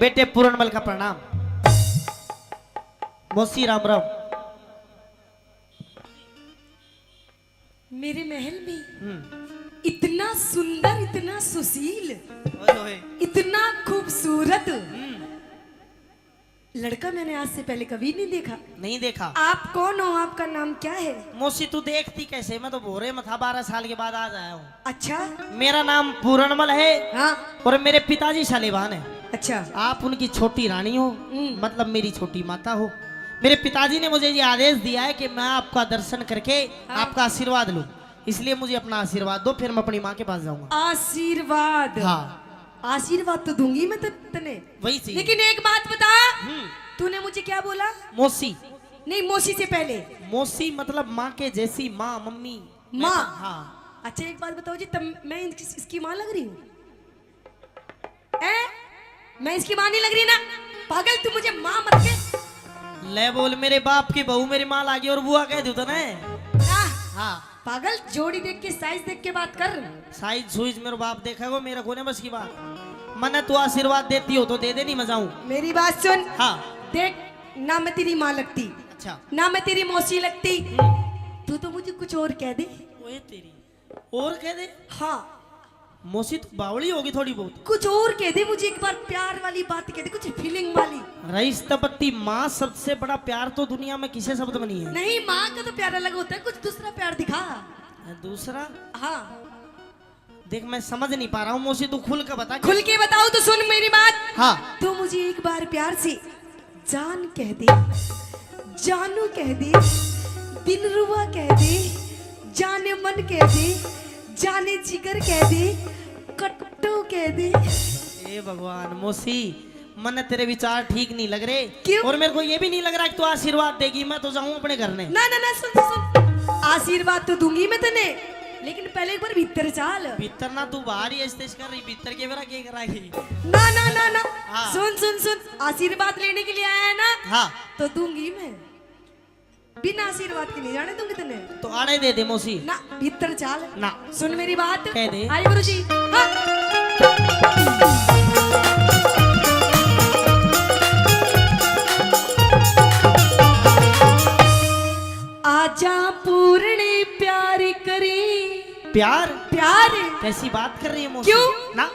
बेटे पूरनमल का प्रणाम। मौसी राम राम। मेरे महल में इतना सुंदर, इतना सुशील, इतना खूबसूरत लड़का मैंने आज से पहले कभी नहीं देखा। नहीं देखा। आप कौन हो? आपका नाम क्या है? मौसी तू देखती कैसे, मैं तो भोरे में था, 12 साल के बाद आज आया हूँ। अच्छा। मेरा नाम पूरनमल है। हाँ। और मेरे पिताजी शालिवान है। अच्छा। आप उनकी छोटी रानी हो, मतलब मेरी छोटी माता हो। मेरे पिताजी ने मुझे ये आदेश दिया है कि मैं आपका दर्शन करके आपका आशीर्वाद लूं, इसलिए मुझे अपना आशीर्वाद दो, फिर मैं अपनी माँ के पास जाऊंगा। आशीर्वाद? हाँ आशीर्वाद तो दूंगी मैं तने, वही चाहिए। लेकिन एक बात बता, तूने मुझे क्या बोला? मौसी। नहीं, मौसी से पहले मौसी मतलब माँ के जैसी, माँ, मम्मी, माँ। हाँ। अच्छा एक बात बताओ जी, तब मैं इसकी माँ लग रही हूँ? मैं इसकी माँ नहीं लग रही ना? पागल, तू मुझे माँ मत के। ले बोल, मेरे बाप की बहू मेरी माँ लागी और बुआ कह दो तो ना। हाँ पागल, जोड़ी देख के, साइज देख के बात कर। साइज सुइज मेरे बाप देखेगा, मेरा कोने बस की बात। मने तू आशीर्वाद देती हो तो दे दे, नहीं मैं जाऊं। मेरी बात सुन। हाँ। देख, ना मैं तेरी माँ लगती, अच्छा, ना मैं तेरी मौसी लगती, तू तो मुझे कुछ और कह दे। ओए तेरी, और कह दे। हाँ। मौसी तो बावली होगी थोड़ी बहुत। कुछ और कह दे मुझे, एक बार प्यार वाली बात कह दे, कुछ फीलिंग वाली। रईस तपत्ती, माँ सबसे बड़ा प्यार तो दुनिया में किसे शब्द में नहीं है। नहीं, माँ का तो प्यार अलग होता है, कुछ दूसरा प्यार दिखा। दूसरा? हाँ। देख मैं समझ नहीं पा रहा हूँ मौसी, तू खुल के बता। खुल के बताओ तो सुन मेरी बात। हाँ। तो मुझे एक बार प्यार से जान कह दे, जानू कह दे, दिलरुबा कह दे, जाने मन कह दे, जाने जिगर कह दे, कट्टू कह दे। ए भगवान मौसी, मन तेरे विचार ठीक नहीं लग रहे। क्यों? और मेरे को ये भी नहीं लग रहा कि तू आशीर्वाद देगी, मैं तो जाऊं अपने घर में। ना ना ना, सुन सुन, आशीर्वाद तो दूंगी मैं तने, लेकिन पहले एक बार भीतर चाल। भीतर ना, तू बाहर ही ऐसे कर रही, भीतर के मेरा क्या कराएगी? ना ना ना ना। हाँ। सुन सुन सुन, आशीर्वाद लेने के लिए आया है ना? हाँ। तो दूंगी मैं, बिना आशीर्वाद के नहीं जाने दूंगी तने। तो आने दे दे मौसी। ना, भीतर चाल ना। सुन मेरी बात। कह दे। आई गुरुजी। हाँ। आजा पूर्णी प्यार करी। प्यार? प्यार कैसी बात कर रही है मौसी? क्यों? ना।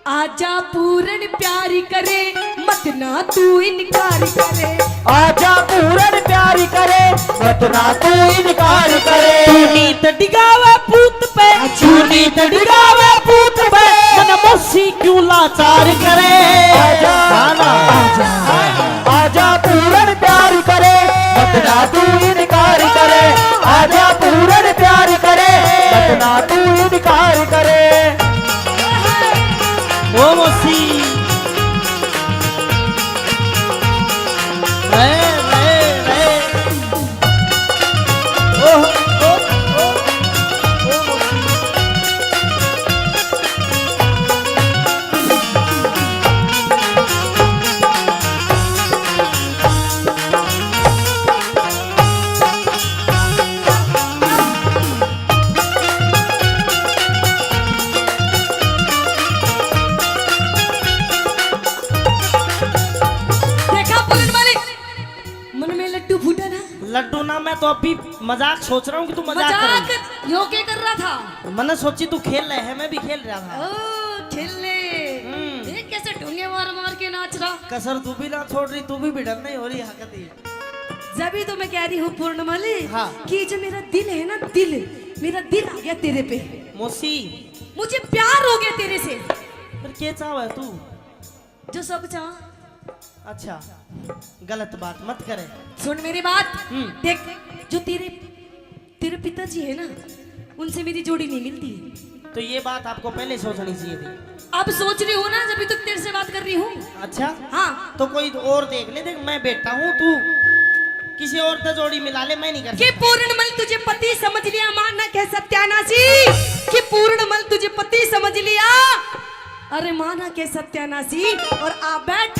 आजा पूर्ण प्यार करे, मत ना तू इनकार करे। आजा पूरन प्यारी करे, मत ना तू इनकार करे। नीत डिगावे पूत पे, नीत डिगावे पूत पे, मन मौसी क्यों लाचार करे। आजा आजा आजा पूरन प्यारी करे, मत ना तू इनकार करे। आजा पूरन प्यारी करे, मत ना तू इनकार करे। ओ मौसी, रे रे रे, ओ ओ ओ ओ मौसी। लड्डू ना, मैं तो अभी मजाक सोच रहा हूँ कि तू मजाक कर रही है। यो क्या कर रहा था? मैंने सोची तू खेल रहे है, मैं भी खेल रहा था। ओ खेलने। देख कैसे ढूंगे मार मार के नाच रहा। कसर तू भी ना छोड़ रही, तू भी भिड़न नहीं हो रही हकती। जब तो मैं कह रही हूँ पूर्णमली, हाँ। कि जो मेरा दिल है ना, दिल, मेरा दिल आ गया तेरे पे। मौसी, मुझे प्यार हो गया तेरे से। पर क्या चाह है तू? जो सब चाह। अच्छा, गलत बात मत करे। सुन मेरी बात। देख, जो तेरे पिताजी है ना, उनसे मेरी जोड़ी नहीं मिलती। तो ये बात आपको पहले सोचनी चाहिए थी। अब सोच रही हूँ ना, जब तक तेरे से बात कर रही हूँ। अच्छा। हाँ। तो कोई और देख ले। देख मैं बेटा हूँ, तू किसी और से जोड़ी मिला ले, मैं नहीं कर कि पूर्णमल तुझे पति समझ लिया, माना कह सत्यानाशी। कि पूर्णमल तुझे पति समझ लिया, अरे माना के सत्यानाशी। और आ बैठ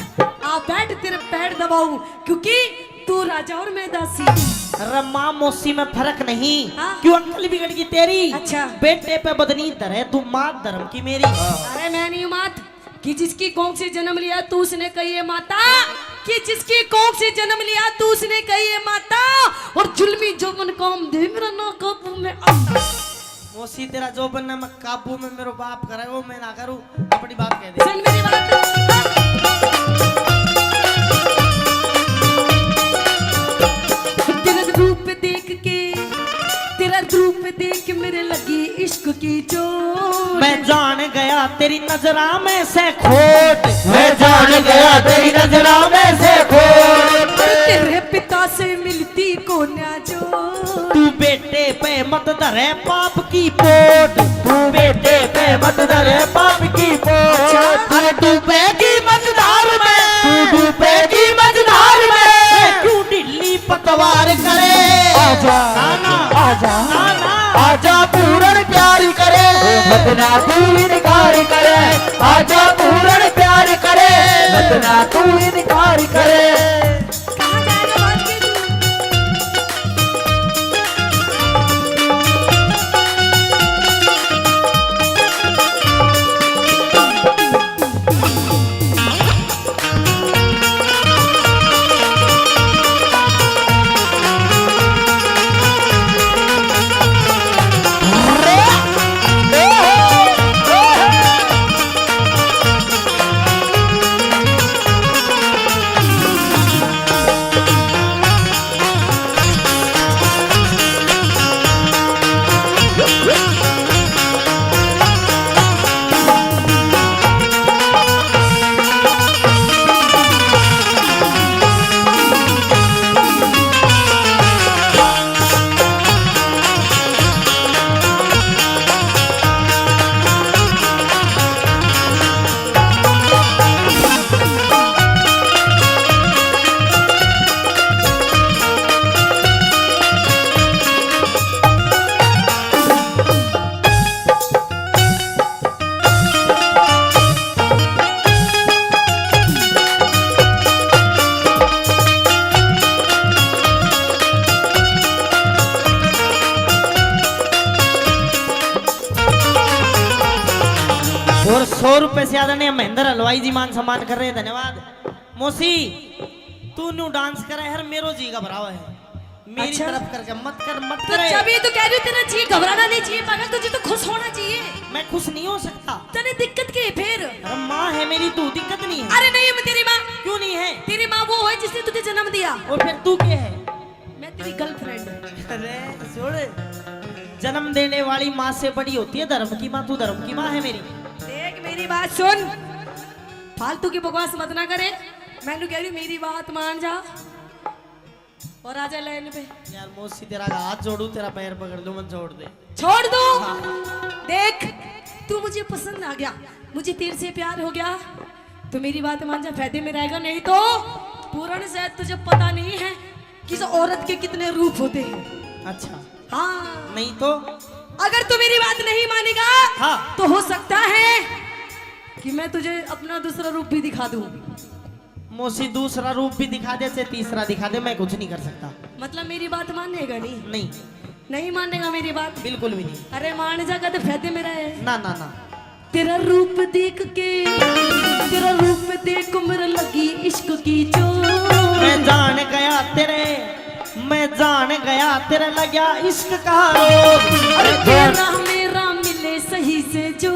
तेरे पैर दबाऊं, क्योंकि तू राजा और मैं दासी। अरे माँ मौसी में फर्क नहीं। हाँ? क्यों अक्ल बिगड़ गई तेरी? अच्छा। बेटे पे बदनी धरे, तू माँ धर्म की मेरी। अरे मैं नहीं हूँ मात, कि जिसकी कोख से जन्म लिया तू उसने कही है माता, कि जिसकी कोख से जन्म लिया तू उसने कही है माता, और जुल्मी जो मन काम दे मेरा ना काबू में मोसी तेरा जो बनना मैं काबू में मेरे बाप करे वो मैं ना करूं, अपनी बात कह दे। सुन मेरी बात, तेरा रूप देख के मेरे लगी इश्क की चोट। मैं जान गया तेरी नजरा में से खोट, मैं जान गया तेरी नजरा में से खोट। तेरे पिता से मिलती को ना जो, तू बेटे पे मत धरे पाप की पोट, तू बेटे पे मत धरे पाप की पोट। अरे डूबेगी मझधार में, तू डूबेगी मझधार में, क्यों ढिल्ली पतवार करे। आजा नाना आजा नाना आजा पूर्ण प्यार करे, मत ना तू इनकार करे। आजा पूर्ण प्यार करे, मत ना तू इनकार करे। कहाँ जाएगा बात के तू? और 100 रुपए से ज्यादा नहीं, महेंद्र हलवाई जी मान सम्मान कर रहे हैं, धन्यवाद। मोसी तू न्यू डांस करे हर मेरो जी घबरावा है, मेरी अच्छा? तरफ करके मत कर मत तो करे। जब ये तो कह रही हूँ तेरा जी घबराना नहीं चाहिए पागल, तुझे तो खुश होना चाहिए। मैं खुश नहीं हो सकता, तेरी दिक्कत क्या है फिर? अरे माँ है मेरी, तू दिक्कत नहीं है। अरे नहीं, मैं तेरी माँ, क्यों नहीं है? तेरी माँ वो है जिसने तुझे जन्म दिया। और फिर तू क्या है? मैं तेरी गर्लफ्रेंड। अरे सुन, जन्म देने वाली माँ से बड़ी होती है धर्म की माँ, तू धर्म की माँ है मेरी। देख मेरी बात सुन, फालतू की बकवास मत ना करे। मैंने कह रही मेरी बात मान जा और आजा लाइन पे। यार मोसी तेरा हाथ जोड़ू, तेरा पैर पकड़ लूं, मत छोड़ दे। छोड़ दो। देख तू मुझे पसंद आ गया, मुझे तेरे से प्यार हो गया, तो मेरी बात मान जा, फायदे में रहेगा। नहीं तो पूर्ण शायद तुझे पता नहीं है कि इस औरत के कितने रूप होते हैं। अच्छा हाँ, नहीं तो अगर तू मेरी बात नहीं मानेगा हाँ। तो हो सकता है कि मैं तुझे अपना दूसरा रूप भी दिखा दूं। मोसी दूसरा रूप भी दिखा दे, से तीसरा दिखा दे, मैं कुछ नहीं कर सकता। मतलब मेरी बात मानेगा नहीं? नहीं, नहीं मानेगा मेरी बात? बिल्कुल भी नहीं। अरे मान जाएगा तो फायदे मेरा है। ना ना ना, तेरा रूप देख के, तेरा रूप देख मेरा लगी इश्क की चोट। मैं जान गया तेरे, मैं जान गया तेरे लगा इश्क का रोग। अरे तेरा मेरा मिले सही से जो,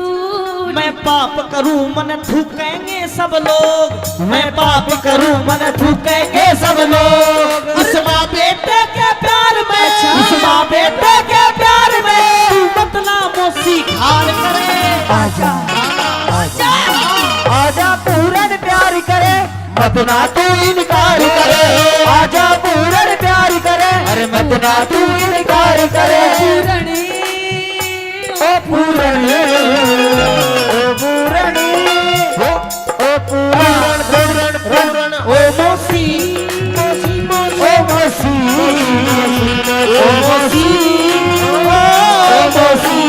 मैं पाप करूं मन थूकेंगे सब लोग, मैं पाप करूं मन थूकेंगे सब लोग। इस माँ बेटे के प्यार में, इस माँ बेटे के प्यार में, तू मत ना मोसी खार करे। आजा आजा आजा पूर्ण प्यार करे, मत ना तू इनकार करे। आजा पूर्ण प्यार करे, अरे मत ना तू इनकार करे। पूरणी ओ पूरणी, ओ पूरणी, ओ पूरण पूरण, ओ मोसी मोसी मोसी, ओ मोसी ओ मोसी ओ मोसी।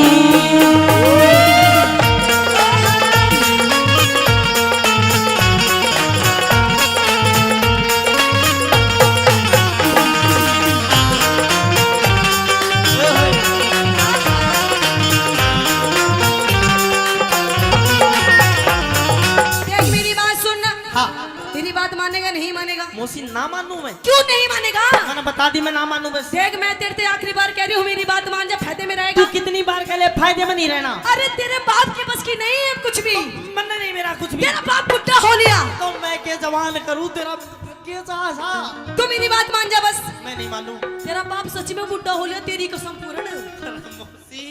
बात मानेगा नहीं मानेगा? मौसी ना मानू मैं? क्यों नहीं मानेगा? मैंने बता दी मैं ना मानू बस। देख मैं तेरे से आखिरी बार कह रही हूँ, मेरी बात मान जा, फायदे में तू रहेगा। कितनी बार कह ले फायदे में नहीं रहना। अरे तेरे बाप के बस की नहीं है कुछ भी। मैंने नहीं मेरा कुछ भी। तेरा बाप बुढ़ा हो लिया तो मैं के जवान करूँ तेरा के सा। तू मेरी बात मान जा बस। मैं नहीं मानू। तेरा बाप सच में बुढ़ा हो लिया, तेरी कसम पूर्ण। मौसी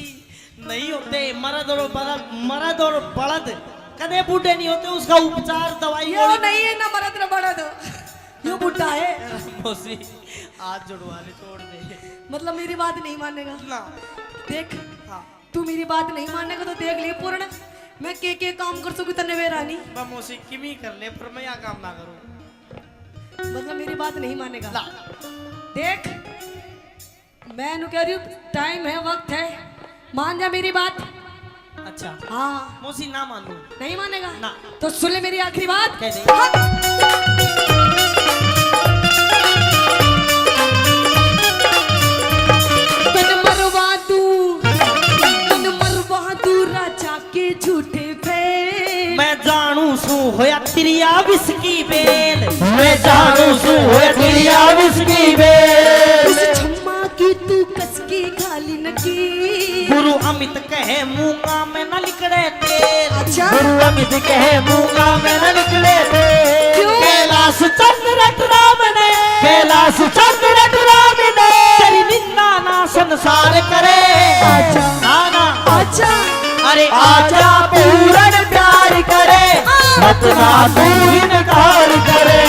नहीं होते मर्द और बड़द कदे बूढ़े नहीं होते, उसका उपचार दवाई यो नहीं है ना मरद न बड़द, यो बुढ़ा है। मौसी आज जुड़वा ले, छोड़ दे। मतलब मेरी बात नहीं मानेगा ना। देख हाँ तू मेरी बात नहीं मानेगा तो देख लिए पूर्ण, मैं के काम कर सकूं तने वे रानी। मैं मौसी किमी कर ले पर मैं यहाँ काम ना करूँ। मतलब मेरी बात नहीं मानेगा। ला। देख मैं नु कह रही हूँ, टाइम है, वक्त है, मान जा मेरी बात। अच्छा हाँ मौसी ना मानू। नहीं मानेगा ना। तो सुन ले मेरी आखिरी बात। कह दे। हाँ। तन मरवा दूं राजा के झूठे फेल। मैं जानू सू होया तिरिया विस्की बेल। मैं जानू सू होया तिरिया विस्की बेल। उस छम्मा की तू कसकी खाली नकी। गुरु अमित कहे मूंगा में न निकले तेल। अच्छा गुरु अमित कहे मूंगा में न निकले थे। क्यों? कैलाश चंद्र राम ने, कैलाश चंद्र राम ने तेरी निंदा ना संसार करे। अच्छा ना ना अच्छा अरे आजा पूर्ण प्यार करे, मत ना तू इनकार करे।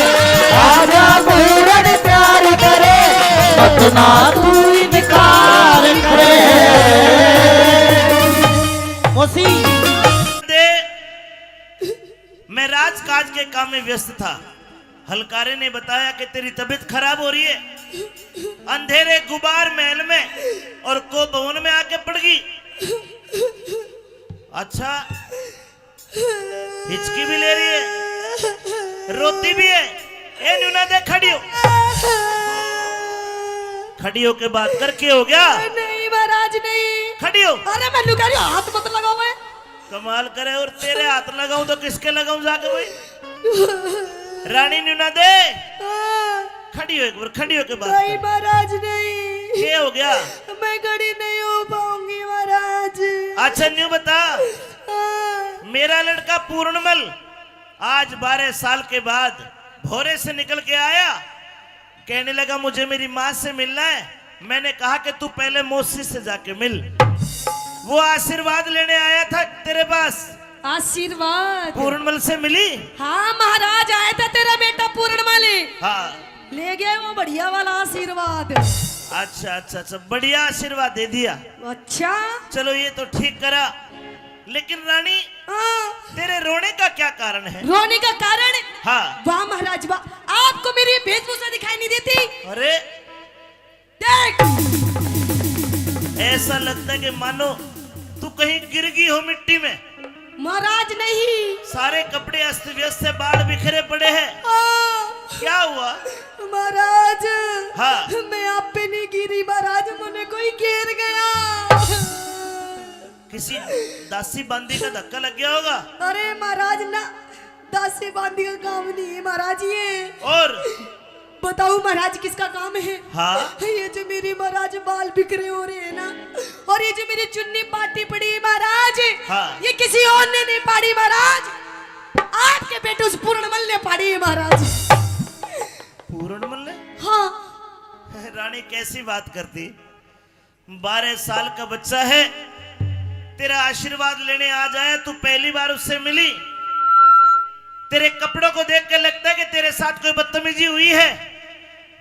आजा पूर्ण प्यार करे, मत ना तू इनकार करे। मौसी दे मैं राजकाज के काम में व्यस्त था। हलकारे ने बताया कि तेरी तबीयत खराब हो रही है, अंधेरे गुबार महल में और को भवन में आके पड़ गई। अच्छा हिचकी भी ले रही है, रोती भी है। ए न्यूना दे, खड़ी हो, खड़ी हो के बात कर। के हो गया? नहीं महाराज नहीं। खड़ी हो। अरे मैं लुका रही हूँ, हाथ मत लगाओ। मैं कमाल करे, और तेरे हाथ लगाऊं तो किसके लगाऊं जाके भाई? रानी न्यूना दे, खड़ी हो एक बार, खड़ी हो के बात नहीं कर। महाराज नहीं। क्या हो गया? मैं खड़ी नहीं हो पाऊंगी महाराज। अच्छा न्यू बता, मेरा लड़का पूर्णमल आज 12 साल के बाद भोरे से निकल के आया, कहने लगा मुझे मेरी माँ से मिलना है। मैंने कहा कि तू पहले मौसी से जाके मिल। वो आशीर्वाद लेने आया था तेरे पास। आशीर्वाद? पूर्णमल से मिली? हाँ महाराज, आया था तेरा बेटा पूर्णमल, हाँ ले गया वो बढ़िया वाला आशीर्वाद। अच्छा अच्छा अच्छा, बढ़िया आशीर्वाद दे दिया। अच्छा चलो ये तो ठीक करा, लेकिन रानी हाँ। तेरे रोने का क्या कारण है? रोने का कारण? हाँ। वाह महाराज वाह, आपको मेरी वेशभूषा दिखाई नहीं देती? अरे देख ऐसा लगता है कि मानो तू कहीं गिर गई हो मिट्टी में। महाराज नहीं। सारे कपड़े अस्त व्यस्त से, बाल बिखरे पड़े हैं। क्या हुआ? महाराज हाँ। मैं आप पे नहीं गिरी महाराज, मुझे कोई घेर गया। किसी दासी बांदी का धक्का लग गया होगा। अरे महाराज ना, दासी बांधी का काम नहीं है महाराज ये। और बताओ महाराज किसका काम है? हाँ? ये जो मेरी महाराज बाल बिखरे हो रहे हैं ना, और ये जो मेरी चुन्नी पाटी पड़ी है महाराज, हाँ। ये किसी और ने नहीं पाड़ी महाराज, आपके बेटे उस पूर्णमल ने पाड़ी है महाराज। पूर्णमल ने? हाँ। रानी कैसी बात करती, 12 साल का बच्चा है, तेरा आशीर्वाद लेने आ जाए, तू पहली बार उससे मिली। तेरे कपड़ों को देख कर लगता है कि तेरे साथ कोई बदतमीजी हुई है,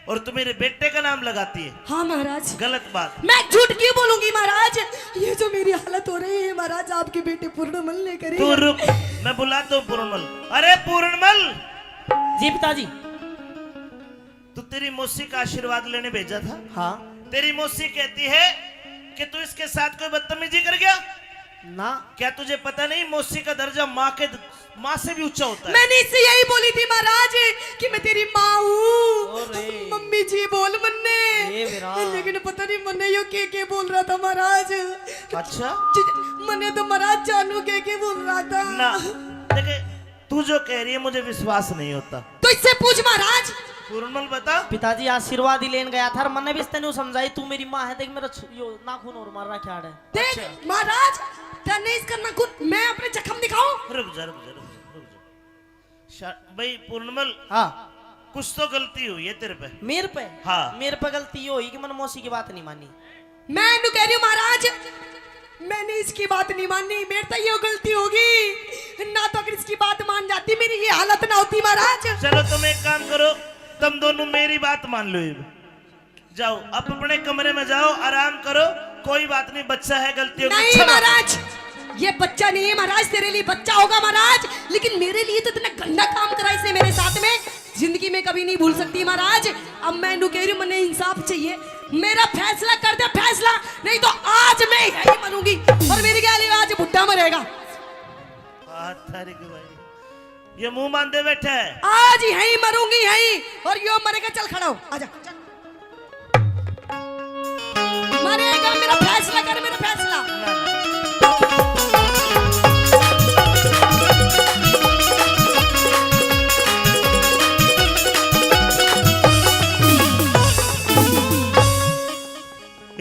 और तू मेरे बेटे का नाम लगाती है। हाँ महाराज। गलत बात। मैं झूठ क्यों बोलूंगी महाराज? ये जो मेरी हालत हो रही है महाराज, आपके बेटे पूर्णमल ने करी। तू रुक, मैं बुलाता हूँ पूर्णमल। अरे पूर्णमल। जी पिताजी। तू तेरी मौसी का आशीर्वाद लेने भेजा था। हाँ। तेरी मौसी कहती है कि तू इसके साथ कोई बदतमीजी कर गया। ना। क्या तुझे पता नहीं मौसी का दर्जा माँ से भी ऊंचा होता है? मैंने इससे यही बोली थी महाराज कि मैं तेरी माँ हूँ। अरे। मम्मी जी बोल मन्ने, ए मेरा। लेकिन पता नहीं मन्ने यो के बोल रहा था महाराज। अच्छा। मन्ने तो महाराज जानू के बोल रहा था। ना देखे, तू जो कह रही है मुझे विश्वास नहीं होता। तो इससे पूछ महाराज। पूर्णमल बता। पिताजी आशीर्वाद ही लेन गया था और मैंने भी इसने समझाई तू मेरी माँ है, देख मेरा यो नाखून और मार रहा क्या है। देख महाराज, तने इसका नाखून, मैं अपने जख्म दिखाऊं? रुक जा रुक जा रुक जा रुक जा। भाई पूर्णमल, हाँ कुछ तो गलती हुई है तेरे पे। मेरे पे? हाँ। मेरे पे गलती ये हुई कि मैंने मौसी की बात नहीं मानी। मैं इन्हें कह रही हूँ महाराज, मैंने इसकी बात नहीं मानी, मेरे तो ये गलती होगी ना, तो अगर इसकी बात मान जाती मेरी ये हालत ना होती महाराज। चलो तुम एक काम करो, तुम दोनों मेरी बात मान लो। जाओ अब अपने कमरे में जाओ, आराम करो, कोई बात नहीं, बच्चा है, गलती होगी। नहीं महाराज, ये बच्चा नहीं है महाराज, तेरे लिए बच्चा होगा महाराज, लेकिन मेरे लिए तो इतना गंदा काम करा इसने मेरे साथ में, जिंदगी में कभी नहीं भूल सकती महाराज। अब मैं इन्हें कह रही हूँ, मैंने इंसाफ चाहिए, मेरा फैसला कर दे फैसला, नहीं तो आज मैं यही मरूंगी और मेरी क्या आज बुढ़ा मरेगा। ये मुंह बांधे बैठा है। आज यही मरूंगी यही, और यो मरेगा। चल खड़ा हो, आजा। मरेगा, मेरा फैसला कर, मेरा फैसला।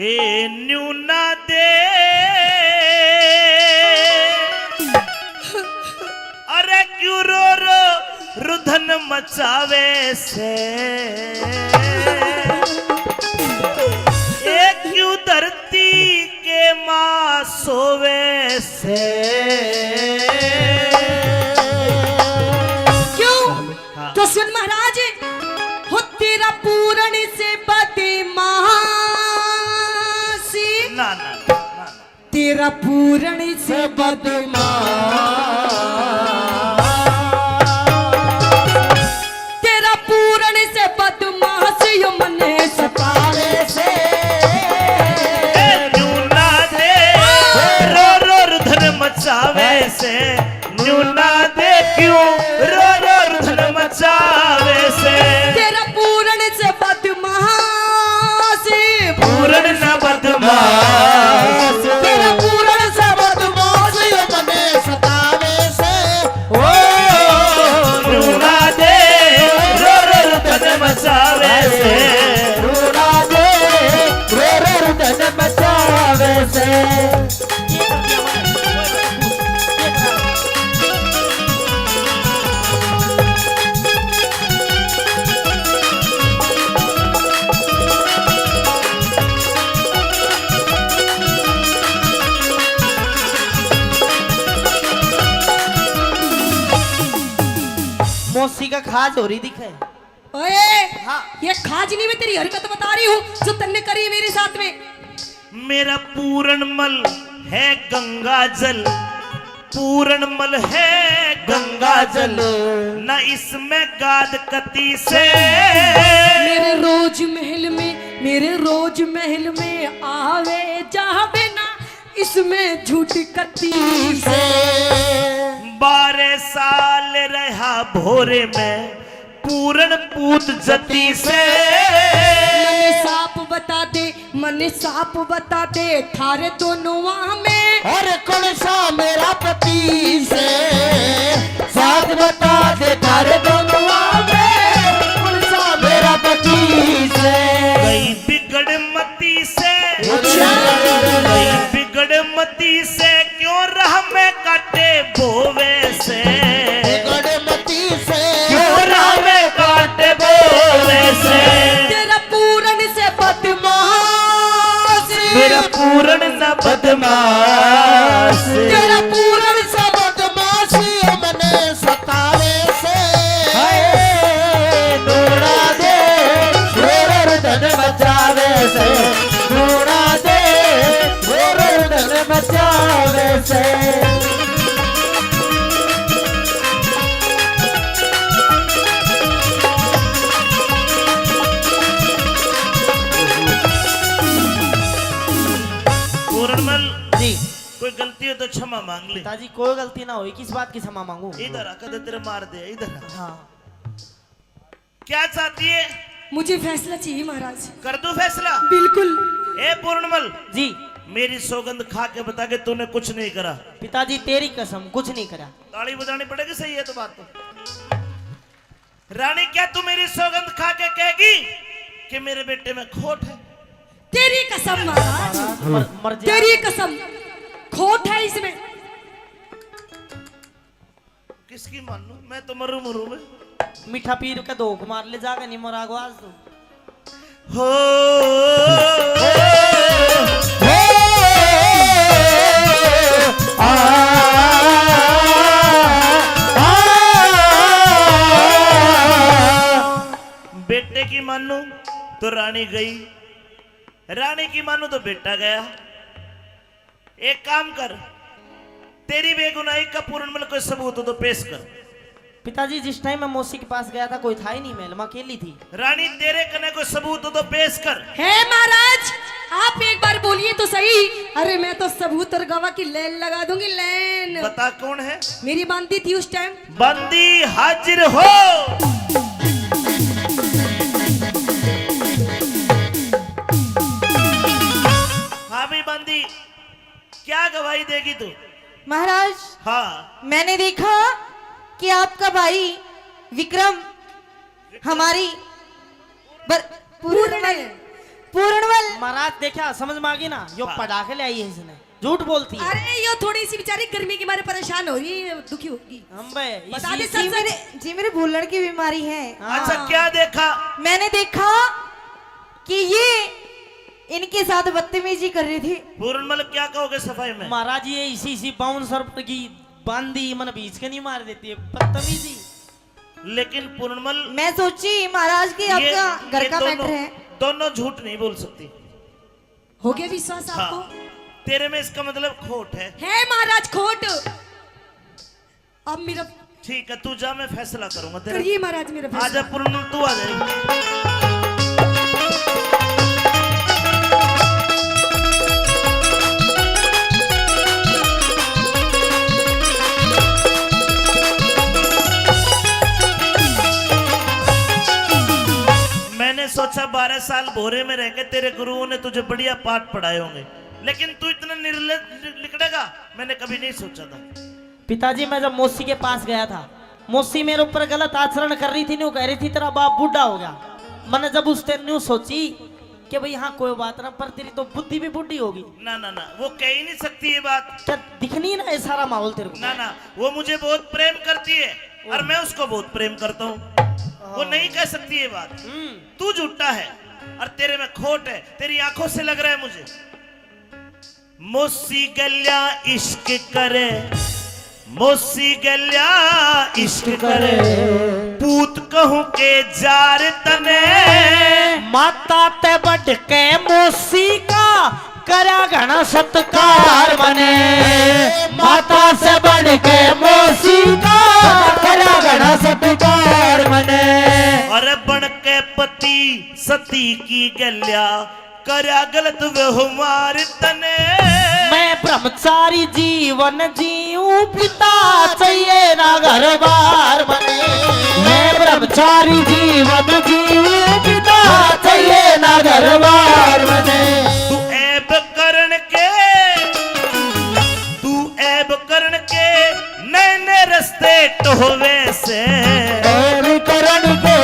ए न्यूना दे अरे क्यों रो रो रुधन मचावे से, ए क्यों धरती के माँ सोवे से। क्यों? हाँ। तो सुन महाराज, हो तेरा पूरण से बदमाशी, ना ना ना ना, तेरा पूरण से तेरा पूरण से बदमाशी यो मने सतावे से। ए न्यूना दे रो रो रुधन मचावे से, न्यूना दे क्यों रो रो रुधन मचावे से। तेरा पूरण से बदमाशी, पूरण न बदमाश, तेरा पूरण से बदमाशी यो मने सतावे से। ओ न्यूना दे रो रो रुधन मचावे से, रूना दे रो रो रुदन मचावे से। मौसी का खाज हो रही दिखे। ओए, हाँ। ये खाजनी में तेरी हरकत बता रही हूँ जो तन्ने करी है मेरे साथ में। मेरा पूरणमल है गंगा जल, पूरणमल है गंगा जल, न इसमें गाद कती से। मेरे रोज महल में, मेरे रोज महल में आवे जावे ना, इसमें झूठ कती से। 12 साल रहा भोरे में पूरण पूत जती से। मने साप बता दे, मने साप बता दे, थारे दोनों में और कौन सा मेरा पति से, साथ बता दे थारे दोनों में, कौन सा मेरा पति से। गई बिगड़ मती से, गई बिगड़ मती से, क्यों राह में काटे बोवे से। गड़मती से क्यों राह में काटे बोवे से। तेरा पूरण से बदमाश, मेरा पूरण न बदमाश, तेरा पूरण से बदमाशी मने सतावे से। रूना दे रो रो रुदन मचावे से, रूना दे रो रो रुदन मचावे से। पूरणमल जी कोई गलती हो तो क्षमा मांग ले। पिताजी कोई गलती ना हुई, किस बात की क्षमा मांगू? इधर आ, कदे तेरे मार दे, इधर आ। हाँ क्या चाहती है? मुझे फैसला चाहिए महाराज, कर दो फैसला। बिल्कुल। ए पूर्णमल, जी मेरी सौगंध खा के बता के तूने कुछ नहीं करा। पिताजी तेरी कसम कुछ नहीं करा। ताली बजानी पड़ेगी, सही है तो बात तो। रानी क्या तू मेरी सौगंध खा के कहेगी कि मेरे बेटे में खोट है? तेरी कसम महाराज, मर जा। तेरी कसम, खोट है इसमें। किसकी मान लूं? मैं तो मरू मरू में। मीठा पीर का धोख मार ले जागा नहीं मरागो आज तो। हो बेटे की मानू तो रानी गई, रानी की मानू तो बेटा गया। एक काम कर, तेरी बेगुनाही का पूर्ण कोई सबूत हो तो पेश कर। पिताजी जिस टाइम मैं मौसी के पास गया था कोई था ही नहीं, महल में अकेली थी। रानी तेरे कने कोई सबूत हो तो पेश कर। है महाराज, आप एक बार बोलिए तो सही। अरे मैं तो सबूत और गवाह की लाइन लगा दूंगी, लाइन। बता कौन है? मेरी बांदी थी उस टाइम। बंदी हाजिर हो। हाँ भी बंदी, क्या गवाही देगी तू? महाराज, हाँ मैंने देखा कि आपका भाई विक्रम हमारी पूर्णवल महाराज देखा समझ में आ गई ना, यो हाँ। पढ़ा के ले आई है इसने, झूठ बोलती है। अरे ये थोड़ी सी बेचारी गर्मी के मारे परेशान हो रही है, दुखी होगी। हम बे बता दे इसी- जी मेरे भूलने की बीमारी है। हाँ। अच्छा क्या देखा? मैंने देखा कि ये इनके साथ बदतमीजी कर रही थी। पूर्णमल क्या कहोगे सफाई में? महाराज ये इसी बाउंसर की बांदी मन बीच के नहीं मार देती है, बदतमीजी। लेकिन पूर्णमल मैं सोची महाराज की आपका घर का मैटर है। दोनों झूठ नहीं बोल सकती। हो गया विश्वास हाँ, आपको? तेरे में इसका मतलब खोट है। है महाराज खोट। अब मेरा ठीक है तू जा, मैं फैसला करूंगा तेरा। करिए महाराज मेरा फैसला। आजा पूर्णमल, तू आ जाएगी। मैंने सोचा 12 साल भोरे में रह के तेरे गुरुओं ने तुझे बढ़िया पाठ पढ़ाए होंगे, लेकिन तू इतना निर्लज निकलेगा मैंने कभी नहीं सोचा था। पिताजी मैं जब मौसी के पास गया था, मौसी मेरे ऊपर गलत आचरण कर रही थी, न्यू कह रही थी तेरा बाप बूढ़ा हो गया। मैंने जब उस दिन न्यू सोची कि भाई हाँ कोई बात ना, पर तेरी तो बुद्धि भी बूढ़ी होगी। ना ना ना, वो कह ही नहीं सकती ये बात। क्या दिखनी ना ये सारा माहौल तेरे को? ना ना, वो मुझे बहुत प्रेम करती है और मैं उसको बहुत प्रेम करता हूँ। वो नहीं कह सकती ये बात। तू झूठा है और तेरे में खोट है, तेरी आंखों से लग रहा है मुझे। मोसी गल्या इश्क करे, मोसी गल्या इश्क करे, पूत कहूं के जार तने, माता ते बढ़ के मौसी का करा घना सत्कार बने, माता से बढ़ के मौसी का करा घना सत्कार बने। और बन के पति सती की गल्या करा गलत व्यवहार तने। मैं ब्रह्मचारी जीवन जीऊं, पिता चाहिए ना घर बार बने। मैं ब्रह्मचारी जीवन जीऊं, पिता चाहिए ना घर बार बने। तू ऐब करण के, तू ऐब करण के नए नए रस्ते टोवे से, ऐब करण के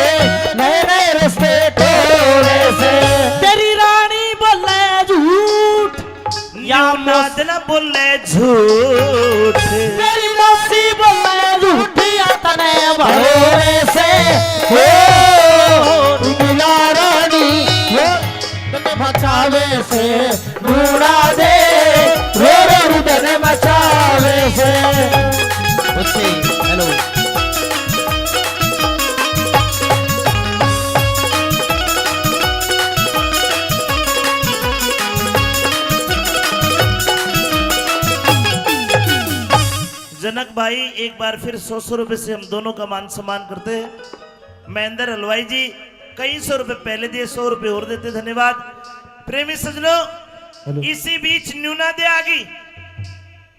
नए नए रस्ते टोवे से। तेरी रानी बोले झूठ या नाद न बोले झूठ, तेरी मौसी बोले झूठ या तने भरोरे से। हो मिला रानी तने मचावे से, ढूंढा दे रो रो तने मचावे से। हेलो जनक भाई, एक बार फिर 100 रुपए से हम दोनों का मान सम्मान करते हैं। महेंद्र हलवाई जी कई 100 रुपए पहले दिए, 100 रुपए और देते, धन्यवाद। प्रेमी सजनों, इसी बीच न्यूना दे आ गई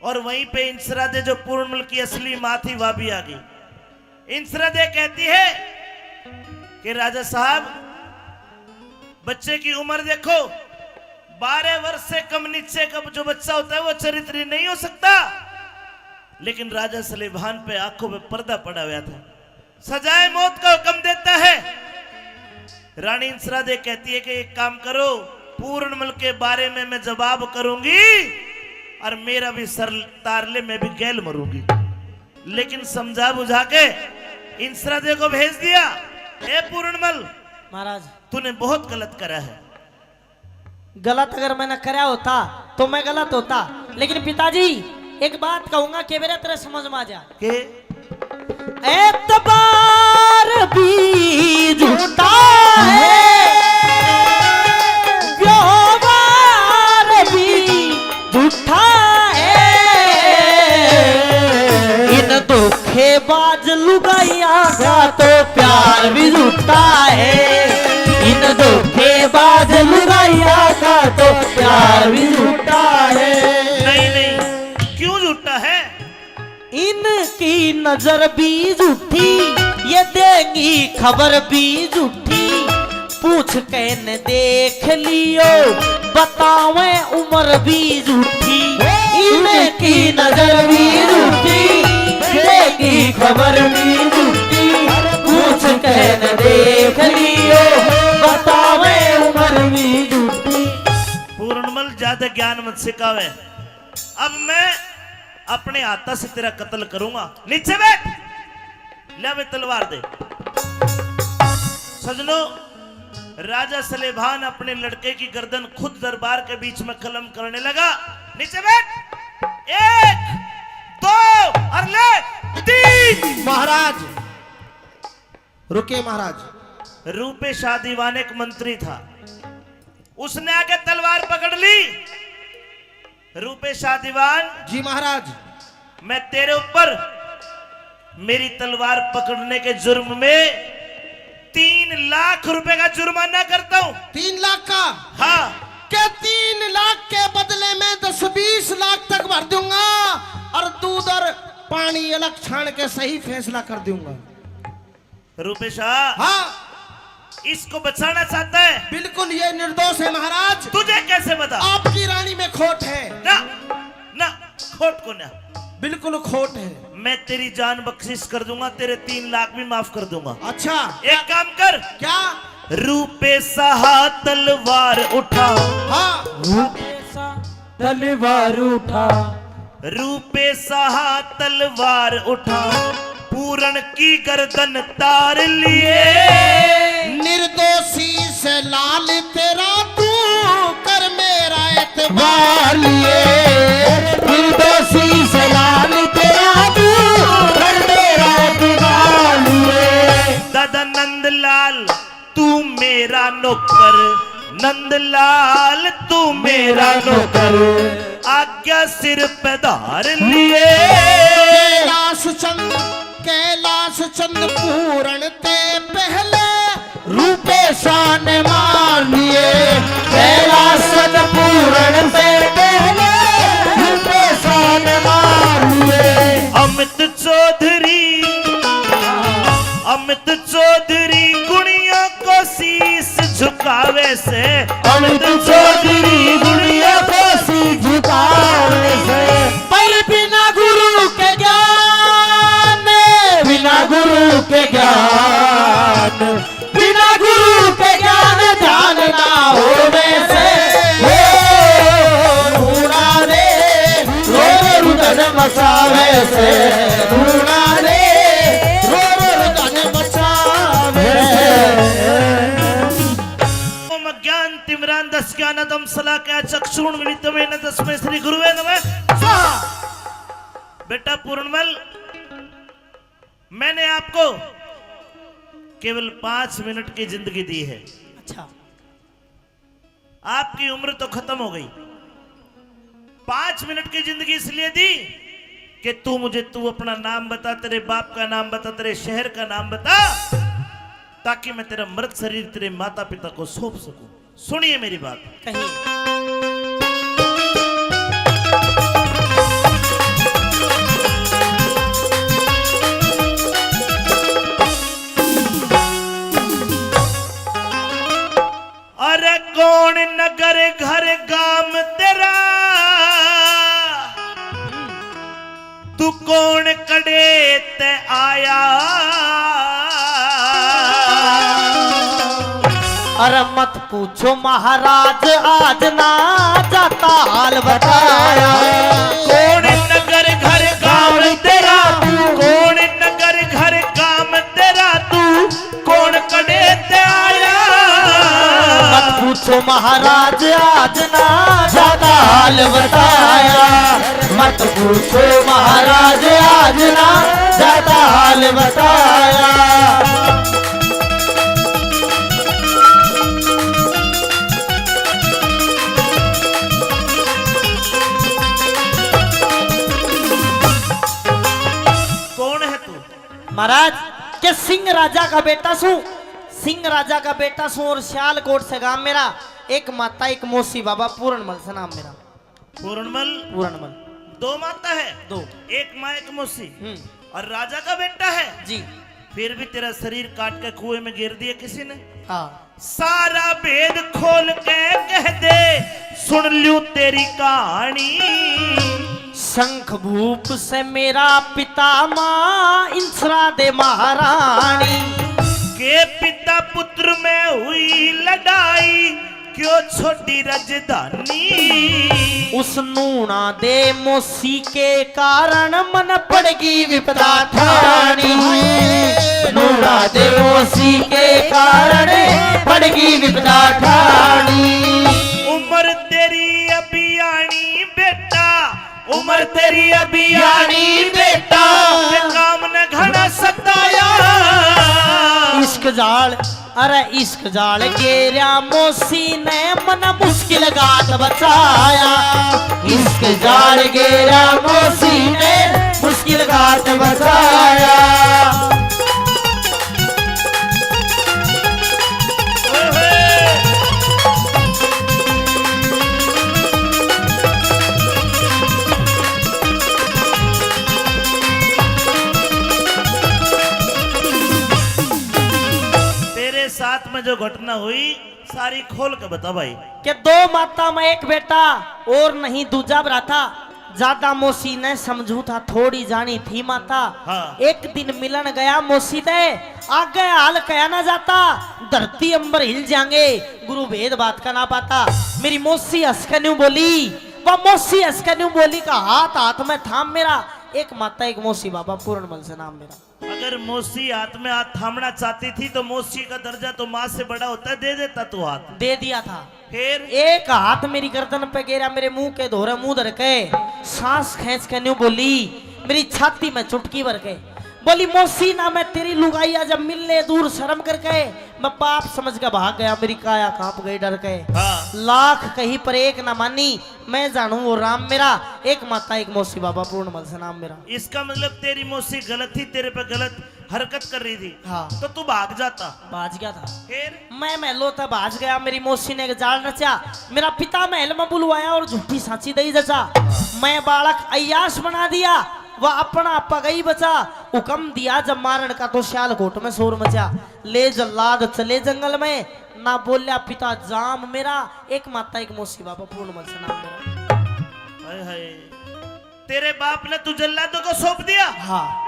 और वहीं पे इंसरा दे जो पूर्णमल की असली माँ थी वह भी आ गई। इंसरा दे कहती है कि राजा साहब बच्चे की उम्र देखो, 12 वर्ष से कम नीचे का जो बच्चा होता है वो चरित्र नहीं हो सकता। लेकिन राजा सलेभान पे आंखों में पर्दा पड़ा हुआ था। सजाए मौत का हुक्म देता है। रानी इंसरादे कहती है कि एक काम करो, पूर्णमल के बारे में मैं जवाब करूंगी और मेरा भी सर तारले में भी गैल मरूंगी। लेकिन समझा बुझा के इंसरादे को भेज दिया, ए पूर्णमल महाराज तूने बहुत गलत करा है। गलत अगर मैंने करा होता तो मैं गलत होता, लेकिन पिताजी एक बात कहूंगा कि मेरा तेरा समझ में आ जा के एतबार भी झूठा है, व्यवहार भी झूठा है, इन धोखेबाज लुगाइया का तो प्यार भी झूठा है, इन धोखेबाज लुगाइया का तो प्यार भी झूठा है। नहीं नहीं, क्यों झूठा है? इनकी नजर भी झूठी, ये देंगी खबर भी झूठी, पूछ के न देख लियो बतावे उम्र भी झूठी, इनकी नजर भी झूठी, देंगी खबर भी झूठी, पूछ के न देख लियो बतावे उम्र भी झूठी। पूर्णमल ज्यादा ज्ञान मत सिखावे। अब मैं अपने हाथा से तेरा कत्ल करूंगा। नीचे बैठ, ले वे तलवार दे। सजनों, राजा सलेभान अपने लड़के की गर्दन खुद दरबार के बीच में कलम करने लगा। नीचे बैठ, 1 2 और ले 3। महाराज रुके महाराज। रूपेशा दीवान एक मंत्री था, उसने आके तलवार पकड़ ली। रूपेशा दीवान, जी महाराज। मैं तेरे ऊपर मेरी तलवार पकड़ने के जुर्म में 3 लाख रुपए का जुर्माना करता हूं। 3 लाख का? हाँ। क्या 3 लाख के बदले में 10-20 लाख तक भर दूंगा और दूध और पानी अलग छान के सही फैसला कर दूंगा। रूपेशा, हाँ इसको बचाना चाहता है? बिल्कुल, ये निर्दोष है महाराज। तुझे कैसे बता? आपकी रानी में खोट है। ना ना, खोट को ना, बिल्कुल खोट है। मैं तेरी जान बख्शिश कर दूंगा, तेरे 3 लाख भी माफ कर दूंगा। अच्छा, एक काम कर। क्या? रूपेशा तलवार उठा। हाँ, तलवार उठा, रूपेशा तलवार उठा, पूरण की गर्दन तार लिए। निर्दोषी से लाल तेरा तू कर मेरा एतबार बार लिए, निर्दोषी से लाल तेरा तू कर मेरा एतबार लिए। दादा नंदलाल तू मेरा नौकर, नंदलाल तू मेरा नौकर, आज्ञा सिर पे धार लिए। कैलाश चंद पूरण ते पहले रूपेशा ने मान लिए, कैलाश चंद पूरण से पहले रूपेशा ने मान लिए। अमित चौधरी गुड़िया को शीश झुकावे से, अमित चौधरी गुड़िया को शीश झुकावे से। पर बिना गुरु के ज्ञान, बिना गुरु के ज्ञान, बिना गुरु के ज्ञान जानना हो वैसे। रूड़ा रे रो रुदन मचावे से, रूड़ा रे रो रुदन मचावे से। ज्ञान तिमरान 10 ज्ञानदम सला क्या चक्षुण मिलितमे न तस्मै श्री गुरुवे नमः स्वाहा। बेटा पूर्णमल, मैंने आपको केवल 5 मिनट की जिंदगी दी है। अच्छा, आपकी उम्र तो खत्म हो गई। 5 मिनट की जिंदगी इसलिए दी कि तू अपना नाम बता, तेरे बाप का नाम बता, तेरे शहर का नाम बता, ताकि मैं तेरा मृत शरीर तेरे माता पिता को सौंप सकूं। सुनिए मेरी बात। कहिए। अरे कौन नगर घर गाम तेरा, तू कौन कड़े ते आया। अरे मत पूछो महाराज आज ना जाता हाल बताया। कौन नगर घर गाम तेरा, कौन नगर घर गाम तेरा, तू कौन कड़े ते आया। मत पूछो महाराज आज ना जाता हाल बताया। मत पूछो महाराज आज ना जाता हाल बताया। महाराज के सिंह राजा का बेटा सू, सिंह राजा का बेटा सू और सियालकोट से गांव मेरा। एक माता एक मौसी बाबा पूर्णमल से नाम मेरा। पूर्णमल, पूर्णमल दो माता है, दो, एक माँ एक मौसी और राजा का बेटा है जी। फिर भी तेरा शरीर काट के कुएं में गिर दिया किसी ने। हाँ सारा भेद खोल के कह दे, सुन लूं तेरी कहानी। शंख भूप से मेरा पिता माँ इंसरा दे महारानी। के पिता पुत्र में हुई लड़ाई, क्यों छोटी राजधानी। उस नूना दे मौसी के कारण मन पड़गी विपदा ठानी। नूना दे मौसी के कारण पड़गी विपदा ठानी। उम्र तेरी अभियानी बेटा, उम्र तेरी अभियानी बेटा, काम न घना सताया। इश्क जाल, अरे इश्क जाल गेरा मौसी ने मन मुश्किल गात बचाया। इश्क जाल गेरा मौसी ने मुश्किल गात बचाया। साथ में जो घटना हुई सारी खोल के बता भाई। कि दो माता में एक बेटा और नहीं दूजा भ्राता। ज्यादा मौसी ने समझू था थोड़ी जानी थी माता। हाँ। एक दिन मिलन गया मौसी दे, आगे हाल कहा ना जाता। धरती अंबर हिल जाएंगे, गुरु भेद बात का ना पाता। मेरी मौसी हंसकन्यू बोली, वह मौसी हंसकन्यू बोली का हाथ हाथ में थाम मेरा। एक माता एक मौसी बाबा पूर्णमल से नाम मेरा। अगर मौसी हाथ में हाथ थामना चाहती थी तो मौसी का दर्जा तो माँ से बड़ा होता है, दे देता तू हाथ। दे दिया था। फिर एक हाथ मेरी गर्दन पे गिरा, मेरे मुंह के धोरे मुंह धर के सांस खींच के न्यू बोली, मेरी छाती में चुटकी भर के बोली, मौसी ना मैं तेरी लुगाइया जब मिलने दूर शर्म करके मैं पाप समझ के भाग गया। मेरी काया कांप गई डर के। हाँ। लाख कहीं पर एक ना मानी, मैं जानू वो राम मेरा। एक माता एक मौसी बाबा पूर्णमल से नाम मेरा। इसका मतलब तेरी मौसी गलत थी, तेरे पे गलत हरकत कर रही थी। हाँ। तो तू भाग जाता। बाज गया था। फिर मैं महलों तक भाज गया। मेरी मौसी ने एक जाल रचा, मेरा पिता महल में बुलवाया और झूठी सांची दई जचा। मैं बालक अय्याश बना दिया, वह अपना आपा गई बचा। हुक्म दिया जब मारण का तो सियालकोट में शोर मचा। ले जल्लाद चले जंगल में, ना बोलिया पिता जाम मेरा। एक माता एक मौसी बाबा पूर्णमल से नाम मेरा। हाय हाय, तेरे बाप ने तू जल्लादों को सौंप दिया। हाँ।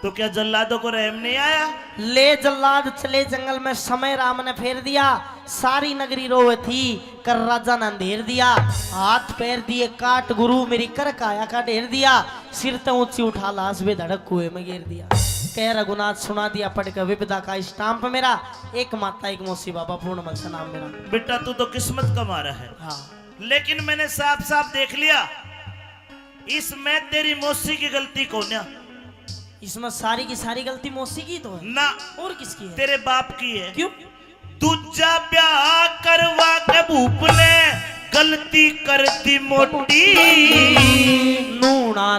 तो क्या जल्लादों को रहम नहीं आया? ले जल्लाद चले जंगल में, समय राम ने फेर दिया। सारी नगरी रोवे थी, कर राजा ने अंधेर दिया। हाथ पैर दिए काट गुरु, मेरी कर काया का ढेर दिया। सिर तो ऊंची उठा लाश बे धड़क कुएं में गिर दिया। कह रघुनाथ सुना दिया पढ़ के विपदा का स्टाम्प मेरा। एक माता एक मौसी बाबा पूर्णमल से नाम मेरा। बेटा तू तो किस्मत का मारा है। हाँ। लेकिन मैंने साफ साफ देख लिया, इसमें तेरी मौसी की गलती कौन है? इसमें सारी की सारी गलती मौसी की तो है ना, और किसकी है? तेरे बाप की है। क्यों? दूजा ब्याह करवा के भूप ने गलती कर दी मोटी। नूना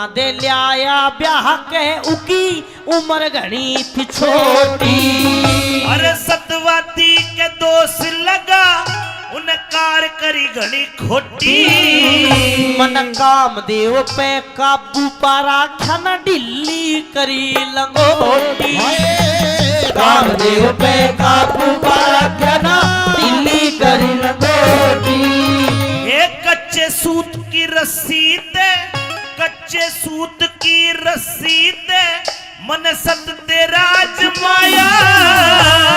दे लिया ब्याह के, उकी उम्र घनी थी छोटी। अरे सतवाती के दोष लगा, उन कार करी घनी खोटी। मन काम देव पे काबू पारा खन ढिल्ली करी लंगोटी। काम देव पे काबू पारा खन ढिल्ली सत तेरा माया।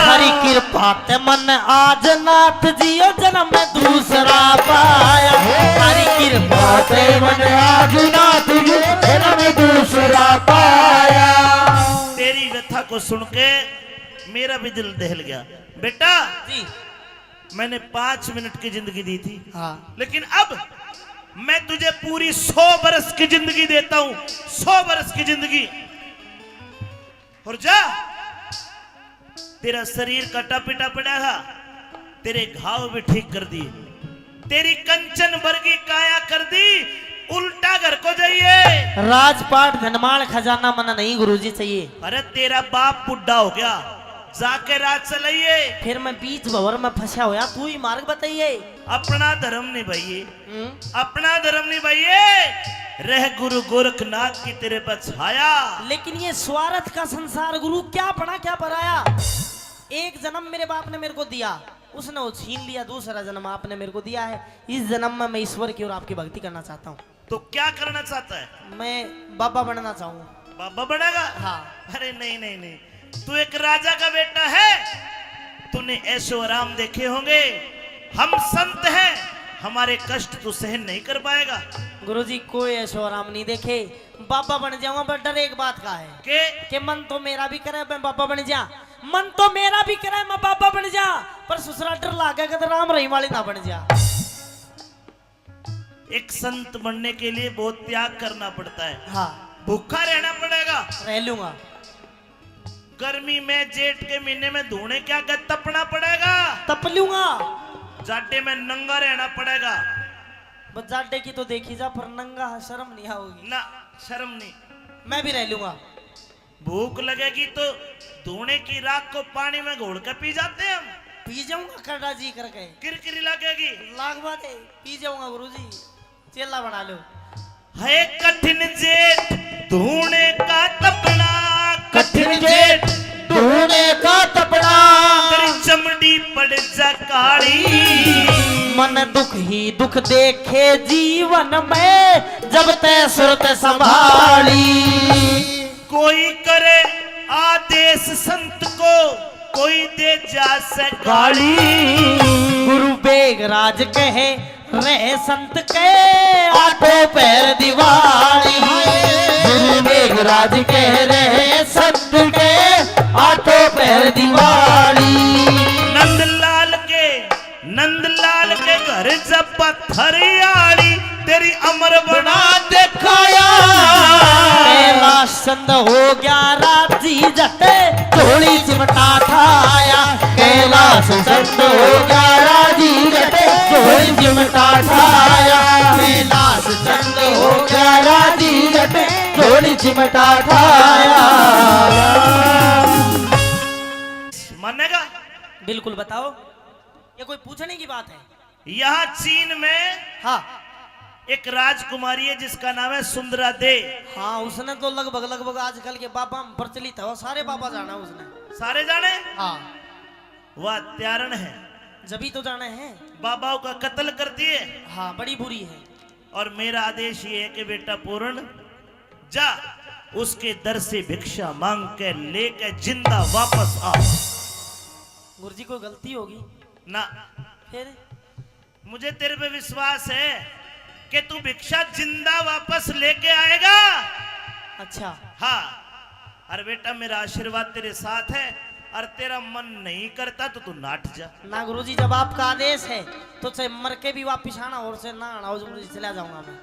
हरी कृपा ते मन आज नाथ जियो जन्म में दूसरा पाया। हरी कृपा ते मन आज नाथ जियो जन्म में दूसरा पाया। तेरी व्यथा को सुन के मेरा भी दिल दहल गया। बेटा जी मैंने 5 मिनट की जिंदगी दी थी, हाँ लेकिन अब मैं तुझे पूरी 100 बरस की जिंदगी देता हूं। 100 बरस की जिंदगी। और जा, तेरा शरीर कटा पिटा पड़ा था, तेरे घाव भी ठीक कर दिए, तेरी कंचन वर्गी काया कर दी। उल्टा घर को जाइए। राजपाट धनमाल खजाना मना नहीं गुरुजी चाहिए। अरे तेरा बाप बुढ़ा हो गया, जाके राज चलाइए। फिर मैं बीच भंवर में फंसा होया, तू ही मार्ग बताइए। अपना धर्म निभाइए, अपना धर्म निभाइए। रह गुरु गोरखनाथ की तेरे पर छाया। लेकिन ये स्वार्थ का संसार गुरु, क्या पढ़ा क्या पढ़ाया। एक जन्म मेरे बाप ने मेरे को दिया, उसने वो छीन लिया। दूसरा जन्म आपने मेरे को दिया है। इस जन्म में मैं ईश्वर की और आपकी भक्ति करना चाहता हूँ। तो क्या करना चाहता है? मैं बाबा बनना चाहूंगा। बाबा बनेगा? हाँ। अरे नहीं नहीं नहीं, तू एक राजा का बेटा है। तूने ऐशो आराम देखे होंगे, हम संत हैं, हमारे कष्ट तू सहन नहीं कर पाएगा। गुरुजी कोई ऐशो आराम नहीं देखे, बाबा बन जाऊंगा। पर डर एक बात का है कि मन तो मेरा भी करे मैं बाबा बन जा, मन तो मेरा भी करे मैं बाबा बन जा, पर ससुरा डर लागेगा तो राम रहीम वाली ना बन जा। एक संत बनने के लिए बहुत त्याग करना पड़ता है। हाँ भूखा रहना पड़ेगा। रह लूंगा। गर्मी में जेठ के महीने में धूने क्या कर तपना पड़ेगा। तप लूंगा। जाटे में नंगा रहना पड़ेगा। बस जाटे की तो देखी जा, पर नंगा शर्म नहीं आओगी ना, शर्म नहीं। मैं भी रह लूंगा। भूख लगेगी तो धूने की राख को पानी में घोल कर पी जाते हैं हम। पी जाऊंगा करड़ा जी करके। किरकिरी लगेगी। लाख बात है, पी जाऊंगा गुरुजी। चेला बना लो। है कठिन जेठ धूने का तपना, कठिन जेठ धूने का तपना। तेरी चमड़ी पड़ जा काली। मन दुख ही दुख देखे जीवन में, जब तय सुरत संभाली। कोई करे आदेश संत को, कोई दे जा से गाली। गुरु बेगराज कहे रहे संत के, आठों पैर दिवाली। गुरु मेघराज कह रहे संत के, आठों पैर दिवाली। नंदलाल के घर जब पत्थरियाली, तेरी अमर बना दिखाया। कैलाश चंद हो गया राजी जटे, झोली चिमटा ठाया। कैलाश चंद हो गया राजी जटे, झोली चिमटा ठाया। कैलाश चंद हो गया राजी जटे, झोली चिमटा ठाया। मानेगा? बिल्कुल बताओ, ये कोई पूछने की बात है? यहाँ चीन में हाँ एक राजकुमारी है जिसका नाम है सुंदरा दे। हाँ, उसने तो लगभग आजकल के बाबा में प्रचलित है, वो सारे बाबा जाना उसने। सारे जाने? हाँ। वह त्यारण है, जभी तो जाने हैं। बाबाओं का कत्ल करती है। हाँ, बड़ी बुरी है। और मेरा आदेश ये है कि बेटा पूर्ण जा, उसके दर से भिक्षा मांग के लेके जिंदा वापस आ। गुरुजी कोई गलती होगी ना, फिर? मुझे तेरे पे विश्वास है कि तू भिक्षा जिंदा वापस लेके आएगा। अच्छा। हाँ। अरे बेटा मेरा आशीर्वाद तेरे साथ है, और तेरा मन नहीं करता तो तू नाट जा। ना गुरुजी, जब आपका आदेश है तो चाहे मर के भी वापिस आना और से ना आना, गुरुजी चला जाऊंगा मैं।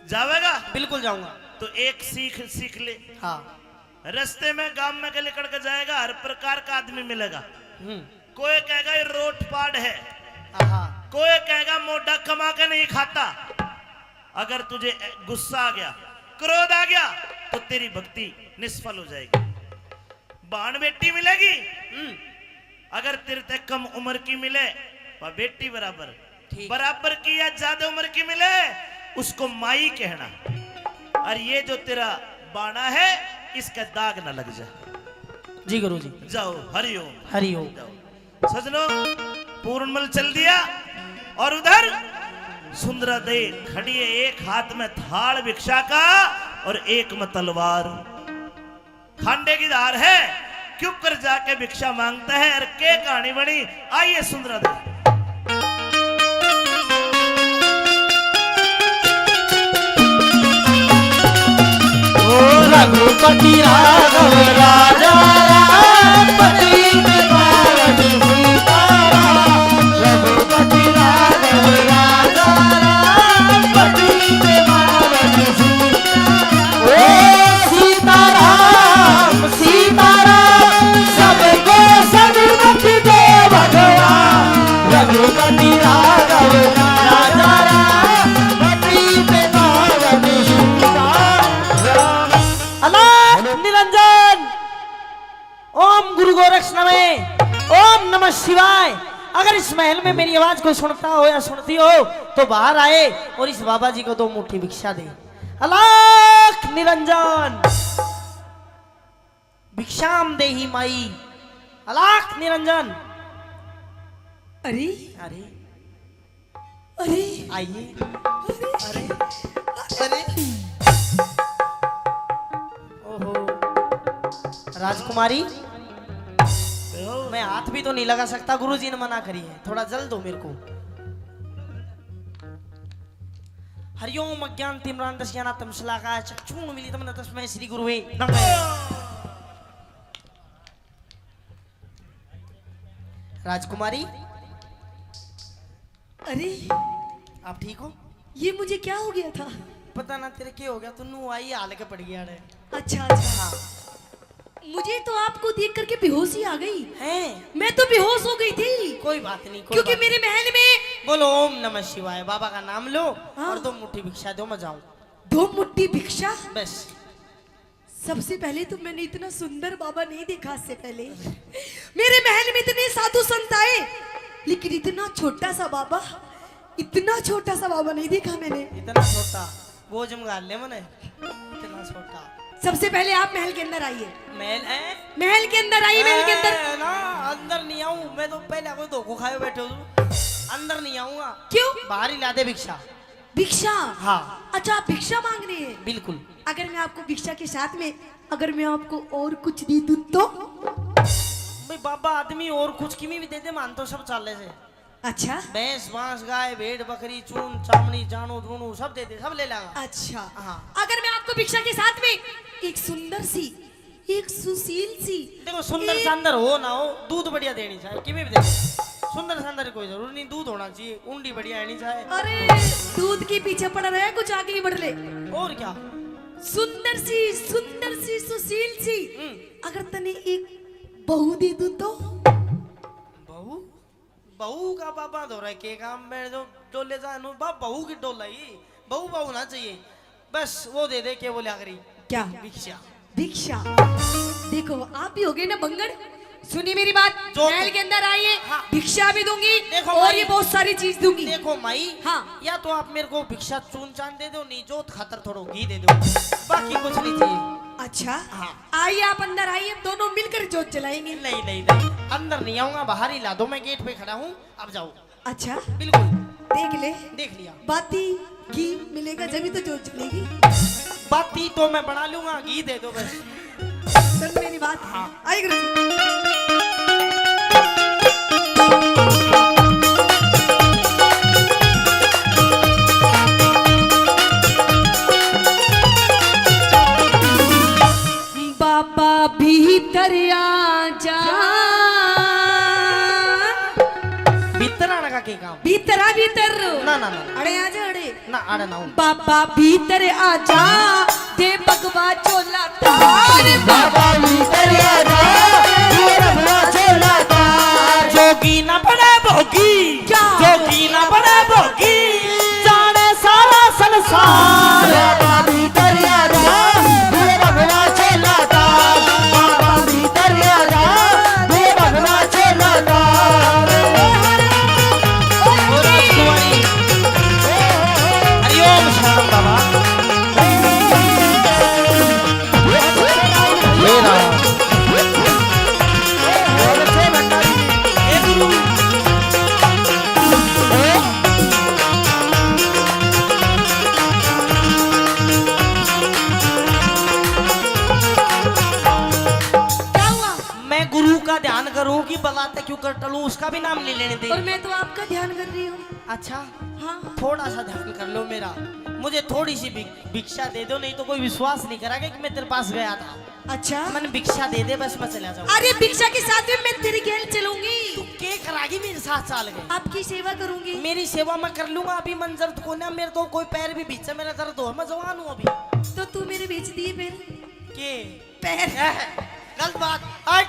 जावेगा? बिल्कुल जाऊंगा। तो एक सीख ले। हाँ। रास्ते में गांव में गले करके जाएगा, हर प्रकार का आदमी मिलेगा। कोई कहेगा ये रोट पाड़ है, कोई कहेगा मोटा कमा के नहीं खाता। अगर तुझे गुस्सा आ गया, क्रोध आ गया, तो तेरी भक्ति निष्फल हो जाएगी। बाण बेटी मिलेगी, अगर तेरे से कम उम्र की मिले वह बेटी बराबर, बराबर की या ज्यादा उम्र की मिले उसको माई कहना। और ये जो तेरा बाणा है इसका दाग ना लग जाए। जी गुरुजी। जाओ, हरिओम। हरिओम। सजनों, पूर्णमल चल दिया और उधर सुंदरा दे खड़ी है, एक हाथ में थाल भिक्षा का और एक में तलवार। खांडे की धार है, क्यों कर जाके भिक्षा मांगता है, और के कहानी बनी, आइए सुंदरा दा। रघुपति राघव राजा राम पतित पावन सीताराम। रघुपति राघव राजा राम पतित पावन सीताराम। ओ सीताराम सीताराम सबको सदमुख दे भगवान। रघुपति राघव राजा राम पतित पावन सीताराम। अलाख निरंजन। ओम गुरु गोरक्ष नमः। ओम नमः शिवाय। अगर इस महल में मेरी आवाज को सुनता हो या सुनती हो तो बाहर आए और इस बाबा जी को 2 मुट्ठी भिक्षा दे। अलाख निरंजन। भिक्षाम देहि माई। अलाख निरंजन। अरे अरे अरे आइए। अरे अरे ओहो राजकुमारी, मैं हाथ भी तो नहीं लगा सकता, गुरुजी ने मना करी है, थोड़ा जल दो मेरे को। हरिओम अज्ञान तिम्रान दस्याना तमसलाका चक्षुण मिलितम न तस्मै श्री गुरुवे नमः। राजकुमारी, अरे आप ठीक हो? ये मुझे क्या हो गया था? पता ना तेरे क्या हो गया, तू आई हाल के पड़ गया रे। अच्छा अच्छा, मुझे तो आपको देख करके बेहोशी आ गई हैं? मैं तो बेहोश हो गई थी कोई बात नहीं, कोई क्योंकि बात मेरे महल में बोलो ओम नमः शिवाय, बाबा का नाम लो हाँ। और 2 मुट्ठी भिक्षा दो, मैं जाऊं 2 मुट्ठी भिक्षा। बस। सबसे पहले तो मैंने इतना सुंदर बाबा नहीं देखा इससे पहले। मेरे महल में इतने साधु संत आए, लेकिन इतना छोटा सा बाबा, इतना छोटा सा बाबा नहीं देखा मैंने। इतना छोटा वो जमगाल ले मने, इतना छोटा। सबसे पहले आप महल के अंदर आइए। महल है? महल के अंदर आइए, महल के अंदर। ना अंदर नहीं आऊं मैं, तो पहले कोई धोखो खाए बैठे हो, अंदर नहीं आऊंगा। क्यों? बाहर ही ला दे भिक्षा। भिक्षा? हाँ। अच्छा, आप भिक्षा मांग रहे हैं? बिल्कुल। अगर मैं आपको भिक्षा के साथ में अगर मैं आपको और कुछ दे दूं तो? भाई बाबा आदमी और कुछ किमी भी दे दे, मान तो सब चाले से। अच्छा भैंस बांस गाय भेड़ बकरी चून चामड़ी जानू दूनू सब दे दे, सब ले लागा। अच्छा हाँ। अगर मैं आपको भिक्षा के साथ में एक सुंदर सी, एक सुशील सी, देखो सुंदर सांदर हो ना हो, दूध बढ़िया देनी चाहिए, किमी भी दे दे। सुंदर सांदर कोई जरूर नहीं, दूध होना चाहिए, उंडी बढ़िया आनी चाहिए। अरे दूध के पीछे पड़ रहा है, कुछ आगे ही बढ़ ले। और क्या? सुंदर सी सुशील सी, अगर तने एक बहू दे दूं तो? बहू? बहू का बाबा धो रहा है के काम में, जो ले जाए बहू की डोल लाई, बहू बहू ना चाहिए, बस वो दे दे के बोले आखिरी क्या? भिक्षा। भिक्षा? देखो आप भी हो गए ना बंगड़, सुनिए मेरी बात। जो महल के अंदर आइए, हाँ। भिक्षा भी दूंगी देखो और भाई, ये बहुत सारी चीज दूंगी। देखो माई, हाँ। या तो आप मेरे को भिक्षा चून चान दे दो, नहीं जो खातर थोड़ा घी दे दो, बाकी कुछ नहीं चाहिए। अच्छा हाँ। आइए आप अंदर आइए, दोनों मिलकर जोत जलाएंगे। नहीं नहीं नहीं, अंदर नहीं आऊंगा, बाहर ही ला दो, मैं गेट पे खड़ा हूँ, अब जाओ। अच्छा बिल्कुल। देख ले, देख लिया। बाती घी मिलेगा जब ही तो जोत जलेगी। बाती तो मैं बना लूंगा, घी दे दो बस। सुन मेरी बात। हाँ। आइए गुरुजी। बाबा भीतर आ जा, भीतर आने का क्या काम? भीतर आ, भीतर ना ना ना अड़े आ जा, अड़े ना, अरे ना हूँ। बाबा भीतर आ जा, दे भगवा चोला तार। बाबा भीतर आ जा, ये रघुआ चोला तार। जोगी ना पड़े भोगी, क्या? जोगी ना पड़े भोगी, जाने सारा संसार। बाबा भीतर आ जा, ये रघुआ चोला तार। बाबा भीतर आ जा, ये रघुआ चोला तार। ओ राजकुमारी, हरिओम शरणम बाबा। हे गुरु, करूं कि बलाते क्यों कर टलूं, उसका भी नाम ले लेने दे। और मैं तो आपका ध्यान कर रही हूँ। अच्छा, हाँ थोड़ा सा ध्यान कर लो मेरा, मुझे थोड़ी सी भिक्षा दे दो, नहीं तो कोई विश्वास नहीं करेगा कि मैं तेरे पास गया था। अच्छा, मन भिक्षा दे दे बस मैं चला जाऊँ। अरे भिक्षा के साथ में मैं तेरी गेल चलूंगी, तू के करागी मेरे साथ चाल गए। आपकी सेवा करूंगी। मेरी सेवा मैं कर लूंगा, अभी मन दर्द को ना, मेरे तो कोई पैर भी भीचा, मेरा दर्द हो, मैं जवान हूँ अभी। तो तू मेरे बेच दिए फिर के पैर। गलत बात, हट।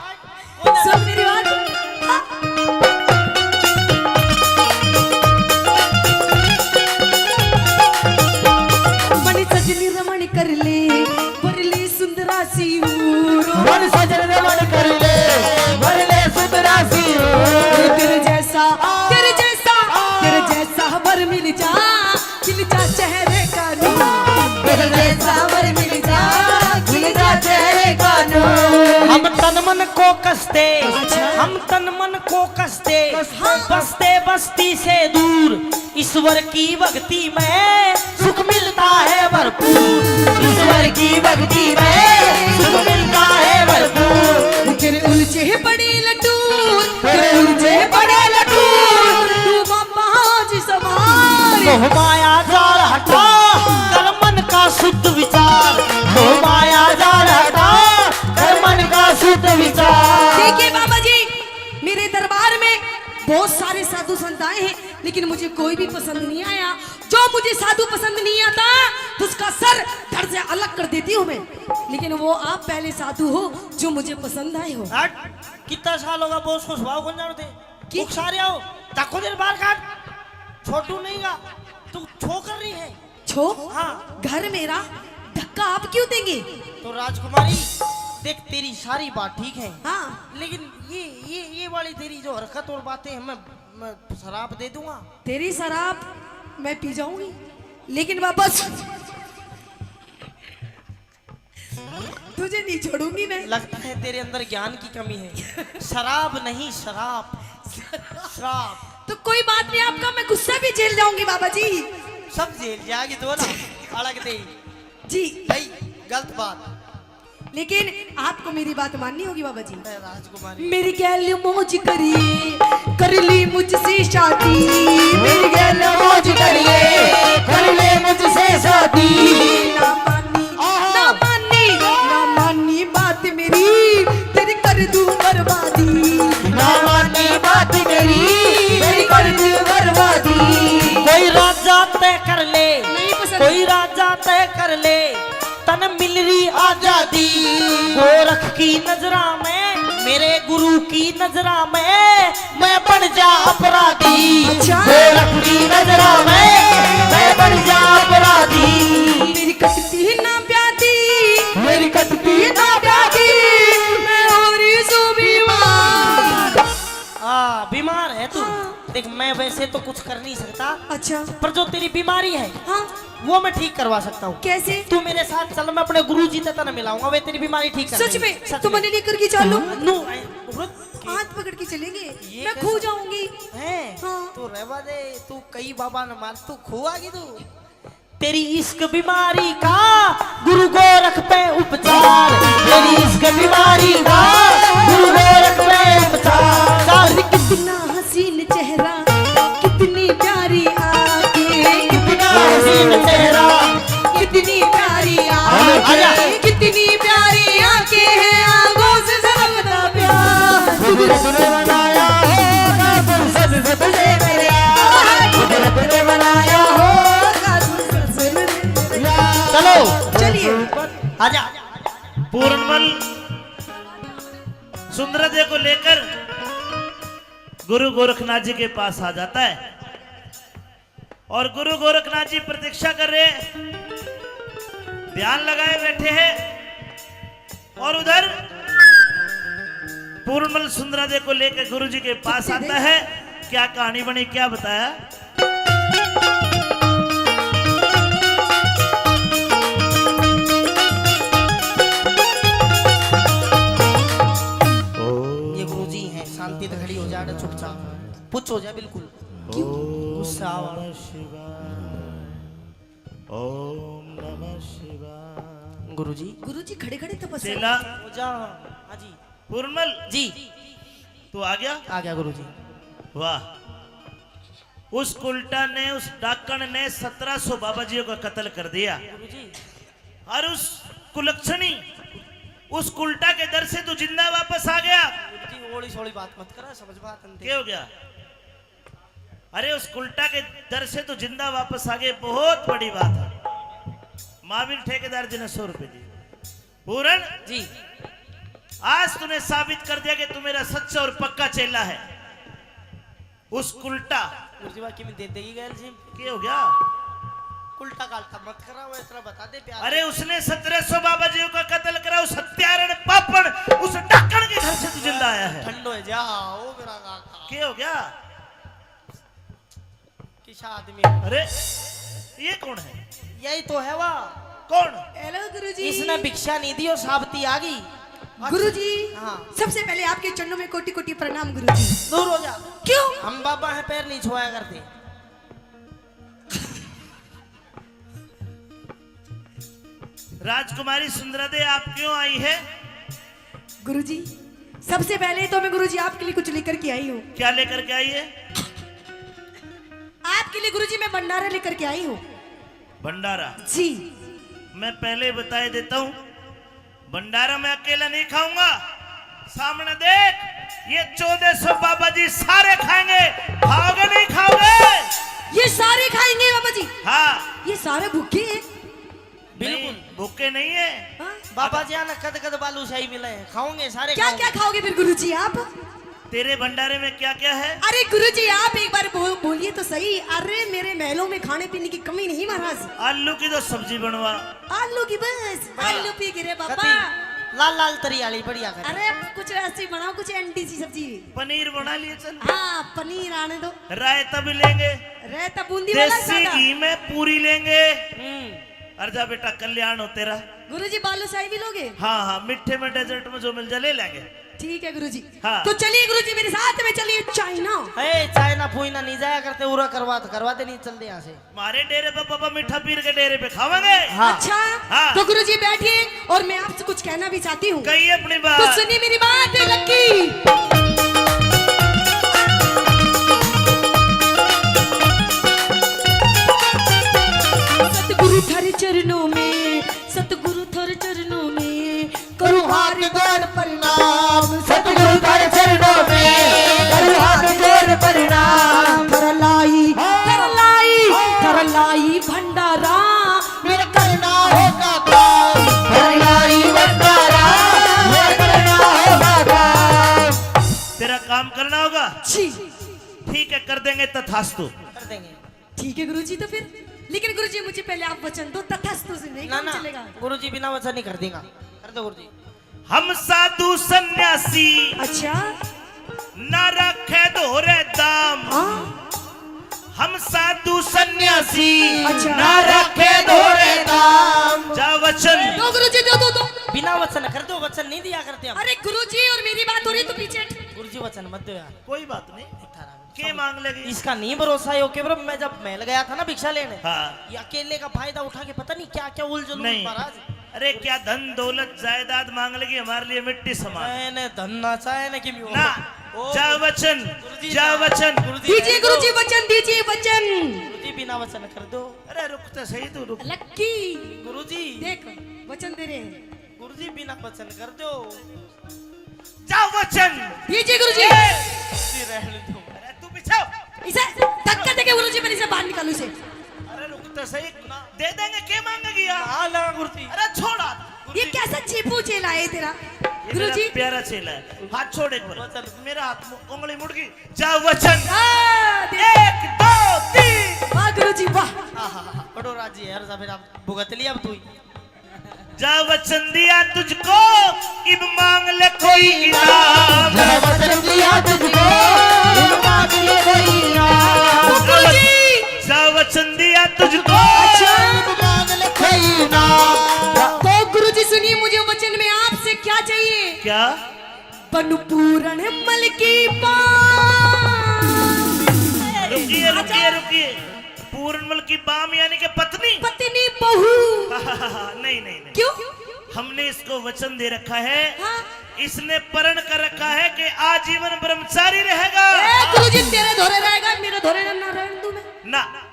सुन मेरी बात। हाँ। मणि सजनी रमण कर ले, वरले सुंदरासी ऊर। मन सजन रमण कर ले, वरले सुंदरासी ऊर। तेरे जैसा वर मिल जा चेहरे का नूर। तेरे जैसा वर मिल जा, खिल जा चेहरे का नूर। हम तन मन को कसते, हम तन मन को कसते, बसते बस्ती से दूर, ईश्वर की भक्ति में सुख मिलता है भरपूर। ईश्वर की भक्ति में सुख मिलता है भरपूर। तेरे उलझे बड़े लटूर, तेरे उलझे बड़े लटूर, तू बाबा जी समार। मोह माया जाल हटा कर मन का शुद्ध विचार, मोह माया जाल हटा कर मन का शुद्ध विचार। देखिए बाबा जी, मेरे दरबार में बहुत सारे साधु संत आए हैं, लेकिन मुझे कोई भी पसंद नहीं आया। जो मुझे साधु पसंद नहीं आता तो उसका सर धड़ से अलग कर देती हूँ मैं। लेकिन वो आप पहले साधु हो जो मुझे पसंद आए हो। हट, कितना साल होगा बोस को स्वभाव कौन जानते की? सारे आओ ताको देर बाहर काट, छोटू नहीं गा, तू छो कर रही है। छो? हाँ। घर मेरा, धक्का आप क्यों देंगे? तो राजकुमारी देख, तेरी सारी बात ठीक है, हाँ, लेकिन ये वाली तेरी जो हरकत और बातें हैं, मैं शराब दे दूंगा। तेरी शराब मैं पी जाऊंगी, लेकिन वापस तुझे नहीं छोड़ूंगी मैं। लगता है तेरे अंदर ज्ञान की कमी है। शराब नहीं, शराब, शराब। तो कोई बात नहीं, आपका मैं गुस्सा भी झेल जाऊंगी बाबा जी। सब जेल जाएगी तो ना, अलग दे जी भाई, गलत बात। लेकिन आपको मेरी बात माननी होगी बाबा जी। राजकुमारी मेरी गैल मौज करिए, कर ली मुझसे शादी। मेरी गैल मौज करिए, कर ले मुझसे शादी। ना मानी, ना मानी, ना मानी बात मेरी, तेरी कर दूं बर्बादी। ना मानी बात मेरी, तेरी कर दूं बर्बादी। कोई राजा तय कर ले, नहीं पसंद। कोई राजा तय कर ले, तन मिल रही आजादी। गोरख की नजरा में, मेरे गुरु की नजरा में, मैं बन जा अपराधी। अच्छा। गोरख की नजरा में मैं बन जा अपराधी। मेरी कटती ना प्यादी, मेरी कटती ना प्यादी, मैं हो रही सो बीमार। बीमार है तू। देख, मैं वैसे तो कुछ कर नहीं सकता, अच्छा, पर जो तेरी बीमारी है हाँ, वो मैं ठीक करवा सकता हूँ। कैसे? तू मेरे साथ चल, मैं अपने गुरु जी तक मिलाऊंगा, वे तेरी बीमारी ठीक कर सच देंगे। में? सच तो में। मैंने लेकर के चलो, हाथ हाथ पकड़ के चलेंगे, ये मैं कैसे? खो जाऊंगी। है हाँ। तू रहवा दे, तू कई बाबा न मार, तू खोआगी तू। तेरी इश्क बीमारी का गुरु गोरख पे उपचार, तेरी इश्क बीमारी का गुरु गोरख पे उपचार। अरे कितना हसीन चेहरा, कितनी प्यारी आंखें, कितना हसीन चेहरा, कितनी प्यारी आजा। आंखें, कितनी प्यारी आंखें हैं, आंखों से झलकता प्यार। कुदरत ने बनाया होगा फुर्सत से तुझे मेरे यार, कुदरत ने बनाया होगा फुर्सत से तुझे यार। चलो चलिए, आजा। पूर्णमल सुंदरदेव को लेकर गुरु गोरखनाथ जी के पास आ जाता है और गुरु गोरखनाथ जी प्रतीक्षा कर रहे हैं, ध्यान लगाए बैठे हैं। और उधर पूर्णमल सुंदरदेव को लेकर गुरु जी के पास आता है। क्या कहानी बनी, क्या बताया? ये गुरुजी हैं, शांति से खड़ी हो जा, चुपचाप पुछ हो जा, बिल्कुल गुस्सा आवा। ओम नमः शिवाय। गुरुजी गुरुजी खड़े खड़े तपस्या। चेला हो जा। हाँ जी पूर्णमल जी। तू आ गया? आ गया गुरुजी। वाह, उस उल्टा ने, उस डाकण ने 1700 बाबाजियों का कत्ल कर दिया गुरुजी और उस कुलक्षणी, उस उल्टा के दर से तू जिंदा वापस आ गया। गुरुजी ओली सोली बात मत करा, समझ बात अंते। क्या हो गया? अरे उस उल्टा के दर से तू जिंदा वापस आ गए, बहुत बड़ी बात है। महावीर ठेकेदार जी ने 100 रुपए दिए। पूरन जी आज तूने साबित कर दिया कि तू मेरा सच्चा और पक्का चेला है। उस उल्टा गुरुजी बाकी में दे देगी गैल जी। क्या हो गया? उल्टा काल्टा मत करा, वो इतना बता दे प्यार। अरे उसने 1700 बाबाजियों का कत्ल करा, उस हत्यारण पापड़, उस डाकण के घर से तू जिंदा आया है। ठंडो है जा ओ मेरा काका। क्या हो गया? किसा आदमी? अरे ये कौन है? यही तो है वाह। कौन? हेलो गुरुजी। इसने भिक्षा नहीं दी और साबती आ गई। गुरुजी हाँ। सबसे पहले आपके चरणों में कोटि कोटि प्रणाम गुरुजी। दूर हो जा। क्यों? हम बाबा है, पैर नहीं छुआया करते। राजकुमारी सुंदरादे आप क्यों आई है? गुरुजी सबसे पहले तो मैं गुरुजी आपके लिए कुछ लेकर के आई हूँ। क्या लेकर के आई है? आपके लिए गुरुजी मैं भंडारा लेकर के आई हूँ। भंडारा? जी। मैं पहले बता देता हूँ, भंडारा मैं अकेला नहीं खाऊंगा। सामने देख, ये 1400 बाबा जी सारे खाएंगे। खाओगे नहीं खाओगे? ये सारे खाएंगे बाबा जी? हाँ। ये सारे भूखे हैं? बिल्कुल भूखे नहीं है। हाँ? बाबा जी आना कद कद बालूशाही मिले हैं, खाओगे सारे। क्या क्या खाओगे फिर गुरुजी आप? तेरे भंडारे में क्या क्या है? अरे गुरुजी आप एक बार बोलिए तो सही। अरे मेरे महलों में खाने पीने की कमी नहीं महाराज। आलू की तो सब्जी बनवा। आलू की बस? आलू पी गिरे बाबा। कती लाल लाल तरी वाली बढ़िया कर। अरे कुछ ऐसी बनाओ, कुछ एंटी सी सब्जी। पनीर बना लिए चल। हाँ पनीर आने दो। रायता भी लेंगे। रहता बूंदी वाला देसी सादा। घी में पूरी लेंगे। अर्जा बेटा कल्याण हो तेरा। गुरुजी बालूशाही भी लोगे? हाँ हाँ, मिठे में डेजर्ट में जो मिल जाए ले लेंगे। ठीक है गुरुजी। हाँ। तो चलिए गुरुजी मेरे साथ में चलिए चाइना। चाइना फूइना नहीं जाया करते, उरा करवाते नहीं, चलते यहाँ से। हमारे डेरे पे पापा मीठा पीर के डेरे पे खावांगे। हाँ। अच्छा हाँ। तो गुरुजी बैठिए और मैं आपसे कुछ कहना भी चाहती हूँ। कही अपनी तो बात। सुनिए मेरी बात लक्की। सतगुरु थारे चरणों में, सतगुरु थारे चरणों में करूँ हाथ जोड़ प्रणाम। सतगुरु तेरे चरणों में करूँ हाथ जोड़ प्रणाम। थरलाई भंडारा मेरा करना होगा काम। भरलाई भंडारा मेरा करना होगा काम। तेरा काम करना होगा। जी ठीक है, कर देंगे तथास्तु। कर देंगे। ठीक है गुरुजी। तो फिर लेकिन गुरुजी मुझे पहले आप वचन दो, तथास्तु से नहीं ना काम ना चलेगा। गुरुजी बिना वचन नहीं कर देगा। कर दो गुरुजी। हम साधु सन्यासी अच्छा न रखे दोहरे दाम। हाँ हम साधु सन्यासी अच्छा। न रखे दोहरे दाम। जा वचन। दो गुरुजी दो। बिना वचन कर दो, वचन नहीं दिया करते हम। अरे गुरुजी और मेरी बात हो रही तो पीछे। गुरुजी वचन मत दो यार। कोई बात नहीं। के मांग लेगी? इसका नहीं भरोसा है। ओके ब्रो, मैं जब महल गया था ना भिक्षा लेने, हाँ। ये अकेले का फायदा उठा के पता नहीं क्या क्या उलझन नहीं। महाराज। अरे क्या धन दौलत जायदाद मांग लेगी? हमारे लिए मिट्टी समान। मैंने धन नाचा है ना कि ना। जा वचन, जा वचन। दीजिए गुरुजी वचन, दीजिए वचन। गुरुजी बिना वचन कर दो। अरे रुक तो सही, तू रुक। लक्की गुरुजी देख वचन दे रहे हैं। गुरुजी बिना वचन कर दो। जा वचन। दीजिए गुरुजी। गुरुजी रहने दो। अरे तू पीछे। इसे धक्का देके गुरुजी मैंने इसे बाहर निकालू इसे। अरे रुक तो सही, दे देंगे। के मांगेगी यार? हाँ ना गुरुजी। अरे छोड़ा। ये कैसा चीपू चेला है तेरा ये मेरा गुरुजी? प्यारा चेला है। हाथ छोड़ एक बार। मेरा हाथ उंगली मुड़ गई। जा वचन। दे- 1 2 3। वाह गुरुजी वाह। बड़ो राजी है यार। फिर आप भुगत लिया अब तू ही। जा वचन दिया तुझको, इब मांग ले कोई इनाम। जब वचन दिया तुझको इन मांग ले कोई इनाम। गुरुजी जा वचन दिया तुझको। इन मांग ले कोई इनाम। तो गुरुजी सुनिए, मुझे वचन में आपसे क्या चाहिए? क्या? पूर्ण मल की रुकिए रुकिए रुकिए। पूर्णमल की बाम यानी कि पत्नी? पत्नी बहू। नहीं नहीं नहीं। क्यों? हमने इसको वचन दे रखा है हाँ? इसने प्रण कर रखा है कि आजीवन ब्रह्मचारी रहेगा। गुरुजी तेरे धोरे रहेगा, मेरे धोरे ना रहने दूं ना,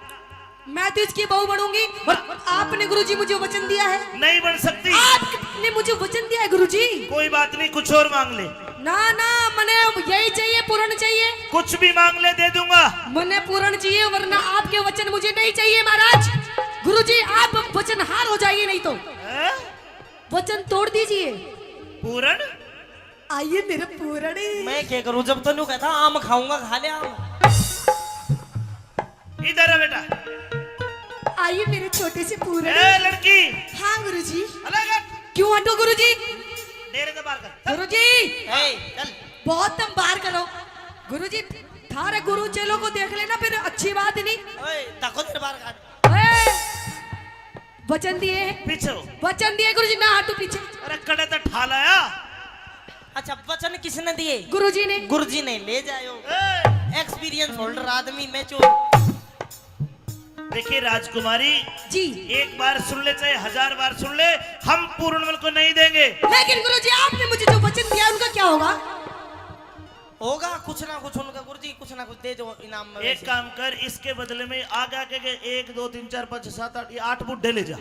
मैं तो इसकी बहू बनूंगी। और आपने गुरुजी मुझे वचन दिया है, नहीं बन सकती। आपने मुझे वचन दिया है गुरुजी। कोई बात नहीं, कुछ और मांग ले। ना ना, मने यही चाहिए, पूर्ण चाहिए। कुछ भी मांग ले, दे दूंगा। मने पूर्ण चाहिए, वरना आपके वचन मुझे नहीं चाहिए महाराज। गुरुजी आप वचन हार हो जाइए, नहीं तो हैं? वचन तोड़ दीजिए। पूरण आइए मेरे पूर्ण। मैं क्या करूं, जब तो नहीं कहता आम खाऊंगा, खा ले आम। इधर है बेटा। आइए मेरे छोटे से पूर्ण। ए लड़की, हाँ गुरुजी। अलग हट। क्यों हटो गुरुजी? डेरे से बाहर कर। गुरुजी ए, चल। बहुत तुम बाहर करो। गुरुजी थारे गुरु चेलों को देख लेना, फिर अच्छी बात नहीं। ओए, ताको तेरे बाहर काट। ए, वचन दिए हैं। पीछे हो। वचन दिए गुरुजी, ना हटो पीछे। अरे कड़े तो ठा लाया। अच्छा, वचन किसने दिए? गुरुजी ने। गुरुजी ने ले जाओ। ए, एक्सपीरियंस होल्डर आदमी मैं चोर। देखिए राजकुमारी, जी एक बार सुन ले चाहे 1000 बार सुन ले, हम पूर्णमल को नहीं देंगे। लेकिन गुरुजी आपने मुझे जो वचन दिया उनका क्या होगा? होगा कुछ ना कुछ उनका, गुरुजी कुछ ना कुछ दे दो इनाम में। एक वैसे। काम कर, इसके बदले में आगे आके के 1 2 3 4 5 7 8 ये 8 बुड्ढे ले जा।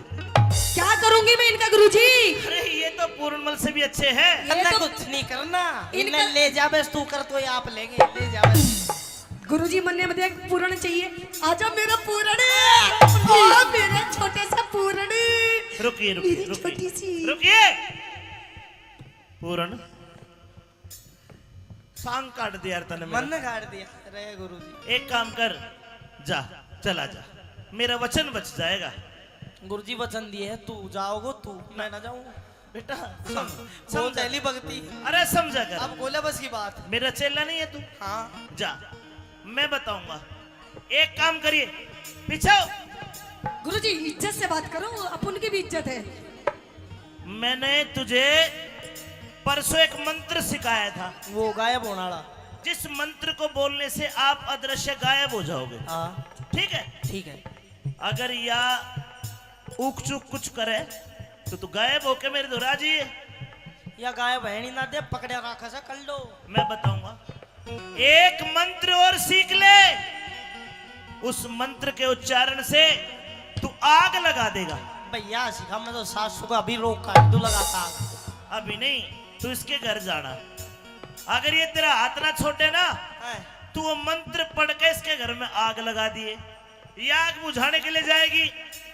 क्या करूंगी मैं इनका गुरुजी? अरे ये तो पूर्णमल से भी अच्छे हैं। करना तो- कुछ नहीं करना, इनका- इन्हें ले जा बस, तू कर तो ये आप लेंगे, ले जा बस। गुरुजी मन्ने में देख पूर्ण चाहिए। आजा मेरा पूर्ण, आ मेरा छोटे सा पूर्ण। रुकिए मेरी रुकिए छोटी सी। रुकिए रुकिए। पूर्ण सांग काट दिया यार तने मेरा। मन काट दिया रे गुरुजी। एक काम कर, जा चला जा, मेरा वचन बच जाएगा। गुरुजी वचन दिए है, तू जाओगे तू, मैं ना जाऊंगा। बेटा वो समझ पहली भक्ति। अरे समझा कर, अब बोला बस की बात। मेरा चेला नहीं है तू। हाँ, जा, मैं बताऊंगा। एक काम करिए, पीछे हो। गुरुजी इज्जत से बात करो, अपन की भी इज्जत है। मैंने तुझे परसों एक मंत्र सिखाया था, वो गायब होने वाला। जिस मंत्र को बोलने से आप अदृश्य गायब हो जाओगे। हाँ ठीक है, ठीक है। अगर या ऊक चूक कुछ करे तो तू गायब होके मेरे दोहरा जी। या गायब है नहीं ना दे, पकड़े रखा सा कर लो। मैं बताऊंगा, एक मंत्र और सीख ले, उस मंत्र के उच्चारण से तू आग लगा देगा। भैया सिखा, मैं तो सासू का अभी रोक काट दू लगाता। अभी नहीं, तू इसके घर जाना। अगर ये तेरा हाथ ना छोटे ना, तू वो मंत्र पढ़ के इसके घर में आग लगा दिए, ये आग बुझाने के लिए जाएगी,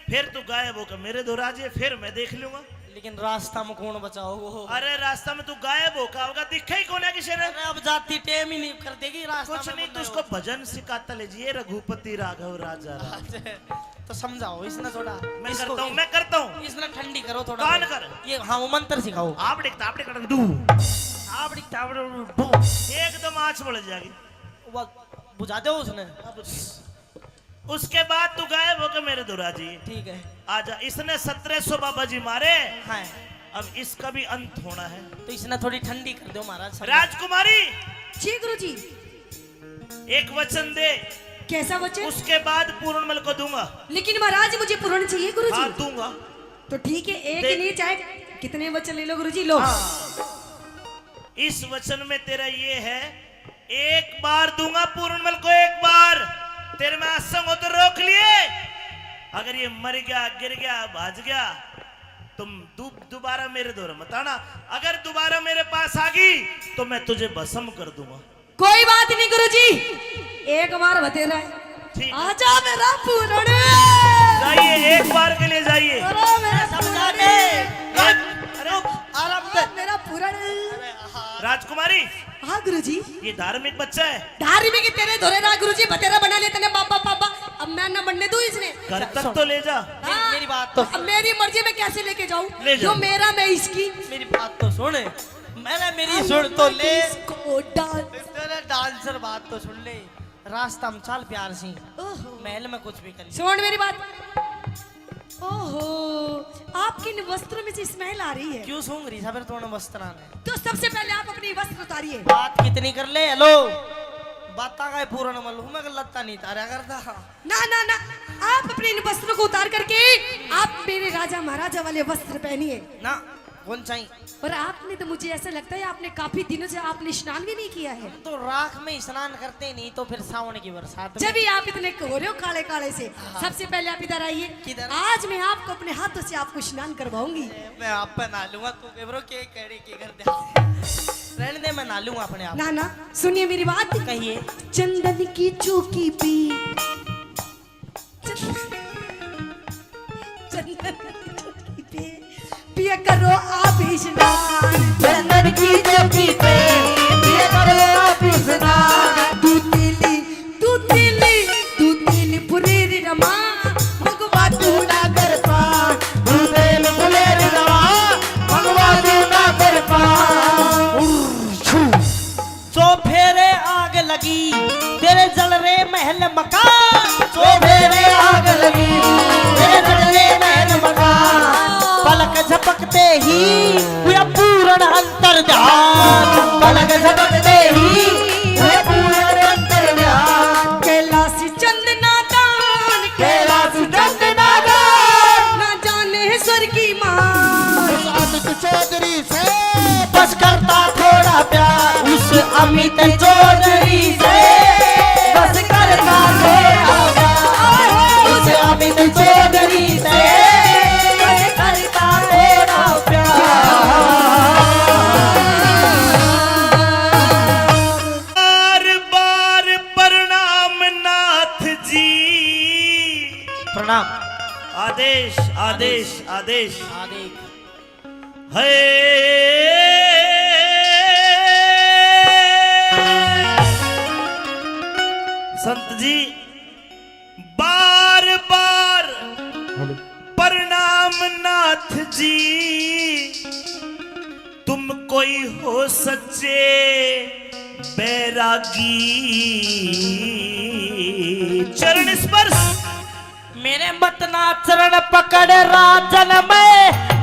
फिर तू गायब होकर मेरे दोहरा जी, फिर मैं देख लूंगा। लेकिन रास्ता में कौन बचाओ वो? अरे रास्ता में तू गायब होगा, दिखा ही कौन है किसी ने? अरे अब जाती टेम ही नहीं कर देगी रास्ता कुछ में नहीं, बंदा तू उसको भजन सिखाता ले जी, रघुपति राघव राजा राम। हो। तो समझाओ इसने थोड़ा। मैं इसको- करता हूँ, मैं करता हूँ। इसने ठंडी करो थोड़ा। कान कर। ये हाँ, वो मंत्र सिखाओ। आप दिखता, आप दिखता, डू आप दिखता, एकदम आँच बढ़ जाएगी। वो बुझा दो उसने। उसके बाद तू गायब होकर मेरे दोहरा जी। ठीक है। आजा, इसने 1700 बाबा जी मारे, हाँ, अब इसका भी अंत होना है। तो इसने थोड़ी ठंडी कर दो महाराज। समझा। राजकुमारी, जी गुरुजी। एक वचन दे, कैसा वचन? उसके बाद पूर्णमल को दूंगा। लेकिन महाराज मुझे पूर्ण चाहिए गुरुजी। हाँ दूंगा। तो ठीक है, एक दे- ही नहीं, चाहे कितने वचन ले लो गुरुजी, लो। इस वचन में तेरा ये है, एक बार दूंगा पूर्णमल को, एक बार तेरे में असंग हो तो रोक लिए। अगर ये मर गया, गिर गया, भाज गया, तुम दोबारा मेरे दौर मत आना। अगर दोबारा मेरे पास आ गई तो मैं तुझे भस्म कर दूंगा। कोई बात नहीं गुरुजी, एक बार बतेरा है। ठीक। आजा मेरा पूर्ण। जाइए, एक बार के लिए जाइए। अरे मेरा समझा पूर्ण। दे। अरे आराम से। मेरा पूर्ण। राजकुमारी, हाँ गुरुजी। ये धार्मिक बच्चा है, धार्मिक के तेरे धोरे ना गुरुजी, बतेरा बना लेते ने बाबा पापा। अब मैं न बनने दूं इसने। घर तक तो ले जा। हाँ, मेरी बात तो अब मेरी मर्जी में कैसे लेके जाऊं? ले जाओ। जो मेरा मैं इसकी। मेरी बात तो सुन। मैंने मेरी सुन तो ले। इसको डांस। तेरे डांसर बात तो सुन ले। रास्ता में चल प्यार सी, ओहो। महल में कुछ भी कर। सुन मेरी बात। ओहो, आपके इन वस्त्रों में से स्मेल आ रही है। क्यों सूंघ रही सबर तोड़ने वस्त्र ने? तो सबसे पहले आप अपनी वस्त्र उतारिए। बात कितनी कर ले। हेलो, बाता का पूर्ण मालूम मैं लत्ता नहीं तारा करता। ना ना ना, आप अपने इन वस्त्रों को उतार करके आप मेरे राजा महाराजा वाले वस्त्र पहनिए। ना कौन चाहिए? और आपने तो मुझे ऐसा लगता है आपने काफी दिनों से आपने स्नान भी नहीं किया है। तो राख में स्नान करते नहीं तो फिर सावन की बरसात में। जब भी आप इतने हो रहे हो काले काले से, सबसे पहले आप इधर आइए। किधर? आज मैं आपको अपने हाथों से आपको स्नान करवाऊंगी। मैं आप पे नहा लूंगा, तू केवरो के करे के कर दे। रहने दे, मैं नहा लूंगा अपने आप। ना ना सुनिए मेरी बात। कहिए। चंदन की चौकी पे चंदन की चौकी पे पिया करो आप स्नान। चंदन की चौकी पे पिया करो आप स्नान। दूध तिली पुरेरी रमा मगवा तू ना कर पा। दूधेल फुलेर रवा मंगवा दू ना कर पा। सो फेरे आग लगी तेरे जल रे महल मकान। सो फेरे आग लगी तेरे जल रे महल मकान। पलक झपकते ही हुआ पूर्ण अंतर्ध्यान। पलक झपकते ही हुआ पूर्ण अंतर्ध्यान। कैलाश चंदना दान कैलाश चंदना दान। ना जाने स्वर्गी मां। अमित चौधरी से बस करता थोड़ा प्यार उस अमित चौधरी से। बस करता थोड़ा प्यार उस अमित चौधरी से। बस करता थोड़ा प्यार। बार बार प्रणाम नाथ जी। प्रणाम। आदेश आदेश आदेश आदेश। संत जी बार बार प्रणाम नाथ जी। तुम कोई हो सच्चे बैरागी। चरण स्पर्श मेरे मतना चरण पकड़ राजन में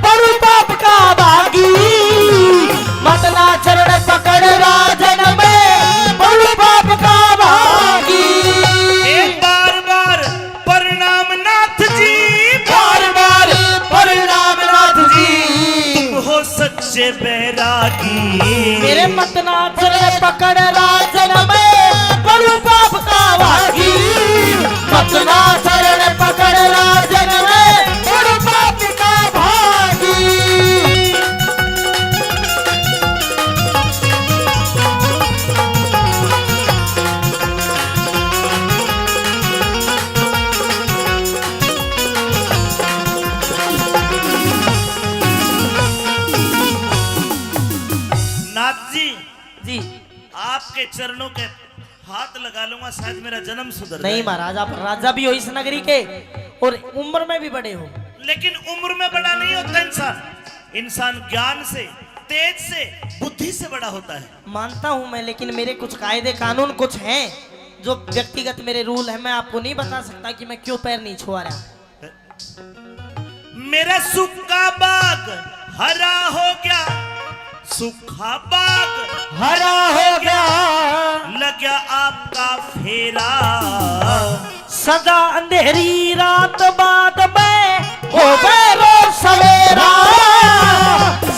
बड़ू पाप का भागी। मतना चरण पकड़ राजन में बड़ू पाप का भागी। एक बार बार प्रणाम नाथ जी। बार बार प्रणाम नाथ जी। तुम हो सच्चे बैरागी। मेरे मतना चरण पकड़ राजन में बड़ू पाप का भागी। मतना चरण पकड़ राजन में बड़ू पाप का भागी। नाथ जी जी आपके चरणों के हाथ लगा लूंगा, शायद मेरा जन्म सुधर नहीं जाए। महाराज, आप राजा भी हो इस नगरी के और उम्र में भी बड़े हो। लेकिन उम्र में बड़ा नहीं होता इंसान। इंसान ज्ञान से, तेज से, बुद्धि से बड़ा होता है। मानता हूं मैं, लेकिन मेरे कुछ कायदे कानून कुछ हैं जो व्यक्तिगत मेरे रूल है। मैं आपको नहीं बता सकता कि मैं क्यों पैर नहीं छुआ रहा। मेरा सूखा बाग हरा हो गया। सूखा बाग हरा हो गया। लग गया आपका फेरा। सदा अंधेरी रात बाद में हो गए रोज सवेरा।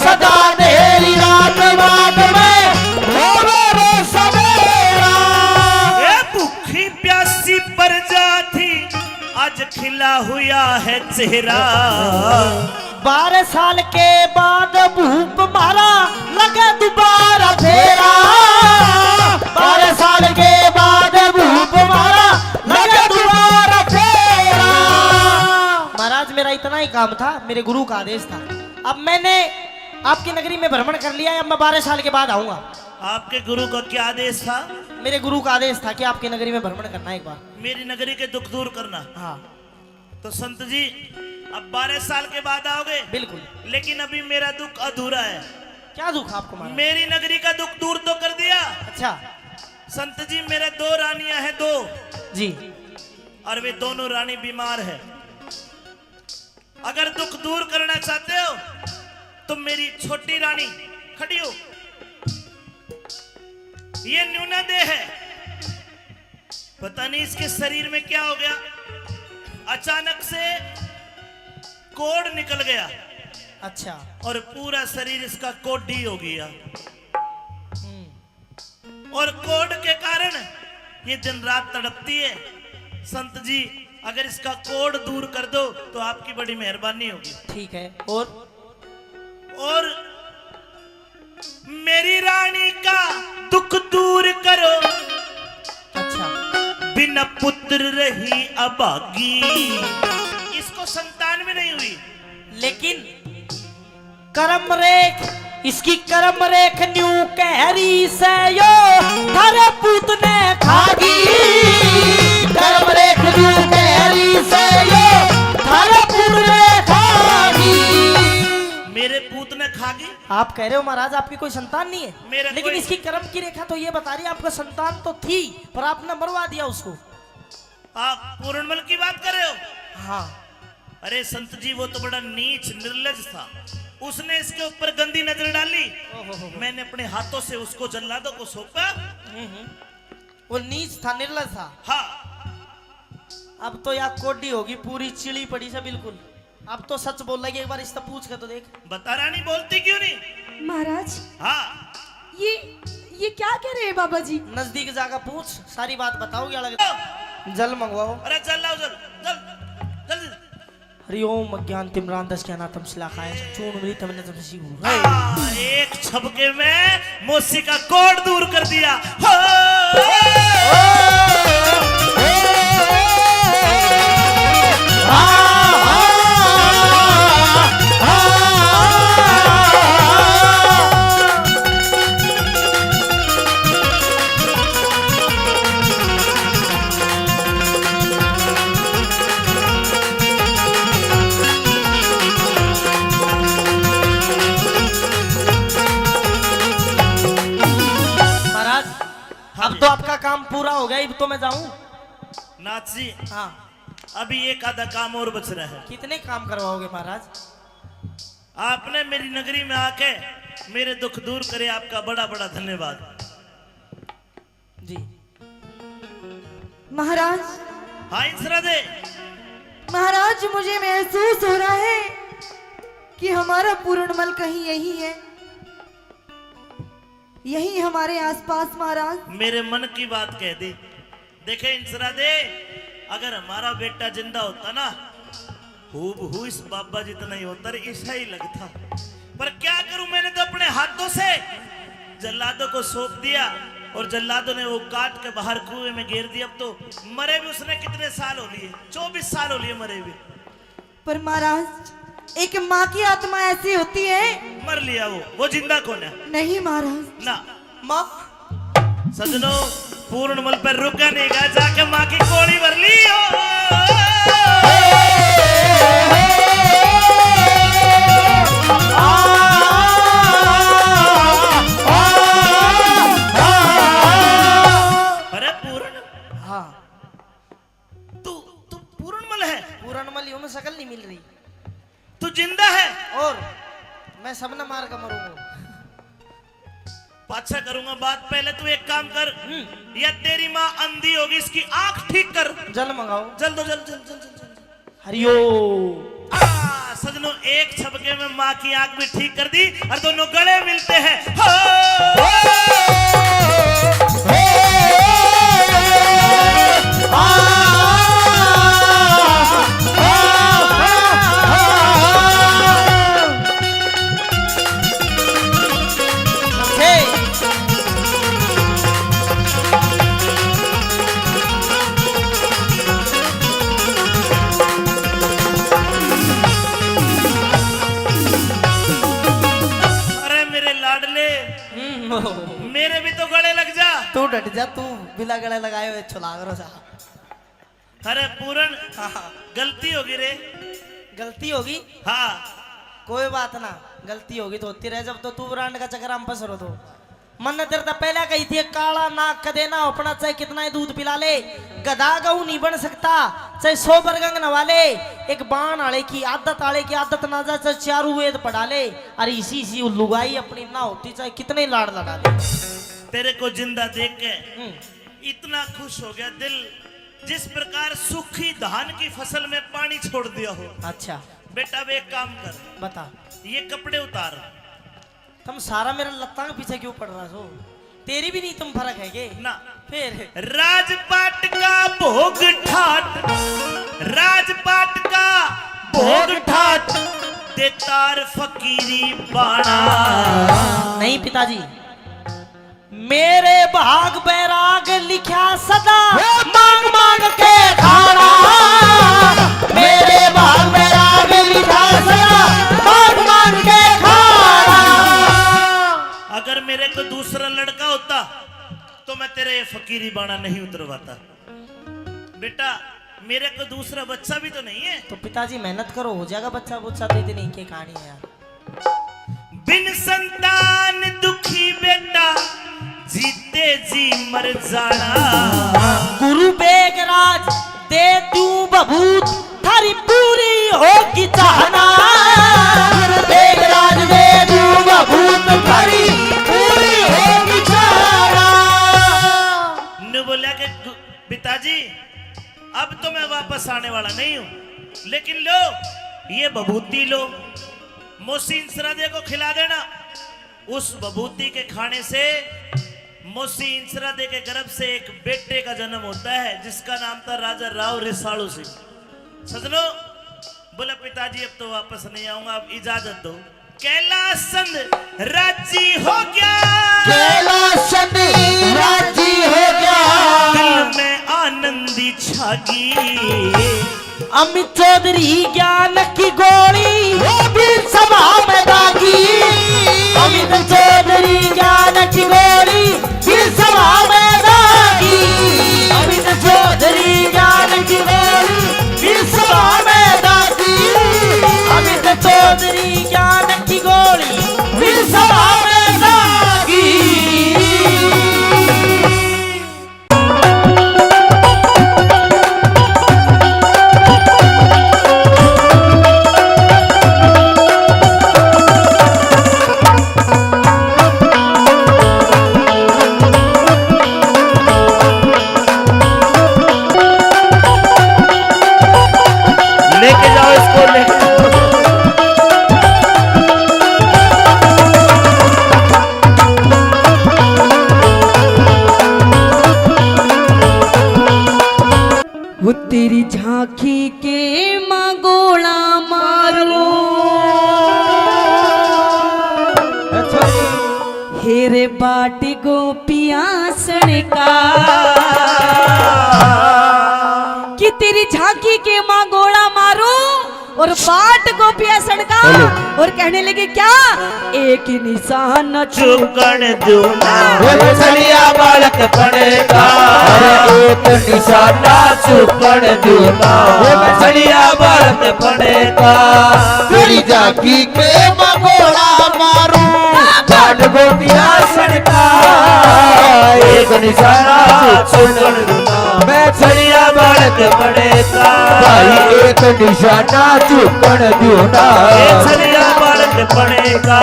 सदा अंधेरी रात बाद में हो गए रोज सवेरा। ए भूखी प्यासी प्रजा थी, आज खिला हुआ है चेहरा। 12 साल के बाद भूप मारा लगा दोबारा फेरा। 12 साल के बाद भूप मारा लगा दोबारा फेरा। महाराज मेरा इतना ही काम था, मेरे गुरु का आदेश था। अब मैंने आपकी नगरी में भ्रमण कर लिया है, अब मैं 12 साल के बाद आऊंगा। आपके गुरु का क्या आदेश था? मेरे गुरु का आदेश था कि आपकी नगरी में भ्रमण करना है एक बार। मेरी नगरी के दुख दूर करना। हाँ तो संत जी अब 12 साल के बाद आओगे? बिल्कुल। लेकिन अभी मेरा दुख अधूरा है। क्या दुख आपको महाराज? मेरी नगरी का दुख दूर तो कर दिया। अच्छा संत जी मेरे 2 रानियां हैं, 2 जी। और वे दोनों रानी बीमार है। अगर दुख दूर करना चाहते हो तो मेरी छोटी रानी खड़ी हो। ये न्यूना देह है, पता नहीं इसके शरीर में क्या हो गया। अचानक से कोढ़ निकल गया। अच्छा। और पूरा शरीर इसका कोडी हो गया। और कोड के कारण ये दिन रात तड़पती है। संत जी अगर इसका कोड दूर कर दो तो आपकी बड़ी मेहरबानी होगी। ठीक है। और मेरी रानी का दुख दूर करो। अच्छा। बिना पुत्र रही अभागी। इसको संतान भी नहीं हुई। लेकिन कर्म रेख, इसकी कर्म रेख न्यू कहरी से यो थारे पूत ने खागी। कर्म रेख न्यू कहरी से यो थारे पूत ने खागी। मेरे पूत ने खागी। आप कह रहे हो महाराज आपकी कोई संतान नहीं है, मेरा लेकिन कोई- इसकी कर्म की रेखा तो ये बता रही है आपका संतान तो थी पर आपने मरवा दिया उसको। आप पूर्णमल की बात कर रहे हो? हाँ। अरे संत जी वो तो बड़ा नीच निर्लज था। उसने इसके ऊपर गंदी नजर डाली। मैंने अपने हाथों से उसको जल्लादों को सौंपा। वो नीच था, निर्लज था। हाँ। अब तो यार कोडी होगी पूरी चिड़ी पड़ी से बिल्कुल। अब तो सच बोल रही है, एक बार इससे पूछ के तो देख। बता रानी बोलती क्यों नहीं? महाराज हाँ। ये क्या कह रहे हैं बाबा जी? नजदीक जाकर पूछ, सारी बात बताओगे। अलग जल मंगवाओ। अरे चल लाओ जल जल जल्दी। हरिओम अज्ञान तिमरान दस के अनाथम शिलाखाय चूर्ण मृत हमने तब सी हूँ। एक छपके में मौसी का कोड दूर कर दिया। हो! अब तो आपका काम पूरा हो गया, अब तो मैं जाऊं। नाथ जी हाँ। अभी एक आधा काम और बच रहा है। कितने काम करवाओगे महाराज? आपने मेरी नगरी में आके मेरे दुख दूर करे, आपका बड़ा बड़ा धन्यवाद। जी महाराज, हाँ इंसरा दे। महाराज मुझे महसूस हो रहा है कि हमारा पूर्णमल कहीं यही है, यही हमारे आसपास। महाराज मेरे मन की बात कह दी। देखे इंसरा दे, अगर हमारा बेटा जिंदा होता ना हूबहू इस बाबा जितना ही होता, ऐसा ही लगता। पर क्या करूं, मैंने तो अपने हाथों से जल्लादों को सौंप दिया और जल्लादों ने वो काट के बाहर कुएं में गिर दिया। अब तो मरे भी उसने कितने साल हो लिए, 24 साल हो लिए मरे भी। पर महाराज एक माँ की आत्मा ऐसी होती है। मर लिया वो जिंदा कौन है? नहीं महाराज ना माँ। सजनों, पूर्णमल पर रुका नहीं गा, जाके माँ की कोड़ी भर ली हो। अरे पूर्ण, हाँ। तू पूर्णमल है? पूरणमलियों में शकल नहीं मिल रही। तू जिंदा है? और मैं सबने मार कर मरूंगा। पाछा करूंगा बात, पहले तू एक काम कर। या तेरी माँ अंधी होगी, इसकी आंख ठीक कर। जल मंगाओ। जल दो, जल जल जल जल जल। हरिओम। सजनों, एक छपके में माँ की आंख भी ठीक कर दी और दोनों गले मिलते हैं। हो! अरे मेरे लाडले, मेरे भी तो गले लग जा। तू डट जा, तू बिना गले लगाए हुए छुलाग रो जा। अरे पूरन, हाँ। गलती होगी रे। गलती होगी? हाँ। कोई बात ना, गलती होगी तो होती रहे। जब तो तू ब्रांड का चक्कर हम फंस रो तो मन ने तेरे तो पहले कही थी, काला नाक का देना अपना, चाहे कितना ही दूध पिला ले, गधा गऊ नहीं बन सकता। चाहे 100 बरगंग नवा ले, एक बाण आले की आदत ना जा, चाहे 4 वेद पढ़ा ले, अरे इसी लुगाई अपनी ना होती, चाहे कितने लाड़ लड़ा ले। तेरे को जिंदा देख के इतना खुश हो गया दिल, जिस प्रकार सूखी धान की फसल में पानी छोड़ दिया हो। अच्छा। बेटा अब एक काम कर, बता, ये कपड़े उतार। तुम सारा मेरा लत्ता के पीछे क्यों पड़ रहा हो? तेरी भी नहीं तुम फर्क है के ना फिर? राजपाट का भोग ठाट, राजपाट का भोग ठाट, देतार फकीरी बाणा। नहीं पिताजी, मेरे भाग बैराग लिखा सदा मांग मांग के खाना। मेरे भाग बैराग लिखा सदा मांग मांग के खाना। अगर मेरे को दूसरा लड़का होता तो मैं तेरे ये फकीरी बाणा नहीं उतरवाता। बेटा मेरे को दूसरा बच्चा भी तो नहीं है। तो पिताजी मेहनत करो, हो जाएगा बच्चा बुच्चा। तो इतनी की कहानी है यार। बिन संतान दुखी बेटा, जीते जी मर जाना। गुरु बेगराज दे दूं बबूत, थारी पूरी होगी चाहना। बेगराज दे दूं बबूत, थारी पूरी होगी चाहना। ने बोला कि पिताजी अब तो मैं वापस आने वाला नहीं हूं, लेकिन लो ये बभूति लो, मोसी इंसरादे को खिला देना। उस बभूति के खाने से मोसी इंसरादे के गर्भ से एक बेटे का जन्म होता है, जिसका नाम था राजा राव रिसालू सिंह। सजनो बोला पिताजी अब तो वापस नहीं आऊंगा, अब इजाजत दो। कैलाशचंद राजी हो गया, कैलाशचंद राजी हो गया। दिल में आनंदी छागी। अमित चौधरी ज्ञान की गोली वो भी सभा में दागी। अमित चौधरी ज्ञान की गोली फिर सभा में दागी। अमित चौधरी ज्ञान की गोली फिर सभा में दागी। अमित चौधरी ज्ञान की गोली फिर सभा में दागी। लेके जाओ इसको, लेके वो तेरी झांकी के माँ गोला मारो, हेरे बाटी गोपिया सड़का। कि तेरी झांकी के माँ गोला मारो और बाट गोपिया सड़का, और कहने लगे क्या, एक ही निशान चुकन दूना। छलिया बालक पड़ेगा, एक निशाना चुकन दूना। छलिया बालक पड़ेगा, तेरी जाकी के मगोड़ा मारू, बाट गोपिया सड़का। एक निशाना चुकन दूना, मैं छलिया बालक पड़ेगा। भाई एक निशाना चुकन दूना, छलिया बालक पड़ेगा।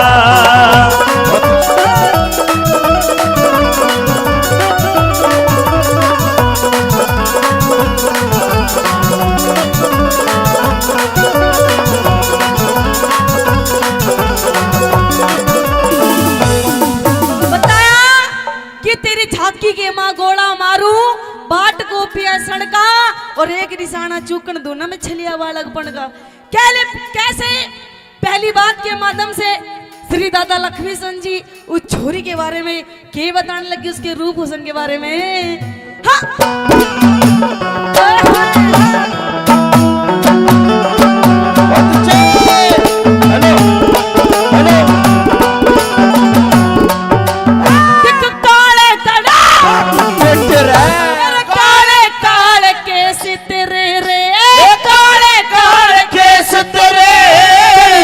बताया कि तेरी झांकी के माँ गोला मारू, बाट गोपिया सड़का, और एक निशाना चूकन दोनों में छलिया बालक बनगा। कैसे पहली बात के माध्यम से श्री दादा लक्ष्मी सन जी उस छोरी के बारे में के बताने लगी, उसके रूप हुसन के बारे में। हाँ।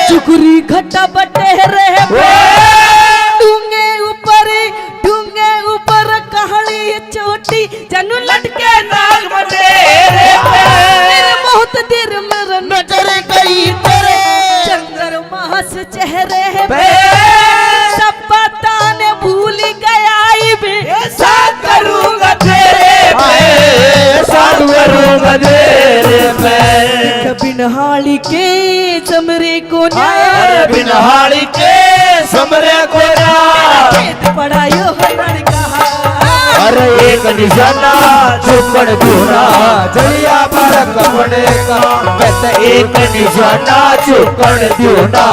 चुकुरी घटा बटेरे डूंगे ऊपर कहानी चोटी जनु लटके नाग बटेरे तेरे बहुत देर मेरा नजर गई तेरे चंद्रमास चेहरे पे सब बताने भूल गया बे साथ करूंगा तेरे पे साथ करूंगा तेरे पे बिनहाली के जम निहाली के समरे कोरा खेत पढ़ायो हरण कहा अरे एक निशाना चुकड़ दूना जलिया बालक पड़े का कहते एक निशाना चुकड़ दूना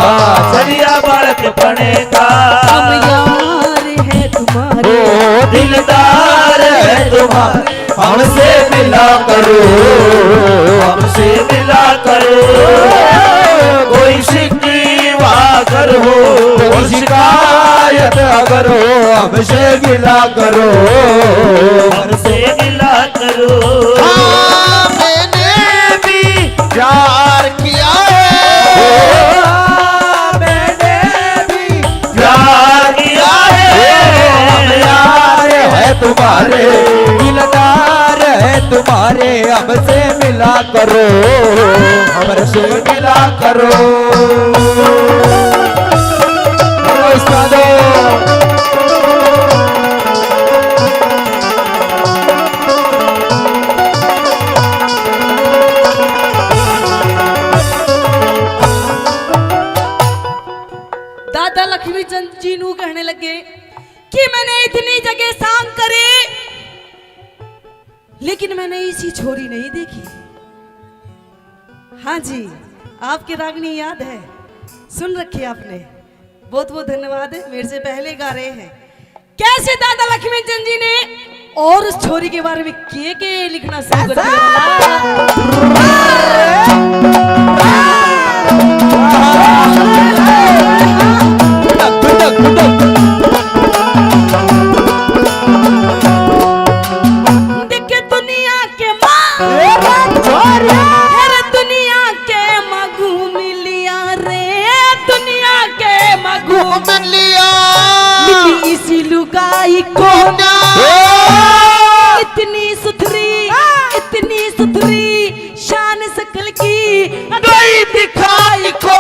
जलिया बालक पड़े का हम यार है तुम्हारे ओ दिलदार है तुम्हारे हमसे मिला करो हमसे मिला करो कोई शिकवा अगर हो कोई शिकायत अगर हो हमसे मिला करो हमसे मिला करो हाँ, मैंने भी प्यार किया है मैंने भी प्यार किया है यार है तुम्हारे दिलदार है तुम्हारे हमसे मिला करो हमसे मिला करो उस्तादो दादा लक्ष्मी चंद जी नू कहने लगे कि मैंने इतनी जगह सांग करे लेकिन मैंने इसी छोरी नहीं देखी। हाँ जी, आपकी रागनी याद है, सुन रखी आपने, बहुत बहुत धन्यवाद है, मेरे से पहले गा रहे हैं। कैसे दादा लक्ष्मी चंद जी ने और उस छोरी के बारे में के लिखना शुरू कर देखे दुनिया के दुनिया के मगू मिलिया रे दुनिया के मगू मिलिया मिली इसी लुगाई को इतनी सुथरी शान सकल की गई दिखाई को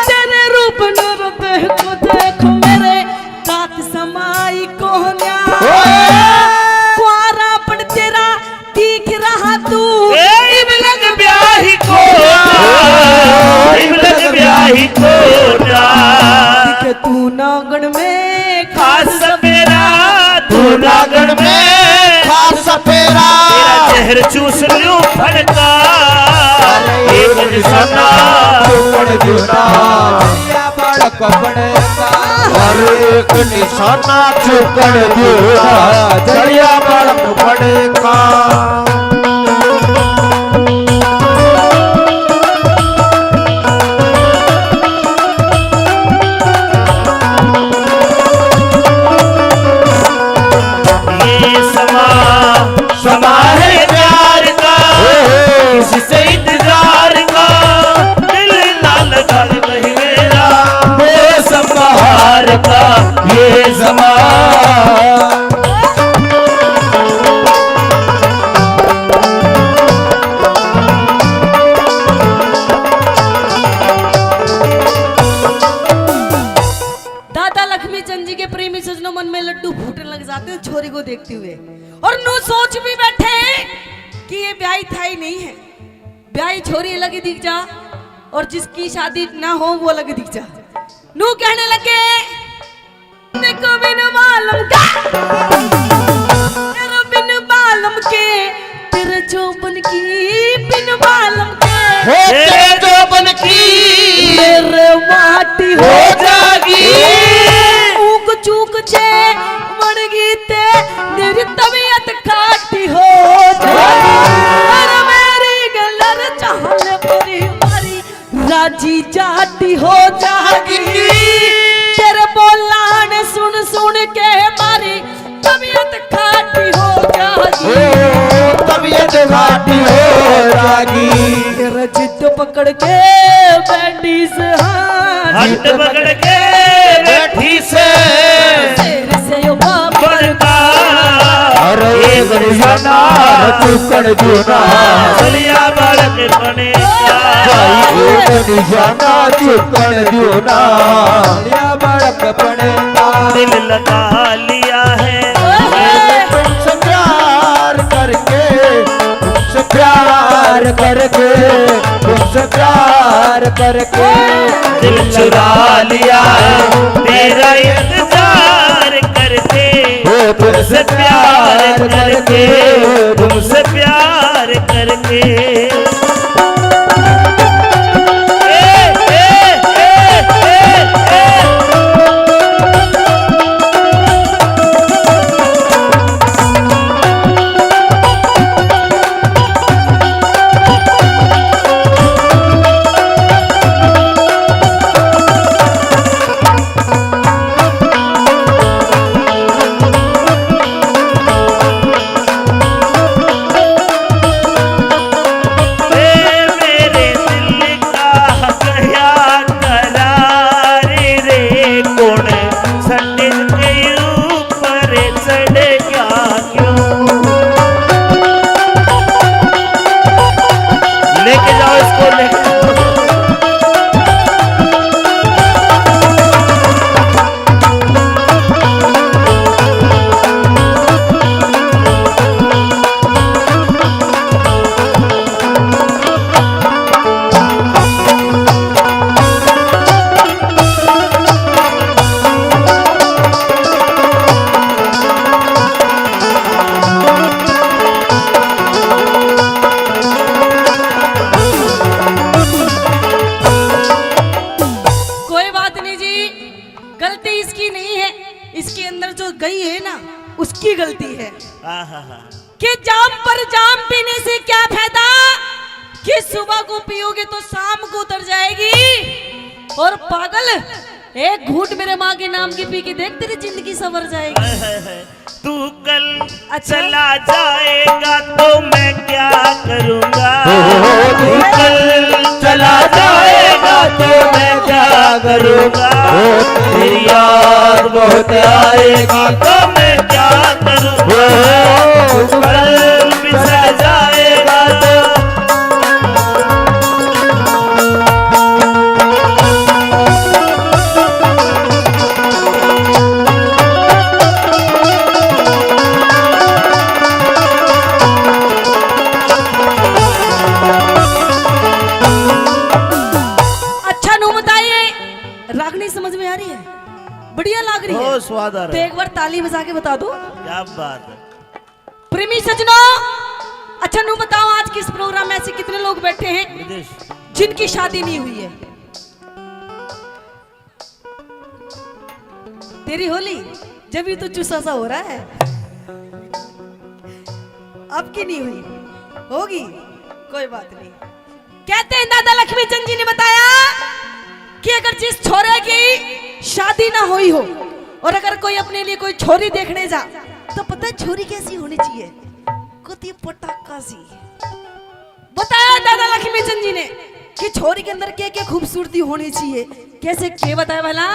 तेरे रूप नूर को देखो मेरे कात समाई को कुआरा पड़ तेरा दिख रहा तू इबलग ब्याही को इबलग ब्याही को दिखे तू नागण में खास मेरा तू नागण में खास फेरा तेरा चेहर चूस लूं फड़का एक निशाना चुकड़ दूना जलिया बालक पड़े का अरे एक निशाना चुकड़ दूना जलिया बालक पड़े का ये समा है प्यार का किससे इंतजार का दिल ना लगा नहीं मेरा ये संहार का ये समा दादा लक्ष्मी चंद जी के प्रेमी सजनों मन में लड्डू फूटने लग जाते हैं छोरी को देखते हुए, और नू सोच भी बैठे कि ये ब्याही था ही नहीं है, ब्याही छोरी अलग दिख जा और जिसकी शादी ना हो वो अलग दिख जा। नू कहने लगे देखो बिन बालम का तेरे बिन बालम के तेरे जोबन की बिन बालम के तेरे जोबन की मेरे माटी हो जागी ऊक चूक छे मर गीते मेरी तबीयत खाटी हो जागी अरे मेरी गलर चाहने परी मारी राजी जाती हो जागी तेरे बोलाने सुन सुन के मारी तबीयत खाटी हो जागी तबीयत घाटी हो जागी तेरा जिद पकड़ के बैठी से हट पकड़ के बैठी से तेरे से बढ़ता अरे एक निशाना चुकड़ दूना चलिया बालक बने एक निशाना चुकड़ दूना जलिया बालक पड़े का दिल लगा लिया है तुमसे प्यार करके तुमसे प्यार करके तुमसे प्यार प्यार करके दिल चुरा लिया है तेरा इंतजार करके, वो तुमसे प्यार करके, तुमसे प्यार करके। गलती इसकी नहीं है, इसके अंदर जो गई है ना उसकी गलती है। कि जाम पर जाम पीने से क्या फायदा, कि सुबह को पियोगे तो शाम को उतर जाएगी। और पागल, एक घूंट मेरे माँ के नाम की पी के देख, तेरी जिंदगी संवर जाएगी। तू कल चला जाएगा तो मैं क्या करूँगा, तू कल चला जाएगा तो मैं क्या करूँगा, तेरी याद बहुत आएगी तो मैं क्या करूँगा, तू कल बिछड़ जाएगा तो। रागनी समझ में आ रही है, बढ़िया लग रही है, स्वाद आ रहा तो है। एक बार ताली बजा के बता दो। क्या बात है। प्रेमी सजनों, अच्छा नू बताओ, आज किस प्रोग्राम में ऐसे कितने लोग बैठे हैं जिनकी शादी नहीं हुई है? तेरी होली जब ही तो चूसा सा हो रहा है, अब की नहीं हुई, होगी, कोई बात नहीं। कहते हैं दादा लक्ष्मी चंद जी ने बताया कि अगर जिस छोरे की शादी ना हुई हो और अगर कोई अपने लिए कोई छोरी देखने जा, तो पता है छोरी कैसी होनी चाहिए? कुती पटाखा सी। बताया दादा लक्ष्मी चंद जी ने कि छोरी के अंदर क्या क्या खूबसूरती होनी चाहिए, कैसे के बताया भला?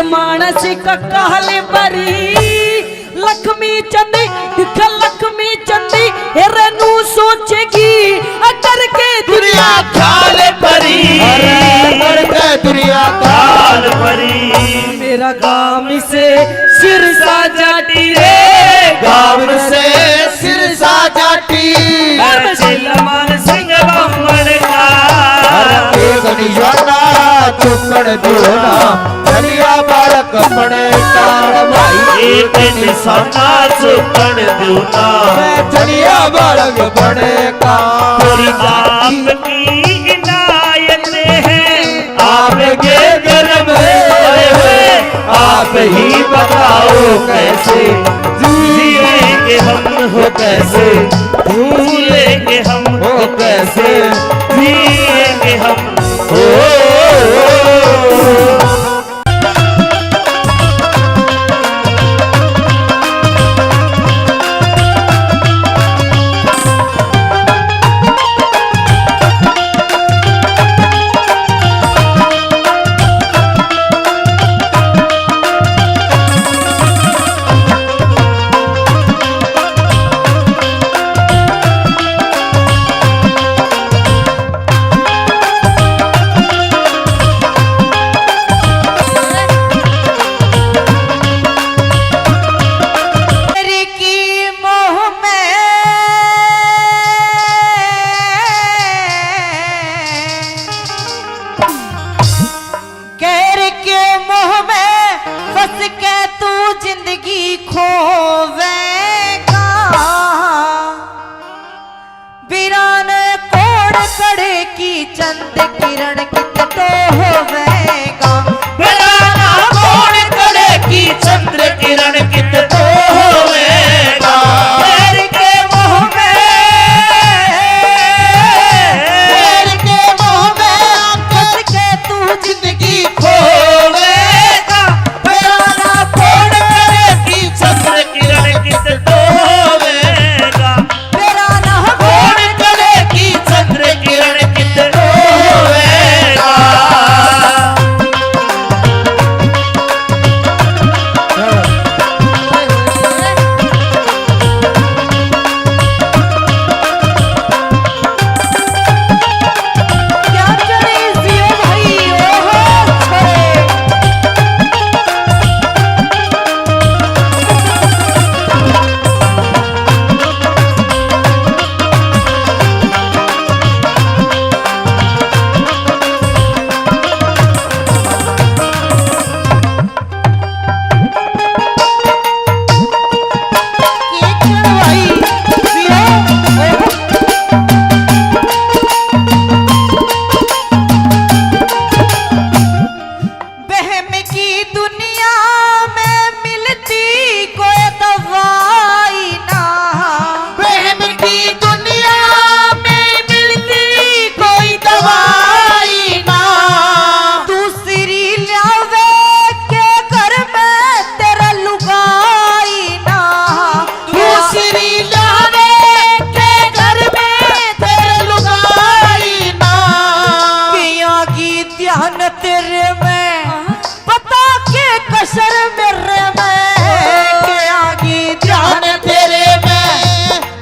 मानस का कहले बरी लक्ष्मी चंदी दिख लक्ष्मी चंदी हेरनू सोचेगी अगर के दुनिया खाल परी, अरे के दुनिया खाल परी। मेरा गांव से सिर साजाटी रे, गाँव से सिर साजाटी, चिल्लमान सिंह बम्मन का एक निशाना चुकड़ दूना, चलिया बालक पड़े कार भाई, एक निशाना चुकड़ दूना, चलिया बालक पड़े कार। पूरी आप की इनायत है, आपके जन्म है, आप ही बताओ कैसे जिएंगे हम, हो कैसे भूलेंगे हम, हो कैसे जिएंगे हम। हो कोण कड़े की चंद किरण कित तो होवेगा बेड़ा ना कोण करे की चंद्र किरण कित तो होवेगा पैर के मोह में फंस के तू जिंदगी होवेगा बेड़ा ना कोण करे की चंद्र किरण कित तो होवेगा मेरा ना कोण करे की चंद्र किरण कित तो होवेगा क्या करे जियो भाई ओहो छोरे के क्षण भाई जियो ओहो बहम की दुनिया में मिलती कोई दवाई ना बहम की दुनिया में मिलती कोई दवाई ना दूसरी लावे के घर में तेरा लुगाई ना दूसरी लावे के घर में तेरे लुगाई ना पिया की ध्यान तेरे में पता के कसर मेरे में पिया की ध्यान ध्यान तेरे में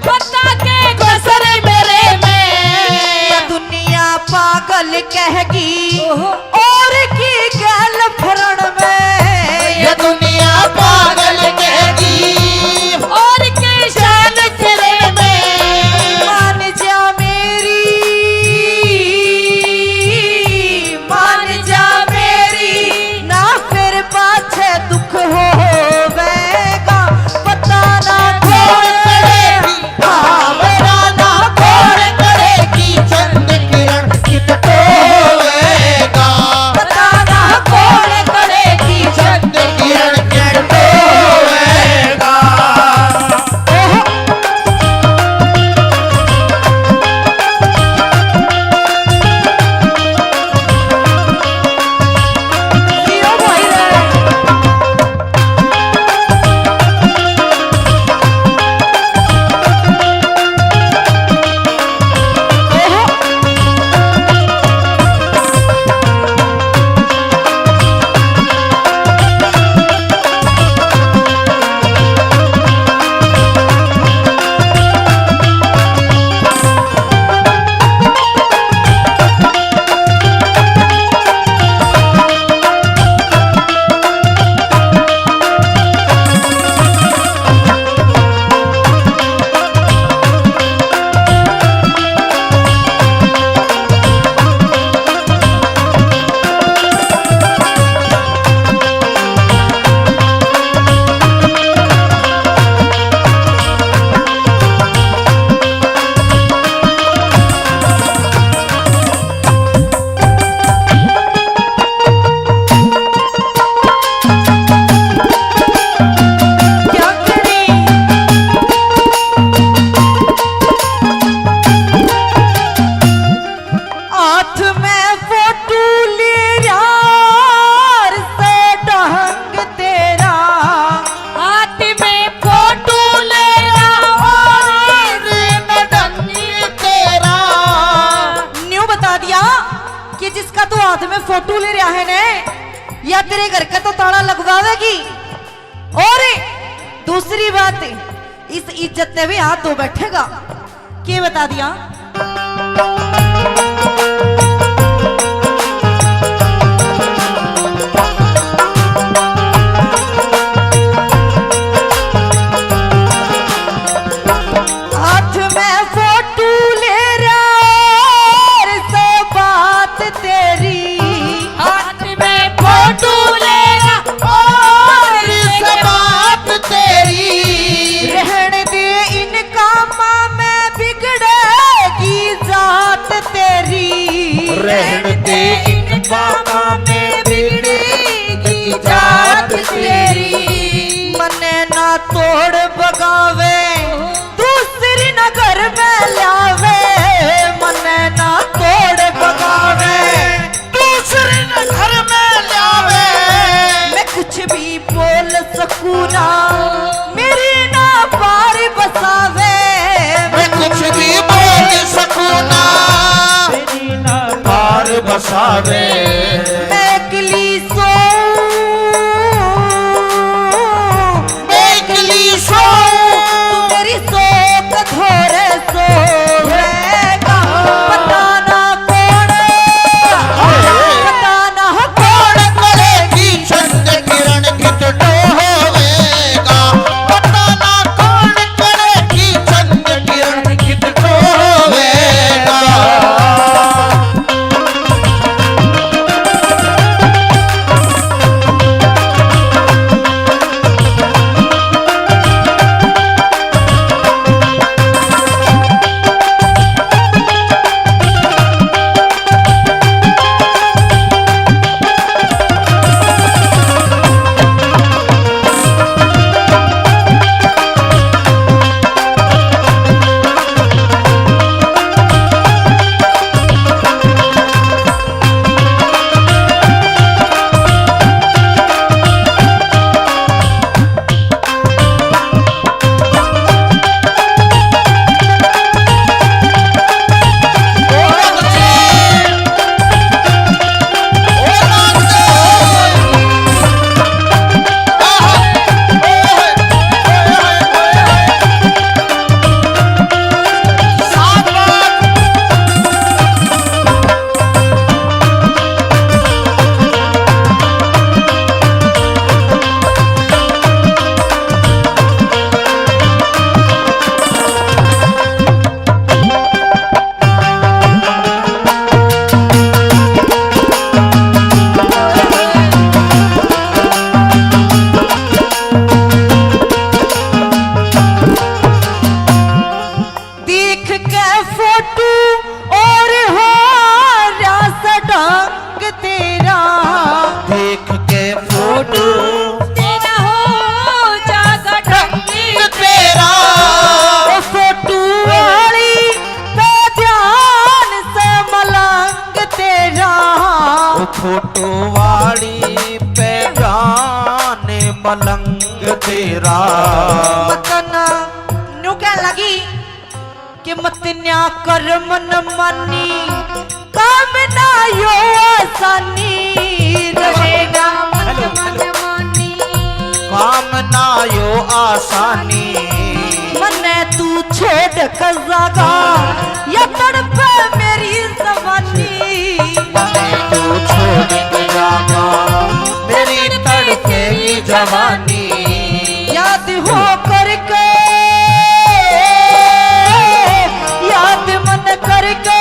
पता के कसर मेरे में दुनिया पागल कहेगी और की गल फरण में ये दुनिया पागल कहेगी और के शान तेरे में मान जा मेरी ना फिर पाछे दुख होवेगा पता ना कोण करेगी हाँ मेरा ना कोण करेगी चंद किरण कित तो होवेगा पता ना कौन करेगी चंद किरण कित तो होवेगा जियो भाई रे क्या करें हाथ में फोटो ले यार से ढंग तेरा हाथ में फोटो ले यार से ढंग तेरा न्यू बता दिया कि जिसका तू हाथ में फोटो ले रहा है ने या तेरे घर का तो ताला लगवावेगी और दूसरी बात इस इज्जत ने भी हाथ धो बैठेगा के बता दिया हाथ में फोटो ले रहा से बात तेरी हाथ में फोटो ले रहा और से बात तेरी रहने दे इन कामा में बिगड़े बसावे मैकली सो मैकली सो तू मेरी सोच थोड़े सोएगा पता ना कौन करेगी चंद किरण कित डोवेगा पता ना कौन करेगी चंद किरण कित डोवेगा फोटो वाली पे जाने मलंग तेरा मतन न्यू क्या लगी कि मतन्या कर मन मानी काम ना यो आसानी रहेगा मत मन मानी काम ना यो आसानी मने तू छोड़ कर जागा या तड़पे मेरी जवानी तू छोड़ के जागा मेरी तड़पेगी जवानी याद हो करके याद मन करके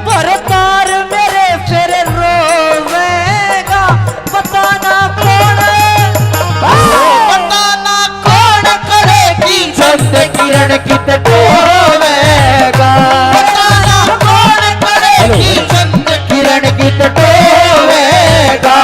बरतार मेरे फिर रोवेगा पता ना कौन पता ना कौन करेगी चंद किरण कित डोवेगा पता ना कौन करेगी चंद किरण कित डोवेगा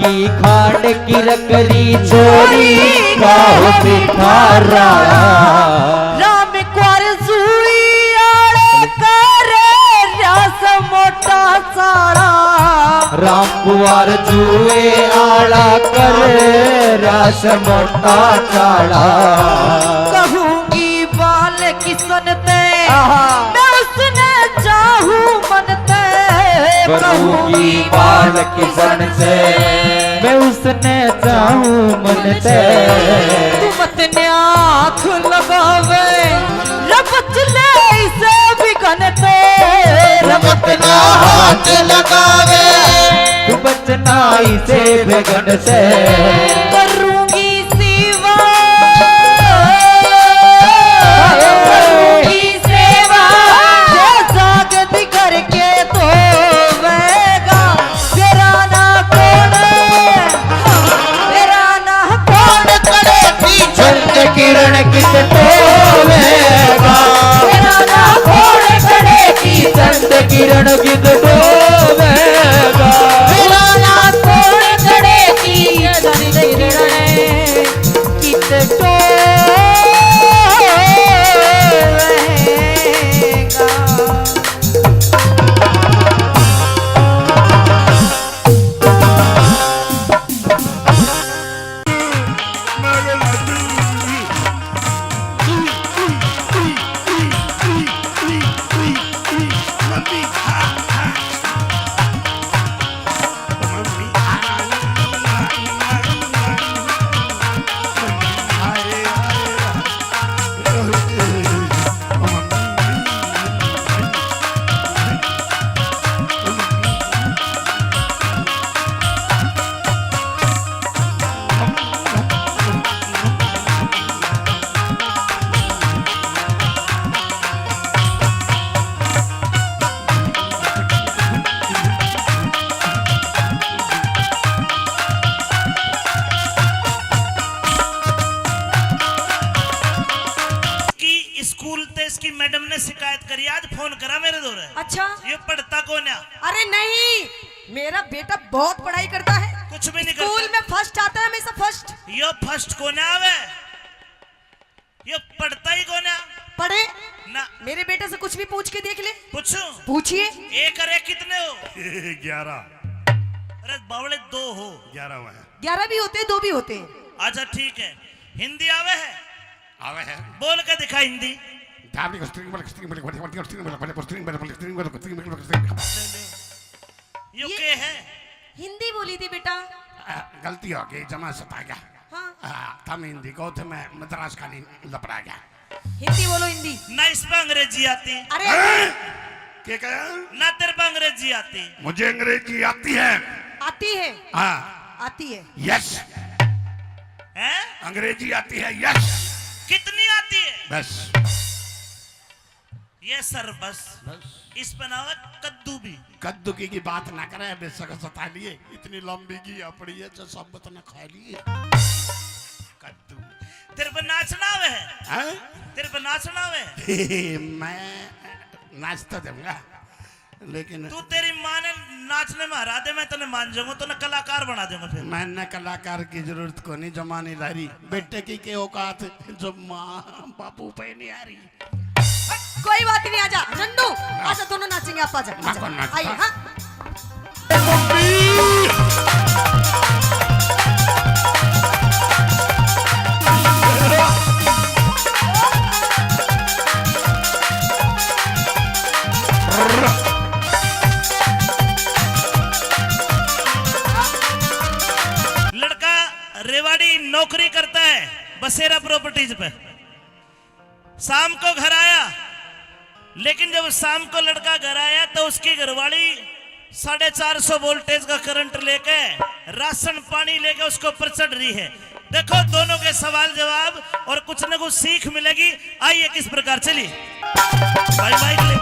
की खांड की रकरी चोरी काहो पिठारा राम क्वार सुई आड़े करे रस मोटा साड़ा राम कुंवर जुए आला कर रस मोटा चाड़ा। कहूंगी बाल किसन ते मैं उसने चाहूं मन ते। कहूंगी बाल किसन से मैं उसने चाहूं मन से। तुम अपने आँख लगावे रपच ले इसे बिगन ते। रमतना हाथ लगावे तू बचना इसे बेगन से। करूंगी सेवा करूंगी सेवा जो जागत करके तो वेगा। तेरा ना कौन तेरा ना कौन करे चंद किरण किस डोवेगा। तेरा ना कौन करे चंद किरण किस डोवेगा। तेरा ना कौन करे चंद किरण किस स्कूल ते इसकी मैडम ने शिकायत करी, आज फोन करा मेरे दौरे। अच्छा ये पढ़ता कौन है? अरे नहीं, मेरा बेटा बहुत पढ़ाई करता है, कुछ भी नहीं स्कूल करता। में फर्स्ट आता है हमेशा फर्स्ट। ये फर्स्ट कौन है आवे? ये पढ़ता ही कौन है? पढ़े ना मेरे बेटे से कुछ भी पूछ के देख ले। पूछूं? पूछिए। एक और एक कितने हो? 11। अरे बावले 2 हो। 11 हुआ है। 11 भी होते हैं, 2 भी होते हैं। अच्छा ठीक है, हिंदी आवे है? आवे है। बोल के दिखा हिंदी। यो के है? हिंदी बोली थी बेटा। गलती हो गई, जमा सता गया। हाँ तम हिंदी को थे, मैं मद्रास का नहीं लपड़ा गया। हिंदी बोलो हिंदी। ना इस पे अंग्रेजी आती, अरे क्या कहा? ना तेरे पे अंग्रेजी आती। मुझे अंग्रेजी आती है। आती है, हाँ आती है। यस, है? अंग्रेजी आती है। यस कितनी आती है? बस ये सर बस इस पे ना हो कद्दू भी। कद्दू की बात ना करे, बेशक सता लिए, इतनी लंबी की पड़ी है जो सब बतना खा लिए। कद्दू तेरे पे नाचना आवे है? हैं? तेरे पे नाचना आवे है? मैं नाचता दूंगा, लेकिन तू तेरी माँ ने नाचने में हरा दे, मैं तने मान जाऊंगा, तो ना कलाकार बना दूंगा फिर। मैंने कलाकार की जरूरत को नहीं, जमानी ला रही बेटे की के औकात जो माँ बापू पे नहीं आ रही। कोई बात नहीं, आजा नन्नू, आजा दोनों नाचेंगे। आप आजा, मैं कौन नाचता? आइए। हाँ लड़का रेवाड़ी नौकरी करता है बसेरा प्रॉपर्टीज पे। शाम को घर आया, लेकिन जब शाम को लड़का घर आया तो उसकी घरवाली 450 वोल्टेज का करंट लेके राशन पानी लेके उसके ऊपर चढ़ रही है। देखो दोनों के सवाल जवाब और कुछ न कुछ सीख मिलेगी। आइए किस प्रकार चलिए भाई माइक ले।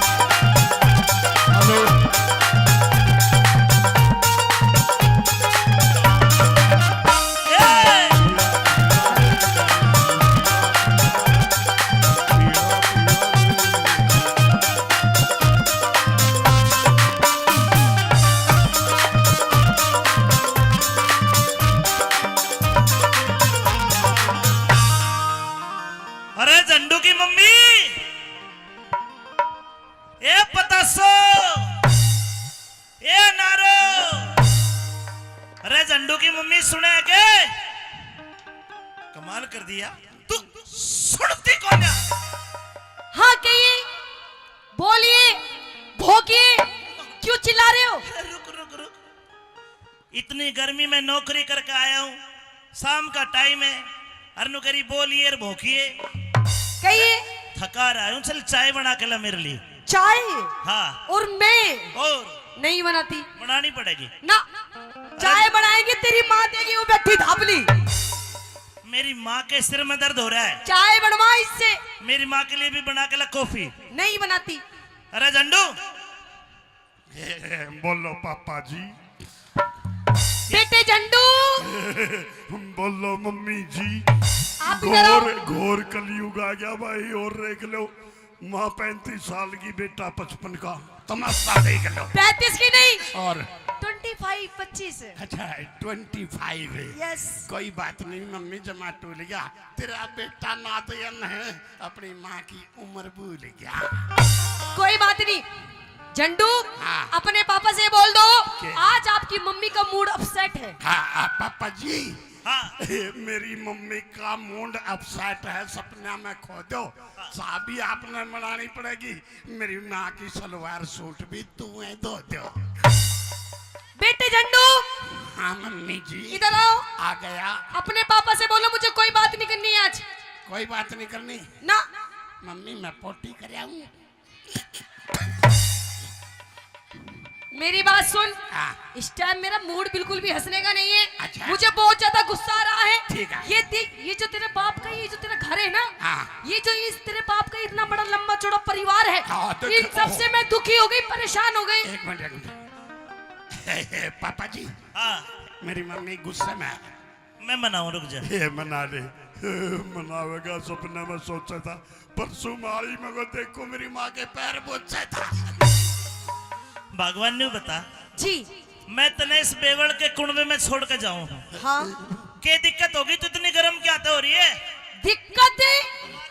अरे झंडू की मम्मी, नहीं सुने के कमाल कर दिया तू सुनती कौन है? हाँ कहिए, बोलिए, भोगिए, क्यों चिल्ला रहे हो? रुक रुक रुक, इतनी गर्मी में नौकरी करके आया हूँ, शाम का टाइम है, अरनु करी बोलिए और भोंकिए, कहिए। थका रहा हूँ, चल चाय बना के ला मेरे लिए। चाय? हाँ। और मैं और नहीं बनाती बनानी पड़ेगी ना। चाय बनाएगी तेरी माँ देगी, वो बैठी धापली। मेरी माँ के सिर में दर्द हो रहा है, चाय बनवा इससे। मेरी माँ के लिए भी बना के ला कॉफी। नहीं बनाती। अरे झंडू, बोलो पापा जी। बेटे झंडू, बोलो मम्मी जी। आप इधर आओ। घोर कलयुग आ गया भाई, और देख लो माँ 35 साल की, बेटा 55 का, तमाशा देख लो। 35 की नहीं, और 25 25। अच्छा 25 है। यस। कोई बात नहीं मम्मी, जमा टूल गया, तेरा बेटा नादयन है, अपनी माँ की उम्र भूल गया। कोई बात नहीं झंडू, हाँ। अपने पापा से बोल दो क्या? आज आपकी मम्मी का मूड अपसेट है। हाँ पापा जी। हाँ। मेरी मम्मी का मूड अपसेट है, सपना में खो दो, चाबी आपने बनानी पड़ेगी, मेरी माँ की सलवार सूट भी तुम्हें दो दो। बेटे झंडू, हाँ मम्मी जी। इधर आओ। आ गया। अपने पापा से बोलो मुझे कोई बात नहीं करनी है आज। कोई बात नहीं करनी ना। मम्मी, मैं पोटी कर आऊं। मेरी बात सुन, हाँ। इस टाइम मेरा मूड बिल्कुल भी हंसने का नहीं है। अच्छा। मुझे बहुत ज्यादा गुस्सा आ रहा है। ठीक है। ये देख, ये जो तेरे बाप का, ये जो तेरा घर है ना, हाँ। ये जो इस तेरे बाप का इतना बड़ा लंबा चौड़ा परिवार है, हाँ, तो इन सब से मैं दुखी हो गई, परेशान हो गई। एक मिनट पापा जी। हाँ। मेरी मम्मी गुस्से में है। मैं मनाऊं, रुक जा। ये मना ले। मनावेगा, सपने में सोचा था, परसों मारी मगर देखो मेरी माँ के पैर बोझे था। भगवान ने बता जी। मैं तने इस बेवड़ के कुंडवे में छोड़ के जाऊं, हाँ। क्या दिक्कत होगी? तो इतनी गर्म क्या हो रही है? दिक्कत है?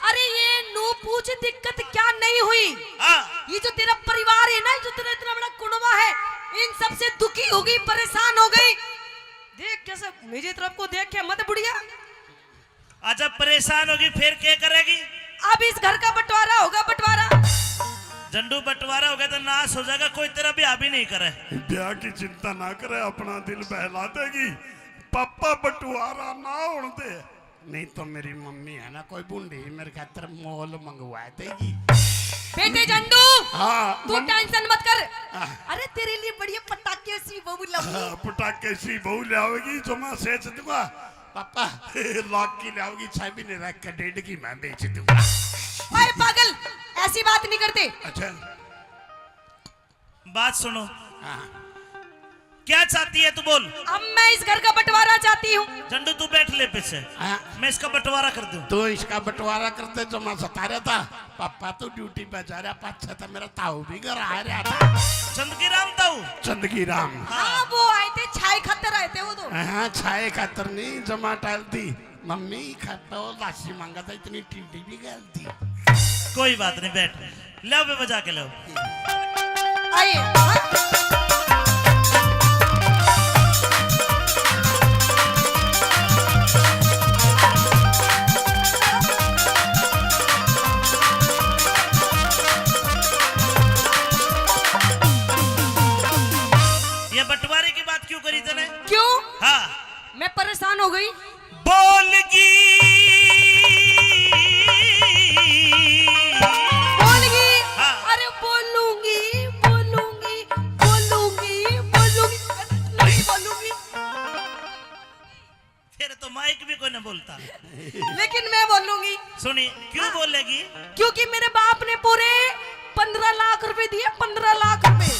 अरे ये नू पूछ, दिक्कत क्या नहीं हुई। हाँ। ये जो तेरा परिवार है ना, जो तेरा इतना बड़ा कुनबा है, इन सब से दुखी हो गई, परेशान हो गई। देख कैसे मेरी तरफ को देख के मत बुढ़िया। अच्छा परेशान होगी फिर क्या करेगी? अब इस घर का बंटवारा होगा, बंटवारा। झंडू बंटवारा हो गया तो नाश हो जाएगा, कोई तेरा ब्याह भी नहीं करे। ब्याह की चिंता ना करे, अपना दिल बहला देगी, पापा बंटवारा ना होने दे। नहीं तो मेरी मम्मी है ना, कोई बूढ़ी मेरे खातर मोल मंगवा देगी। बेटे झंडू, हाँ तू टेंशन मत कर। हाँ। अरे तेरे लिए बढ़िया पटाखे सी बहू लाऊंगी। पटाखे सी बहू लाओगी जो मैं सेच दूंगा। पापा लाख की लाओगी, 6 महीने रख कर 1.5 की मैं बेच दूंगा। ओए पागल, ऐसी बात नहीं करते। अच्छा बात सुनो, हाँ। क्या चाहती है तू बोल। अब मैं इस घर का बंटवारा चाहती हूँ। झंडू तू बैठ ले पीछे, हाँ। मैं इसका बंटवारा कर दूं। तो इसका बंटवारा करते जो मैं सता रहा था, पापा तो ड्यूटी पे जा रहा, पाछा था मेरा ताऊ भी घर आ रहा था। चंदगी राम ताऊ। चंदगी राम। हाँ वो आए थे, छाई खातर आए थे वो तो। हाँ छाए खातर नहीं, जमा टाल दी मम्मी, खाता लाशी मांगा था, इतनी टीडी भी कर दी। कोई बात नहीं, बैठ लो, बे बजा के लो। आइए। हाँ? ये बंटवारे की बात क्यों करी तने? क्यों? हाँ। मैं परेशान हो गई। बोलगी बोलगी। हाँ। अरे बोलूंगी, बोलूंगी, बोलूंगी, बोलूंगी, नहीं बोलूंगी। फिर तो माइक भी कोई नहीं बोलता। लेकिन मैं बोलूंगी। सुनी, क्यों बोलेगी? क्योंकि मेरे बाप ने पूरे 15 लाख रुपए दिए, 15 लाख रुपए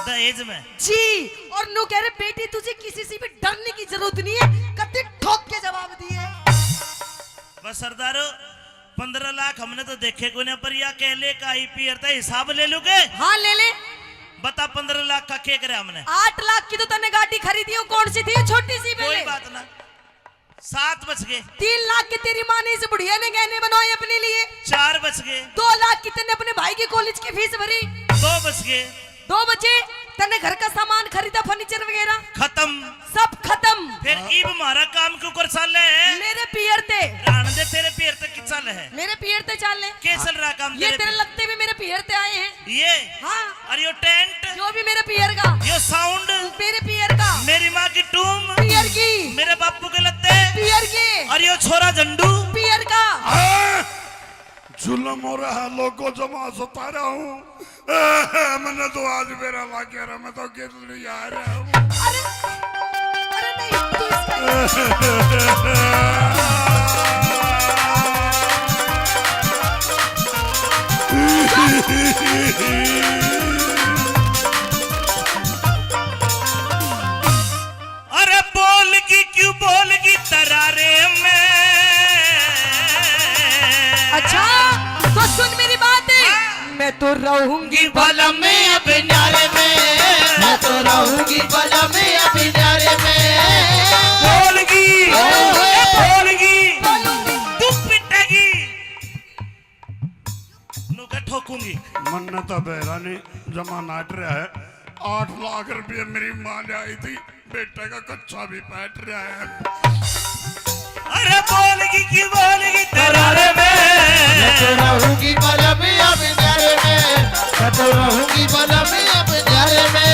दहेज में। जी। और नो कह रहे बेटी तुझे किसी से भी डरने की जरूरत नहीं है, कत्ते ठोक के जवाब दिए। बस सरदारो, 15 लाख हमने तो देखे को नहीं, पर या कहले का IPR था, हिसाब ले लूगे। हाँ ले ले। बता 15 लाख का क्या करे हमने? 8 लाख की तो तने गाड़ी खरीदी हो, कौन सी थी? छोटी सी कोई पहले। बात ना, 7 बच गए। 3 लाख की तेरी माँ ने इस बुढ़िया ने गहने बनवाए अपने लिए। 4 बच गए। 2 लाख की तने अपने भाई की कॉलेज की फीस भरी। 2 बच गए। 2 बचे तने घर का सामान खरीदा, फर्नीचर वगैरह, खत्म। सब खत्म। फिर ईब चाल है? मेरे पियर ते चाल ले क्या चल रहा काम ये तेरे तेरे पे? लगते भी मेरे पियर ते आए हैं ये हाँ और यो टेंट, जो भी मेरे पियर का यो साउंड, मेरे पियर का मेरी माँ की टूम, पियर की मेरे बापू के लत्ते पियर की और यो छोरा झंडू। पियर का जुल्म हो रहा है, लोगों जमा सता रहा हूँ। मैंने तो आज मेरा वाक्य रहा, मैं तो गिर जा रहा हूँ। अरे अरे नहीं तू इसका अरे बोलगी क्यों बोलगी तरारे में। अच्छा तो सुन मेरी बात मैं तो रहूंगी बलम में अब न्यारे में, मैं तो रहूंगी बलम में अब न्यारे में। बोलगी बोलगी तू पिटेगी नुका ठोकूंगी। मन तो बेरा नहीं जमा नाट रहा है। 8 लाख रुपये मेरी माँ ले आई थी, बेटे का कच्चा भी बैठ रहा है। अरे बोलगी क्यों बोलगी तरारे में। मैं तो रहूंगी बलम में अब न्यारे में, मैं तो रहूंगी बलम में अब न्यारे में।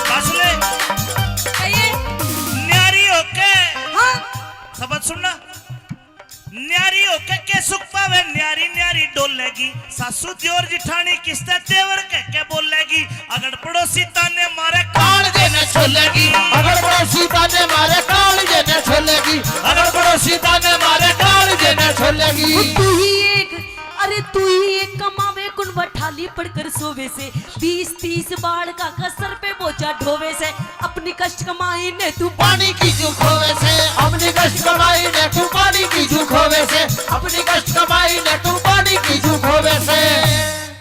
बस ले कहिए न्यारी होके हाँ सबक सुनना। न्यारी होके के सुख पावे न्यारी न्यारी डोलेगी। सासू दियोर जिठानी किस्ते तेवर के बोलेगी। अगर पड़ोसी ताने मारे कान देने छोलेगी, अगर पड़ोसी ताने मारे कान देने छोलेगी, अगर पड़ोसी ताने मारे कान देने छोलेगी। तू ही एक अरे तू ही एक कमावे कुन बठाली पड़कर सोवे से 20-30 बाढ़ का कसर पे बोझा ढोवे से अपनी कष्ट कमाई ने तू पानी की जू खोवे से अपनी कष्ट कमाई ने तू पानी की जू खोवे से, अपनी कष्ट कमाई ने तू पानी की जू खोवे से।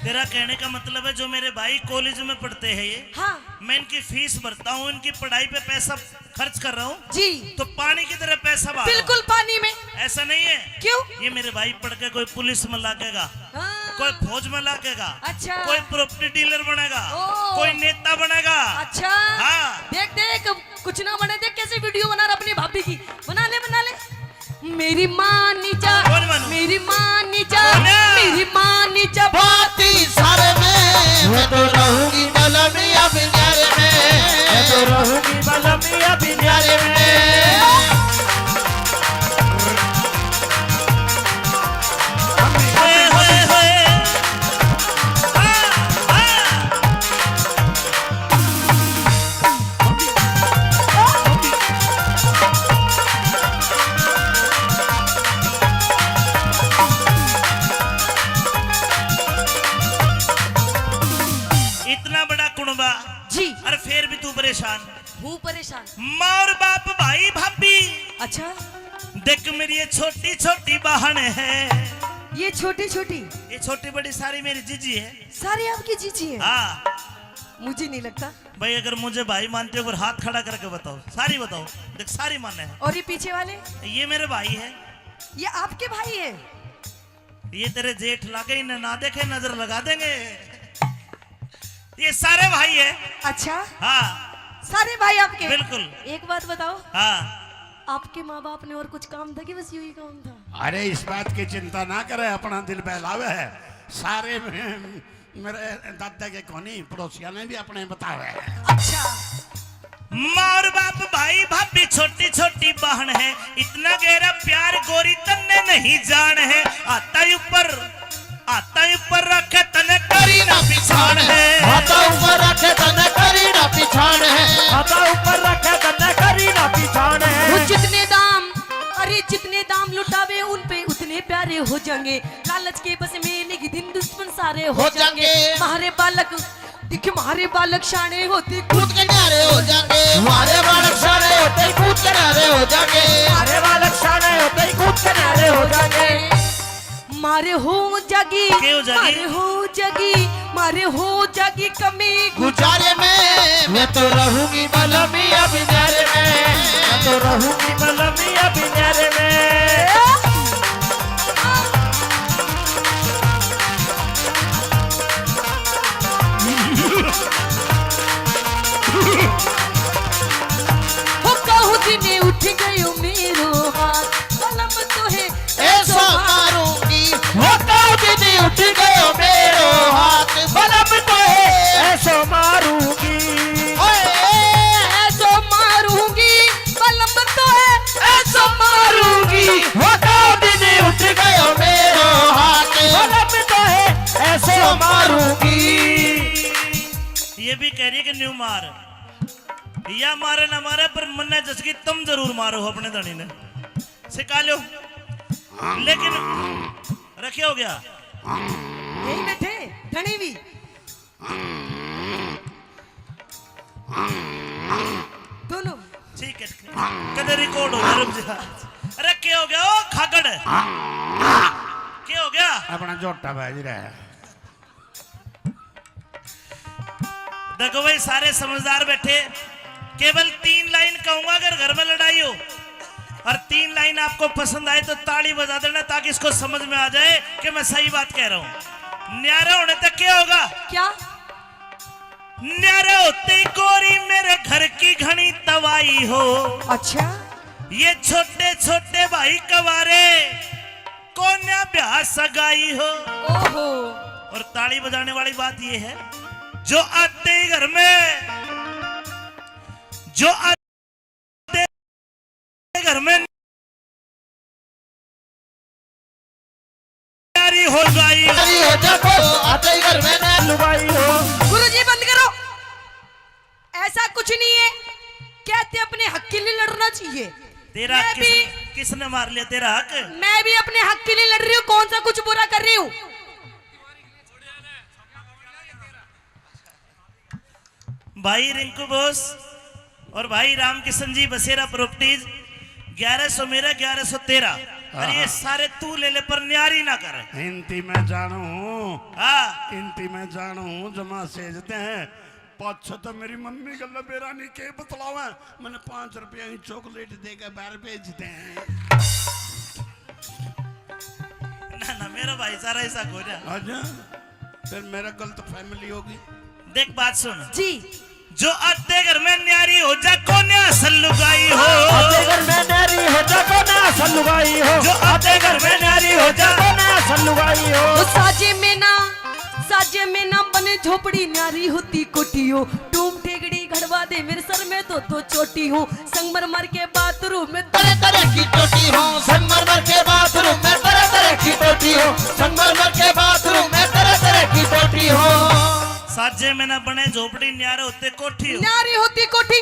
तेरा कहने का मतलब है जो मेरे भाई कॉलेज में पढ़ते हैं ये हाँ मैं इनकी फीस भरता हूँ, इनकी पढ़ाई पे पैसा खर्च कर रहा हूँ, जी तो पानी की तरह पैसा बहा रहा हूं। बिल्कुल पानी में ऐसा नहीं है। क्यों ये मेरे भाई पढ़ के कोई पुलिस में लागेगा, हाँ, कोई फौज में लागेगा, अच्छा। कोई प्रॉपर्टी डीलर बनेगा, ओ। कोई नेता बनेगा। अच्छा हाँ। देख देख कुछ ना बने देख कैसे वीडियो बना रहा अपनी भाभी की बना ले मेरी माँ नीचा कौन मानू? मेरी माँ नीचा बोला। मेरी माँ नीचा बाती सारे में मैं तो रहूंगी बलम में अब न्यारे में, मैं तो रहूंगी बलम में अब न्यारे में। होए, होए, होए। हाँ, हाँ। इतना बड़ा कुनबा जी और फिर भी तू परेशान। हूँ परेशान माँ और बाप भाई भाभी अच्छा देख मेरी ये छोटी छोटी बहन है। ये छोटी छोटी ये छोटी बड़ी सारी मेरी जीजी है। सारी आपकी जीजी है हाँ मुझे नहीं लगता भाई अगर मुझे भाई मानते हो फिर हाथ खड़ा करके बताओ, सारी बताओ। देख सारी माने है। और ये पीछे वाले ये मेरे भाई है, ये आपके भाई है ये तेरे जेठ लागे इन्हें ना देखे नजर लगा देंगे। ये सारे भाई है। अच्छा हाँ सारे भाई आपके बिल्कुल। एक बात बताओ हाँ आपके माँ बाप ने और कुछ काम था कि बस यही काम था अरे इस बात की चिंता ना करे, अपना दिल बहलावे है। सारे मेरे दादा के कोनी पड़ोसिया ने भी अपने बतावे है। अच्छा माँ और बाप भाई भाभी छोटी छोटी बहन है। इतना गहरा प्यार गोरी तन्ने नहीं जान है। आता ही ऊपर रखे तने करी ना पिछाड़ है। हाथा ऊपर रखे तने करी ना पिछाड़ है, हाथा ऊपर रखे तन्ने करी ना पिछाड़ है। वो जितने दाम लुटावे उन पे उतने प्यारे हो जाएंगे। लालच के बस में निग दिन दुश्मन सारे हो जाएंगे। हमारे बालक शाने होते कूद के न्यारे हो जाएंगे, हमारे बालक सारे होते ही कूद के न्यारे हो जाएंगे। अरे बालक शाने होते ही कूद के न्यारे हो जाएंगे। मारे हो जगी क्यों जगी? मारे हो जगी मारे हो जगी कमी गुजारे में मैं तो रहूंगी मलमिया बिनारे में, मैं तो रहूंगी मलमिया बिनारे में। हो कहूँ दिने उठ गयो मेरो हाथ कलम तो है ऐसा मारूंगी वो दिन उठ गयो मेरो हाथ, बलम तो है ऐसो मारूंगी, ऐसो मारूंगी कलम तो है ऐसो मारूंगी। वो दिन उठ गयो मेरो हाथ, बलम तो है ऐसो मारूंगी। ये भी कह रही है कि न्यू मार या मारे ना मारे पर मन्ने जसकी तुम जरूर मारो अपने धनी ने सिखा लो। लेकिन रखे हो गया यही में थे धनी भी दोनों ठीक है कदे रिकॉर्ड हो गया रुक जा। अरे क्या हो गया ओ खागड़ क्या हो गया? अपना जोटा बाज रहा है। देखो भाई सारे समझदार बैठे, केवल 3 लाइन कहूंगा अगर घर में लड़ाई हो और 3 लाइन आपको पसंद आए तो ताली बजा देना ताकि इसको समझ में आ जाए कि मैं सही बात कह रहा हूं। न्यारा होने तक क्या होगा? क्या न्यारा होते ही गोरी मेरे घर की घनी तवाई हो, अच्छा ये छोटे छोटे भाई कवारे कोन्या ब्याह सगाई हो। ओहो और ताली बजाने वाली बात ये है जो आते ही घर में, जो आते घर में न्यारी हो गई, आते ही घर में ना लुगाई हो। गुरुजी बंद करो, ऐसा कुछ नहीं है, कहते अपने हक के लिए लड़ना चाहिए। तेरा मैं किसने मार लिया तेरा हक? मैं भी अपने हक के लिए लड़ रही हूँ, कौन सा कुछ बुरा कर रही हूँ? भाई रिंकू बोस और भाई रामकिशन जी बसेरा प्रॉपर्टीज 1100 मेरा 1100 तेरा, और ये सारे तू ले ले पर न्यारी ना कर। हिंदी में जानू, हाँ हिंदी में जानू जमा सेजते हैं पाँच तो मेरी मम्मी का लबेरानी के बतलावा मैंने 5 रुपया ही चॉकलेट देकर बाहर भेजते हैं। ना ना मेरा भाई सारा ऐसा हो जा। अच्छा फिर मेरा गलत फैमिली होगी। देख बात सुन, जी जो आते घर में न्यारी हो जा कोने असल लुगाई हो, आते घर में नारी हो जा को ना असल लुगाई हो, जो आते घर में न्यारी हो जा को ना असल लुगाई हो। तो साजे में ना बने झोपड़ी न्यारी होती कोठी हो, टूम ठेगड़ी घड़वा दे मेरे सर में तो चोटी हो, संगमरमर के बाथरूम में तरह तरह की टोटी हो, संगमरमर के बाथरूम में तरह तरह की टोटी हो, संगमरमर के बाथरूम में तरह तरह की टोटी हो। साजे में ना बने झोपड़ी न्यारे होते कोठी हो। न्यारी होती कोठी,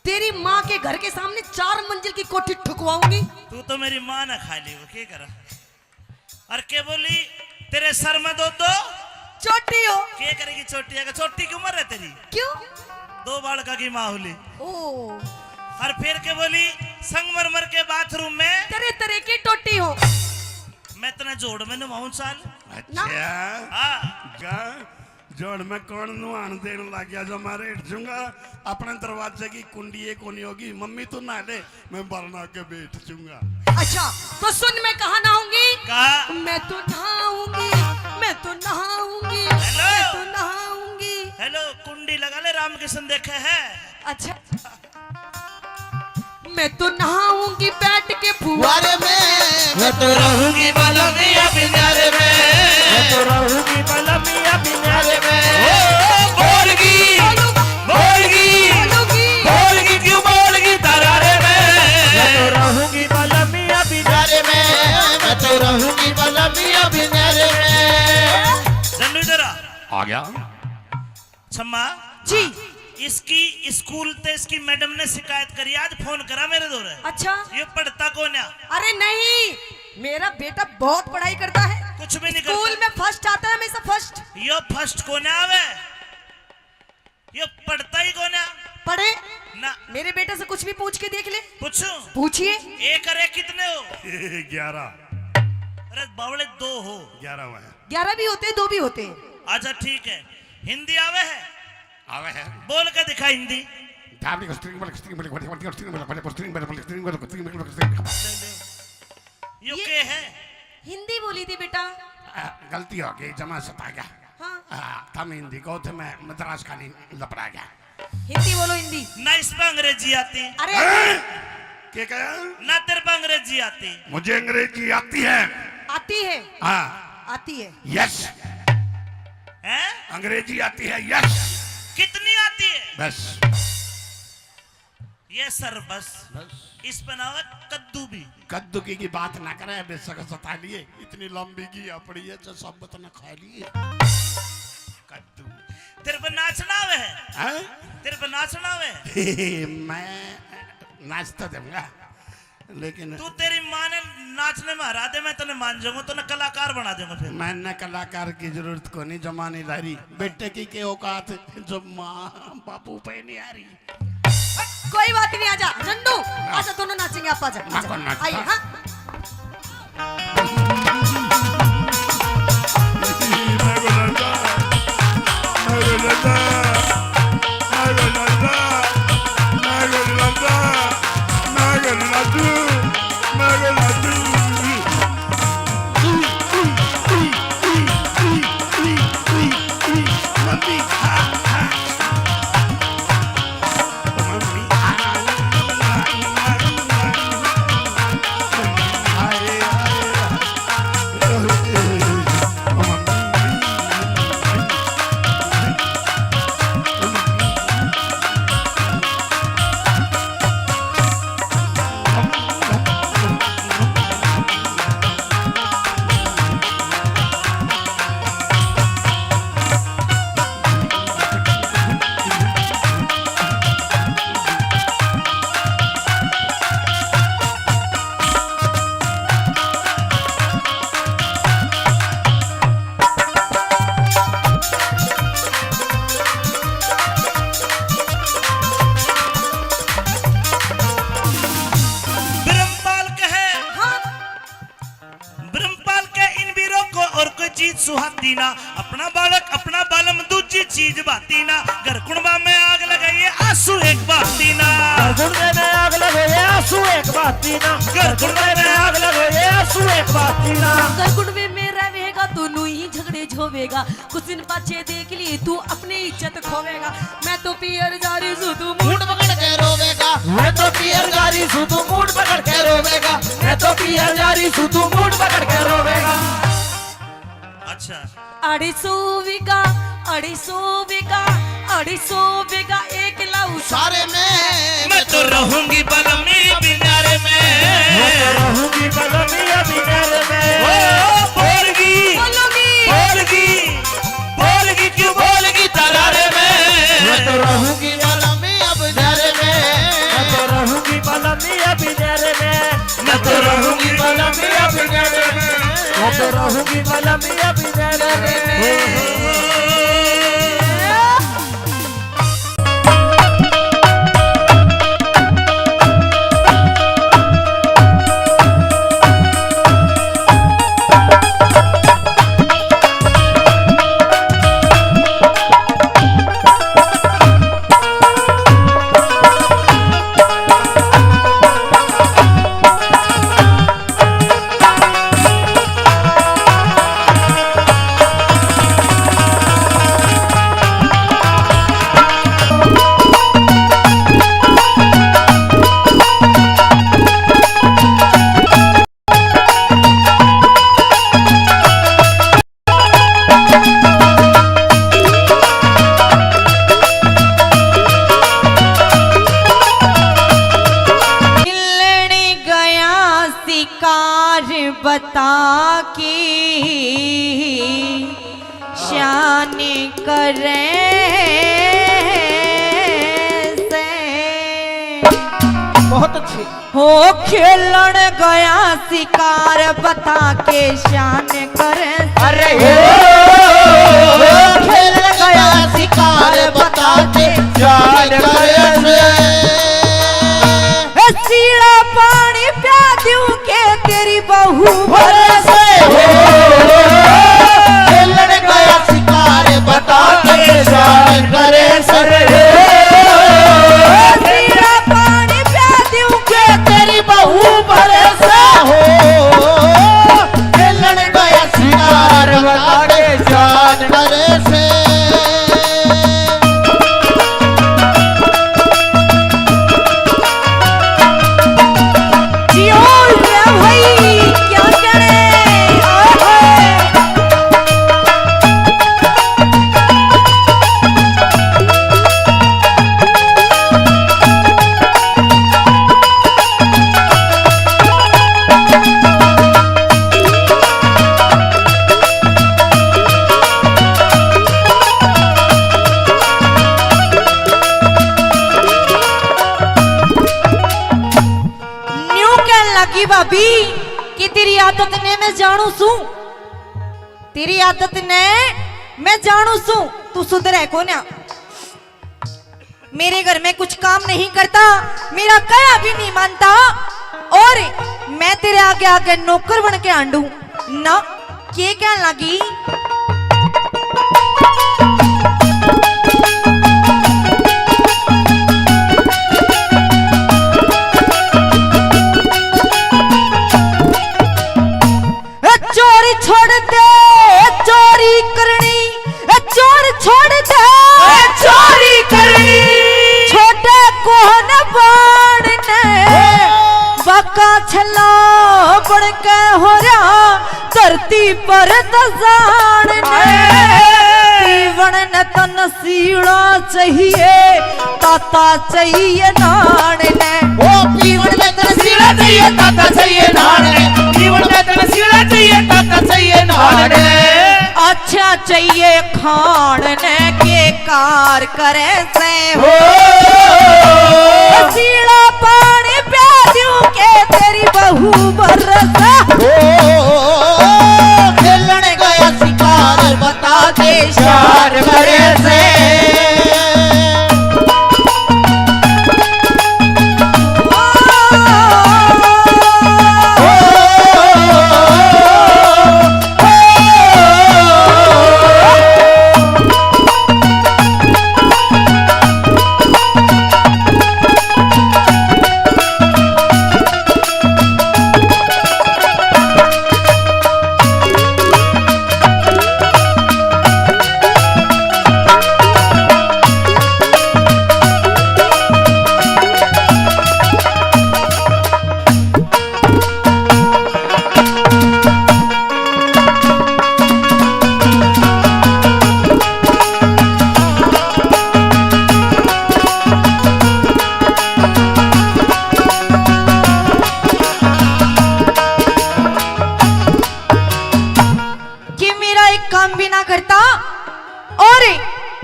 तेरी माँ के घर के सामने 4 मंजिल की कोठी ठुकवाऊंगी। तू तो मेरी माँ ना खा ली वो क्या करा? और क्या बोली तेरे सर में दो चोटी हो, क्या करेगी चोटी? अगर चोटी की उम्र है तेरी, क्यों? 2 बालका की माँ होली। ओ और फिर क्या बोली संगमरमर के बाथरूम में तरह तरह की टोटी हो। मैं इतना जोड़ में नवाऊं साल। अच्छा हाँ गा जोड़ में कौन नुआन देने लग गया जो मारे इठूंगा अपने दरवाजे की कुंडी एक कोनी होगी। मम्मी तू ना ले मैं बरना के बैठ चूंगा। अच्छा तो सुन, मैं कहाँ नहाऊंगी? कहा मैं तो नहाऊंगी, मैं तो नहाऊंगी, हेलो। मैं तो नहाऊंगी। हेलो कुंडी लगा ले रामकिशन देखे है। अच्छा मैं तो नहाऊंगी बैठ के फुहारे में मैं तो रहूंगी बलमिया बिनारे में, मैं तो रहूंगी बलमिया बिनारे में। बोलगी बोलगी बोलगी क्यों बोलगी तरारे में, मैं तो रहूंगी बलमिया बिनारे में, मैं तो रहूंगी बलमिया बिनारे में। जन्नू इधर आ गया छम्मा जी। इसकी स्कूल ते इसकी मैडम ने शिकायत करी, आज फोन करा मेरे दौरे। अच्छा ये पढ़ता कौन है? अरे नहीं, मेरा बेटा बहुत पढ़ाई करता है, कुछ भी नहीं स्कूल करता। में फर्स्ट आता है हमेशा फर्स्ट। यो फर्स्ट कौन आवे? यो पढ़ता ही कौन है? पढ़े ना मेरे बेटे से कुछ भी पूछ के देख ले। पूछूं? पूछिए। 1 और 1 कितने हो? 11 अरे बावड़े 2 हो। 11 हुआ है। 11 भी होते हैं, 2 भी होते हैं। अच्छा ठीक है, हिंदी आवे है? आवे है। बोल के दिखा हिंदी। यो के है? हिंदी बोली थी बेटा। गलती हो गई, जमा सता गया। हाँ हम हिंदी को थे, मैं मद्रास का नहीं लपड़ा गया। हिंदी बोलो, हिंदी। ना इस पे अंग्रेजी आती, अरे क्या कहा? ना तेरे पे अंग्रेजी आती। मुझे अंग्रेजी आती है। आती है, हाँ आती है। यस, हैं? अंग्रेजी आती है। यस, कितनी आती है? बस ये सर बस इस पे ना हो कद्दू भी। कद्दू की बात ना करे, बेशक सता लिए, इतनी लंबी की पड़ी है जो सब बतना खा लिए। कद्दू तेरे पे नाचना वे है? हैं? तेरे पे नाचना वे है? मैं नाचता दूंगा, लेकिन तू तेरी माँ ने नाचने में हरा दे, मैं तने मान जाऊंगा, तो ना कलाकार बना दूंगा फिर। मैंने कलाकार की जरूरत को नहीं, जमानी दारी बेटे की के औकात जो माँ बापू पे नहीं आ रही। कोई बात नहीं, आजा नन्नू, आजा दोनों नाचेंगे। आप आजा, ना कौन नाचता? आइए। हाँ चीज सुहाती ना, अपना बालक अपना बालम दूजी चीज बाती ना। घर कुंडबा में आग लगाइए आंसू एक बाती ना, घर कुंडे में आग लगाइए आंसू एक बाती ना, घर कुंडे में आग लगाइए आंसू एक बाती ना। घर कुंडे में रहेगा तो नू ही झगड़े झोवेगा, कुछ दिन पाछे देख ली तू अपनी इज्जत खोवेगा। मैं तो पियर जारी सू तू मूड पकड़ के रोवेगा, मैं तो पियर जारी सू तू मूड पकड़ के रोवेगा, मैं तो पियर जारी सू तू मूड पकड़ के रोवेगा। अच्छा 250 बीघा 250 बीघा एक लाऊ सारे में मैं तो रहूंगी बलमी बिनारे में, मैं तो रहूंगी बलमिया बिनारे में। ओ बोलगी क्यों बोलगी तरारे में। मैं तो रहूंगी बलमिया बिनारे में, मैं तो रहूंगी बलमिया बिनारे में, मैं तो रहूंगी बलमिया बिनारे में, मैं तो रहूंगी बलमिया बिनारे में। बता की शान करे से बहुत अच्छी हो खेलन गया शिकार बता के शान करे। अरे खेलन गया शिकार बता के जान करे सीड़ा पानी प्या दूं के तेरी बहू भर से मेरी भाभी कि तेरी आदत ने मैं जानू सू, तेरी आदत ने मैं जानू सू, तू सुधर है को ना। मेरे घर में कुछ काम नहीं करता, मेरा कया भी नहीं मानता, और मैं तेरे आगे आगे नौकर बन के आंडू ना। के क्या लगी चोरी छोड़ दे, चोरी करनी, चोर छोड़ दे, चोरी करनी, छोटे कोहन बाण ने बाका छला बन के हो रहा धरती पर दजान ने। जीवन न तो नसीड़ा चाहिए, ताता चाहिए नान ने। ओ जीवन में तनसीला चाहिए, ताता चाहिए नान ने। जीवन में तनसीला चाहिए, ताता चाहिए नान ने। अच्छा चाहिए खान ने के कार करे से हो, सीड़ा पानी प्या दूं के तेरी बहू बरसा। खेलने गया शिकार बता दे शार करे से।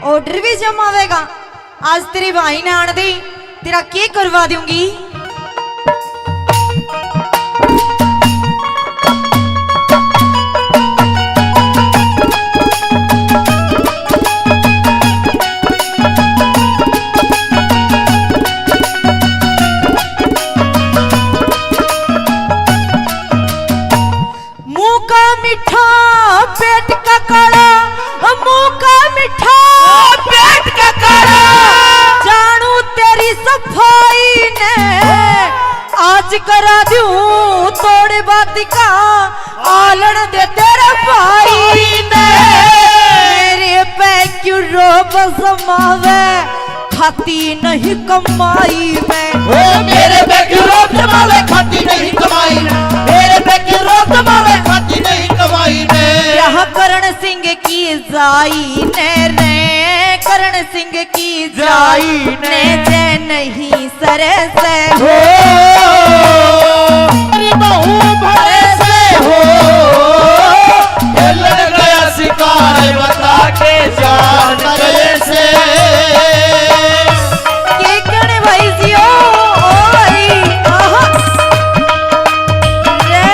ऑर्डर भी जमावेगा। आज तेरी भाई ने आन दी, तेरा के करवा दूंगी। मुंह का मीठा पेट का काला, मुंह का मीठा पेट का काला, जानू तेरी सफाई ने आज करा दूं तोड़े बात का आलन दे तेरे भाई ने। मेरे पे क्यों रोब समावे खाती नहीं कमाई में। मेरे पे क्यों रोब समावे खाती नहीं कमाई में। मेरे पे क्यों रोब समावे खाती नहीं कमाई में। यह करण सिंह की जाई ने रे, करण सिंह की जाई ने जे नहीं सरे से हो, बहू भरे से हो। खेलने गया शिकार बता के जान करे से। ये कण भाई जी ओ भाई आहा रे।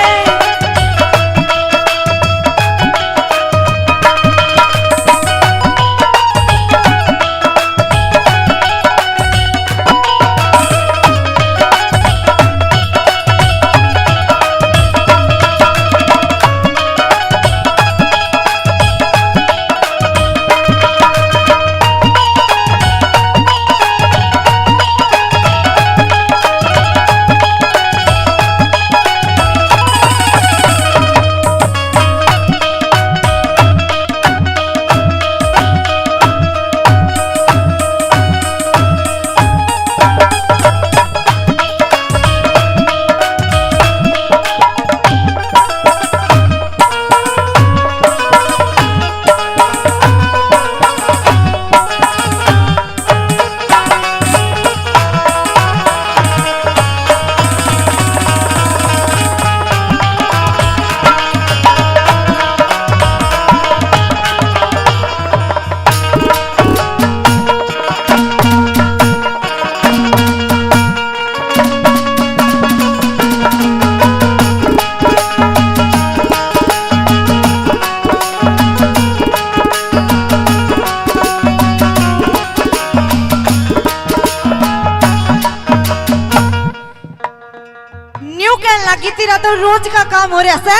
तो रोज का काम हो रहा से।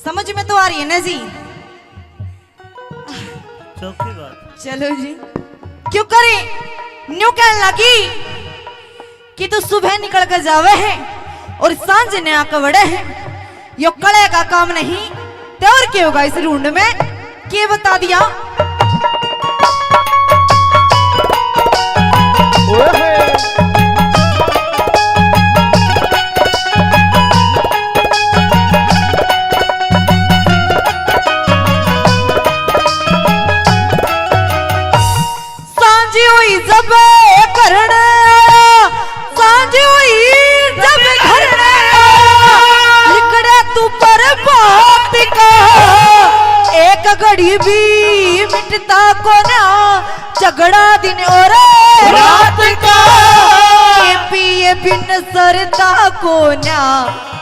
समझ में तो आ रही है ना जी? चौकी बात। चलो जी, क्यों करे न्यू कहने लगी कि तू सुबह निकल कर जावे है और सांझ ने आकर बड़े है, यो कड़े का काम नहीं तो और क्या होगा इस रूंड में? के बता दिया? सांझी हुई जब घर सांझी हुई जब घर लिखड़े तू पर बात का एक घड़ी भी मिटता को ना, झगड़ा दिन और रात का ये पिए बिन सरता को ना,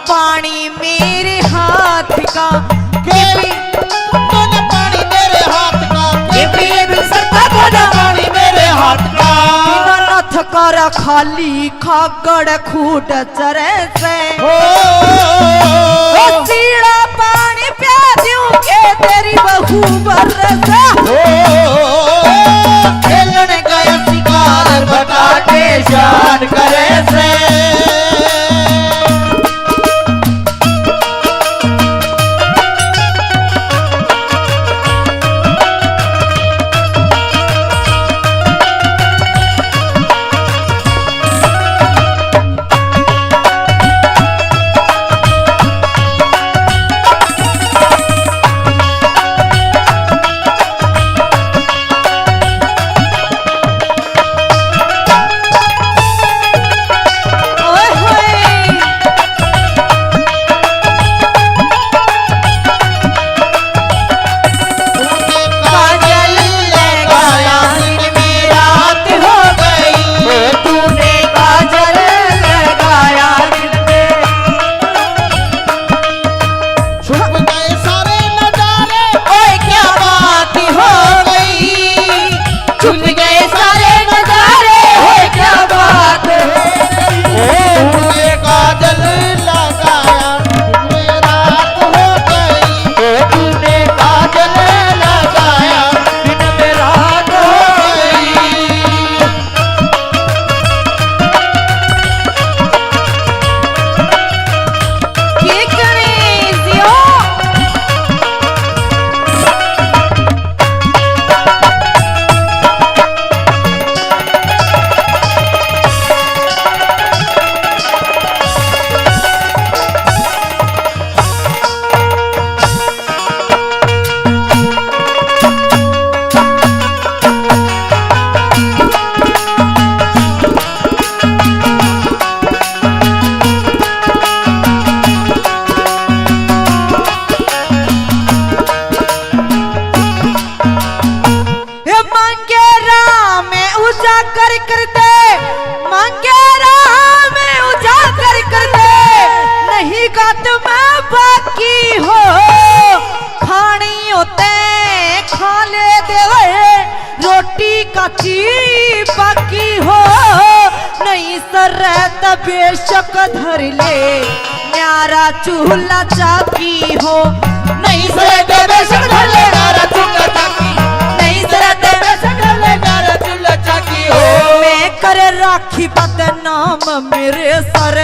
पानी मेरे हाथ का तूने पानी मेरे हाथ का, ये पिए बिन सरता को ना, पानी मेरे हाथ का। बिना नथ कर खाली खागड़ खूट चरे से सीड़ा पानी प्या दूं के तेरी बहू बरसा। खेलने गया शिकार बता के शान करे से। बाकी हो नहीं सरत बेशक धर ले न्यारा चूल्हा चाकी हो, नहीं सरत बेशक धर ले न्यारा चूल्हा चाकी, नहीं सरत बेशक धर ले न्यारा चूल्हा चाकी हो। मैं कर राखी बदनाम मेरे सर,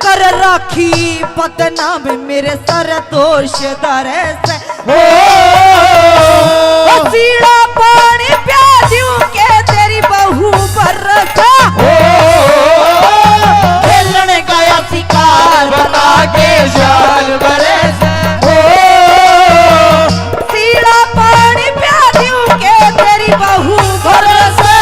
कर राखी बदनाम मेरे सर दोष दर से सीड़ा पानी प्या दूं के तेरी बहू बरसा। खेलने गया शिकार बता के शान बरसा। सीड़ा पानी प्या दूं के तेरी बहू बरसा।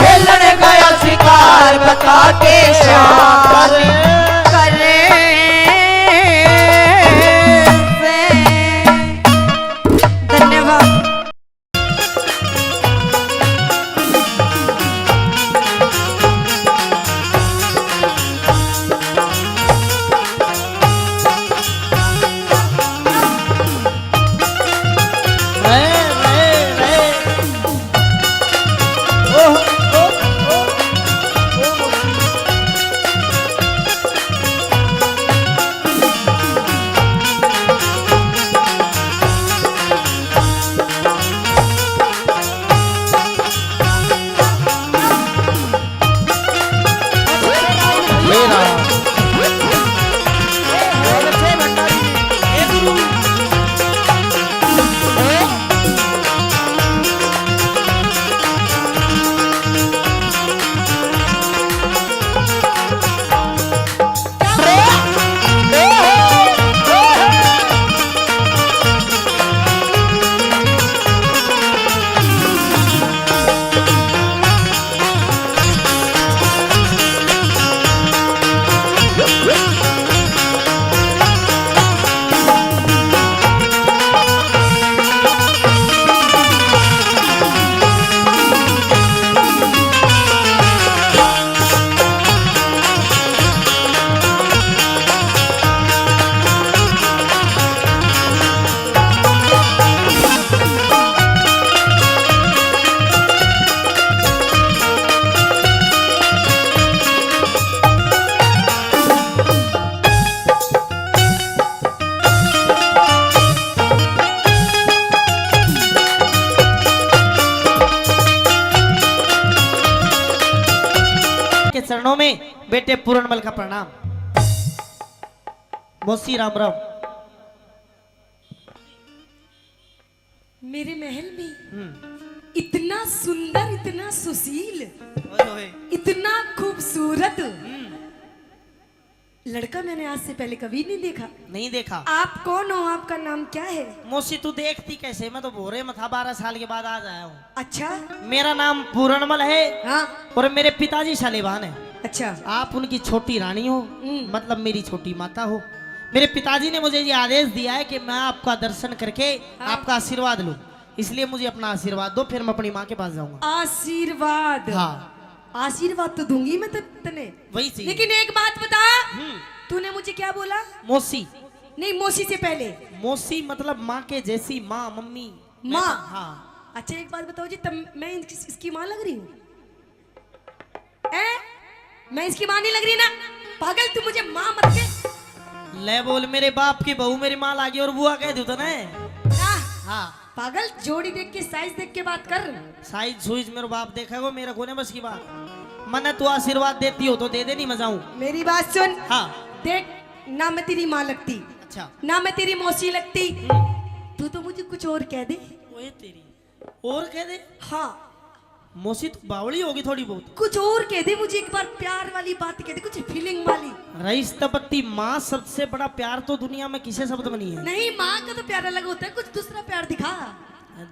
खेलने गया शिकार बता के शान करे धन्यवाद। बेटे पूरनमल का प्रणाम। मौसी राम राम। मेरे महल में इतना सुंदर, इतना सुशील, इतना खूबसूरत लड़का मैंने आज से पहले कभी नहीं देखा। नहीं देखा। आप कौन हो? आपका नाम क्या है? मौसी तू देखती कैसे, मैं तो भोरे में था, 12 साल के बाद आज आया हूँ। अच्छा। मेरा नाम पूरनमल है हाँ। और मेरे पिताजी शालिवान है। अच्छा। आप उनकी छोटी रानी हो, मतलब मेरी छोटी माता हो। मेरे पिताजी ने मुझे ये आदेश दिया है कि मैं आपका दर्शन करके आपका आशीर्वाद लूं, इसलिए मुझे अपना आशीर्वाद दो, फिर मैं अपनी माँ के पास जाऊंगा। आशीर्वाद? हाँ। आशीर्वाद तो दूंगी मैं तने, वही चाहिए। लेकिन एक बात बता, तूने मुझे क्या बोला? मौसी। नहीं, मौसी से पहले। मौसी मतलब माँ के जैसी, माँ, मम्मी, माँ। हाँ। अच्छा एक बात बताओ जी, तब मैं इसकी माँ लग रही हूँ? मैं इसकी माँ नहीं लग रही ना? पागल, तू मुझे माँ मत के। ले बोल, मेरे बाप की बहू मेरी माँ लागी और बुआ कह दो तो ना। हाँ। पागल, जोड़ी देख के, साइज देख के बात कर। साइज सुइज मेरे बाप देखेगा, मेरा कोने बस की बात। मने तू आशीर्वाद देती हो तो दे दे, नहीं मैं जाऊं। मेरी बात सुन। हाँ। देख, ना मैं तेरी माँ लगती, अच्छा, ना मैं तेरी मौसी लगती, तू तो मुझे कुछ और कह दे। ओए तेरी, और कह दे। हाँ। मौसी तू बावली होगी थोड़ी बहुत। कुछ और कह दे मुझे, एक बार प्यार वाली बात कह दे, कुछ फीलिंग वाली। रईस तपत्ती, माँ सबसे बड़ा प्यार तो दुनिया में किसे शब्द में नहीं है। नहीं, माँ का तो प्यार अलग होता है, कुछ दूसरा प्यार दिखा।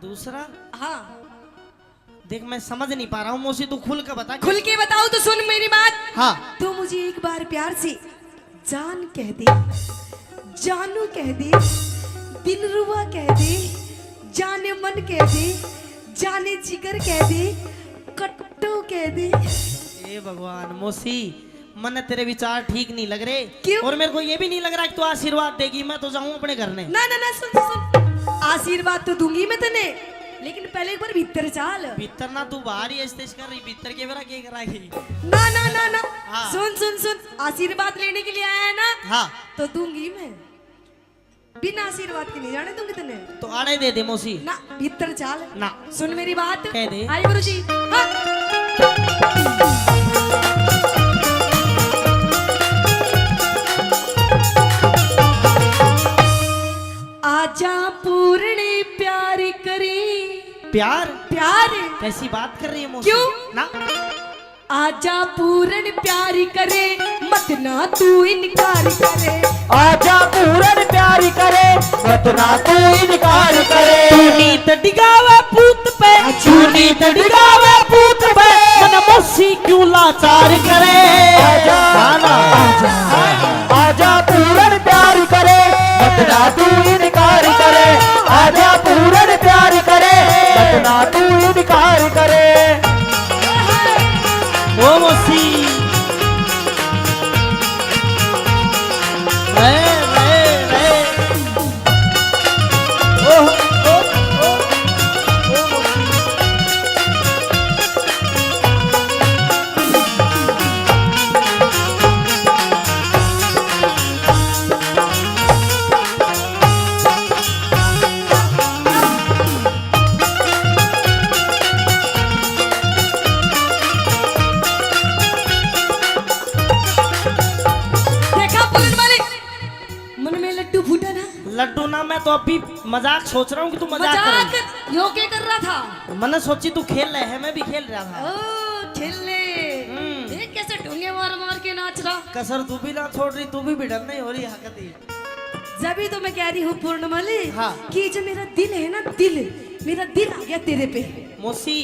दूसरा? हाँ। देख मैं समझ नहीं पा रहा हूँ मौसी, तू खुल के बता। खुल के बताओ तो सुन मेरी बात। हाँ। तो मुझे एक बार प्यार से जान कह दे, जानू कह दे, दिल रुआ कह दे, जाने मन कह दे, जाने जिगर कह दे, कट्टू कह दे। ए भगवान मौसी, मन तेरे विचार ठीक नहीं लग रहे। क्यों? और मेरे को ये भी नहीं लग रहा कि तू आशीर्वाद देगी, मैं तो जाऊं अपने घर में। ना ना ना, सुन सुन, आशीर्वाद तो दूंगी मैं तने, लेकिन पहले एक बार भीतर चाल। भीतर ना, तू बाहर ही ऐसे कर रही, भीतर के बेरा क्या कराएगी? ना ना ना ना। हाँ। सुन सुन सुन, आशीर्वाद लेने के लिए आया है ना? हाँ। तो दूंगी मैं, बिना आशीर्वाद के नहीं जाने दूंगी तने। तो आने दे दे मौसी। ना, भीतर चाल ना। सुन मेरी बात। कह दे। आई गुरुजी। हाँ। आजा पूर्णी प्यारी करी। प्यार? प्यार? कैसी बात कर रही है मौसी? क्यों? ना। आजा पूरन प्यारी करे, मत ना तू इनकार करे। आजा पूरन प्यारी करे, मत ना तू इनकार करे। नीत डिगावे पूत पे, नीत डिगावे पूत पे, मन मौसी क्यों लाचार करे? आजा आजा आजा पूरन प्यारी करे, मत ना तू इनकार करे। आजा पूरन प्यारी करे, मत ना तू इनकार करे। ओ मौसी, रे रे रे, ओ ओ ओ ओ मौसी। लड्डू ना, मैं तो अभी मजाक सोच रहा हूँ कि तू मजाक कर रही है। यो क्या कर रहा था? मैंने सोची तू खेल रहे है, मैं भी खेल रहा था। ओ खेलने। देख कैसे ढूंगे मार मार के नाच रहा। कसर तू भी ना छोड़ रही, तू भी भिड़न नहीं हो रही हकती। जब तो मैं कह रही हूँ पूर्णमली, हाँ। कि जो मेरा दिल है ना, दिल, मेरा दिल आ गया तेरे पे। मौसी,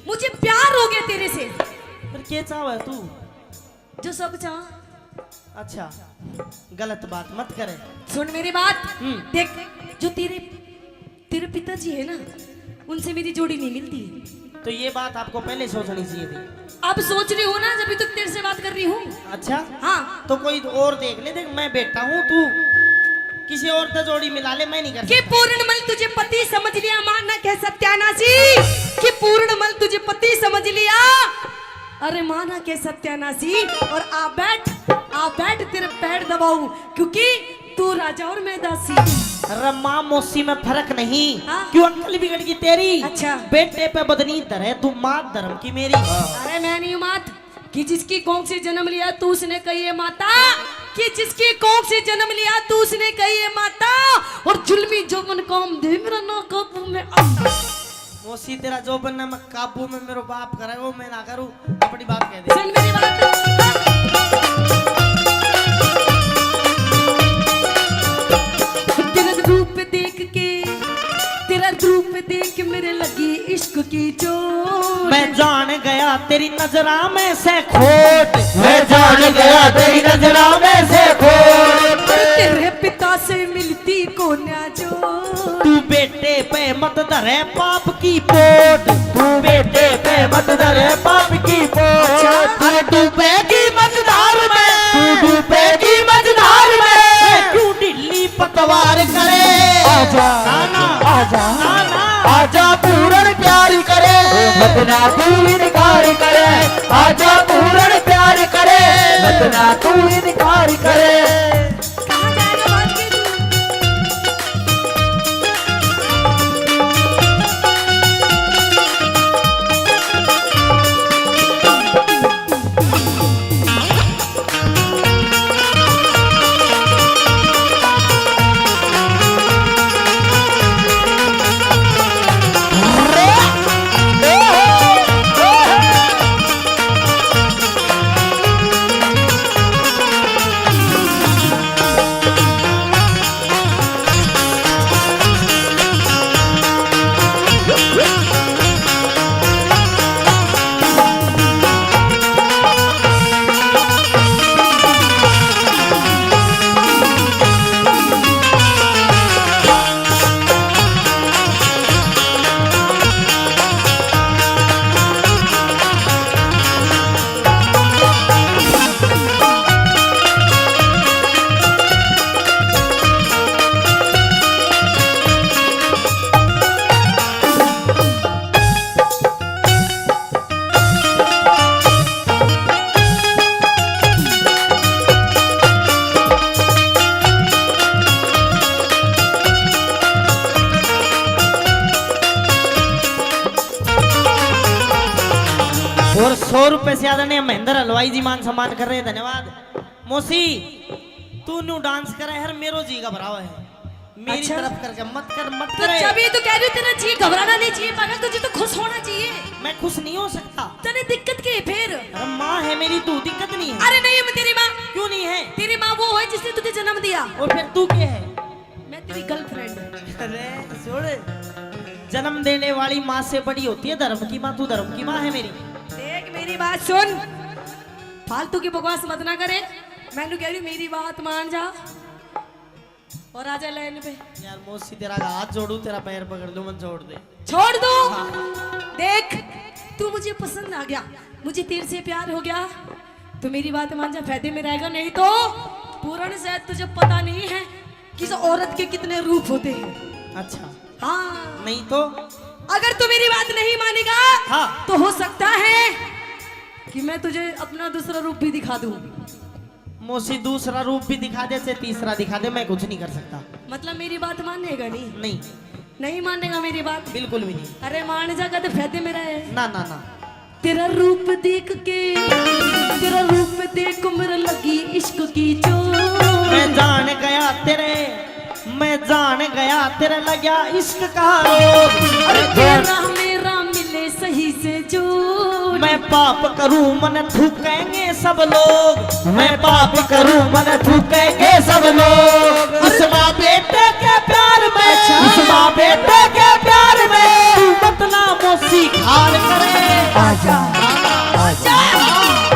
मुझे प्यार हो गया तेरे से। पर क्या चाह है तू? जो सब चाह। अच्छा, गलत बात मत करे। सुन मेरी बात। देख, जो तेरे पिताजी है ना, उनसे मेरी जोड़ी नहीं मिलती। तो ये बात आपको पहले सोचनी चाहिए थी। अब सोच रही हूँ ना, जब तक तेरे से बात कर रही हूँ। अच्छा। हाँ। तो कोई और देख ले। देख मैं बेटा हूँ, तू किसी और से जोड़ी मिला ले, मैं नहीं कर कि पूर्णमल तुझे पति समझ लिया, माना कह सत्यानाशी कि पूर्णमल तुझे पति समझ लिया। अरे माना के सत्यानाशी, और आ बैठ तेरे पैर दबाऊं, क्योंकि तू राजा और मैं दासी। अरे माँ मौसी में फर्क नहीं। हाँ? क्यों अक्ल बिगड़ गई तेरी? अच्छा। बेटे पे बदनी धरे, तू माँ धर्म की मेरी। अरे मैं नहीं हूँ मात, कि जिसकी कोख से जन्म लिया तू उसने कही है माता, कि जिसकी कोख से जन्म लिया तू उसने कही है माता, और जुल्मी जो मन काम दे मेरा ना काबू में मोसी तेरा जो बनना मैं काबू में मेरे बाप करे वो मैं ना करूं, अपनी बात कह दे। सुन मेरी बात, तेरा रूप देख के मेरे लगी इश्क की चोट। मैं जान गया तेरी नजरा में से खोट, मैं जान गया तेरी नजरा में से खोट। तेरे पिता से मिलती को ना जो, तू बेटे पे मत धरे पाप की पोट, तू बेटे पे मत धरे पाप की पोट। अरे डूबेगी मझधार में, तू डूबेगी मझधार में, क्यों ढिल्ली पतवार करे। आजा नाना आजा नाना आजा पूर्ण प्यार करे, मत ना तू इनकार करे। आजा पूर्ण प्यार करे, मत ना तू इनकार करे। कहाँ जाएगा बात के तू? और 100 रुपए से ज्यादा नहीं महेंद्र हलवाई जी मान सम्मान कर रहे हैं, धन्यवाद। मोसी तू न्यू डांस करे हर मेरो जी का भरावा है, मेरी अच्छा? तरफ करके मत कर मत तो करे। जब ये तो कह रही हूँ तेरा जी घबराना नहीं चाहिए पागल, तुझे तो खुश होना चाहिए। मैं खुश नहीं हो सकता। तेरी दिक्कत क्या है फिर? अरे माँ है मेरी, तू दिक्कत नहीं है। अरे नहीं, मैं तेरी माँ, क्यों नहीं है? तेरी माँ वो है जिसने तुझे जन्म दिया। और फिर तू क्या है? मैं तेरी गर्लफ्रेंड। अरे छोड़, जन्म देने वाली माँ से बड़ी होती है धर्म की माँ, तू धर्म की माँ है मेरी। देख मेरी बात सुन, फालतू की बकवास मत ना करे। मैंने कह रही मेरी बात मान जा और आजा लाइन पे। यार मोसी तेरा हाथ जोड़ू, तेरा पैर पकड़ लूं, मत छोड़ दे। छोड़ दो। देख तू मुझे पसंद आ गया, मुझे तेरे से प्यार हो गया, तो मेरी बात मान जा, फायदे में रहेगा। नहीं तो पूर्ण शायद तुझे पता नहीं है कि इस औरत के कितने रूप होते हैं। अच्छा हाँ, नहीं तो अगर तू मेरी बात नहीं मानेगा हाँ। तो हो सकता है कि मैं तुझे अपना दूसरा रूप भी दिखा दूं। मोसी दूसरा रूप भी दिखा दे, से तीसरा दिखा दे, मैं कुछ नहीं कर सकता। मतलब मेरी बात मानेगा नहीं? नहीं नहीं मानेगा मेरी बात? बिल्कुल भी नहीं। अरे मान जाएगा तो फायदे मेरा है। ना ना ना, तेरा रूप देख के, तेरा रूप देख मेरा लगी इश्क की चोट। मैं जान गया तेरे, मैं जान गया तेरे लगा इश्क का रोग। अरे तेरा मेरा मिले सही से जो, मैं पाप करूं मन थूकेंगे सब लोग, मैं पाप करूं मन थूकेंगे सब लोग। इस माँ बेटे के प्यार में, इस माँ बेटे के प्यार में तू मत ना मोसी खाड़ करे। आजा आजा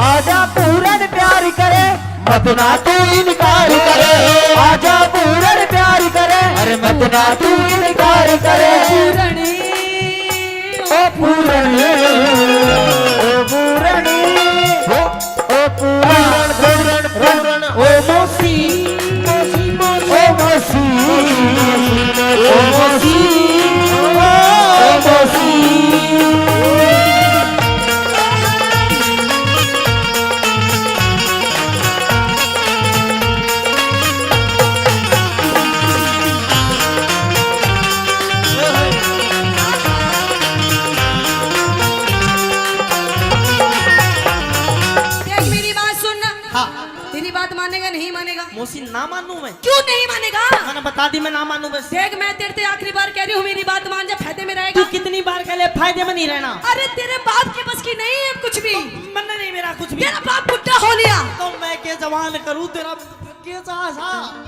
आजा पूर्ण प्यार करे, मत ना तू इनकार करे। आजा पूर्ण प्यार करे, अरे मत ना तू इनकार करे। पूरणी ओ पूरणी, ओ पूरणी, ओ पूरण, ओ मोसी मोसी ओ मोसी, ओ मोसी, ओ मोसी। मेरी बात मानेगा नहीं मानेगा? मौसी ना मानू मैं? क्यों नहीं मानेगा? मैंने बता दी मैं ना मानू बस। देख मैं तेरे से आखिरी बार कह रही हूँ, मेरी बात मान जा, फायदे में तू रहेगा। कितनी बार कह ले फायदे में नहीं रहना। अरे तेरे बाप के बस की नहीं है कुछ भी। मैंने नहीं मेरा कुछ भी। तेरा बाप बुढ़ा हो लिया तो मैं के जवान करूँ तेरा के सा।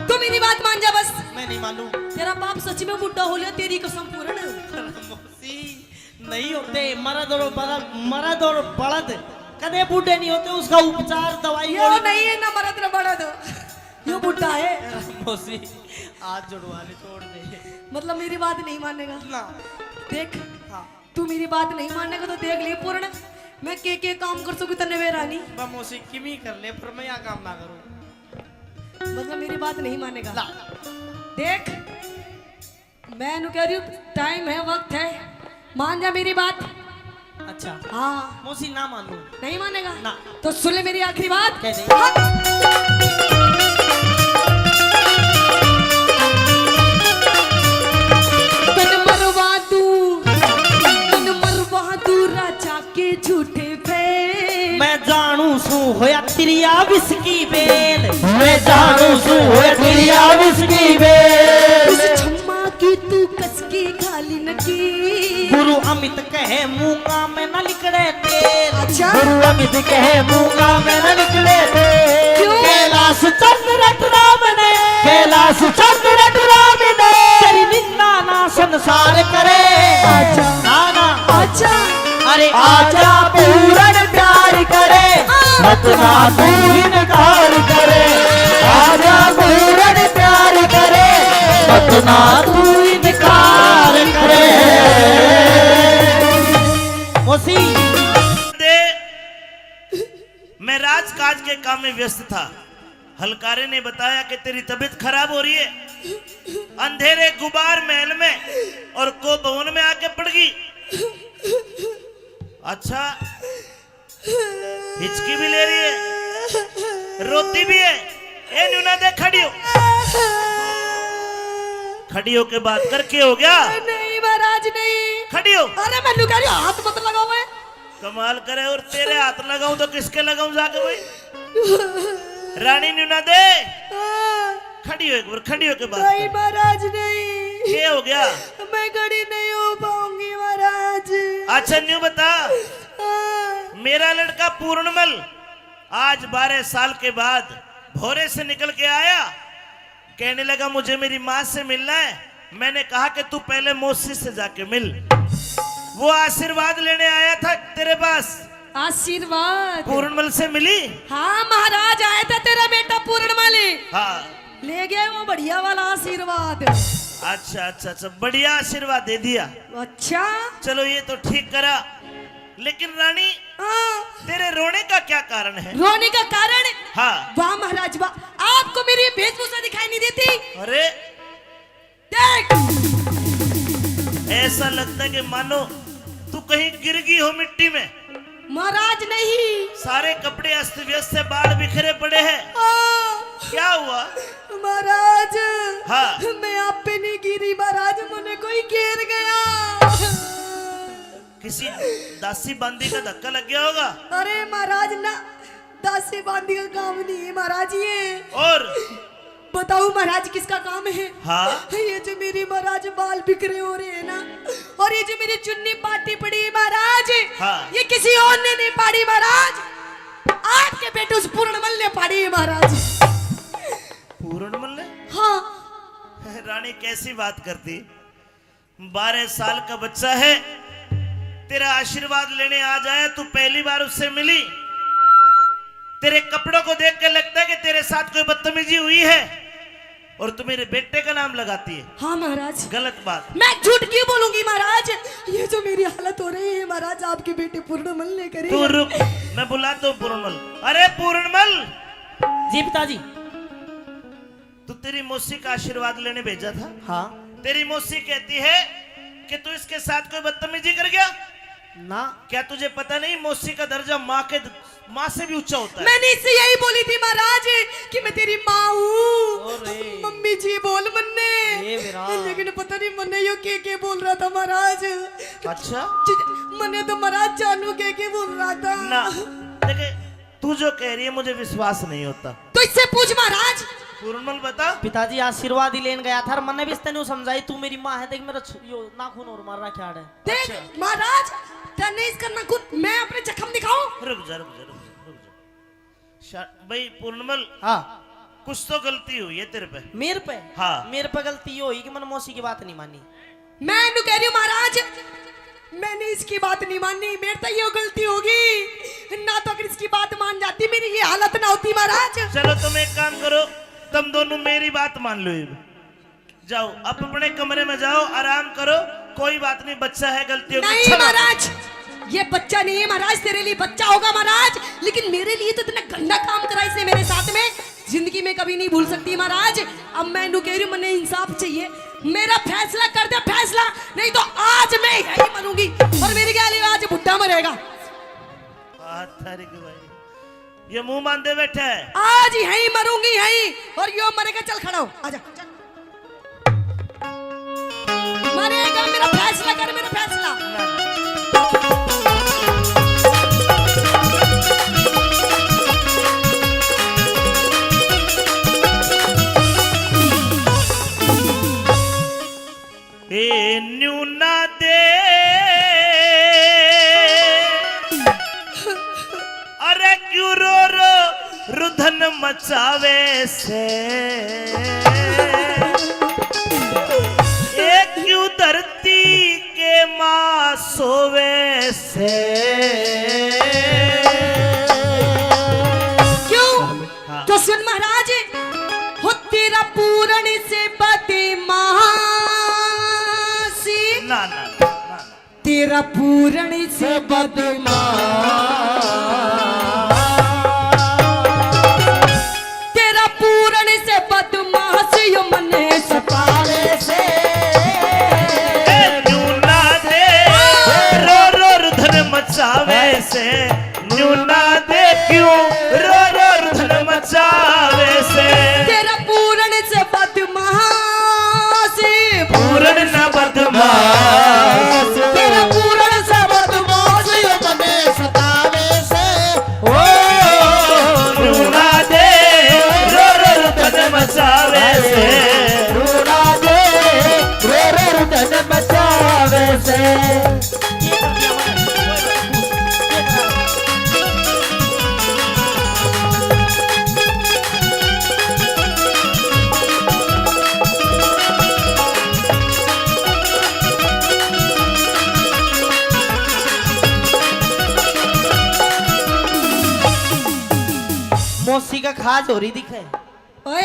तू मेरी बात मान जा बस। मैं नहीं मानू। तेरा बाप सच में बुढ़ा हो लिया, तेरी कसम पूर्ण। मौसी नहीं होते मर्द और बड़द कदे बूढ़े नहीं होते, उसका उपचार दवाई यो नहीं है ना मरद न बड़द, यो बुढ़ा है। मौसी आज जुड़वाने छोड़ दे। मतलब मेरी बात नहीं मानेगा ना। देख हाँ तू मेरी बात नहीं मानेगा तो देख ले पूर्ण, मैं के काम कर सकूं तने वे रानी। मैं मौसी किमी कर ले पर मैं यहाँ काम ना करूँ। मतलब मेरी बात नहीं मानेगा। ला। देख मैं नु कह रही हूँ, टाइम है, वक्त है, मान जा मेरी बात। अच्छा हाँ मौसी ना मानू। नहीं मानेगा ना। तो सुन ले मेरी आखिरी बात। कह दे। हाँ। तन मरवा दू राजा के झूठे फेल। मैं जानू सू होया तिरिया विस्की बेल। मैं जानू सू होया तिरिया विस्की बेल। उस छम्मा की तू कसकी खाली नकी। गुरु अमित कहे मूंगा में न निकले तेल। अच्छा गुरु अमित कहे मूंगा में न निकले थे। क्यों? कैलाश चंद्र रट राम ने। कैलाश चंद्र रट राम ने। तेरी निंदा ना संसार करे। अच्छा ना ना अच्छा अरे आजा पूरन प्यार करे, मत ना तू इनकार करे। आजा पूरन प्यार करे, मत ना तू इनकार करे। मौसी दे मैं राजकाज के काम में व्यस्त था। हलकारे ने बताया कि तेरी तबीयत खराब हो रही है, अंधेरे गुबार महल में और को भवन में आके पड़ गई। अच्छा हिचकी भी ले रही है, रोती भी है। ए न्यूना दे खड़ी हो, खड़ी हो के बात कर, के हो गया? नहीं महाराज नहीं। खड़ी हो। अरे मैं कह रही हूँ, हाथ मत लगाओ। मैं कमाल करे, और तेरे हाथ लगाऊं तो किसके लगाऊं जाके भाई? रानी न्यूना दे खड़ी हो, एक बार खड़ी हो के बात नहीं कर। महाराज नहीं। क्या हो गया? मैं खड़ी नहीं हो पाऊंगी महाराज। अच्छा न्यू बता, मेरा लड़का पूर्णमल आज 12 साल के बाद भोरे से निकल के आया, कहने लगा मुझे मेरी माँ से मिलना है। मैंने कहा कि तू पहले मौसी से जाके मिल। वो आशीर्वाद लेने आया था तेरे पास। आशीर्वाद? पूर्णमल से मिली? हाँ महाराज आया था तेरा बेटा पूर्णमल, हाँ। ले गया वो बढ़िया वाला आशीर्वाद। अच्छा अच्छा अच्छा, बढ़िया आशीर्वाद दे दिया। अच्छा चलो ये तो ठीक करा, लेकिन रानी हाँ। तेरे रोने का क्या कारण है? रोने का कारण? हाँ। वाह महाराज वाह, आपको मेरी वेशभूषा दिखाई नहीं देती? अरे देख ऐसा लगता है कि मानो तू कहीं गिर गई हो मिट्टी में। महाराज नहीं। सारे कपड़े अस्त व्यस्त से, बाल बिखरे पड़े हैं। क्या हुआ? महाराज हाँ। मैं आप पे नहीं गिरी महाराज, मुझे कोई घेर गया। किसी दासी बांदी का धक्का लग गया होगा। अरे महाराज ना, दासी बांधी का काम नहीं है महाराज ये। और बताओ महाराज किसका काम है? हाँ। ये जो मेरी महाराज बाल बिखरे हो रहे हैं ना, और ये जो मेरी चुन्नी पाटी पड़ी है महाराज, हाँ। ये किसी और ने नहीं पाड़ी महाराज, आपके बेटे उस पूर्णमल ने पाड़ी है महाराज। पूर्णमल ने? हाँ। रानी कैसी बात करती, 12 साल का बच्चा है, तेरा आशीर्वाद लेने आ जाए, तू पहली बार उससे मिली। तेरे कपड़ों को देख के लगता है कि तेरे साथ कोई बदतमीजी हुई है, और तू मेरे बेटे का नाम लगाती है। हाँ महाराज। गलत बात। मैं झूठ क्यों बोलूंगी महाराज? ये जो मेरी हालत हो रही है महाराज, आपके बेटे पूर्णमल ने करी। तू रुक, मैं बुलाता हूँ पूर्णमल। अरे पूर्णमल। जी पिताजी। तू तेरी मौसी का आशीर्वाद लेने भेजा था। हाँ। तेरी मौसी कहती है कि तू इसके साथ कोई बदतमीजी कर गया ना। क्या तुझे पता नहीं मौसी का दर्जा माँ से भी ऊंचा होता है? मैंने इससे यही बोली थी महाराज कि मैं तेरी माँ हूँ। अरे। मम्मी जी बोल मन्ने, ये मेरा। लेकिन पता नहीं मन्ने यो के बोल रहा था महाराज। अच्छा। मन्ने तो महाराज जानू के बोल रहा था ना देखे, तू जो कह रही है मुझे विश्वास नहीं होता। तो इससे पूछ महाराज। पूर्णमल बता। पिताजी आशीर्वाद ही लेन गया था और मैंने भी इसने समझाई तू मेरी माँ है, देख मेरा यो नाखून और मार रहा क्या है। देख महाराज, तने इसका नाखून, मैं अपने जख्म दिखाऊं? रुक जा भाई पूर्णमल, हाँ कुछ तो गलती हुई है तेरे पे। मेरे पे? हाँ। मेरे पे गलती हुई कि मैंने मौसी की बात नहीं मानी। मैं इन्हें कह रही हूँ महाराज, मैंने इसकी बात नहीं मानी, मेरे तो ये गलती होगी ना, तो अगर इसकी बात मान जाती मेरी ये हालत ना होती महाराज। चलो तुम एक काम करो, तुम दोनों मेरी बात मान लो। जाओ अब अपने कमरे में जाओ, आराम करो, कोई बात नहीं, बच्चा है, गलती होगी। नहीं महाराज, ये बच्चा नहीं है महाराज, तेरे लिए बच्चा होगा महाराज, लेकिन मेरे लिए तो इतना गंदा काम करा इसने मेरे साथ में, जिंदगी में कभी नहीं भूल सकती महाराज। अब मैं इन्हें कह रही हूँ, मैंने इंसाफ चाहिए, मेरा फैसला कर दे फैसला, नहीं तो आज मैं यही मरूंगी और मेरी क्या आज बुढ़ा मरेगा। ये मुंह बांधे बैठा है, आज यही मरूंगी यही, और यो मरेगा। चल खड़ा हो, आजा। मरेगा, मेरा फैसला कर, मेरा फैसला। ए न्यूना दे अरे क्यों रो रो रुधन मचावे से, ए क्यों धरती के माँ सोवे से। क्यों? हाँ। तो सुन महाराज, हो तेरा पूरण से बदमाशी, ना ना ना ना, तेरा पूरण से तेरा पूरण से बदमाशी यो मने सतावे से। ए न्यूना दे रो रो रुधन मचावे से, न्यूना दे क्यों रो रो रुधन मचावे से। तेरा पूरण से बदमाशी, पूरण न बदमाश, तेरा पूरण से बदमाशी मने सतावे से। ओ न्यूना दे रो रो रुधन मचावे से। रूना दे रो रुदन मचावे से। मौसी का खाज हो रही दिखे। ओए,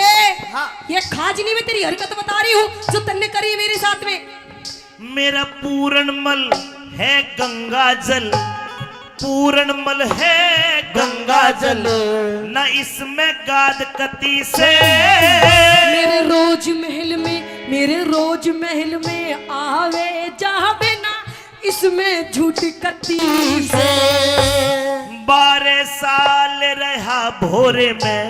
हाँ। ये खाज नहीं, मैं तेरी हरकत बता रही हूँ जो तन्ने करी मेरे साथ में। मेरा पूरणमल है गंगा जल, पूरणमल है गंगा जल, न इसमें गाद कती से। मेरे रोज महल में, मेरे रोज महल में आवे जावे ना, इसमें झूठ कती से। 12 साल रहा भोरे में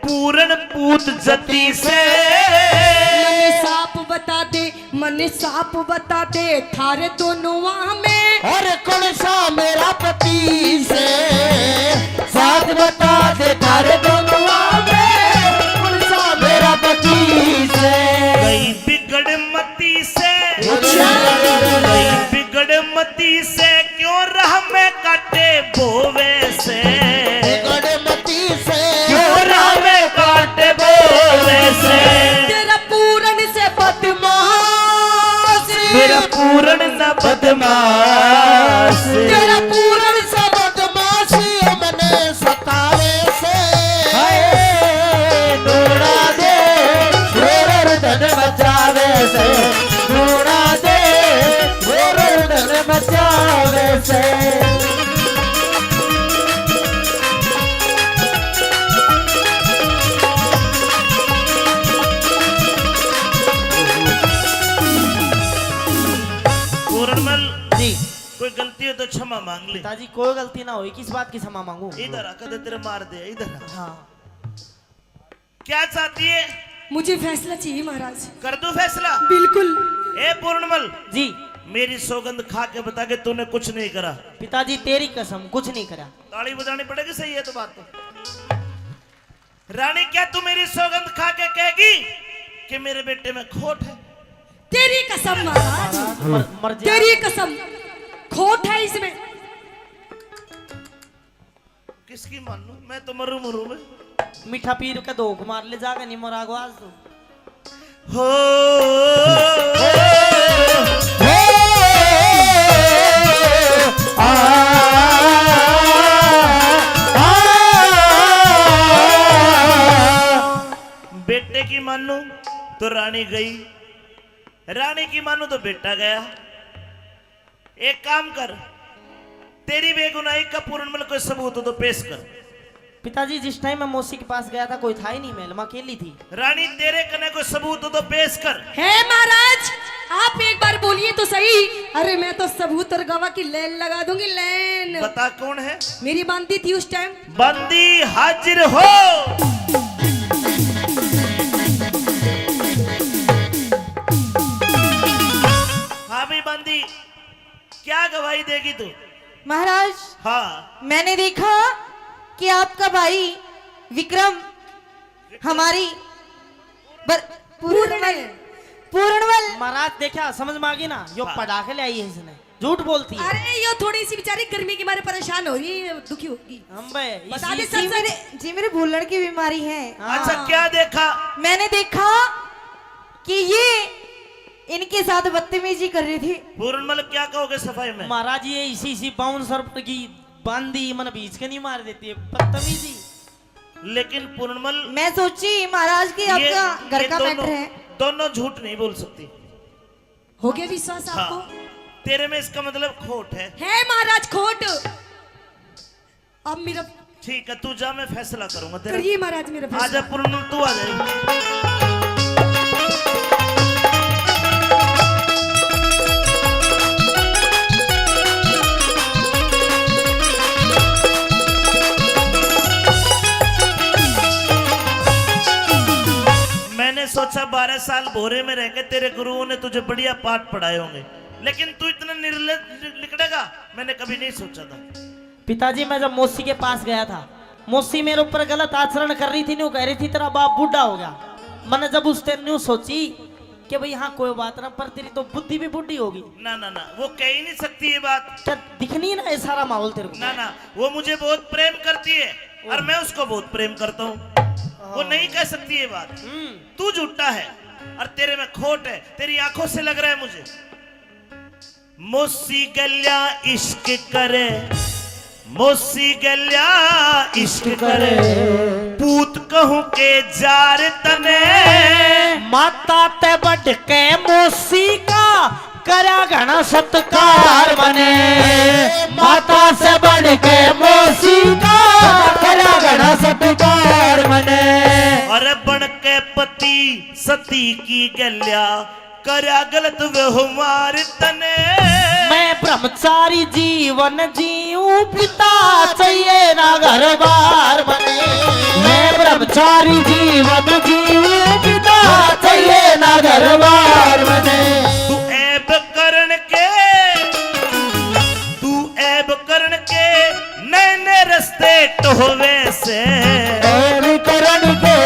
पूरण पूत जती से। मने साप बता दे, मने साप बता दे, थारे दोनों में और कौन सा मेरा पति से साथ बता दे थारे दोनों में, कौन सा मेरा पति से। गई बिगड़ मती से, गई बिगड़ मती से, क्यों राह में काटे बोवे से। गड़मती से क्यों राह में काटे बोवे से। तेरा पूरण से बदमाश, मेरा पूरण न बदमाश, तेरा पूरण से बदमाशी मने सतावे से। रूना दे रो रुदन मचावे से। रूना दे रो रुदन मचावे से। पूरणमल जी कोई गलती हो तो क्षमा मांग ले। पिताजी कोई गलती ना हुई, किस बात की क्षमा मांगू। इधर आ, कदे तेरे मार दे, इधर आ। हाँ क्या चाहती है? मुझे फैसला चाहिए महाराज। कर दो फैसला। बिल्कुल। ए पूर्णमल, जी मेरी सौगंध खा के बता के तूने कुछ नहीं करा। पिताजी तेरी कसम कुछ नहीं करा। ताली बजानी पड़ेगी, सही है तो बात तो। रानी क्या तू मेरी सौगंध खा के कहेगी कि मेरे बेटे में खोट है? तेरी कसम महाराज, मर जा। तेरी कसम, खोट है इसमें। किसकी मान लूं? मैं तो मरू मरू में। मीठा पीर का धोख मार ले जागा नहीं मरागो आज तो। हो बेटे की मानू तो रानी गई, रानी की मानू तो बेटा गया। एक काम कर, तेरी बेगुनाही का पूर्ण कोई सबूत हो तो पेश कर। पिताजी जिस टाइम मैं मौसी के पास गया था कोई था ही नहीं, महल में अकेली थी। रानी तेरे कने कोई सबूत हो तो पेश कर। है महाराज, आप एक बार बोलिए तो सही। अरे मैं तो सबूत और गवाह की लाइन लगा दूंगी, लाइन। बता कौन है? मेरी बांधी थी उस टाइम। बंदी हाजिर हो। हाँ भी बंदी, क्या गवाही देगी तू? महाराज, हाँ, मैंने देखा कि आपका भाई विक्रम हमारी पूर्णवल महाराज देखा समझ में आ गई ना, यो हाँ। पढ़ा के ले आई है इसने, झूठ बोलती है। अरे ये थोड़ी सी बेचारी गर्मी के मारे परेशान हो रही है, दुखी होगी। हम बे बता दे जी मेरे भूलने की बीमारी है। अच्छा क्या देखा? मैंने देखा कि ये इनके साथ बदतमीजी कर रही थी। पूर्णमल क्या कहोगे सफाई में? महाराज ये इसी बाउंसर की बांदी मन बीच के नहीं मार देती है, बदतमीजी। लेकिन पूर्णमल मैं सोची महाराज की आपका घर का मैटर है। दोनों झूठ नहीं बोल सकती। हो गया विश्वास आपको? हाँ, तेरे में इसका मतलब खोट है। है महाराज खोट। अब मेरा ठीक है, तू जा, मैं फैसला करूंगा तेरा। करिए महाराज मेरा फैसला। आजा पूर्णमल, तू आ जाएगी। मैंने सोचा 12 साल भोरे में रहकर तेरे गुरुओं ने तुझे बढ़िया पाठ पढ़ाए होंगे, लेकिन तू इतना निर्लज निकलेगा मैंने कभी नहीं सोचा था। पिताजी मैं जब मौसी के पास गया था, मौसी मेरे ऊपर गलत आचरण कर रही थी, न्यू कह रही थी तेरा बाप बूढ़ा हो गया। मैंने जब उस दिन न्यू सोची कि भाई हाँ कोई बात ना, पर तेरी तो बुद्धि भी बूढ़ी होगी। ना ना ना, वो कह ही नहीं सकती ये बात। क्या दिखनी ना ये सारा माहौल तेरे को? ना ना, वो मुझे बहुत प्रेम करती है और मैं उसको बहुत प्रेम करता हूँ। वो नहीं कह सकती ये बात। तू झूठा है और तेरे में खोट है, तेरी आंखों से लग रहा है मुझे। मोसी गल्या इश्क करे, मोसी गल्या इश्क करे, पूत कहूं के जार तने, माता ते बढ़ के मौसी का करा घना सत्कार बने, माता से बढ़ के मौसी का करा घना सत्कार बने। और बन के पति सती की गल्या करा गलत व्यवहार तने। मैं ब्रह्मचारी जीवन जीऊं, पिता चाहिए ना घर बार बने। मैं ब्रह्मचारी जीवन जीऊं, पिता चाहिए ना घर बार बने। तू ऐब करण के नए नए रस्ते टोवे से, करण के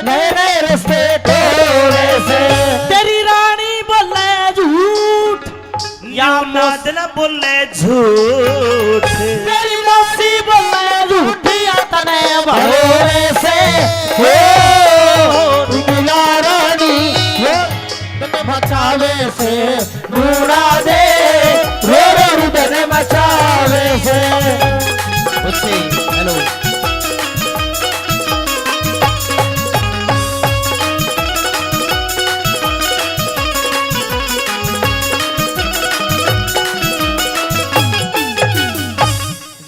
नए नए रस्ते तोड़े से। तेरी रानी बोले झूठ या नाद न बोले झूठ, तेरी मौसी बोले झूठ या तने भरोरे से। दुनिया रानी मचावे से ढूंढा दे, रो रो रुदन मचावे से। हेलो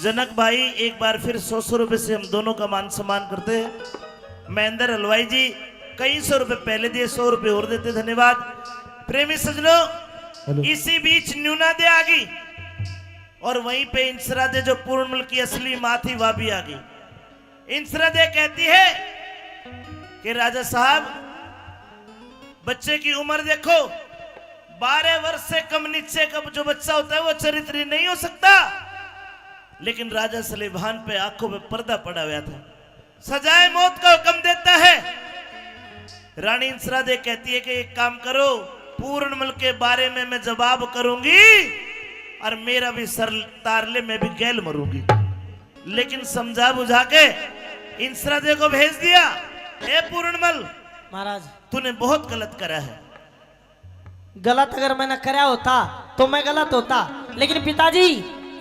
जनक भाई, एक बार फिर 100 रुपए से हम दोनों का मान सम्मान करते हैं। महेंद्र हलवाई जी कई 100 रुपए पहले दिए, 100 रुपए और देते, धन्यवाद। प्रेमी सजनों, इसी बीच न्यूना दे आ गई और वहीं पे इंसरा दे जो पूर्णमल की असली माँ थी वह भी आ गई। इंसरा दे कहती है कि राजा साहब बच्चे की उम्र देखो, 12 वर्ष से कम नीचे का जो बच्चा होता है वो चरित्र नहीं हो सकता। लेकिन राजा सलेभान पे आंखों पे पर्दा पड़ा हुआ था। सजाए मौत का हुक्म देता है। रानी इंसरादे कहती है कि एक काम करो, पूर्णमल के बारे में मैं जवाब करूंगी और मेरा भी सर तार ले, मैं भी गैल मरूंगी। लेकिन समझा बुझा के इंसरादे को भेज दिया, ए पूर्णमल महाराज तूने बहुत गलत करा है। गलत अगर मैंने करा होता तो मैं गलत होता, लेकिन पिताजी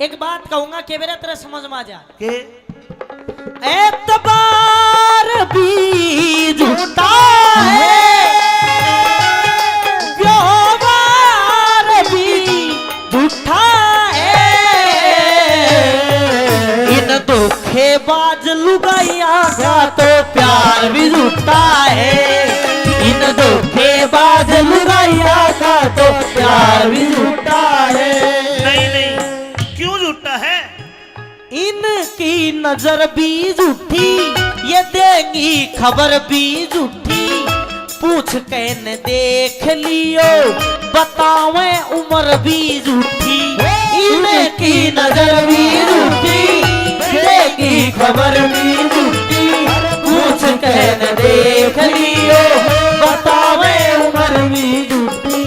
एक बात कहूंगा कि मेरा तेरा समझ में आ जा के एतबार भी झूठा है, व्यवहार भी झूठा है, इन धोखेबाज लुगाइया का तो प्यार भी झूठा है, इन धोखेबाज लुगाइया का तो प्यार भी झूठा है। नहीं नहीं, क्यों झूठा है? इनकी नजर भी झूठी, ये देंगी खबर भी झूठी, पूछ के न देख लियो बतावे उम्र भी झूठी, इनकी नजर भी झूठी, देंगी खबर भी झूठी, पूछ के न देख लियो बतावे उम्र भी झूठी।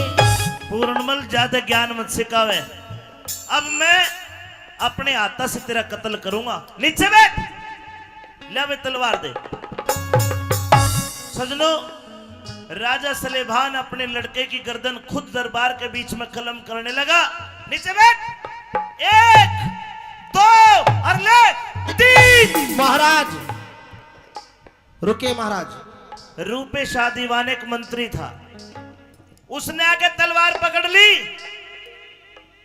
पूर्णमल ज्यादा ज्ञान मत सिखावे, अब मैं अपने हाथा से तेरा कत्ल करूंगा। नीचे बैठ, ले वे तलवार दे। सजनों, राजा सलेभान अपने लड़के की गर्दन खुद दरबार के बीच में कलम करने लगा। नीचे बैठ, एक दो और ले तीन। महाराज रुके महाराज। रूपे शाह दीवान एक मंत्री था, उसने आके तलवार पकड़ ली।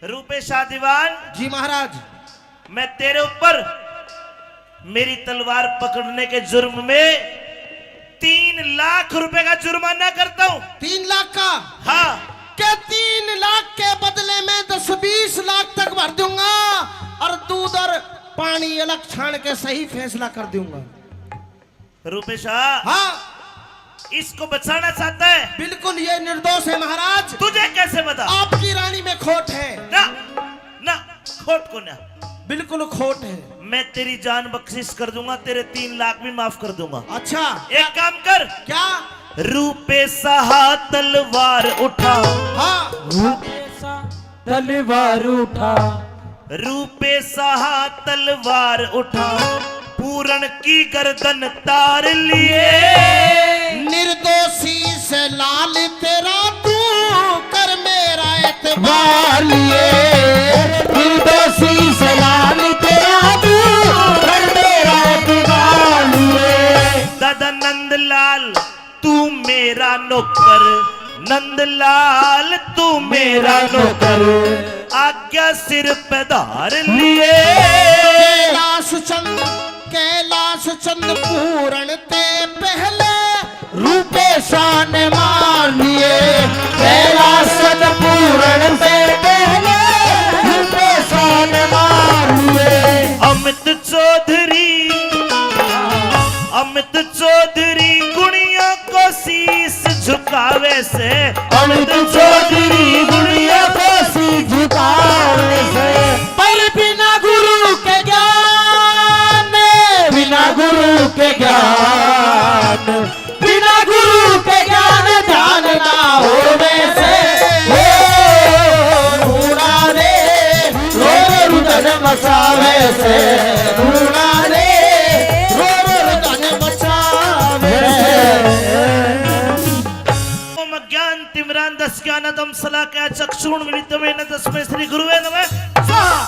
रूपे शाह दीवान, जी महाराज। मैं तेरे ऊपर मेरी तलवार पकड़ने के जुर्म में 3 लाख रुपए का जुर्माना करता हूं। 3 लाख का? हाँ। क्या 3 लाख के बदले में 10-20 लाख तक भर दूंगा और दूध और पानी अलग छान के सही फैसला कर दूंगा। रूपे शाह, हाँ इसको बचाना चाहता है? बिल्कुल, ये निर्दोष है महाराज। तुझे कैसे बता? आपकी रानी में खोट है। ना ना, खोट को ना, बिल्कुल खोट है। मैं तेरी जान बख्शिश कर दूंगा, तेरे 3 लाख भी माफ कर दूंगा। अच्छा, एक काम कर। क्या? रूपे साहा तलवार उठा। हाँ, तलवार उठा, रूपे साहा तलवार उठा, पूरण की गर्दन तार लिए। निर्दोषी से लाल तेरा तू कर मेरा एतबार बार लिए, निर्दोषी से लाल तेरा तू कर मेरा एतबार लिए। दादा नंदलाल तू मेरा नौकर, नंदलाल तू मेरा नौकर, आज्ञा सिर पे धार लिए। कैलाश चंद पूरण ते पहले रूपे शान मान लिए, कैलाश पूरण से पहले रूपे शान मान लिए। अमित चौधरी गुड़िया को शीश झुकावे से, अमित चौधरी गुड़िया को शीश झुकावे से। पर बिना गुरु के ज्ञान, बिना गुरु के ज्ञान, बिना गुरु के ज्ञान जानना हो वैसे। रूड़ा रे रो रुदन मचावे से, रूड़ा रे रो रुदन मचावे से। ज्ञान तिमरान दस ज्ञानदम सला क्या चक्षुण मिलितमे न तस्मै श्री गुरुवे नमः स्वाहा।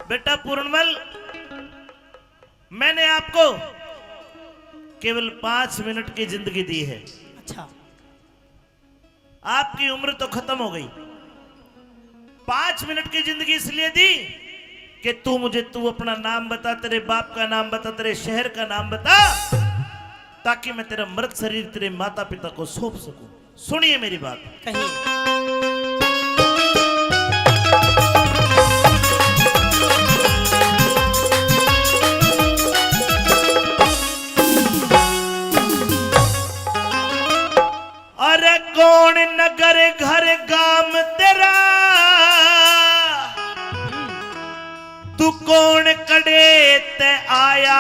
बेटा पूर्णमल, मैंने आपको केवल 5 मिनट की जिंदगी दी है। अच्छा, आपकी उम्र तो खत्म हो गई। 5 मिनट की जिंदगी इसलिए दी कि तू अपना नाम बता, तेरे बाप का नाम बता, तेरे शहर का नाम बता, ताकि मैं तेरा मृत शरीर तेरे माता पिता को सौंप सकूं। सुनिए मेरी बात। कहिए। अरे कौन नगर घर गाम तेरा, तू कौन कड़े ते आया,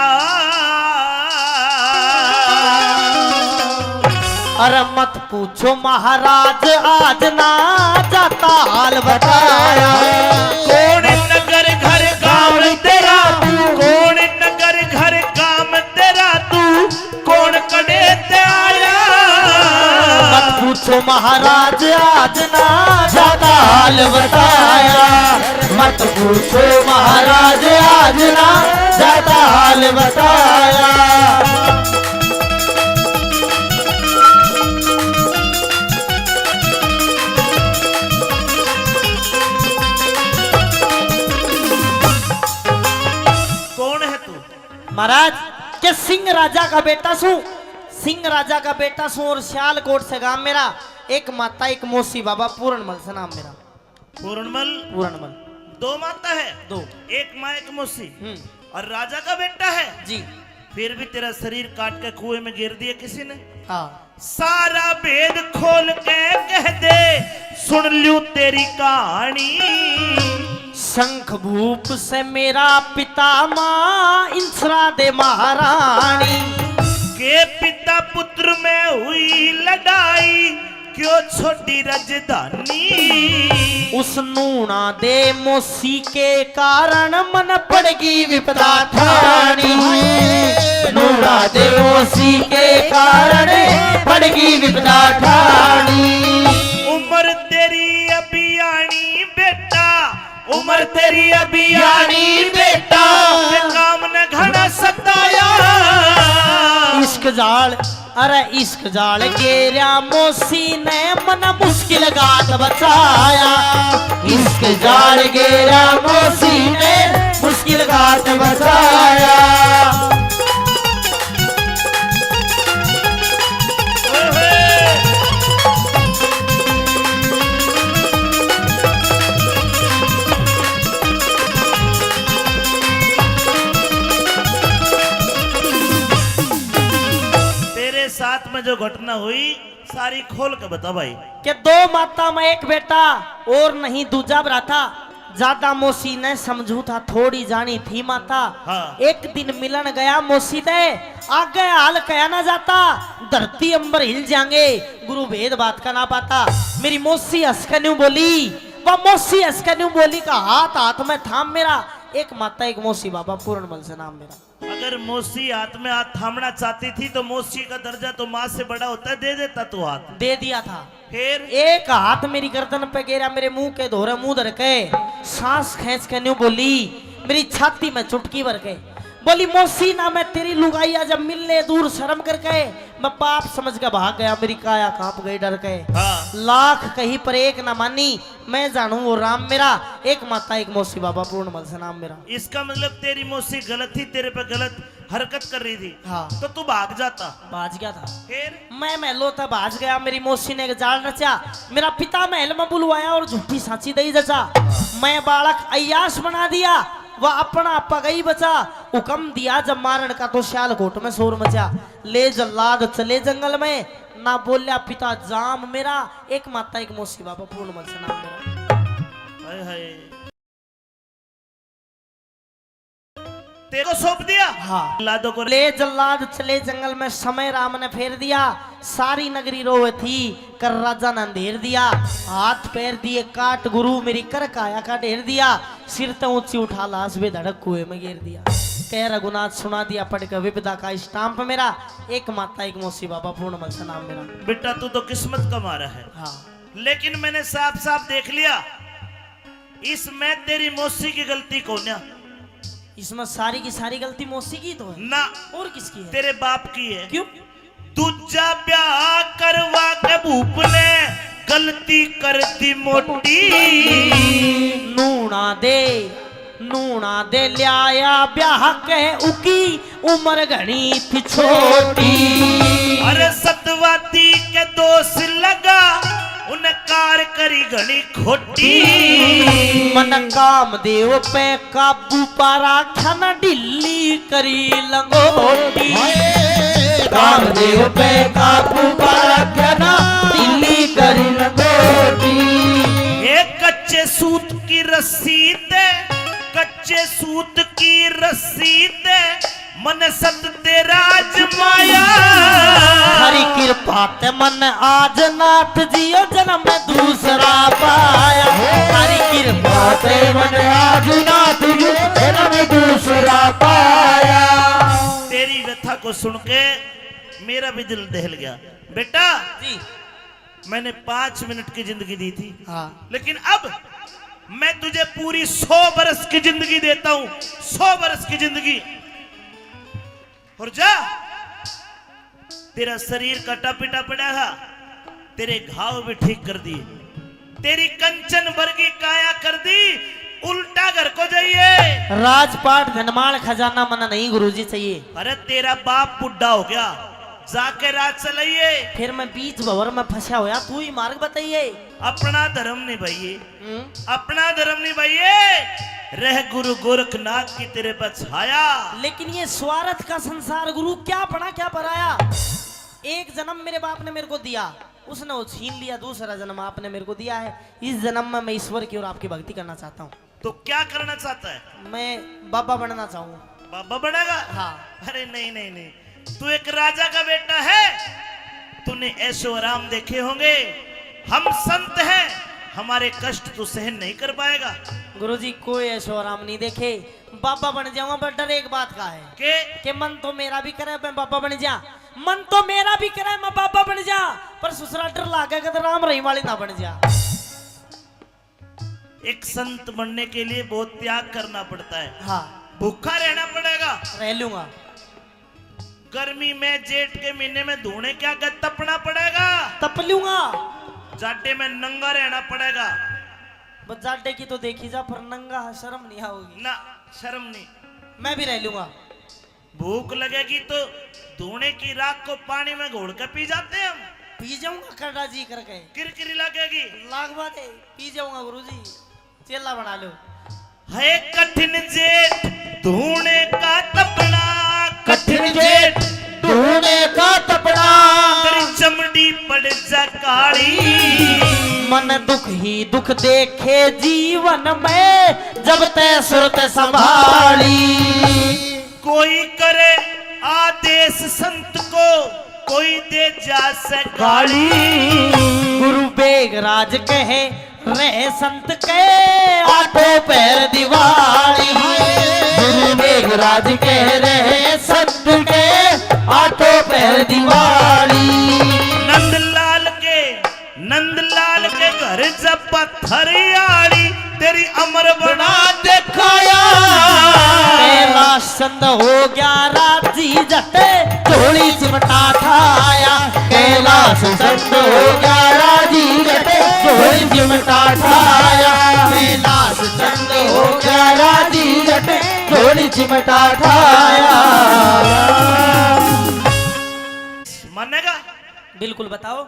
अरे मत पूछो महाराज आज ना जाता हाल बताया। कौन नगर घर गांव तेरा तू, कौन नगर घर गांव तेरा तू, कौन कड़े ते आया। मत पूछो महाराज आज ना जाता हाल बताया। मत पूछो महाराज आज ना जाता हाल बताया। कौन है तू? महाराज के सिंह राजा का बेटा सू, सिंह राजा का बेटा सू और सियालकोट से गांव मेरा। एक माता एक मौसी बाबा पूर्णमल से नाम मेरा। पूर्णमल। पूर्णमल दो माता है? दो। एक माँ एक मौसी और राजा का बेटा है जी। फिर भी तेरा शरीर काट के कुएं में गिर दिया किसी ने। हाँ सारा भेद खोल के कह दे सुन लूं तेरी कहानी। शंख भूप से मेरा पिता माँ इंसरा दे महारानी। के पिता पुत्र में हुई लड़ाई क्यों छोटी राजधानी। उस नूना दे मौसी के कारण मन पड़गी विपदा ठानी। नूना दे मौसी के कारण पड़गी विपदा ठानी। उम्र तेरी अभियानी बेटा, उम्र तेरी अभियानी बेटा, काम न घना सताया। इश्क जाल अरे इश्क जाल गेरा मौसी ने मन मुश्किल गात बचाया। इश्क जाल गेरा मौसी ने मुश्किल गात बचाया। साथ में जो घटना हुई सारी खोल के बता भाई। कि दो माता में एक बेटा और नहीं दूजा भ्राता। ज्यादा मौसी ने समझू था थोड़ी जानी थी माता। हाँ। एक दिन मिलन गया मौसी दे आगे हाल कया ना जाता। धरती अंबर हिल जाएंगे गुरु भेद बात का ना पाता। मेरी मौसी हंसकन्यू बोली, वह मौसी हंसकन्यू बोली का हाथ हाथ में थाम मेरा। एक माता एक मौसी बाबा पूर्णमल से नाम मेरा। अगर मौसी हाथ में हाथ थामना चाहती थी तो मौसी का दर्जा तो माँ से बड़ा होता है, दे देता तू हाथ। दे दिया था। फिर एक हाथ मेरी गर्दन पे गिरा, मेरे मुंह के धोरे मुंह धर के सांस खींच के न्यू बोली, मेरी छाती में चुटकी भर के बोली, मौसी ना मैं तेरी लुगाइया जब मिलने दूर शर्म करके मैं पाप समझ के भाग गया। मेरी काया कांप गई डर के। हाँ। लाख कहीं पर एक ना मानी, मैं जानू वो राम मेरा। एक माता एक मौसी बाबा पूर्णमल से नाम मेरा। इसका मतलब तेरी मौसी गलत थी, तेरे पे गलत हरकत कर रही थी। हाँ। तो तू भाग जाता। बाज गया था। फिर मैं महलों तक भाज गया। मेरी मौसी ने एक जाल रचा, मेरा पिता महल में बुलवाया और झूठी सांची दई जचा। मैं बालक अय्याश बना दिया, वह अपना आपा गई बचा। हुक्म दिया जब मारण का तो सियालकोट में शोर मचा। ले जल्लाद चले जंगल में, ना बोलिया पिता जाम मेरा। एक माता एक मौसी बाबा पूर्णमल से नाम मेरा। हाय हाय तेरे को सौंप दिया। हाँ। लादो को ले जल्लाद चले जंगल में, समय राम ने फेर दिया। सारी नगरी रोवे थी, कर राजा ने अंधेर दिया। हाथ पैर दिए काट गुरु, मेरी कर काया का ढेर दिया। सिर तो ऊंची उठा लाश बे धड़क कुएं में गिर दिया। कह रघुनाथ सुना दिया पढ़ के विपदा का स्टाम्प मेरा। एक माता एक मौसी बाबा पूर्णमल से नाम मेरा। बेटा तू तो किस्मत का मारा है। हाँ। लेकिन मैंने साफ साफ देख लिया इसमें तेरी मौसी की गलती कौन है? इसमें सारी की सारी गलती मौसी की तो है ना, और किसकी है? तेरे बाप की है। क्यों? दूजा ब्याह करवा के भूप ने गलती कर दी मोटी। नूना दे लिया ब्याह के उकी उम्र घनी थी छोटी। अरे सतवाती के दोष लगा उन कार करी घनी खोटी। मन काम देव पे काबू पारा खाना ढिल्ली करी लंगोटी। काम देव पे काबू पारा खाना ढिल्ली करी लंगोटी। एक कच्चे सूत की रस्सी दे, कच्चे सूत की रस्सी दे, मन सत तेरा आजमाया। हरी कृपा हाथ मन आज नाथ जियो जन्म में दूसरा पाया हरी कृपा से मन आज नाथ जियो जन्म में दूसरा पाया। तेरी व्यथा को सुन के मेरा भी दिल दहल गया। बेटा जी मैंने 5 मिनट की जिंदगी दी थी, हाँ लेकिन अब मैं तुझे पूरी 100 बरस की जिंदगी देता हूं, 100 बरस की जिंदगी। और जा, तेरा शरीर कटा पिटा पड़ा था, तेरे घाव भी ठीक कर दिए, तेरी कंचन वर्गी काया कर दी, उल्टा घर को जाइए। राजपाट धनमाल खजाना मना नहीं गुरुजी चाहिए। अरे तेरा बाप बुढ़ा हो गया, जाके राज चलाइए। फिर मैं बीच भंवर में फंसा होया, तू ही मार्ग बताइए। अपना धर्म निभाइए, अपना धर्म निभाइए। रह गुरु गोरखनाथ की तेरे पर छाया। लेकिन ये स्वार्थ का संसार गुरु, क्या पढ़ा क्या पढ़ाया। एक जन्म मेरे बाप ने मेरे को दिया, उसने वो छीन लिया। दूसरा जन्म आपने मेरे को दिया है। इस जन्म में मैं ईश्वर की और आपकी भक्ति करना चाहता हूँ। तो क्या करना चाहता है? मैं बाबा बनना चाहूंगा। बाबा बनेगा? हाँ। अरे नहीं नहीं नहीं, तू एक राजा का बेटा है। तूने ऐशो आराम देखे होंगे, हम संत हैं, हमारे कष्ट तू सहन नहीं कर पाएगा। गुरुजी कोई ऐशो आराम नहीं देखे, बाबा बन जाऊंगा। पर डर एक बात का है कि मन तो मेरा भी करे मैं बाबा बन जा, मन तो मेरा भी करे मैं बाबा बन जा, पर ससुरा डर लागे कि राम रहीम वाली ना बन जा। एक संत बनने के लिए बहुत त्याग करना पड़ता है। हाँ भूखा रहना पड़ेगा। रह लूंगा। गर्मी में जेठ के महीने में धोने क्या कर तपना पड़ेगा। तप लूंगा। जाटे में नंगा रहना पड़ेगा। बस जाटे की तो देखी जा, पर नंगा शर्म नहीं आओगी ना, शर्म नहीं। मैं भी रह लूंगा। भूख लगेगी तो धोने की राख को पानी में घोल कर पी जाते हैं हम। पी जाऊंगा करड़ा जी करके। किरकिरी लगेगी। लाख बात है, पी जाऊंगा गुरुजी। चेला बना लो। है कठिन जेठ धोने का तपना, कठिन जेठ धोने का तपना, तेरी चमड़ी पड़ जा काली। मन दुख ही दुख देखे जीवन में, जब तय सुरत संभाली। कोई करे आदेश संत को, कोई दे जा से गाली। गुरु बेगराज कहे रहे संत के, आठों पैर दिवाली। गुरु मेघराज कह रहे संत के, आठों पैर दिवाली। नंदलाल के घर जब पत्थरियाड़ी, तेरी अमर बना दिखाया। कैलाश चंद हो गया राजी जटे, झोली चिमटा ठाया। कैलाश चंद हो गया राजी जटे, झोली चिमटा ठाया। कैलाश चंद हो गया राजी जटे, झोली चिमटा ठाया। मानेगा? बिल्कुल बताओ,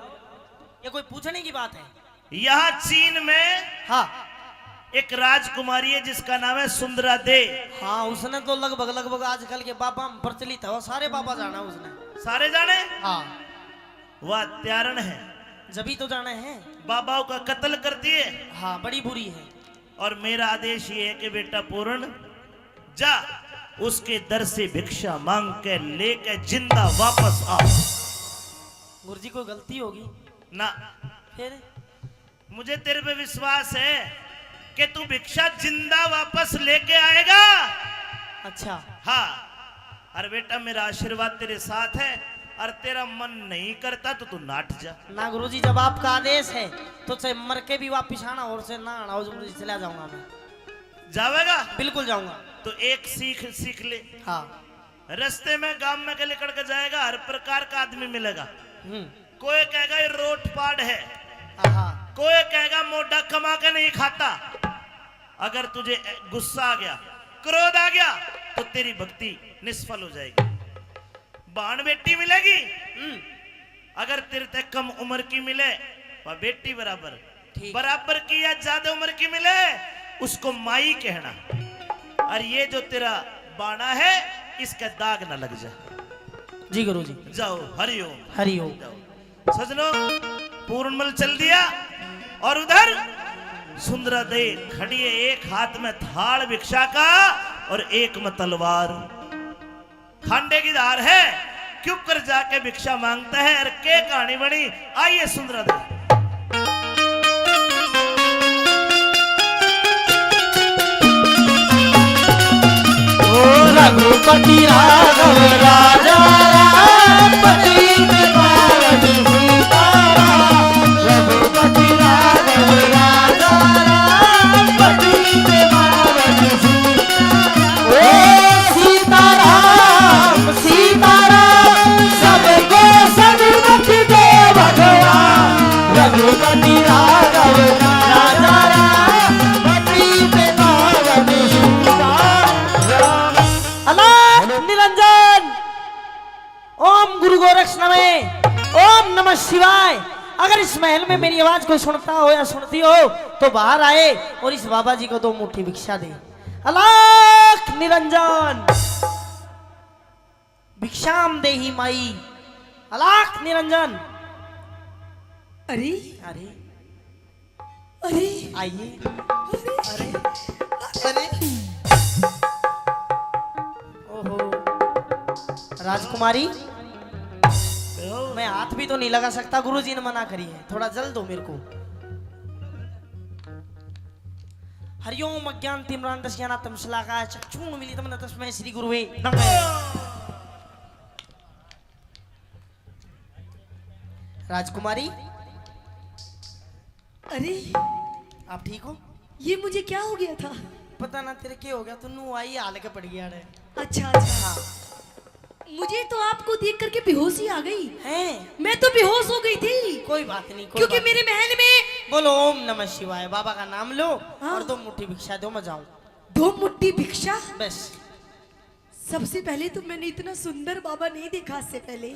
ये कोई पूछने की बात है? यहाँ चीन में हाँ एक राजकुमारी है जिसका नाम है सुंदरा दे। हाँ, उसने तो लगभग आजकल के बाबा में प्रचलित है, वो सारे बाबा जाना उसने। सारे जाने? हाँ। वह त्यारण है, जभी तो जाने हैं। बाबाओं का कत्ल करती है। हाँ, बड़ी बुरी है। और मेरा आदेश ये है कि बेटा पूर्ण जा, उसके दर से भिक्षा मांग के लेके जिंदा वापस आ। गुरुजी कोई गलती होगी ना, फिर? मुझे तेरे पे विश्वास है कि तू भिक्षा जिंदा वापस लेके आएगा। अच्छा। हाँ, अरे बेटा मेरा आशीर्वाद तेरे साथ है, और तेरा मन नहीं करता तो तू नाट जा। ना गुरुजी, जब आपका आदेश है तो चाहे मर के भी वापिस आना, और से ना आना गुरुजी, चला जाऊंगा मैं। जावेगा? बिल्कुल जाऊंगा। तो एक सीख ले। हाँ। रास्ते में गांव में के लेकर के जाएगा, हर प्रकार का आदमी मिलेगा। कोई कहेगा ये रोट पाड़ है, कोई कहेगा मोटा कमा के नहीं खाता। अगर तुझे गुस्सा आ गया, क्रोध आ गया, तो तेरी भक्ति निष्फल हो जाएगी। बाण बेटी मिलेगी, अगर तेरे तक कम उम्र की मिले वह बेटी बराबर, बराबर की या ज्यादा उम्र की मिले उसको माई कहना। और ये जो तेरा बाणा है इसका दाग ना लग जाए। जी गुरुजी। जाओ, हरिओम हरिओम। सजनो, पूर्णमल चल दिया, और उधर सुंदरा दे खड़ी है, एक हाथ में थाल भिक्षा का और एक में तलवार। खांडे की धार है, क्यों कर जाके भिक्षा मांगता है और के कहानी बनी आइए सुंदरा दा रघुपति राघव राजा राम पतित पावन सीताराम रघुपति राघव राजा राम पतित पावन सीताराम सीताराम सबको सदगति दे भगवान रघुपति राघव राजा राम पतित पावन सीताराम। अलाख निरंजन। ओम गुरु गोरक्ष नमः। ओम नमः शिवाय। अगर इस महल में मेरी आवाज को सुनता हो या सुनती हो तो बाहर आए और इस बाबा जी को 2 मुट्ठी भिक्षा दे। अलाख निरंजन। भिक्षाम देहि माई। अलाख निरंजन। अरे अरे अरे आइए। अरे अरे ओहो राजकुमारी, मैं हाथ भी तो नहीं लगा सकता, गुरुजी ने मना करी है, थोड़ा जल दो मेरे को। हरिओम अज्ञान तिम्रान दस्याना तमसलाका चक्षुण मिलितम न तस्मै श्री गुरुवे नमः। राजकुमारी, अरे आप ठीक हो? ये मुझे क्या हो गया था? पता ना तेरे क्या हो गया, तू आई हाल के पड़ गया रे। अच्छा अच्छा, मुझे तो आपको देख करके बेहोशी आ गई हैं? मैं तो बेहोश हो गई थी कोई बात नहीं, कोई क्योंकि बात मेरे महल में नहीं। बोलो ओम नमः शिवाय, बाबा का नाम लो हाँ। और 2 मुट्ठी भिक्षा दो, मैं जाऊं 2 मुट्ठी भिक्षा। बस। सबसे पहले तो मैंने इतना सुंदर बाबा नहीं देखा इससे पहले।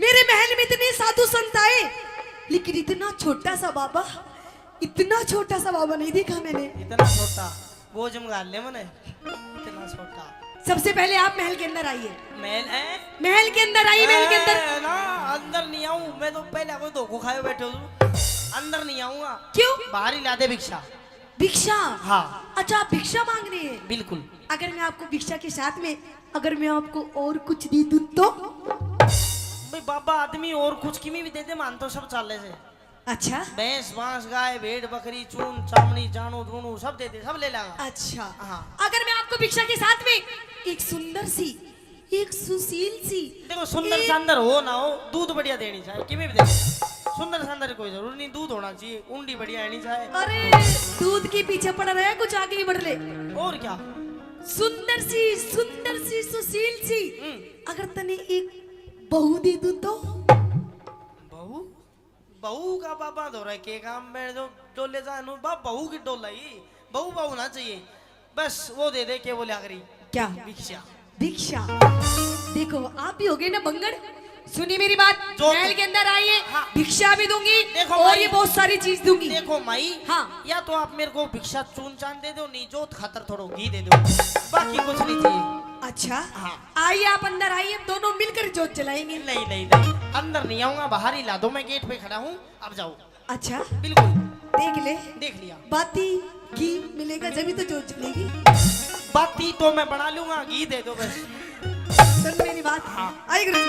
मेरे महल में इतने साधु संत आए लेकिन इतना छोटा सा बाबा, इतना छोटा सा बाबा नहीं देखा मैंने। इतना छोटा वो जमगाल ले मने, इतना छोटा। सबसे पहले आप महल के अंदर आइए। महल है? महल के अंदर आइए, महल के अंदर। ना अंदर नहीं आऊं मैं, तो पहले कोई धोखो खाए बैठे हो तू। अंदर नहीं आऊंगा। क्यों? बाहर ही ला दे भिक्षा। भिक्षा? हाँ। अच्छा, आप भिक्षा मांग रहे हैं? बिल्कुल। अगर मैं आपको भिक्षा के साथ में अगर मैं आपको और कुछ दे दूं तो? भाई बाबा आदमी और कुछ किमी भी दे दे, मान तो सब चाले से। अच्छा भैंस बांस गाय भेड़ बकरी चून चामड़ी जानो दूनो सब दे दे, सब ले लागा। अच्छा हाँ। अगर मैं आपको भिक्षा के साथ में एक सुंदर सी, एक सुशील सी, देखो सुंदर सांदर हो ना हो, दूध बढ़िया देनी चाहिए, किमी भी दे दे। सुंदर सांदर कोई जरूर नहीं, दूध होना चाहिए, उंडी बढ़िया आनी चाहिए। अरे दूध के पीछे पड़ रहा है, कुछ आगे ही बढ़ ले। और क्या? सुंदर सी सुशील सी, अगर तने एक बहू दे दूं तो? बहू? बहू का बाबा धो रहा है के काम में जो ले जाए बहू की डोल लाई, बहू बहू ना चाहिए, बस वो दे दे के बोले आखिरी क्या? भिक्षा। भिक्षा? देखो आप भी हो गए ना बंगड़, सुनिए मेरी बात। जो महल के अंदर आइए, हाँ। भिक्षा भी दूंगी देखो और माई, ये बहुत सारी चीज दूंगी। देखो माई, हाँ। या तो आप मेरे को भिक्षा चून चांद दे दो, नहीं जो खातर थोड़ा घी दे दो, बाकी कुछ नहीं चाहिए। अच्छा हाँ। आइए आप अंदर आइए, दोनों मिलकर जोत जलाएंगे। नहीं नहीं नहीं, अंदर नहीं आऊंगा, बाहर ही ला दो, मैं गेट पे खड़ा हूँ, अब जाओ। अच्छा बिल्कुल। देख ले, देख लिया। बाती घी मिलेगा जब ही तो जोत जलेगी। बाती तो मैं बना लूंगा, घी दे दो बस। सुन मेरी बात। हाँ। आइए गुरुजी।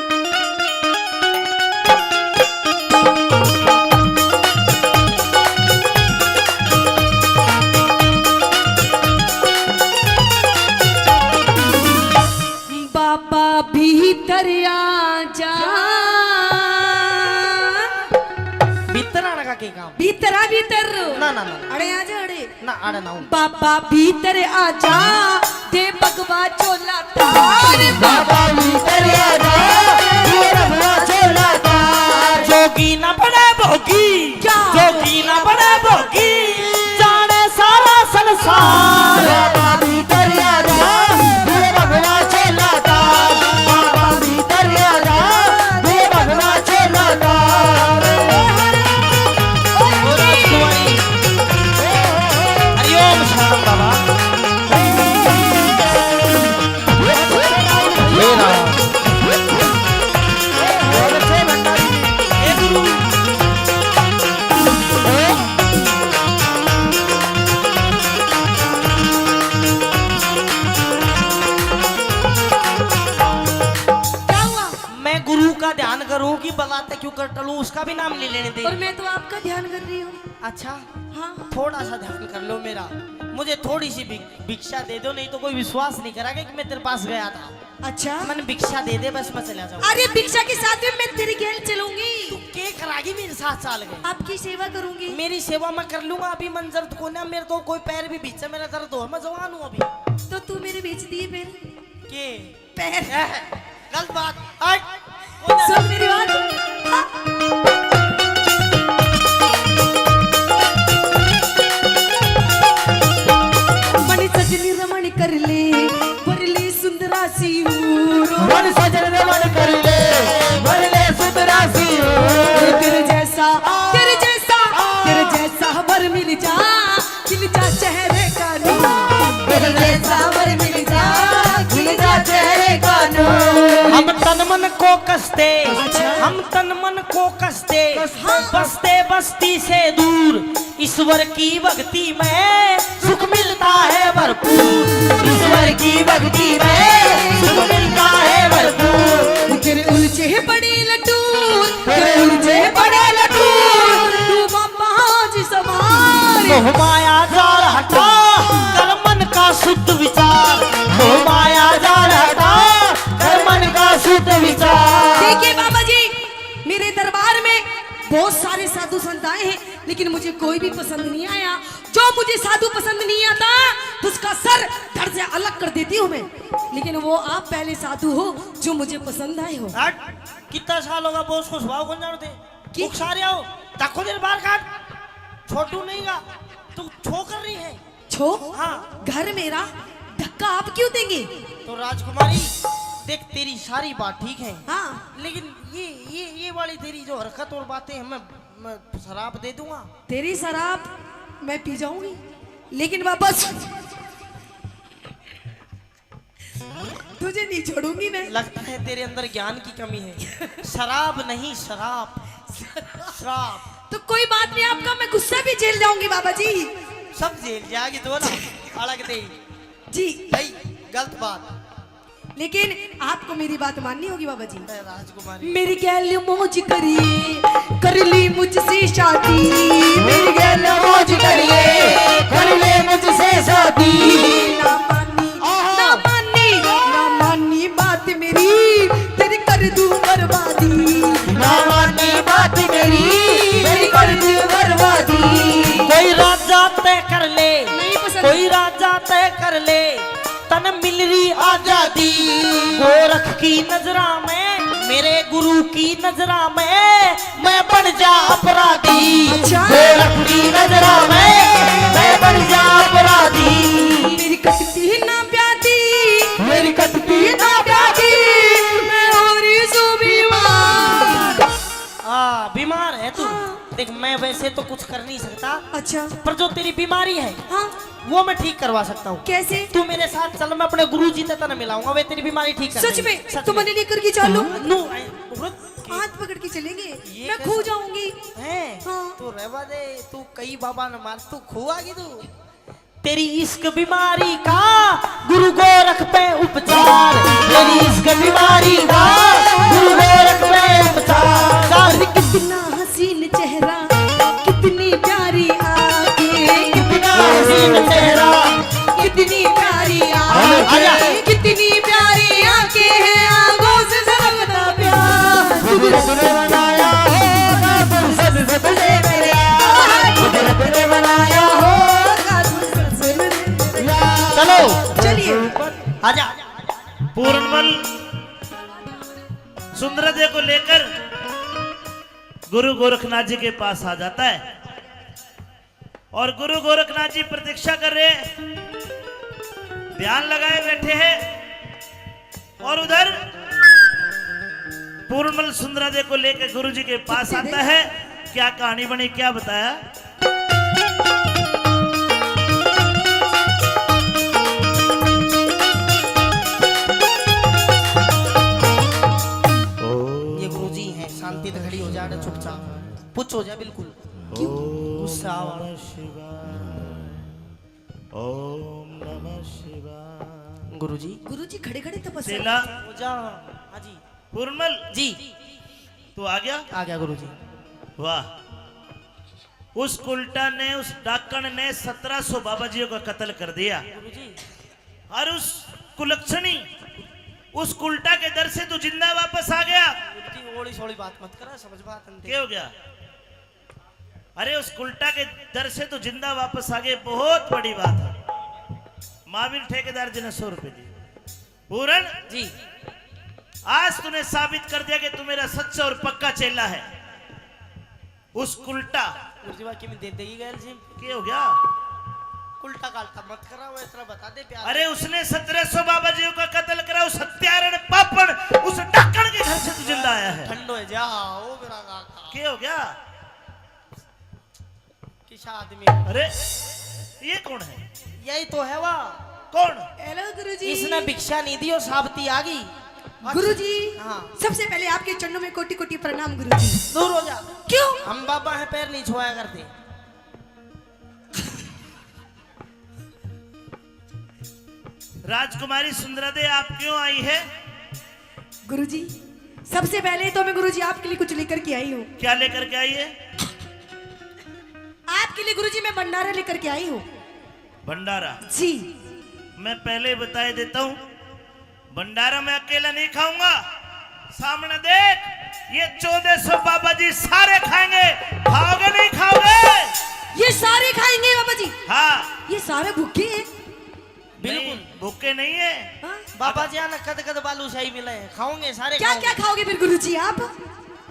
बाबा भीतर आ जा। भीतर आने का क्या काम? भीतर आ, भीतर। ना ना ना अड़े आ जा, अड़े ना, अरे ना हूँ। बाबा भीतर आ जा, दे भगवा चोला तार। बाबा भीतर आ जा, ये रघुआ चोला तार। जोगी ना बड़ा भोगी, क्या? जोगी ना बड़ा भोगी, जाने सारा संसार। बाबा भीतर आ जा, ये रघुआ चोला तार। बाबा भीतर आ जा, ये रघुआ चोला तार। हरिओम शरणम बाबा। भी बताते क्यों कर टलू, उसका भी नाम ले लेने दे। और मैं तो आपका ध्यान कर रही हूँ। अच्छा हाँ थोड़ा सा ध्यान कर लो मेरा, मुझे थोड़ी सी भिक्षा दे दो, नहीं तो कोई विश्वास नहीं करेगा कि मैं तेरे पास गया था। अच्छा मन भिक्षा दे दे बस मैं चला जाऊँ। अरे भिक्षा के साथ में मैं तेरी गैल चलूंगी, तू के करागी मेरे साथ चाल गए। आपकी सेवा करूंगी। मेरी सेवा मैं कर लूंगा, अभी मन दर्द को ना, मेरे तो कोई पैर भी बीच मेरा दर्द हो, मैं जवान हूँ अभी। तो तू मेरे बेच दिए फिर के पैर। गलत बात, हट। कौन है? सुन मेरी बात। हाँ। मणि सजनी रमण कर ले वरले सुंदरा सी मन सजन रमण कर ले वरले सुंदरा सी तेरे जैसा वर मिल जा चेहरे का नूर, तेरे जैसा वर मिल जा चेहरे का नूर। हम तन मन को कसते, हम तन मन को कसते, बसते बस्ती से दूर, ईश्वर की भक्ति में सुख मिलता है भरपूर, ईश्वर की भक्ति में सुख मिलता है भरपूर। तेरे उलझे बड़े लटूर, तेरे उलझे बड़े लटूर, तू बाबा जी सवार। मोह माया जाल हटा कर मन का शुद्ध विचार, मोह माया जाल हटा कर मन का शुद्ध विचार। देखिए बाबा जी, मेरे दरबार में बहुत सारे साधु संत आए हैं, लेकिन मुझे कोई भी पसंद नहीं आया। जो मुझे साधु पसंद नहीं आता तो उसका सर धड़ से अलग कर देती हूँ मैं, लेकिन वो आप पहले साधु हो जो मुझे पसंद आए हो। हट, कितना साल होगा बोस को स्वभाव कौन जानते की? सारे आओ ताको देर बार काट, छोटू नहीं गा तू छो कर रही है। छो हाँ घर मेरा धक्का आप क्यों देंगे? तो राजकुमारी देख तेरी सारी बात ठीक है, हाँ लेकिन ये वाली तेरी जो हरकत और बातें हैं, मैं शराब दे दूंगा। तेरी शराब मैं पी जाऊंगी, लेकिन वापस तुझे नहीं छोड़ूंगी मैं। लगता है तेरे अंदर ज्ञान की कमी है। शराब नहीं शराब, शराब। तो कोई बात नहीं, आपका मैं गुस्सा भी झेल जाऊंगी बाबा जी। सब जेल जाएगी तो ना अलग दे जी भाई, गलत बात। लेकिन आपको मेरी बात माननी होगी बाबा जी। राजकुमारी मेरी गैल मौज करिए, कर ली मुझसे शादी, मेरी गैल मौज करिए, कर ले मुझसे शादी। ना मानी ना मानी ना मानी बात मेरी, तेरी कर दूं बर्बादी, ना मानी बात मेरी तेरी कर दी बर्बादी। कोई राजा तय कर ले, नहीं पसंद। कोई राजा तय कर ले, तन मिल रही आजादी। गोरख की नजरा में, मेरे गुरु की नजरा में, मैं बन जा अपराधी। अच्छा। गोरख की नजरा में मैं बन जा अपराधी। मेरी कटती ना प्यादी, मेरी कटती ना प्यादी, मैं हो रही सो बीमार। बीमार है तू। देख मैं वैसे तो कुछ कर नहीं सकता, अच्छा पर जो तेरी बीमारी है हाँ वो मैं ठीक करवा सकता हूँ। कैसे? तू मेरे साथ चल, मैं अपने गुरु जी तक मिलाऊंगा, वे तेरी बीमारी ठीक कर सच देंगे। में? तो मैंने लेकर के चलूं? नो हाथ पकड़ के चलेंगे, ये मैं कैसे? खो जाऊंगी। है हाँ। तू रहवा दे, तू कई बाबा न मार, तू खोआगी तू। तेरी इश्क बीमारी का गुरु गोरख पे उपचार, तेरी इश्क बीमारी का गुरु गोरख पे उपचार। कितना हसीन चेहरा, कितनी प्यारी आंखें, कितना हसीन चेहरा, कितनी प्यारी आंखें, कितनी प्यारी आंखें हैं, आंखों से झलकता प्यार। कुदरत ने बनाया होगा फुर्सत से तुझे मेरे यार, कुदरत ने बनाया होगा फुर्सत से तुझे मेरे यार। चलो चलिए आजा। पूर्णमल सुंदरदेव को लेकर गुरु गोरखनाथ जी के पास आ जाता है, और गुरु गोरखनाथ जी प्रतीक्षा कर रहे, ध्यान लगाए बैठे हैं, और उधर पूर्णमल सुंदरदेव को लेकर गुरु जी के पास आता है। क्या कहानी बनी, क्या बताया? ये गुरुजी हैं, शांति से खड़ी हो जा, चुपचाप पुछ हो जा बिल्कुल। गुस्सा आ रहा है। ओम नमः शिवाय। गुरुजी गुरुजी खड़े खड़े तपस्या। चेला हो जा। हाँ जी पूर्णमल जी। तू तू आ गया? आ गया गुरुजी। वाह, उस उल्टा ने, उस डाकण ने 1700 बाबाजियों का कत्ल कर दिया गुरुजी और उस कुलक्षणी, उस उल्टा के दर से तू जिंदा वापस आ गया। गुरुजी ओड़ी सोड़ी बात मत करा, समझ बात अंते। क्या हो गया? अरे उस उल्टा के दर से तू जिंदा वापस आ गए, बहुत बड़ी बात है। महावीर ठेकेदार जी ने 100 रुपए दिए। पूरन जी आज तूने साबित कर दिया कि तू मेरा सच्चा और पक्का चेला है। उस उल्टा गुरुजी बाकी में दे देगी गैल जी। क्या हो गया? उल्टा काल्टा मत करा, वो इतना बता दे प्यार। अरे उसने 1700 बाबाजियों का कत्ल करा, उस हत्यारण पापड़, उस डाकण के घर से तू जिंदा आया है। ठंडो है जा ओ मेरा काका। क्या हो गया? किसा आदमी? अरे ये कौन है? यही तो है वाह। कौन? हेलो गुरुजी। इसने भिक्षा नहीं दी और साबती आ गई। गुरुजी हाँ। सबसे पहले आपके चरणों में कोटि कोटि प्रणाम गुरुजी। दूर हो जा। क्यों? हम बाबा है, पैर नहीं छुआया करते। राजकुमारी सुंदरादे आप क्यों आई है? गुरुजी सबसे पहले तो मैं गुरुजी आपके लिए कुछ लेकर के आई हूँ। क्या लेकर के आई है? आपके लिए गुरुजी मैं भंडारा लेकर के आई हूँ। भंडारा? जी। मैं पहले बता देता हूँ, भंडारा मैं अकेला नहीं खाऊंगा। सामने देख, ये 1400 बाबा जी सारे खाएंगे। खाओगे नहीं खाओगे? ये सारे खाएंगे बाबा जी? हाँ। ये सारे भूखे हैं? बिल्कुल भूखे नहीं है। हाँ? बाबा जी आना कद कद बालूशाही मिले हैं, खाओगे सारे। क्या क्या खाओगे फिर गुरुजी आप?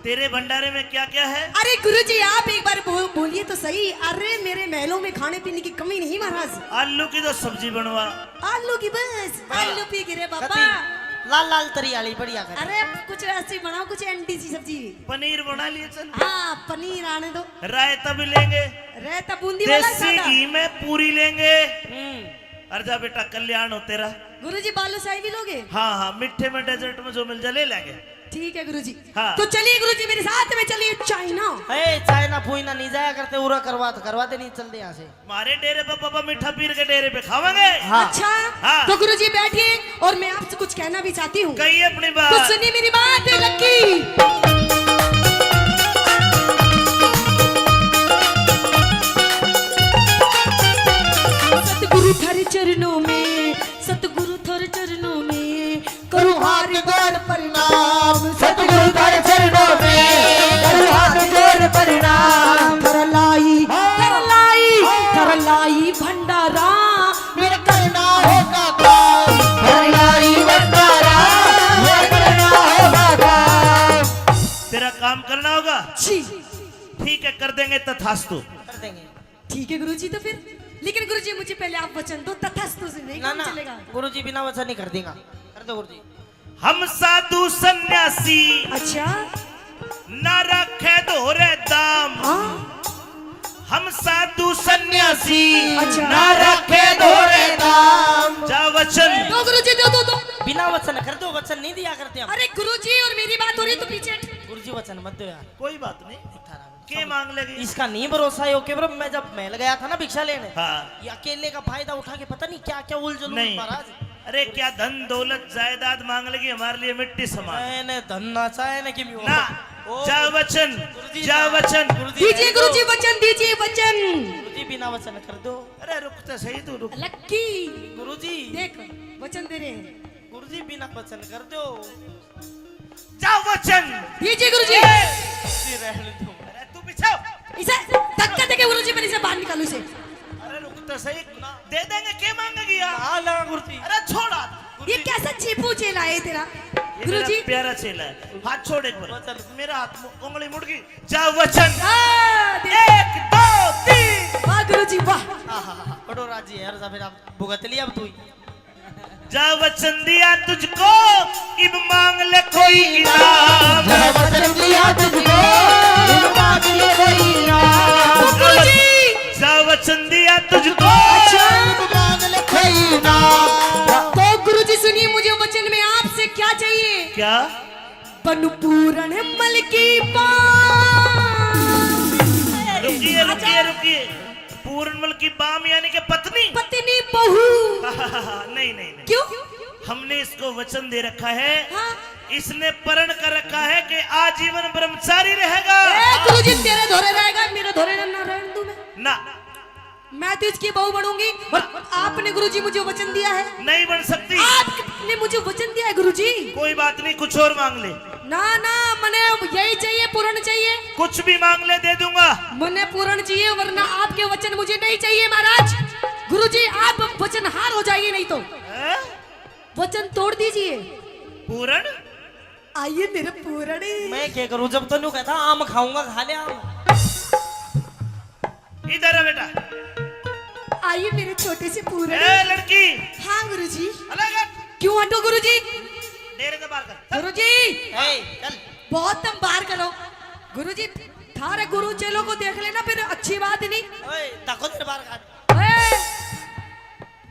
तेरे भंडारे में क्या क्या है? अरे गुरुजी आप एक बार बोलिए तो सही। अरे मेरे महलों में खाने पीने की कमी नहीं महाराज। आलू की तो सब्जी बनवा। आलू की बस? आलू पी गिरे बाबा। लाल लाल तरी आली बढ़िया कर। अरे कुछ ऐसी बनाओ, कुछ एंटी सी सब्जी। पनीर बना लिए चल। हाँ पनीर आने दो। रायता भी लेंगे, रहता बूंदी वाला देसी सादा। घी में पूरी लेंगे। अर्जा बेटा कल्याण हो तेरा। गुरुजी बालूशाही भी लोगे? हाँ हाँ, मिठे में डेजर्ट में जो मिल जाए ले लेंगे। ठीक है गुरुजी। हाँ। तो चलिए गुरुजी मेरे साथ में चलिए चाइना। चाइना फूइना नहीं जाया करते, उरा करवाते नहीं चलते यहाँ से। हमारे डेरे पे पापा मीठा पीर के डेरे पे खावांगे। हाँ। अच्छा हाँ। तो गुरुजी बैठिए और मैं आपसे कुछ कहना भी चाहती हूँ। कहिए अपनी तो बात। सुनिए मेरी बात है लक्की। सतगुरु थारे चरणों में, सतगुरु थारे चरणों में करूँ हाथ जोड़ प्रणाम। सतगुरु तेरे चरणों में करूं हाथ जोड़ प्रणाम। करलाई भंडारा मेरे करना होगा काम। भलाई भंडारा मेरा करना होगा काम। तेरा काम करना होगा। जी ठीक है, कर देंगे तथास्तु। कर देंगे। ठीक है गुरुजी। तो फिर लेकिन गुरुजी मुझे पहले आप वचन दो, तथास्तु से नहीं ना काम ना चलेगा। गुरुजी बिना वचन नहीं कर देगा। कर दो गुरुजी। हम साधु सन्यासी अच्छा न रखे दोहरे दाम। हाँ हम साधु सन्यासी अच्छा। न रखे दोहरे दाम। जा वचन। दो गुरुजी दो। बिना वचन कर दो, वचन नहीं दिया करते हम। अरे गुरुजी और मेरी बात हो रही तो पीछे। गुरुजी वचन मत दो यार। कोई बात नहीं। के मांग लेगी? इसका नहीं भरोसा है। ओके ब्रो, मैं जब महल गया था ना भिक्षा लेने, हाँ। ये अकेले का फायदा उठा के पता नहीं क्या क्या उलझन नहीं। महाराज। अरे क्या धन दौलत जायदाद मांग लेगी? हमारे लिए मिट्टी समान। मैंने धन्ना चाहे ना कि ना, जा वचन, जा वचन। दीजिए गुरुजी वचन, दीजिए वचन। गुरुजी बिना वचन कर दो। अरे रुक तो सही, तू रुक। लक्की गुरुजी देख वचन दे रहे हैं। गुरुजी बिना वचन कर दो। जा वचन। दीजिए गुरुजी। गुरुजी रहने दो। अरे तू पीछे। इसे धक्का देके गुरुजी मेरे से बाहर निकालो इसे। अरे रुक तो सही, दे देंगे। के मांगेगी यार? हाँ ना गुरुजी। अरे छोड़ा। ये कैसा चीपू चेला है तेरा ये मेरा गुरुजी? प्यारा चेला है। हाथ छोड़ एक बार। वचन। मेरा हाथ उंगली मुड़ गई। जा वचन। दे- 1 2 3। वाह गुरुजी वाह। बड़ो राजी है यार। फिर आप भुगत लिया अब तू ही। जा वचन दिया तुझको, इब मांग ले कोई इनाम। जब वचन दिया तुझको इन मांग ले कोई इनाम। तो गुरुजी जा वचन दिया तुझको। मांग ले कोई इनाम। तो गुरुजी सुनिए, मुझे वचन में आपसे क्या चाहिए? क्या? बनु पूर्ण मल की बात। रुकिए रुकिए रुकिए। पूर्णमल की बाम यानी कि पत्नी? पत्नी बहू। नहीं नहीं नहीं। क्यों? हमने इसको वचन दे रखा है, हाँ। इसने प्रण कर रखा है कि आजीवन ब्रह्मचारी रहेगा। गुरुजी तेरे धोरे रहेगा, मेरे धोरे ना रहने दूं ना, मैं तो इसकी बहू बनूंगी। और आपने गुरुजी मुझे वचन दिया है, नहीं बन सकती। आपने मुझे वचन दिया है गुरुजी। कोई बात नहीं, कुछ और मांग ले। ना ना, मने यही चाहिए, पूर्ण चाहिए। कुछ भी मांग ले, दे दूंगा। मने पूर्ण चाहिए, वरना आपके वचन मुझे नहीं चाहिए महाराज। गुरुजी आप वचन हार हो जाइए, नहीं तो हैं? वचन तोड़ दीजिए। पूरण आइए मेरे पूर्ण। मैं क्या करूं, जब तो न्यू कहता आम खाऊंगा, खा ले आम। इधर है बेटा। आइए मेरे छोटे से पूर्ण। ए लड़की, हाँ गुरुजी। अलग हट। क्यों हटो गुरुजी? डेरे से बाहर कर। गुरुजी ए, चल। बहुत तुम बाहर करो। गुरुजी थारे गुरु चेलों को देख लेना, फिर अच्छी बात नहीं। ओए, ताको तेरे बाहर काट। ए,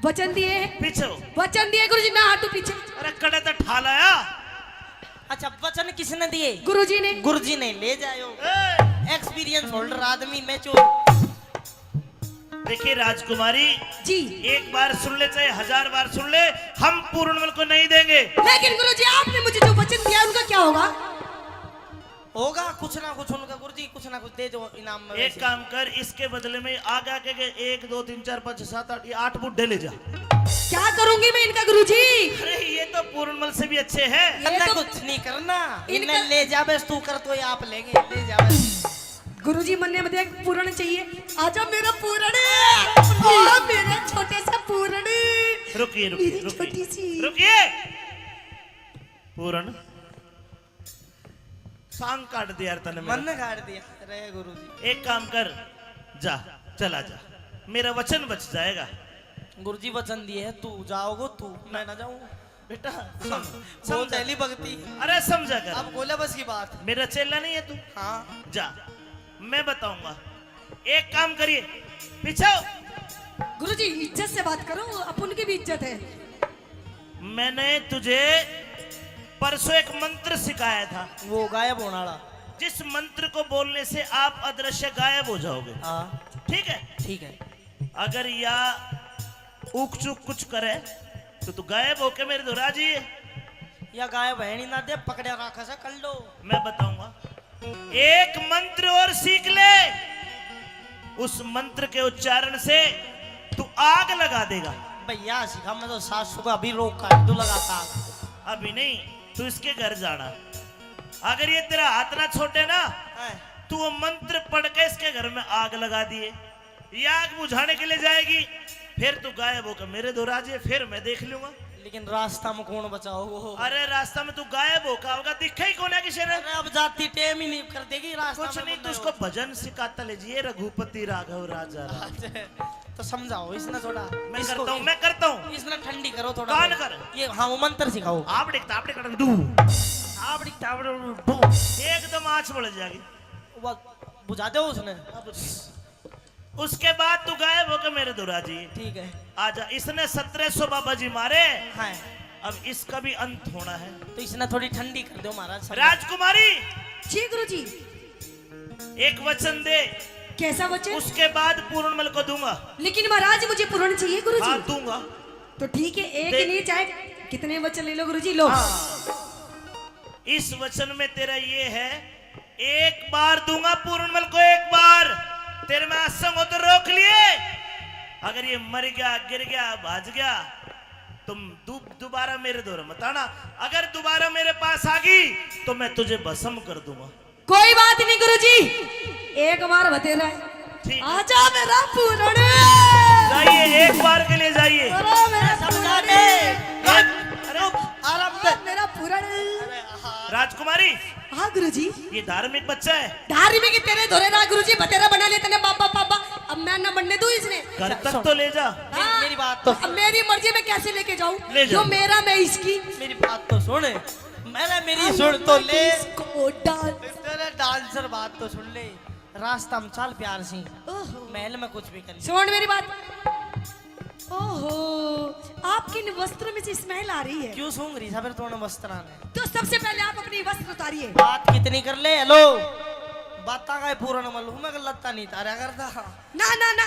वचन दिए हैं। पीछे हो। वचन दिए गुरुजी, ना हटो पीछे। अरे कड़े तो ठा लाया। अच्छा, वचन किसने दिए? गुरुजी ने। गुरुजी ने ले जायो। ए, एक्सपीरियंस होल्डर आदमी मैं चोर। देखिए राजकुमारी, जी एक बार सुन ले चाहे 1000 बार सुन ले, हम पूर्णमल को नहीं देंगे। लेकिन गुरुजी आपने मुझे जो वचन दिया उनका क्या होगा? होगा कुछ ना कुछ उनका, गुरुजी कुछ ना कुछ दे दो इनाम में। एक वैसे। काम कर, इसके बदले में आगे आके के 1 2 3 4 5 6 7 8 ये 8 बुड्ढे ले जा। क्या करूंगी मैं इनका गुरुजी? अरे ये तो पूर्णमल से भी अच्छे हैं। ये इन्हें तो- कुछ नहीं करना, इनका- इन्हें ले जाबे तू कर तो ये आप लेंगे, ले जाबे। गुरुजी मन्ने में देख पूर्ण चाहिए। आजा मेरा पूर्ण, आ मेरा छोटे सा पूर्ण। रुकिए मेरी रुकिए छोटी सी। रुकिए रुकिए। पूर्ण सांग काट दिया यार तने मन मेरा। काट दिया। अरे गुरुजी, एक काम कर, जा चला जा, मेरा वचन बच जाएगा। गुरुजी वचन दिए है, तू जाओगे तू, मैं ना जाऊँ बेटा वो समझा। पहली भक्ति। अरे समझा कर, अब बोला बस की बात। मेरा चेला नहीं है तू। हाँ, जा, मैं बताऊंगा। एक काम करिए, पीछे हो। गुरुजी इज्जत से बात करो, अपन की भी इज्जत है। मैंने तुझे परसों एक मंत्र सिखाया था, वो गायब होना वाला। जिस मंत्र को बोलने से आप अदृश्य गायब हो जाओगे। हाँ ठीक है, ठीक है। अगर या ऊक चूक कुछ करे तो तू गायब होके मेरे दोहरा जी। या गायब है नहीं ना दे, पकड़े रखा से कर लो। मैं बताऊंगा, एक मंत्र और सीख ले, उस मंत्र के उच्चारण से तू आग लगा देगा। भैया सिखा, मैं तो सासू का अभी रोक काट दू लगाता। अभी नहीं, तू इसके घर जाना। अगर ये तेरा हाथ ना छोटे ना, तू वो मंत्र पढ़ के इसके घर में आग लगा दिए, ये आग बुझाने के लिए जाएगी, फिर तू गायब होकर मेरे दोहरा जी, फिर मैं देख लूंगा। लेकिन रास्ता में कौन बचाओ? अरे रास्ता में तू गायब होगा, दिखा ही कौन है किसी ने? अरे अब जाती टेम ही नहीं कर देगी रास्ता कुछ में नहीं, बंदे तू उसको भजन सिखाता ले जी, रघुपति राघव राजा राम। को। तो समझाओ इसने थोड़ा। मैं इसको- करता हूँ। इसने ठंडी करो थोड़ा। कान कर। ये हाँ, वो मंत्र सिखाओ। आप दिखता डू, आप दिखता डू, एकदम आँच बढ़ जाएगी। वो बुझा दो उसने। उसके बाद तू गायब होकर मेरे दोहरा जी। ठीक है। आजा, इसने 1700 बाबा जी मारे, हाँ, अब इसका भी अंत होना है। तो इसने थोड़ी ठंडी कर दो महाराज। समझा। राजकुमारी, जी गुरुजी। एक वचन दे, कैसा वचन? उसके बाद पूर्णमल को दूंगा। लेकिन महाराज मुझे पूर्ण चाहिए गुरुजी। हाँ दूंगा। तो ठीक है, एक दे- ही नहीं, चाहे कितने वचन ले लो गुरुजी, लो। इस वचन में तेरा ये है, एक बार दूंगा पूर्णमल को, एक बार तेरे में असंग हो तो रोक लिए। अगर ये मर गया, गिर गया, भाज गया, तुम दोबारा मेरे दौर मत आना। अगर दोबारा मेरे पास आ गई तो मैं तुझे भस्म कर दूंगा। कोई बात नहीं गुरुजी, एक बार बतेरा है। ठीक। आजा मेरा पूर्ण। जाइए, एक बार के लिए जाइए। अरे मेरा समझा पूर्ण। दे। अरे आराम से। मेरा पूर्ण। राजकुमारी, हाँ गुरुजी। ये धार्मिक बच्चा है, धार्मिक की तेरे धोरे ना गुरुजी, बतेरा बना लेते ने बाबा पापा। अब मैं ना बनने दूं इसने। घर तक तो ले जा। हाँ, मेरी बात तो- अब मेरी मर्जी में कैसे लेके जाऊं? ले जाओ। जो मेरा मैं इसकी। मेरी बात तो सुन। मैंने मेरी सुन तो ले। इसको डांस। तेरे डांसर बात तो सुन ले। रास्ता में चल प्यार से, ओहो। महल में कुछ भी कर ले। सुन मेरी बात। ओहो, आपके इन वस्त्रों में से स्मेल आ रही है। क्यों सूंघ रही सब तो वस्त्र ने? तो सबसे पहले आप अपनी वस्त्र उतारिए। बात कितनी कर ले? हेलो, बाता का पूर्ण मालूम है, लत्ता नहीं तारा करता। ना ना ना,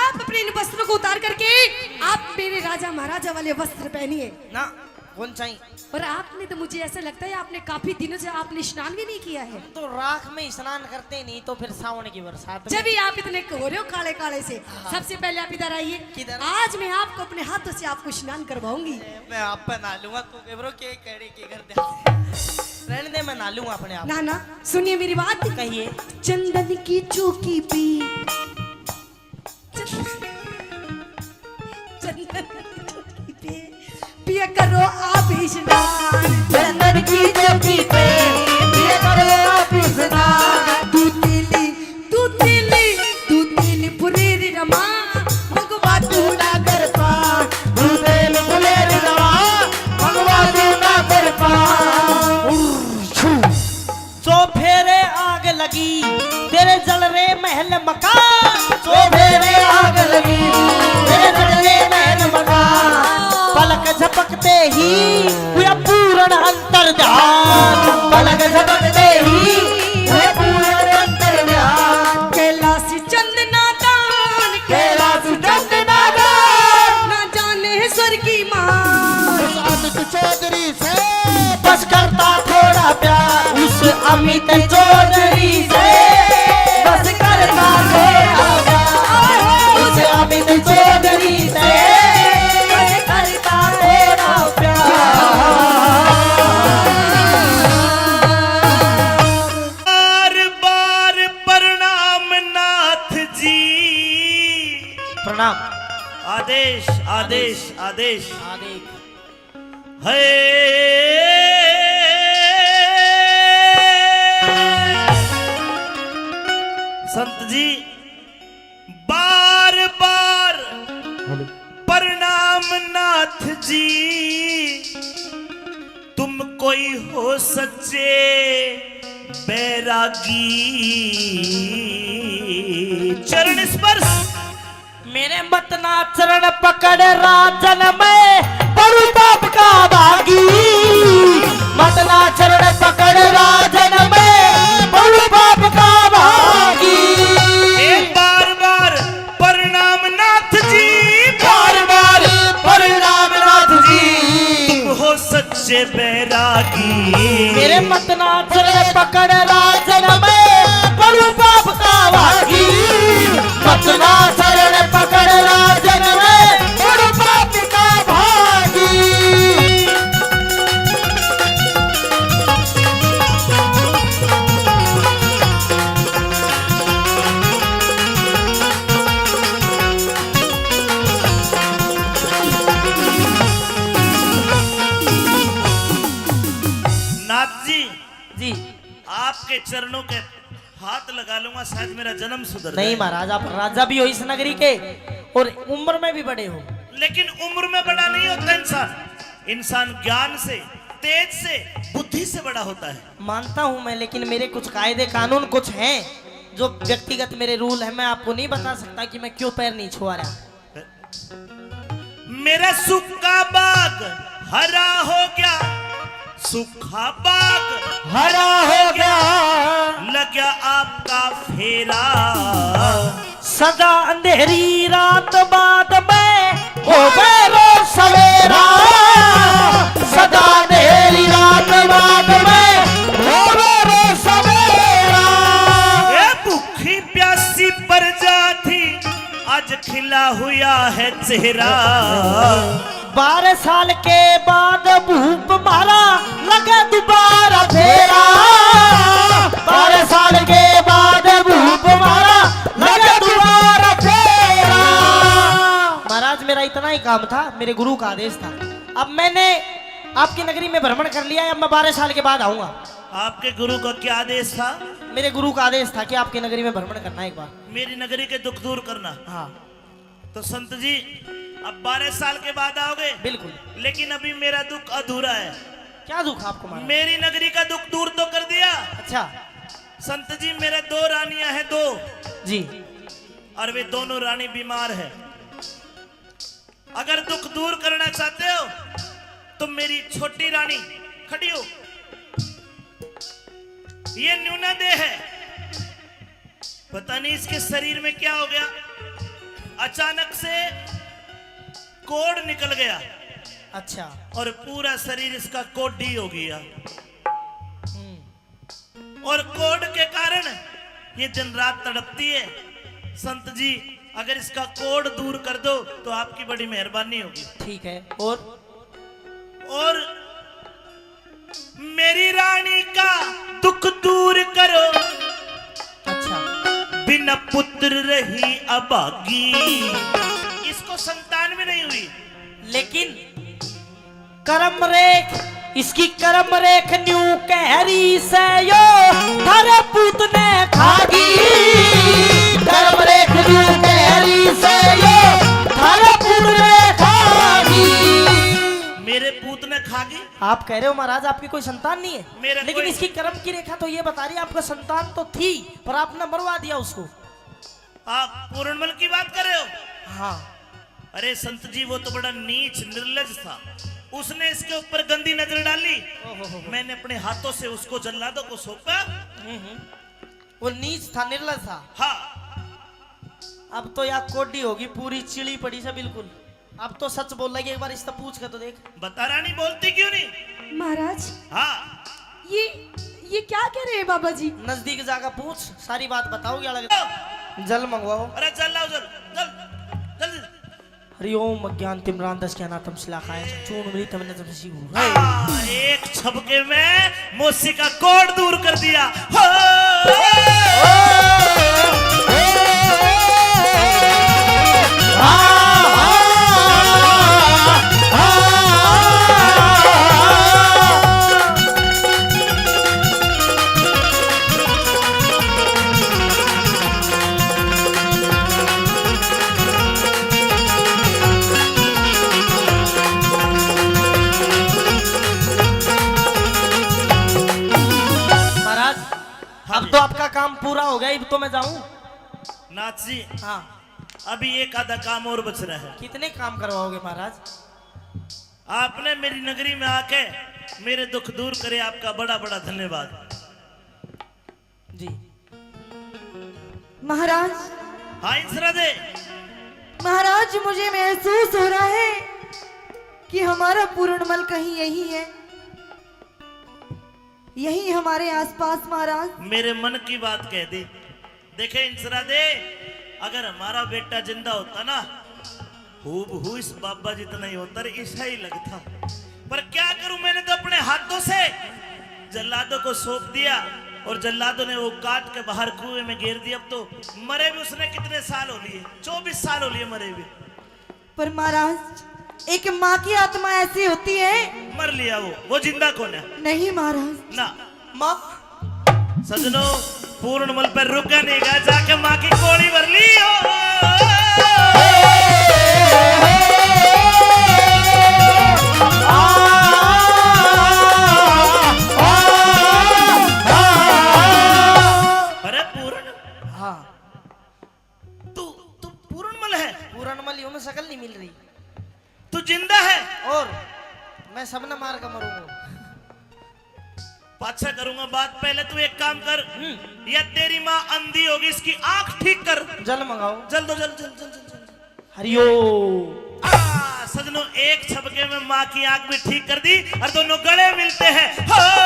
आप अपने इन वस्त्रों को उतार करके आप मेरे राजा महाराजा वाले वस्त्र पहनिए। ना, कौन चाहिए? और आपने तो मुझे ऐसा लगता है आपने काफी दिनों से आपने स्नान भी नहीं किया है। तो राख में स्नान करते नहीं तो फिर सावन की बरसात में। जब भी आप इतने हो रहे हो काले काले से, सबसे पहले आप इधर आइए। किधर? आज मैं आपको अपने हाथों से आपको स्नान करवाऊंगी। मैं आप पे नहा लूंगा, तू केबरो के कड़े के घर दे रहने दे, मैं नहा लूंगा अपने आप। ना ना सुनिए मेरी बात, कहिए। चंदन की चौकी पे चंदन की चौकी पे पिया करो आप स्नान। चंदन की चौकी पे पिया करो आप स्नान। दूध तिली पुरेरी रमा भगवा ना कर पा दूधेल फुलेर दवा भगवा ना कर पा। सो फेरे आग लगी तेरे जल रे महल मकान, सो फेरे आग लगी तेरे जल रे महल मकान। पलक झपकते ही हुआ पूर्ण अंतर्ध्यान, पलक झपकते ही हुआ पूर्ण अंतर्ध्यान। कैलाश चंदना दान कैलाश चंदना दान ना जाने स्वर की मां। अमित चौधरी से बस करता थोड़ा प्यार उस अमित चौधरी से, बस करता थोड़ा प्यार उस अमित चौधरी से, बस करता थोड़ा बार बार प्रणाम नाथ जी। प्रणाम। आदेश आदेश आदेश आदेश। संत जी बार बार प्रणाम नाथ जी। तुम कोई हो सच्चे बैरागी। चरण स्पर्श मेरे मतना चरण पकड़ राजन में बड़ू बाप का भागी, मतना चरण पकड़ राजन में बड़ू बाप का भागी। एक बार बार प्रणाम नाथ जी, बार बार प्रणाम नाथ जी। तुम हो सच्चे बैरागी। मेरे मतना चरण पकड़ राजन में बड़ू बाप का भागी, मतना चरण पकड़ राजन में बड़ू बाप का भागी। नाथ जी जी आपके चरणों के हाथ लगा लूंगा, शायद मेरा जन्म सुधर नहीं जाए। महाराज, आप राजा भी हो इस नगरी के और उम्र में भी बड़े हो। लेकिन उम्र में बड़ा नहीं होता इंसान। इंसान ज्ञान से, तेज से, बुद्धि से बड़ा होता है। मानता हूं मैं, लेकिन मेरे कुछ कायदे कानून कुछ हैं जो व्यक्तिगत मेरे रूल है। मैं आपको नहीं बता सकता कि मैं क्यों पैर नहीं छुआ रहा। मेरा सूखा बाग हरा हो गया, सूखा बाग हरा हो गया लग गया आपका फेरा। सदा अंधेरी रात बाद में हो गए रोज सवेरा, सदा अंधेरी रात बाद में हो गए रोज सवेरा। ए भूखी प्यासी प्रजा थी, आज खिला हुआ है चेहरा। 12 साल के बाद भूप मारा लगा दोबारा फेरा, 12 साल के बाद भूप मारा लगा दोबारा फेरा। महाराज मेरा इतना ही काम था, मेरे गुरु का आदेश था। अब मैंने आपकी नगरी में भ्रमण कर लिया है, अब मैं 12 साल के बाद आऊंगा। आपके गुरु का क्या आदेश था? मेरे गुरु का आदेश था कि आपकी नगरी में भ्रमण करना है एक बार। मेरी नगरी के दुख दूर करना। हाँ तो संत जी अब 12 साल के बाद आओगे? बिल्कुल। लेकिन अभी मेरा दुख अधूरा है। क्या दुख आपको महाराज? मेरी नगरी का दुख दूर तो कर दिया। अच्छा संत जी मेरे 2 रानियां हैं, 2 जी। और वे दोनों रानी बीमार है। अगर दुख दूर करना चाहते हो तो मेरी छोटी रानी खड़ी हो, ये न्यूना देह है, पता नहीं इसके शरीर में क्या हो गया, अचानक से कोढ़ निकल गया। अच्छा। और पूरा शरीर इसका कोडी हो गया। और कोड के कारण ये दिन रात तड़पती है। संत जी अगर इसका कोड दूर कर दो तो आपकी बड़ी मेहरबानी होगी। ठीक है। और मेरी रानी का दुख दूर करो। अच्छा। बिना पुत्र रही अभागी। इसको संतान भी नहीं हुई, लेकिन कर्म रेख, इसकी कर्म रेख न्यू कहरी से यो थारे पूत ने खागी। कर्म रेख न्यू कहरी से यो थारे पूत ने खागी। मेरे पूत ने खागी। आप कह रहे हो महाराज आपकी कोई संतान नहीं है, मेरा लेकिन कोई- इसकी कर्म की रेखा तो ये बता रही है आपका संतान तो थी, पर आपने मरवा दिया उसको। आप पूर्णमल की बात कर रहे हो? हाँ। अरे संत जी वो तो बड़ा नीच निर्लज था। उसने इसके ऊपर गंदी नजर डाली। मैंने अपने हाथों से उसको जल्लादों को सौंपा। वो नीच था, निर्लज था। हाँ। अब तो यार कोडी होगी पूरी चिड़ी पड़ी से बिल्कुल। अब तो सच बोल रही है, एक बार इसका पूछ कर तो देख। बता रानी बोलती क्यों नहीं? महाराज हाँ। ये क्या कह रहे हैं बाबा जी? नजदीक जाकर पूछ, सारी बात बताओ क्या लगता। जल मंगवाओ। अरे चल लाओ जल जल जल्दी। हरिओम अज्ञान तिमरान दस के अनाथम शिलाखाय चूर्ण मिली तमने तब सी हूँ। एक छपके में मौसी का कोड दूर कर दिया। हो! अब तो आपका काम पूरा हो गया, अब तो मैं जाऊं। नाथ जी हाँ। अभी एक आधा काम और बच रहा है। कितने काम करवाओगे महाराज? आपने मेरी नगरी में आके मेरे दुख दूर करे, आपका बड़ा बड़ा धन्यवाद। जी महाराज, हाँ इंसरा दे। महाराज मुझे महसूस हो रहा है कि हमारा पूर्णमल कहीं यही है, यही हमारे आसपास। महाराज मेरे मन की बात कह दी। देखे इंसरा दे, अगर हमारा बेटा जिंदा होता ना, हूबहू इस बाबा जितना ही होता, ऐसा ही लगता। पर क्या करूं, मैंने तो अपने हाथों से जल्लादों को सौंप दिया और जल्लादों ने वो काट के बाहर कुएं में गिर दिया। अब तो मरे भी उसने कितने साल हो लिए, 24 साल हो लिए मरे भी। पर महाराज, एक माँ की आत्मा ऐसी होती है। मर लिया वो जिंदा कौन है? नहीं महाराज। ना माँ। सजनों, पूर्णमल पर रुका नहीं गा, जाके माँ की कोड़ी भर ली हो। अरे पूर्ण, हाँ। तू पूर्णमल है? पूरणमलियों में शकल नहीं मिल रही। तू जिंदा है? और मैं सबने मार कर मरूंगा। पाछा करूंगा बात, पहले तू एक काम कर। या तेरी माँ अंधी होगी, इसकी आंख ठीक कर। जल मंगाओ। जल दो, जल जल जल जल। हरिओ। सजनों, एक छपके में माँ की आंख भी ठीक कर दी और दोनों गले मिलते हैं। हो!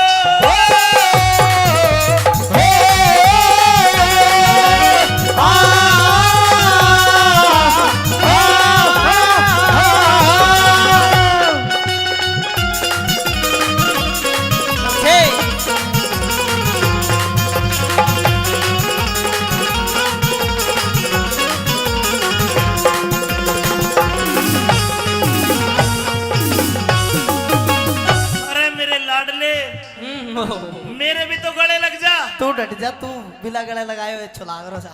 मेरे भी तो गले लग जा। तू डट जा, तू बिना गले लगाए हुए छुलाग रो जा।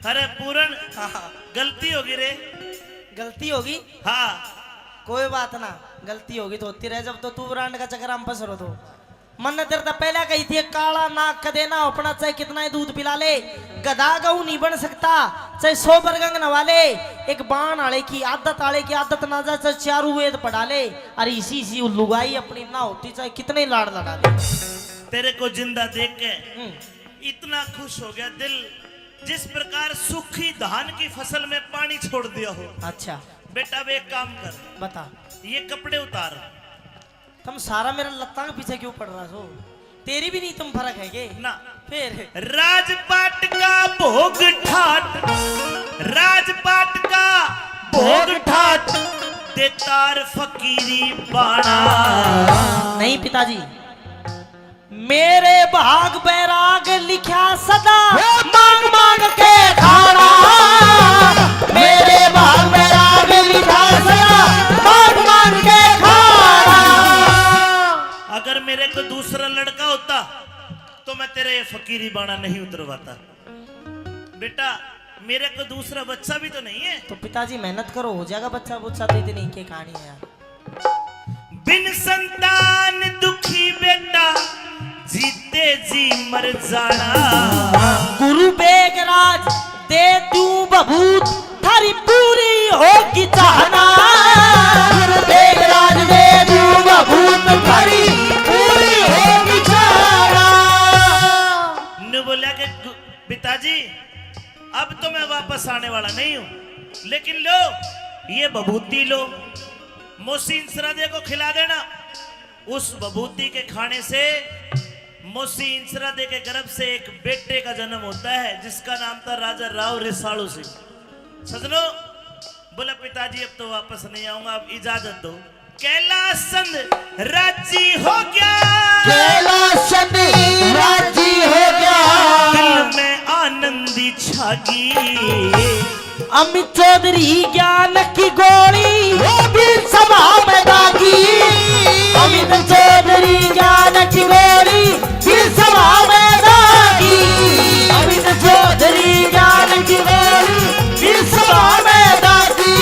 अरे पूरन, गलती होगी रे। गलती होगी? हाँ। कोई बात ना, गलती होगी तो होती रहे। जब तो तू ब्रांड का चक्कर हम पसरो तो मन ने तेरे तो पहले कही थी, काला नाक का देना अपना, चाहे कितना ही दूध पिला ले, गधा गऊ नहीं बन सकता। चाहे 100 बरगंग नवा ले, एक बाण आले की आदत ना जा, चाहे चारू वेद पढ़ा ले, अरे इसी लुगाई अपनी ना होती, चाहे कितने लाड़ लड़ा ले। तेरे को जिंदा देख के इतना खुश हो गया दिल, जिस प्रकार सूखी धान की फसल में पानी छोड़ दिया हो। अच्छा बेटा, अब एक काम कर, बता। ये कपड़े उतार। तुम सारा मेरा लत्ता के पीछे क्यों पड़ रहा हो? तेरी भी नहीं तुम फर्क है के ना फिर राजपाट का भोग ठाट, राजपाट का भोग ठाट, देतार फकीरी बाणा। नहीं पिताजी, मेरे भाग बैराग लिखा सदा मांग मांग के खाना। मेरे भाग बैराग लिखा सदा मांग मांग के खाना। अगर मेरे को दूसरा लड़का होता तो मैं तेरे ये फकीरी बाणा नहीं उतरवाता। बेटा मेरे को दूसरा बच्चा भी तो नहीं है। तो पिताजी मेहनत करो, हो जाएगा बच्चा बुच्चा। तो इतनी की कहानी है यार। बिन संतान दुखी बेटा, जीते जी मर जाना। गुरु बेगराज दे दूं बबूत, थारी पूरी होगी चाहना। गुरु बेगराज दे दूं बबूत, थारी पूरी होगी चाहना। ने बोला कि पिताजी अब तो मैं वापस आने वाला नहीं हूं, लेकिन लो ये बभूति लो, मोसीन सरादे को खिला देना। उस बभूति के खाने से मोसीन सरादे के गर्भ से एक बेटे का जन्म होता है जिसका नाम था राजा राव रिसालू सिंह। सजनो बोला पिताजी अब तो वापस नहीं आऊंगा, अब इजाजत दो। कैलाश चंद राजी हो गया, कैलाश चंद राजी हो गया। दिल में आनंदी छागी। अमित चौधरी ज्ञान की गोली वो भी सभा में दागी। अमित चौधरी ज्ञान की गोली फिर सभा में दागी। अमित चौधरी ज्ञान की गोली फिर सभा में दागी।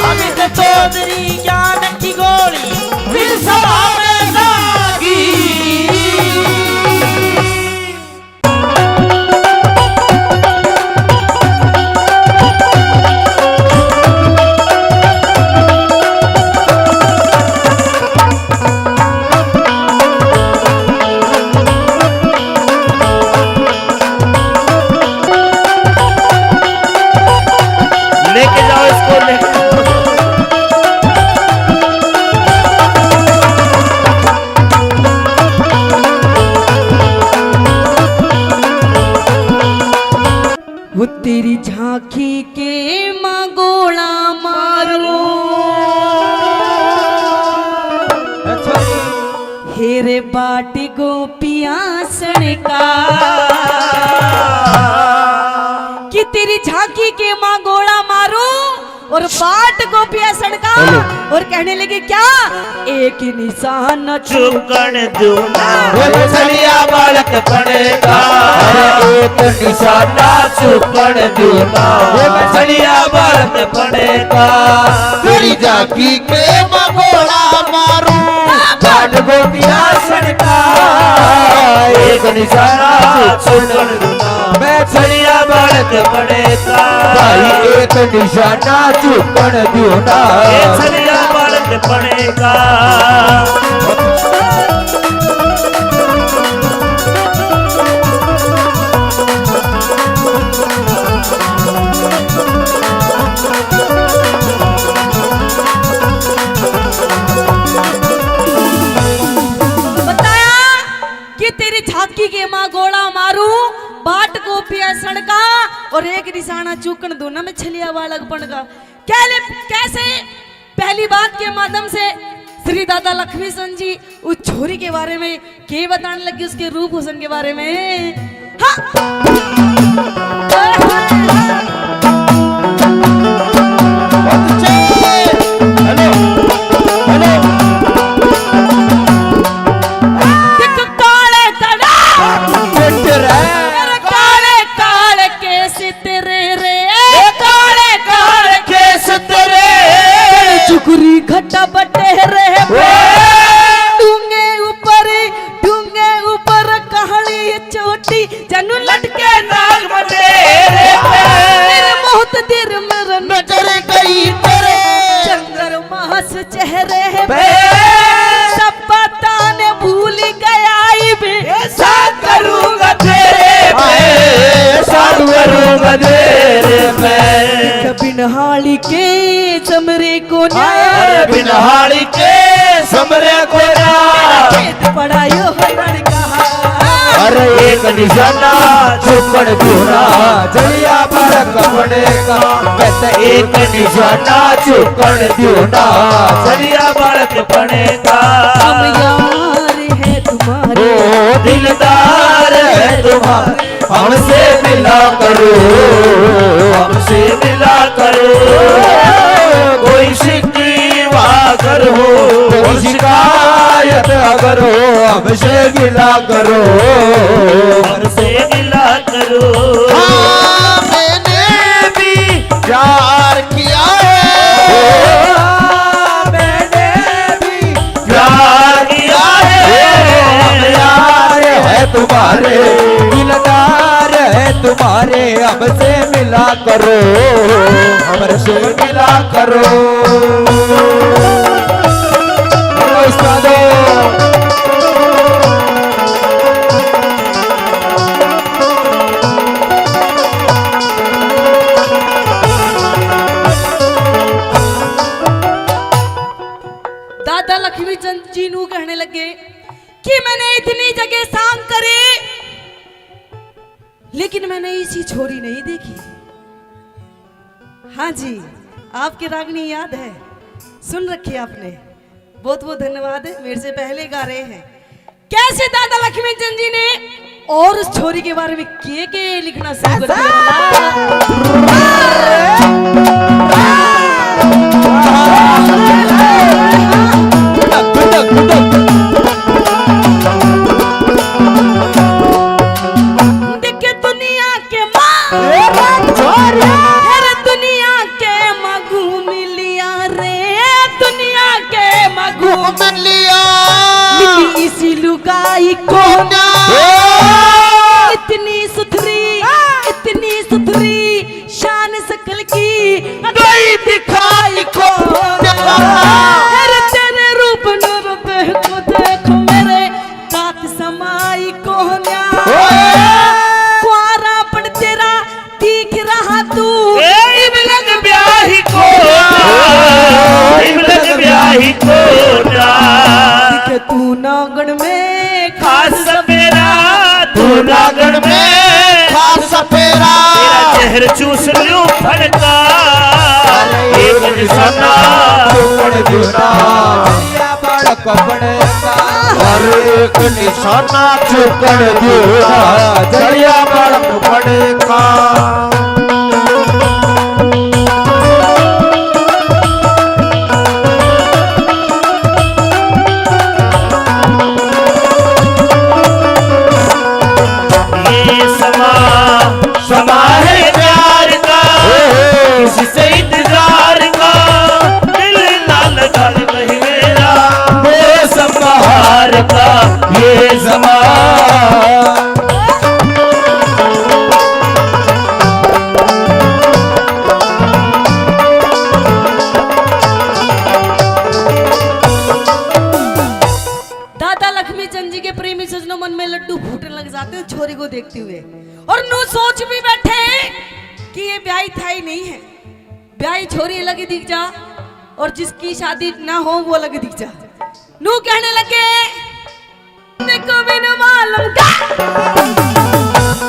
अमित चौधरी ज्ञान की गोली फिर सभा में दागी। लेके जाओ इसको, लेके वो तेरी झांकी के माँ गोला मारो, हेरे बाटी गोपिया सड़का। कि तेरी झांकी के माँ गोला मारो और बाट गोपिया सड़का। और कहने लगे क्या, एक निशान चुकन दूना। मछलिया बालक पड़ेगा, एक निशाना चुकन दूना। मछलिया बालक पड़ेगा, तेरी जाकी के मगोड़ा मारू, बाट गोपिया सड़का। एक निशाना चुकन दूना, मछलिया बालक पड़ेगा। भाई एक निशाना चुकन दूना, छलिया बालक पड़ेगा। बताया कि तेरी झांकी के माँ गोला मारू, बाट गोपिया सड़का और एक निशाना चूकन दोनों में छलिया बालक पड़गा। कैसे पहली बात के माध्यम से श्री दादा लक्ष्मी सन जी उस छोरी के बारे में के बताने लगी, उसके रूप हुसन के बारे में। हाँ। घटा बटे रहे डूंगे ऊपर कहानी चोटी जनु लटके नाग बटे तेरे बहुत देर मेरा नजर गई तेरे चंद्रमा से चेहरे पे सब बताने भूल गया बे साथ करूंगा तेरे पे, साथ करूंगा तेरे पे। बिनहाली के चमरे को न्याय बिनहाड़ी के समरे कोरा खेत पढ़ायो लड़का अरे एक निशाना चुकड़ दूना जलिया बालक पड़े का कहते एक निशाना चुकड़ दूना जलिया बालक पड़े का हम यार है तुम्हारे ओ दिलदार है तुम्हारे हमसे मिला करो हमसे मिला करो कोई शिकवा अगर हो कोई शिकायत अगर हो हमसे मिला करो हमसे मिला करो हाँ, मैंने भी प्यार किया है मैंने भी प्यार किया है यार है तुम्हारे दिलदार है तुम्हारे हमसे मिला करो हमसे मिला करो उस्तादो दादा लक्ष्मी चंद जी नू कहने लगे कि मैंने इतनी जगह शाम करे लेकिन मैंने इसी छोरी नहीं देखी। हाँ जी, आपकी रागनी याद है, सुन रखी आपने, बहुत बहुत धन्यवाद है, मेरे से पहले गा रहे हैं। कैसे दादा लक्ष्मी चंद जी ने और उस छोरी के बारे में के लिखना शुरू कर देखे दुनिया के दुनिया के मगू मिलिया रे दुनिया के मगू मिलिया मिली इसी लुगाई को इतनी सुथरी शान सकल की गई दिखाई को तेरे रूप नूर देखो देखो मेरे कात समाई को कुआरा पड़ तेरा दिख रहा तू इबलग ब्याही को इबलग ब्याही को दिखे तू नागण में खास मेरा तू नागण में खास सपेरा तेरा जहर चूस लूं फड़का एक निशाना चुकड़ दूना जलिया बालक पड़े का हर एक निशाना चुकड़ दूना जलिया बालक पड़े का ये समा है प्यार का किससे इंतजार का दिल ना लगा नहीं मेरा वो संहार का ये समा दादा लक्ष्मी चंद जी के प्रेमी सजनों मन में लड्डू फूटने लग जाते हैं छोरी को देखते हुए, और नू सोच भी बैठे कि ये ब्याही था ही नहीं है, ब्याही छोरी अलग ही दिख जा और जिसकी शादी ना हो वो अलग दिख जा। नू कहने लगे देखो बिन मालूम का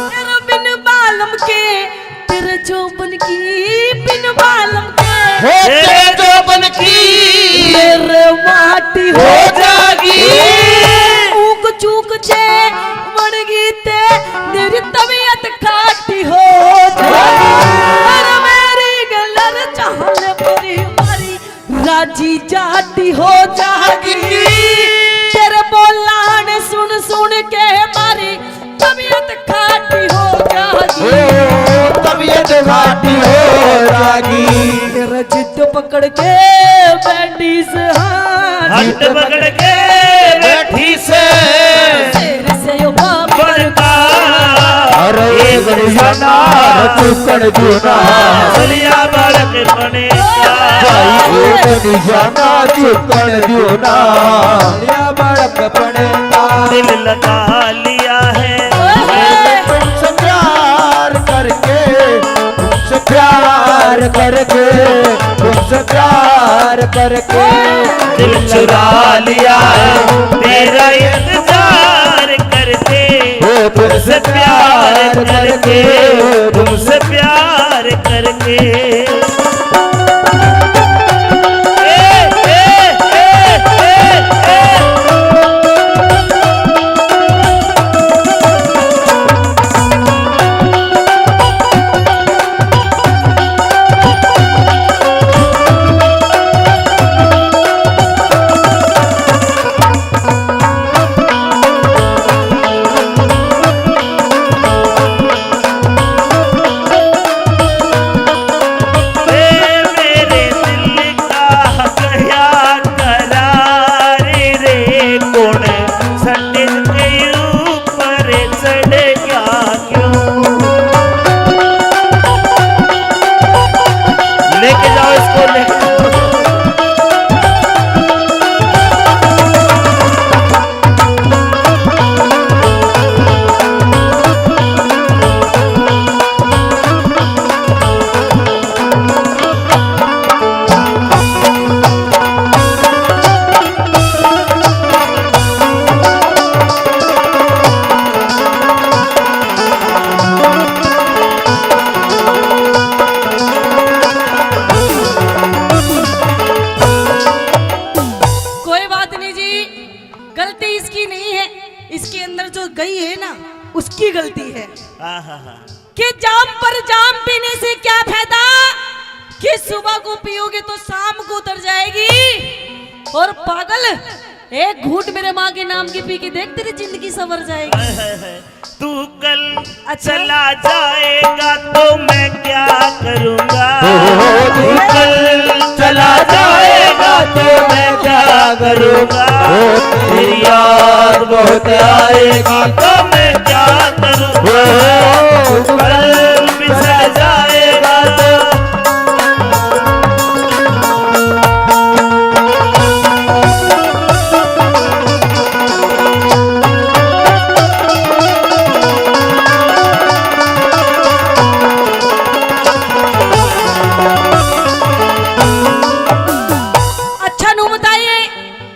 तेरा बिन मालूम के तेरे जोबन की बिन मालूम के तेरे जोबन की मेरे माटी हो जागी ऊक चूक छे मड़गी ते मेरी तबीयत खाटी हो जागी अरे मेरी गलर चाहने परी मारी राजी जाती हो जागी तेरे बोलाने सुन सुन के मारी तबीयत खाटी हो जागी तबीयत घाटी हो जागी तेरा जिद पकड़ के बैठी से हट पकड़ के बैठी से तेरे से यो बढ़ता अरे एक निशाना चुकड़ दूना जलिया बालक बने भाई एक निशाना चुकड़ दूना जलिया बालक पड़े का दिल लगा लिया है तुमसे प्यार करके तुमसे प्यार करके तुमसे प्यार प्यार करके दिल चुरा लिया है तेरा इंतजार करके, वो तुमसे प्यार करके तुमसे प्यार करके। ए, ए, ए, ए, ए। गलती इसकी नहीं है, इसके अंदर जो गई है ना उसकी गलती है। कि जाम पर जाम पीने से क्या फायदा, कि सुबह को पियोगे तो शाम को उतर जाएगी। और पागल, एक घूंट मेरे माँ के नाम की पी के देख, तेरी जिंदगी संवर जाएगी। तू कल चला जाएगा तो मैं क्या करूँगा, तू कल चला जाएगा तो मैं क्या करूँगा, तेरी याद बहुत आएगी तो मैं क्या करूँगा, तू कल बिछड़ जाएगा तो।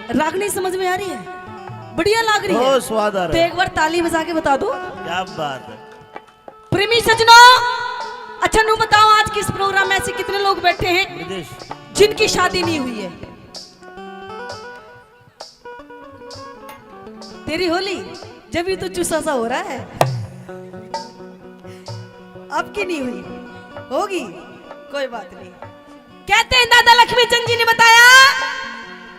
रागनी समझ में आ रही है, बढ़िया लग रही है, स्वाद आ रहा है। तो एक बार ताली बजा के बता दो। क्या बात है। प्रेमी सजनों, अच्छा नू बताओ, आज किस प्रोग्राम में ऐसे कितने लोग बैठे हैं जिनकी शादी नहीं हुई है? तेरी होली जब भी तो चूसा सा हो रहा है, अब की नहीं हुई, होगी, कोई बात नहीं। कहते हैं दादा लक्ष्मी चंद जी ने बताया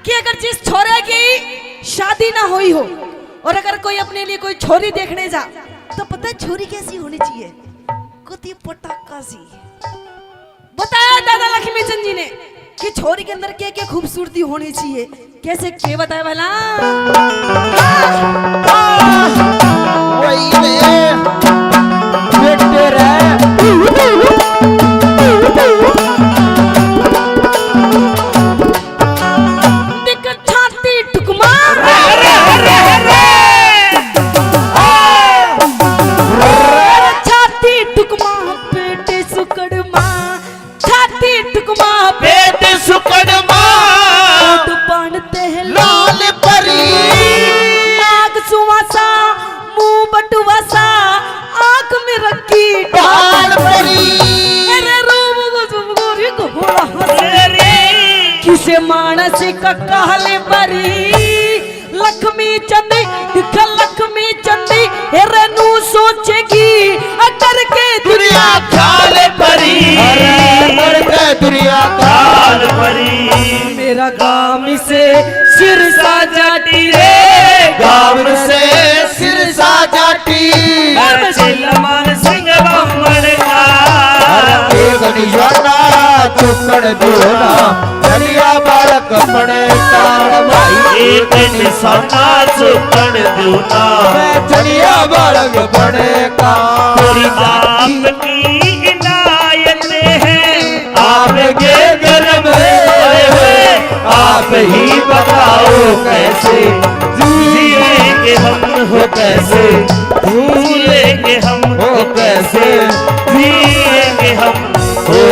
कि अगर जिस छोरे की शादी ना हुई हो और अगर कोई अपने लिए कोई छोरी देखने जा, तो पता है छोरी कैसी होनी चाहिए? कुती पटाखा सी। बताया दादा लक्ष्मी चंद जी ने कि छोरी के अंदर क्या क्या खूबसूरती होनी चाहिए, कैसे क्या बताया भला? वही रे बेटे रे मानस का कहले बरी लक्ष्मी चंदी दिख लक्ष्मी चंदी हेरनू सोचेगी अगर के दुनिया ख्याल परी, अरे के दुनिया ख्याल परी। मेरा गांव से सिर साजाटी रे, गाँव से सिर साजाटी चिल्लमान सिंह बम्मन का निशाना चुकड़ दूना चलिया बालक पड़े कार भाई, एक निशाना चुकड़ दूना चलिया बालक पड़े कार। पूरी आप की इनायतें हैं, आपके गर्म है, आप ही बताओ कैसे जिएंगे हम, हो कैसे भूलेंगे हम, हो कैसे जिएंगे हम। हो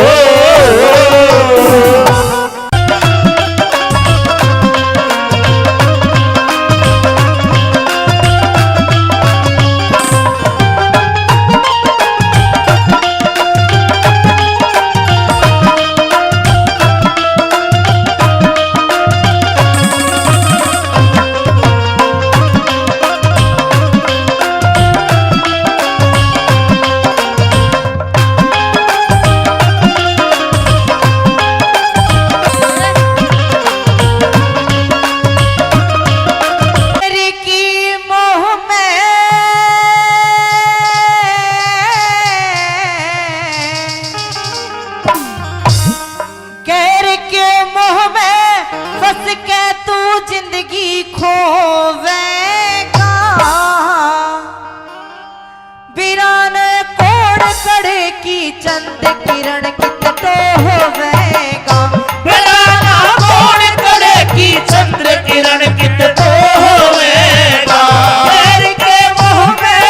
चंद किरण कित तो होवेगा बेड़ा ना कौन करे की चंद्र किरण कित तो होवेगा पैर के मोह में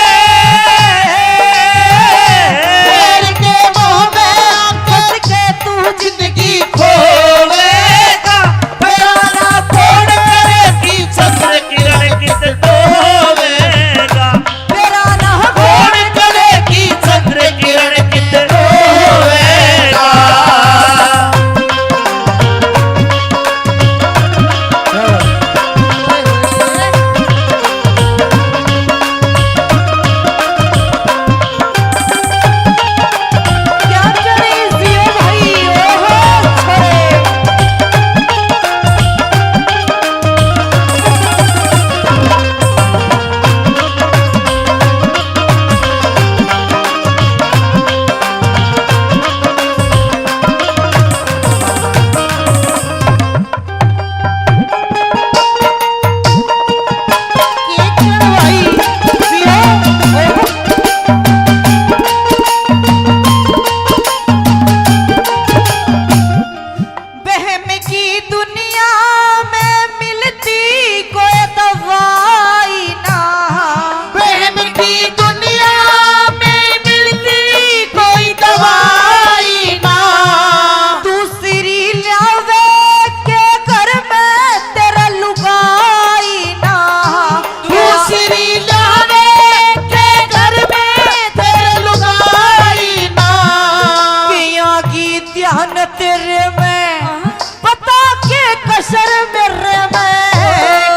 फंस के तू जिंदगी होवेगा बेड़ा ना कौन करे की चंद्र किरण कित तो होवेगा मेरा ना कौन करे की चंद्र किरण कित तो होवेगा क्या करे जियो भाई ओहो छोरे के क्षण भाई जियो ओहो बहम की दुनिया में मिलती कोई दवाई ना बहम की दुनिया में मिलती कोई दवाई ना दूसरी लावे के घर में तेरा लुगाई ना दूसरी लावे के घर में तेरे लुगाई ना पिया की ध्यान तेरे में पता के कसर मेरे में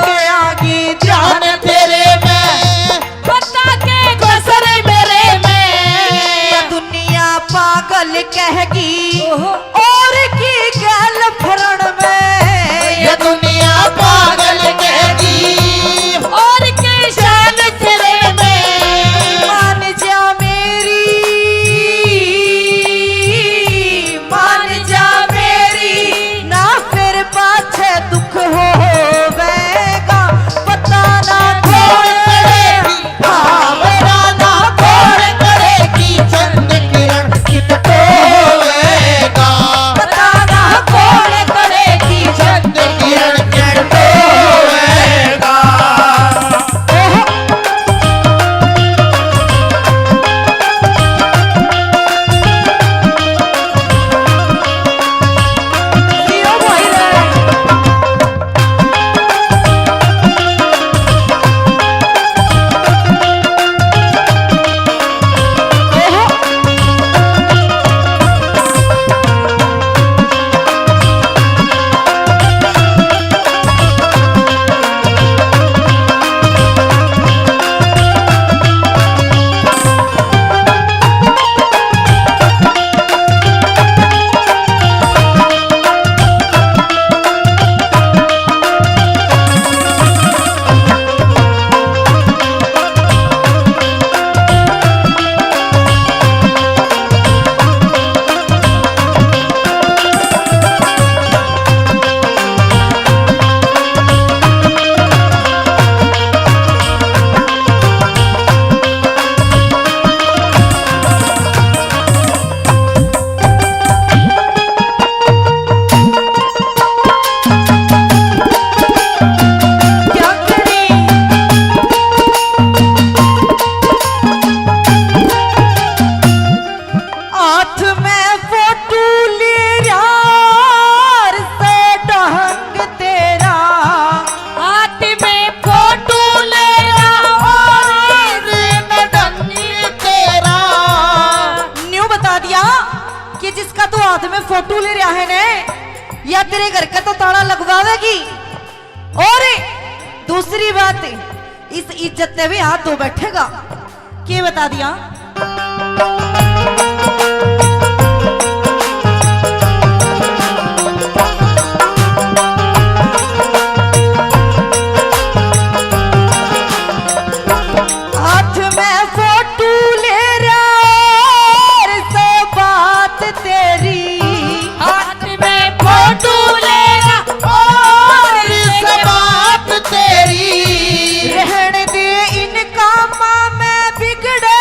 पिया की ध्यान ध्यान तेरे में पता के कसर मेरे में दुनिया पागल कहेगी और की गल भरण में ये दुनिया पागल कहती और के शान तेरे में मान जा मेरी ना फिर पाछे दुख होवेगा पता ना कौन करेगी हाँ मेरा ना कौन करेगी चंद किरण कित तो होवेगा पता ना कौन करेगी चंद किरण कित तो होवेगा जियो भाई रे क्या करें हाथ में फोटो ले यार से ढंग तेरा हाथ में फोटो ले यार से ढंग तेरा न्यू बता दिया कि जिसका तू हाथ में फोटो ले रहा है ने या तेरे घर का तो ताला लगवावेगी और दूसरी बात इस इज्जत ने भी हाथ धो बैठेगा के बता दिया हाथ में फोटो ले रहा से बात तेरी हाथ में फोटो ले रहा से बात तेरी रहने दे इन कामा में बिगड़े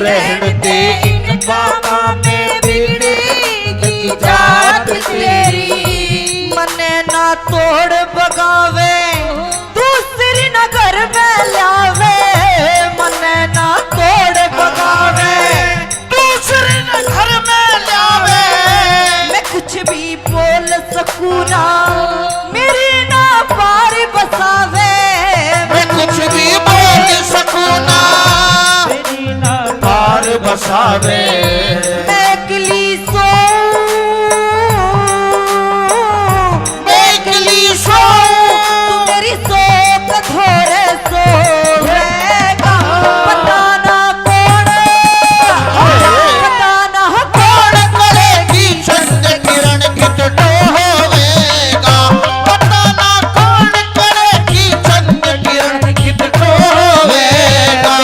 रहते इन बाका में बिगड़ेगी जात तेरी। मने ना तोड़ बगावे दूसरी नगर में लावे, मने ना तोड़ बगावे दूसरी नगर में लावे। मैं कुछ भी बोल सकूं ना मेरी ना पार बसावे, मैं कुछ भी बोल सकूं ना मेरी ना पार बसावे। मैं अकेली सो तू मेरी सो कठोरे सोएगा। पता ना कौन करेगी चंद किरण कित डोवेगा। पता ना कौन करेगी चंद किरण कित डोवेगा।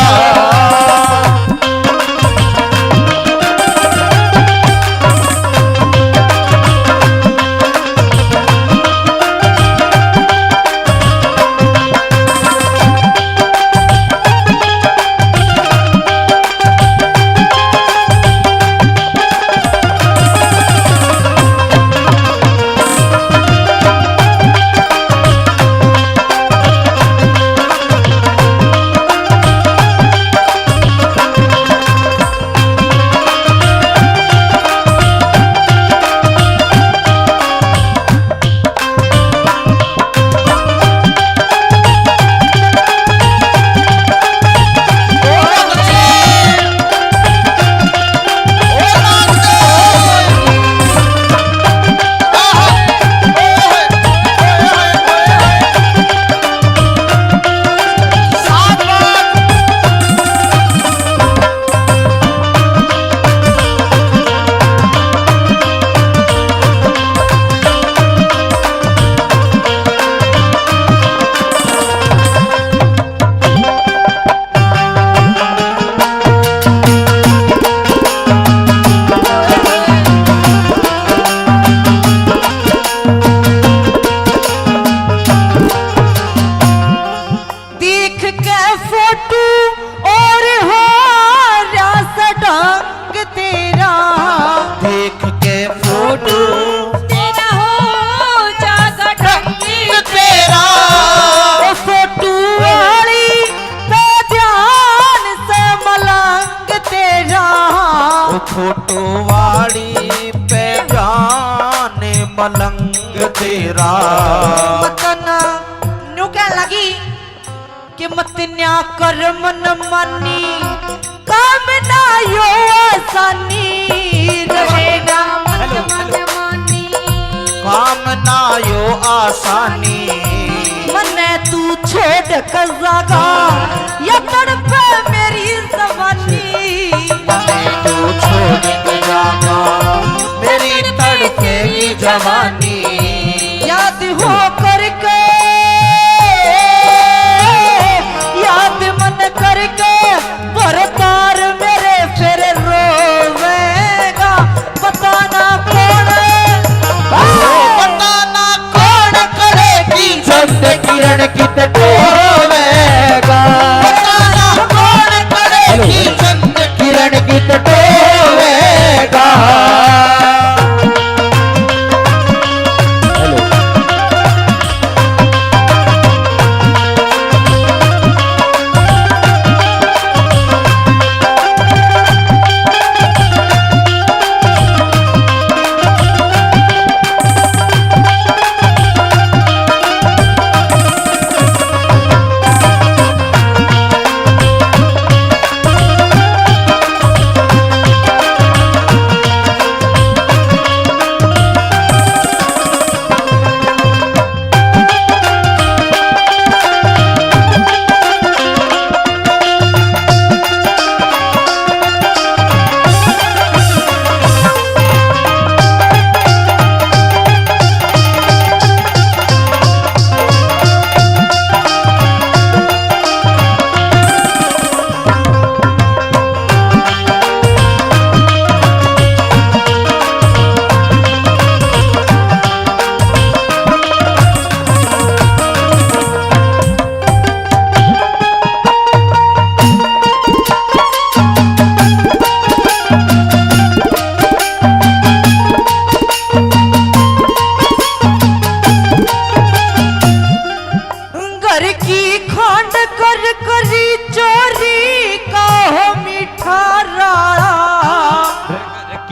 फोटो वाली पे जाने मलंग तेरा। मतन न्यू क्या लगी कि मत न्या कर मन मानी काम ना यो आसानी रहेगा। काम ना यो आसानी मने तू छोड़ कर जागा या तड़पे मेरी जवानी। तू छोड़ के जागा मेरी तड़पेगी जवानी। याद हो करके याद मन करके बरतार मेरे फिर रोवेगा। पता ना कौन करेगी चंद किरण कित डोवेगा। पता ना कौन करेगी चंद किरण कित डोवेगा।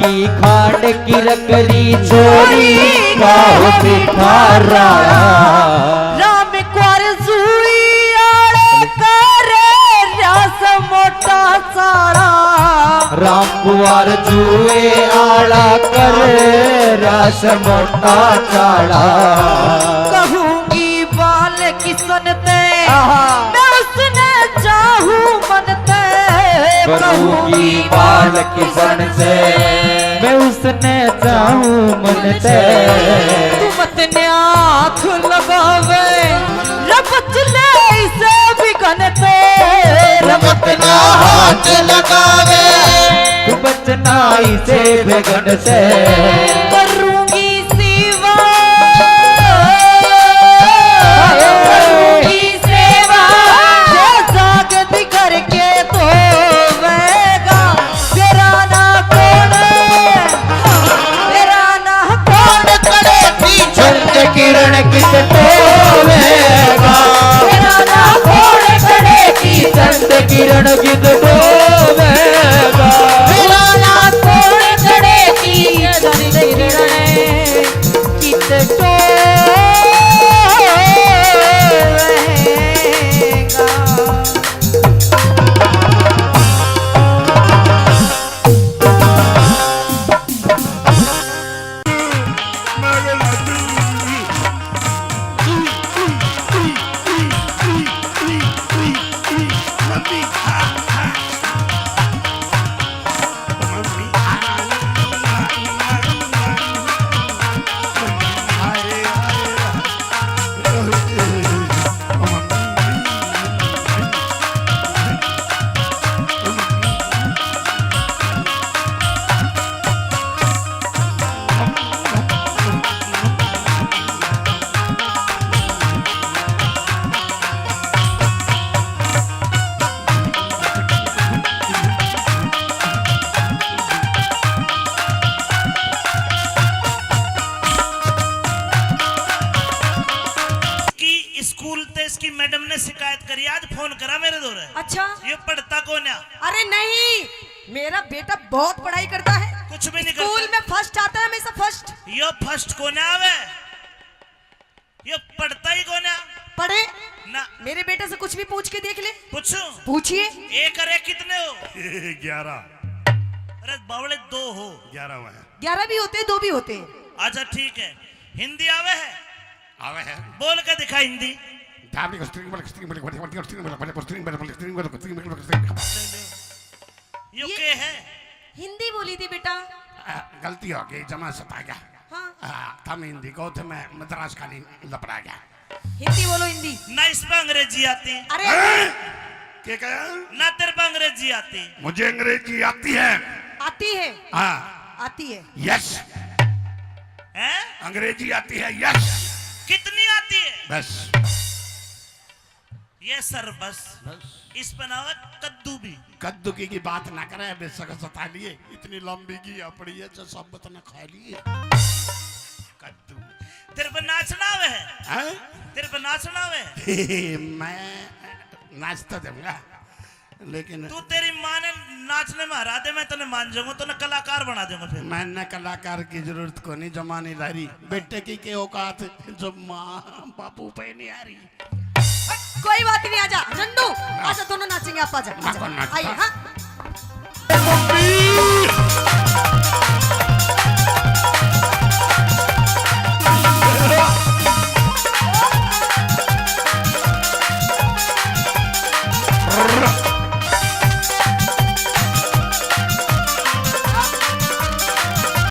की खांड की रकरी छोरी गाओ पिठारा राम क्वार जुई आड़े करे रस मोटा सारा राम कुंवर जुए आला करे रस मोटा चाड़ा कहूंगी बाल किसन ते मैं उसने चाहूं मन ते कहूंगी बाल किसन से मैं उसने चाहूं मन से तुम तने आँख लगावे रबच ले इसे बिगनते रमत ना हाथ लगावे तू बचना इसे बेगन से करूंगी सेवा करूंगी सेवा ये जागत करके तो वेगा तेरा ना कौन करे चंद किरण किस डोवेगा तेरा ना कौन करे चंद किरण किस डोवेगा तेरा ना कौन करे चंद किरण कित स्कूल ते इसकी मैडम ने शिकायत करी, आज फोन करा मेरे दौरे। अच्छा ये पढ़ता कौन है? अरे नहीं, मेरा बेटा बहुत पढ़ाई करता है, कुछ भी नहीं स्कूल करता। में फर्स्ट आता है, हमेशा फर्स्ट। यो फर्स्ट कौन है आवे? यो पढ़ता ही कौन है? पढ़े ना मेरे बेटे से कुछ भी पूछ के देख ले। पूछूं? पूछिए। एक अरे कितने हो? 11 अरे बावले 2 हो। 11 हुआ है 11 भी होते हैं, 2 भी होते हैं। अच्छा ठीक है, हिंदी आवे है? आवे है बोल के दिखा हिंदी। यो के है? हिंदी बोली थी बेटा। गलती हो गई, जमा सता गया। हाँ हम हिंदी को थे, मैं मद्रास का नहीं लपड़ा गया। हिंदी बोलो, हिंदी। ना इस पे अंग्रेजी आती, अरे क्या कहा? ना तेरे पे अंग्रेजी आती। मुझे अंग्रेजी आती है। आती है, हाँ आती है। यस, हैं? अंग्रेजी आती है। यस, कितनी आती है? बस ये सर बस इस पे ना हो कद्दू भी। कद्दू की बात ना करे, बेसक सता लिए, इतनी लंबी की अपड़ी है जो सब बतना खा लिए। कद्दू तेरे पे नाचना आवे है? हैं? तेरे पे नाचना आवे है? मैं नाचता दूंगा, लेकिन तू तेरी माँ ने नाचने में हरा दे, मैं तने मान जाऊंगा, तो कलाकार बना दूंगा फिर। मैंने कलाकार की जरूरत को नहीं, जमानी ला रही बेटे की के औकात जो माँ बापू पे नहीं आ रही। कोई बात नहीं, आजा झंडू, आजा, दोनों नाचेंगे। आप आजा, ना कौन नाचता? आइए। हाँ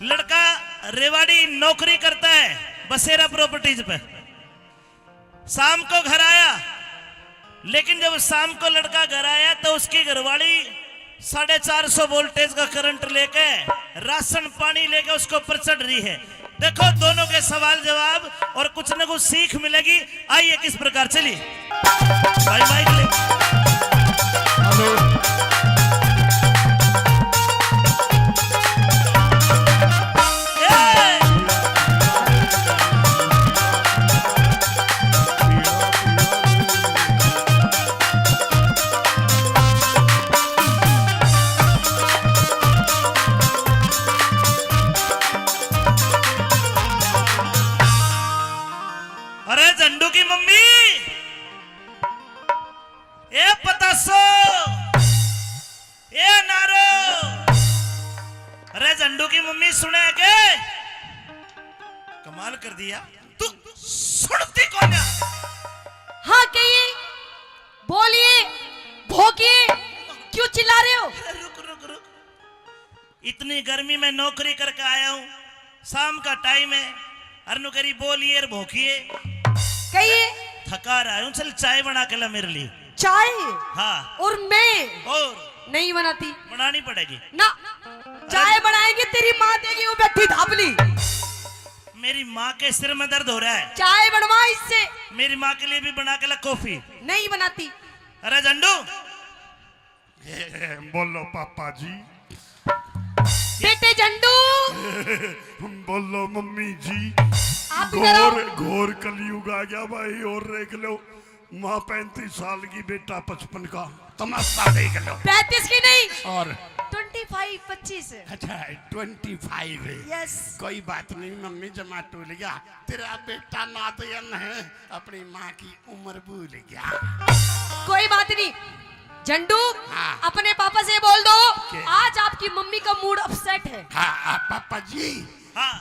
लड़का रेवाड़ी नौकरी करता है बसेरा प्रॉपर्टीज पे। शाम को घर आया, लेकिन जब शाम को लड़का घर आया तो उसकी घरवाली 450 वोल्टेज का करंट लेके राशन पानी लेके उसके ऊपर चढ़ रही है। देखो दोनों के सवाल जवाब और कुछ न कुछ सीख मिलेगी। आइए किस प्रकार चलिए भाई माइक ले। ए! झंडू की मम्मी सुने के कमाल कर दिया तू सुनती कौन है? हाँ कहिए, बोलिए, भोंकिए, क्यों चिल्ला रहे हो? रुक रुक रुक, इतनी गर्मी में नौकरी करके आया हूँ, शाम का टाइम है, अरनु करी बोलिए और भोंकिए, कहिए। थका रहा हूँ, चल चाय बना के ला मेरे लिए। चाय? हाँ। और मैं और नहीं बनाती बनानी पड़ेगी ना। चाय बनाएगी तेरी माँ देगी, वो बैठी धापली। मेरी माँ के सिर में दर्द हो रहा है, चाय बनवा इससे। मेरी माँ के लिए भी बना के ला कॉफी। नहीं बनाती। अरे झंडू बोलो पापा जी, बेटे झंडू, बोलो मम्मी जी। आप इधर आओ। घोर कलयुग आ गया भाई, और देख लो माँ 35 साल की, बेटा 55 का, तमाशा देख लो। 35 की नहीं, और 25 25। अच्छा 25 है। यस। कोई बात नहीं मम्मी, जमा टूल गया, तेरा बेटा नादयन है, अपनी माँ की उम्र भूल गया। कोई बात नहीं झंडू, हाँ। अपने पापा से बोल दो क्या? आज आपकी मम्मी का मूड अपसेट है। हाँ पापा जी, हाँ।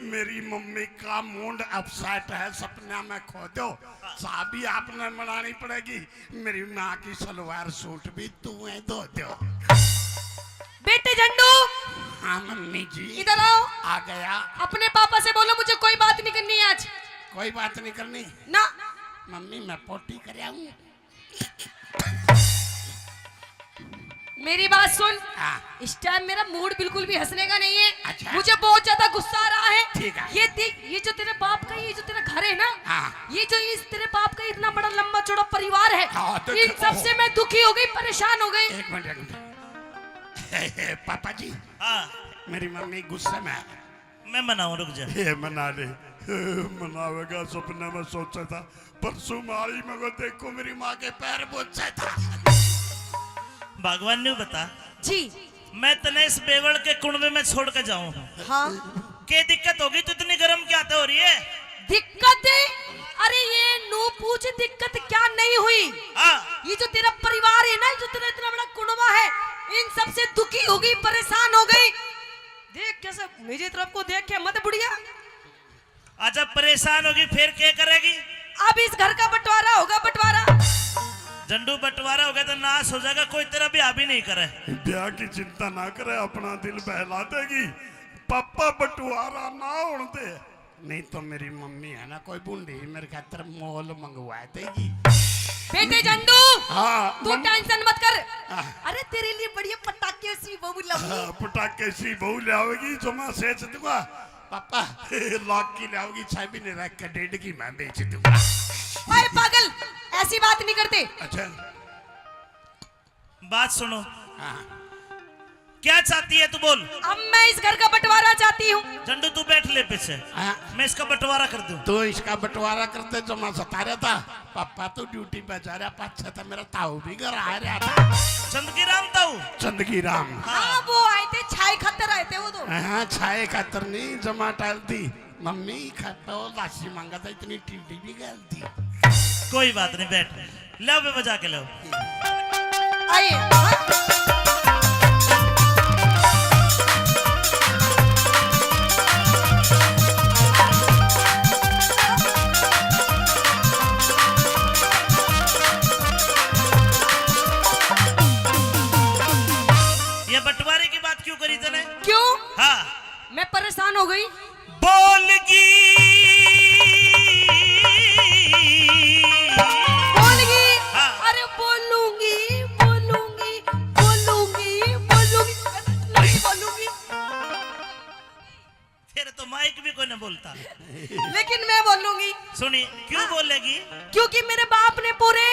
मेरी मम्मी का मूड अपसेट है, सपना में खो दो, चाबी आपने बनानी पड़ेगी, मेरी माँ की सलवार सूट भी तुम्हें धो दो। बेटे झंडू, हाँ मम्मी जी। इधर आओ। आ गया। अपने पापा से बोलो मुझे कोई बात नहीं करनी है आज। कोई बात नहीं करनी ना। मम्मी, मैं पोटी कर आऊं। मेरी बात सुन, हाँ। इस टाइम मेरा मूड बिल्कुल भी हंसने का नहीं है। अच्छा। मुझे बहुत ज्यादा गुस्सा आ रहा है। ठीक है। ये देख, ये जो तेरे बाप का, ये जो तेरा घर है ना, हाँ। ये जो इस तेरे बाप का इतना बड़ा लंबा चौड़ा परिवार है, हाँ, तो इन सब से मैं दुखी हो गई, परेशान हो गई। एक मिनट पापा जी, हाँ। मेरी मम्मी गुस्से में है। मैं मनाऊं, रुक जा। ये मना ले, मनावेगा, सपने में सोचा था, परसों मारी मगर देखो मेरी माँ के पैर बोझे था। भगवान ने बता जी। मैं तने इस बेवड़ के कुंडवे में छोड़ के जाऊं, हाँ। क्या दिक्कत होगी? तो इतनी गर्म क्या हो रही है? दिक्कत है? अरे ये नू पूछ, दिक्कत क्या नहीं हुई। हाँ। ये जो तेरा परिवार है ना, जो तेरा इतना बड़ा कुनबा है, इन सब से दुखी हो गई, परेशान हो गई। देख कैसे मेरी तरफ को देख के मत बुढ़िया। अच्छा परेशान होगी फिर क्या करेगी? अब इस घर का बंटवारा होगा, बंटवारा। झंडू बंटवारा हो गया तो नाश हो जाएगा, कोई तेरा ब्याह भी नहीं करे। ब्याह की चिंता ना करे, अपना दिल बहला देगी, पापा बंटवारा ना होने दे, नहीं तो मेरी मम्मी है ना कोई बूढ़ी, मेरे खातर मोल मंगवा देगी। बेटे झंडू, हाँ तू टेंशन मत कर। हाँ। अरे तेरे लिए बढ़िया पटाखे सी बहू लाऊंगी। पटाखे सी बहू लाओगी जो मैं सेच दूंगा, पापा लाख की लाओगी, छह भी नहीं रख कर 1.5 की मैं बेच दूंगा। ओए पागल, ऐसी बात नहीं करते। अच्छा बात सुनो, हाँ। क्या चाहती है तू बोल। अब मैं इस घर का बंटवारा चाहती हूँ। झंडू तू बैठ ले पीछे, हाँ। मैं इसका बंटवारा कर दूं। तो इसका बंटवारा करते जो मैं सता रहा था, पापा तो ड्यूटी पे जा रहा, पाछा था मेरा ताऊ भी घर आ रहा था। चंदगी राम ताऊ। चंदगी राम। हाँ वो आए थे, छाई खातर आए थे वो तो। हाँ छाए खातर नहीं, जमा टाल थी मम्मी, खाता लाशी मांगा था, इतनी टीडी भी गल थी। कोई बात नहीं, बैठ लो, बे बजा के लो। आइए। हाँ। ये बंटवारे की बात क्यों करी तने? क्यों? हाँ। मैं परेशान हो गई। बोलगी बोलगी। हाँ। अरे बोलूंगी, बोलूंगी, बोलूंगी, बोलूंगी, नहीं बोलूंगी। फिर तो माइक भी कोई न बोलता। लेकिन मैं बोलूंगी। सुनी क्यों बोलेगी? क्योंकि मेरे बाप ने पूरे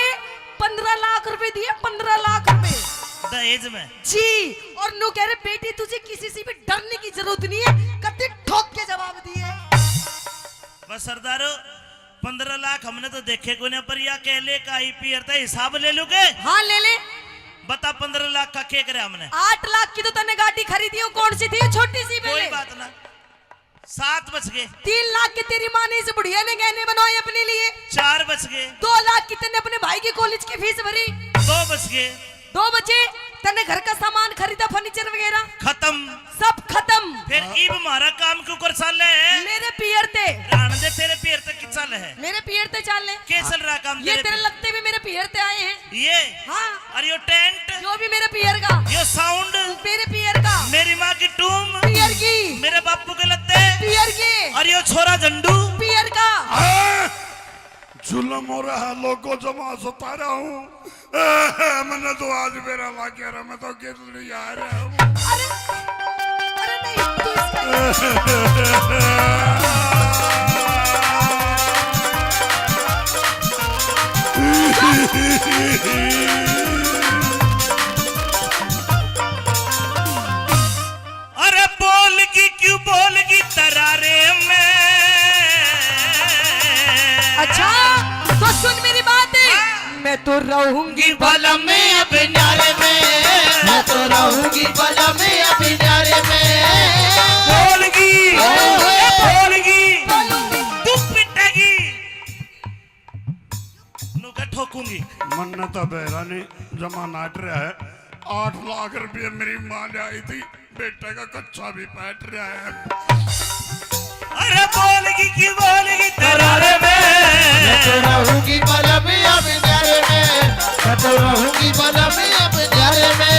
15 लाख रुपए दिए, 15 लाख रुपए दहेज में। जी। और नो कह रहे बेटी तुझे किसी से भी डरने की जरूरत नहीं है, कत्ते ठोक के जवाब दिए। बस सरदारो 15 लाख हमने तो देखे को नहीं, पर या कहले का आईपीआर था, हिसाब ले लूगे। हाँ ले ले। बता 15 लाख का क्या करे हमने? 8 लाख की तो तने गाड़ी खरीदी हो, कौन सी थी? छोटी सी कोई पहले। बात ना, 7 बच गए। 3 लाख की तेरी माँ ने इस बुढ़िया ने गहने बनवाए अपने लिए। 4 बच गए। 2 लाख की तने अपने भाई की कॉलेज की फीस भरी। 2 बच गए। 2 बचे तने घर का सामान खरीदा, फर्नीचर वगैरह खत्म। सब खत्म। फिर इब हमारा काम क्यों कर साले है मेरे पियर ते राण दे तेरे पैर तक की चल है मेरे पियर ते चल ले क्या चल रहा काम ये तेरे तेरे पे? लगते भी मेरे पियर ते आए हैं ये हाँ और यो टेंट जो भी मेरे पियर का यो साउंड मेरे पियर का मेरी माँ की टूम पियर की मेरे बापू के लत्ते पियर की और यो छोरा झंडू पियर का जुल्म हो रहा है लोगों जमा सता रहा हूँ मैंने तो आज मेरा वाक्य रहा मैं तो गिर जा रहा हूँ अरे अरे नहीं तू इसका अरे बोलगी क्यों बोलगी तरारे में अच्छा तो सुन मेरी बात मैं तो रहूंगी बलम में अब न्यारे में मैं तो रहूंगी बलम में अब न्यारे में बोलगी बोलगी तू पिटेगी नुका ठोकूंगी मन तो बेरा नहीं जमा नाट रहा है 8 लाख रुपये मेरी माँ ने आई थी बेटे का कच्चा भी बैठ रहा है अरे बोलगी क्यों बोलगी तरारे में मैं तो रहूंगी बलम में अब न्यारे में मैं तो रहूंगी बलम में अब न्यारे में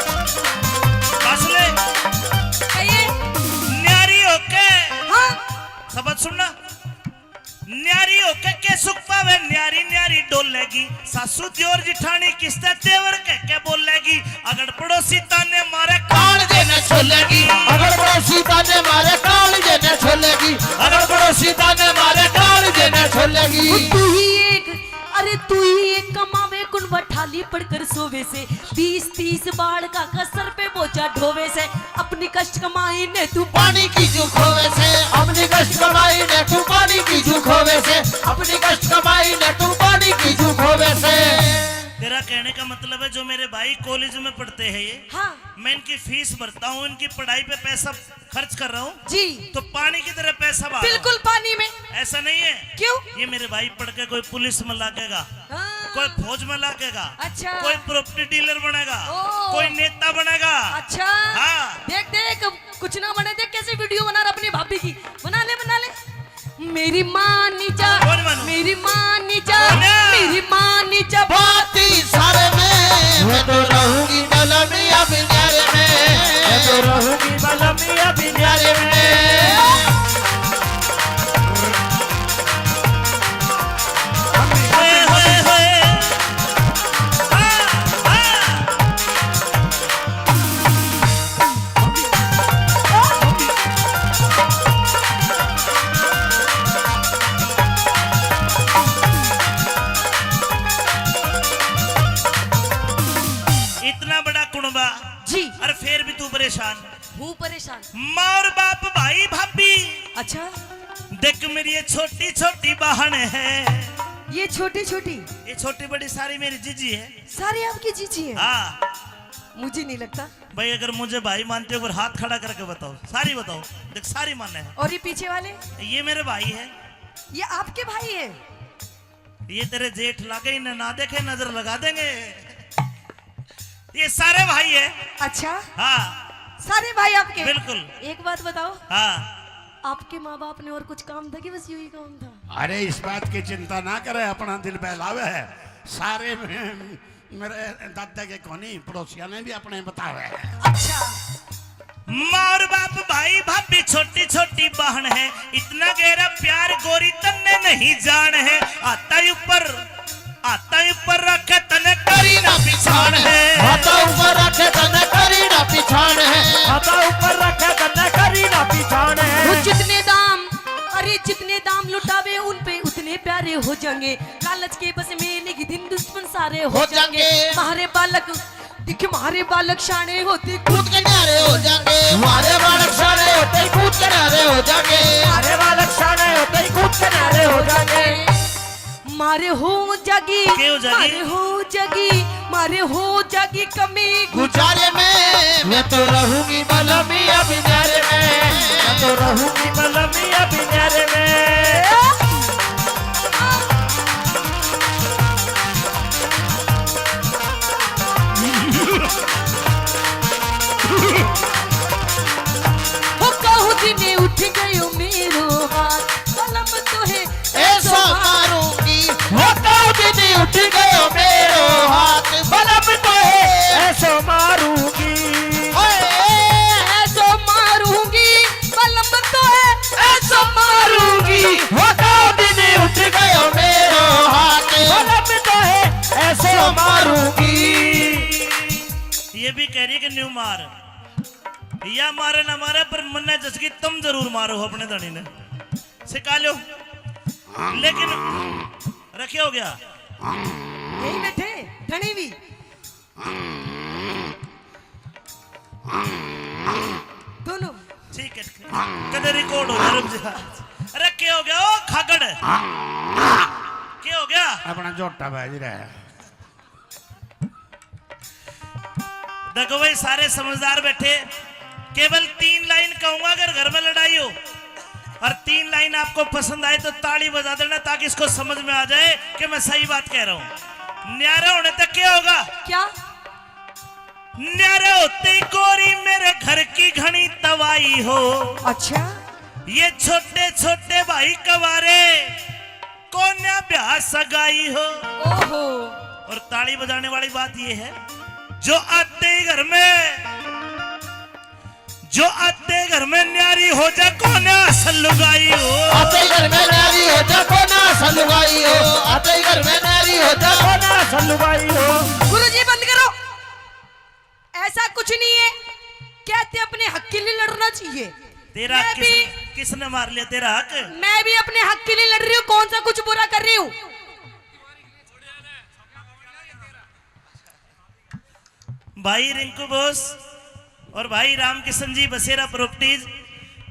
बस ले कहिए न्यारी होके हाँ सबक सुनना न्यारी होके के सुख पावे न्यारी न्यारी डोलेगी सासू दियोर जिठानी किस्ते तेवर कह के बोलेगी अगर पड़ोसी ताने मारे कान देने छोलेगी अगर पड़ोसी ताने मारे कान देने छोलेगी अगर पड़ोसी ताने मारे कान देने छोलेगी तू ही एक अरे तू ही एक कमावे कुन बठाली पड़कर सोवे से 20-30 बाढ़ का कसर पे बोझा ढोवे से अपनी कष्ट कमाई ने तू पानी की जू खोवे से अपनी कष्ट कमाई ने तू पानी की जू खोवे से अपनी कष्ट कमाई ने तू पानी की जू खोवे से तेरा कहने का मतलब है जो मेरे भाई कॉलेज में पढ़ते हैं ये हाँ मैं इनकी फीस भरता हूँ इनकी पढ़ाई पे पैसा खर्च कर रहा हूँ जी तो पानी की तरह पैसा बहा रहा हूं। बिल्कुल पानी में ऐसा नहीं है क्यों ये मेरे भाई पढ़ के कोई पुलिस में लागेगा हाँ, कोई फौज में लागेगा अच्छा। कोई प्रॉपर्टी डीलर बनेगा ओ। कोई नेता बनेगा अच्छा हाँ। देख देख कुछ ना बने देख कैसे वीडियो बना रहा अपनी भाभी की बना ले मेरी माँ नीचा कौन मानू? मेरी माँ नीचा बोला। मेरी माँ नीचा बाती सारे में मैं तो रहूंगी बलम में अब न्यारे में मैं तो रहूंगी बलम में अब न्यारे में होए, होए, होए। हाँ, हाँ। इतना बड़ा कुनबा जी और फिर भी तू परेशान हूँ परेशान माँ और बाप भाई भाभी अच्छा देख मेरी ये छोटी छोटी बहन है ये छोटी छोटी ये छोटी बड़ी सारी मेरी जीजी है सारी आपकी जीजी है हाँ मुझे नहीं लगता भाई अगर मुझे भाई मानते हो फिर हाथ खड़ा करके बताओ सारी बताओ देख सारी माने है और ये पीछे वाले ये मेरे भाई है ये आपके भाई है ये तेरे जेठ लागे इन्हें ना देखे नजर लगा देंगे ये सारे भाई है अच्छा हाँ सारे भाई आपके बिल्कुल एक बात बताओ हाँ आपके माँ बाप ने और कुछ काम था कि बस यही काम था अरे इस बात की चिंता ना करे अपना दिल बहलावे है सारे मेरे दादा के कोनी पड़ोसिया ने भी अपने बतावे है अच्छा माँ और बाप भाई भाभी छोटी छोटी बहन है इतना गहरा प्यार गोरी तन्ने नहीं जान है आता ही ऊपर रखे तने करी ना पिछाड़ है हाथा ऊपर रखे तने करी ना पिछाड़ है हाथा ऊपर रखे तन्ने करी ना पिछाड़ है वो जितने दाम लुटावे उन पे उतने प्यारे हो जाएंगे लालच के बस में लेगी दिन दुश्मन सारे हो जाएंगे हमारे बालक शाने होते कूद के न्यारे हो जाएंगे हमारे बालक सारे होते ही कूद के न्यारे हो जाएंगे अरे बालक शाने होते ही कूद के नारे हो जाएंगे मारे हो जगी क्यों जगी? मारे हो जगी मारे हो जगी कमी गुजारे में मैं तो रहूंगी बलमिया बिनारे में, मैं तो रहूंगी बलमिया बिनारे में। हो कहूँ दिने उठ गयो मेरो हाथ कलम तो है ऐसा मारूंगी होता दिन उठ गयो मेरो हाथ, बलम तो है ऐसो मारूंगी, ऐसो मारूंगी कलम तो है ऐसो मारूंगी। होता दिन उठ गयो मेरो हाथ, बलम तो है ऐसो मारूंगी। ये भी कह रही है कि न्यू मार या मारे ना मारे पर मन्ने जसकी तुम जरूर मारो अपने धनी ने सिखा लो, लेकिन रखे हो गया यही बैठे धनी भी दोनों ठीक है कदर रिकॉर्ड हो गया रुक जा। अरे क्या हो गया ओ खागड़ क्या हो गया? अपना जोटा बाज रहा है। देखो भाई सारे समझदार बैठे, केवल 3 लाइन कहूंगा अगर घर में लड़ाई हो और 3 लाइन आपको पसंद आए तो ताली बजा देना ताकि इसको समझ में आ जाए कि मैं सही बात कह रहा हूं। न्यारे होने तक क्या होगा? क्या न्यारे होते ही गोरी मेरे घर की घनी तवाई हो, अच्छा ये छोटे छोटे भाई कवारे कोन्या ब्याह सगाई हो। ओहो और ताली बजाने वाली बात ये है जो आते ही घर में न्यारी हो जा कोन्या सलुगाई हो, आते ही घर में नारी हो जा कोना सलुगाई हो, आते ही घर में नारी हो जा कोना सलुगाई हो। गुरुजी बंद करो, ऐसा कुछ नहीं है, कहते अपने हक के लिए लड़ना चाहिए। तेरा मैं भी किसने मार लिया तेरा हक? मैं भी अपने हक के लिए लड़ रही हूँ, कौन सा कुछ बुरा कर रही हूँ? भाई रिंकू बोस और भाई रामकिशन जी बसेरा प्रॉपर्टीज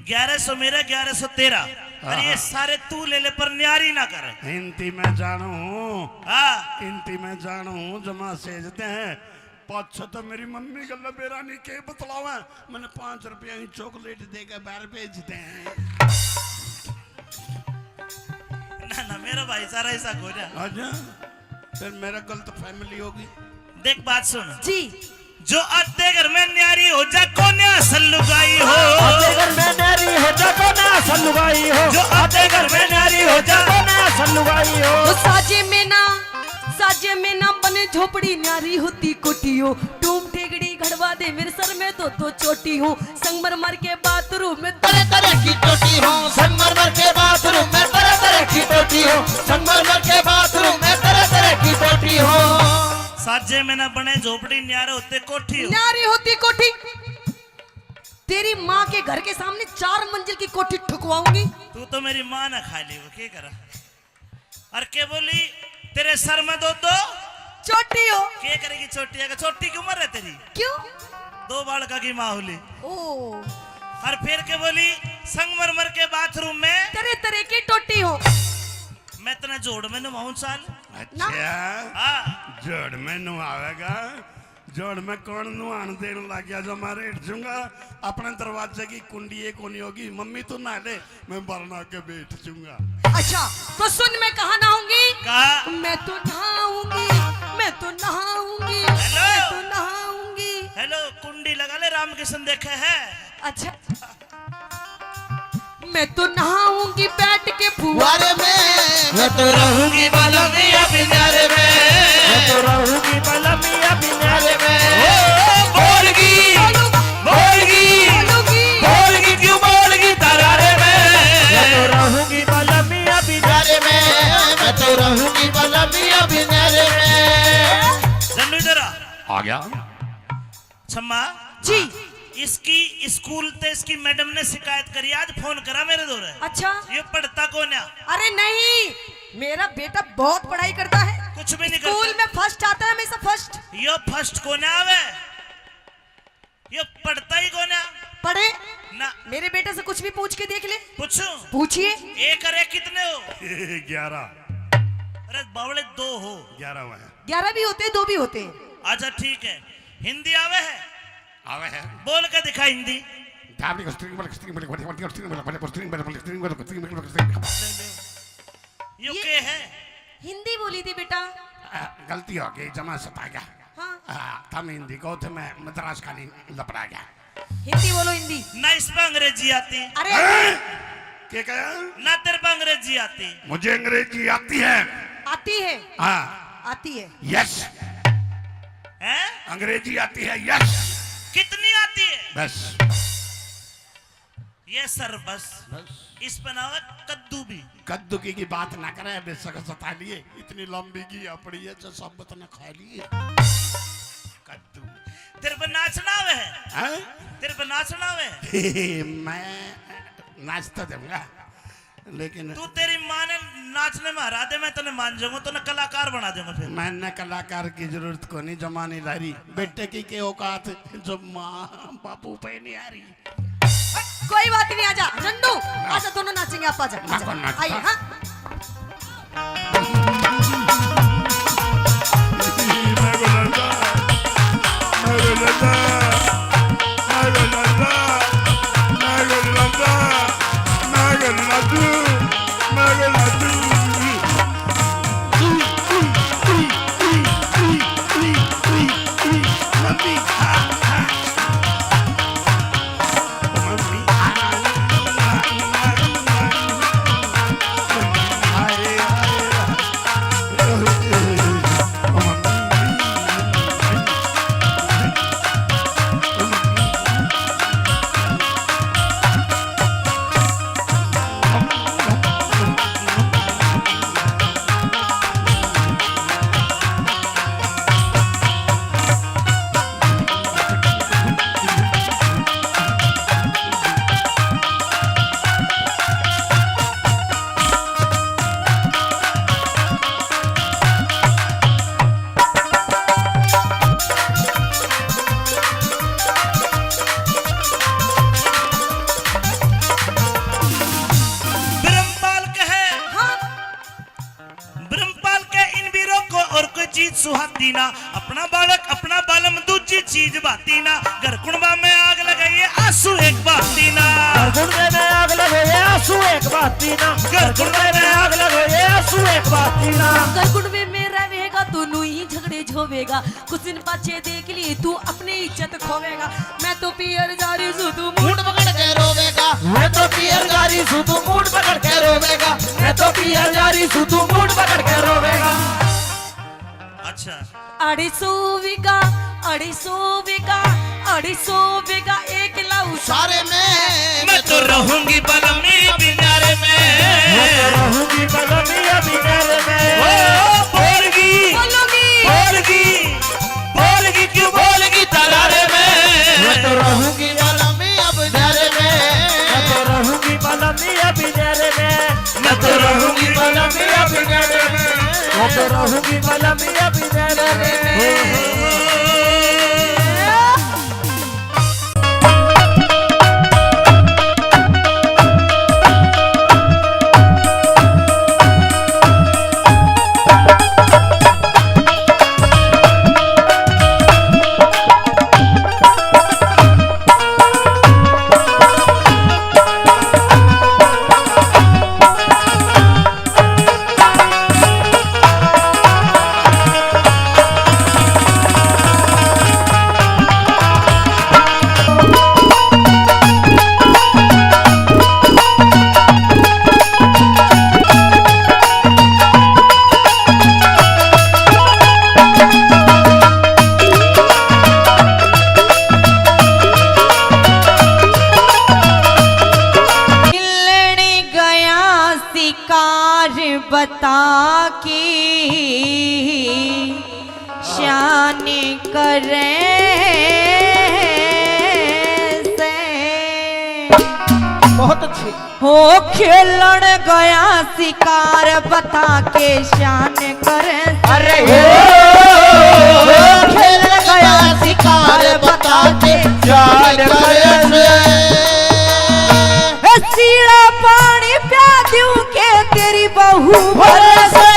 1100 मेरा 1100 तेरा, और ये सारे तू ले ले पर न्यारी ना कर। हिंदी में जानू, हाँ हिंदी में जानू जमा सेजते हैं पाँच तो मेरी मम्मी गल्ला बेरानी के बतलावा मैंने 5 रुपया की चॉकलेट देकर बाहर भेजते हैं। ना ना मेरा भाई सारा ऐसा हो जा। अच्छा फिर मेरा गलत फैमिली होगी। देख बात सुन, जी जो आते घर में न्यारी हो जा कोन्या सलुगाई हो, आते घर में नारी हो जा कोना सलुगाई हो, जो आते घर में न्यारी हो जा कोना सलुगाई हो। वो साजे में ना बने झोपड़ी न्यारी होती कोठी हो, टूम ठेगड़ी घड़वा दे मेरे सर में तो चोटी हो, संगमरमर के बाथरूम में तरह तरह की टोटी हो, संगमरमर के बाथरूम में तरह तरह की टोटी हो, संगमरमर के बाथरूम में तरह तरह की टोटी हो। साजे में ना बने झोपड़ी न्यारे होते कोठी हो, न्यारी होती कोठी। तेरी माँ के घर के सामने 4 मंजिल की कोठी ठुकवाऊंगी। तू तो मेरी माँ ना खा ली वो क्या करा? और क्या बोली तेरे सर में दो चोटी हो। क्या करेगी छोटी? अगर छोटी की उम्र है तेरी, क्यों? 2 बालका की माँ होली। ओ और फिर के बोली संगमरमर के बाथरूम में तरह तरह की टोटी हो। मैं तना जोड़ में नुमाऊं साल। अच्छा हाँ जोड़ में नु आवेगा, जोड़ में कौन नुआन देने लग गया जो मैं रेट दूंगा। अपने दरवाजे की कुंडी एक होनी होगी, मम्मी तू ना ले मैं बरना के बैठ दूंगा। अच्छा तो सुन, मैं कहाँ नहाऊंगी? कहा मैं तो नहाऊंगी, मैं तो नहाऊंगी, हेलो। मैं तो नहाऊंगी। हेलो कुंडी लगा ले, रामकिशन देखे है। अच्छा मैं तो नहाऊंगी बैठ के फुवारे में मैं तो रहूंगी बलमिया बिनारे में, मैं तो रहूंगी बलमिया बिनारे में। बोलगी बोलगी क्यों बोलगी तरारे में, मैं तो रहूंगी बलमिया बिनारे में, मैं तो रहूंगी बलमिया बिनारे में। जन्नू इधर आ गया छम्मा जी। इसकी स्कूल ते इसकी मैडम ने शिकायत करी, आज फोन करा मेरे दौर। अच्छा ये पढ़ता कौन है? अरे नहीं, मेरा बेटा बहुत पढ़ाई करता है, कुछ भी नहीं स्कूल करता। में फर्स्ट आता है, हमेशा फर्स्ट। यो फर्स्ट कौन आवे? यो पढ़ता ही कौन है? पढ़े ना मेरे बेटे से कुछ भी पूछ के देख ले। पूछूं? पूछिए। 1 और 1 कितने हो? 11 अरे बावड़े 2 हो। 11 हुआ है। 11 भी होते हैं, 2 भी होते हैं। अच्छा ठीक है, हिंदी आवे है? आवे है। बोल के दिखा हिंदी। यू के है? हिंदी बोली थी बेटा। गलती हो गई, जमा सता गया। हाँ हम हिंदी को थे, मैं मद्रास खाली लपड़ा गया। हिंदी बोलो हिंदी। ना इस पे अंग्रेजी आती, अरे क्या कहा? ना तेरे पे अंग्रेजी आती। मुझे अंग्रेजी आती है। आती है, हाँ आती है। यस, है? अंग्रेजी आती है। यस कितनी आती है? बस ये सर बस। इस पे ना हो कद्दू भी। कद्दू की बात ना करे, बेशक सता लिए, इतनी लंबी की पड़ी है जो सब ने खा लिए। कद्दू तेरे पे नाचना आवे है? हैं? तेरे पे नाचना आवे है? मैं नाचता दूंगा, लेकिन तू तेरी माँ ने नाचने में हरा दे, मैं तने मान जाऊंगा, तो कलाकार बना दूंगा फिर। मैंने कलाकार की जरूरत को नहीं, जमानी ला रही बेटे की के औकात जो माँ बापू पे नहीं आ रही। कोई बात नहीं, आजा नन्नू, आजा दोनों नाचेंगे। आप आजा, आजा। नाचता। आइए। हाँ सुहाती ना, अपना बालक अपना बालम दूजी चीज बाती ना। घर कुंडवा में आग लगाइए आंसू एक बाती ना। घर कुंडवे में आग लगाइए आंसू एक बाती ना। घर कुंडवे में आग लगाइए आंसू एक बाती ना। घर कुंडवे में रहेगा तो नू ही झगड़े झोवेगा, कुछ दिन पाछे देख लिए तू अपनी इज्जत खोवेगा। मैं तो पियर जारी सू तू मूड पकड़ के रोवेगा। मैं तो पियर जारी सू तू मूड पकड़ के रोवेगा। मैं तो पियर जारी सू तू मूड पकड़ के रोवेगा। अच्छा 250 बीघा 1 लाऊ सारे में मैं तो रहूंगी बलमी बिनारे में। मैं तो रहूंगी बलमी बिनारे में। ओ बोलगी क्यों बोलगी तरारे में। मैं तो रहूंगी बलमी अब नरे में। मैं तो रहूंगी बलमी बिनारे में। मैं तो रहूंगी बलमी बिनारे में। मैं तो रहूंगी बलमी बिनारे में। बता की शान करे से बहुत अच्छी। हो खेलन गया शिकार बता के शान करे। अरे खेलन गया शिकार बता के जान करे सीड़ा पानी प्या दूं के तेरी बहू भरे से।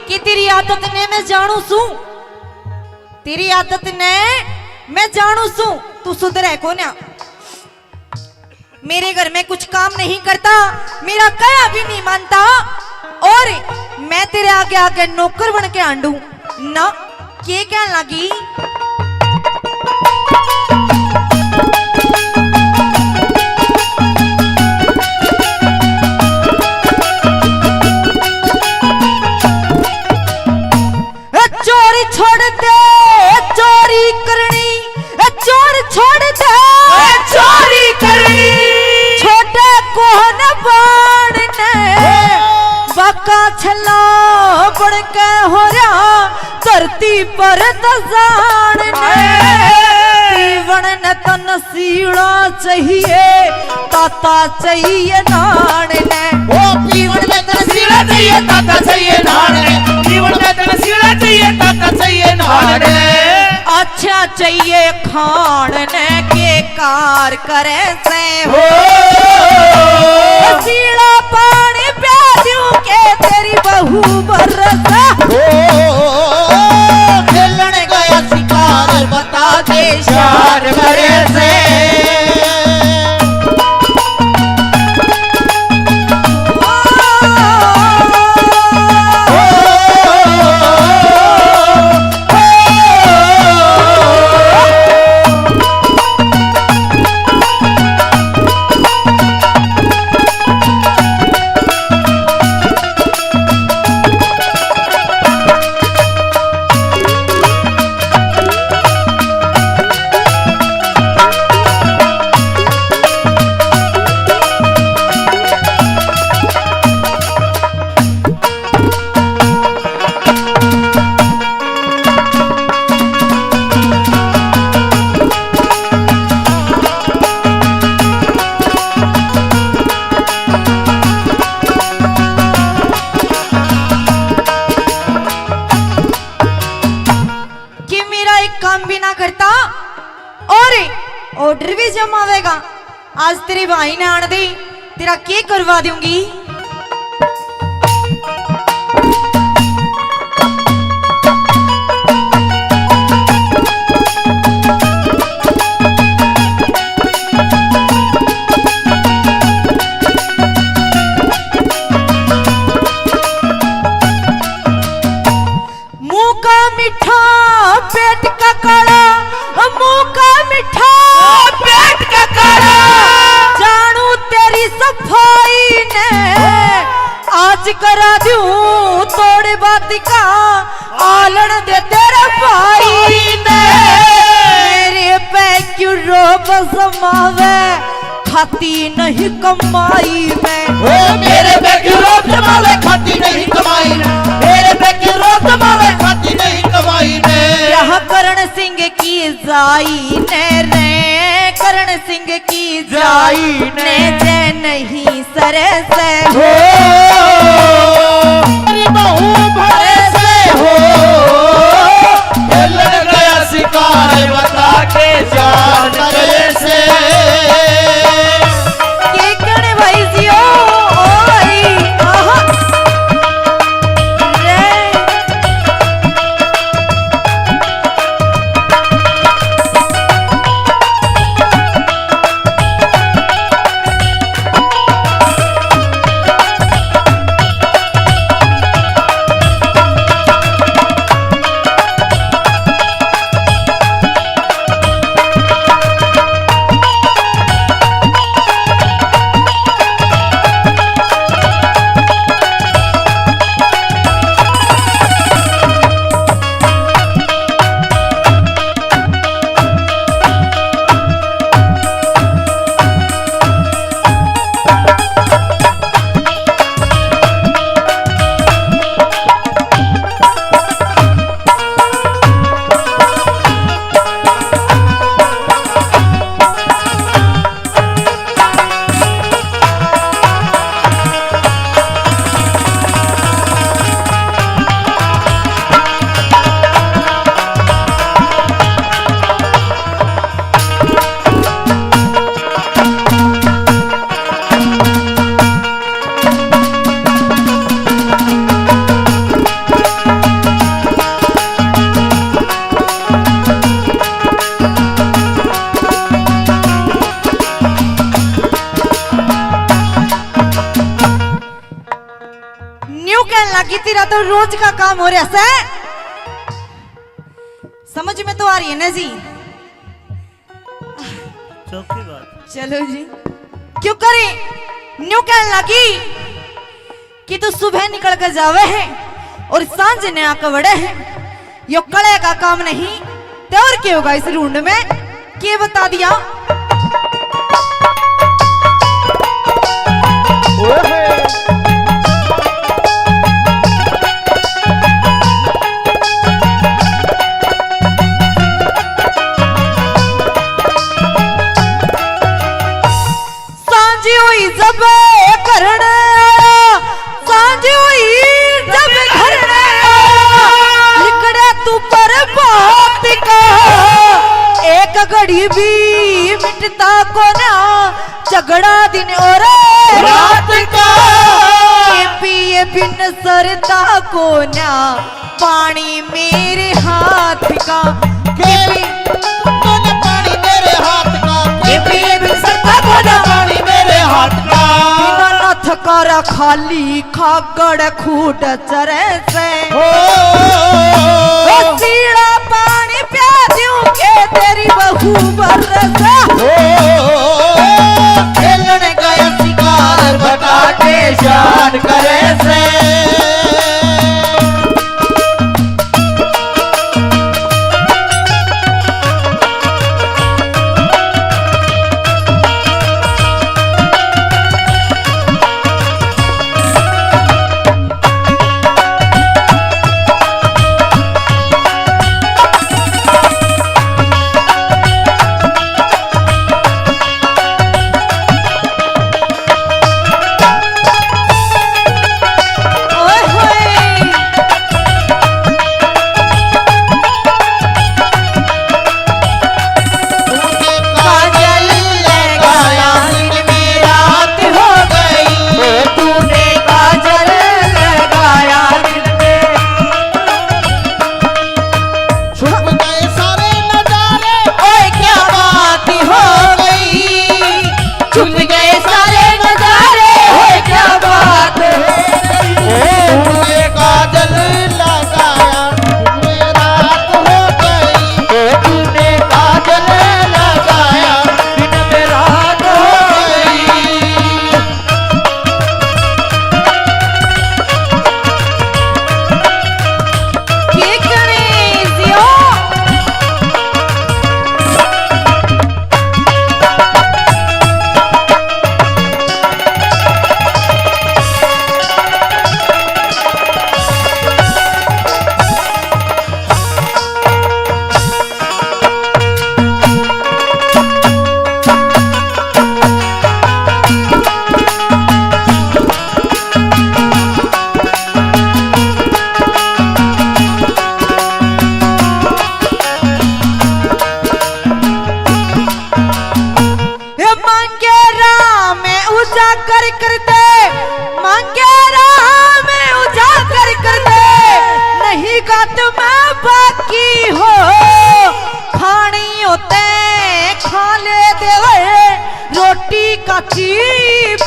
कि तेरी आदत ने मैं जानू सू, तेरी आदत ने मैं जानू सू, तू सुधरे को ना। मेरे घर में कुछ काम नहीं करता, मेरा कया भी नहीं मानता, और मैं तेरे आगे आगे नौकर बन के आंडू ना। के क्या लगी चोरी छोड़ दे, चोरी करनी, चोर छोड़ दे, चोरी करनी, छोटे कोहन बाणने बाका छला बड़ के हो रहा धरती पर दजाणने। पीवण ने तो नसीड़ा चाहिए, ताता चाहिए नाणने। ओ पीवण में तनसीला चाहिए, ताता चाहिए नाड़ने। पीवण में तनसीला चाहिए, ताता चाहिए नाड़ने। अच्छा चाहिए खाने के कार करे से हो, सीड़ा पानी प्या दूं के तेरी बहू बरस खेलने गया शिकार बता दे शार करे से। ऑर्डर भी जमावेगा। आज तेरी भाई ने आन दी, तेरा के करवा दूंगी। मुंह का मीठा पेट का काला, मुंह का मीठा पेट का काला, जानू तेरी सफाई ने आज करा दूं तोड़े बात का आलन दे तेरे भाई ने। मेरे पे क्यों रोब समावे खाती नहीं कमाई में। ओ मेरे पे क्यों रोब समावे खाती नहीं कमाई में। मेरे पे क्यों रोब समावे खाती नहीं कमाई में। यह करण सिंह की जाई ने रे, करण सिंह की जाई ने जे नहीं सरे से हो, बहू भरे से हो। खेलन गया शिकार बता के जान करे से। के कण भाई जियो ओ भाई आहा रे। तो रोज का काम हो रहा है। समझ में तो आ रही है ना जी? चौकी बात। चलो जी, क्यों करे न्यू कहने लगी कि तू सुबह निकल कर जावे है और सांझ ने आकर बड़े है। यो कड़े का काम नहीं तो और क्या होगा इस रूंड में? के बता दिया? सांझी हुई जब करण सांझी हुई जब घर लिकड़े तू पर बात का एक घड़ी भी मिटता को ना झगड़ा दिन और रात का पिए बिन सरता को ना पानी मेरे हाथ का तूने पानी मेरे हाथ का पिए बिन सरता को ना पानी मेरे हाथ का नथ कर खाली खागड़ खूट चरे से सीड़ा पानी प्या दूं के तेरी बहू बरसा खेलने गया शिकार बता के शान करे से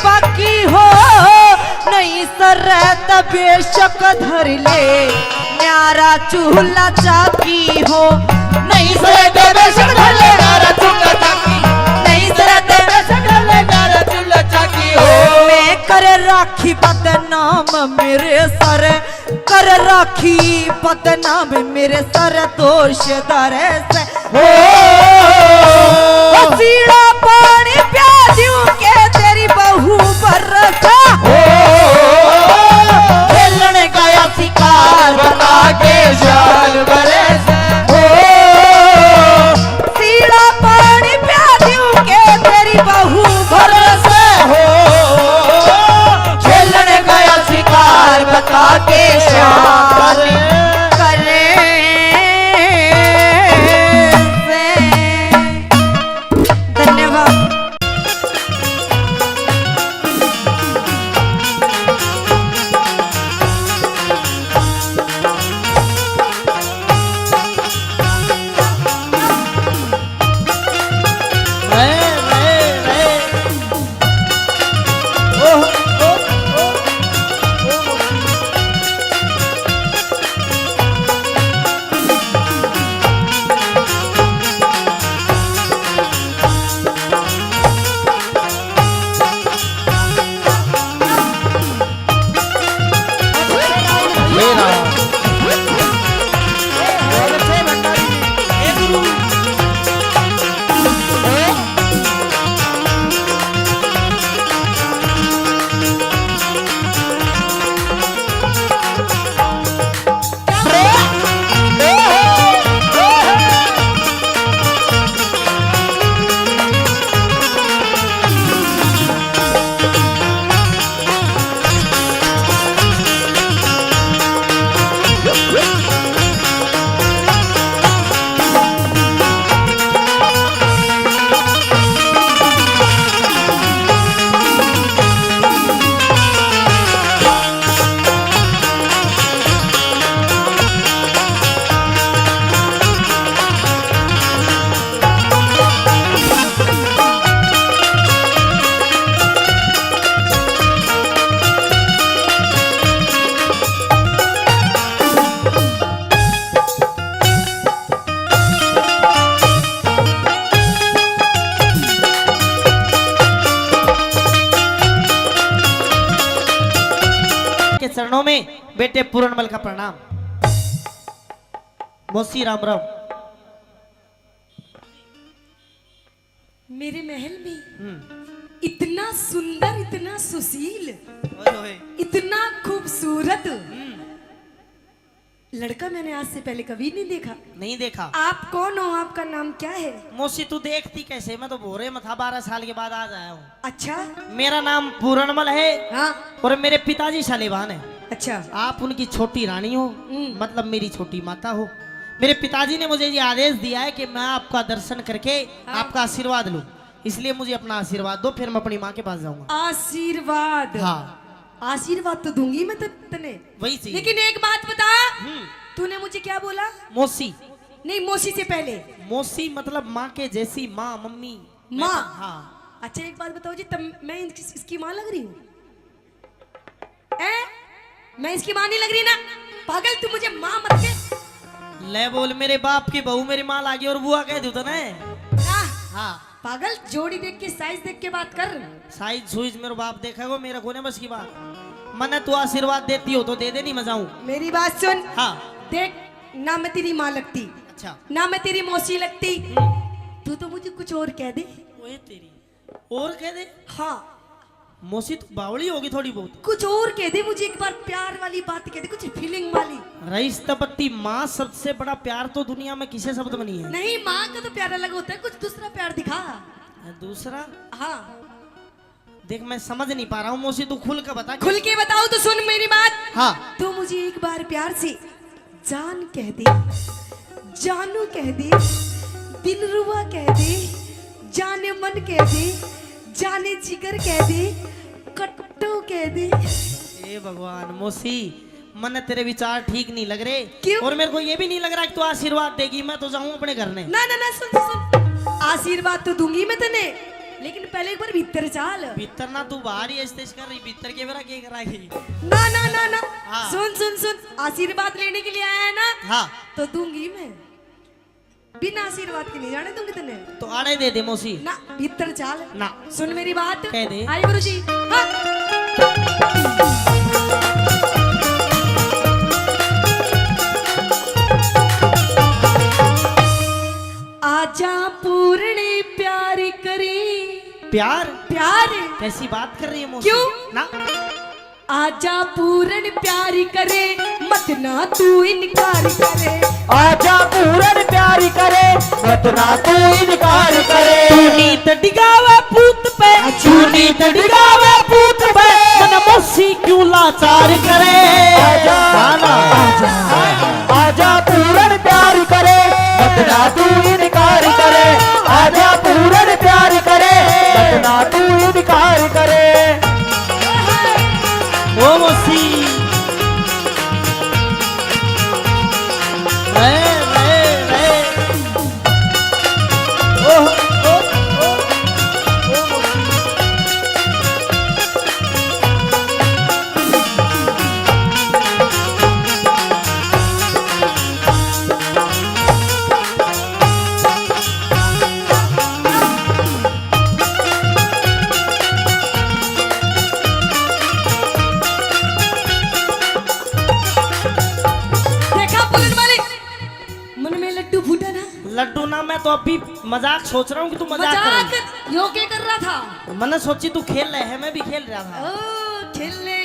बाकी हो नहीं सरत बेशक धर ले न्यारा चूल्हा चाकी हो नहीं सरत बेशक धर ले न्यारा चूल्हा चाकी नहीं सरत बेशक धर ले न्यारा चूल्हा चाकी हो मैं कर राखी बदनाम मेरे सर कर राखी बदनाम मेरे सर दोष दर से हो सीड़ा पानी प्या दूं के तेरी बहू बरसा खेलने गया शिकार बता के शान करे से सीड़ा पानी प्या दूं के तेरी बहू बरसा खेलने गया शिकार बता के शान करे धन्यवाद। बेटे पूरनमल का प्रणाम। मौसी राम राम। मेरे महल में इतना सुंदर, इतना सुशील, इतना खूबसूरत लड़का मैंने आज से पहले कभी नहीं देखा। नहीं देखा। आप कौन हो? आपका नाम क्या है? मौसी तू देखती कैसे, मैं तो भोरे में था, 12 साल के बाद आज आया हूँ। अच्छा। मेरा नाम पूरनमल है। हाँ। और मेरे पिताजी शालिवान है। अच्छा। आप उनकी छोटी रानी हो, मतलब मेरी छोटी माता हो। मेरे पिताजी ने मुझे ये आदेश दिया है कि मैं आपका दर्शन करके आपका आशीर्वाद लूं, इसलिए मुझे अपना आशीर्वाद दो, फिर मैं अपनी माँ के पास जाऊंगा। आशीर्वाद? हाँ। आशीर्वाद तो दूंगी मैं तने, वही चाहिए। लेकिन एक बात बता, तूने मुझे क्या बोला? मौसी। नहीं, मौसी से पहले मौसी मतलब माँ के जैसी, माँ, मम्मी, माँ। हाँ। अच्छा एक बात बताओ जी, तब मैं इसकी माँ लग रही हूँ? मैं इसकी माँ नहीं लग रही ना? पागल, तू मुझे माँ मत के। ले बोल, मेरे बाप की बहू मेरी माँ लागी और बुआ कह दू तो ना। हाँ। पागल, जोड़ी देख के, साइज देख के बात कर। साइज सुइज मेरे बाप देखेगा, मेरा कोने बस की बात। मने तू आशीर्वाद देती हो तो दे दे, नहीं मैं जाऊं। मेरी बात सुन। हाँ। देख, ना मैं तेरी माँ लगती, अच्छा, ना मैं तेरी मौसी लगती, तू तो मुझे कुछ और कह दे। ओए तेरी, और कह दे। हाँ। मौसी तू बावड़ी होगी थोड़ी बहुत। कुछ और कह दे मुझे, एक बार प्यार वाली बात कह दे, कुछ फीलिंग वाली। रईस तपत्ती, माँ सबसे बड़ा प्यार तो दुनिया में किसे शब्द बनी है? नहीं, माँ का तो प्यार अलग होता है, कुछ दूसरा प्यार दिखा। दूसरा? हाँ। देख मैं समझ नहीं पा रहा हूँ मौसी, तू खुल के बता। खुल के बताओ तो सुन मेरी बात। हाँ। तू मुझे एक बार प्यार से जान कह दे, जानू कह दे, दिलरुबा कह दे, जाने मन कह दे, जाने जिगर कह दे, कट्टू कह दे। ए भगवान मौसी, मन तेरे विचार ठीक नहीं लग रहे। क्यों? और मेरे को ये भी नहीं लग रहा कि तू आशीर्वाद देगी, मैं तो जाऊं अपने घर ने। ना ना ना, सुन सुन, आशीर्वाद तो दूंगी मैं तने, लेकिन पहले एक बार भीतर चाल। भीतर ना, तू बाहर ही ऐसे कर रही, भीतर के मेरा क्या कराएगी? ना ना ना ना। हाँ। सुन सुन सुन, आशीर्वाद लेने के लिए आया है ना? हाँ। तो दूंगी मैं, बिना आशीर्वाद के नहीं जाने दूंगी तने। तो आने दे दे मौसी। ना, भीतर चाल ना। सुन मेरी बात। कह दे। आई गुरु जी। हाँ। आजा पूर्णी प्यारी करी। प्यार? प्यार? कैसी बात कर रही है मौसी? क्यों? ना। आजा पूरन प्यारी करे, मत ना तू इनकार करे। आजा पूरन प्यारी करे, मत ना तू इनकार करे। नीत डिगावे पूत पे, नीत डिगावे पूत पे, मन मौसी क्यों लाचार करे? आजा आजा आजा पूरन प्यारी करे, मत ना तू इनकार करे। आजा पूरन प्यारी करे, मत ना तू इनकार करे। ओ मौसी, रे रे रे, ओ ओ ओ ओ मौसी। लड्डू ना, मैं तो अभी मजाक सोच रहा हूँ कि तू मजाक कर रही है। यो क्या कर रहा था? मैंने सोची तू खेल रहे है, मैं भी खेल रहा था। ओ खेलने।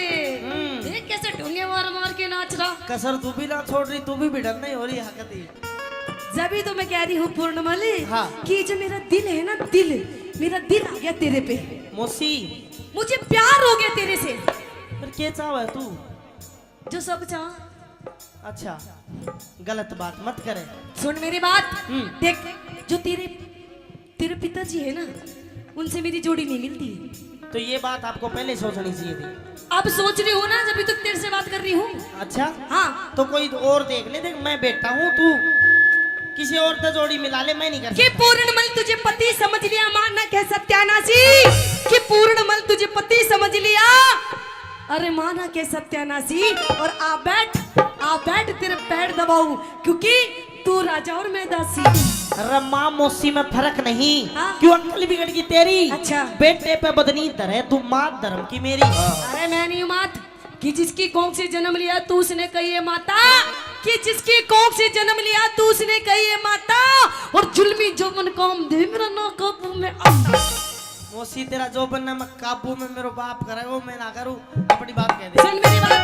देख कैसे ढूंगे मार मार के नाच रहा। कसर तू भी ना छोड़ रही, तू भी भिड़न नहीं हो रही हकती। जब तो मैं कह रही हूँ पूर्णमली, हाँ। कि जो मेरा दिल है ना, दिल, मेरा दिल आ गया तेरे पे। मौसी, मुझे प्यार हो गया तेरे से। फिर क्या चाह है तू? जो सब चाह। अच्छा, गलत बात मत करे। सुन मेरी बात। देख, जो तेरे पिताजी है ना, उनसे मेरी जोड़ी नहीं मिलती। तो ये बात आपको पहले सोचनी चाहिए थी। अब सोच रही हूँ ना, जब तक तेरे से बात कर रही हूँ। अच्छा। हाँ। तो कोई और देख ले। देख मैं बेटा हूँ, तू किसी और से जोड़ी मिला ले, मैं नहीं कर कि पूर्णमल तुझे पति समझ लिया, माना कह सत्यानाशी कि पूर्णमल तुझे पति समझ लिया। अरे माना के सत्यानाशी, और आ बैठ तेरे पैर दबाऊं, क्योंकि तू राजा और मैं दासी। रम्मा मौसी में फर्क नहीं। हाँ? क्यों अक्ल बिगड़ गई तेरी? अच्छा। बेटे पे बदनी धरे, तू मात धर्म की मेरी। अरे मैं नहीं मात, कि जिसकी कोख से जन्म लिया तू उसने कही है माता, कि जिसकी कोख से जन्म लिया तू उसने कही है माता, और जुल्मी जो मन काम दे मेरा ना काबू में आता। मौसी तेरा जो बनना मैं काबू में मेरे बाप करे वो मैं ना करूं, अपनी बात कह दे। सुन मेरी बात,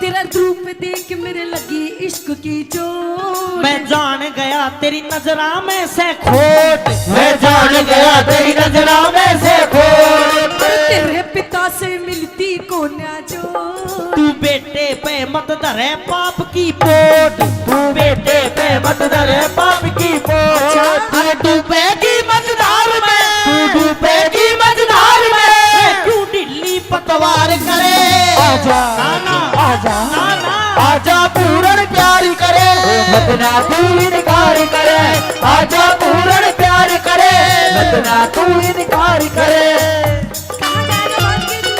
तेरा रूप देख के मेरे लगी इश्क की चोट। मैं जान गया तेरी नजरा में से खोट, मैं जान गया तेरी नजरा में से खोट। तेरे पिता से मिलती को ना जो, तू बेटे पे मत धरे पाप की पोट, तू बेटे पे मत धरे पाप की पोट। अरे डूबेगी मझधार में, तू डूबेगी मझधार में, क्यों ढिल्ली पतवार करे। आजा नाना आजा नाना आजा पूर्ण प्यार करे, मत ना तू इनकार करे। आजा पूर्ण प्यार करे, मत ना तू इनकार करे। कहाँ जाएगा बात के तू?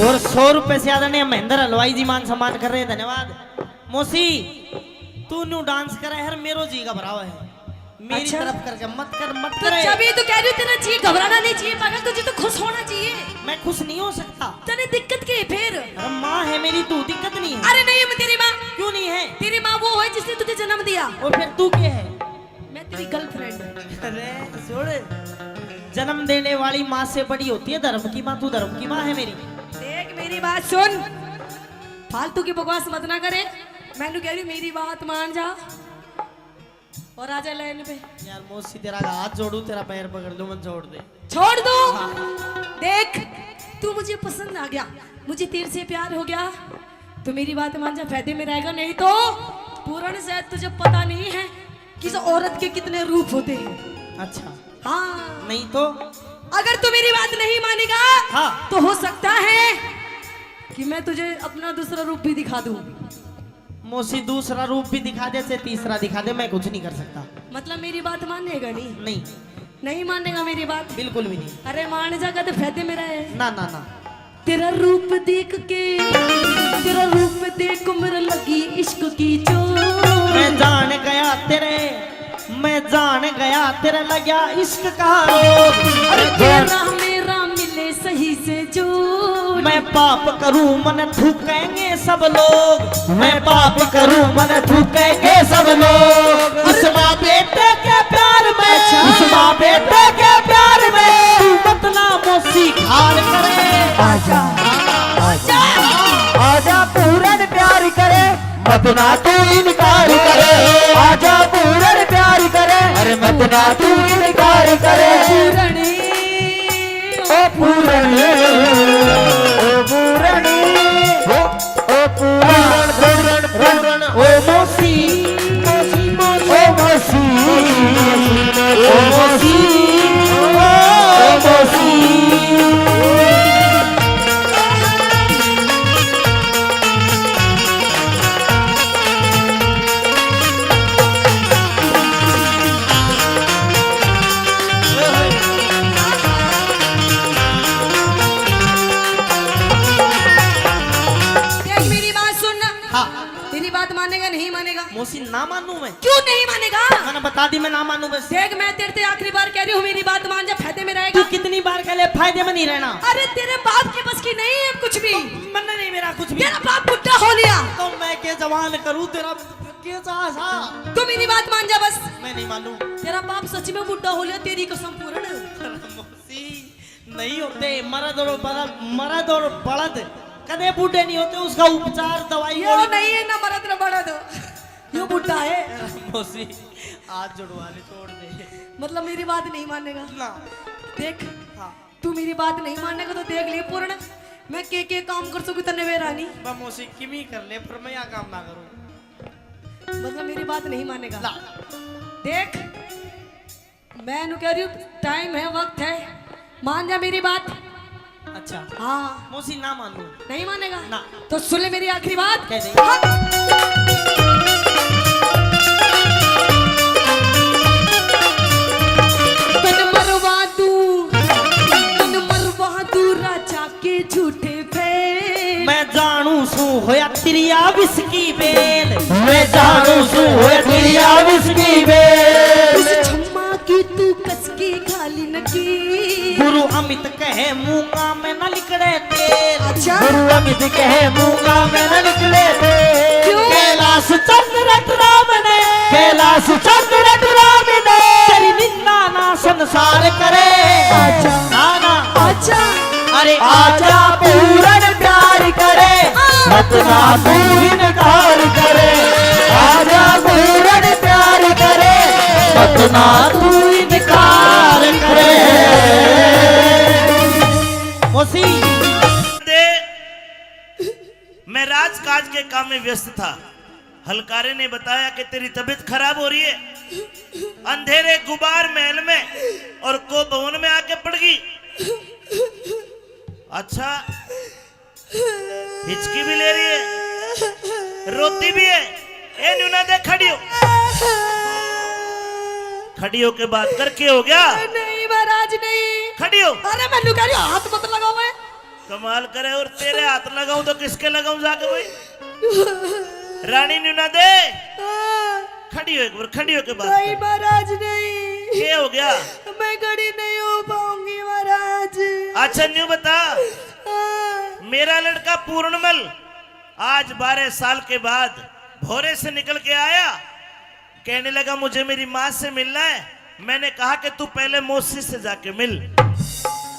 और 100 रुपए से ज्यादा नहीं महेंद्र हलवाई जी मान सम्मान कर रहे हैं, धन्यवाद। मौसी तू न्यू डांस करे हर मेरो जी का भरावा है, मेरी अच्छा। तरफ करके मत कर मत तो करे। जब ये तो कह रही हूँ तेरा जी घबराना नहीं चाहिए पागल, तुझे तो खुश होना चाहिए। मैं खुश नहीं हो सकता। तेरे दिक्कत के फिर? अरे माँ है मेरी, तू दिक्कत नहीं है। अरे नहीं मैं तेरी माँ, क्यों नहीं है? तेरी माँ वो है जिसने तुझे जन्म दिया, और फिर तू क्या है? मैं तेरी गर्लफ्रेंड। अरे छोड़, जन्म देने वाली माँ से बड़ी होती है धर्म की माँ, तू धर्म की माँ है मेरी। देख मेरी बात सुन, फालतू की बकवास मत ना करे। मैंने कह रही मेरी बात मान जा और आजा लाइन पे। यार मौसी तेरा हाथ जोड़ू, तेरा पैर पकड़ लूं, मत जोड़ दे। छोड़ दो। देख तू मुझे पसंद आ गया, मुझे तेरे से प्यार हो गया, तो मेरी बात मान जा, फायदे में रहेगा। नहीं तो पूर्ण शायद तुझे पता नहीं है कि इस औरत के कितने रूप होते हैं। अच्छा हाँ नहीं तो? अगर तू मेरी बात नहीं मानेगा हाँ। तो हो सकता है कि मैं तुझे अपना दूसरा रूप भी दिखा दूं। मौसी दूसरा रूप भी दिखा दे, से तीसरा दिखा दे, मैं कुछ नहीं कर सकता। मतलब मेरी बात मानेगा नहीं? नहीं नहीं मानेगा मेरी बात? बिल्कुल भी नहीं। अरे मान जा तो फायदे में रहे। ना ना ना, तेरा रूप देख के, तेरा रूप देख मेरे लगी इश्क की चोट। मैं जान गया तेरे, मैं जान गया तेरे लगा इश्क का रोग। अरे तेरा मेरा मिले सही से जो, मैं पाप करूं मन थूकेंगे सब लोग, मैं पाप करूं मन थूकेंगे सब लोग। उस माँ बेटे के प्यार में, उस माँ बेटे के प्यार में, तू मत ना मौसी खार करे। आजा आजा आजा पूर्ण प्यार करे, मत ना तू इनकार करे। आजा पूर्ण प्यार करे, अरे मत ना तू इनकार करे। पूरणी ओ पूरणी, ओ पूरणी, ओ पूरण पूरण, ओ मौसी ओ मौसी, ओ मौसी, ओ मौसी। मानेगा? मौसी ना मानू मैं? क्यों नहीं मानेगा? मैंने बता दी मैं ना मानू बस। देख मैं तेरे से आखिरी बार कह रही हूँ, मेरी बात मान जा, फायदे में तू रहेगा। कितनी बार कह ले फायदे में नहीं रहना। अरे तेरे बाप के बस की नहीं है कुछ भी। मन नहीं मेरा कुछ भी। तेरा बाप बुढ़ा हो लिया तो मैं के जवान करूं तेरा के सा। तू मेरी बात मान जा बस। मैं नहीं मानू। तेरा बाप सच में बुढ़ा हो लिया, तेरी कसम पूर्ण। मौसी नहीं होते मर्द और बड़द कदे बूढ़े नहीं होते, उसका उपचार दवाई यो नहीं है ना मरद न बड़ा दो, यो बुढ़ा है। मौसी आज जुड़वा ले, छोड़ दे। मतलब मेरी बात नहीं मानेगा ना देख। हाँ तू मेरी बात नहीं मानेगा तो देख ले पूर्ण, मैं के काम कर सकूं तने वे रानी। मैं मौसी किमी कर ले पर मैं यहाँ काम ना करूं। मतलब मेरी बात नहीं मानेगा। ला देख मैं नु कह रही हूँ, टाइम है, वक्त है, मान जा मेरी बात। अच्छा हाँ मौसी ना मानू। नहीं मानेगा ना। तो सुन ले मेरी आखिरी बात। कह दे। हाँ। तन मरवा दू राजा के झूठे फेल। मैं जानू सू होया तिरिया विस्की बेल। मैं जानू सू होया तिरिया विस्की बेल। इस छम्मा की तू कसकी खाली नकी। गुरु अमित कहे मूंगा में न निकले तेल। अच्छा गुरु अमित कहे मूंगा में न निकले थे। क्यों? कैलाश चंद्र राम ने कैलाश चंद्र राम ने तेरी निंदा ना संसार करे। अच्छा ना ना अच्छा अरे आजा पूरन प्यार करे, मत ना तू इनकार करे। आजा पूरन प्यार करे, मत ना तू इनकार करे। मौसी दे मैं राजकाज के काम में व्यस्त था। हलकारे ने बताया कि तेरी तबीयत खराब हो रही है, अंधेरे गुबार महल में और को भवन में आके पड़ गई। अच्छा हिचकी भी ले रही है, रोती भी है। ए न्यूना दे, खड़ी हो। खड़ी हो के बात कर, के हो गया? नहीं महाराज नहीं। खड़ी हो। अरे मैं कह रही हूँ, हाथ मत लगाओ। मैं कमाल करे, और तेरे हाथ लगाऊं तो किसके लगाऊं जाके भाई? रानी न्यूना दे, खड़ी हो एक बार, खड़ी हो के बात नहीं कर। महाराज नहीं। क्या हो गया? मैं खड़ी नहीं हो पाऊंगी महाराज। अच्छा न्यू बता, मेरा लड़का पूर्णमल आज 12 साल के बाद भोरे से निकल के आया, कहने लगा मुझे मेरी माँ से मिलना है। मैंने कहा कि तू पहले मौसी से जाके मिल।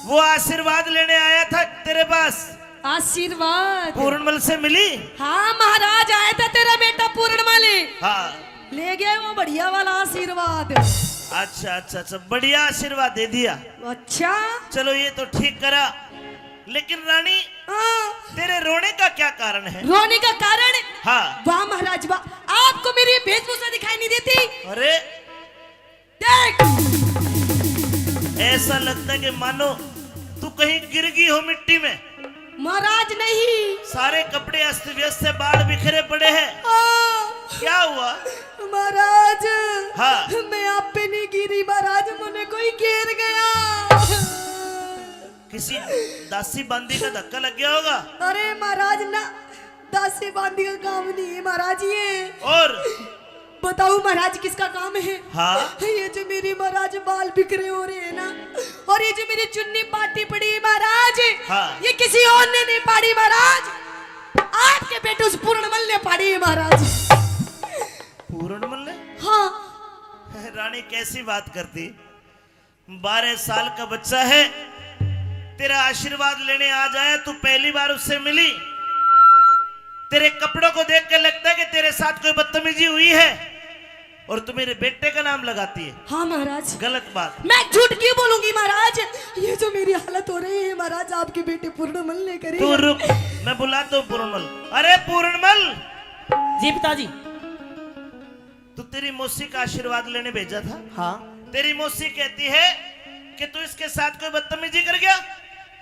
वो आशीर्वाद लेने आया था तेरे पास। आशीर्वाद पूर्णमल से मिली? हाँ महाराज, आया था तेरा बेटा पूर्णमल, हाँ। ले गया वो बढ़िया वाला आशीर्वाद। अच्छा अच्छा अच्छा, बढ़िया आशीर्वाद दे दिया। अच्छा चलो ये तो ठीक करा, लेकिन रानी हाँ। तेरे रोने का क्या कारण है? रोने का कारण? हाँ। वाह महाराज वाह, आपको मेरी वेशभूषा दिखाई नहीं देती? अरे देख ऐसा लगता है कि मानो तू कहीं गिर गई हो मिट्टी में। महाराज नहीं। सारे कपड़े अस्त व्यस्त से, बाल बिखरे पड़े हैं। क्या हुआ? महाराज हाँ। मैं आप पे नहीं गिरी महाराज, मुझे कोई घेर गया। किसी दासी बंदी का धक्का लग गया होगा। अरे महाराज ना, दासी बांधी का काम नहीं है महाराज ये। और बताओ महाराज किसका काम है? हाँ? ये जो मेरी महाराज बाल बिखरे हो रहे हैं ना, और ये जो मेरी चुन्नी पाटी पड़ी है महाराज, हाँ। ये किसी और ने नहीं पाड़ी महाराज, आपके बेटे उस पूर्णमल ने पाड़ी है महाराज। पूर्णमल ने? हाँ। रानी कैसी बात करती, 12 साल का बच्चा है, तेरा आशीर्वाद लेने आ जाए, तू पहली बार उससे मिली। तेरे कपड़ों को देख कर लगता है कि तेरे साथ कोई बदतमीजी हुई है, और तू मेरे बेटे का नाम लगाती है। हाँ महाराज। गलत बात। मैं झूठ क्यों बोलूंगी महाराज? ये जो मेरी हालत हो रही है महाराज, आपके बेटे पूर्णमल ने करी। तू रुक, मैं बुलाता हूँ पूर्णमल। अरे पूर्णमल। जी पिताजी। तू तेरी मौसी का आशीर्वाद लेने भेजा था। हाँ। तेरी मौसी कहती है कि तू इसके साथ कोई बदतमीजी कर गया।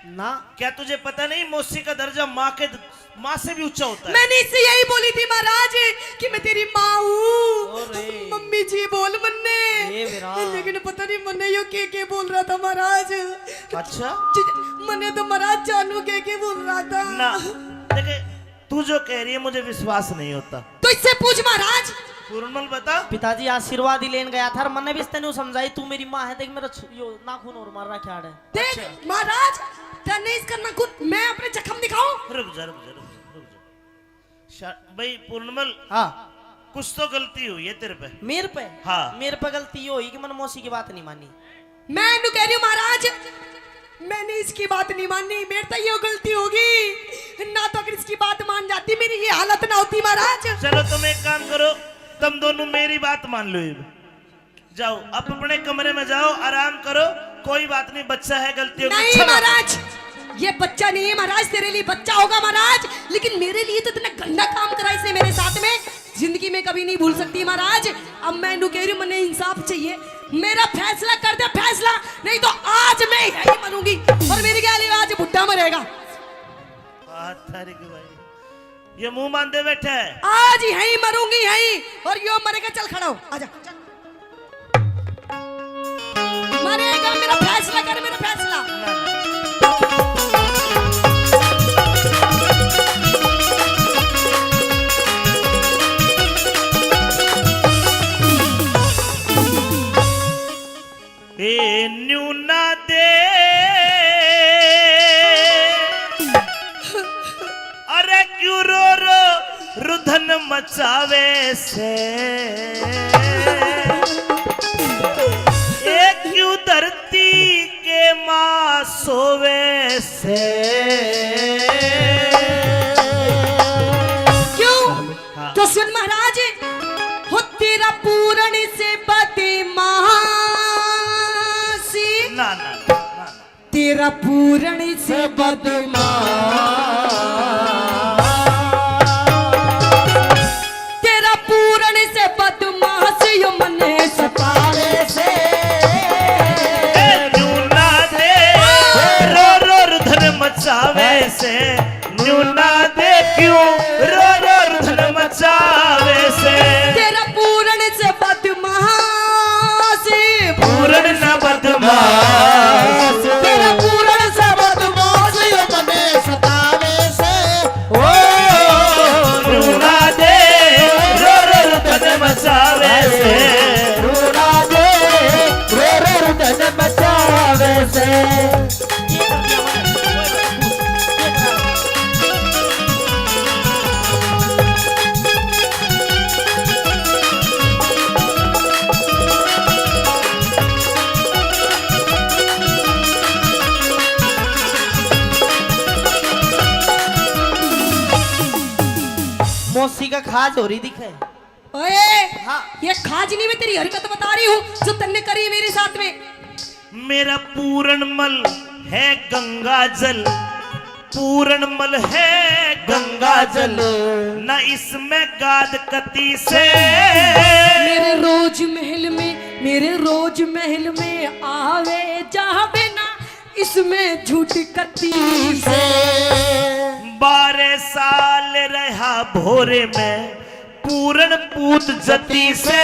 ना। क्या तुझे पता नहीं मौसी का दर्जा माँ से भी ऊंचा होता है? मैंने इससे यही बोली थी महाराज कि मैं तेरी माँ हूँ। अरे। मम्मी जी बोल मन्ने, ए बेरा। लेकिन पता नहीं मन्ने यो के बोल रहा था महाराज। अच्छा। मन्ने तो महाराज जानू के बोल रहा था। ना देखे, तू जो कह रही है मुझे विश्वास नहीं होता। तो इससे पूछ महाराज। पूर्णमल बता। पिताजी आशीर्वाद ही लेन गया था और मैंने भी तेन समझाई तू मेरी माँ है, देख मेरा यो नाखून और मार रहा क्या है। देख महाराज, तेने इसका नाखून, मैं अपने जख्म दिखाऊं? रुक जा भाई पूर्णमल, हाँ कुछ तो गलती हुई है तेरे पे। मेरे पे? हाँ। मेरे पे गलती ये हुई कि मैंने मौसी की बात नहीं मानी। मैं इन्हें कह रही हूँ महाराज, मैंने इसकी बात नहीं मानी, मेरे तो ये गलती होगी ना, तो अगर इसकी बात मान जाती मेरी ये हालत ना होती महाराज। चलो तुम एक काम करो, तुम दोनों मेरी बात मान लो, जाओ अब अपने कमरे में जाओ, आराम करो, कोई बात नहीं, बच्चा है, गलती होगी। नहीं महाराज, ये बच्चा नहीं है महाराज, तेरे लिए बच्चा होगा महाराज, लेकिन मेरे लिए तो इतना गंदा काम करा इसने मेरे साथ में, जिंदगी में कभी नहीं भूल सकती महाराज। अब मैं इन्हें कह रही हूँ, मैंने इंसाफ चाहिए, मेरा फैसला कर दे फैसला, नहीं तो आज मैं यही मरूंगी और मेरी गाली आज बुढ़ा मरेगा। भाई ये मुंह बांधे बैठे है, आज यही मरूंगी यही, और यो मरेगा। चल खड़ा हो, आजा। मरेगा, मेरा फैसला कर, मेरा फैसला। ए न्यूना दे अरे क्यों रो रो रुधन मचावे से, ए क्यों धरती के माँ सोवे से। क्यों? हाँ। तो सुन महाराज, हो तेरा पूर्ण से बदमाशी, ना ना ना ना, तेरा पूर्ण से तेरा पूर्ण से बदमाशी यो मने सतावे से। ए न्यूना दे रो रो रुधन मचावे से, न्यूना दे क्यों रो रो रुधन मचावे से। तेरा पूर्ण से बदमाशी, पूर्ण न बदमाश, तेरा पूर्ण से बदमाशी मने सतावे से। ओ न्यूना दे रो रो रुधन मचावे से, रूना दे रो रो रुदन बचावे से। मौसी का खाज हो रही दिखे। ओए, हाँ। ये खाजनी में तेरी हरकत बता रही हूँ जो तन्ने करी मेरे साथ में। मेरा पूरणमल है गंगा जल, पूरणमल है गंगा जल, न इसमें गाद कती से। मेरे रोज महल में आवे जावे ना, इसमें झूठ कती से। 12 साल रहा भोरे में पूरण पूत जती से।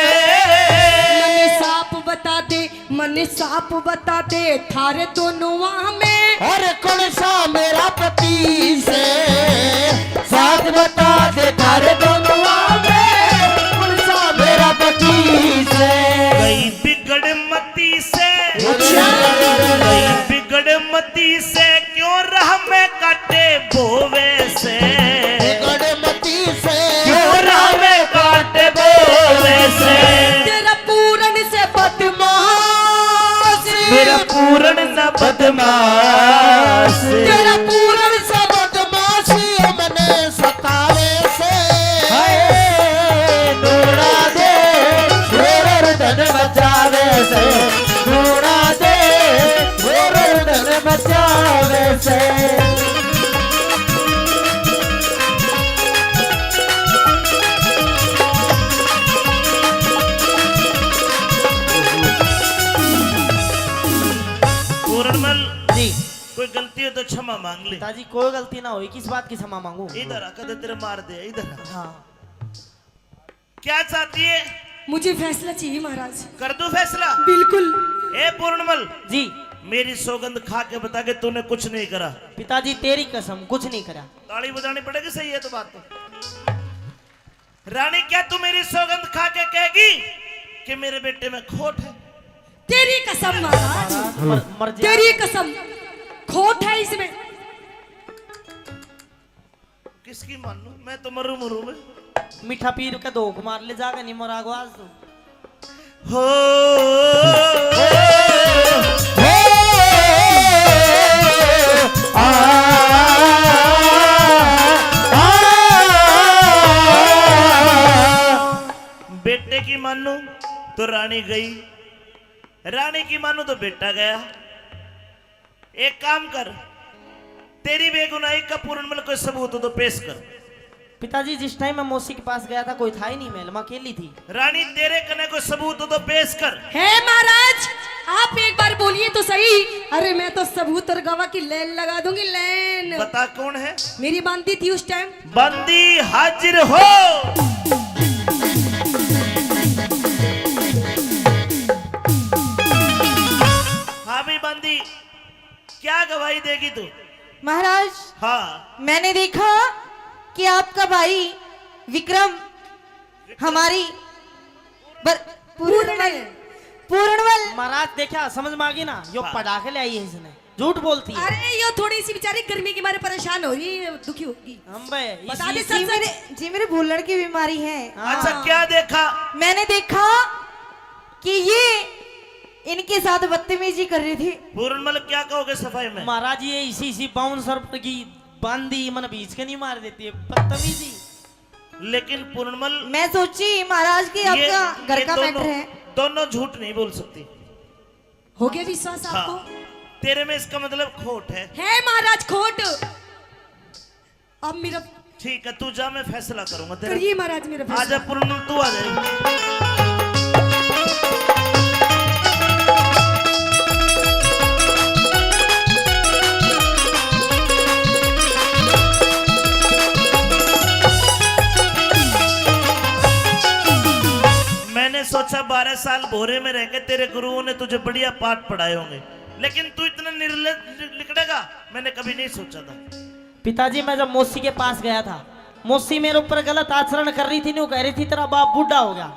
मने साप बता दे थारे दोनों में, और कौन सा मेरा पति से साथ बता दे थारे दोनों में, कौन सा मेरा पति से। गई बिगड़ मती से, गई बिगड़ मती से, क्यों राह में काटे बोवे से। गड़मती से क्यों राह में काटे बोवे से। तेरा पूर्ण से बदमाश, मेरा पूरण न बदमाश, तेरा पूर्ण से बदमाशी मने सतावे से। रूना दे रो रो रुदन बचावे से, रूना दे रो रो रुदन बचावे से। पूरणमल जी कोई गलती हो तो क्षमा मांग ले। पिताजी कोई गलती ना हुई, किस बात की क्षमा मांगू? इधर आकर दे, तेरे मार दे, इधर आ। हाँ क्या चाहती है? मुझे फैसला चाहिए महाराज। कर दूं फैसला? बिल्कुल। ए पूर्णमल, जी मेरी सौगंध खा के बता के तूने कुछ नहीं करा। पिताजी तेरी कसम कुछ नहीं करा। ताली बजानी पड़ेगी, सही है तो बात तो। रानी क्या तू मेरी सौगंध खा के कहेगी कि मेरे बेटे में खोट है? तेरी कसम महाराज, मर जा। तेरी कसम, खोट है इसमें। किसकी मान लूं? मैं तो मरू मरू में। मीठा पीर के दो मार ले जागा नहीं मरागो आज तो। हो बेटे की मानू तो रानी गई, रानी की मानू तो बेटा गया। एक काम कर, तेरी बेगुनाही का पूर्णमल कोई सबूत हो तो पेश कर। पिताजी जिस टाइम मैं मौसी के पास गया था कोई था ही नहीं, महल में अकेली थी। रानी तेरे कने कोई सबूत हो तो पेश कर। है महाराज, आप एक बार बोलिए तो सही। अरे मैं तो सबूत और गवाह की लाइन लगा दूंगी, लाइन। बता कौन है? मेरी बांदी थी उस टाइम। बंदी हाजिर हो। हाँ भी बंदी, क्या गवाही देगी तू? महाराज, हाँ मैंने देखा कि आपका भाई विक्रम हमारी पूर्णवल महाराज देखा समझ में आ गई ना, यो हाँ। पढ़ा के ले आई है इसने, झूठ बोलती है। अरे ये थोड़ी सी बेचारी गर्मी के मारे परेशान हो रही है, दुखी होगी। हम बे बता दे जी मेरे भूलड़ की बीमारी है। अच्छा क्या देखा? मैंने देखा कि ये इनके साथ बदतमीजी कर रही थी। पूर्णमल क्या कहोगे सफाई में? महाराज ये इसी बाउंसर की बांदी मन बीच के नहीं मार देती है, बदतमीजी। लेकिन पूर्णमल मैं सोची महाराज की आपका घर का मैटर है। दोनों झूठ नहीं बोल सकती। हो गया विश्वास आपको? हाँ, तेरे में इसका मतलब खोट है। महाराज खोट। अब मेरा ठीक है, तू जा, मैं फैसला करूंगा तेरा। करिए महाराज मेरा फैसला। आजा पूर्णमल, तू आ जाए। मैंने सोचा 12 साल भोरे में रह के तेरे गुरुओं ने तुझे बढ़िया पाठ पढ़ाए होंगे, लेकिन तू इतना निर्लज निकलेगा मैंने कभी नहीं सोचा था। पिताजी मैं जब मौसी के पास गया था, मौसी मेरे ऊपर गलत आचरण कर रही थी, न्यू कह रही थी तेरा बाप बूढ़ा हो गया।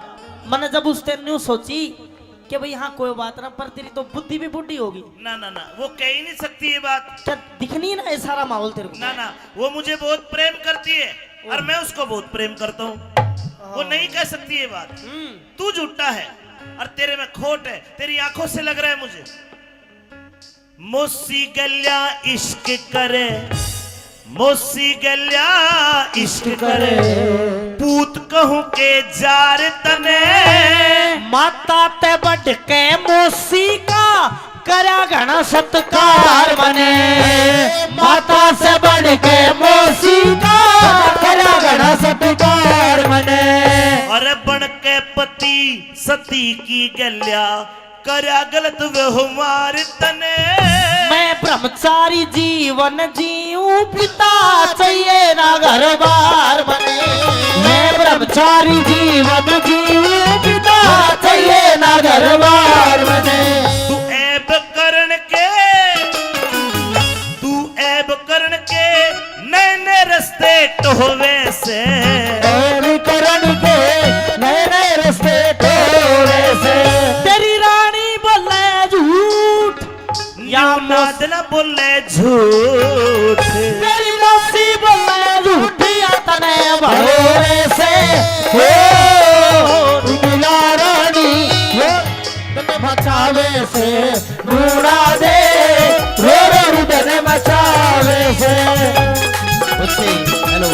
मैंने जब उस टाइम न्यू सोची कि भाई हाँ कोई बात ना, पर तेरी तो बुद्धि भी बुढ़ी होगी। ना ना ना, वो कह ही नहीं सकती ये बात। क्या दिखनी ना ये सारा माहौल तेरे को? ना ना, वो मुझे बहुत प्रेम करती है और मैं उसको बहुत प्रेम करता हूँ। वो नहीं कह सकती ये बात। तू झूठा है और तेरे में खोट है, तेरी आंखों से लग रहा है मुझे। मौसी गल्या इश्क करे, मौसी गल्या इश्क करे, पूत कहूं के जार तने, माता ते बढ़ के मौसी का करा घना सत्कार बने, माता से बढ़ के मौसी का करा घना सत्कार बने। और बन के पति सती की गल्या करा गलत व्यवहार तने। मैं ब्रह्मचारी जीवन जीऊं, पिता चाहिए ना घर बार बने। मैं ब्रह्मचारी जीवन जीऊं, पिता चाहिए ना घर बार बने। तू ऐब करण के नए नए रस्ते टोवे से, करण के नए नए रस्ते टोवे से। तेरी रानी बोले झूठ या नाद न बोले झूठ, तेरी मौसी बोले झूठ या तने भरोरे से। हो मिला रानी तने बचावे से, ढूंढा दे रो रो तने बचावे से। हेलो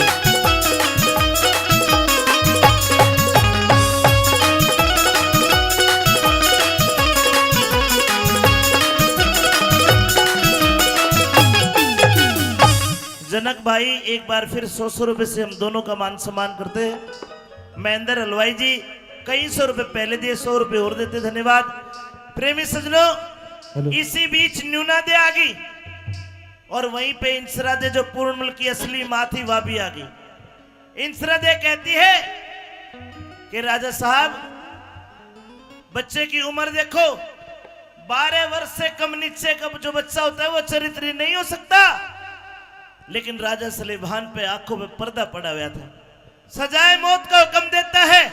जनक भाई, एक बार फिर 100 रुपए से हम दोनों का मान सम्मान करते हैं। महेंद्र हलवाई जी कई 100 रुपए पहले दिए, 100 रुपए और देते, धन्यवाद। प्रेमी सजनों, इसी बीच न्यूना दे आ गई और वहीं पे इंसरा दे जो पूर्णमल की असली माँ थी वह भी आ गई। इंसरा दे कहती है कि राजा साहब बच्चे की उम्र देखो, 12 वर्ष से कम नीचे का जो बच्चा होता है वो चरित्र नहीं हो सकता। लेकिन राजा सलेभान पे आंखों पे पर्दा पड़ा हुआ था। सजाए मौत का हुक्म देता है।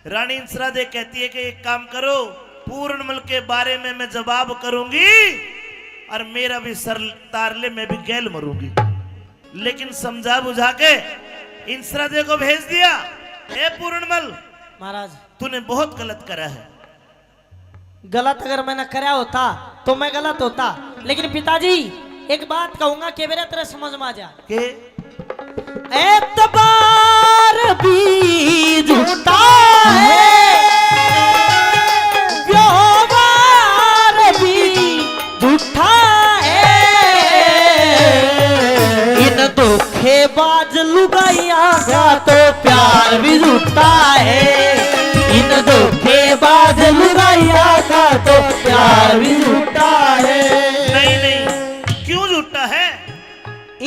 रानी इंसरादे कहती है कि एक काम करो, पूर्णमल के बारे में मैं जवाब करूंगी और मेरा भी सर तार ले, मैं भी गैल मरूंगी। लेकिन समझा बुझा के इंसरादे को भेज दिया, ए पूर्णमल महाराज तूने बहुत गलत करा है। गलत अगर मैंने करा होता तो मैं गलत होता, लेकिन पिताजी एक बात कहूंगा कि मेरा तेरा समझ में आ जा के एतबार भी झूठा है, व्यवहार भी झूठा है, इन धोखेबाज लुगाइया का तो प्यार भी झूठा है, इन धोखेबाज लुगाइया का तो प्यार भी झूठा है। नहीं नहीं, क्यों झूठा है?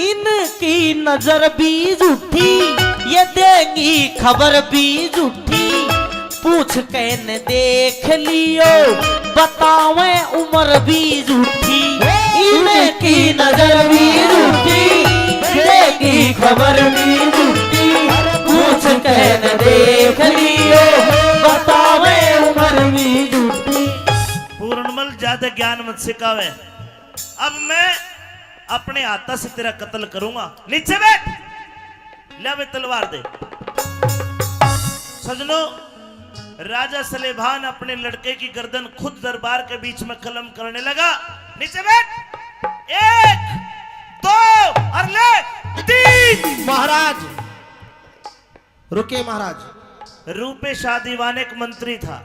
इनकी नजर भी झूठी, ये देंगी खबर भी झूठी, पूछ के न देख लियो बतावे उम्र भी झूठी, इनकी नजर भी झूठी, देंगी खबर भी झूठी, पूछ के न देख लियो बतावे उम्र भी झूठी। पूर्णमल ज्यादा ज्ञान मत सिखावे, अब मैं अपने हाथा से तेरा कत्ल करूंगा। नीचे बैठ, ले मैं तलवार दे। सजनों, राजा सलेभान अपने लड़के की गर्दन खुद दरबार के बीच में कलम करने लगा। नीचे बैठ, 1 2 और ले 3। महाराज रुके महाराज। रूपे शाह दीवान एक मंत्री था,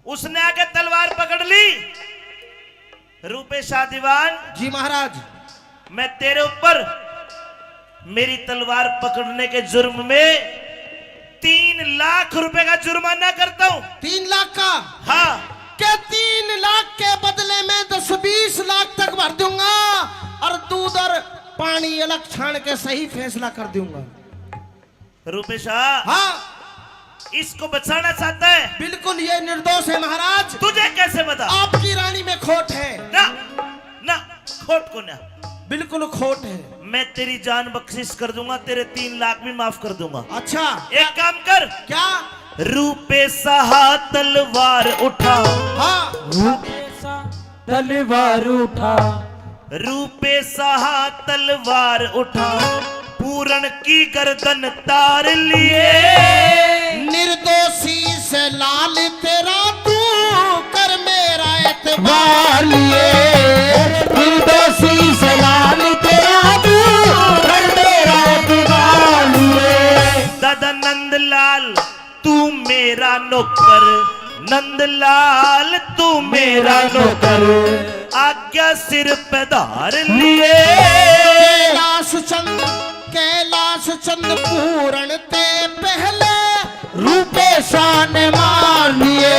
उसने आके तलवार पकड़ ली। रूपे शाह दीवान, जी महाराज। मैं तेरे ऊपर मेरी तलवार पकड़ने के जुर्म में 3 लाख रुपए का जुर्माना करता हूं। 3 लाख का? हाँ। क्या 3 लाख के बदले में 10-20 लाख तक भर दूंगा और दूध और पानी अलग छान के सही फैसला कर दूंगा। रूपे शाह, हाँ इसको बचाना चाहता है? बिल्कुल, ये निर्दोष है महाराज। तुझे कैसे बता? आपकी रानी में खोट है। ना ना, खोट को ना, बिल्कुल खोट है। मैं तेरी जान बख्शिश कर दूंगा, तेरे 3 लाख भी माफ कर दूंगा। अच्छा, एक काम कर। क्या? रूपे साहा तलवार उठा। हाँ, तलवार उठा, रूपे साहा तलवार उठा, पूरण की गर्दन तार लिए। निर्दोषी से लाल तेरा तू कर मेरा एतबार बार लिए, निर्दोषी से लाल तेरा तू कर मेरा एतबार लिए। दादा नंदलाल तू मेरा नौकर, नंदलाल तू मेरा नौकर, आज्ञा सिर पे धार लिए। कैलाश चंद पूरण ते पहले रूपे शान मान लिए,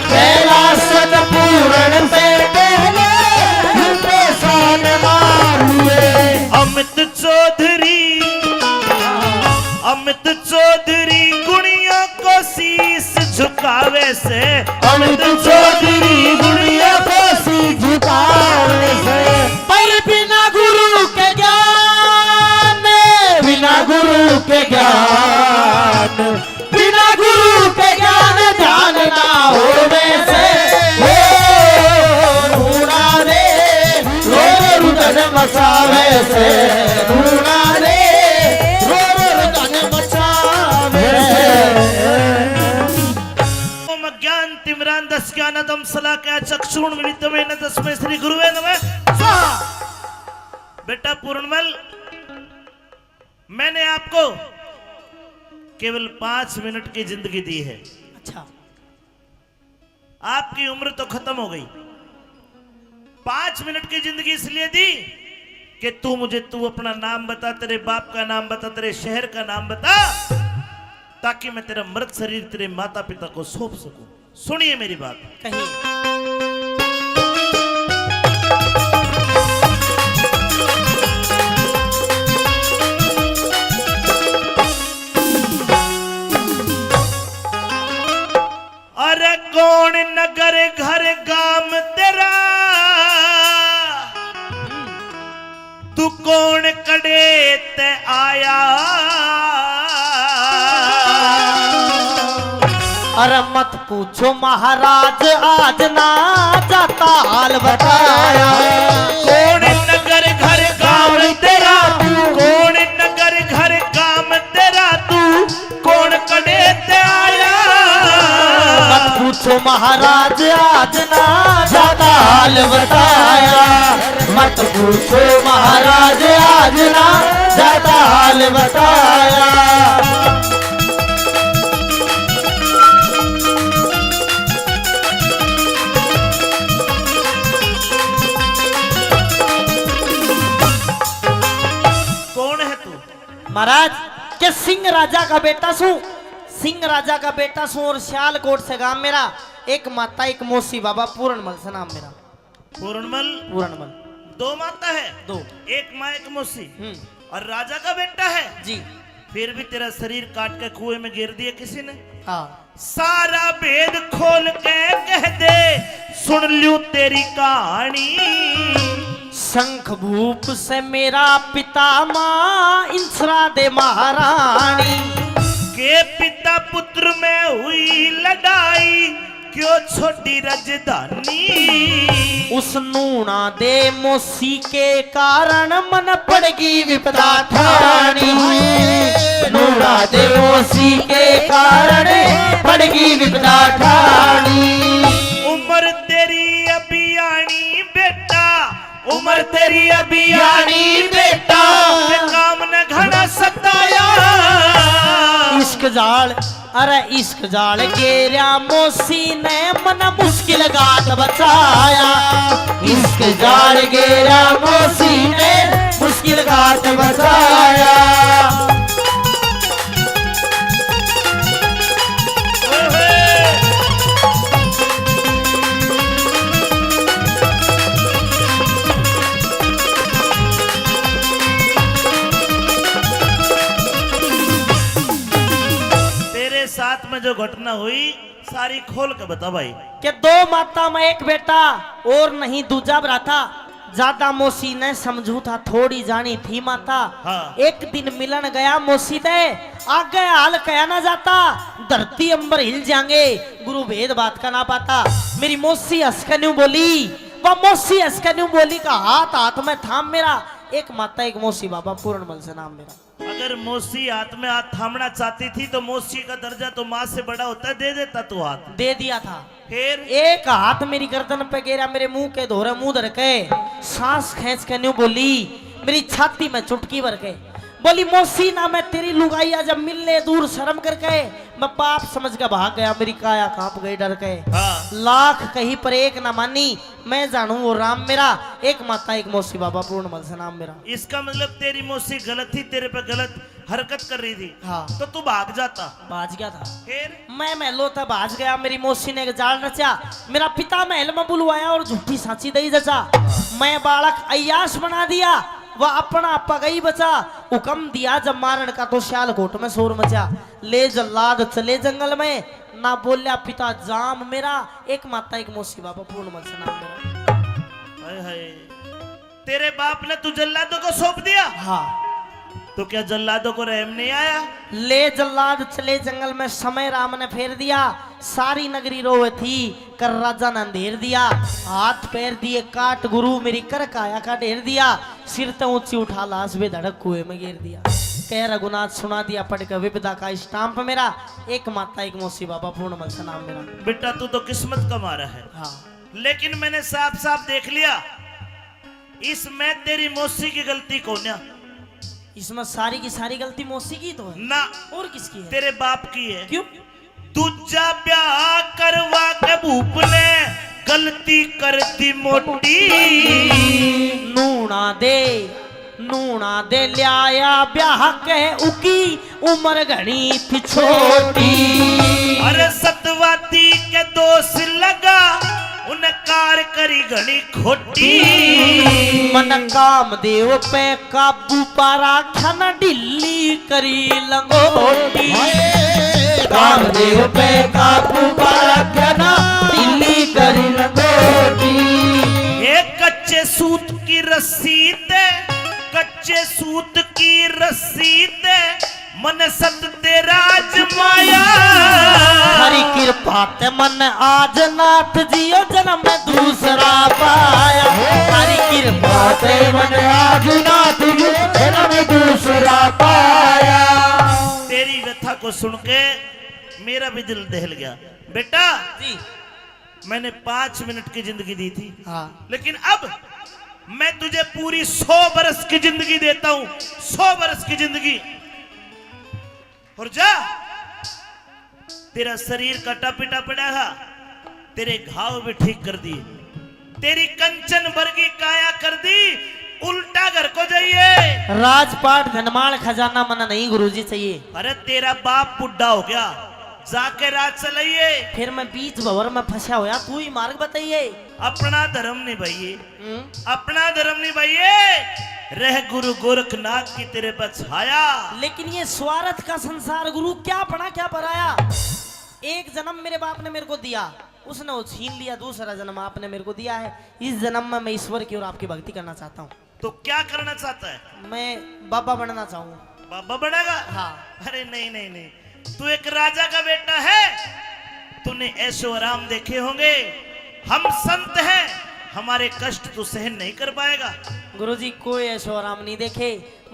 कैलाश पूरण से पहले रूपे शान मान लिए। अमित चौधरी गुणिया को शीस झुकावे से, अमित चौधरी गुड़िया को शीश झुकावे से, पर बिना गुरु के ज्ञान, बिना गुरु के ज्ञान, बिना गुरु के ज्ञान ध्यान ना हो वैसे। रूणा रे रो रुदन मचावे से, रूणा रे रो रुदन मचावे से। ओम ज्ञान तिमरान दस ज्ञानदम सलाकया चक्षुण मिलितवे न तस्मै श्री गुरुवे नमः स्वाहा। बेटा पूर्णमल, मैंने आपको केवल 5 मिनट की जिंदगी दी है। अच्छा, आपकी उम्र तो खत्म हो गई। 5 मिनट की जिंदगी इसलिए दी कि तू अपना नाम बता, तेरे बाप का नाम बता, तेरे शहर का नाम बता, ताकि मैं तेरा मृत शरीर तेरे माता पिता को सौंप सकूं। सुनिए मेरी बात। कहिए। अरे कौन नगर घर गाम तेरा, तू कौन कड़े ते आया, अरे मत पूछो महाराज आज ना जाता हाल बताया। कौन नगर घर गांव तेरा तू, कौन नगर घर काम तेरा तू, कौन कड़े ते आया। मत पूछो महाराज आज ना जाता हाल बताया। मत पूछो महाराज आज ना जाता हाल बताया। कौन है तू? महाराज के सिंह राजा का बेटा सू, सिंह राजा का बेटा सू और सियालकोट से गांव मेरा। एक माता एक मौसी बाबा पूरणमल से नाम मेरा। पूरणमल। पूरणमल दो माता है? दो। एक माँ एक मौसी और राजा का बेटा है जी। फिर भी तेरा शरीर काट के कुएं में गिर दिया किसी ने। हाँ सारा भेद खोल के कह दे सुन लूं तेरी कहानी। शंख भूप से मेरा पिता माँ इंसरा दे महारानी। के पिता पुत्र में हुई लड़ाई क्यों छोटी राजधानी। उस नूना दे मौसी के कारण मन पड़गी विपदा ठानी। नूना दे मौसी के कारण पड़गी विपदा ठानी। उम्र तेरी अभी आनी बेटा, उम्र तेरी अभी आनी बेटा, काम न घना सताया। इश्क जाल अरे इश्क जाल गेरा मौसी ने मन मुश्किल गात बचाया। इश्क जाल गेरा मौसी ने मुश्किल गात बचाया। साथ में जो घटना हुई सारी खोल के बता भाई। कि दो माता में एक बेटा और नहीं दूजा था। ज्यादा मौसी ने समझू था थोड़ी जानी थी माता। हाँ। एक दिन मिलन गया मौसी दे आगे हाल कया ना जाता। धरती अंबर हिल जाएंगे गुरु भेद बात का ना पाता। मेरी मौसी हंसकन्यू बोली, वह मौसी हंसकन्यू बोली का हाथ हाथ में थाम मेरा। एक माता एक मौसी बाबा पूरणमल से नाम मेरा। अगर मौसी हाथ में हाथ थामना चाहती थी तो मौसी का दर्जा तो माँ से बड़ा होता है, दे देता तू हाथ। दे दिया था। फिर एक हाथ मेरी गर्दन पे गिरा, मेरे मुंह के धोरे मुंह धर के सांस खींच के न्यू बोली, मेरी छाती में चुटकी भर के बोली, मौसी ना मैं तेरी लुगाइया जब मिलने दूर शर्म करके मैं पाप समझ के भाग गया। मेरी काया कांप गई डर के। हाँ। लाख कहीं पर एक ना मानी, मैं जानू वो राम मेरा। एक माता एक मौसी बाबा पूर्णमल से नाम मेरा। इसका मतलब तेरी मौसी गलत थी, तेरे पे गलत हरकत कर रही थी। हाँ। तो तू भाग जाता। भाज गया था। फिर मैं महलों तक भाज गया। मेरी मौसी ने एक जाल रचा, मेरा पिता महल में बुलवाया और झूठी सांची दई जचा। मैं बालक अय्याश बना दिया, वह अपना आपा गई बचा। हुक्म दिया जब मारण का तो सियालकोट में शोर मचा। ले जल्लाद चले जंगल में, ना बोलिया पिता जाम मेरा। एक माता एक मौसी बाबा पूर्णमल से नाम मेरा। हाय हाय, तेरे बाप ने तू जल्लादों को सौंप दिया। हाँ। तो क्या जल्लादों को रहम नहीं आया? ले जल्लाद चले जंगल में, समय राम ने फेर दिया। सारी नगरी रोवे थी, कर राजा ने अंधेर दिया। हाथ पैर दिए काट गुरु, मेरी कर काया का ढेर दिया। सिर तो ऊंची उठा लाश बे धड़क कुएं में गिर दिया। कह रघुनाथ सुना दिया पढ़ के विपदा का स्टाम्प मेरा। एक माता एक मौसी बाबा पूर्णमल से नाम मेरा। बेटा तू तो किस्मत का मारा है। हाँ। लेकिन मैंने साफ साफ देख लिया, इसमें तेरी मौसी की गलती कौन है? इसमें सारी की सारी गलती मौसी की तो है ना, और किसकी है? तेरे बाप की है। क्यों? दूजा ब्याह करवा के भूप ने गलती कर दी मोटी। नूना दे लिया ब्याह के उकी उम्र घनी थी छोटी। अरे सतवाती के दोष लगा, उन कार करी घनी खोटी। मन काम देव पे काबू पारा खन ढिल्ली करी लंगोटी। काम देव पे काबू पारा खन ढिल्ली करी लंगोटी। एक कच्चे सूत की रस्सी ते, कच्चे सूत की रस्सी ते मन सत तेरा आजमाया। हरी कृपा हाथ मन आज नाथ जियो जन्म में दूसरा पाया हमारी कृपा से मन आज नाथ जियो जन्म में दूसरा पाया। तेरी व्यथा को सुन के मेरा भी दिल दहल गया। बेटा जी मैंने 5 मिनट की जिंदगी दी थी, हाँ लेकिन अब मैं तुझे पूरी 100 बरस की जिंदगी देता हूं, 100 बरस की जिंदगी। और जा, तेरा शरीर कटा पिटा पड़ा है, तेरे घाव भी ठीक कर दिए, तेरी कंचन वर्गी काया कर दी, उल्टा घर को जाइए। राजपाट धनमाल खजाना मना नहीं गुरुजी चाहिए। अरे तेरा बाप बुढ़ा हो गया, जाके राज चलाइए। फिर मैं बीच भंवर में फंसा होया, तू ही मार्ग बताइए। अपना धर्म निभाइए, अपना धर्म निभाइए। रह गुरु गोरखनाथ की तेरे पर छाया। लेकिन ये स्वार्थ का संसार गुरु, क्या पढ़ा क्या पढ़ाया। एक जन्म मेरे बाप ने मेरे को दिया, उसने वो छीन लिया। दूसरा जन्म आपने मेरे को दिया है। इस जन्म में मैं ईश्वर की और आपकी भक्ति करना चाहता हूँ। तो क्या करना चाहता है? मैं बाबा बनना चाहूंगा। बाबा बनेगा? हाँ। अरे नहीं नहीं नहीं, तू एक राजा का बेटा है, तूने ऐशो आराम देखे होंगे। हम संत हैं, हमारे कष्ट तू सहन नहीं कर पाएगा। गुरुजी कोई ऐशो आराम नहीं देखे,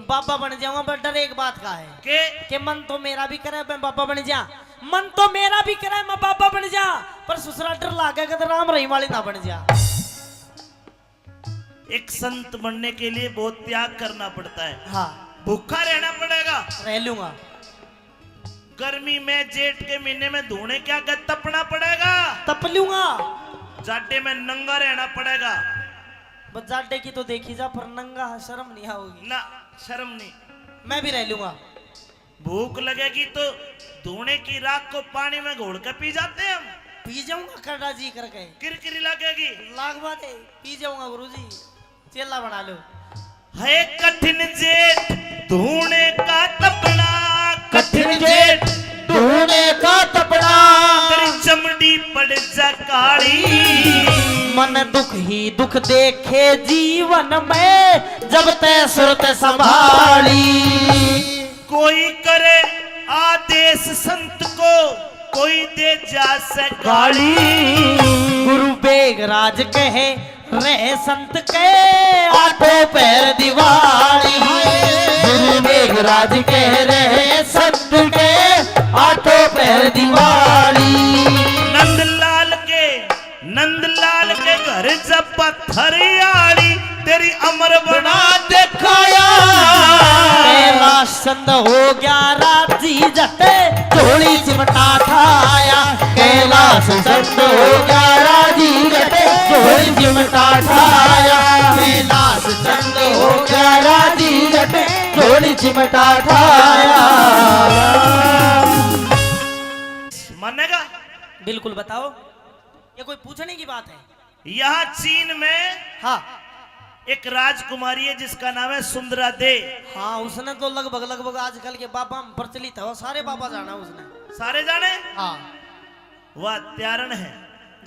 बाबा बन जाऊंगा। पर डर एक बात का है कि मन तो मेरा भी करे मैं बाबा बन जा, मन तो मेरा भी करे मैं बाबा बन जा, पर ससुरा डर लागेगा तो राम रहीम वाली ना बन जा। एक संत बनने के लिए बहुत त्याग करना पड़ता है। हाँ भूखा रहना पड़ेगा। रह लूंगा। गर्मी में जेठ के महीने में धोने क्या कर तपना पड़ेगा। तप लूंगा। जाटे में नंगा रहना पड़ेगा। बस जाटे की तो देखी जा, पर नंगा शर्म नहीं आओगी ना, शर्म नहीं। मैं भी रह लूंगा। भूख लगेगी तो धोने की राख को पानी में घोल कर पी जाते हैं हम। पी जाऊंगा करड़ा जी करके। किरकिरी लगेगी। लाख बात है, पी जाऊंगा गुरुजी। चेला बना लो। है कठिन जेठ धोने का तपना, कठिन जेठ धोने का तपना, तेरी चमड़ी पड़ जा काली। मन दुख ही दुख देखे जीवन में, जब तय सुरत संभाली। कोई करे आदेश संत को, कोई दे जा से गाली। गुरु बेगराज कहे रहे संत के, आठों पैर दिवाली। गुरु मेघराज कह रहे संत के, आठों पैर दिवाली। नंदलाल के घर जब पत्थरियाड़ी, तेरी अमर बना दिखाया। कैलाश चंद हो गया राजी जटे, थोड़ी चिमटा ठाया। कैलाश चंद हो गया राजी जटे, थोड़ी चिमटा ठाया। कैलाश चंद हो गया राजी जटे, थोड़ी चिमटा ठाया। मानेगा? बिल्कुल बताओ, ये कोई पूछने की बात है? यहाँ चीन में हाँ एक राजकुमारी है जिसका नाम है सुंदरा दे। हाँ, उसने तो लगभग आजकल के बाबा में प्रचलित है, वो सारे बाबा जाना उसने। सारे जाने? हाँ। वह त्यारण है,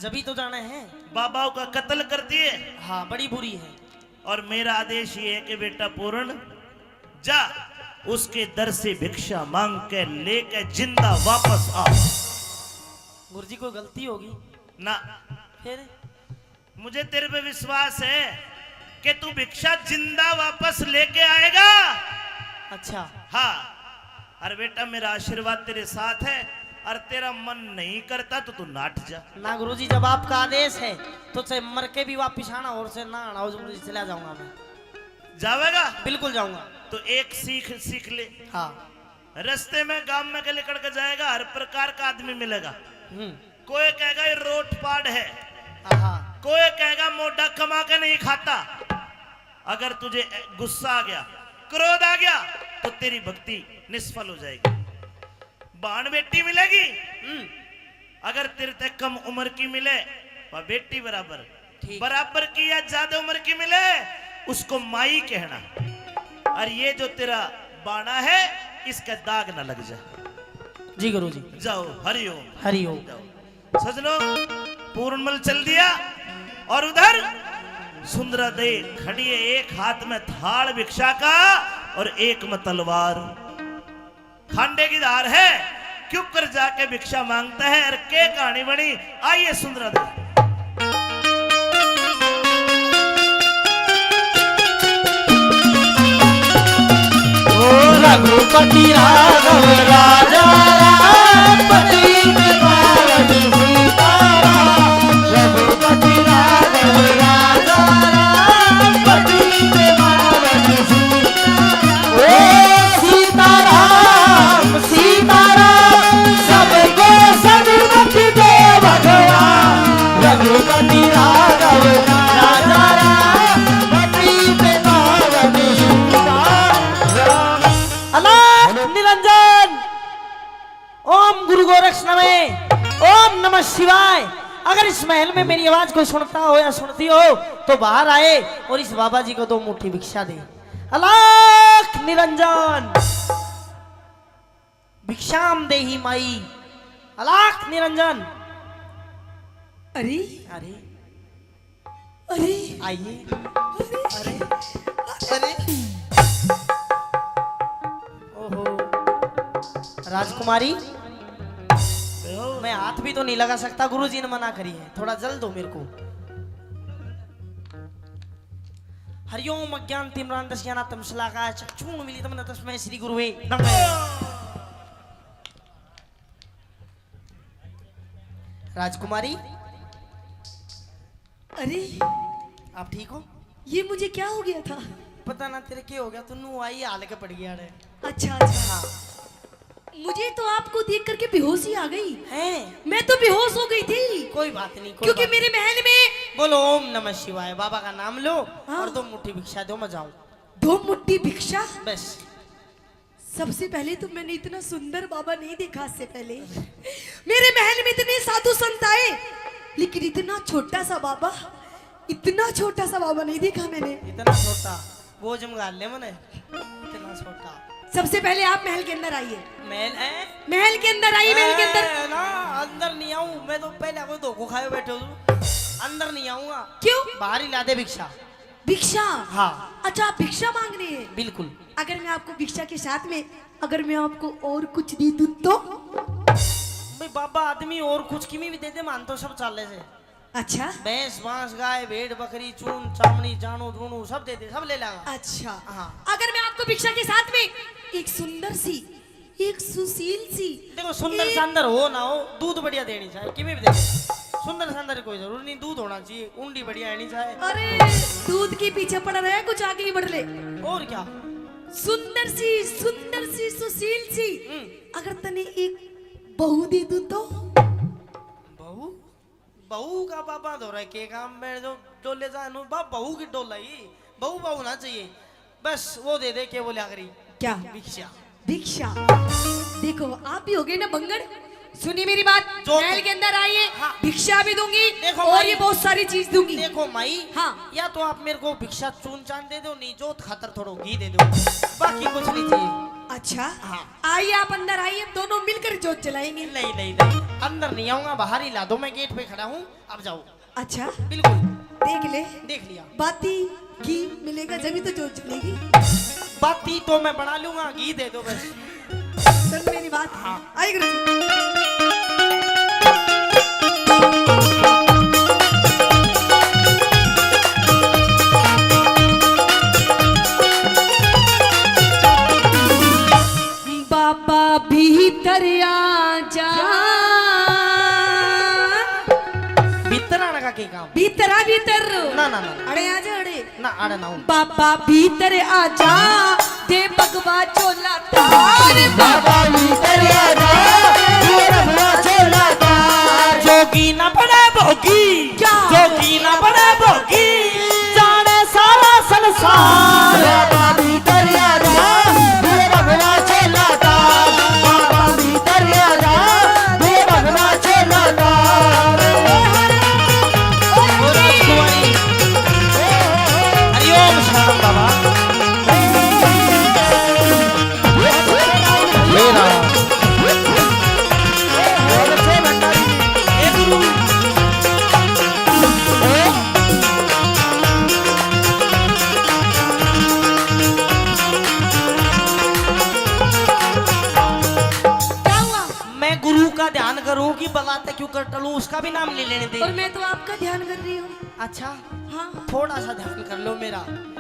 जभी तो जाने हैं। बाबाओं का कत्ल करती है। हाँ, बड़ी बुरी है। और मेरा आदेश ये है कि बेटा पूर्ण जा, उसके दर से भिक्षा मांग के लेके जिंदा वापस आ। गुरुजी कोई गलती होगी ना, फिर? मुझे तेरे पे विश्वास है कि तू भिक्षा जिंदा वापस लेके आएगा। अच्छा। हाँ, अरे बेटा मेरा आशीर्वाद तेरे साथ है, और तेरा मन नहीं करता तो तू नाट जा। ना गुरुजी, जब आपका आदेश है तो चाहे मर के भी वापिस आना, और से ना आना गुरुजी, चला जाऊंगा मैं। जावेगा? बिल्कुल जाऊंगा। तो एक सीख ले। हाँ। रास्ते में गांव में के लेकर के जाएगा, हर प्रकार का आदमी मिलेगा। कोई कहेगा ये रोट पाड़ है, हाँ। कोई कहेगा मोटा कमा के नहीं खाता। अगर तुझे गुस्सा आ गया, क्रोध आ गया, तो तेरी भक्ति निष्फल हो जाएगी। बाण बेटी मिलेगी, अगर तेरे तक कम उम्र की मिले वह बेटी बराबर, बराबर की या ज्यादा उम्र की मिले उसको माई कहना। और ये जो तेरा बाणा है इसका दाग ना लग जाए। जी गुरुजी। जाओ, हरिओम हरिओम। सजनो, पूर्णमल चल दिया, और उधर सुंदरा दे खड़ी है, एक हाथ में थाल भिक्षा का और एक में तलवार। खांडे की धार है, क्यों कर जाके भिक्षा मांगता है और के कहानी बनी आइए सुंदरा दा रघुपति राघव राजा राम पतित पावन सीताराम रघुपति राघव राजा राम पतित पावन सीताराम ओ सीताराम सीताराम सबको सदगति दे भगवान रघुपति राघव राजा राम पतित पावन सीताराम अलाख निरंजन। ओम गुरु गोरक्ष नमः। ओम नमः शिवाय। अगर इस महल में मेरी आवाज कोई सुनता हो या सुनती हो तो बाहर आए और इस बाबा जी को 2 मुट्ठी भिक्षा दे। अलाख निरंजन। भिक्षाम देहि माई। अलाख निरंजन। अरे अरे अरे आइए। अरे अरे ओहो राजकुमारी, मैं हाथ भी तो नहीं लगा सकता, गुरुजी ने मना करी है, थोड़ा जल दो मेरे को। हरिओम अज्ञान तिम्रांतस्याना तमसलाकाय चक्षुण मिलितम तस्मै श्री गुरुवे नमः। राजकुमारी, अरे आप ठीक हो? ये मुझे क्या हो गया था? पता ना तेरे क्या हो गया, तू नू आई हाल के पड़ गया रे। अच्छा अच्छा, हाँ मुझे तो आपको देख करके बेहोशी आ गई। हैं, मैं तो बेहोश हो गई थी कोई बात नहीं, कोई क्योंकि बात मेरे महल में बोलो ओम नमः शिवाय, बाबा का नाम लो हाँ। और 2 मुट्ठी भिक्षा दो, मैं जाऊं 2 मुट्ठी भिक्षा। बस। सबसे पहले तो मैंने इतना सुंदर बाबा नहीं देखा इससे पहले। मेरे महल में इतने साधु संत आए लेकिन इतना छोटा सा बाबा, इतना छोटा सा बाबा नहीं देखा मैंने। इतना छोटा वो जमगाल ले मने, इतना छोटा। सबसे पहले आप महल के अंदर आइए। महल है? महल के अंदर आइए, महल के अंदर। ना अंदर नहीं आऊं मैं, तो पहले कोई धोखो खाए बैठे हो, अंदर नहीं आऊंगा। क्यों? बाहर ही ला दे भिक्षा। भिक्षा? हाँ अच्छा, आप भिक्षा मांग रहे हैं? बिल्कुल। अगर मैं आपको भिक्षा के साथ में अगर मैं आपको और कुछ दी दूं तो? भाई बाबा आदमी और कुछ किमी भी दे दे, मान तो सब चाले से। अच्छा भैंस बांस गाय भेड़ बकरी चून चामड़ी जानो दूनो सब दे दे, सब ले लागा। अच्छा हाँ। अगर मैं आपको भिक्षा के साथ में एक सुंदर सी, एक सुशील सी, देखो सुंदर शानदार हो ना हो, दूध बढ़िया देनी चाहिए, किमी भी दे दे। सुंदर शानदार कोई जरूर नहीं, दूध होना चाहिए, उंडी बढ़िया आनी चाहिए। अरे दूध के पीछे पड़ रहा है, कुछ आगे ही बढ़ ले। और क्या? सुंदर सी सुशील सी, अगर तने एक बहू दे दूं तो? बहू? बहू का बाबा धो रहा है के काम में जो डोले जानो बाप, बहू की डोलाई, बहू बहू ना चाहिए, बस वो दे दे के बोले आखिरी क्या? भिक्षा। भिक्षा। देखो आप भी हो गए ना बंगड़, सुनिए मेरी बात। जो महल के अंदर आइए, हाँ। भिक्षा भी दूंगी देखो और भाई, ये बहुत सारी चीज दूंगी। देखो माई, हाँ। या तो आप मेरे को भिक्षा चून चान दे दो, नहीं जो खातर थोड़ा घी दे दो, बाकी कुछ नहीं चाहिए। अच्छा हाँ। आइए आप अंदर आइए, दोनों मिलकर जोत जलाएंगे। नहीं नहीं नहीं, अंदर नहीं आऊंगा, बाहर ही ला दो, मैं गेट पे खड़ा हूँ, अब जाओ। अच्छा बिल्कुल। देख ले, देख लिया। बाती घी मिलेगा जब तो जोत जलेगी। बाती तो मैं बना लूंगा, घी दे दो बस। सुन मेरी बात। हाँ। आई गुरुजी। बाबा भीतर आ जा। भीतर आने का क्या काम? भीतर आ, भीतर। ना ना ना अड़े आ जा, अड़े ना, आड़े ना हूँ। बाबा भीतर आ जा, दे भगवा चोला तार। बाबा भीतर आ जा, ये रघुआ चोला तार। जोगी ना बड़े भोगी, क्या? जोगी ना बड़े भोगी, जाने सारा संसार। बाबा भीतर आ जा, ये रघुआ चोला तार। बाबा भीतर आ जा, ये रघुआ चोला तार। ओ राजकुमारी, हरिओम शरणम बाबा। हे राम। क्यों कर टलूं, उसका भी नाम ले लेने दे। और मैं तो आपका ध्यान कर रही हूँ। अच्छा, हाँ थोड़ा सा ध्यान कर लो मेरा,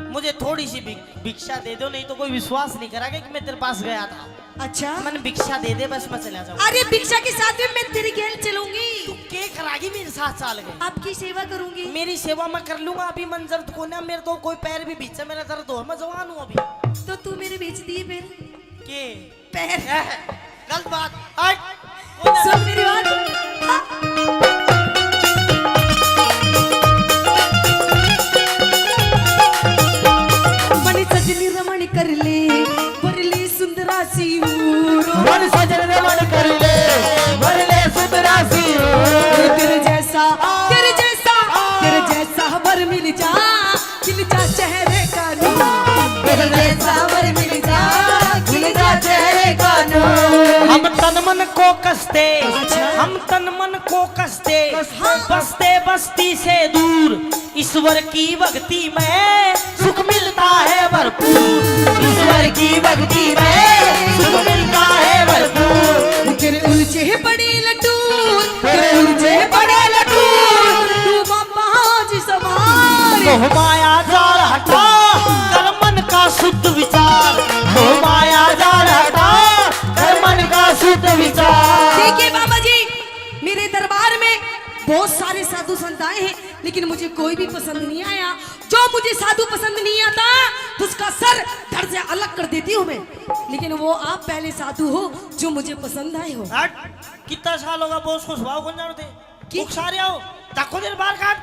मुझे थोड़ी सी भिक्षा दे दो, नहीं तो कोई विश्वास नहीं करेगा कि मैं तेरे पास गया था। अच्छा, मन भिक्षा दे दे, बस मैं चला जाऊँ। अरे भिक्षा के साथ में मैं तेरी गैल चलूंगी। तू के करागी मेरे साथ चाल गए? आपकी सेवा करूंगी। मेरी सेवा मैं कर लूंगा। अभी मंजर को ना, मेरे तो कोई पैर भी बीच मेरा दर्द हो, मैं जवान हूँ अभी। तो तू मेरे बेच दिए फिर के पैर। गलत बात। हट, कौन है? सुन मेरी बात। हाँ। मणि सजनी रमण कर ले, वरली सुंदरा सी ऊरो। मन सजन रमण कर ले, वरले सुंदरा सी ऊरो। तेरे जैसा वर मिल जा चेहरे का नूर। तेरे जैसा वर मिल जा, खिल जा चेहरे का नूर। हम तन मन को कसते, हम तन मन को कसते, बसते बस्ती से दूर, ईश्वर की भक्ति में सुख मिलता है भरपूर। ईश्वर की भक्ति में सुख मिलता है भरपूर। तेरे उलझे बड़े लटूर, तेरे उलझे बड़े लटूर। तू बाज सवार। मोह माया जाल हटा, कर मन का शुद्ध विचार। मोह माया जाल हटा, कर मन का शुद्ध विचार। देखिए बाबा जी, मेरे दरबार में बहुत सारे साधु संत आए हैं, लेकिन मुझे कोई भी पसंद नहीं आया। जो मुझे साधु पसंद नहीं आता, उसका सर धड़ से अलग कर देती हूँ मैं। लेकिन वो आप पहले साधु हो जो मुझे पसंद आए हो। हट, कितना साल होगा बोस को स्वभाव कौन जानते? की? सारे आओ, ताको देर बार काट,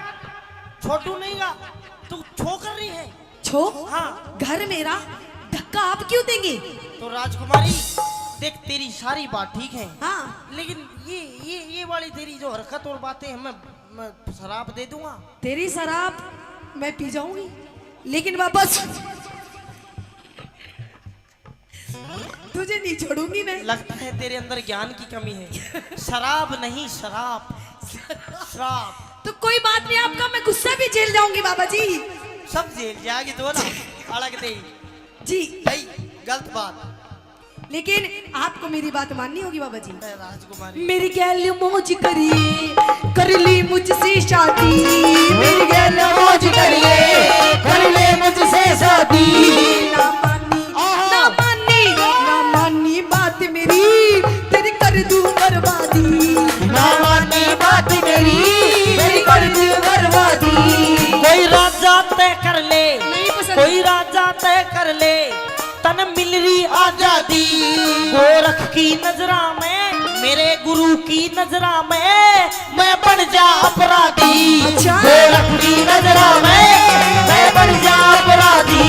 छोटू नहीं गा, तू छो कर रही है। छो? हाँ। घर मेरा, धक्का आप क्यों देंगे? तो राजकुमारी देख, तेरी सारी बात ठीक है, हाँ। लेकिन ये वाली तेरी जो हरकत और बातें हैं, मैं शराब दे दूंगा। तेरी शराब मैं पी जाऊंगी, लेकिन वापस तुझे नहीं छोड़ूंगी मैं। लगता है तेरे अंदर ज्ञान की कमी है। शराब नहीं, शराब, शराब। तो कोई बात नहीं, आपका मैं गुस्सा भी झेल जाऊंगी बाबा जी। सब जेल जाएगी तो ना, अलग दे जी भाई, गलत बात। लेकिन आपको मेरी बात माननी होगी बाबा जी। राजकुमारी मेरी गैल मौज करिए, कर ली मुझसे शादी। मेरी गैल मौज करिए, कर ले मुझसे शादी। ना मानी, ना मानी, ना मानी बात मेरी, तेरी कर दूं बर्बादी। ना मानी बात मेरी, तेरी कर दूं बर्बादी। कोई राजा तय कर ले, नहीं पसंद। कोई राजा तय कर ले, तन मिल रही आजादी। गोरख की नजरा में, मेरे गुरु की नजरा में, मैं बन जा अपराधी। अच्छा। गोरख की नजरा में मैं बन जा अपराधी।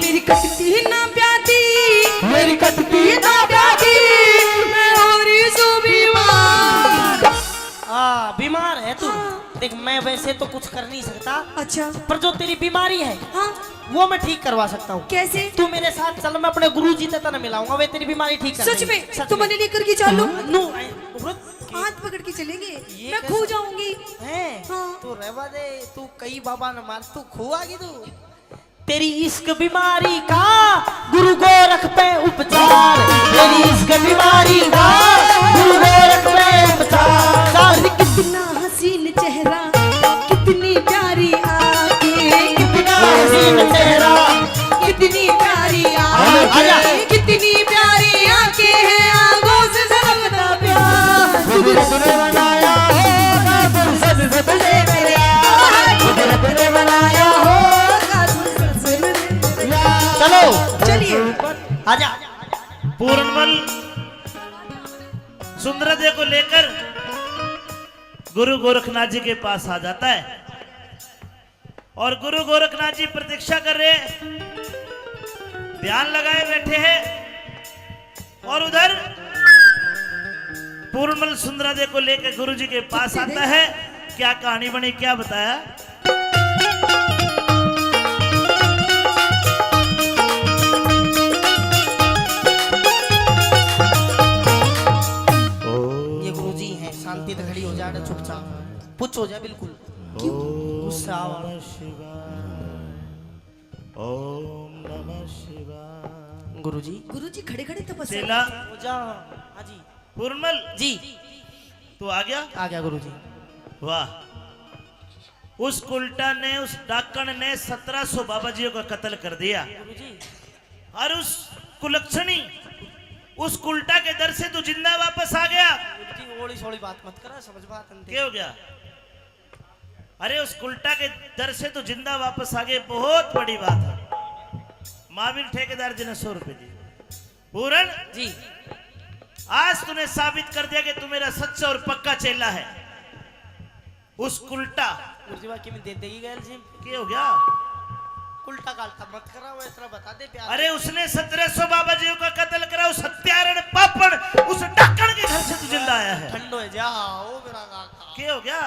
मेरी कटती ना प्यादी, मेरी कटती ना प्यादी। मैं हो रही सो बीमार। बीमार है तू। देख, मैं वैसे तो कुछ कर नहीं सकता, अच्छा, पर जो तेरी बीमारी है हाँ, वो मैं ठीक करवा सकता हूँ। कैसे? तू मेरे साथ चल, मैं अपने गुरु जी तक मिलाऊंगा, वे तेरी बीमारी ठीक कर सच देंगे। में? सच तो में। मैंने लेकर के चालू, नो, हाथ पकड़ के चलेंगे, ये मैं कैसे? खो जाऊंगी। है हाँ। तू रहवा दे, तू कई बाबा न मार, तू खोआगी तू। तेरी इश्क बीमारी का गुरु गोरख पे उपचार। तेरी इश्क बीमारी का गुरु गोरख पे उपचार। कितना हसीन चेहरा, कितनी प्यारी आंखें, कितना हसीन चेहरा, कितनी प्यारी आजा। आंखें, कितनी प्यारी आंखें हैं, आंखों से झलकता प्यार। कुदरत ने बनाया होगा फुर्सत से तुझे मेरे यार। कुदरत ने बनाया होगा फुर्सत से तुझे मेरे यार। चलो चलिए, आजा। पूर्णमल सुंदरदेव को लेकर गुरु गोरखनाथ जी के पास आ जाता है, और गुरु गोरखनाथ जी प्रतीक्षा कर रहे हैं, ध्यान लगाए बैठे हैं। और उधर पूर्णमल सुंदरदेव को लेकर गुरु जी के पास आता है। क्या कहानी बनी, क्या बताया? ये गुरुजी हैं, शांति से खड़ी हो जाए, चुपचाप पुछ हो जाए, बिल्कुल गुस्सा आवा। ओम नमः शिवाय। गुरुजी, गुरुजी खड़े खड़े तपस्या। चेला हो जा। हाँ जी पूर्णमल जी। तू आ गया? आ गया गुरुजी। वाह, उस उल्टा ने, उस डाकण ने 1700 बाबाजियों का कत्ल कर दिया। गुरुजी और उस कुलक्षणी, उस उल्टा के दर से तू जिंदा वापस आ गया। गुरुजी ओली सोली बात मत करा, समझ बात अंते। क्या हो गया? अरे उस उल्टा के दर से तो जिंदा वापस आ गए, बहुत बड़ी बात है। महावीर ठेकेदार जी ने 100 रुपए दिए। पूरन जी आज तूने साबित कर दिया कि तू मेरा सच्चा और पक्का चेला है। उस उल्टा गुरुजी बाकी में दे देगी गैल जी। क्या हो गया? उल्टा कालता मत करा, वो इतना बता दे प्यार। अरे उसने 1700 बाबाजियों का कत्ल करा, उस हत्यारण पापड़, उस डाकण के घर से तू जिंदा आया है। ठंडो है जा ओ मेरा काका। क्या हो गया?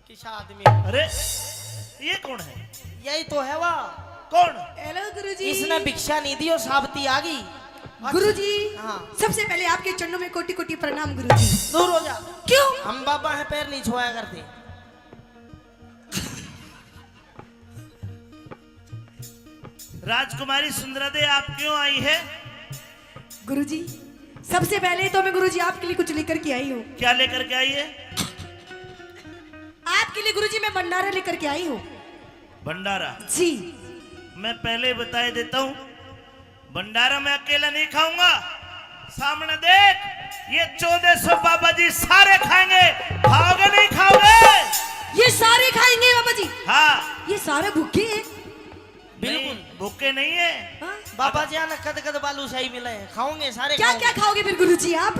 किसा आदमी? अरे ये कौन है? यही तो है वाह। कौन? हेलो गुरुजी। इसने भिक्षा नहीं दी और साबती आ गई। गुरुजी हाँ। सबसे पहले आपके चरणों में कोटि कोटि प्रणाम गुरुजी। दूर हो जा। क्यों? हम बाबा है, पैर नहीं छुआया करते। राजकुमारी सुंदरादे आप क्यों आई है? गुरुजी सबसे पहले तो मैं गुरुजी आपके लिए कुछ लेकर के आई हूँ। क्या लेकर के आई है? आपके लिए गुरुजी मैं भंडारा लेकर के आई हूँ। भंडारा? जी। मैं पहले बता देता हूँ, भंडारा मैं अकेला नहीं खाऊंगा। सामने देख, ये 1400 बाबा जी सारे खाएंगे। खाओगे नहीं खाओगे? ये सारे खाएंगे बाबा जी? हाँ। ये सारे भूखे हैं? बिल्कुल भूखे नहीं है। हाँ? बाबा जी आना कद कद बालूशाही मिले हैं, खाओगे सारे। क्या क्या खाओगे फिर गुरुजी आप?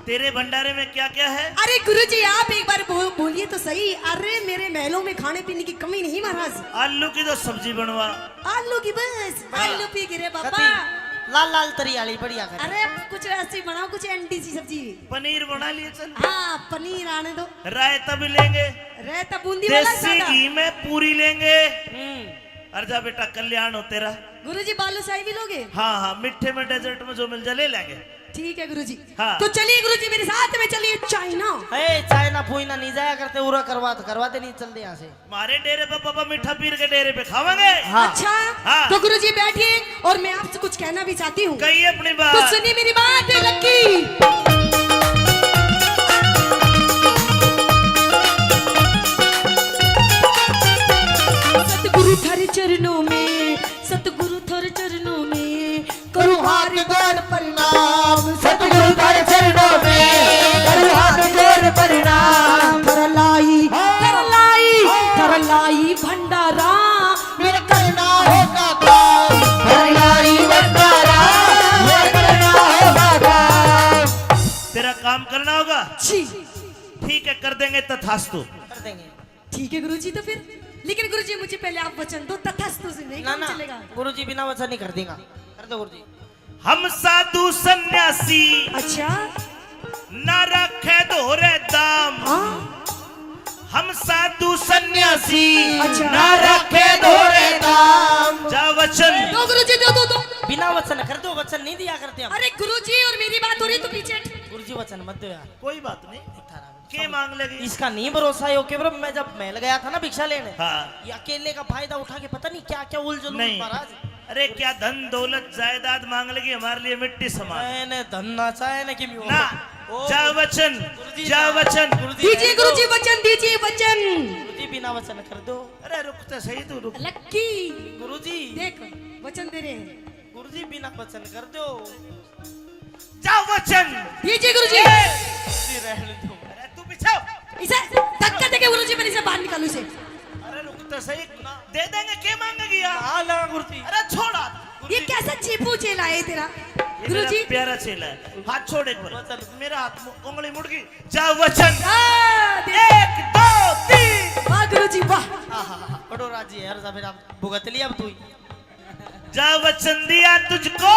तेरे भंडारे में क्या क्या है? अरे गुरुजी आप एक बार बोलिए तो सही। अरे मेरे महलों में खाने पीने की कमी नहीं महाराज। आलू की तो सब्जी बनवा। आलू की बस? आलू पी गिरे कति पापा। लाल लाल तरी वाली बढ़िया कर। अरे कुछ ऐसी बनाओ, कुछ एंटी सी सब्जी। पनीर बना लिए चल। हाँ पनीर आने दो। रायता भी लेंगे। रहता बूंदी वाला देसी सादा। घी में पूरी लेंगे। अर्जा बेटा कल्याण हो तेरा। गुरुजी बालूशाही भी लोगे? हाँ हाँ, मिठे में डेजर्ट में जो मिल जाए ले लेंगे। ठीक है गुरुजी। हाँ। तो चलिए गुरुजी मेरे साथ में चलिए चाइना। ए चाइना फूइना नहीं जाया करते, उरा करवाते नहीं चलते यहाँ से। हमारे डेरे पे पापा मीठा पीर के डेरे पे खावांगे। हाँ। अच्छा हाँ। तो गुरुजी बैठिए और मैं आपसे कुछ कहना भी चाहती हूँ। कहिए अपनी तो बात। सुनिए मेरी बात लक्की। सतगुरु थारे चरणों में, सतगुरु थारे चरणों में करूँ हाथ जोड़ प्रणाम। सतगुरु तारे चरणों में करूं हाथ जोड़ प्रणाम। थरलाई भंडारा मेरा करना होगा काम, हरियारी भंडारा मेरा करना होगा काम। तेरा काम करना होगा। जी ठीक है, कर देंगे तथास्तु। कर देंगे। ठीक है गुरुजी। तो फिर लेकिन गुरुजी मुझे पहले आप वचन दो, तथास्तु से नहीं ना काम ना चलेगा। गुरुजी बिना वचन नहीं कर देगा। कर दो गुरुजी। हम साधु सन्यासी अच्छा न रखे दोहरे दाम। हाँ हम साधु सन्यासी अच्छा। न रखे दोहरे दाम। जा वचन। दो गुरुजी दो। बिना वचन कर दो, वचन नहीं दिया करते हम। अरे गुरुजी और मेरी बात हो रही तो पीछे। गुरुजी वचन मत दो यार। कोई बात नहीं। के मांग लेगी? इसका नहीं भरोसा है। ओके ब्रो, मैं जब महल गया था ना भिक्षा लेने, हाँ। ये अकेले का फायदा उठा के पता नहीं क्या क्या उलझुल नहीं। महाराज। अरे क्या धन दौलत जायदाद मांग लेगी? हमारे लिए मिट्टी समान। मैंने धन नाचा है ना कि ना। जा वचन, जा वचन। दीजिए गुरुजी वचन, दीजिए वचन। गुरुजी बिना वचन कर दो। अरे रुक तो सही, तू रुक। लक्की गुरुजी देख वचन दे रहे हैं। गुरुजी बिना वचन कर दो। जा वचन। दीजिए गुरुजी। गुरुजी रहने दो। अरे तू पीछे। इसे धक्का देके गुरुजी मैंने इसे बाहर निकालू इसे। अरे रुक तो सही, दे देंगे। के मांगेगी यार? हाँ ना गुरुजी। अरे छोड़ा। ये कैसा चीपू चेला है तेरा ये गुरुजी? मेरा प्यारा चेला है। हाथ छोड़ एक बार। मेरा हाथ उंगली मुड़ गई। जा वचन। दे। 1 2 3। वाह गुरुजी वाह। बड़ो राजी है यार, फिर आप भुगत लिया अब तू ही। जा वचन दिया तुझको,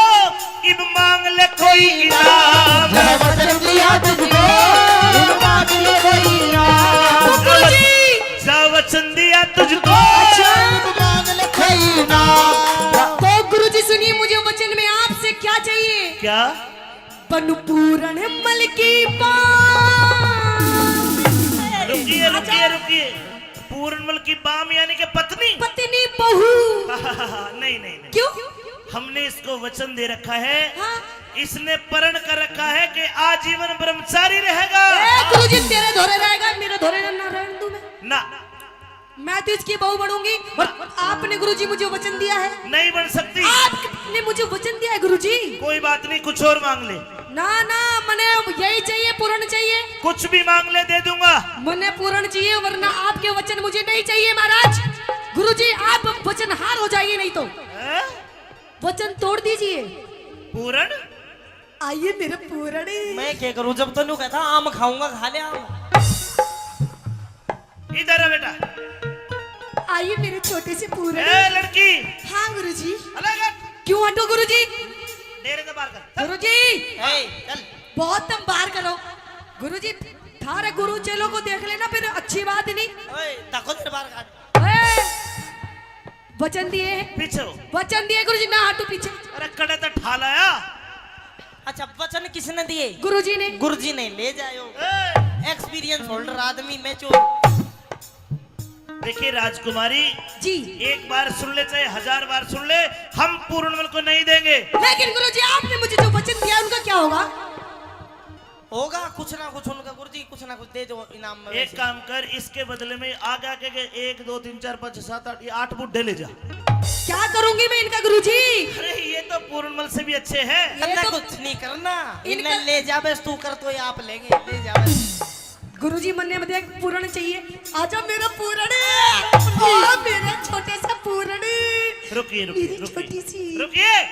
इब मांग ले कोई इनाम। जा वचन दिया तुझको, इब मांग ले कोई इनाम। गुरुजी जा वचन दिया तुझको। इब मांग ले कोई इनाम। तो गुरुजी सुनिए, मुझे वचन में आपसे क्या चाहिए? क्या? पनु पूर्ण मल की रुकिए रुकिए रुकिए। पूर्णमल की बाम यानी कि पत्नी? पत्नी बहू। नहीं नहीं नहीं। क्यों? हमने इसको वचन दे रखा है, हाँ। इसने प्रण कर रखा है कि आजीवन ब्रह्मचारी रहेगा। गुरुजी तेरे धोरे रहेगा, मेरे धोरे ना रहने दूं ना, मैं तो इसकी बहू बनूंगी। और आपने गुरुजी मुझे वचन दिया है। नहीं बन सकती। आपने मुझे वचन दिया है गुरुजी। कोई बात नहीं, कुछ और मांग ले। ना ना, मने यही चाहिए, पूर्ण चाहिए। कुछ भी मांग ले, दे दूंगा। मने पूर्ण चाहिए, वरना आपके वचन मुझे नहीं चाहिए महाराज। गुरुजी आप वचन हार हो जाइए, नहीं तो हैं? वचन तोड़ दीजिए। पूरण आइए मेरे पूर्ण। मैं क्या करूं, जब तो नहीं कहता आम खाऊंगा, खा ले आम। इधर है बेटा। आइए मेरे छोटे से पूर्ण। ए लड़की, हाँ गुरुजी। अलग हट। क्यों हटो गुरुजी? डेरे से बाहर कर। गुरुजी चल। बहुत तुम बाहर करो। गुरुजी थारे गुरु चेलों को देख लेना, फिर अच्छी बात नहीं। ओए ताको तेरे बाहर काट। वचन दिए हैं। पीछे हो। वचन दिए गुरुजी, ना हटो पीछे। अरे कड़े तो ठा लाया। अच्छा वचन किसने दिए? गुरुजी ने। गुरुजी ने ले जायो। ए, एक्सपीरियंस होल्डर आदमी मैं चोर। देखिए राजकुमारी, जी एक बार सुन ले चाहे 1000 बार सुन ले, हम पूर्णमल को नहीं देंगे। लेकिन गुरुजी आपने मुझे जो वचन दिया उनका क्या होगा? होगा कुछ ना कुछ उनका, गुरुजी कुछ ना कुछ दे दो इनाम में। एक काम कर, इसके बदले में आगे आके के 1 2 3 4 5 6 7 8 ये 8 बुड्ढे ले जा। क्या करूंगी मैं इनका गुरुजी? अरे ये तो पूर्णमल से भी अच्छे हैं। करना तो- कुछ नहीं करना, इनका- इन्हें ले जा बस, तू कर तो ये आप लेंगे, ले जा बस। गुरुजी मन्ने में देख पूर्ण चाहिए। आजा मेरा पूर्ण, आ मेरा छोटे सा पूर्ण। रुकिए रुकिए मेरी छोटी सी। रुकिए रुकिए।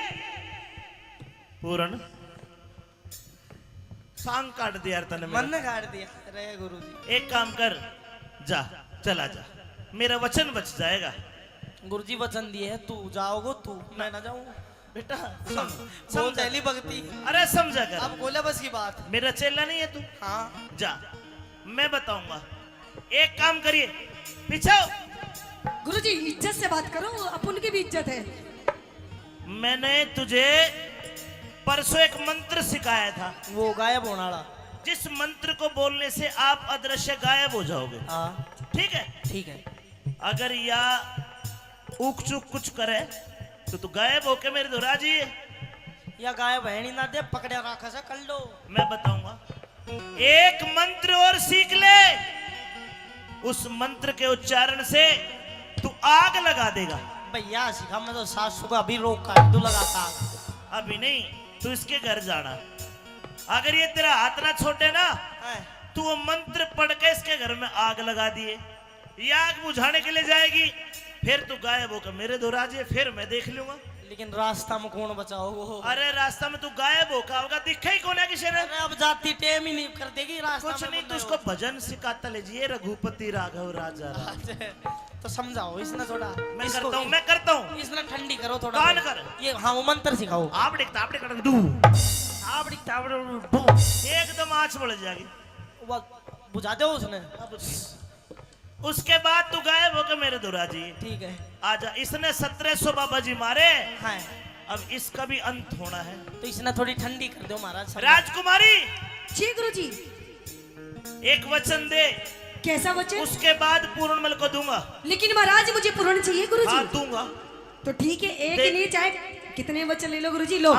पूर्ण सांग काट दिया यार तने मेरा। मन ने काट दिया। अरे गुरुजी, एक काम कर, जा चला जा, मेरा वचन बच जाएगा। गुरुजी वचन दिए है, तू जाओगे तू, मैं ना जाऊं। बेटा वो समझा। पहली भक्ति। अरे समझा कर, अब बोले बस की बात। मेरा चेला नहीं है तू। हाँ जा, मैं बताऊंगा। एक काम करिए, पीछे आओ। गुरुजी इज्जत से बात करो, अपन की भी इज्जत है। मैंने तुझे परसों एक मंत्र सिखाया था, वो गायब होना वाला। जिस मंत्र को बोलने से आप अदृश्य गायब हो जाओगे। हाँ ठीक है? ठीक है। अगर या ऊक चूक कुछ करे तो तू गायब होके मेरे दो राजी है। या गायब है नहीं ना दे, पकड़े रखा सा कर लो। मैं बताऊंगा, एक मंत्र और सीख ले। उस मंत्र के उच्चारण से तू आग लगा देगा। भैया सिखा, मैं तो सासू का अभी रोक काट दू लगाता। अभी नहीं, तू इसके घर जाना। अगर ये तेरा हाथ ना छोटे ना, तू वो मंत्र पढ़ के इसके घर में आग लगा दिए, ये आग बुझाने के लिए जाएगी, फिर तू गायब होकर मेरे दो राजे, फिर मैं देख लूंगा। लेकिन रास्ता में कौन बचाओ वो? अरे रास्ता में तू गायब होगा, दिखा ही कौन है किसी ने? अरे अब जाती टेम ही नहीं कर देगी रास्ता कुछ में नहीं, बंदे तू उसको भजन सिखाता ले जी, रघुपति राघव राजा राम। को। तो समझाओ इसने थोड़ा। मैं इसको- करता हूँ। इसने ठंडी करो थोड़ा। कान कर। ये हाँ वो मंत्र सिखाओ। आप दिखता एकदम आँच बढ़ जाएगी। वो बुझा दो उसने। उसके बाद तू गायब होकर मेरे दो राजी। ठीक है। आजा, इसने 1700 बाबा जी मारे, हाँ अब इसका भी अंत होना है। तो इसने थोड़ी ठंडी कर दो महाराज। समझा। राजकुमारी जी गुरुजी। एक वचन दे, कैसा वचन? उसके बाद पूर्णमल को दूंगा। लेकिन महाराज मुझे पूर्ण चाहिए गुरुजी। हाँ दूंगा। तो ठीक है, एक दे- नहीं चाहे कितने वचन ले लो गुरुजी, लो।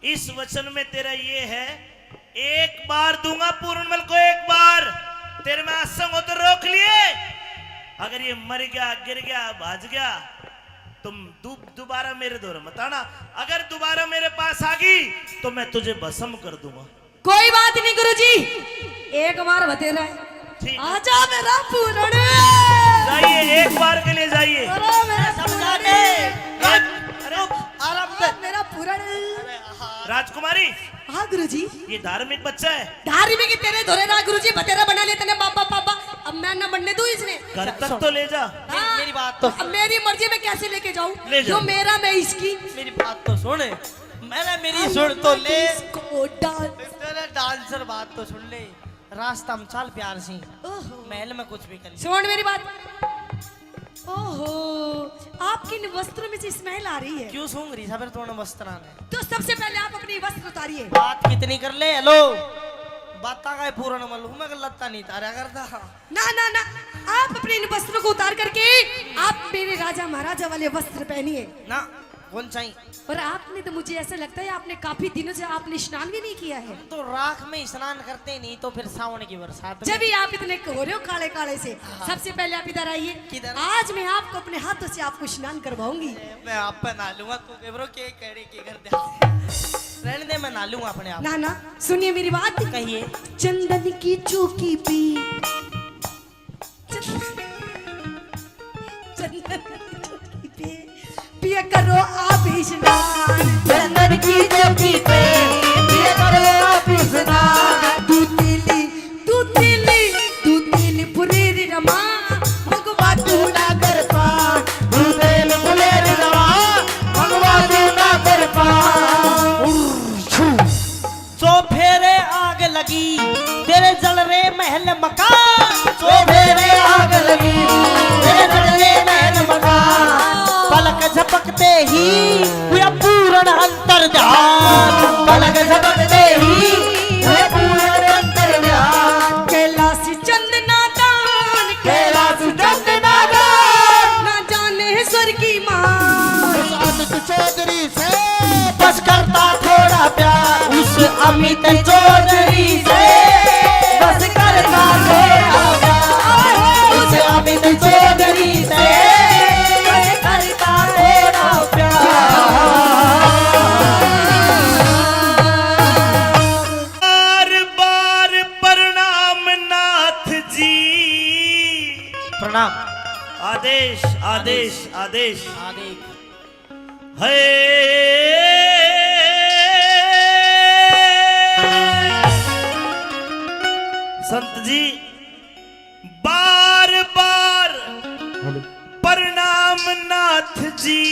इस वचन में तेरा ये है, एक बार दूंगा पूर्णमल को, एक बार तेरे में असंग हो तो रोक लिए। अगर ये मर गया, गिर गया, भाज गया, तुम दोबारा मेरे दौर मत आना। अगर दोबारा मेरे पास आ गई तो मैं तुझे भस्म कर दूंगा। कोई बात नहीं गुरुजी, एक बार बतेरा है। ठीक। आजा मेरा पूर्ण। जाइए, एक बार के लिए जाइए। अरे मेरा समझा पूर्ण। दे। अरे आराम से। मेरा पूर्ण। राजकुमारी, हाँ गुरुजी। ये धार्मिक बच्चा है, धार्मिक तेरे धोरे ना गुरुजी, बतेरा बना लेते ने पापा पापा। अब मैं ना बनने दूं इसने। घर तक तो ले जा। हाँ। मेरी बात तो अब मेरी मर्जी में कैसे लेके जाऊं? ले जाओ। जो मेरा मैं इसकी। मेरी बात तो सुन। मैंने मेरी सुन तो ले। इसको डाल। तेरे डांसर बात तो सुन ले। रास्ता में चल प्यार से, ओहो। महल में कुछ भी कर। सुन मेरी बात। ओहो, आपके इन वस्त्रों में से स्मेल आ रही है। क्यों सूंघ रही सबर तोड़ वस्त्र ने? तो सबसे पहले आप अपनी वस्त्र उतारिए। बात कितनी कर ले। हेलो बाता का पूर्ण मालूम मैं लत्ता नहीं तारा करता। ना ना ना, आप अपने इन वस्त्रों को उतार करके आप मेरे राजा महाराजा वाले वस्त्र पहनिए। ना कौन चाहिए? और आपने तो मुझे ऐसा लगता है आपने काफी दिनों से आपने स्नान भी नहीं किया है। तो राख में स्नान करते नहीं तो फिर सावन की बरसात में। जब भी आप इतने हो रहे हो काले काले से, सबसे पहले आप इधर आइए। किधर? आज मैं आपको अपने हाथों से आपको स्नान करवाऊंगी। मैं आप पे नहा लूंगा, तू केवरो के करे के कर दे। रहने दे, मैं नहा लूंगा अपने आप। ना ना, सुनिए मेरी बात। कहिए। चंदन की चौकी पे चंदन की चौकी पे पिया करो आप स्नान। चंदन की चौकी पे पिया करो आप स्नान। दूध तिली पुरेरी रमा भगवा दूना कर पान दूधेल फुलेर रवा भगवा दूना कर पान। सो फेरे आग लगी तेरे जल रे महल मकान। सो फेरे आग लगी तेरे जल रे महल मकान। पलक झपकते ही हुआ पूर्ण अंतर्ध्यान। पलक झपकते ही हुए पूर्ण अंतर्ध्यान। कैलाश चंदना दान कैलाश चंदना दान। ना जाने स्वर की मान। अमित चौधरी से बस करता थोड़ा प्यार उस अमित चौधरी से। बस करता थोड़ा प्यार उस अमित चौधरी से। बस करता थोड़ा प्यार। बार बार प्रणाम नाथ जी। प्रणाम। आदेश आदेश आदेश आगे संत जी बार बार प्रणाम नाथ जी।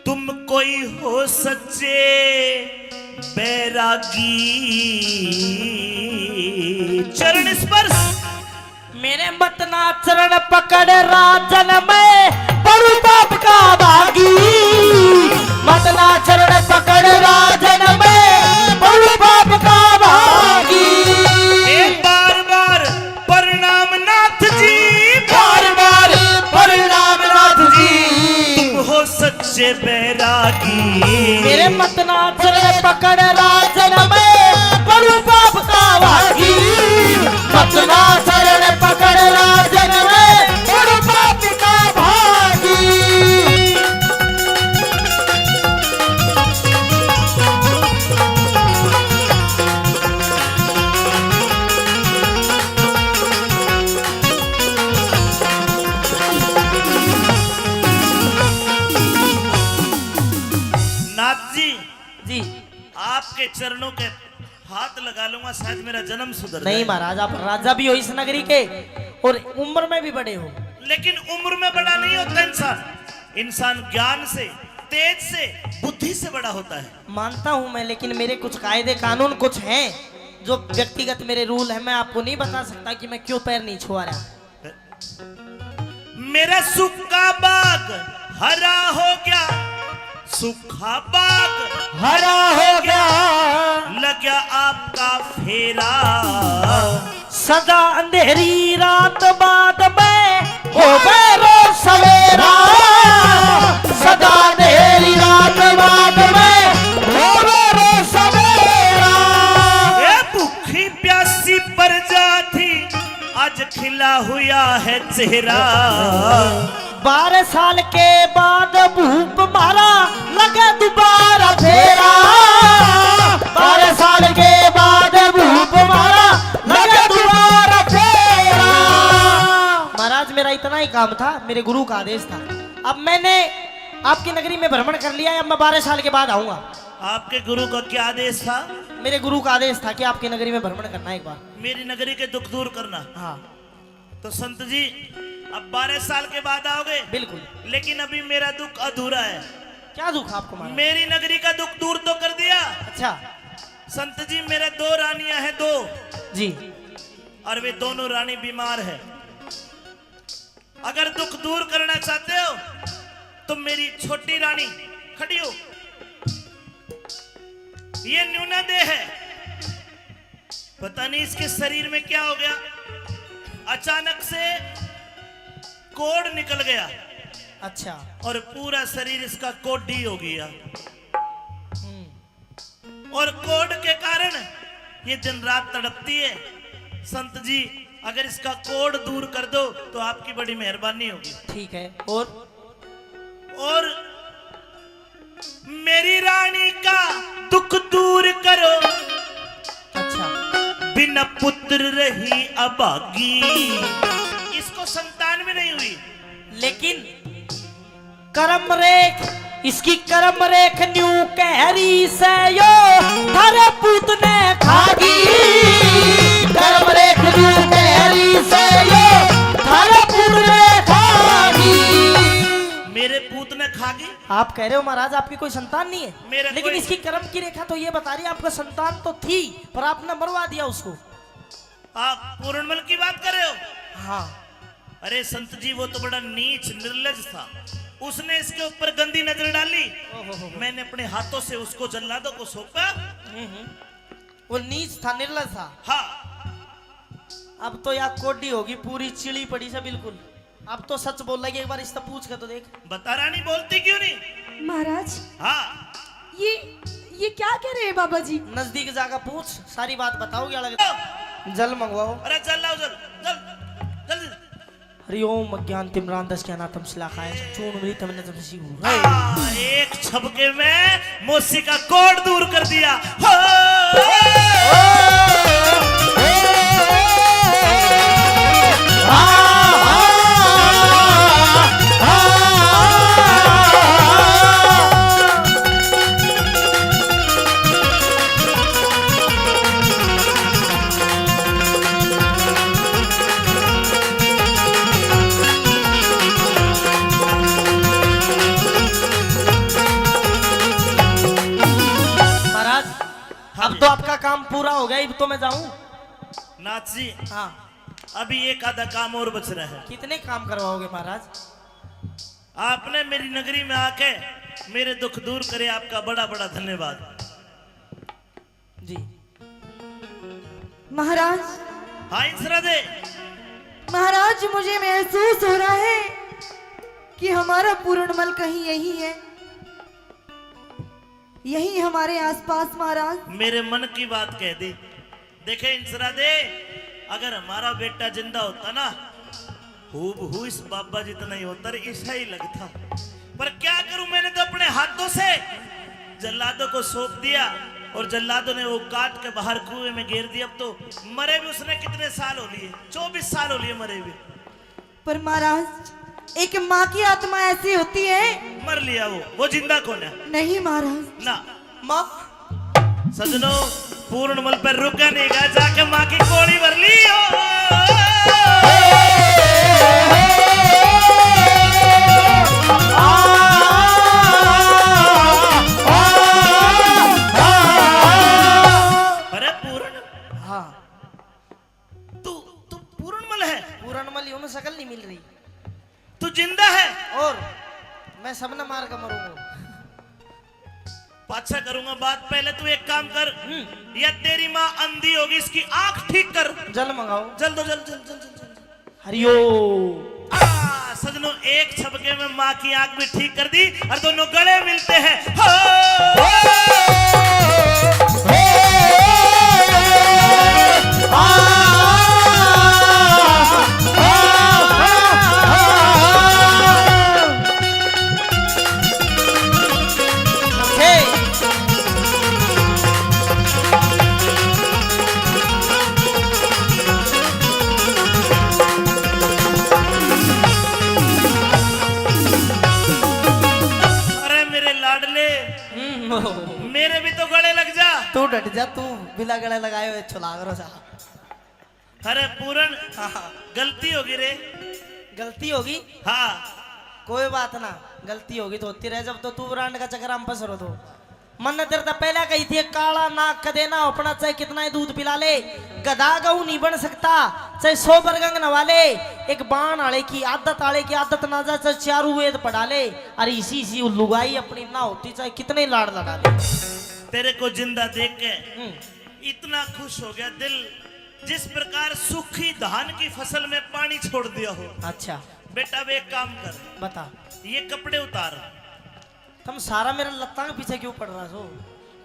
तुम कोई हो सच्चे बैरागी। चरण स्पर्श मेरे मतना चरण पकड़ राजन में बड़ू बाप का भागी। मतना चरण पकड़ राजन में बड़ू बाप का भागी। एक बार बार प्रणाम नाथ जी। बार बार प्रणाम नाथ जी। तुम हो सच्चे बैरागी। मेरे मतना चरण पकड़ राजन में बड़ू बाप का भागी। मतना चरण पकड़ राजन में बड़ू बाप का भागी। नाथ जी जी आपके चरणों के हाथ लगा लूंगा, शायद मेरा जन्म सुधर नहीं जाए। महाराज, आप राजा भी हो इस नगरी के और उम्र में भी बड़े हो। लेकिन उम्र में बड़ा नहीं होता इंसान। इंसान ज्ञान से, तेज से, बुद्धि से बड़ा होता है। मानता हूं मैं, लेकिन मेरे कुछ कायदे कानून कुछ हैं जो व्यक्तिगत मेरे रूल है। मैं आपको नहीं बता सकता कि मैं क्यों पैर नहीं छुआ रहा। मेरा सूखा बाग हरा हो गया। सूखा बाग हरा हो गया लग गया आपका फेरा। सदा अंधेरी रात बाद में हो रोज सवेरा। सदा अंधेरी रात बाद में हो रोज सवेरा। ये भूखी प्यासी प्रजाति आज खिला हुआ है चेहरा। 12 साल के बाद भूप मारा लगा दोबारा फेरा। 12 साल के बाद भूप मारा लगा दोबारा फेरा। महाराज मेरा इतना ही काम था, मेरे गुरु का आदेश था। अब मैंने आपकी नगरी में भ्रमण कर लिया है, अब मैं 12 साल के बाद आऊंगा। आपके गुरु का क्या आदेश था? मेरे गुरु का आदेश था कि आपकी नगरी में भ्रमण करना है एक बार। मेरी नगरी के दुख दूर करना। हाँ तो संत जी अब 12 साल के बाद आओगे? बिल्कुल। लेकिन अभी मेरा दुख अधूरा है। क्या दुख आपको महाराज? मेरी नगरी का दुख दूर तो कर दिया। अच्छा संत जी मेरे 2 रानियां हैं, 2, जी। और वे दोनों रानी बीमार है। अगर दुख दूर करना चाहते हो तो मेरी छोटी रानी खड़ी हो। ये न्यूना देह है, पता नहीं इसके शरीर में क्या हो गया। अचानक से कोढ़ निकल गया। अच्छा। और पूरा शरीर इसका कोडी हो गया। और कोड के कारण ये दिन रात तड़पती है। संत जी अगर इसका कोड दूर कर दो तो आपकी बड़ी मेहरबानी होगी। ठीक है। और मेरी रानी का दुख दूर करो। अच्छा। बिना पुत्र रही अभागी। इसको संतान भी नहीं हुई, लेकिन कर्म रेख, इसकी कर्म रेख न्यू कहरी से यो थारे पूत ने खागी। कर्म रेख न्यू कहरी से यो थारे पूत ने खागी। मेरे पूत ने खागी। आप कह रहे हो महाराज आपकी कोई संतान नहीं है, मेरा लेकिन कोई- इसकी कर्म की रेखा तो ये बता रही है आपका संतान तो थी पर आपने मरवा दिया उसको। आप पूर्णमल की बात कर रहे हो? हाँ। अरे संत जी वो तो बड़ा नीच निर्लज था। उसने इसके ऊपर गंदी नजर डाली। मैंने अपने हाथों से उसको जल्लादों को सौंपा। वो नीच था, निर्लज था। हाँ। अब तो यार कोडी होगी पूरी चिड़ी पड़ी से बिल्कुल। अब तो सच बोल रही है, एक बार इससे पूछ कर तो देख। बता रानी बोलती क्यों नहीं? महाराज हाँ। ये क्या कह रहे हैं बाबा जी? नजदीक जाकर पूछ, सारी बात बताओगे। अलग जल मंगवाओ। अरे चल लाओ, जल जल जल्दी। हरिओम अज्ञान तिम्रांधस्य ज्ञानातम श्लाघाय चूर्णमृतं नतमसि। एक छपके में मौसी का कोड दूर कर दिया। हो! महाराज अब तो आपका काम पूरा हो गया, अब तो मैं जाऊं। नाथ जी हाँ। अभी एक आधा काम और बच रहा है। कितने काम करवाओगे महाराज? आपने मेरी नगरी में आके मेरे दुख दूर करे, आपका बड़ा बड़ा धन्यवाद। जी। महाराज, हाँ इंसरा दे। महाराज मुझे महसूस हो रहा है कि हमारा पूर्णमल कहीं यही है, यही हमारे आसपास। महाराज मेरे मन की बात कह दी। देखे इंसरा दे, अगर हमारा बेटा जिंदा होता ना, हूबहू इस बाबा जितना ही होता, ऐसा ही लगता। पर क्या करूं, मैंने तो अपने हाथों से जल्लादों को सौंप दिया और जल्लादों ने वो काट के बाहर कुएं में गिर दिया। अब तो मरे भी उसने कितने साल हो लिए, 24 साल हो लिए मरे भी। पर महाराज एक माँ की आत्मा ऐसी होती है। मर लिया वो जिंदा कौन है? नहीं महाराज। ना माँ सजनों, पूर्णमल पर रुका नहीं गा, जाके माँ की कोड़ी भर ली हो। अरे पूर्ण, हाँ तू तू पूर्णमल है? पूरणमल यूं में शकल नहीं मिल रही। तू जिंदा है? और मैं सबने मार कर मरूंगा। पाछा करूंगा बात, पहले तू एक काम कर। या तेरी माँ अंधी होगी, इसकी आंख ठीक कर। जल मंगाओ। जल दो, जल जल जल जल जल। हरिओम। सजनों एक छपके में माँ की आंख भी ठीक कर दी और दोनों गले मिलते हैं। हो! मेरे भी तो गले लग जा। तू डट जा, तू बिना गले लगाए हुए छुलाग रो जा। अरे पूरन, गलती होगी रे। गलती होगी? हाँ कोई बात ना, गलती होगी तो होती रहे। जब तो तू ब्रांड का चक्कर हम पसरो तो मन ने तेरे पहले कही थी, काला नाक का देना अपना, चाहे कितना ही दूध पिला ले, गधा गऊ नहीं बन सकता, चाहे 100 बरगंग नवा ले, एक बाण आले की आदत ना जा, चाहे चारू वेद पढ़ा ले, अरे इसी लुगाई अपनी ना होती, चाहे कितने लाड़ लड़ा ले। तेरे को जिंदा देख के इतना खुश हो गया दिल, जिस प्रकार सूखी धान की फसल में पानी छोड़ दिया हो। अच्छा बेटा अब एक काम कर, बता। ये कपड़े उतार। तुम सारा मेरा लत्ता के पीछे क्यों पड़ रहा हो?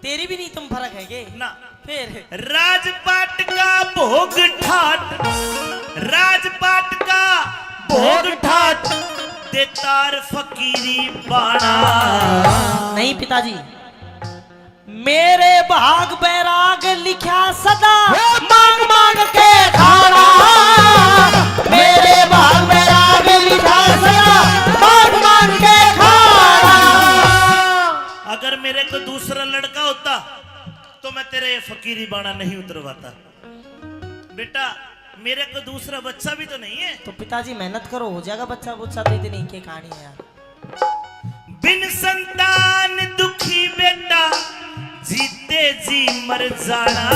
तेरी भी नहीं तुम फर्क है के ना फिर राजपाट का भोग ठाट, राजपाट का भोग ठाट, देतार फकीरी बाणा। नहीं पिताजी, मेरे भाग बैराग लिखा सदा मांग मांग के खाना। मेरे भाग बैराग लिखा सदा मांग मांग के खाना। अगर मेरे को दूसरा लड़का होता तो मैं तेरे फकीरी बाणा नहीं उतरवाता। बेटा मेरे को दूसरा बच्चा भी तो नहीं है। तो पिताजी मेहनत करो, हो जाएगा बच्चा बुच्चा। तो इतनी की कहानी है यार। बिन संतान दुखी बेटा, जीते जी मर जाना।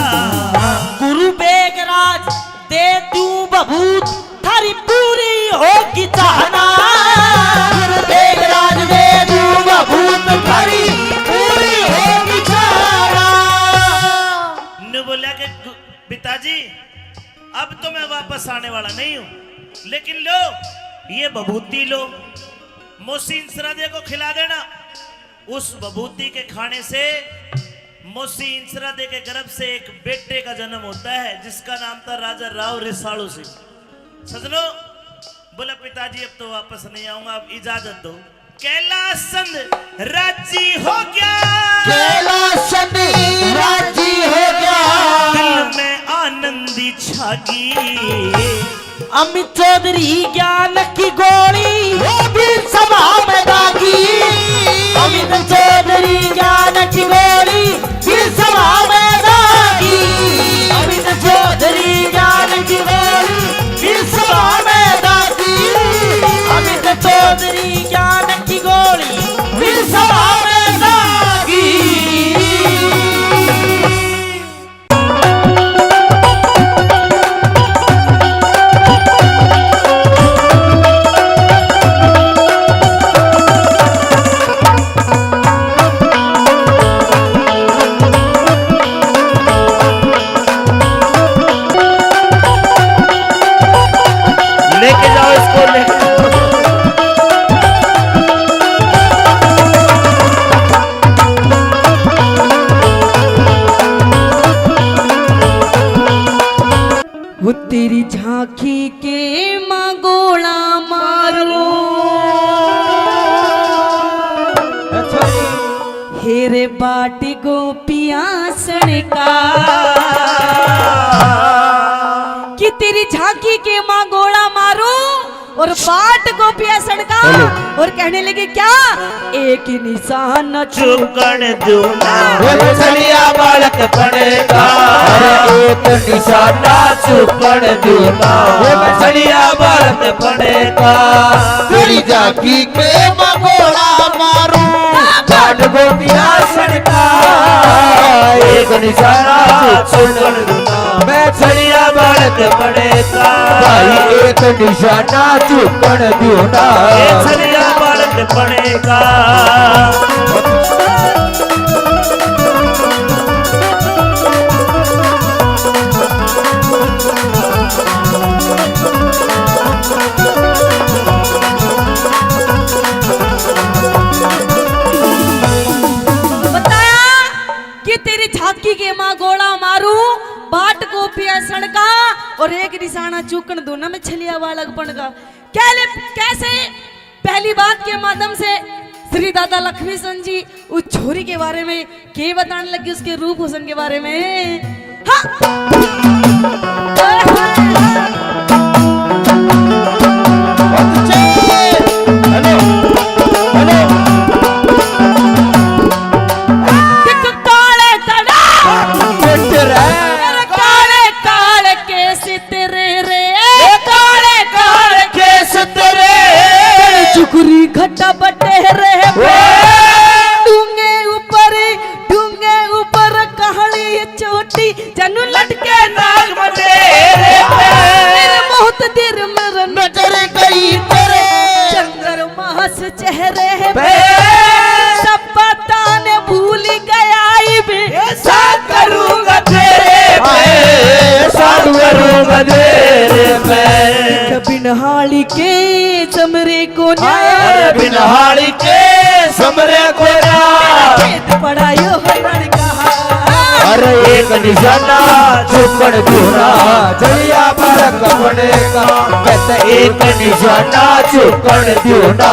गुरु बेगराज दे तू बबूत, थारी पूरी होगी चाहना। गुरु बेगराज दे तू बबूत, थारी पूरी होगी चाहना। ने बोला कि पिताजी अब तो मैं वापस आने वाला नहीं हूं, लेकिन लो ये बभूति लो, मोहसिन सरादे को खिला देना। उस बभूति के खाने से मोहसिन सरादे के गर्भ से एक बेटे का जन्म होता है जिसका नाम था राजा राव रिसालू सिंह। सजनो बोला पिताजी अब तो वापस नहीं आऊंगा, अब इजाजत दो। कैलाशचंद राजी हो गया, कैलाशचंद राजी हो गया। दिल में आनंदी छागी। अमित चौधरी ज्ञान की गोली वो भी सभा में दागी। अमित चौधरी ज्ञान की गोली भी सभा में दागी। अमित चौधरी ज्ञान की गोली भी सभा में दागी। अमित चौधरी ज्ञान की गोली भी सभा में दागी। लेके जाओ इसको, लेके वो तेरी झांकी के मंगोला मारो, हेरे बाटी गोपिया सड़का। कि तेरी झांकी के मंगोला मारो और बाट गोपिया सड़का। और कहने लगे क्या, एक निशान चुकन दूना। मछलिया बालक पड़ेगा, एक निशाना चुपड़ दूना। मछलिया बालक पड़ेगा, तेरी जाकी के मगोड़ा मारू, बाट गोपिया सड़का। एक निशाना चुपड़ दूना, मछलिया बालक पड़ेगा। भाई एक निशाना चुपड़ दूना, छलिया बालक पड़ेगा। बताया कि तेरी झांकी के माँ गोला मारू, बाट गोपिया सड़का और एक निशाना चूकन दूना में छलिया बालक बनगा। कैसे पहली बात के माध्यम से श्री दादा लक्ष्मी सन जी उस छोरी के बारे में के बताने लगे, उसके रूप हुसन के बारे में। हाँ। काले तड़ा काले काले केस तेरे रे, काले काले केस तेरे, चुकुरी घटा बटे रे, डूंगे ऊपर कहानी चोटी जनु लटके नाग बटे रे। तेरे बहुत देर मेरा नजर गई तेरे चंद्र मास चेहरे पे, सब पता ने भूल गया ऐसा करूंगा तेरे पे, ऐसा करूंगा तेरे पे। बिनहाली के चमरे को न्याय बिनहाली के समरे कोरा खेत पढ़ायो हरण कहा अरे एक निशाना चुकड़ दूना जलिया बालक बनेगा कहते एक निशाना चुकड़ दूना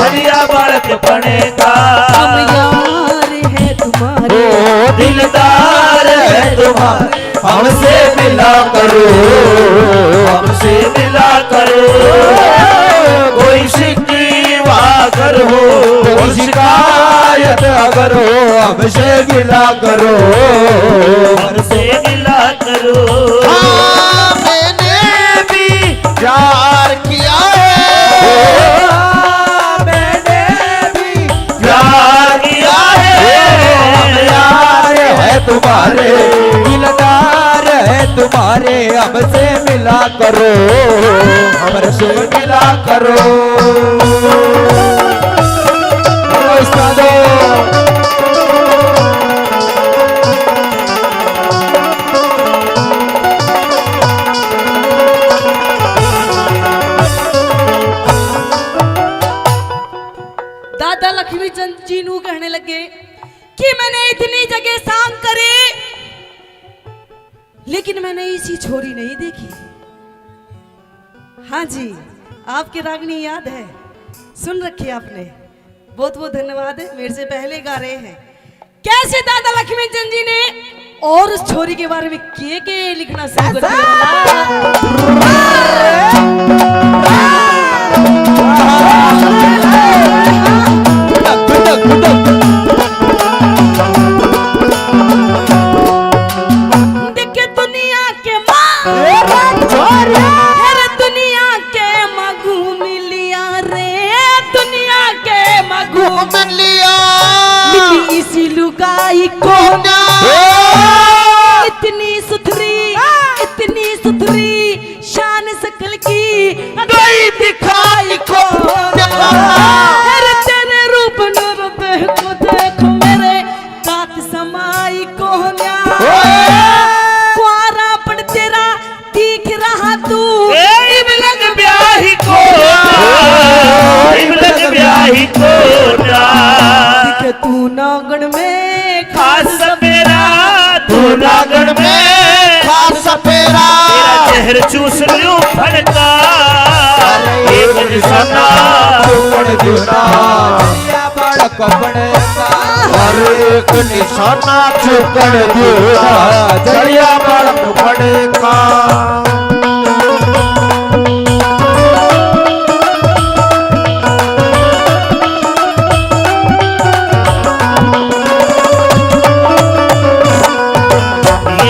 जलिया बालक बनेगा हम यार है तुम्हारे ओ दिलदार है तुम्हारे हमसे मिला करो हमसे मिला करो कोई शिकवा अगर हो कोई शिकायत अगर हो हमसे मिला करो हमसे मिला करो हाँ, मैंने भी प्यार किया है मैंने भी प्यार किया है हम यार है तुम्हारे दिलदार है तुम्हारे हमसे मिला करो हमसे मिला करो उस्तादो दादा लक्ष्मी चंद जी नू कहने लगे कि मैंने इतनी जगह सांग करे लेकिन मैंने इसी छोरी नहीं देखी। हाँ जी, आपकी रागनी याद है, सुन रखी आपने, बहुत बहुत धन्यवाद है, मेरे से पहले गा रहे हैं। कैसे दादा लक्ष्मी चंद जी ने और उस छोरी के बारे में के लिखना शुरू कर देखे दुनिया के दुनिया के मगू मिलिया रे दुनिया के मगू मिलिया मिली इसी लुगाई को इतनी सुथरी शान सकल की गई दिखाई को तेरे रूप नूर देखो देखो मेरे कात समाई को कुआरा पड़ तेरा दिख रहा तू इबलग ब्याही को इबलग ब्याही को दिखे तू नागण में खास मेरा तू नागण में खास सपेरा तेरा जहर चूस लूं फड़का एक निशाना चुकड़ दूना जलिया बालक बनेगा हर एक निशाना चुकड़ दूना जलिया बालक बनेगा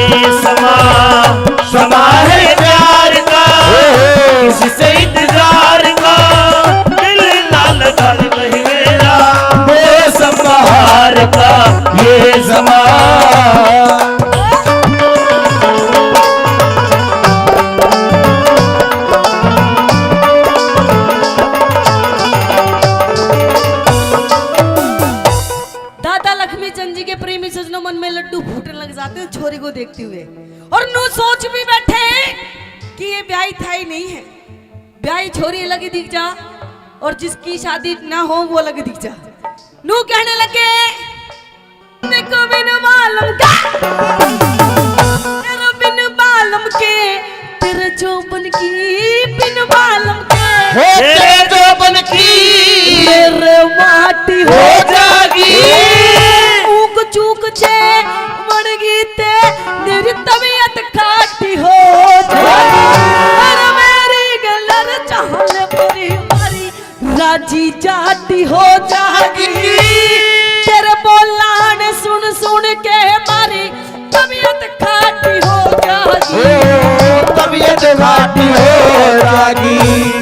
ये समा है प्यार का किससे इंतजार का दिल लाल गल नहीं मेरा मौसम बहार का ये ज़मां दादा लक्ष्मी चंद जी के प्रेमी सजनों मन में लड्डू फूटने लग जाते हैं छोरी को देखते हुए और नू सोच भी बैठे कि ये ब्याही था ही नहीं है, ब्याही छोरी अलग ही दिख जा और जिसकी शादी ना हो वो अलग दिख जा। नू कहने लगे देखो बिन मालूम का तेरा बिन मालूम के तेरे जोबन की बिन मालूम के तेरे जोबन की मेरे माटी हो जागी ऊक चूक छे मर गई ते मेरी तबीयत खाटी हो जागी अरे मेरी गलर चाहने पूरी मारी राजी जाती हो जागी तेरे बोलाने सुन सुन के मारी तबीयत खाटी हो जागी तबीयत घाटी हो जागी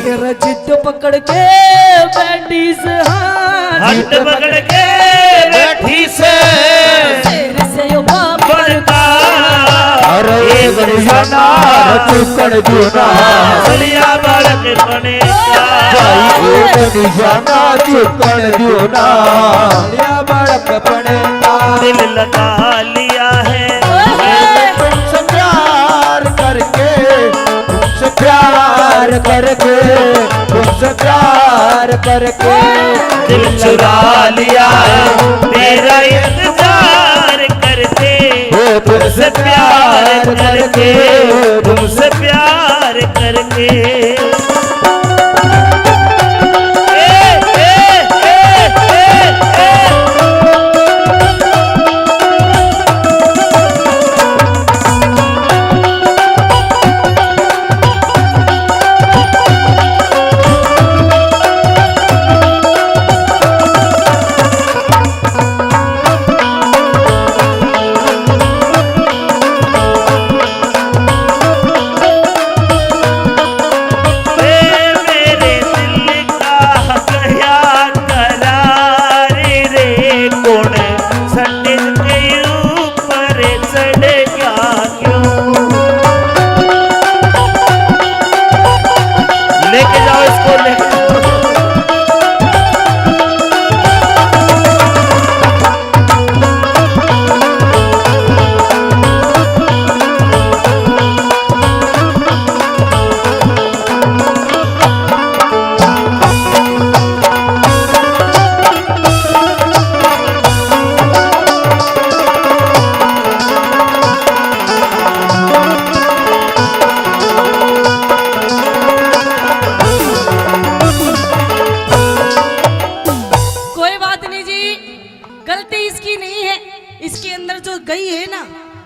तेरा जिद पकड़ के बैठी से हट पकड़ के बैठी से तेरे से यो बढ़ता अरे एक निशाना चुकड़ दूना चलिया बालक बनेगा एक निशाना चुकड़ दूना जलिया बालक बनेगा दिल लगा लिया है तुमसे प्यार करके तुमसे प्यार करके तुमसे प्यार करके दिल चुरा लिया है तेरा इंतजार करके, तुमसे प्यार करके, तुमसे प्यार करके।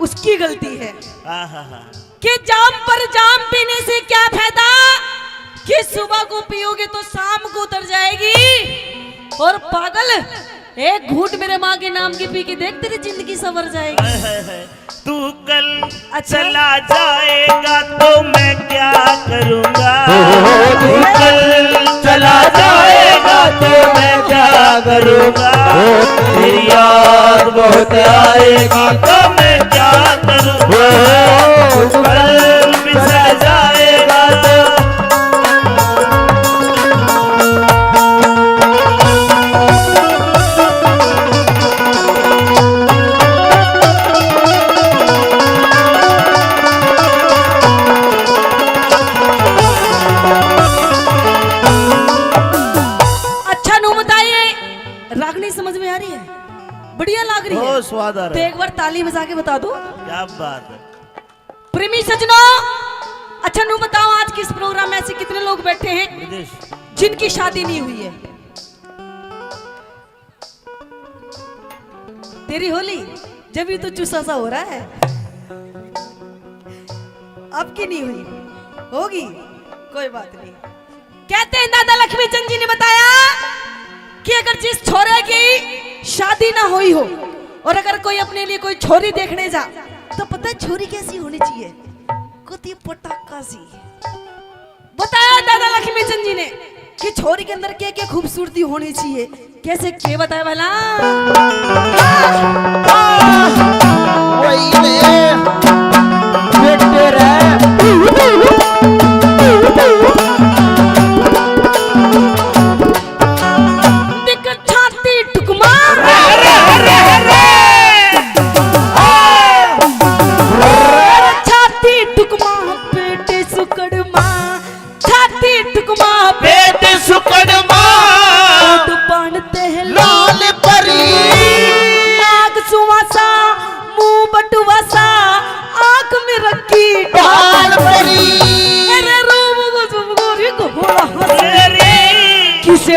उसकी गलती है आहा। कि जाम पर जाम पीने से क्या फायदा, कि सुबह को पियोगे तो शाम को उतर जाएगी। और पागल, एक घूंट मेरे माँ के नाम की पी के देख, तेरी जिंदगी संवर जाएगी। तू कल चला जाएगा तो मैं क्या करूँगा, तू कल चला जाएगा तो मैं क्या करूँगा, तेरी याद बहुत आएगी तो मैं क्या करूँगा, तू कल बिछड़ जाएगा तो। समझ में आ रही है? बढ़िया लग रही है, स्वाद आ रहा है। तो एक बार ताली बजा के बता दो। क्या बात है। प्रेमी सजनों, अच्छा नू बताओ, आज किस प्रोग्राम में ऐसे कितने लोग बैठे हैं जिनकी शादी नहीं हुई है? तेरी होली जब भी तो चूसा सा हो रहा है, अब की नहीं हुई, होगी, कोई बात नहीं। कहते हैं दादा लक्ष्मी चंद जी ने बताया कि अगर जिस छोरे की शादी ना हुई हो और अगर कोई अपने लिए कोई छोरी देखने जा, तो पता है छोरी कैसी होनी चाहिए? कुती पटाखा सी। बताया दादा लक्ष्मी चंद जी ने कि छोरी के अंदर क्या क्या खूबसूरती होनी चाहिए, कैसे क्या बताया भला? वही रे बेटे रे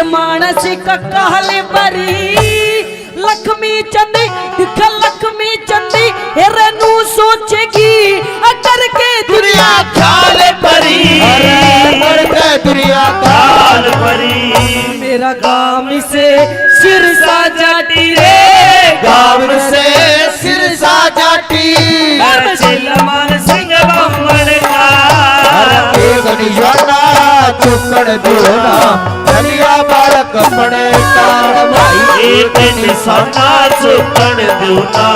मानस का कहले बरी लक्ष्मी चंदी दिख लक्ष्मी चंदी हेरनू सोचेगी अगर के दुनिया ख्याल परी, अरे के दुनिया ख्याल परी। मेरा गांव से सिरसा जाटी रे, गाँव से सिरसा जाटी चिल्लमान सिंह बम्बड़ का गणियाना चुकड़ दियोना चलिया बालक पड़े कार भाई एक निशाना चुकड़ दूना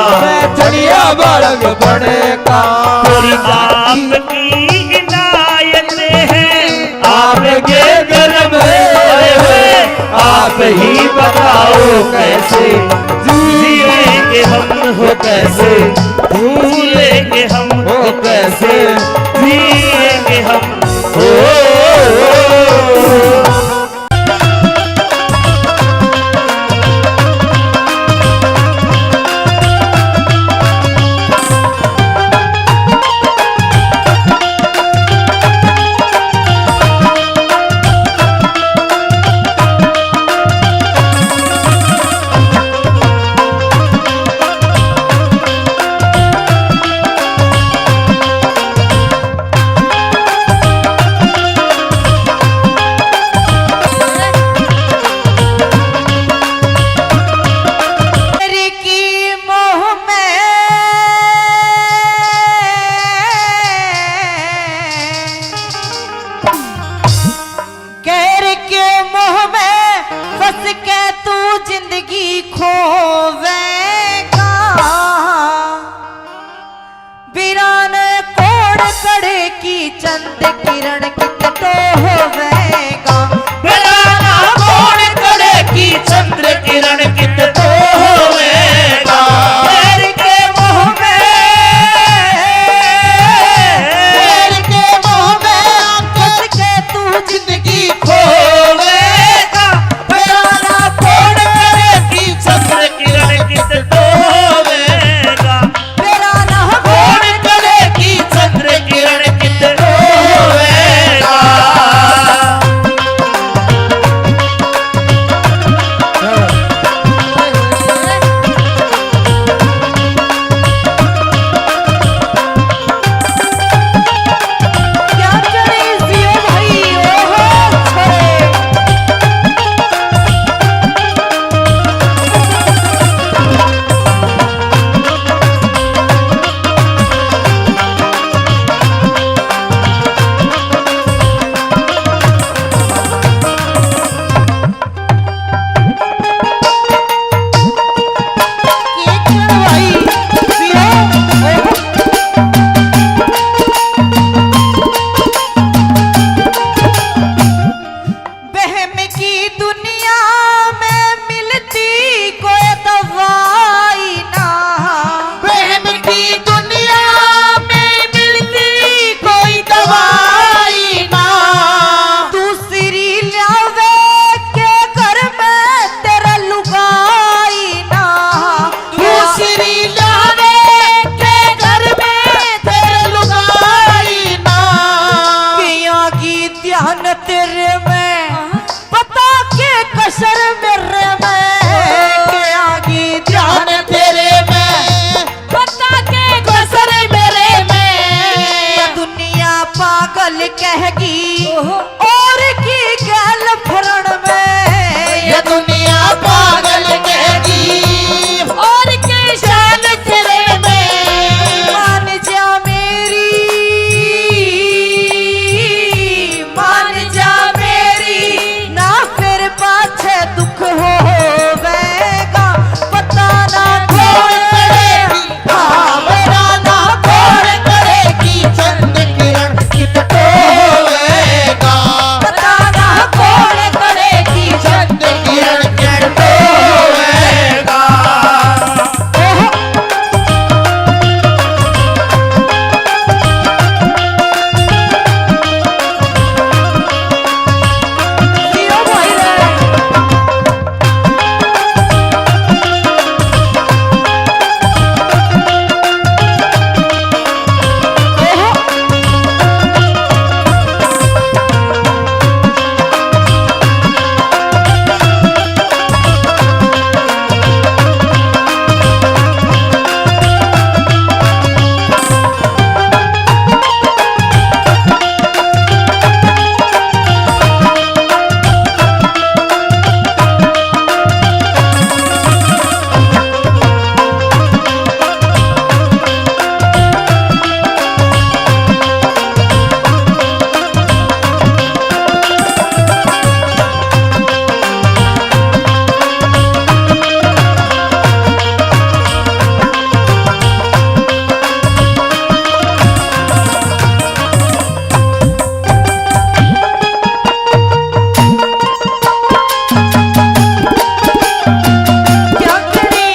चलिया बालक पड़े का पूरी आपकी इनायत है, आपके गर्भ हुए आप ही बताओ कैसे जिएंगे हम हो कैसे, भूलेंगे हम हो कैसे जिएंगे हम हो। चंद किरण कित तो होवेगा। बेड़ा ना कौन करे की चंद्र किरण कित तो होवेगा। पैर के मोह में फंस के तू जिंदगी होवेगा। बेड़ा ना कौन करे की चंद्र किरण कित तो होवेगा। मेरा ना कौन करे की चंद्र किरण कित तो होवेगा। क्या करे जियो भाई ओहो छोरे। के क्षण भाई जियो ओहो। बहम की दुनिया में मिलती कोई दवाई ना। बहम की दुनिया में मिलती कोई दवाई ना। दूसरी लावे के घर में तेरा लुगाई ना। दूसरी लावे के घर में तेरे लुगाई ना। पिया की ध्यान तेरे में पता के कसर मेरे में। पिया की ध्यान ध्यान तेरे में पता के कसर मेरे में। दुनिया पागल कहेगी और की गल फरण में। ये दुनिया पागल कहेगी और के शान तेरे में। मान जा मेरी ना फिर पाछे दुख होवेगा। पता ना कौन करेगी हाँ मेरा ना कौन करेगी चंद किरण कित तो होवेगा। पता ना कौन करेगी चंद किरण कित तो होवेगा। जियो भाई रे। क्या करें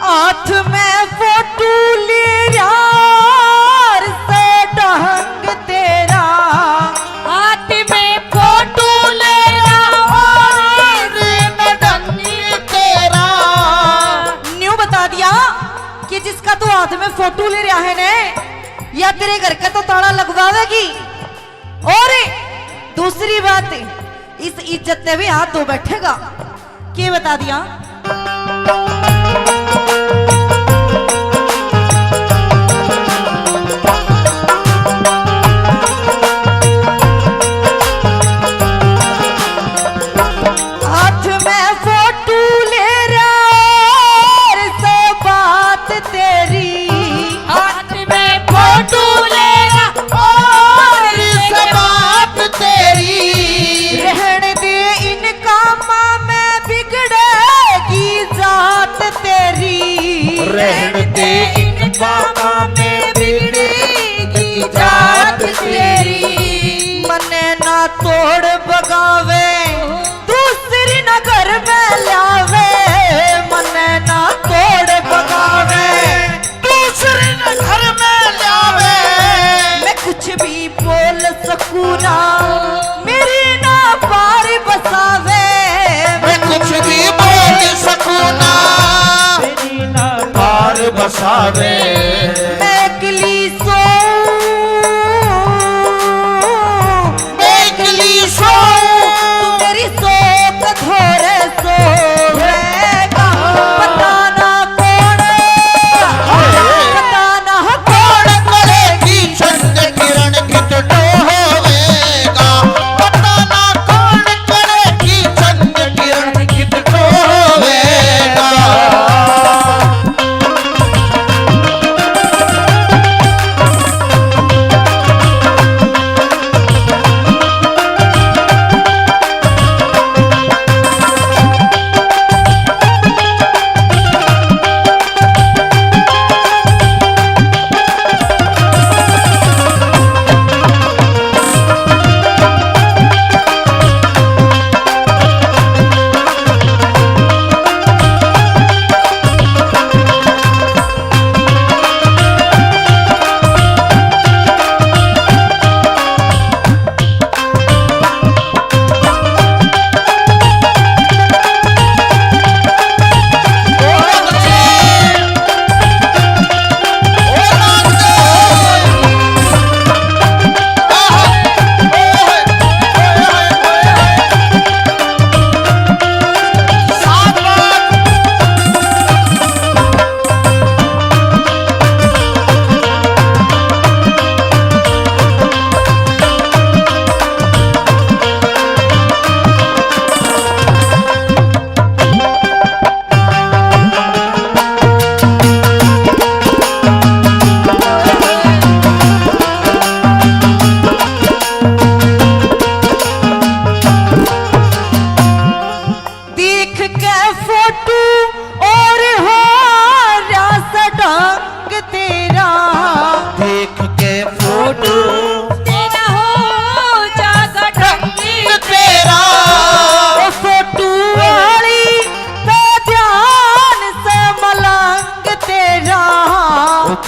हाथ में फोटू ले यार से ढंग तेरा। हाथ में फोटू ले यार से ढंग तेरा। न्यू बता दिया कि जिसका तू हाथ में फोटू ले रहा है ने या तेरे घर का तो ताला लगवावेगी। और दूसरी बात इस इज्जत ने भी हाथ धो बैठेगा। के बता दिया हाथ में फोटू ले रहा से बात तेरी। हाथ में फोटू ले रहा और से बात तेरी। रहने दे इन कामा में बिगड़े सावे एकली सो तू मेरी सोच थोड़े सोवेगा पता ना कौन करेगी चंद किरण कितनो होवेगा पता ना कौन करेगी चंद किरण कितनो होवेगा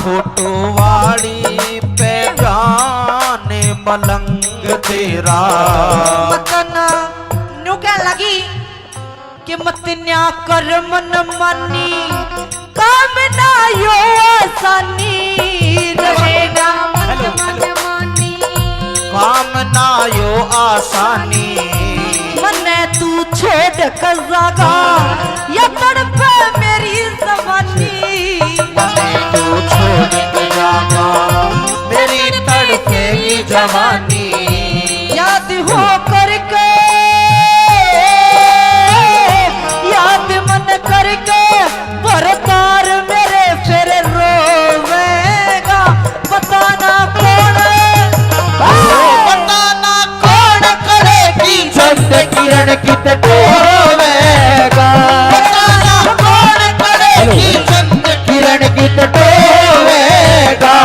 फोटो वाली पे जाने मलंग तेरा मतन नु क्या लगी कि मत न्या कर मन मानी काम ना यो आसानी रहेगा मन मन मानी काम ना यो आसानी मन तू छोड़ कर जागा या तड़पे मेरी जवानी तू छोड़ के जागा मेरी तड़पेगी जवानी याद हो करके याद मन करके परतार मेरे फिर रोवेगा पता ना कौन करेगी चंद किरण कितने होवेगा कौन करेगी चंद किरण कितने होवेगा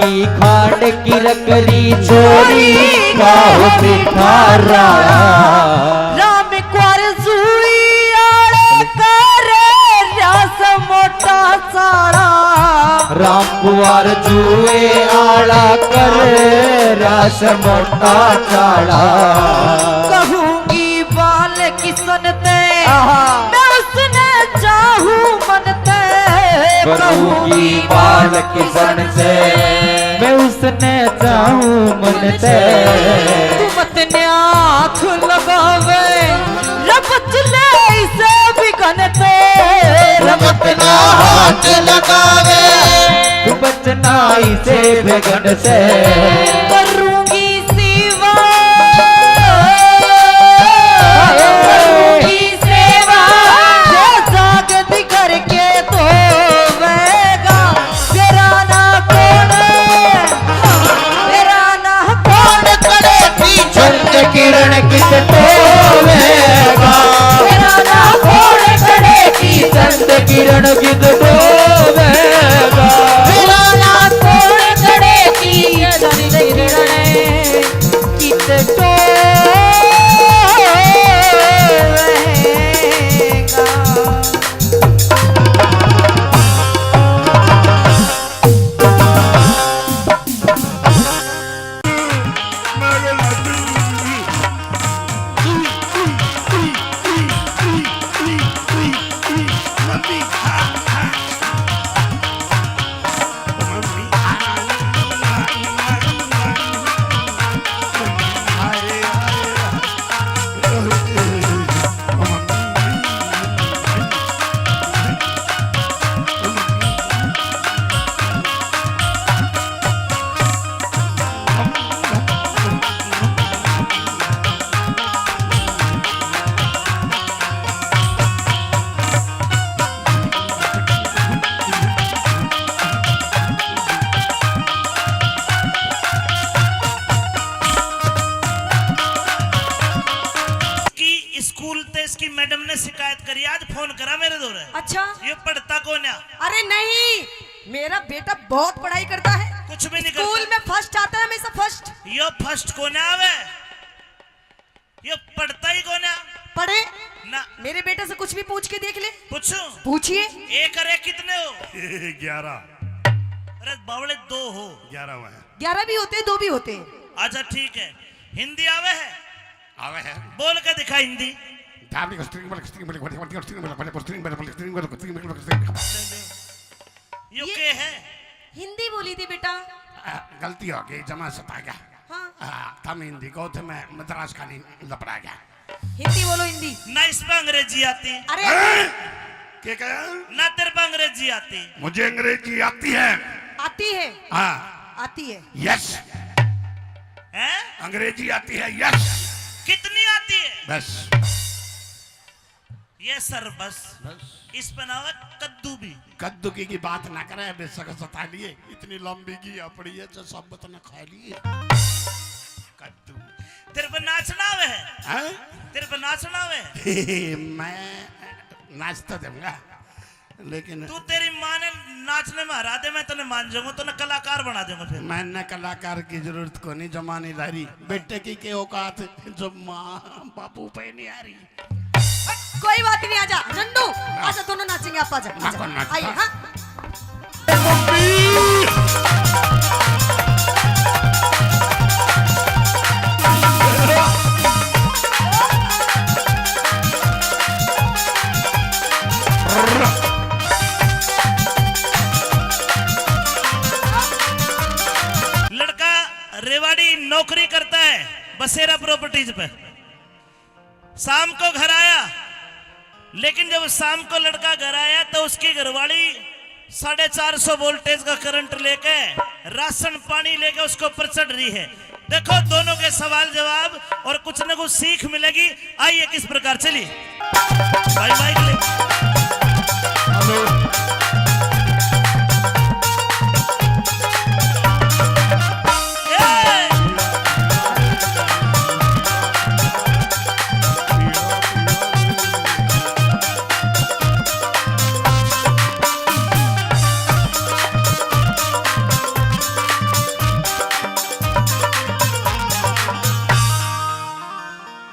की खांड की रकरी चोरी का मिठा राया राम क्वार जुई आड़े करे रस मोटा सारा राम कुंवर जुए आला कर रास मोटा चाड़ा कहूंगी बाल किसन ते मैं उसने चाहूं मन ते कहूंगी बाल किसन से मैं उसने चाहूं मन से तू मत ने आँख लगावे रबच ले इसे बिगन ते रमत ना हाथ लगावे तू बचना इसे बेगन से करूंगी सेवा करूंगी सेवा जे जागत करके तो वेगा तेरा ना कौन करे चंद किरण किस डोवेगा तेरा ना कौन करे चंद किरण किस डोवेगा तेरा ना कौन करे चंद किरण किस इसकी मैडम ने शिकायत करी, आज फोन करा मेरे दौर। अच्छा, ये पढ़ता कौन है? अरे नहीं, मेरा बेटा बहुत पढ़ाई करता है, कुछ भी नहीं स्कूल में फर्स्ट आता है, हमेशा फर्स्ट। यो फर्स्ट कौन है आवे? ये पढ़ता ही कौन है? पढ़े ना, मेरे बेटे से कुछ भी पूछ के देख ले। पूछो, पूछिए। एक और एक कितने हो? 11। अरे बावड़े 2 हो। 11 हुआ है। 11 भी होते हैं, 2 भी होते हैं। अच्छा ठीक है, हिंदी आवे है? आवे है। बोल के दिखा हिंदी। यो के है? हिंदी बोली थी बेटा। गलती हो गई, जमा सता गया। हाँ, तुम हिंदी को थे, मैं मद्रास का नहीं लपड़ा गया। हिंदी बोलो, हिंदी। ना इस पे अंग्रेजी आती। अरे क्या कहा? ना तेरे पे अंग्रेजी आती। मुझे अंग्रेजी आती है। आती है? हाँ आती है। यस, हैं? अंग्रेजी आती है। यस, कितनी आती है? बस ये सर बस इस पर ना हो कद्दू भी। कद्दू की बात ना करे, बेशक सता लिए, इतनी लंबी की अपड़ी है जो सब बतना खा लिए। कद्दू तेरे पे नाचना आवे है? हैं? तेरे पे नाचना आवे है? मैं नाच तो दूंगा, लेकिन तू तेरी माँ ने नाचने में हरा दे, मैं तने मान जाऊंगा, तो कलाकार बना दूंगा फिर। मैंने कलाकार की जरूरत को नहीं, जमानी लारी बेटे की के औकात जो माँ बापू पे नहीं आ रही। कोई बात नहीं, आजा नंदू, आजा, दोनों नाचेंगे। आप आजा, आजा। आइए। हाँ, लड़का रेवाड़ी नौकरी करता है बसेरा प्रॉपर्टीज पे। शाम को घर आया, लेकिन जब शाम को लड़का घर आया तो उसकी घरवाली 450 वोल्टेज का करंट लेके राशन पानी लेके उसको ऊपर चढ़ रही है। देखो दोनों के सवाल जवाब और कुछ न कुछ सीख मिलेगी। आइए किस प्रकार चलिए भाई बाइक ले।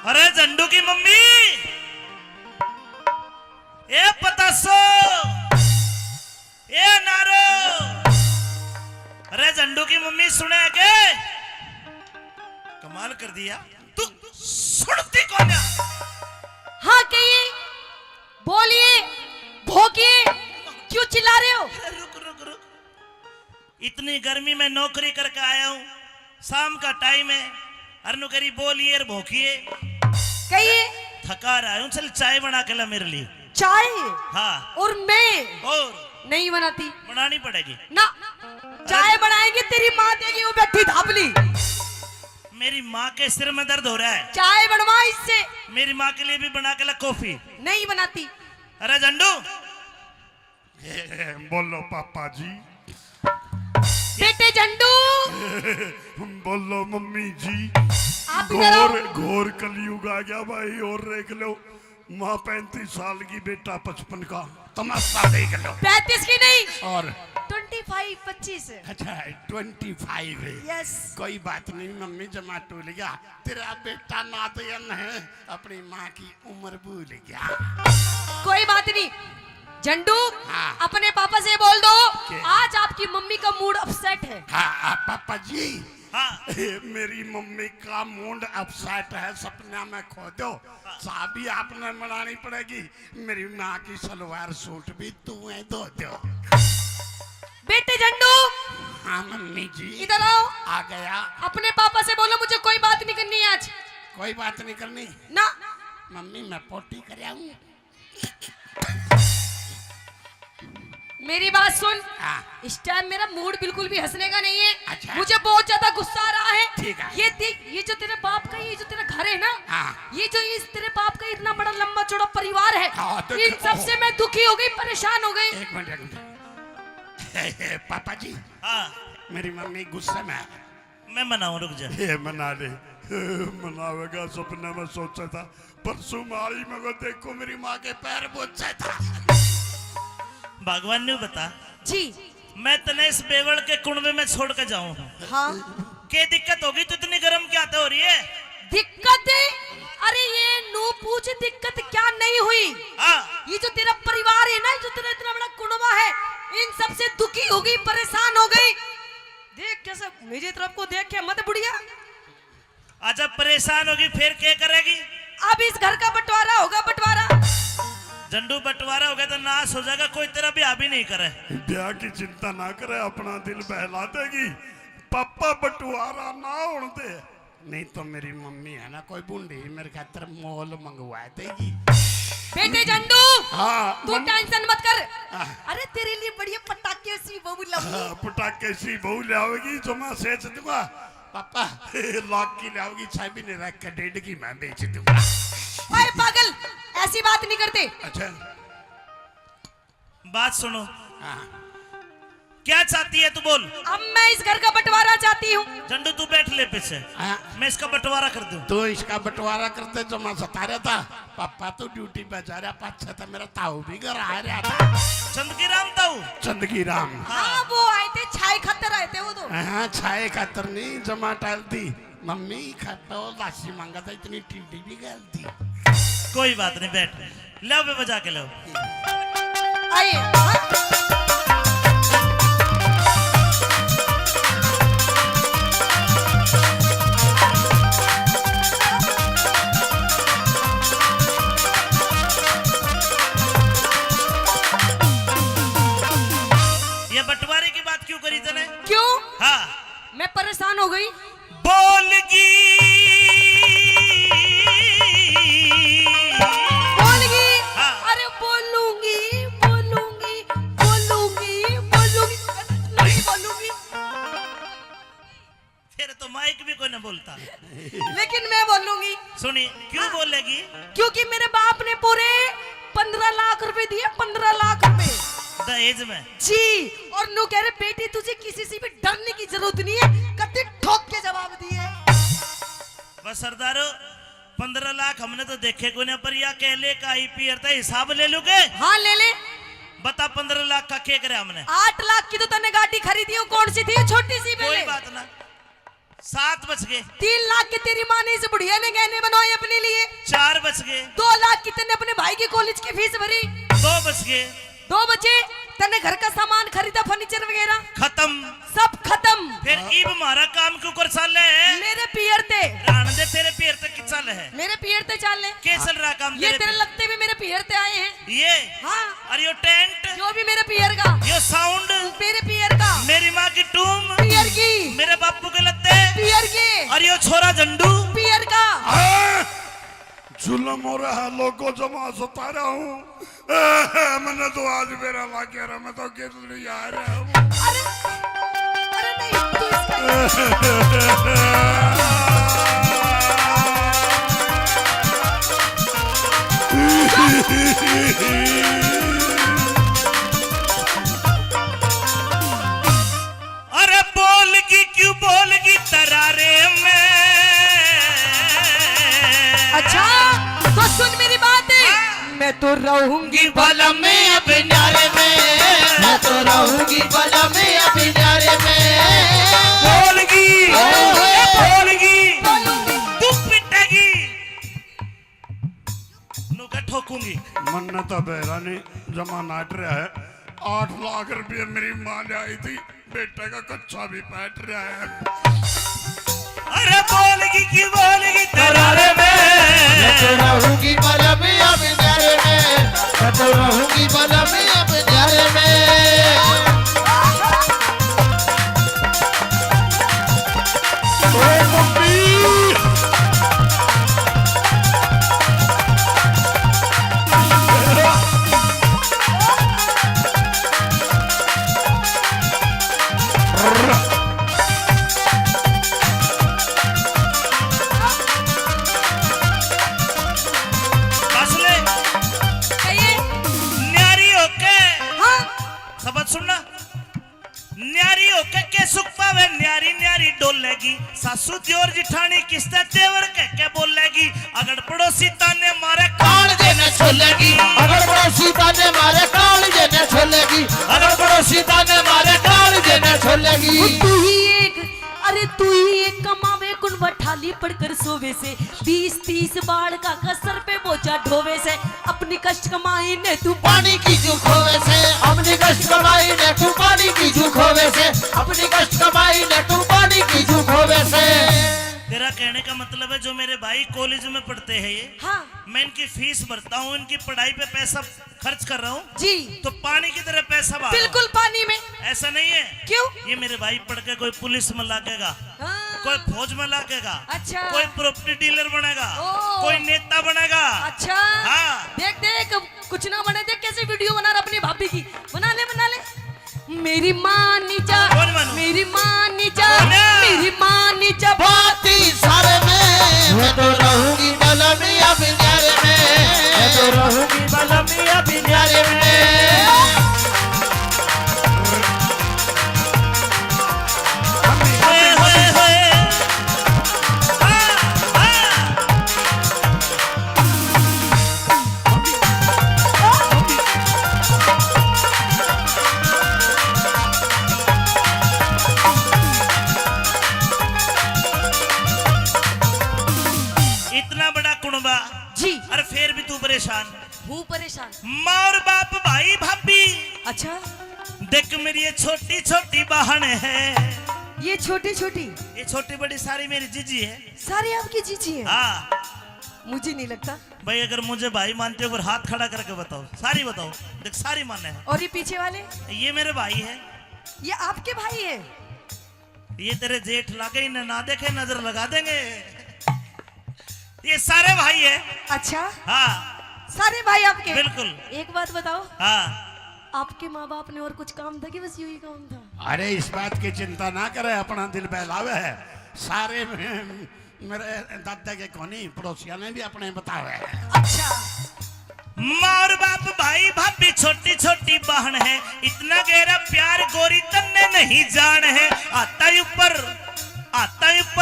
अरे झंडू की मम्मी, ए अरे झंडू की मम्मी सुने के कमाल कर दिया तू सुनती कौन है? हाँ कहिए, बोलिए, भोगिए, क्यों चिल्ला रहे हो? अरे रुक रुक रुक, इतनी गर्मी में नौकरी करके आया हूँ, शाम का टाइम है, अरनु करी बोलिए और भोकिए, कहिए। थका रहा हूँ, चल चाय बना के ला मेरे लिए। चाय? हाँ। और मैं और नहीं बनाती बनानी पड़ेगी ना। चाय बनाएंगे तेरी माँ देगी, वो बैठी धापली। मेरी माँ के सिर में दर्द हो रहा है, चाय बनवा इससे। मेरी माँ के लिए भी बना के ला कॉफी। नहीं बनाती। अरे झंडू बोलो पापा जी, बेटे झंडू, बोलो मम्मी जी। आप इधर आओ। घोर कलयुग आ गया भाई, और देख लो माँ 35 साल की, बेटा 55 का, तमाशा देख लो। 35 की नहीं, और 25 25। अच्छा 25 है। यस। कोई बात नहीं मम्मी, जमा टूल गया, तेरा बेटा नातयन है, अपनी माँ की उम्र भूल गया। कोई बात नहीं झंडू, हाँ। अपने पापा से बोल दो क्या? आज आपकी मम्मी का मूड अपसेट है। हाँ पापा जी, हाँ मेरी मम्मी का मूड अपसेट है, सपना में खो दो, चाबी आपने बनानी पड़ेगी, मेरी माँ की सलवार सूट भी तुम्हें धो दो। बेटे झंडू, हाँ मम्मी जी। इधर आओ। आ गया। अपने पापा से बोलो मुझे कोई बात नहीं करनी है आज। कोई बात नहीं करनी ना। मम्मी, मैं पोटी कर आऊं। मेरी बात सुन, हाँ। इस टाइम मेरा मूड बिल्कुल भी हंसने का नहीं है। अच्छा। मुझे बहुत ज्यादा गुस्सा आ रहा है। ठीक है। ये देख, ये जो तेरे बाप का, ये जो तेरा घर है ना, हाँ। ये जो इस तेरे बाप का इतना बड़ा लंबा चौड़ा परिवार है, हाँ, तो इन सबसे मैं दुखी हो गई, परेशान हो गई। एक मिनट पापा जी, हाँ मेरी मम्मी गुस्से में है। मैं मनाऊं, रुक जा। ये मना ले, मनावेगा, सपने में सोचा था, परसों मारी मगर देखो मेरी माँ के पैर बोझे था। भगवान ने बता जी। मैं तने इस बेवड़ के कुंडे में छोड़ के जाऊं, हाँ। क्या दिक्कत होगी? तो इतनी गर्म क्या हो रही है? दिक्कत है? अरे ये नू पूछ, दिक्कत क्या नहीं हुई। हाँ ये जो तेरा परिवार है ना, जो तेरा इतना बड़ा कुनबा है, इन सबसे दुखी हो गई, परेशान हो गई। देख कैसे मेरी तरफ को देख के मत बुढ़िया। अच्छा परेशान होगी फिर क्या करेगी? अब इस घर का बंटवारा होगा, बंटवारा। झंडू बंटवारा हो गया तो नाश हो जाएगा, कोई तेरा ब्याह भी नहीं करे। ब्याह की चिंता ना करे, अपना दिल बहला देगी, पापा बंटवारा ना होने दे, नहीं तो मेरी मम्मी है ना कोई बूढ़ी, मेरे खातर मोल मंगवा देगी। बेटे झंडू, हाँ तू टेंशन मत कर। हाँ। अरे तेरे लिए बढ़िया पटाखे सी बहू लाऊंगी। पटाखे सी बहू लाओगी जो मैं सेच दूंगा, पापा लाख की लाओगी, छह भी नहीं रख कर 1.5 की मैं बेच दूंगा। ओए पागल, ऐसी बात नहीं करते। अच्छा बात सुनो, हाँ। क्या चाहती है तू बोल। अब मैं इस घर का बंटवारा चाहती हूँ। झंडू तू बैठ ले पीछे, हाँ। मैं इसका बंटवारा कर दूं। तो इसका बंटवारा करते जो मैं सता रहा था, पापा तो ड्यूटी पे जा रहा, पाछा था मेरा ताऊ भी घर आ रहा था। चंदगी राम ताऊ। चंदगी राम। हाँ वो आए थे, छाई खतर आए थे वो तो। हाँ छाए खातर नहीं, जमा टाल दी मम्मी, खाता लाशी मांगा था, इतनी टीडी भी गल दी। कोई बात नहीं, बैठ लो, बे बजा के लो। आइए। हाँ। ये बंटवारे की बात क्यों करी तने? क्यों? हाँ मैं परेशान हो गई। बोलगी बोलगी? हाँ। अरे बोलूंगी, बोलूंगी, बोलूंगी, बोलूंगी, नहीं बोलूंगी। फिर तो माइक भी कोई न बोलता। लेकिन मैं बोलूंगी। सुनी क्यों बोलेगी? क्योंकि मेरे बाप ने पूरे 15 लाख रुपए दिए, 15 लाख रुपए दहेज में। जी। और नो कह रहे बेटी तुझे किसी से भी डरने की जरूरत नहीं है, कत्ते ठोक के जवाब दिए। बस सरदारो 15 लाख हमने तो देखे को नहीं, पर या कहले का IPR था, हिसाब ले लूगे। हाँ ले ले। बता 15 लाख का क्या करे हमने? 8 लाख की तो तने गाड़ी खरीदी हो, कौन सी थी? छोटी सी कोई पहले। बात ना, 7 बच गए। 3 लाख की तेरी माँ ने इस बुढ़िया ने गहने बनवाए अपने लिए। 4 बच गए। 2 लाख की तने अपने भाई की कॉलेज की फीस भरी। 2 बच गए। 2 बचे, तने घर का सामान खरीदा, फर्नीचर वगैरह खत्म। सब खत्म। क्या चल रहा काम ये तेरे तेरे पे? लगते भी मेरे पियर ते आए हैं। ये हाँ, और यो टेंट, जो भी मेरे पियर का, यो साउंड, मेरे पियर का, मेरी माँ की टूम, पियर की, मेरे बापू के लत्ते, पियर के, और यो छोरा झंडू। पियर का। जुल्म हो रहा है, लोग को जमा सता रहा हूँ। मैंने तो आज मेरा ला के रहा, मैं तो किस लिए आ रहा हूँ। अरे अरे नहीं, तू इसका अरे बोलगी क्यों बोलगी तरारे में। अच्छा, तो सुन मेरी बात है। मैं तो रहूंगी बलम में अपने न्यारे में, मैं तो रहूंगी बलम में अपने न्यारे में। बोलगी, बोलगी, तू पिटेगी, नुका ठोकूंगी। मन्ना तो बेरा नहीं जमा नाट रहा है। 8 लाख रुपये मेरी माँ ले आई थी, बेटे का कच्चा भी बैठ रहा है। अरे बोलगी क्यों बोलगी तरारे में। मैं तो रहूंगी बलम में अपने न्यारे में, मैं तो रहूंगी बलम में अपने न्यारे में। ओ मम्मी, बस ले कहिए। न्यारी होके हाँ, सबक सुनना। न्यारी होके के सुख पावे, न्यारी न्यारी डोलेगी। सासू दियोर जिठानी किस्ता तेवर कह के बोलेगी। अगर पड़ोसी ताने मारे कान देने छोलेगी, अगर पड़ोसी ताने मारे कान देने छोलेगी, अगर पड़ोसी ताने मारे कान देने छोलेगी। तू ही एक, अरे तू ही एक कमावे कुन बठाली पड़कर सोवे से। 20-30 बाढ़ का कसर पे बोझा ढोवे से। अपनी कष्ट कमाई ने तू पानी की झूठ होवे से, अपनी कष्ट कमाई ने तू पानी की झूठ होवे से, अपनी कष्ट कमाई ने तू पानी की झूठ होवे से। तेरा कहने का मतलब है जो मेरे भाई कॉलेज में पढ़ते हैं ये, हाँ मैं इनकी फीस भरता हूँ, इनकी पढ़ाई पे पैसा खर्च कर रहा हूँ, जी, तो पानी की तरह पैसा बहा रहा हूँ। बिल्कुल पानी में। ऐसा नहीं है। क्यों? ये मेरे भाई पढ़ के कोई पुलिस में लागेगा, हाँ, कोई फौज में लागेगा, अच्छा। कोई प्रॉपर्टी डीलर बनेगा, ओ। कोई नेता बनेगा। अच्छा, हाँ। देख देख कुछ ना बने, देख कैसे वीडियो बना रहा अपनी भाभी की। बना ले बना ले। मेरी माँ नीचा, कौन मानू? मेरी माँ नीचा, बोला। मेरी माँ नीचा। बाती सारे में मैं तो रहूंगी बलम में अपने न्यारे में, मैं तो रहूंगी बलम में अपने न्यारे में। होए, होए, होए। हाँ, हाँ। इतना बड़ा कुनबा, जी, और फिर भी तू परेशान। हूँ परेशान। माँ और बाप, भाई भाभी। अच्छा, देख मेरी ये छोटी छोटी बहन है, ये छोटी छोटी ये छोटी बड़ी सारी मेरी जीजी है। सारी आपकी जीजी है। हाँ मुझे नहीं लगता। भाई, अगर मुझे भाई मानते हो, हाथ खड़ा करके बताओ, सारी बताओ। देख सारी माने है। और ये पीछे वाले, ये मेरे भाई है, ये आपके भाई है। ये तेरे जेठ लागे ही ना देखे नजर लगा देंगे। ये सारे भाई है। अच्छा, हाँ सारे भाई आपके। बिल्कुल। एक बात बताओ, हाँ, आपके माँ बाप ने और कुछ काम था कि बस यही काम था? अरे इस बात की चिंता ना करे, अपना दिल बहलावे है। सारे मेरे दादा के कोनी पड़ोसिया ने भी अपने बतावे है। अच्छा, माँ और बाप, भाई भाभी, छोटी छोटी बहन है। इतना गहरा प्यार गोरी तन्ने नहीं जान है। आता ही ऊपर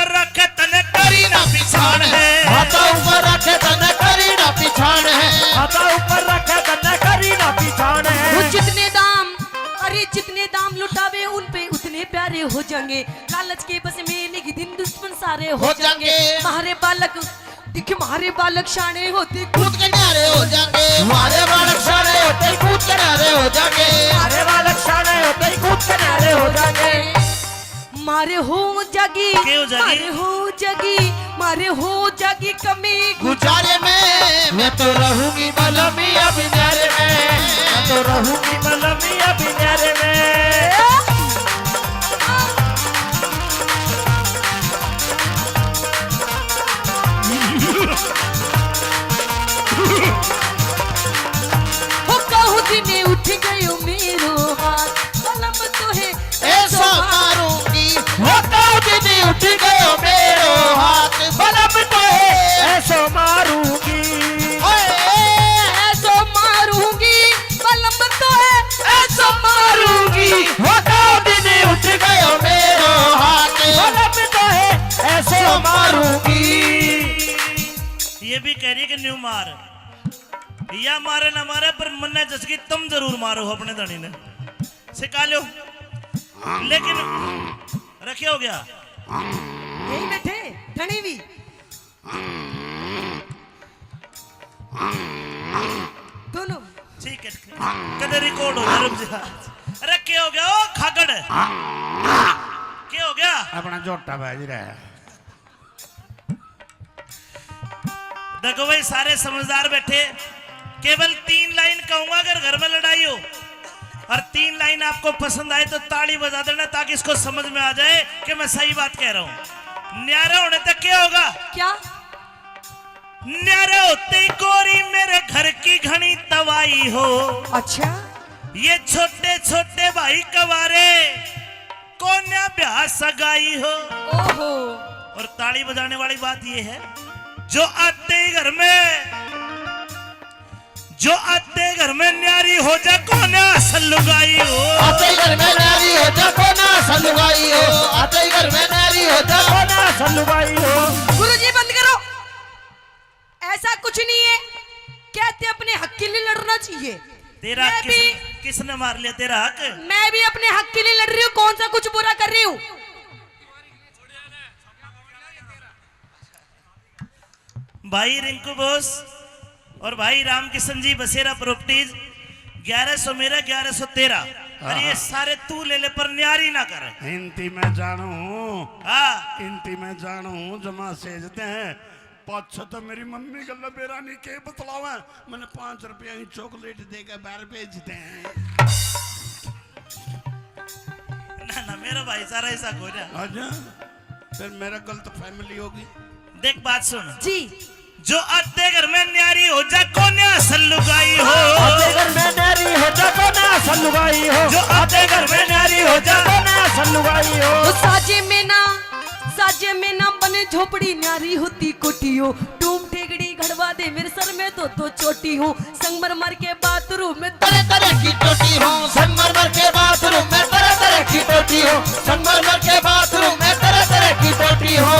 रखे तने करी ना पिछाड़ है। हाथा ऊपर रखे तने करी ना पिछाड़ है, हाथा ऊपर रखे तने करी ना पिछाड़ है। वो जितने दाम, अरे जितने दाम लुटावे उन पे उतने प्यारे हो जाएंगे। लालच के बस में एक दिन दुश्मन सारे हो जाएंगे। हमारे बालक दिख, हमारे बालक शाने होते कूद के न्यारे हो जाएंगे, हमारे बालक शाने होते ही कूद के न्यारे हो जाएंगे, हमारे बालक शाने होते ही कूद के न्यारे हो जाएंगे। मारे हो जगी क्यों जगी? मारे हो जगी मारे हो जगी कमी गुजारे में मैं तो रहूंगी बलमिया बिनारे में, मैं तो रहूंगी बलमिया बिनारे में। हो कहूँ दिने उठ गयो मेरो हाथ कलम तो है ऐसा मारूंगी होता दीदी उठ गयो मेरो हाथ, बलम तो है ऐसो मारूंगी, ऐसो मारूंगी कलम तो है ऐसो मारूंगी। होता दीदी उठ गयो मेरो हाथ, बलम तो है ऐसो मारूंगी। ये भी कह रही है कि न्यू मार या मारे ना मारे पर मन्ने जसकी तुम जरूर मारो अपने धनी ने सिखा लो, लेकिन रखे हो गया यही बैठे धनी भी दोनों ठीक है कदर रिकॉर्ड हो जा रुक जा। अरे क्या हो गया ओ खागड़ क्या हो गया? अपना जोटा बाज रहा है। देखो भाई सारे समझदार बैठे, केवल 3 लाइन कहूंगा अगर घर में लड़ाई हो और 3 लाइन आपको पसंद आए तो ताली बजा देना ताकि इसको समझ में आ जाए कि मैं सही बात कह रहा हूं। न्यारा होने तक क्या होगा? क्या न्यारा होते ही गोरी मेरे घर की घनी तवाई हो, अच्छा ये छोटे छोटे भाई कवारे कोन्या ब्याह सगाई हो। ओहो और ताली बजाने वाली बात ये है जो आते ही घर में न्यारी हो जा कोन्या सलुगाई हो, आते ही घर में नारी हो जा कोना सलुगाई हो, आते ही घर में नारी हो जा कोना सलुगाई हो। गुरुजी बंद करो, ऐसा कुछ नहीं है, कहते अपने हक के लिए लड़ना चाहिए। तेरा मैं भी किसने मार लिया तेरा हक? मैं भी अपने हक के लिए लड़ रही हूँ, कौन सा कुछ बुरा कर रही हूँ? भाई रिंकू बोस और भाई रामकिशन जी बसेरा प्रॉपर्टीज 1100 मेरा 1100 तेरा। अरे ये सारे तू ले ले पर न्यारी ना कर। हिंदी में जानू, हाँ हिंदी में जानू जमा सेजते हैं पाँच तो मेरी मम्मी का लबेरानी के बतलावा मैंने 5 रुपया ही चॉकलेट देकर बाहर भेजते हैं। ना ना मेरा भाई सारा ऐसा हो जा। अच्छा फिर मेरा गलत फैमिली होगी। देख बात सुन, जी जो आते घर में न्यारी हो जा कोन्या सलुगाई हो, आते घर में नारी हो जा कोना सलुगाई हो, जो आते घर में न्यारी हो जा कोना सलुगाई हो। तो साजे में ना बने झोपड़ी न्यारी होती कोठी हो, टूम ठेगड़ी घड़वा दे मेरे सर में तो चोटी हूँ, संगमरमर के बाथरूम में तरह तरह की टोटी हो, संगमरमर के बाथरूम में तरह तरह की टोटी हो, संगमरमर के बाथरूम में तरह तरह की टोटी हो।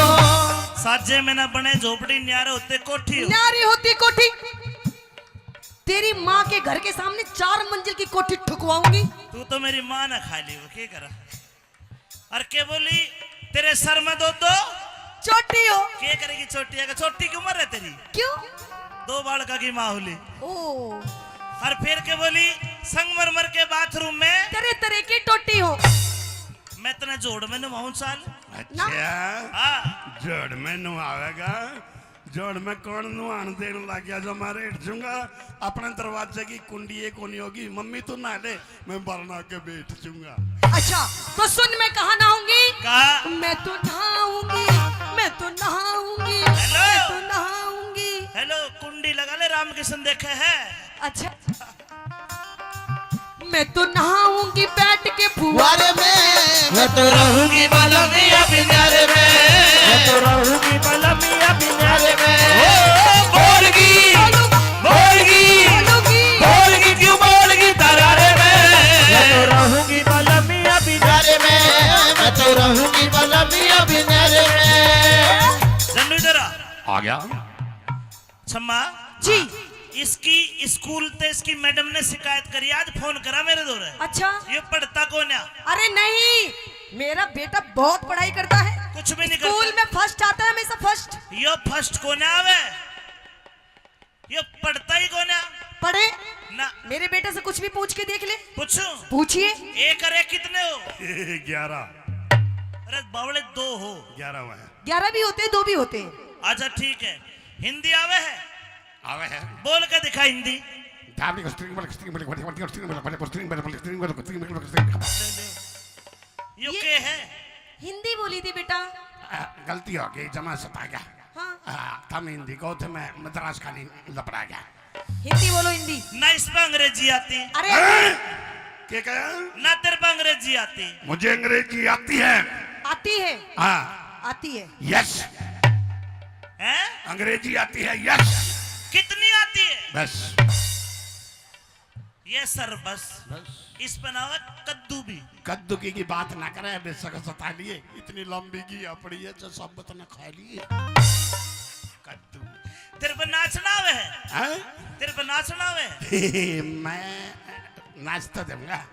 साजे में ना बने झोपड़ी न्यारे होते कोठी हो। न्यारी होती कोठी, तेरी माँ के घर के सामने 4 मंजिल की कोठी ठुकवाऊंगी। तू तो मेरी माँ ना खा ली वो क्या करा? और क्या बोली तेरे सर में दो चोटी हो क्या करेगी? छोटी है छोटी की उम्र है तेरी, क्यों? 2 बालका की माँ होली। ओ और फिर क्या बोली संगमरमर के बाथरूम में तरह तरह की टोटी हो। मैं इतना जोड़ में नवाऊं साल। अच्छा हाँ जोड़ में नुआवेगा, जोड़ में कौन नुआन देने लग गया जो मैं रेट दूंगा। अपने दरवाजे की कुंडी एक होनी होगी, मम्मी तू नहा ले मैं बरना के बैठ दूंगा। अच्छा तो सुन, मैं कहाँ नहाऊंगी? कहा मैं तो नहाऊंगी, मैं तो नहाऊंगी, हेलो। मैं तो नहाऊंगी। हेलो कुंडी लगा ले रामकिशन देखे है। अच्छा मैं तो नहाऊंगी बैठ के फुवारे में मैं तो रहूंगी बलमिया बिनारे में, मैं तो रहूंगी बलमिया बिनारे में। बोलगी बोलगी क्यों बोलगी तरारे में, मैं तो रहूंगी बलमिया बिनारे में, मैं तो रहूंगी बलमिया बिनारे में। जन्नू इधर आ गया छम्मा जी। इसकी स्कूल ते इसकी मैडम ने शिकायत करी, आज फोन करा मेरे दौर। अच्छा ये पढ़ता कौन है? अरे नहीं, मेरा बेटा बहुत पढ़ाई करता है, कुछ भी नहीं स्कूल करता। में फर्स्ट आता है, हमेशा फर्स्ट। यो फर्स्ट कौन आवे? ये पढ़ता ही कौन है? पढ़े ना मेरे बेटे से कुछ भी पूछ के देख ले। पूछूं? पूछिए। 1 और 1 कितने हो? 11 अरे बावड़े 2 हो। 11 हुआ है। 11 भी होते 2 भी होते। अच्छा ठीक है, हिंदी आवे है? आवे है। बोल के दिखा हिंदी। यो के है? हिंदी बोली थी बेटा। गलती हो गई, जमा सता गया। हाँ तुम हिंदी को थे, मैं मद्रास का नहीं लपड़ा गया। हिंदी बोलो हिंदी। ना इस पे अंग्रेजी आती, अरे क्या कहा? ना तेरे पे अंग्रेजी आती। मुझे अंग्रेजी आती है। आती है हाँ आती है। यस, हैं? अंग्रेजी आती है। यस कितनी आती है? बस ये सर बस। इस पे ना हो कद्दू भी। कद्दू की बात ना करे, बेशक सता लिए, इतनी लंबी की पड़ी है जो सब बतना खा लिए। कद्दू तेरे पे नाचना आवे है? हैं? तेरे पे नाचना आवे है? मैं नाच तो दूंगा,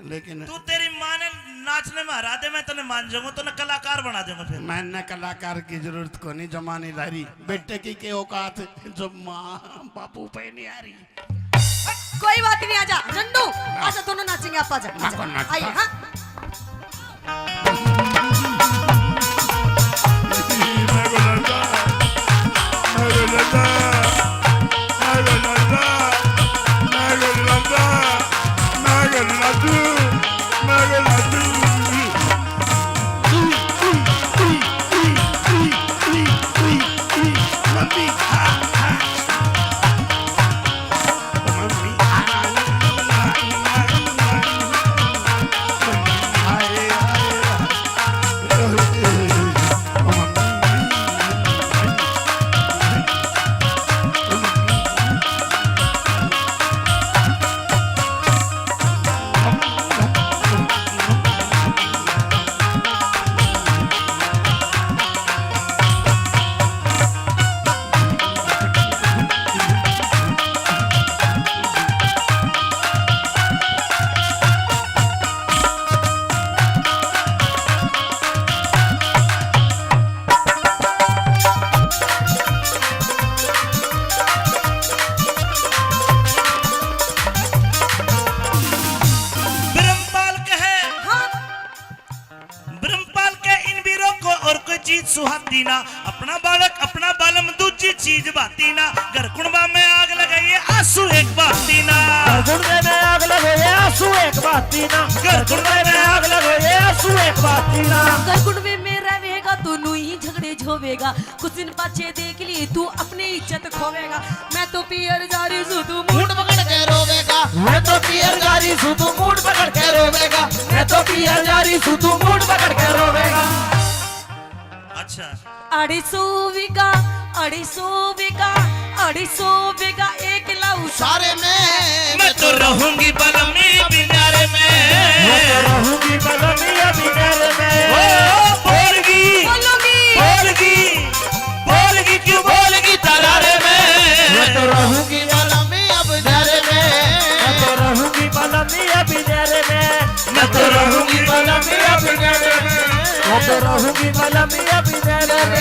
लेकिन तू तेरी माँ ने नाचने में हरा दे, मैं तने मान जाऊंगा, तने कलाकार बना दूंगा फिर। मैंने कलाकार की जरूरत को नहीं, जमानी ला रही बेटे की के औकात जो माँ बापू पे नहीं आ रही। कोई बात नहीं, आजा नंदू, आजा दोनों नाचेंगे। आप आजा, ना कौन नाचता? आइए। हाँ सुहाती ना, अपना बालक अपना बालम दूजी चीज बाती ना, घर कुणबा में आग लगाइए आंसू एक बाती ना, गुंडे में आग लगाइए आंसू एक बाती ना, घर कुणबा में आग लगाइए आंसू एक बाती ना। घर कुंडवे में रहेगा तो नू ही झगड़े झोवेगा, कुछ दिन पाछे देख लिए तू अपनी इज्जत खोवेगा। मैं तो पियर जारी सू तू मूड पकड़ के रोवेगा, मैं तो पियर जारी सू तू मूड पकड़ के रोवेगा, मैं तो पियर जारी सू तू मूड पकड़ के रोवेगा। अच्छा 250 बीघा 250 बीघा एक लाऊ सारे में मैं तो रहूंगी बलमी बिनारे में, मैं तो रहूंगी बलमिया बिनारे में। बोलगी क्यों बोलगी तरारे में, मैं तो रहूंगी बलमी अब डरे में, मैं तो रहूंगी बलमिया बिनारे में, मैं तो रहूंगी बलमिया बिनारे में, मैं तो रहूंगी बलमिया बिनारे में।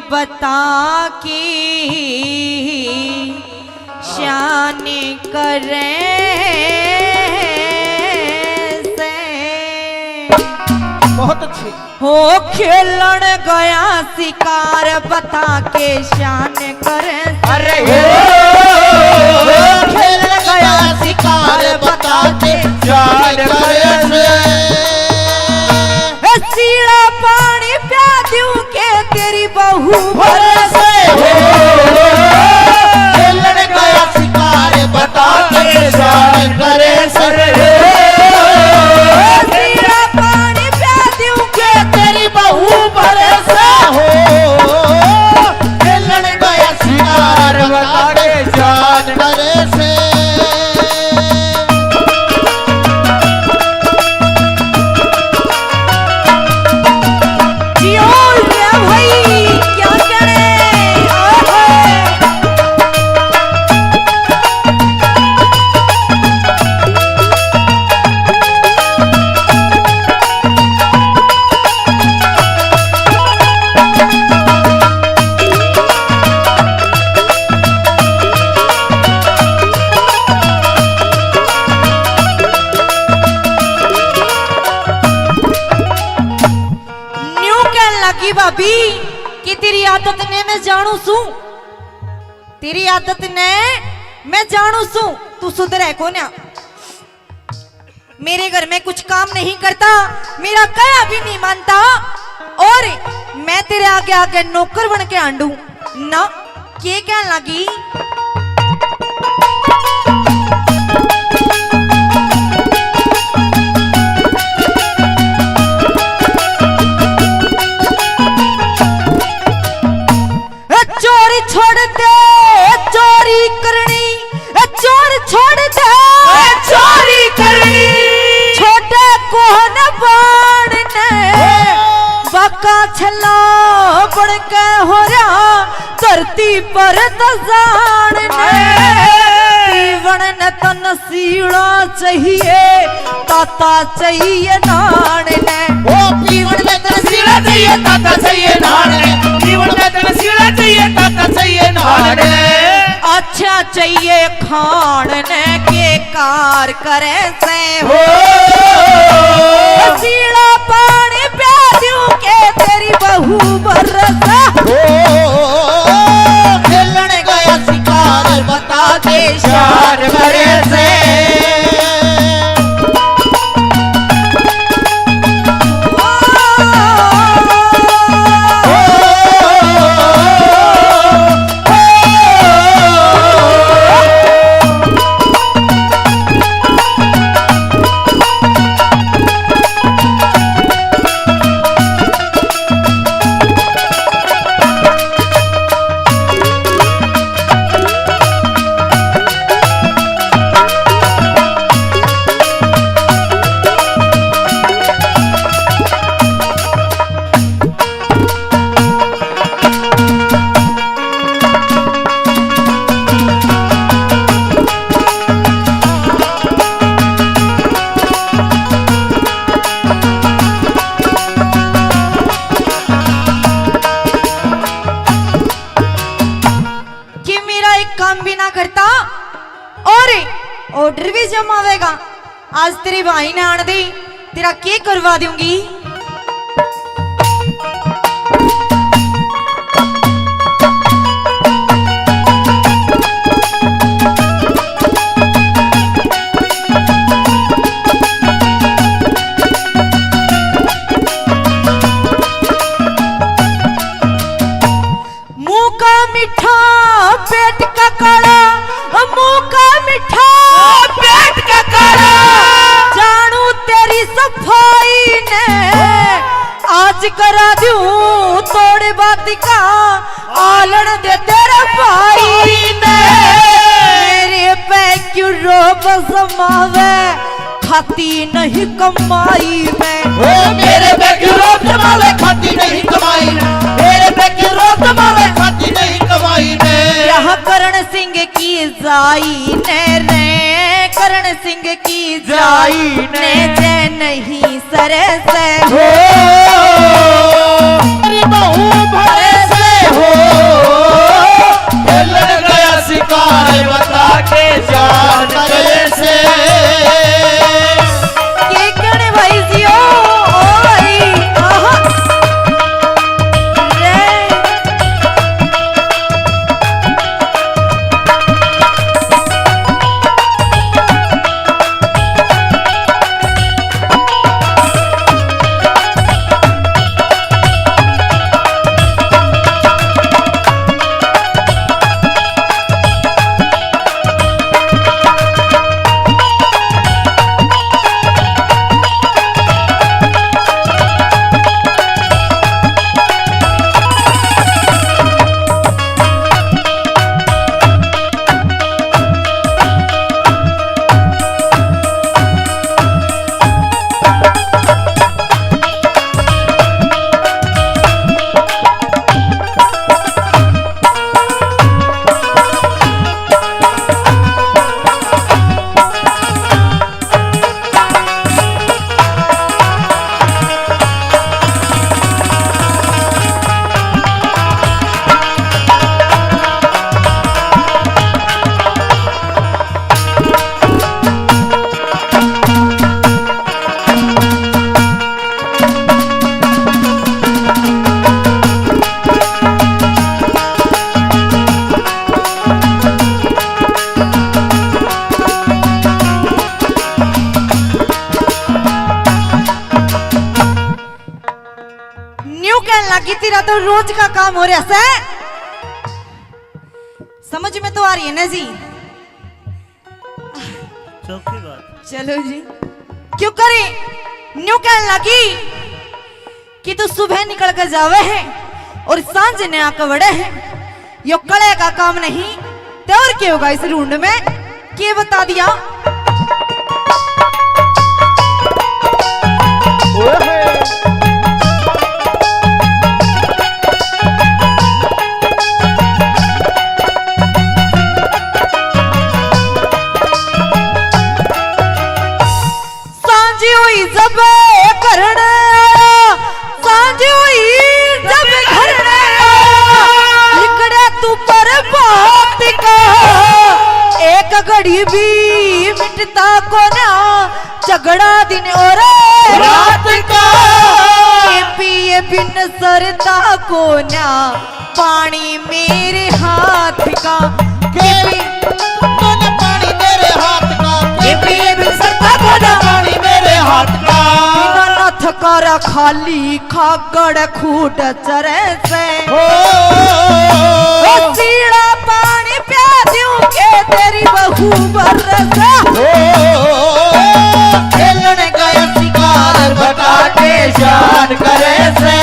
बता के शान करे से बहुत अच्छी हो खेलन गया शिकार बता के शान करे। अरे खेलन गया शिकार बता के जान करे सीड़ा पानी प्या दूं के तेरी बहू भरोसे हो भाभी कि तेरी आदत ने मैं जानू सू, तेरी आदत ने मैं जानू सू, तू सुधरे को ना। मेरे घर में कुछ काम नहीं करता, मेरा कया भी नहीं मानता, और मैं तेरे आगे आगे नौकर बन के आंडू ना। के क्या लगी चोरी छोड़ दे, चोरी करनी, चोर छोड़ दे, चोरी करनी, छोटे कोहन बाणने बाका छला बड़ के हो रहा धरती पर दजानने। पीवण ने तो नसीड़ा चाहिए, ताता चाहिए नानने। ओ पीवण में तनसीला चाहिए, ताता चाहिए नाने। पीवण में तनसीला चाहिए, ताता चाहिए नाने। अच्छा चाहिए खाने के कार करे से हो, सीड़ा पानी प्यादियों के तेरी बहू बरस ओ खेलन गया शिकार बता दे शार करे से। ऑर्डर भी जमावेगा। आज तेरी भाई ने आन दी, तेरा के करवा दूंगी। मुंह का मीठा पेट का काला, मुंह का मीठा पेट का काला, जानू तेरी सफाई ने आज करा दूं तोड़े बात का आलड़ दे तेरे भाई ने। मेरे पे क्यों रोब समावे खाती नहीं कमाई में। ओ मेरे पे क्यों रोब समावे खाती नहीं कमाई में। मेरे पे क्यों रोब समावे खाती नहीं कमाई में। यह करण सिंह की जाई ने रे, करण सिंह की जाई ने जे नहीं सरे से हो, मेरी बहू भरे से हो। खेलन गया शिकार बता के जान करे से। के कण भाई जियो ओ भाई आहा रे तेरा तो रोज का काम हो रहा है। समझ में तो आ रही है ना जी? चौकी बात। चलो जी, क्यों करे न्यू कहने लगी कि तू सुबह निकल कर जावे है और सांझ ने आकर बड़े है। यो कड़े का काम नहीं तो और क्या होगा इस रूंड में? के बता दिया? घड़ी भी मिटता को ना झगड़ा दिन और रात का, पिए बिन सरता को ना पानी मेरे हाथ का, पानी मेरे हाथ का, पिए बिन सरता को ना पानी मेरे हाथ का, बिना नथ कर खाली खागड़ खूट चरे से सीड़ा पानी प्या दूं के तेरी बहू बरसा खेलने गया शिकार बता के शान करे से।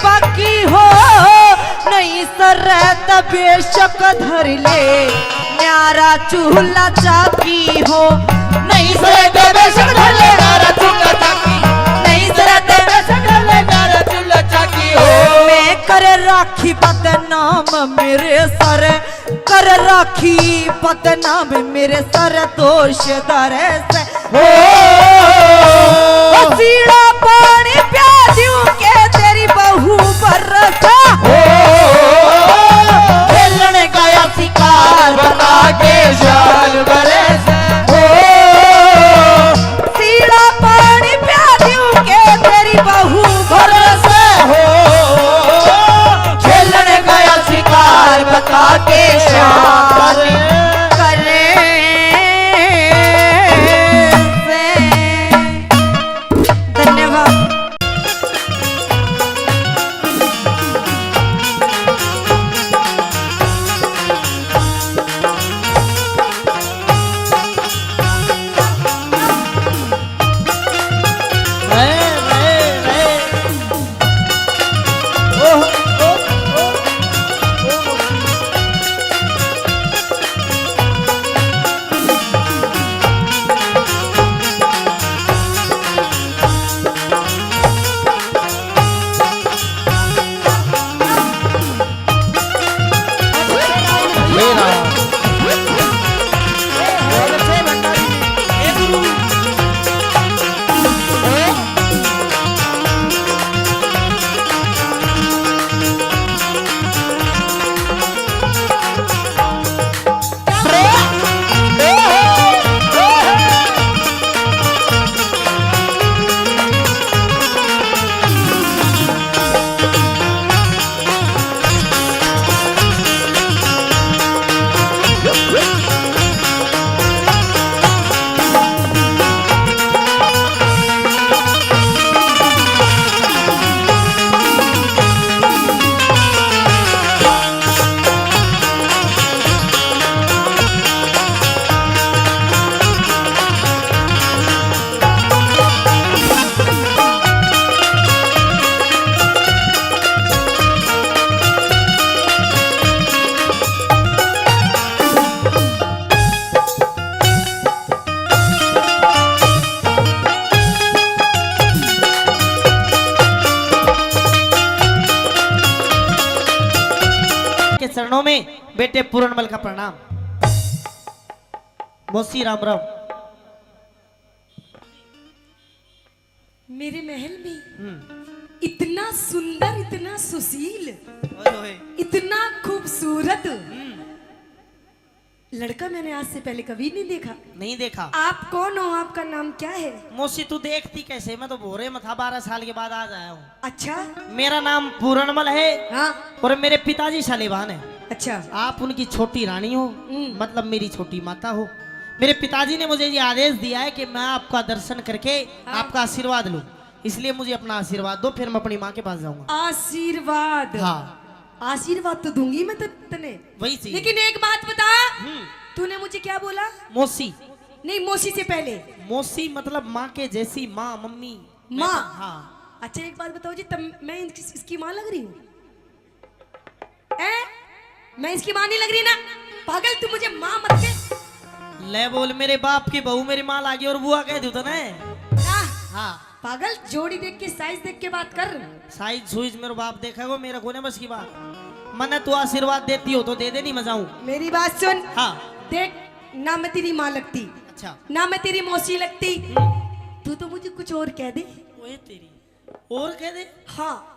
बाकी हो नहीं सरत बेशक धर ले न्यारा चूल्हा चाकी हो, नहीं सरत बेशक धर ले न्यारा चूल्हा चाकी, नहीं सरत बेशक धर ले न्यारा चूल्हा चाकी हो। मैं कर राखी बदनाम मेरे सर, कर राखी बदनाम मेरे सर दोष दर से सीड़ा पानी प्या दूं के तेरी बहू बरसा खेलने गया शिकार बता के शान करे से सीड़ा पानी प्या दूं के तेरी बहू बरसा खेलने गया शिकार बता के शान करे धन्यवाद। बेटे पूर्णमल का प्रणाम। मौसी राम राम। मेरे महल में इतना सुंदर, इतना सुशील, ओए ओए। इतना खूबसूरत लड़का मैंने आज से पहले कभी नहीं देखा। नहीं देखा। आप कौन हो? आपका नाम क्या है? मौसी तू देखती कैसे, मैं तो भोरे में था, 12 साल के बाद आज आया हूँ। अच्छा। मेरा नाम पूर्णमल है हाँ। और मेरे पिताजी शालिवान है। अच्छा। आप उनकी छोटी रानी हो, मतलब मेरी छोटी माता हो। मेरे पिताजी ने मुझे ये आदेश दिया है कि मैं आपका दर्शन करके आपका आशीर्वाद लूं, इसलिए मुझे अपना आशीर्वाद दो, फिर मैं अपनी माँ के पास जाऊंगा। आशीर्वाद? हाँ। आशीर्वाद तो दूंगी मैं तने, वही चीज। लेकिन एक बात बता, तूने मुझे क्या बोला? मौसी। नहीं, मौसी से पहले मौसी मतलब माँ के जैसी, माँ, मम्मी, माँ। हाँ। अच्छा एक बात बताओ जी, तब मैं इसकी माँ लग रही हूँ? मैं इसकी माँ नहीं लग रही ना? पागल, तू मुझे माँ मत के। ले बोल, मेरे बाप की बहू मेरी माँ लागी और बुआ कह दू तो ना। हाँ। पागल, जोड़ी देख के, साइज देख के बात कर। साइज सुइज मेरे बाप देखेगा, मेरे को नहीं बस की बात। मने तू आशीर्वाद देती हो तो दे दे, नहीं मजाऊं। मेरी बात सुन। हाँ। देख, ना मैं तेरी माँ लगती, अच्छा, ना मैं तेरी मौसी लगती, तू तो मुझे कुछ और कह दे। ओए तेरी और कह दे। हाँ।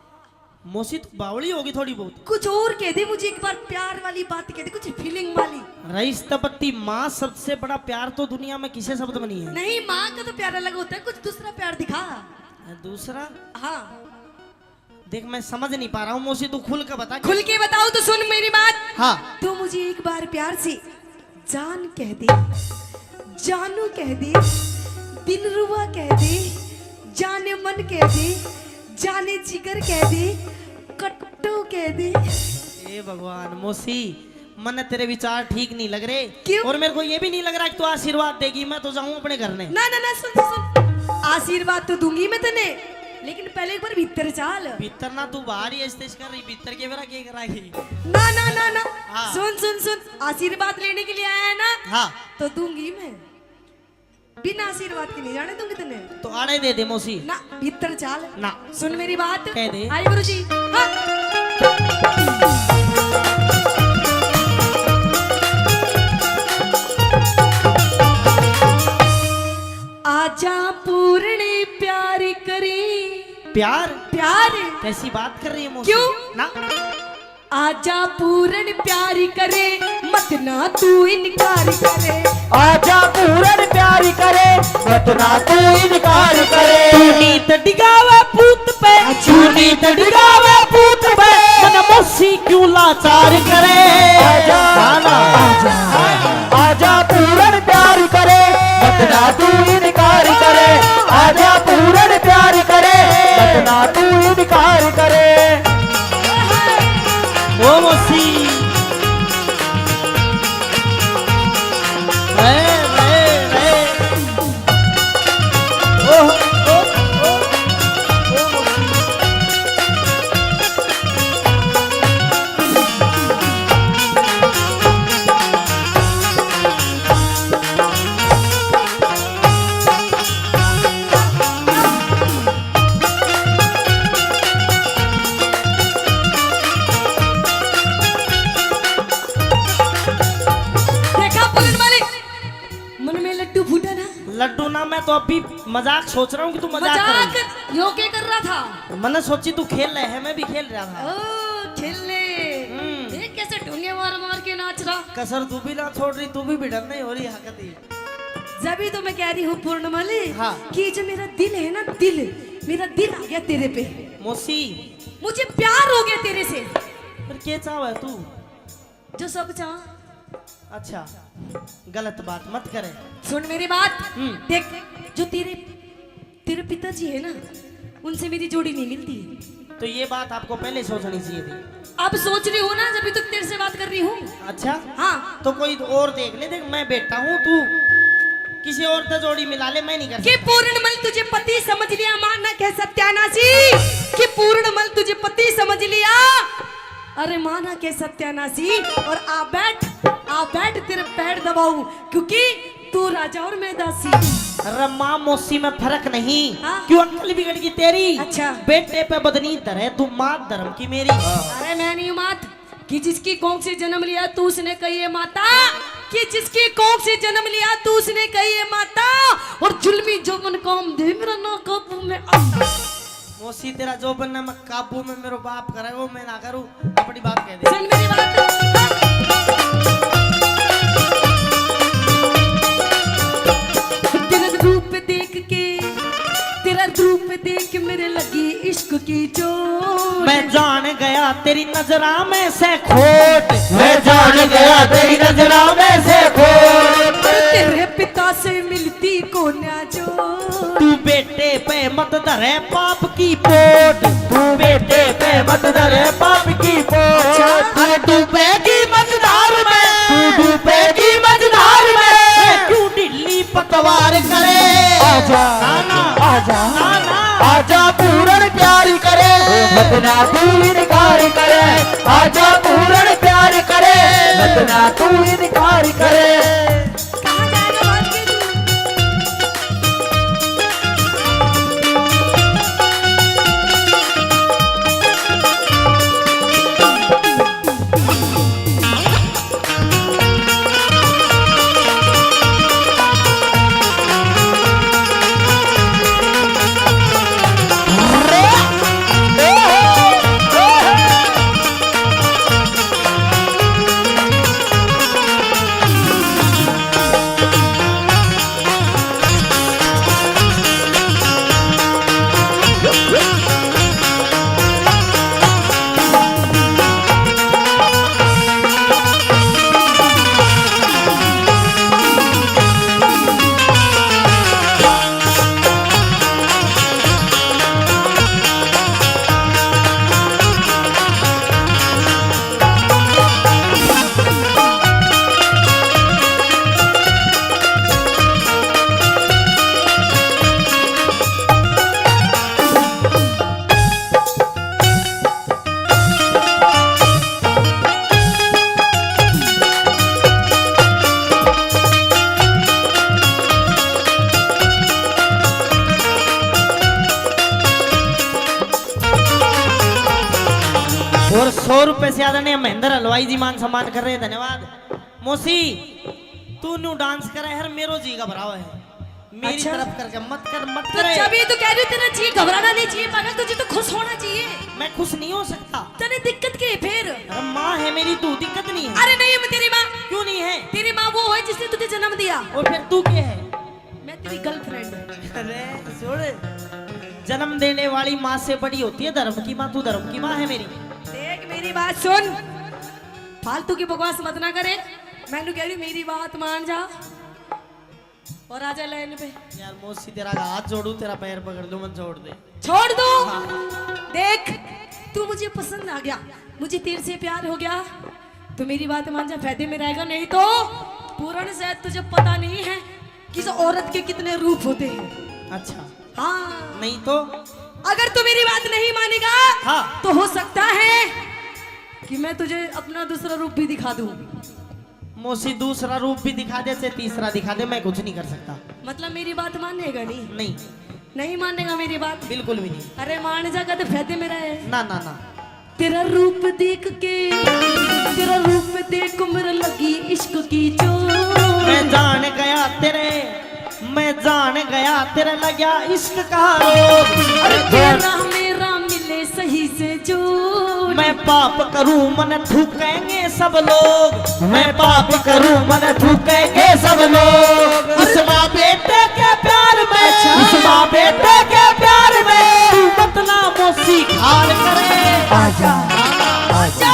मौसी तू बावली होगी थोड़ी बहुत। कुछ और कह दे मुझे, एक बार प्यार वाली बात कह दे, कुछ फीलिंग वाली। रईस तपत्ती माँ, सबसे बड़ा प्यार तो दुनिया में किसे शब्द बनी है। नहीं, माँ का तो प्यार अलग होता है, कुछ दूसरा प्यार दिखा। दूसरा? हाँ। देख मैं समझ नहीं पा रहा हूँ मौसी, तू खुल कर बता। खुल के बताओ तो सुन मेरी बात। हाँ। तू मुझे एक बार प्यार से जान कह दे, जानू कह दे, दिलरुबा कह दे, जाने मन कह दे, जाने जिगर कह दे, कट्टू कह दे। ए भगवान मौसी, मन तेरे विचार ठीक नहीं लग रहे। क्यों? और मेरे को ये भी नहीं लग रहा कि तू आशीर्वाद देगी। मैं तो जाऊं अपने घर में। ना ना ना, सुन सुन, आशीर्वाद तो दूंगी मैं तने, लेकिन पहले एक बार भीतर चाल। भीतर ना, तू बाहर ही ऐसे कर रही, भीतर के बेरा क्या कराएगी? ना ना ना ना। हाँ। सुन सुन सुन, आशीर्वाद लेने के लिए आया है ना? हाँ। तो दूंगी मैं, बिना आशीर्वाद के नहीं जाने दूंगी तने। तो आड़े दे दे मौसी। ना, भीतर चाल ना। सुन मेरी बात। कह दे। आई गुरुजी। हाँ। आजा पूर्ण प्यार करी। प्यार? प्यार? कैसी बात कर रही है मौसी? क्यों? ना। आजा पूर्ण प्यार करे, मत ना तू इनकार करे। आजा पूरन प्यार करे, मत ना तू इनकार करे। नीत डिगावे पूत पे, नीत डिगावे पूत पे, मन मौसी क्यों लाचार करे? आजा आजा आजा पूरन प्यार करे, मत ना तू इनकार करे। आजा पूरन प्यार करे, मत ना तू इनकार करे। ओ मौसी। रे रे रे। ओ ओ ओ ओ मौसी। लड्डू ना, मैं तो अभी मजाक सोच रहा हूँ कि तू मजाक कर रही मजाक यो क्या कर रहा था? है। मैंने सोची तू खेल रहे है, मैं भी खेल रहा था। ओ खेलने, देख कैसे ढूंगे मार मार के नाच रहा। कसर तू भी ना छोड़ रही, तू भी भिड़न नहीं हो रही हकती। जब तो मैं कह रही हूँ पूर्णमली, हाँ। कि जो मेरा दिल है ना, दिल, मेरा दिल आ गया तेरे पे। मौसी मुझे प्यार हो गया तेरे से। फिर क्या चाह तू? जो सब चाह। अच्छा, गलत बात मत करे। सुन मेरी बात। देख, जो तेरे पिताजी है ना, उनसे मेरी जोड़ी नहीं मिलती। तो ये बात आपको पहले सोचनी चाहिए थी। अब सोच रही हूँ ना, जब तक तेरे से बात कर रही हूँ। अच्छा। हाँ। तो कोई और देख ले। देख मैं बेटा हूँ, तू किसी और से जोड़ी मिला ले, मैं नहीं कर कि सकता। पूर्णमल तुझे पति समझ लिया, माना कह सत्यानाशी। कि पूर्णमल तुझे पति समझ लिया, अरे माना के सत्यानाशी। और आ बैठ तेरे पैर दबाऊं, क्योंकि तू राजा और मैं दासी। अरे माँ मौसी में फर्क नहीं। हाँ? क्यों अक्ल बिगड़ गई तेरी? अच्छा। बेटे पे बदनी धरे, तू मात धर्म की मेरी। अरे मैं नहीं मात, कि जिसकी कोख से जन्म लिया तू उसने कही है माता, कि जिसकी कोख से जन्म लिया तू उसने कही है माता, और जुल्मी जोबन काम दे मेरा ना काबू में आता। मौसी तेरा जो बनना मैं काबू में मेरे बाप करे वो मैं ना करूं, अपनी बात कह दे। सुन मेरी बात, तेरा रूप देख के, तेरा रूप देख के मेरे लगी इश्क की चोट। मैं जान गया तेरी नजरा में से खोट, मैं जान गया तेरी नजरा में से खोट। तेरे पिता से मिलती को ना जो, तू बेटे पे मत धरे पाप की पोट, तू बेटे पे मत धरे पाप की पोट। अरे डूबेगी मझधार में, तू डूबेगी मझधार में। क्यों ढिल्ली पतवार करे। आजा नाना आजा नाना आजा पूर्ण प्यार करे, मत ना तू इनकार करे। आजा पूर्ण प्यार करे, मत ना तू इनकार करे। कहाँ जाएगा बात के तू? और 100 रुपए से ज्यादा नहीं महेंद्र हलवाई जी मान सम्मान कर रहे हैं, धन्यवाद। मौसी तू न्यू डांस करे हर मेरो जी घबराव है, मेरी अच्छा? तरफ करके मत कर मत तो करे। जब ये तो कह रही हूँ तेरा जी घबराना नहीं चाहिए पागल, तुझे तो खुश होना चाहिए। मैं खुश नहीं हो सकता। तेरी दिक्कत क्या है फिर? अरे माँ है मेरी, तू दिक्कत नहीं है। अरे नहीं, मैं तेरी माँ। क्यों नहीं है? तेरी माँ वो है जिसने तुझे जन्म दिया। और फिर तू क्या है? मैं तेरी गर्लफ्रेंड। अरे सुन, जन्म देने वाली माँ से बड़ी होती है धर्म की माँ, तू धर्म की माँ है मेरी। देख मेरी बात सुन, फालतू की बकवास मत ना करे। मैंने कह रही मेरी बात मान जा और आजा लाइन पे। यार मौसी तेरा हाथ जोड़ू, तेरा पैर पकड़ दो, मत छोड़ दे। छोड़ दो। देख तू मुझे पसंद आ गया, मुझे तेरे से प्यार हो गया, तो मेरी बात मान जा, फायदे में रहेगा। नहीं तो पूर्ण शायद तुझे पता नहीं है कि इस औरत के कितने रूप होते हैं। अच्छा हाँ, नहीं तो अगर तू मेरी बात नहीं मानेगा हाँ। तो हो सकता है कि मैं तुझे अपना दूसरा रूप भी दिखा दूं। मौसी दूसरा रूप भी दिखा दे, से तीसरा दिखा दे, मैं कुछ नहीं कर सकता। मतलब मेरी बात मानेगा नहीं? नहीं नहीं मानेगा मेरी बात? बिल्कुल भी नहीं। अरे मान जा, कहते फायदे में रहे। ना ना ना, तेरा रूप देख के, तेरा रूप देख मेरे लगी इश्क की चोट। मैं जान गया तेरे, मैं जान गया तेरे लगा इश्क का रोग। अरे तेरा मेरा मिले सही से जो, मैं पाप करूं मन थूकेंगे सब लोग, मैं पाप करूं मन थूकेंगे सब लोग। उस माँ बेटे के प्यार में, उस माँ बेटे के प्यार में तू मत ना मौसी खाल करे। आजा आजा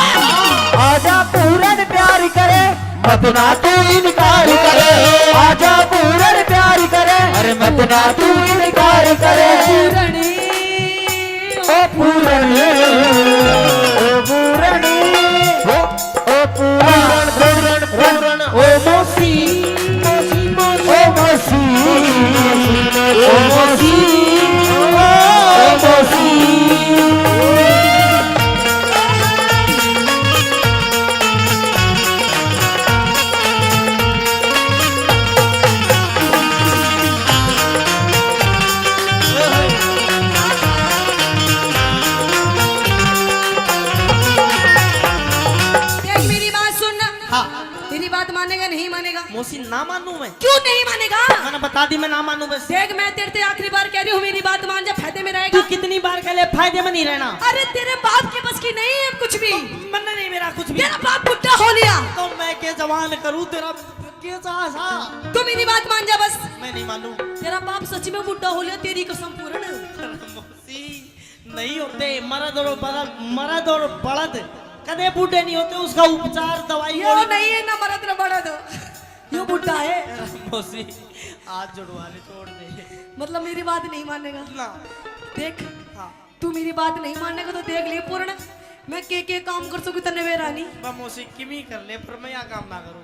आजा पूर्ण प्यार करे, मत ना तू इनकार करे। आजा पूर्ण प्यार करे, अरे मत ना तू इनकार करे। पूरणी ओ पूरणी, ओ पूरणी, ओ पूरण पूरण पूरण, ओ मौसी मौसी मौसी, ओ मौसी ओ मौसी, ओ मौसी। मौसी ना मानू मैं? क्यों नहीं मानेगा? मैंने बता दी मैं ना मानू बस। देख मैं तेरे से आखिरी बार कह रही हूँ, मेरी बात मान जा, फायदे में तू रहेगा। कितनी बार कह ले फायदे में नहीं रहना। अरे तेरे बाप की बस की नहीं है कुछ भी। मन नहीं मेरा कुछ भी। तेरा बाप बुढ़ा हो लिया तो मैं के जवान करूं तेरा कैसा सा? तू मेरी बात मान जा बस। मैं नहीं मानू। तेरा बाप सच में बुढ़ा हो लिया, तेरी कसम पूर्ण। मौसी नहीं होते मर्द और बड़द कदे बूढ़े नहीं होते, उसका उपचार दवाई ये नहीं है ना मर्द न बड़द, ये बुढ़ा है। मौसी हाथ जुड़वाने छोड़ दे। मतलब मेरी बात नहीं मानेगा ना देख। हाँ तू मेरी बात नहीं मानेगा तो देख लिए पूर्ण, मैं के काम कर सकूं तने वे रानी। मैं मौसी किमी कर ले पर मैं यहाँ काम ना करूं।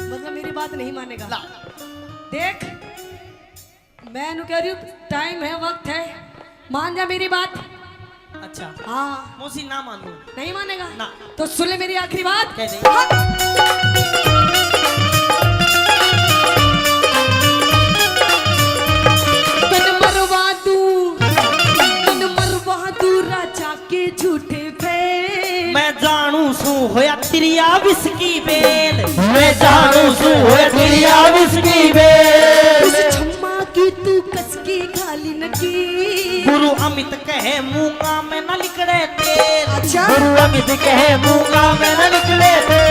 मतलब मेरी बात नहीं मानेगा। ला देख मैं नु कह रही हूँ, टाइम है, वक्त है, मान जा मेरी बात। अच्छा हाँ मौसी ना मानू। नहीं मानेगा ना। तो सुन ले मेरी आखिरी बात। कह दे। हाँ। तन मरवा दूं राजा के झूठे फेल। मैं जानू सू होया तिरिया विस्की बेल। मैं जानू सू है तिरिया विस्की बेल। उस छम्मा की तू कसकी खाली नकी। गुरु अमित कहे मूंगा में न निकले तेल। अच्छा गुरु अमित कहे मूंगा में न निकले थे।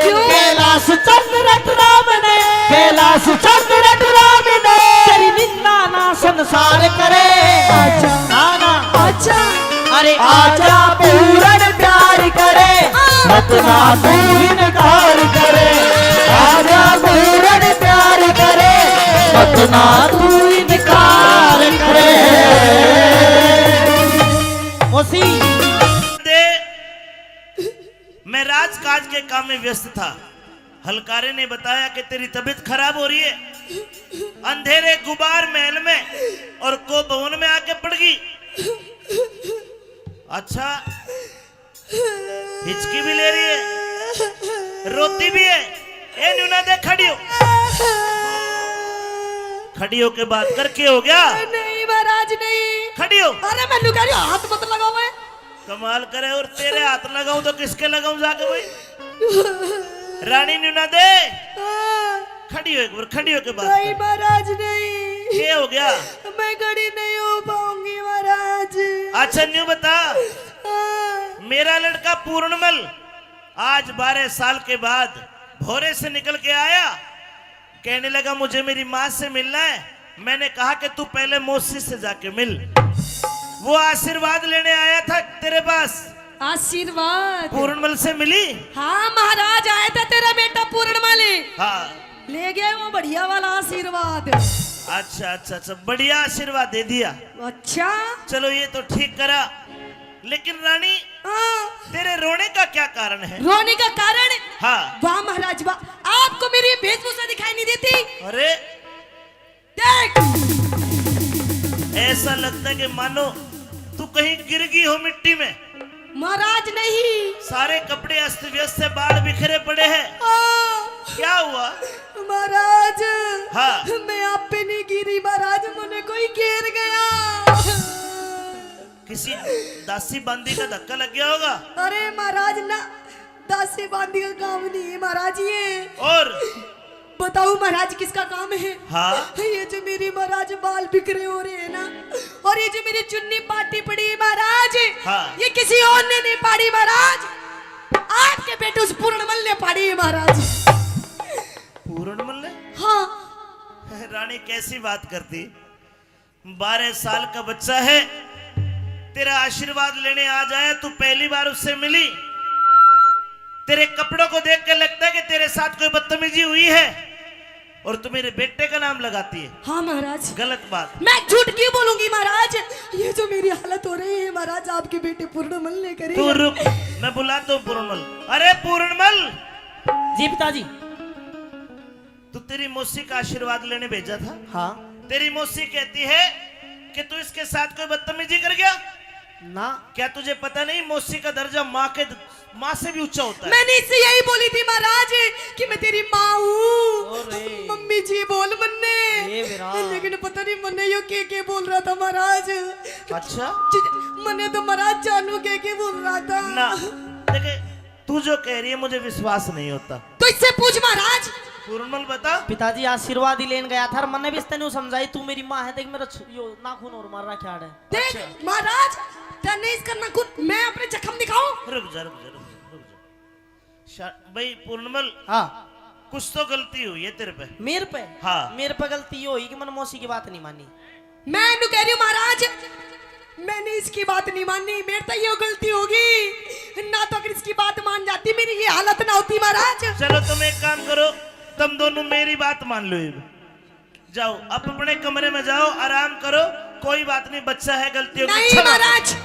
क्यों? कैलाश चंद्र राम ने कैलाश चंद्र राम ने तेरी निंदा ना संसार करे। अच्छा। ना ना अच्छा अरे आजा पूरन प्यार करे, मत ना तू इनकार करे। आजा पूरन प्यार करे, मत ना तू इनकार करे। मौसी दे मैं राजकाज के काम में व्यस्त था। हलकारे ने बताया कि तेरी तबीयत खराब हो रही है, अंधेरे गुबार महल में और को भवन में आके पड़ गई। अच्छा हिचकी भी ले रही है, रोती भी है। ए न्यूना दे, खड़ी हो। खड़ी हो के बात करके हो गया। नहीं महाराज नहीं। खड़ी हो। अरे मैं कह रही हूँ, हाथ मत लगाओ। मैं कमाल करे, और तेरे हाथ लगाऊं तो किसके लगाऊं जाके भाई? रानी न्यूना दे, खड़ी हो एक बार, खड़ी हो के बात नहीं कर। महाराज नहीं। क्या हो गया? मैं खड़ी नहीं हो पाऊंगी महाराज। अच्छा न्यू बता, मेरा लड़का पूर्णमल आज 12 साल के बाद भोरे से निकल के आया, कहने लगा मुझे मेरी माँ से मिलना है। मैंने कहा कि तू पहले मौसी से जाके मिल। वो आशीर्वाद लेने आया था तेरे पास। आशीर्वाद पूर्णमल से मिली? हाँ महाराज, आया था तेरा बेटा पूर्णमल, हाँ। ले गया वो बढ़िया वाला आशीर्वाद। अच्छा अच्छा अच्छा, बढ़िया आशीर्वाद दे दिया। अच्छा चलो ये तो ठीक करा, लेकिन रानी हाँ। तेरे रोने का क्या कारण है? रोने का कारण? हाँ। वाह महाराज वाह, आपको मेरी वेशभूषा दिखाई नहीं देती? अरे देख ऐसा लगता है कि मानो तू कहीं गिर गई हो मिट्टी में। महाराज नहीं। सारे कपड़े अस्त व्यस्त से बाढ़ बिखरे पड़े हैं। क्या हुआ? महाराज हाँ। मैं आप पे नहीं गिरी महाराज, मुझे कोई घेर गया। किसी दासी बंदी का धक्का लग गया होगा। अरे महाराज ना, दासी बांधी का काम नहीं है महाराज ये। और बताओ महाराज किसका काम है? हाँ। ये जो मेरी महाराज बाल बिखरे हो रहे हैं ना, और ये जो मेरी चुन्नी पाटी पड़ी है महाराज, हाँ। ये किसी और ने नहीं पाड़ी महाराज, आपके बेटे उस पूर्णमल ने पाड़ी है महाराज। पूर्णमल ने? हाँ। रानी कैसी बात करती, 12 साल का बच्चा है, तेरा आशीर्वाद लेने आ जाए, तू पहली बार उससे मिली। तेरे कपड़ों को देख कर लगता है कि तेरे साथ कोई बदतमीजी हुई है, और तू मेरे बेटे का नाम लगाती है। हाँ महाराज। गलत बात। मैं झूठ क्यों बोलूंगी महाराज? ये जो मेरी हालत हो रही है महाराज, आपके बेटे पूर्णमल ने करी। तू रुक, मैं बुलाता हूँ पूर्णमल। अरे पूर्णमल। जी पिताजी। तू तेरी मौसी का आशीर्वाद लेने भेजा था। हाँ। तेरी मौसी कहती है कि तू इसके साथ कोई बदतमीजी कर गया। ना। क्या तुझे पता नहीं मौसी का दर्जा माँ से भी ऊंचा होता है? मैंने इससे यही बोली थी महाराज कि मैं तेरी माँ हूँ। अरे। मम्मी जी बोल मन्ने, ए बेरा। लेकिन पता नहीं मन्ने यो के बोल रहा था महाराज। अच्छा। मन्ने तो महाराज जानू के बोल रहा था ना देखे, तू जो कह रही है मुझे विश्वास नहीं होता। तो इससे पूछ महाराज। पूर्णमल बता। पिताजी आशीर्वाद ही लेन गया था और मैंने भी तेन समझाई तू मेरी माँ है, देख मेरा यो नाखून और मार रहा क्या है। देख महाराज तने इसका नखुन मैं अपने जख्म दिखाऊं। रुक जा। भाई पूर्णमल, हाँ कुछ तो गलती हुई है तेरे पे। मेरे पे? हाँ। मेरे पे गलती ये हुई कि मैंने मौसी की बात नहीं मानी। मैं इन्हें कह रही हूँ महाराज मैंने इसकी बात नहीं मानी, मेरे तो ये गलती होगी ना, तो अगर इसकी बात मान जाती मेरी ये हालत ना होती महाराज। चलो तुम एक काम करो, तुम दोनों मेरी बात मान लो। जाओ अब अपने कमरे में जाओ, आराम करो, कोई बात नहीं, बच्चा है, गलती होगी। नहीं महाराज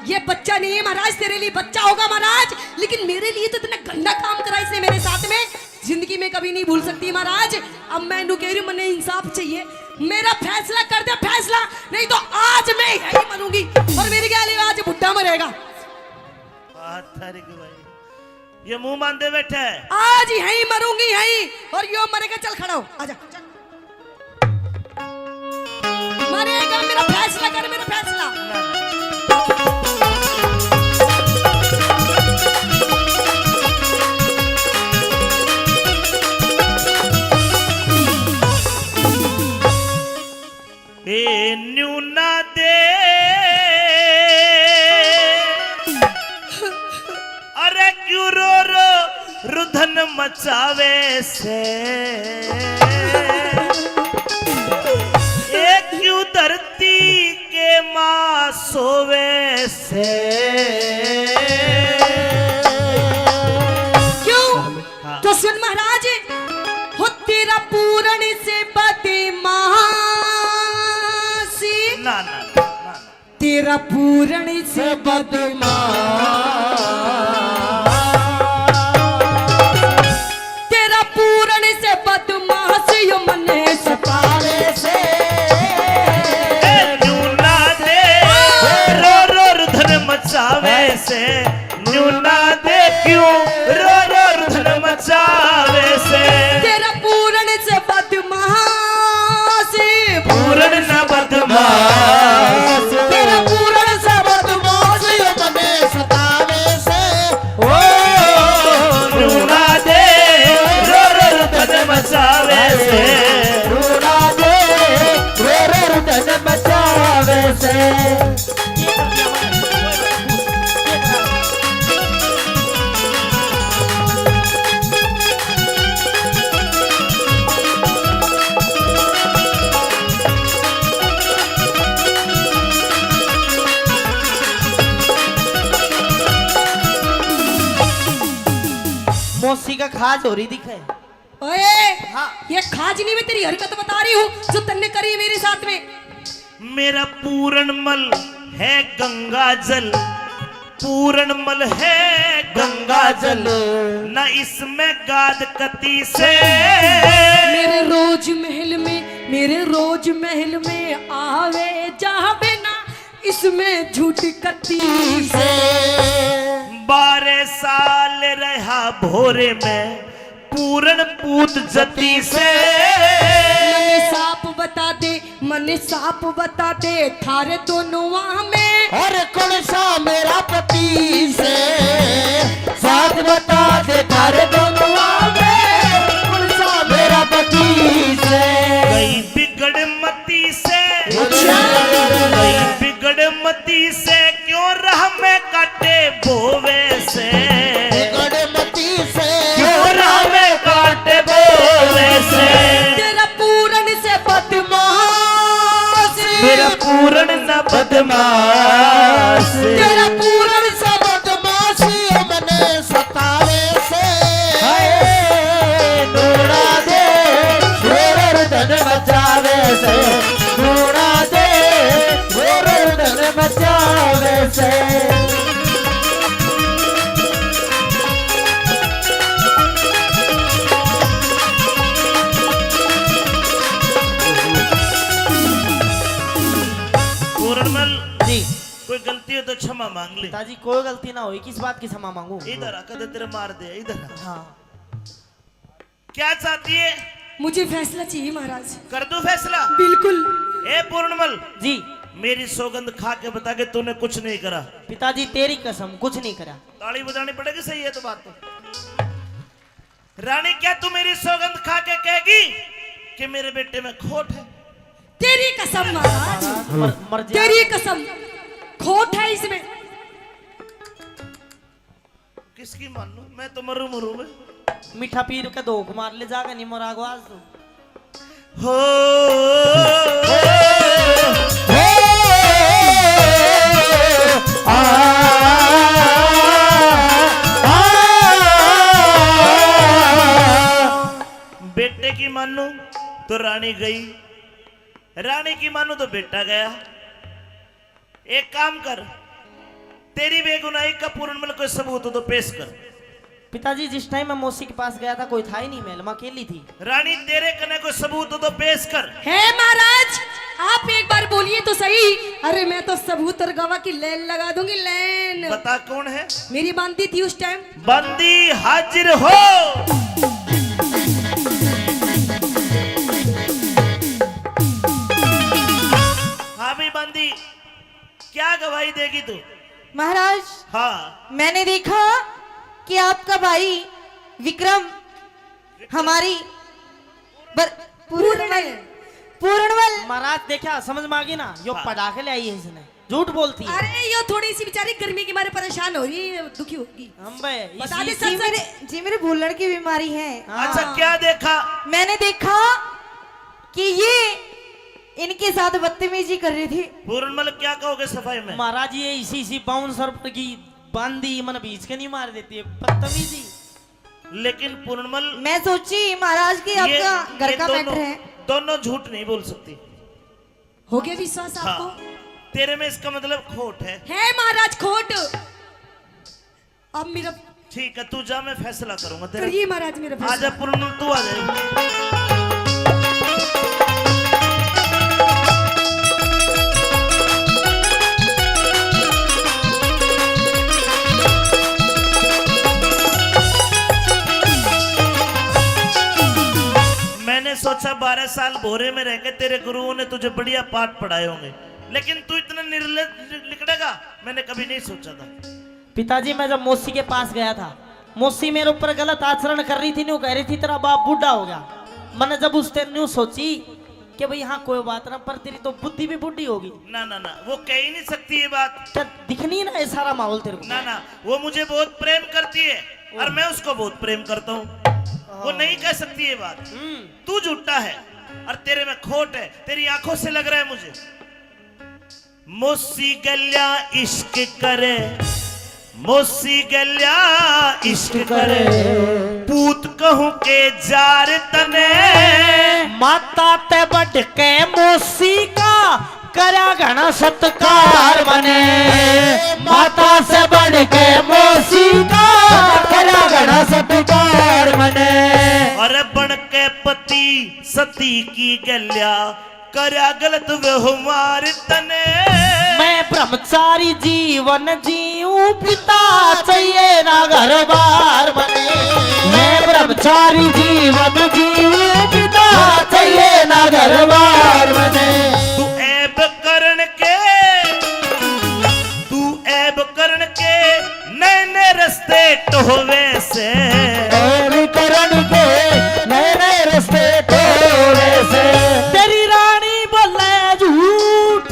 ये बच्चा नहीं है महाराज, तेरे लिए बच्चा होगा महाराज, लेकिन मेरे लिए तो इतना गंदा काम करा इसने मेरे साथ में, जिंदगी में कभी नहीं भूल सकती महाराज। अब मैं इन्हें कह रही हूँ मैंने इंसाफ चाहिए, मेरा फैसला कर दे फैसला, नहीं तो आज मैं यही मरूंगी और मेरी गैली आज बुढ़ा मरेगा। भाई ये मुंह बांधे बैठा है। आज यही मरूंगी यही, और यो मरेगा। चल खड़ा हो आजा। मरेगा, मेरा फैसला कर, मेरा फैसला। न्यूना दे अरे क्यों रो रुधन मचावे से, एक क्यों धरती के माँ सोवे से। क्यों? हाँ। तो सुन महाराज, हो तेरा पूर्ण से बदमाशी, ना ना ना ना, तेरा पूर्ण से तेरा पूर्ण से बदमाशी यो मने सतावे से। न्यूना दे रो रुधन मचावे से, न्यूना दे क्यों रो रुधन मचावे से। तेरा पूर्ण से बदमाशी, पूर्ण न बदमाश, तेरा पूर्ण से बदमाशी मने सतावे से। ओ न्यूना दे रो रुधन मचावे से। रूड़ा दे रो रुदन मचावे से। मौसी का खाज हो रही दिखे। ओए हाँ। ये खाजनी में तेरी हरकत बता रही हूँ जो तन्ने करी है मेरे साथ में। मेरा पूरणमल है गंगा जल, पूरणमल है गंगा जल, न इसमें गाद कती से। मेरे रोज महल में आवे जावे ना, इसमें झूठ कती से। 12 साल रहा भोरे में पूरण पूत जती से। मने साप बता दे थारे दोनों में, और कौन सा मेरा पति से साथ बता दे थारे दोनों में, कौन सा मेरा पति से। गई बिगड़ मती से, गई बिगड़ मती से, क्यों राह में काटे बोवे से। गड़मती से क्यों राह में काटे बोवे से। तेरा पूर्ण से बदमाशी, मेरा पूरण न बदमाश, तेरा पूर्ण से बदमाशी मने सतावे से। रूड़ा दे रो रुदन मचावे से। रूड़ा दे रो रुदन मचावे से। पूरणमल जी कोई गलती हो तो क्षमा मांग ले। पिताजी कोई गलती ना हुई, किस बात की क्षमा मांगू। इधर आकर तेरे मार दे, इधर आ। हाँ क्या चाहती है? मुझे फैसला चाहिए महाराज। कर दूं फैसला? बिल्कुल। ए पूर्णमल, जी मेरी सौगंध खा के बता के तूने कुछ नहीं करा। पिताजी तेरी कसम कुछ नहीं करा। ताली बजानी पड़ेगी, सही है तो बात तो। रानी क्या तू मेरी सौगंध खा के कहेगी कि मेरे बेटे में खोट है? तेरी कसम महाराज, मर जा। तेरी कसम, खोट है इसमें। किसकी मान लूं? मैं तो मरू मरू में। मीठा पीर के दो कुमार ले जाकर नहीं मोरा आज तो। हो बेटे की मानू तो रानी गई, रानी की मानू तो बेटा गया। एक काम कर, तेरी बेगुनाही का पूर्णमल कोई सबूत हो तो पेश कर। पिताजी जिस टाइम मैं मौसी के पास गया था कोई था ही नहीं, महल में अकेली थी। रानी तेरे कने कोई सबूत हो तो पेश कर। है महाराज, आप एक बार बोलिए तो सही। अरे मैं तो सबूत और गवाह की लाइन लगा दूंगी, लाइन। बता कौन है? मेरी बांधी थी उस टाइम। बंदी हाजिर हो। हाँ भी बंदी, क्या गवाही देगी तू? महाराज, हाँ, मैंने देखा कि आपका भाई विक्रम हमारी पूर्णवल। महाराज देखा समझ में आ गई ना, यो पटाखे ले आई है इसने, झूठ बोलती है। अरे ये थोड़ी सी बेचारी गर्मी के मारे परेशान हो रही है, दुखी होगी। हम बे बता दे इसी- जी सच। मेरे भूलड़ की बीमारी है। हाँ। अच्छा क्या देखा? मैंने देखा कि ये इनके साथ बदतमीजी कर रही थी। पूर्णमल क्या कहोगे सफाई में? महाराज ये इसी बाउंसर पर की बांदी मन बीच के नहीं मार देती है, बदतमीजी। लेकिन पूर्णमल मैं सोची महाराज की आपका घर का मैटर है। दोनों झूठ नहीं बोल सकती। हो गया विश्वास हाँ, आपको? तेरे में इसका मतलब खोट है। है महाराज खोट। अब मेरा ठीक है, तू जा, मैं फैसला करूंगा तेरा। करिए महाराज मेरा फैसला। आजा पूर्णमल, तू आ जाए। मैंने सोचा 12 साल भोरे में रह के तेरे गुरुओं ने तुझे बढ़िया पाठ पढ़ाए होंगे, लेकिन तू इतना निर्लज निकलेगा मैंने कभी नहीं सोचा था। पिताजी मैं जब मौसी के पास गया था, मौसी मेरे ऊपर गलत आचरण कर रही थी, न्यू कह रही थी तेरा बाप बूढ़ा हो गया। मैंने जब उस टाइम न्यू सोची कि भाई हाँ कोई बात ना, पर तेरी तो बुद्धि भी बुढ़ी होगी। ना ना ना, वो कह ही नहीं सकती ये बात। क्या दिखनी ना ये सारा माहौल तेरे को? ना ना, वो मुझे बहुत प्रेम करती है और मैं उसको बहुत प्रेम करता हूँ। वो नहीं कह सकती ये बात। तू झूठा है और तेरे में खोट है, तेरी आंखों से लग रहा है मुझे। मोसी गल्या इश्क करे, मोसी गल्या इश्क करे, पूत कहूं के जार तने। माता ते बढ़ के मौसी का करा घना सत्कार बने, माता से बढ़ के मौसी का करा घना सत्कार बने। और बन के पति सती की गल्या करा गलत व्यवहार तने। मैं ब्रह्मचारी जीवन जीऊं, पिता चाहिए ना घर बार बने। मैं ब्रह्मचारी जीवन जीऊं, पिता चाहिए ना घर बार बने। तू ऐब करण के, तू ऐब करण के नए नए रस्ते टोवे से। ऐब करण के नए नए रस्ते टोवे से। तेरी रानी बोले झूठ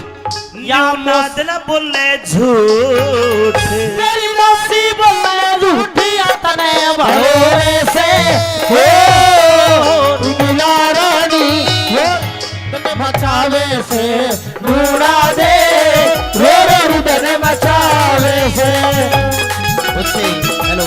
या नादना बोले झूठ, तेरी मौसी बोले झूठ या तने भरोरे से। हो मिला रानी हो तने मचावे से, ढूंढा दे रो रो तने मचावे से। हेलो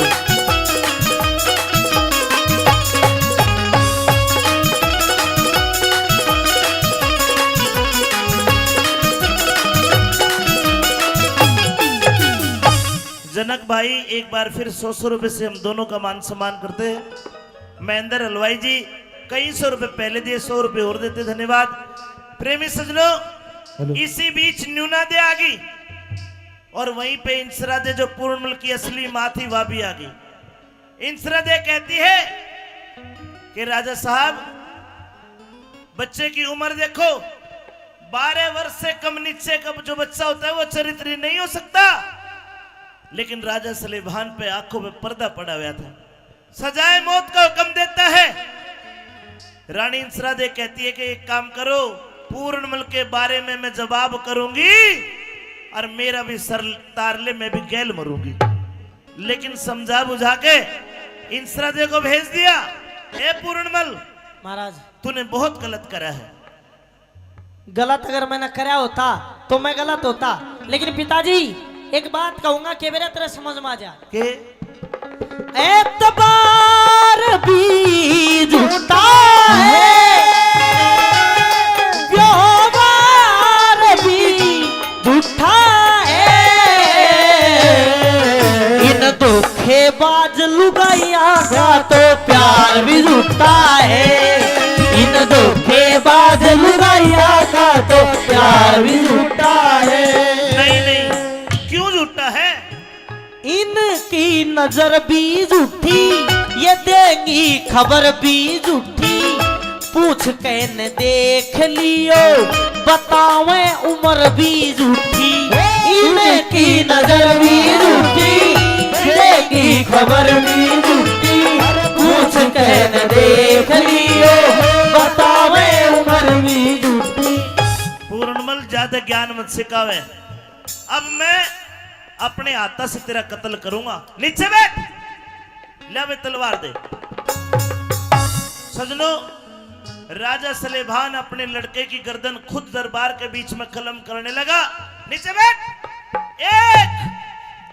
जनक भाई, एक बार फिर 100 रुपए से हम दोनों का मान सम्मान करते हैं। महेंद्र हलवाई जी कई 100 रुपए पहले दिए, 100 रुपए और देते, धन्यवाद। प्रेमी सजनों, इसी बीच न्यूना दे आ गई और वहीं पे इंसरा दे जो पूर्णमल की असली माँ थी वह भी आ गई। इंसरा दे कहती है कि राजा साहब बच्चे की उम्र देखो, 12 वर्ष से कम नीचे का जो बच्चा होता है वो चरित्री नहीं हो सकता। लेकिन राजा सलेभान पे आंखों पे पर्दा पड़ा हुआ था, सजाए मौत का हुक्म देता है। रानी इंसरादे कहती है कि एक काम करो, पूर्णमल के बारे में मैं जवाब करूंगी और मेरा भी सर तारले में भी गैल मरूंगी। लेकिन समझा बुझा के इंसरादे को भेज दिया, ए पूर्णमल महाराज तूने बहुत गलत करा है। गलत अगर मैंने करा होता तो मैं गलत होता, लेकिन पिताजी एक बात कहूंगा कि मेरे तरह समझ में आ जा के एतबार भी झूठा है, व्यवहार भी झूठा है, इन धोखेबाज लुगाइया का तो प्यार भी झूठा है, इन धोखेबाज लुगाइया का तो प्यार भी झूठा है। नहीं नहीं, क्यों झूठा है? इनकी नजर भी झूठी, ये देंगी खबर भी झूठी, पूछ के न देख लियो बतावे उम्र भी झूठी, इनकी नजर भी झूठी, देंगी खबर भी झूठी, पूछ के न देख लियो बतावे उम्र भी झूठी। पूर्णमल ज्यादा ज्ञान मत सिखावे, अब मैं अपने हाथा से तेरा कत्ल करूंगा। नीचे बैठ, ले वे तलवार दे। सजनों, राजा सलेभान अपने लड़के की गर्दन खुद दरबार के बीच में कलम करने लगा। नीचे बैठ, 1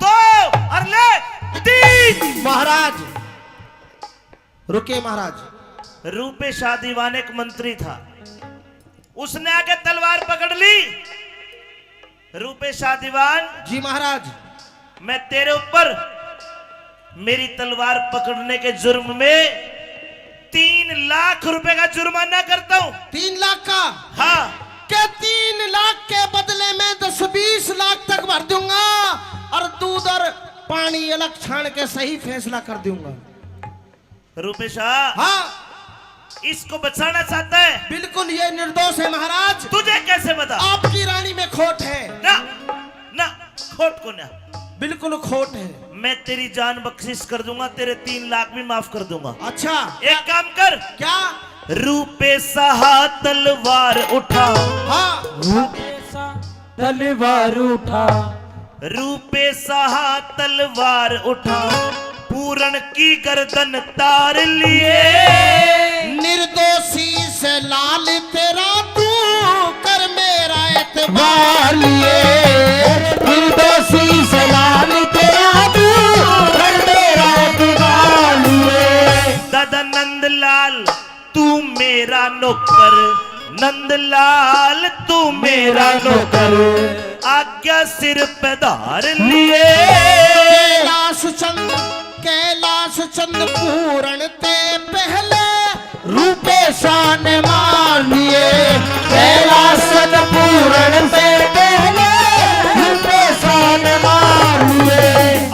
2 और ले 3। महाराज रुके महाराज। रूपे शाह दीवान एक मंत्री था, उसने आके तलवार पकड़ ली। रूपे शाह दीवान, जी महाराज। मैं तेरे ऊपर मेरी तलवार पकड़ने के जुर्म में 3 लाख रुपए का जुर्माना करता हूं। 3 लाख का? हाँ। के 3 लाख के बदले में 10-20 लाख तक भर दूंगा और दूध और पानी अलग छान के सही फैसला कर दूंगा। रूपे शाह, हाँ इसको बचाना चाहता है? बिल्कुल, ये निर्दोष है महाराज। तुझे कैसे बता? आपकी रानी में खोट है। ना ना, खोट को ना, बिल्कुल खोट है। मैं तेरी जान बख्शिश कर दूंगा, तेरे 3 लाख भी माफ कर दूंगा। अच्छा, एक काम कर। क्या? रूपे सहा तलवार उठा। हाँ, तलवार उठा, रूपे सहा तलवार उठा, पूरण की गर्दन तार लिए, निर्दोषी से लाल तेरा तू कर मेरा एतबार बार लिए, निर्दोषी से लाल तेरा तू कर मेरा एतबार लिए। दादा नंदलाल तू मेरा नौकर, नंदलाल तू मेरा नौकर, आज्ञा सिर पे धार लिए। कैलाश चंद पूरण ते पहले रूपे शान मान लिए, कैलाश पूरण से पहले रूपे शान मान लिए।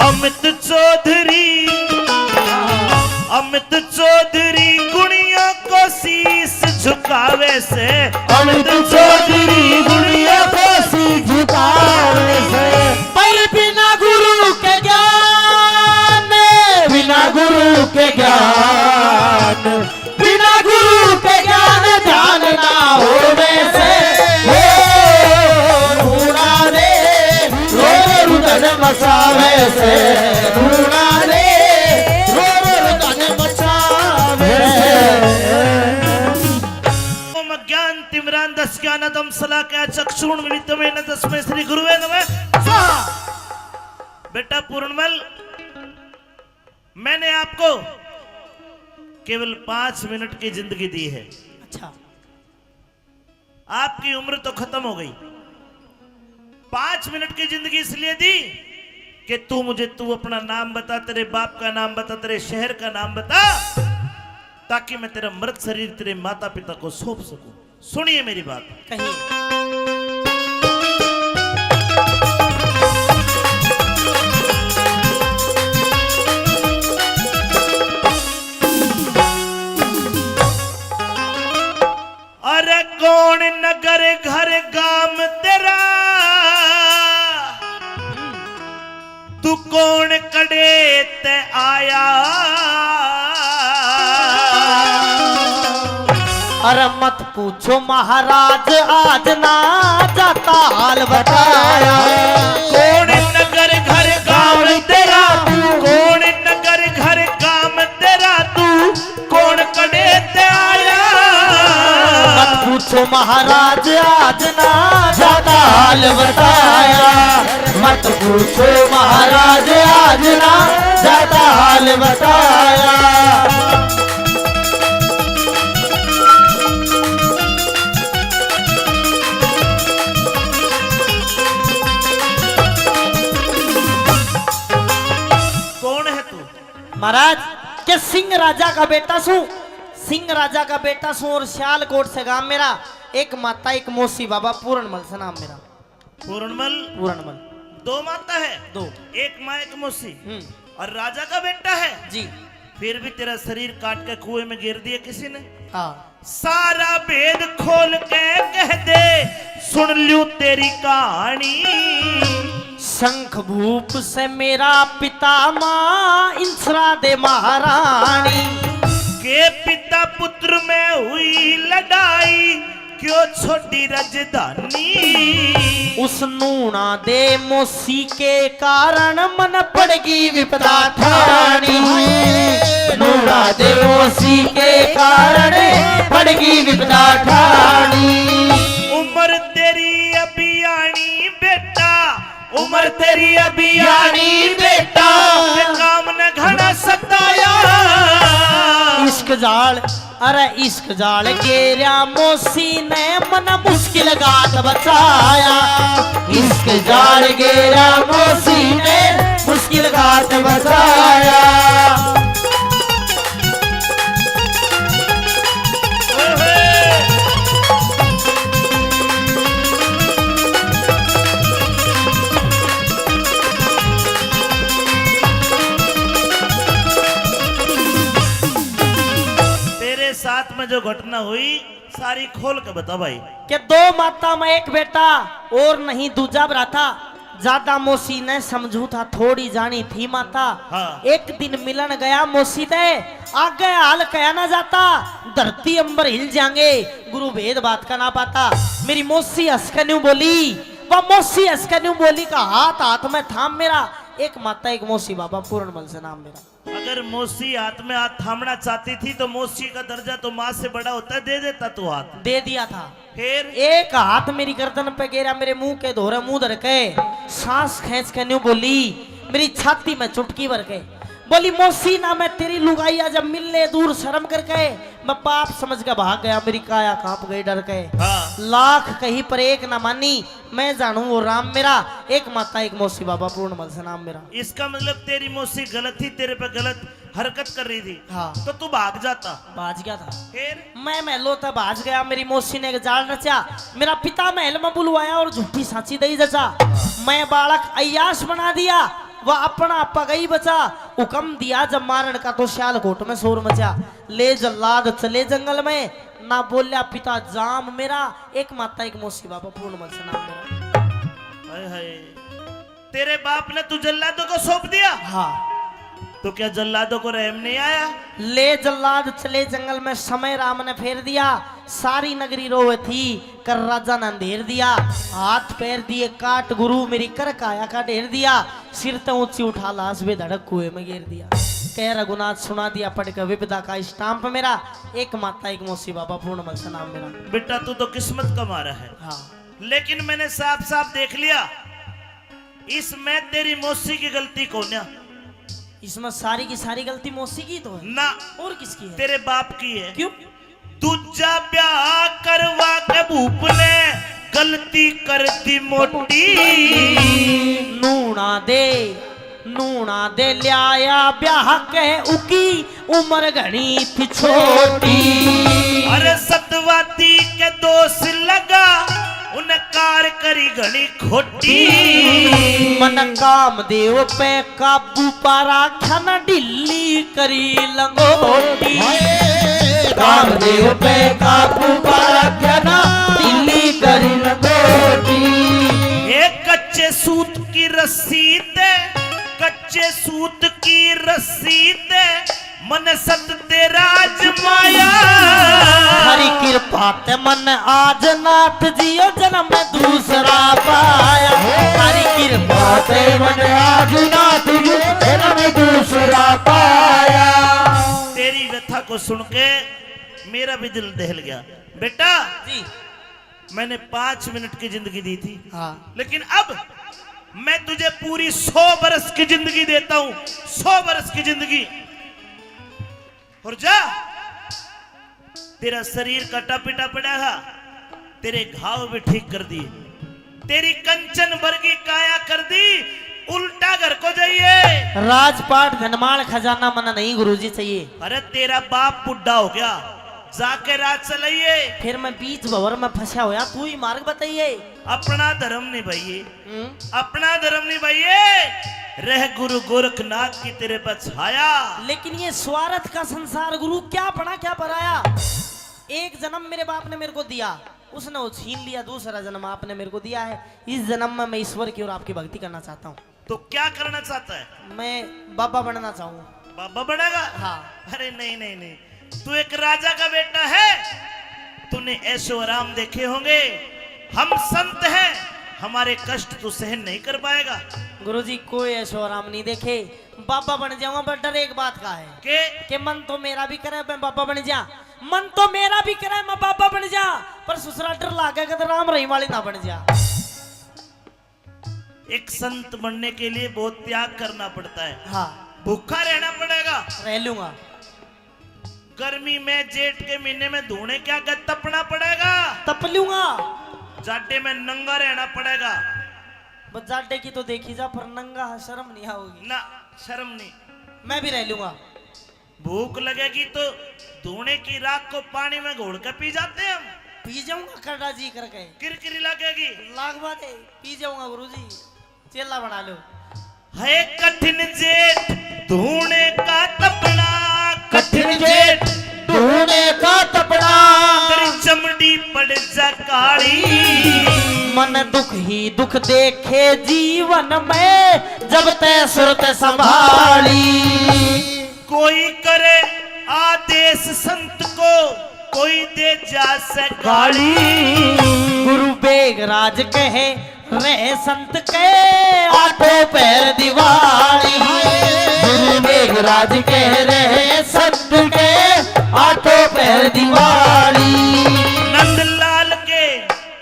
अमित चौधरी गुणिया को शीस झुकावे से, अमित चौधरी गुड़िया को सी झुकावे से, पर बिना गुरु के ज्ञान, बिना गुरु के ज्ञान, बिना गुरु के ज्ञान ध्यान ना हो वैसे, रूणा रे रो रुदन मचावे से, रूणा रे रो रुदन मचावे से। ओम ज्ञान तिमरान दस ज्ञानदम सला क्या चक्षुण वित्तमे न तस्मै श्री गुरुवे नमः स्वाहा। बेटा पूर्णमल, मैंने आपको केवल 5 मिनट की जिंदगी दी है। अच्छा, आपकी उम्र तो खत्म हो गई। 5 मिनट की जिंदगी इसलिए दी कि तू अपना नाम बता, तेरे बाप का नाम बता, तेरे शहर का नाम बता, ताकि मैं तेरा मृत शरीर तेरे माता पिता को सौंप सकूं। सुनिए मेरी बात। कहिए। अरे कौन नगर घर गाम तेरा, तू कौन कड़े ते आया, अरे मत पूछो महाराज आज ना जाता हाल बताया। कौन नगर घर गांव तेरा तू, कौन नगर घर काम तेरा तू, कौन कड़े ते आया। मत पूछो महाराज आज ना जाता हाल बताया। मत पूछो महाराज आज ना जाता हाल बताया। कौन है तू? महाराज के सिंह राजा का बेटा सू, सिंह राजा का बेटा सू और सियालकोट से गांव मेरा। एक माता एक मौसी बाबा पूरणमल से नाम मेरा। पूरणमल। पूरणमल दो माता है? दो। एक माँ एक मौसी और राजा का बेटा है जी। फिर भी तेरा शरीर काट के कुएं में गिर दिया किसी ने। हाँ सारा भेद खोल के कह दे सुन लूं तेरी कहानी। शंख भूप से मेरा पिता माँ इंसरा दे महारानी। के पिता पुत्र में हुई लड़ाई क्यों छोटी राजधानी। उस नूना दे मौसी के कारण मन पड़गी विपदा ठानी। नूना दे मौसी के कारण पड़गी विपदा ठानी। उम्र तेरी अभी आनी बेटा, उम्र तेरी अभी आनी बेटा, के काम न घना सताया। इश्क जाल अरे इश्क जाल गेरिया मौसी ने मन मुश्किल गात बचाया। इश्क जाल गेरिया मौसी ने मुश्किल गात बचाया। साथ में जो घटना हुई सारी खोल के बता भाई। कि दो माता में एक बेटा और नहीं दूजा भ्राता। ज्यादा मौसी ने समझू था थोड़ी जानी थी माता। हाँ। एक दिन मिलन गया मौसी दे आगे हाल कया ना जाता। धरती अंबर हिल जाएंगे गुरु भेद बात का ना पाता। मेरी मौसी हंसकन्यू बोली, वह मौसी हंसकन्यू बोली का हाथ हाथ में थाम मेरा। एक माता एक मौसी बाबा पूरणमल से नाम मेरा। अगर मौसी हाथ में हाथ थामना चाहती थी तो मौसी का दर्जा तो माँ से बड़ा होता है, दे देता तू हाथ। दे दिया था। फिर एक हाथ मेरी गर्दन पे गिरा, मेरे मुंह के धोरे मुंह धर के सांस खींच के न्यू बोली, मेरी छाती में चुटकी भर के बोली, मौसी ना मैं तेरी लुगाइया जब मिलने दूर शर्म करके मैं पाप समझ के भाग गया। मेरी काया कांप गई डर के। हाँ। लाख कहीं पर एक ना मानी, मैं जानू वो राम मेरा। एक माता एक मौसी बाबा पूर्णमल से नाम मेरा। इसका मतलब तेरी मौसी गलत थी, तेरे पे गलत हरकत कर रही थी। हाँ। तो तू भाग जाता। भाज गया था। फिर मैं महलों तक भाज गया। मेरी मौसी ने एक जाल रचा, मेरा पिता महल में बुलवाया और झूठी सांची दई जचा। मैं बालक अय्याश बना दिया, वह अपना पगई बचा। हुक्म दिया जब मारण का तो सियालकोट में शोर मचा। ले जल्लाद चले जंगल में, ना बोलिया पिता जाम मेरा। एक माता एक मौसी बाबा पूर्णमल से नाम मेरा। हाय हाय, तेरे बाप ने तू जल्लादों को सौंप दिया। हाँ। तो क्या जल्लादों को रहम नहीं आया? ले जल्लाद चले जंगल में, समय राम ने फेर दिया। सारी नगरी रोवे थी, कर राजा ने अंधेर दिया। हाथ पैर दिए काट गुरु, मेरी कर काया का ढेर दिया। सिर तो ऊंची उठा लाश बे धड़क कुएं में गिर दिया। कह रघुनाथ सुना दिया पढ़ के विपदा का स्टाम्प मेरा। एक माता एक मौसी बाबा पूर्णमल से नाम मेरा। बेटा तू तो किस्मत का मारा है। हाँ। लेकिन मैंने साफ साफ देख लिया, इसमें तेरी मौसी की गलती कौन है? इसमें सारी की सारी गलती मौसी की तो है ना, और किसकी है? तेरे बाप की है। क्यों? दूजा ब्याह करवा के भूप ने गलती कर दी मोटी। नूना दे लिया ब्याह के उकी उम्र घनी थी छोटी। अरे सतवाती के दोष लगा, उन कार करी घनी खोटी। मन काम देव पे काबू पारा खन ढिल्ली करी लंगोटी। काम देव पे काबू पारा खन ढिल्ली करी लंगोटी। एक कच्चे सूत की रस्सी ते, कच्चे सूत की रस्सी ते मन सत तेरा आजमाया। आते मन आज नाथ जियो जन्म में दूसरा पाया हमारी कृपा आते मन आज नाथ जियो जन्म में दूसरा पाया। तेरी व्यथा को सुन के मेरा भी दिल दहल गया। बेटा जी मैंने 5 मिनट की जिंदगी दी थी, हाँ लेकिन अब मैं तुझे पूरी 100 बरस की जिंदगी देता हूं, 100 बरस की जिंदगी। और जा, तेरा शरीर कटा पिटा पड़ा है, तेरे घाव भी ठीक कर दिए, तेरी कंचन वर्गी काया कर दी, उल्टा घर को जाइए। राजपाट धनमाल खजाना मना नहीं गुरुजी चाहिए। अरे तेरा बाप बुढ़ा हो गया, जाके राज चलाइए। फिर मैं बीच भंवर में फंसा होया, तू ही मार्ग बताइए। अपना धर्म निभाइए, अपना धर्म निभाइए। रह गुरु गोरखनाथ की तेरे पर छाया। लेकिन ये स्वार्थ का संसार गुरु, क्या पढ़ा क्या पढ़ाया। एक जन्म मेरे बाप ने मेरे को दिया, उसने वो छीन लिया। दूसरा जन्म आपने मेरे को दिया है, इस जन्म में मैं ईश्वर की और आपकी भक्ति करना चाहता हूँ। तो क्या करना चाहता है? मैं बाबा बनना चाहूँ। बाबा बनेगा? हाँ। अरे नहीं नहीं नहीं, तू एक राजा का बेटा है, तूने ऐशो आराम देखे होंगे। हम संत हैं, हमारे कष्ट तू सहन नहीं कर पाएगा। गुरुजी कोई ऐशो आराम नहीं देखे, बाबा बन जाऊंगा। पर डर एक बात का है कि मन तो मेरा भी करे मैं बाबा बन जा, मन तो मेरा भी करे मैं बाबा बन जा, पर ससुरा डर लागेगा तो राम रहीम वाली ना बन जा। एक संत बनने के लिए बहुत त्याग करना पड़ता है। हाँ भूखा रहना पड़ेगा, रह लूंगा। गर्मी में जेठ के महीने में धोने क्या कर तपना पड़ेगा, तप लूंगा। जाटे में नंगा रहना पड़ेगा। बस जाटे की तो देखी जा, पर नंगा शर्म नहीं आओगी ना, शर्म नहीं। मैं भी रह लूंगा। भूख लगेगी तो धोने की राख को पानी में घोल के पी जाते हैं हम। पी जाऊंगा करड़ा जी करके, किरकिरी लगेगी। लाख बात है, पी जाऊंगा गुरुजी। चेला बना लो। है कठिन जेठ धोने का तपना, कठिन जेठ ढूंढने का तपना, तेरी चमड़ी पड़ जा काली। मन दुख ही दुख देखे जीवन में, जब तय सुरत संभाली। कोई करे आदेश संत को, कोई दे जा से गाली। गुरु बेगराज कहे रहे संत के, आठों पैर दिवाली। गुरु मेघराज कह रहे संत के, आठों पैर दिवाली।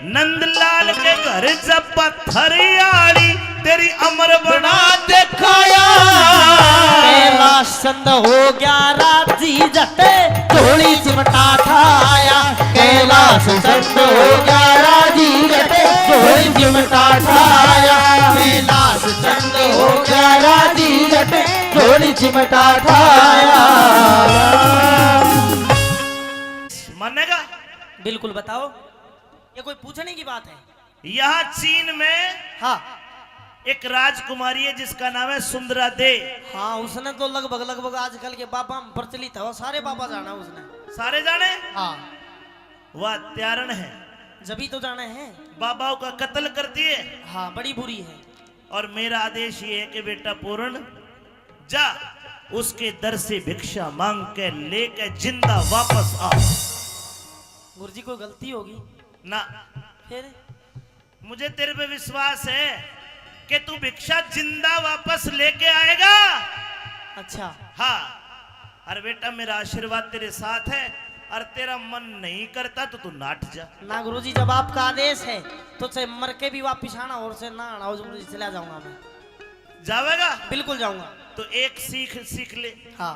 नंदलाल के घर जब पत्थरियाड़ी, तेरी अमर बना दिखाया। कैलाश चंद हो गया राजी जटे, झोली चिमटा ठाया। कैलाश चंद हो गया राजी जटे, झोली चिमटा ठाया। कैलाश चंद हो गया राजी जटे, झोली चिमटा ठाया। मानेगा? बिल्कुल बताओ, ये कोई पूछने की बात है? यहाँ चीन में हाँ एक राजकुमारी है जिसका नाम है सुंदरा दे। हाँ, उसने तो लगभग आजकल के बाबा में प्रचलित है, वो सारे बाबा जाना उसने। सारे जाने? हाँ वह त्यारण है, जभी तो जाने हैं। बाबाओं का कत्ल करती है। हाँ बड़ी बुरी है। और मेरा आदेश ये है कि बेटा पूर्ण जा, उसके दर से भिक्षा मांग के लेके जिंदा वापस आ। गुरुजी कोई गलती होगी ना, फिर? मुझे तेरे पे विश्वास है कि तू भिक्षा जिंदा वापस लेके आएगा। अच्छा हाँ, अरे बेटा मेरा आशीर्वाद तेरे साथ है, और तेरा मन नहीं करता तो तू नाट जा। ना गुरुजी, जब आपका आदेश है तो चाहे मर के भी वापिस आना और से ना आना, गुरुजी चला जाऊंगा मैं। जावेगा? बिल्कुल जाऊंगा। तो एक सीख ले। हाँ।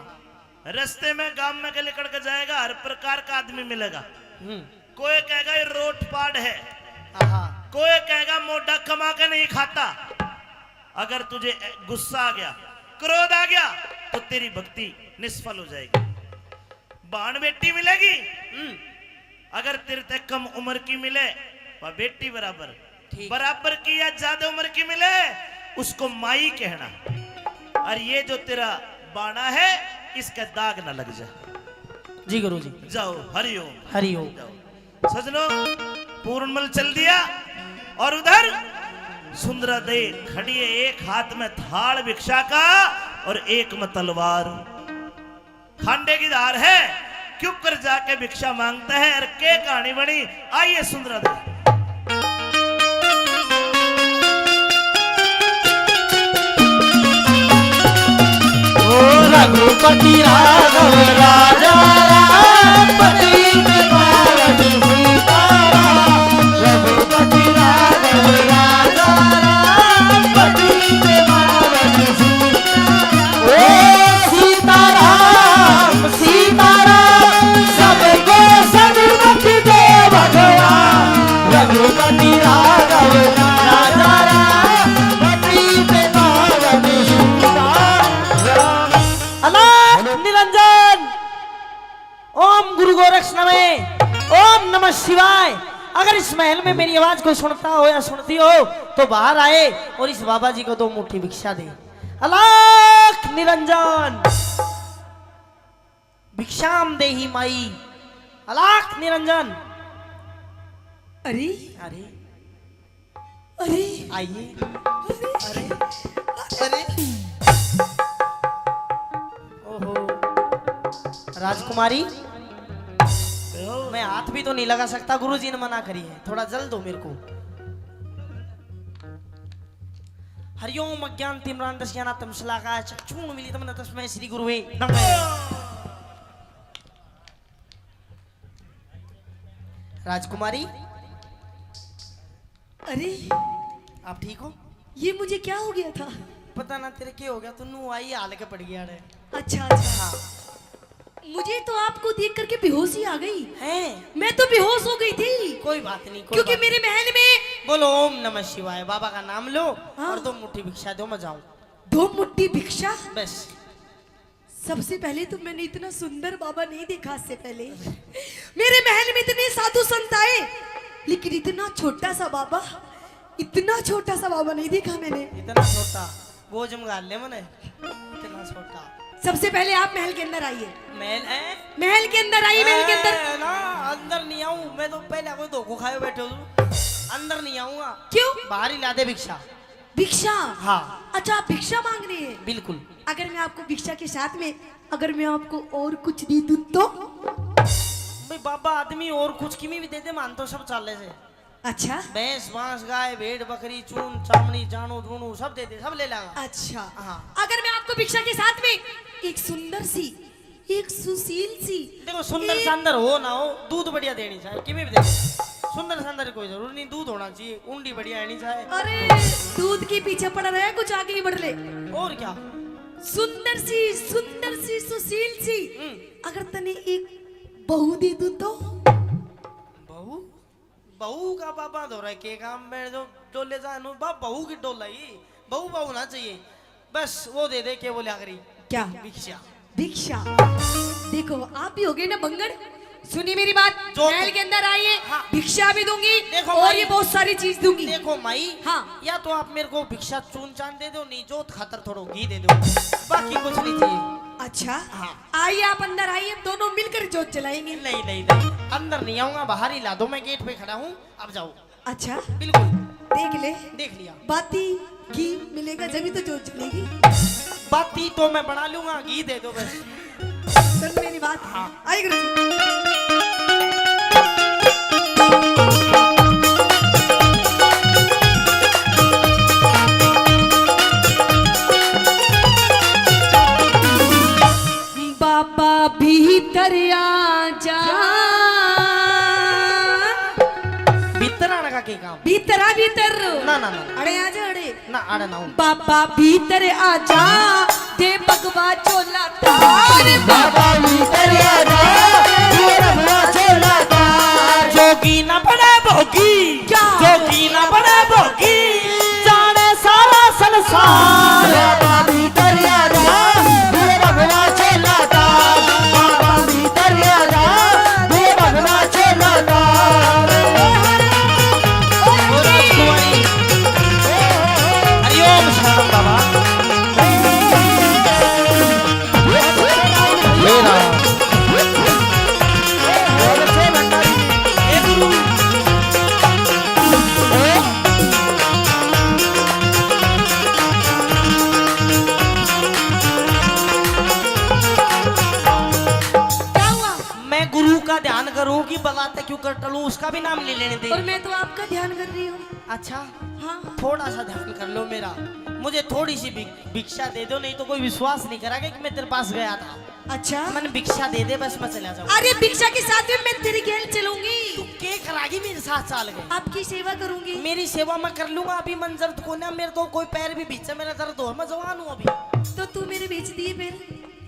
रास्ते में गांव में के लेकर के जाएगा, हर प्रकार का आदमी मिलेगा। कोई कहेगा ये रोट पाड़ है, कोई कहेगा मोटा कमा के नहीं खाता। अगर तुझे गुस्सा आ गया, क्रोध आ गया, तो तेरी भक्ति निष्फल हो जाएगी। बाण बेटी मिलेगी, अगर तेरे तक कम उम्र की मिले वह बेटी बराबर, बराबर की या ज्यादा उम्र की मिले उसको माई कहना। और ये जो तेरा बाणा है इसका दाग ना लग जाए। जी गुरुजी। जाओ, हरिओम हरिओम। सजनो, पूर्णमल चल दिया और उधर सुंदरा दे खड़ी है, एक हाथ में थाल भिक्षा का और एक में तलवार। खांडे की धार है, क्यों कर जाके भिक्षा मांगता है और के कहानी बनी आइए सुंदरा दे। रघुपति राघव राजा राम पति पावन सीताराम। रघुपति राघव राजा राम पति पावन सीताराम। ओ सीताराम सीताराम सबके सदमुख दे भगवान। रघुपति राघव राजा राम पति पावन सीताराम। अलाख निरंजन। ओम गुरु गोरक्ष नमः। ओम नमः शिवाय। अगर इस महल में मेरी आवाज कोई सुनता हो या सुनती हो तो बाहर आए और इस बाबा जी को 2 मुट्ठी भिक्षा दे। अलाख निरंजन। भिक्षाम देहि माई। अलाख निरंजन। अरे अरे अरे आइए। अरे अरे ओहो राजकुमारी, मैं हाथ भी तो नहीं लगा सकता, गुरुजी ने मना करी है। थोड़ा जल दो मेरे को। हरिओम अज्ञान तिम्रांतस्याना तमसलाका चक्षुण मिलितम तस्मै श्री गुरुवे नमः। राजकुमारी, अरे आप ठीक हो? ये मुझे क्या हो गया था? पता ना तेरे क्या हो गया, तू नू आई हाल के पड़ गया रे। अच्छा अच्छा, हाँ मुझे तो आपको देख करके बेहोशी आ गई। है, मैं तो बेहोश हो गई थी कोई बात नहीं, कोई क्योंकि बात मेरे महल में बोलो ओम नमः शिवाय, बाबा का नाम लो हाँ। और 2 मुट्ठी भिक्षा दो, मैं जाऊं 2 मुट्ठी भिक्षा। बस। सबसे पहले तो मैंने इतना सुंदर बाबा नहीं देखा इससे पहले। मेरे महल में इतने साधु संत आए, लेकिन इतना छोटा सा बाबा, इतना छोटा सा बाबा नहीं देखा मैंने। इतना छोटा गोजम गाल ले मने, इतना छोटा। सबसे पहले आप महल के अंदर आइए। महल है? महल के अंदर आइए, महल के अंदर। ना अंदर नहीं आऊं मैं, तो पहले कोई धोखो खाए बैठे हूँ, अंदर नहीं आऊंगा। क्यों? बाहर ही ला दे भिक्षा। भिक्षा? हाँ अच्छा, आप भिक्षा मांग रहे हैं? बिल्कुल। अगर मैं आपको भिक्षा के साथ में अगर मैं आपको और कुछ दे दूं तो? भाई बाबा आदमी और कुछ किमी भी दे दे, मान तो सब चाले से। अच्छा भैंस बांस गाय भेड़ बकरी चून चामड़ी जानू धूणू सब दे दे, सब ले लागा। अच्छा हाँ। अगर मैं आपको भिक्षा के साथ में एक सुंदर सी, एक सुशील सी, देखो सुंदर शानदार हो ना हो, दूध बढ़िया देनी चाहिए, किमी भी दे दे। सुंदर शानदार कोई जरूरी नहीं, दूध होना चाहिए, उंडी बढ़िया आनी चाहिए। अरे दूध के पीछे पड़ रहे हैं, कुछ आगे ही बढ़ ले। और क्या? सुंदर सी सुशील सी, अगर तने एक बहू दे दूं तो? बहू? बहू का बाबा धो रहा है के काम में जो ले जा बहू की डोल लाई, बहू बहू ना चाहिए, बस वो दे दे के बोले आखिरी क्या? भिक्षा। भिक्षा? देखो आप भी हो गए ना बंगड़, सुनिए मेरी बात। जो महल के अंदर आइए, हाँ। भिक्षा भी दूंगी देखो और भाई, ये बहुत सारी चीज दूंगी। देखो माई, हाँ। या तो आप मेरे को भिक्षा चून चांद दे दो, नहीं जोत खातर थोड़ा घी दे दो, बाकी कुछ नहीं चाहिए। अच्छा हाँ। आइए आप अंदर आइए, दोनों मिलकर जोत जलाएंगे। नहीं नहीं नहीं, अंदर नहीं आऊंगा, बाहर ही ला दो, मैं गेट पे खड़ा हूँ, अब जाओ। अच्छा बिल्कुल देख ले, देख लिया। बाती घी मिलेगा जब तो जोत जलेगी। बाती तो मैं बना लूंगा, घी दे दो बस। सुन मेरी बात। हाँ। आइए गुरुजी। बाबा भीतर आ जा, भीतर आने का क्या काम? भीतर आ भीतर। ना ना ना अड़े आ जा अड़े। ना आड़ा ना हूँ। बाबा भीतर आ जा, दे भगवा चोला तार। बाबा भीतर आ जा, ये रघुआ चोला तार। जोगी ना बड़े भोगी, क्या? जोगी ना बड़े भोगी, जाने सारा संसार। बाबा भीतर आ जा, ये रघुआ चोला तार। बाबा भीतर आ जा, ये रघुआ चोला तार। ओ राजकुमारी, हरिओम शरणम बाबा। हे राम। हे गुरु। उसका भी नाम ले लेने दे। और मैं तो आपका ध्यान कर रही हूँ। अच्छा, हाँ थोड़ा सा ध्यान कर लो मेरा, मुझे थोड़ी सी भिक्षा दे दो, नहीं तो कोई विश्वास नहीं करेगा कि मैं तेरे पास गया था। अच्छा, मैंने भिक्षा दे दे, बस मैं चला जाऊँ। अरे भिक्षा के साथ में मैं तेरी गैल चलूंगी। तू के करागी मेरे साथ चाल गए? आपकी सेवा करूंगी। मेरी सेवा मैं कर लूंगा। अभी मंजर को ना, मेरे तो कोई पैर भी बीच मेरा दर्द हो, मैं जवान हूँ अभी। तो तू मेरे बेच दिए फिर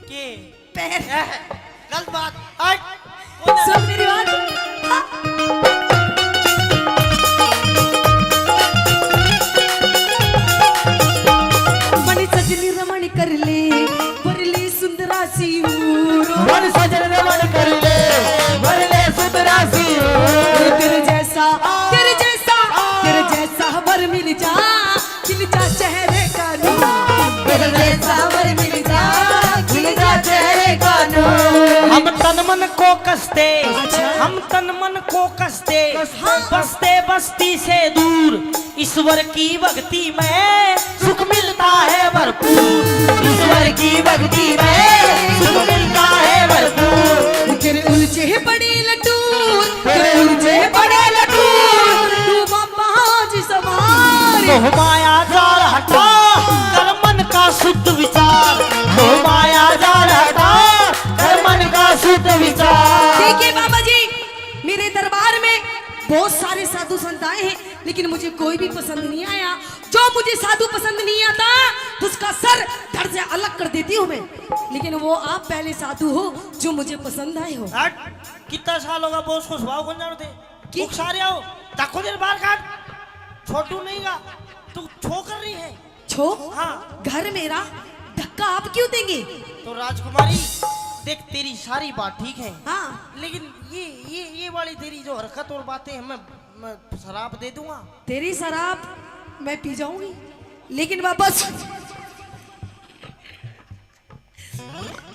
के पैर। गलत बात। हट। सुन मेरी बात। हाँ। मणि सजनी रमण कर ले, वरले सुंदरासी ऊरो। मन सजन रमण कर ले, वरले सुंदरासी ऊरो। तेरे जैसा, तेरे जैसा, तेरे जैसा वर मिल जा चेहरे का नूर। तेरे जैसा वर मिल जा चेहरे का नूर। हम तन मन को कसते, हम तन मन को कसते, बसते बस्ती से दूर, ईश्वर की भक्ति में सुख मिलता है भरपूर। ईश्वर की भक्ति में सुख मिलता है भरपूर। तेरे उलझे बड़े लटूर, तेरे उलझे बड़े लटूर, तू बाबा जी सवार। मोह माया जाल हटा, कर मन का शुद्ध विचार। मोह माया जाल हटा, कर मन का शुद्ध विचार। देखिए बाबा जी, मेरे दरबार में बहुत सारे साधु संत आए हैं, लेकिन मुझे कोई भी पसंद नहीं आया। जो मुझे साधु पसंद नहीं आता, तो उसका सर धड़ से अलग कर देती हूँ मैं। लेकिन वो आप पहले साधु हो जो मुझे पसंद आए हो। हट, कितना साल होगा बोस को स्वभाव कौन जानते? की? सारे आओ, ताको देर बाहर काट। छोटू नहीं गा, तू छो कर रही है। छो? हाँ। घर मेरा, धक्का आप क्यों देंगे? तो राजकुमारी देख, तेरी सारी बात ठीक है, हाँ। लेकिन ये वाली तेरी जो हरकत और बातें हैं, मैं शराब दे दूंगा। तेरी शराब मैं पी जाऊंगी, लेकिन वापस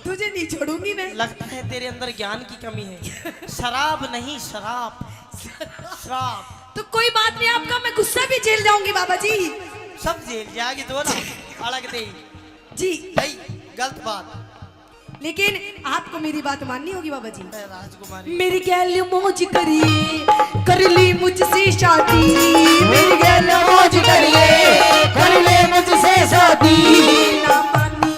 तुझे नहीं छोड़ूंगी मैं। लगता है तेरे अंदर ज्ञान की कमी है। शराब नहीं, शराब, शराब। तो कोई बात नहीं, आपका मैं गुस्सा भी झेल जाऊंगी बाबा जी। सब जेल जाएगी तो ना, अलग दे जी भाई, गलत बात। लेकिन आपको मेरी बात माननी होगी बाबा जी। राजकुमारी मेरी गैल मौज करिए, कर ली मुझसे शादी। मेरी गैल मौज करिए, कर ले मुझसे शादी। ना मानी,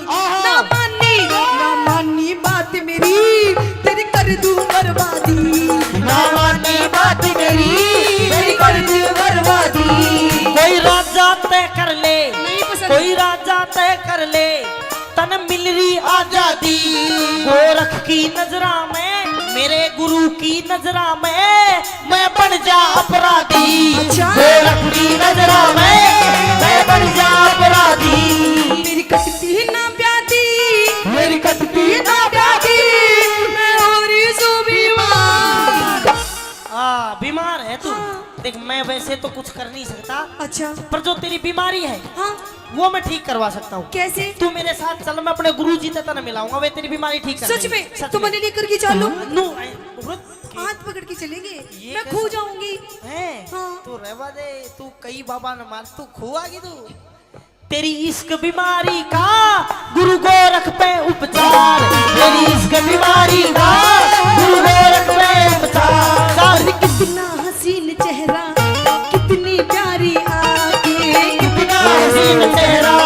ना मानी, ना मानी बात मेरी, तेरी कर दूं बर्बादी। ना मानी बात मेरी, तेरी कर दूं बर्बादी। कोई राजा तय कर ले, नहीं पसंद। कोई राजा तय कर ले, तन मिल रही आजादी। गोरख की नजरा में, मेरे गुरु की नजरा में, मैं बन जा अपराधी। अच्छा। गोरख की नजरा में मैं बन जा अपराधी। मेरी कटती ना प्यादी, मेरी कटती ना प्यादी, मैं हो रही सो बीमार। बीमार है तू। देख, मैं वैसे तो कुछ कर नहीं सकता, अच्छा, पर जो तेरी बीमारी है हाँ, वो मैं ठीक करवा सकता हूँ। कैसे? तू मेरे साथ चल, मैं अपने गुरु जी तक मिलाऊंगा, वे तेरी बीमारी ठीक कर सच देंगे। में? सच तो में। मैंने लेकर के चलो, नू हाथ पकड़ के चलेंगे, ये मैं कैसे? खो जाऊंगी। है हाँ। तू रहवा दे, तू कई बाबा न मार, तू खुआगी तू। तेरी इश्क बीमारी का गुरु गोरख पे उपचार। तेरी इश्क बीमारी का गुरु गोरख पे उपचार। कितना हसीन चेहरा, कितनी प्यारी आंखें, कितना हसीन चेहरा,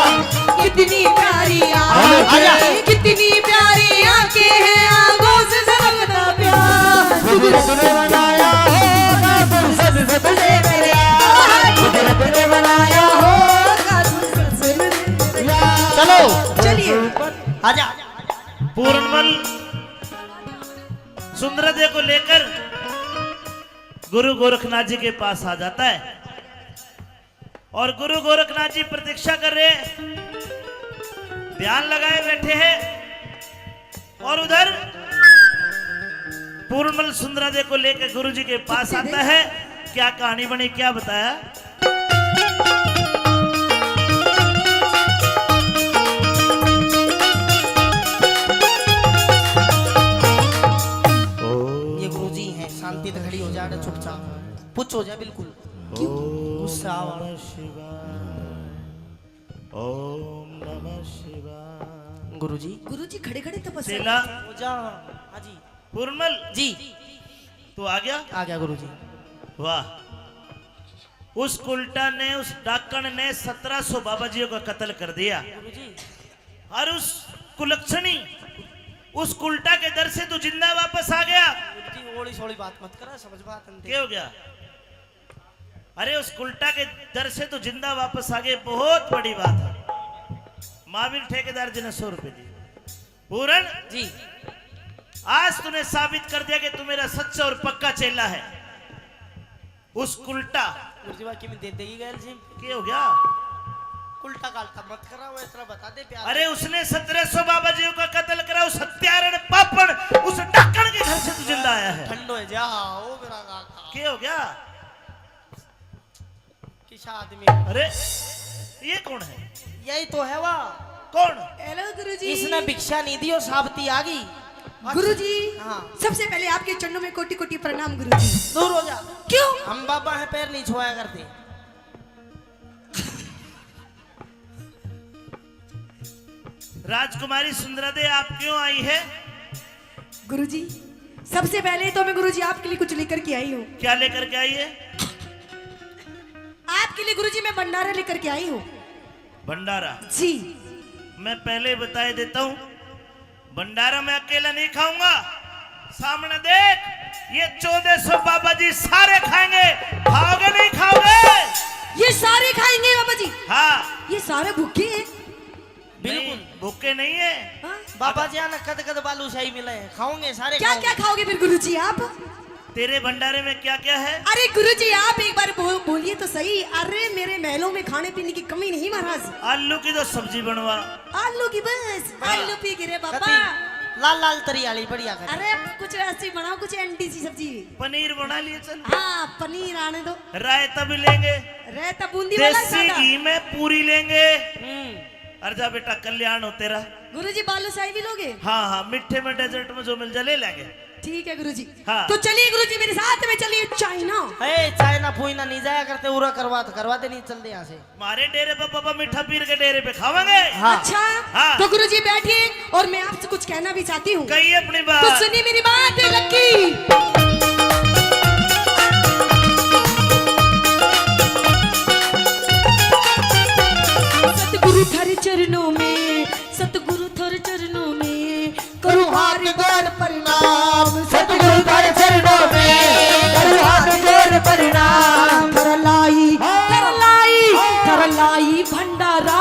कितनी प्यारी आंखें, कितनी प्यारी आंखें हैं, आंखों से झलकता प्यार। कुदरत ने बनाया होगा फुर्सत से तुझे मेरे यार। कुदरत ने बनाया होगा फुर्सत से मेरे यार। चलो चलिए। आजा। पूर्णमल सुंदरदेव को लेकर गुरु गोरखनाथ जी के पास आ जाता है, और गुरु गोरखनाथ जी प्रतीक्षा कर रहे हैं, ध्यान लगाए बैठे हैं। और उधर पूर्णमल सुंदरदेव को लेकर गुरु जी के पास आता है। क्या कहानी बनी, क्या बताया? शांति से खड़ी हो जाए, चुपचाप पुछ हो जाए, बिल्कुल गुस्सा आवा। ओम नमः शिवाय। गुरुजी, गुरुजी खड़े खड़े तपस्या। चेला हो जा। हाँ जी पूर्णमल जी। तू आ गया? आ गया गुरुजी। वाह, उस उल्टा ने, उस डाकण ने 1700 बाबाजियों का कत्ल कर दिया। गुरुजी और उस कुलक्षणी, उस उल्टा के दर से तू जिंदा वापस आ गया। गुरुजी ओली सोली बात मत करा, समझ बात अंधे। क्या हो गया? अरे उस उल्टा के दर से तू जिंदा वापस आ गए, बहुत बड़ी बात है। महावीर ठेकेदार जी ने 100 रुपए दिए। पूरन जी आज तूने साबित कर दिया कि तू मेरा सच्चा और पक्का चेला है। उस उल्टा गुरुजी बाकी में दे देगी गैल जी। क्या हो गया? उल्टा कालता मत करा, वो इतना बता दे प्यार। अरे उसने 1700 बाबाजियों का कत्ल करा, उस हत्यारण पापड़, उस डाकण के घर से तू जिंदा आया है। ठंडो है जा, ओ मेरा काका क्या हो गया? किसा आदमी। अरे ये कौन है? यही तो है वाह। कौन? हेलो गुरुजी। इसने भिक्षा नहीं दी और साबती आ गई। गुरुजी हाँ। सबसे पहले आपके चरणों में कोटि कोटि प्रणाम गुरुजी। दूर हो जा। क्यों? हम बाबा है, पैर नहीं छुआया करते। राजकुमारी सुंदरादे आप क्यों आई है? गुरुजी सबसे पहले तो मैं गुरुजी आपके लिए कुछ लेकर के आई हूँ। क्या लेकर के आई है? आपके लिए गुरुजी मैं भंडारा लेकर के आई हूँ। भंडारा? जी। मैं पहले बता देता हूँ, भंडारा मैं अकेला नहीं खाऊंगा। सामने देख, ये 1400 बाबा जी सारे खाएंगे। खाओगे नहीं खाओगे? ये सारे खाएंगे बाबा जी? हाँ। ये सारे भूखे हैं? बिल्कुल भूखे नहीं है। हाँ? बाबा जी आना कद कद बालूशाही मिले हैं, खाओगे सारे। क्या क्या खाओगे फिर गुरुजी आप? तेरे भंडारे में क्या क्या है? अरे गुरुजी आप एक बार बोलिए तो सही। अरे मेरे महलों में खाने पीने की कमी नहीं महाराज। आलू की तो सब्जी बनवा। आलू की बस? आलू पी गिरे बाबा। कती लाल लाल तरी वाली बढ़िया कर। अरे कुछ ऐसी बनाओ, कुछ एंटी सी सब्जी। पनीर बना लिए चल। हाँ पनीर आने दो। रायता भी लेंगे। रहता बूंदी वाला देसी सादा। घी में पूरी लेंगे। अर्जा बेटा कल्याण हो तेरा। गुरुजी बालूशाही भी लोगे? हाँ हाँ, मिठे में डेजर्ट में जो मिल जाए ले लेंगे। ठीक है गुरुजी। हाँ। तो चलिए गुरुजी मेरे साथ में चलिए चाइना। ए चाइना फूइना नहीं जाया करते, उरा करवाते नहीं चलते यहाँ से। हमारे डेरे पे पापा मीठा पीर के डेरे पे खावांगे। हाँ। अच्छा हाँ। तो गुरुजी बैठिए और मैं आपसे कुछ कहना भी चाहती हूँ। कही अपनी तो बात। सुनिए मेरी बात लक्की। सतगुरु थारे चरणों में, सतगुरु थारे चरणों में करूँ हाथ जोड़ प्रणाम। सतगुरु तारे चरणों में करूं हाथ जोड़ प्रणाम। थरलाई भंडारा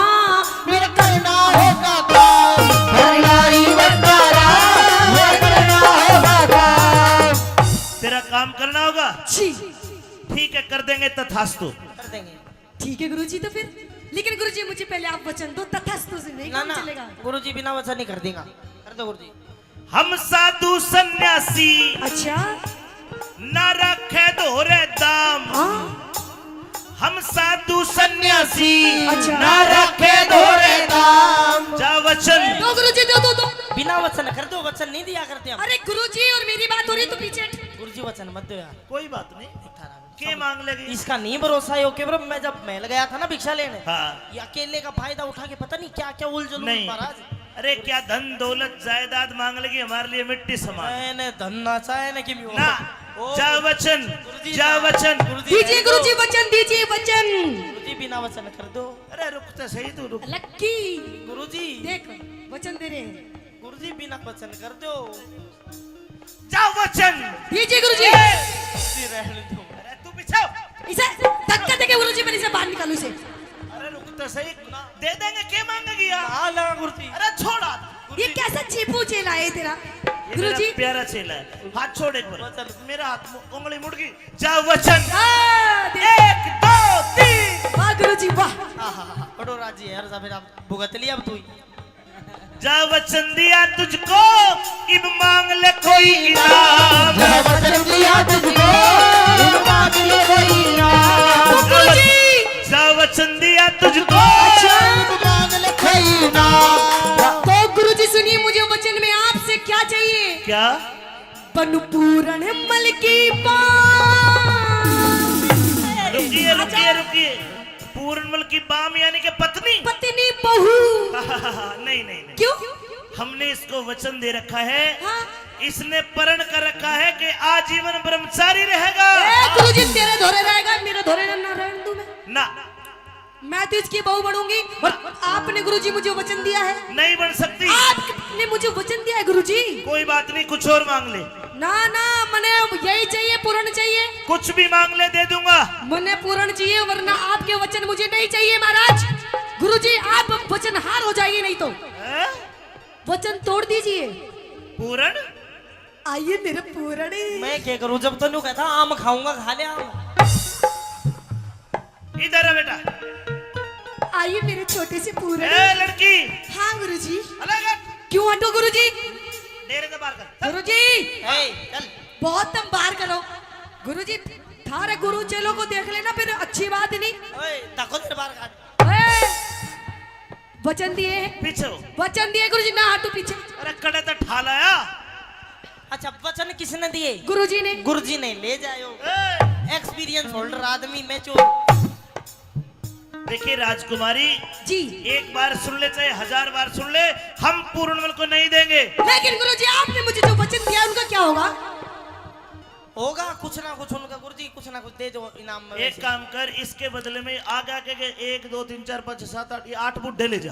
मेरा करना होगा काम। हरियाई भंडारा मेरा करना होगा काम। तेरा काम करना होगा। जी ठीक है, कर देंगे तथास्तु। कर देंगे। ठीक है गुरुजी। तो फिर लेकिन गुरुजी मुझे पहले आप वचन दो, तथास्तु से नहीं ना काम ना चलेगा। गुरुजी बिना वचन नहीं कर देगा। कर दो गुरुजी। हम साधु सन्यासी अच्छा न रखे दोहरे दाम। हाँ हम साधु सन्यासी अच्छा। न रखे दोहरे दाम। जा वचन। दो गुरुजी दो। बिना वचन कर दो, वचन नहीं दिया करते हम। अरे गुरुजी और मेरी बात हो रही तो पीछे। गुरुजी वचन मत दो यार। कोई बात नहीं। के मांग लेगी? इसका नहीं भरोसा है। ओके ब्रो, मैं जब महल गया था ना भिक्षा लेने, हाँ। ये अकेले का फायदा उठा के पता नहीं क्या क्या उलझुल नहीं। महाराज। अरे क्या धन दौलत जायदाद मांग लेगी? हमारे लिए मिट्टी समान। मैंने धन नाचा है ना कि ना। जा वचन, जा वचन। दीजिए गुरुजी वचन, दीजिए वचन। गुरुजी बिना वचन कर दो। अरे रुक तो सही, तू रुक। लक्की गुरुजी देख वचन दे रहे हैं। गुरुजी बिना वचन कर दो। जा वचन। दीजिए गुरुजी। रहने दो। अरे तू पिछाओ। इसे धक्का देके गुरुजी मैंने इसे बाहर निकालू इसे। अरे रुक तो सही, दे देंगे। के मांगेगी यार? हाँ लगा गुरुजी। अरे छोड़ा। ये कैसा चीपू चेला है तेरा ये गुरुजी? मेरा प्यारा चेला है। हाथ छोड़ एक बार। मेरा हाथ उंगली मुड़ गई। जा वचन। हाँ, दे- 1 2 3। वाह गुरुजी वाह। बड़ो राजी है यार, फिर आप भुगत लिया अब तू ही। जा वचन दिया तुझको, इब मांग ले कोई इनाम। जब वचन दिया तुझको इन मांग ले कोई इनाम। गुरुजी जा वचन दिया तुझको। इन मांग ले कोई इनाम। तो गुरुजी सुनिए, मुझे वचन में आपसे क्या चाहिए? क्या? पनु पूरण मल की रुकिए रुकिए रुकिए। पूर्णमल की बाम यानी कि पत्नी? पत्नी बहू। नहीं नहीं नहीं। क्यों? हमने इसको वचन दे रखा है, हाँ। इसने प्रण कर रखा है कि आजीवन ब्रह्मचारी रहेगा। गुरुजी तेरे धोरे रहेगा, मेरे धोरे ना रहने दूं ना, मैं तो इसकी बहू बनूंगी। और आपने गुरुजी मुझे वचन दिया है, नहीं बन सकती। आपने मुझे वचन दिया है गुरुजी। कोई बात नहीं, कुछ और मांग ले। ना ना, मने यही चाहिए, पूर्ण चाहिए। कुछ भी मांग ले, दे दूंगा। मने पूर्ण चाहिए, वरना आपके वचन मुझे नहीं चाहिए महाराज। गुरुजी आप वचन हार हो जाइए, नहीं तो हैं? वचन तोड़ दीजिए। पूरण आइए मेरे पूर्ण। मैं क्या करूं, जब तो नहीं कहता आम खाऊंगा, खा ले आम। इधर है बेटा। आइए मेरे छोटे से पूर्ण। ए लड़की, हाँ गुरुजी। अलग हट। क्यों हटो गुरुजी? डेरे से बाहर कर। गुरुजी चल। बहुत तुम बाहर करो। गुरुजी थारे गुरु चेलों को देख लेना, फिर अच्छी बात नहीं। ओए ताको तेरे बाहर काट। ए, वचन दिए हैं। पीछे हो। वचन दिए गुरुजी, ना हटो पीछे। अरे कड़े तो ठालाया। अच्छा वचन किसने दिए? गुरुजी ने। गुरुजी ने। ले जाओ, ए, एक्सपीरियंस होल्डर आदमी मैं चोर। देखिए राजकुमारी, जी एक बार सुन ले चाहे 1000 बार सुन ले, हम पूर्णमल को नहीं देंगे। लेकिन गुरुजी आपने मुझे जो वचन दिया उनका क्या होगा? होगा कुछ ना कुछ उनका, गुरुजी कुछ ना कुछ दे दो इनाम में। एक वैसे। काम कर, इसके बदले में आगे के 1 2 3 4 5 6 7 8 ये 8 बुड्ढे ले जा।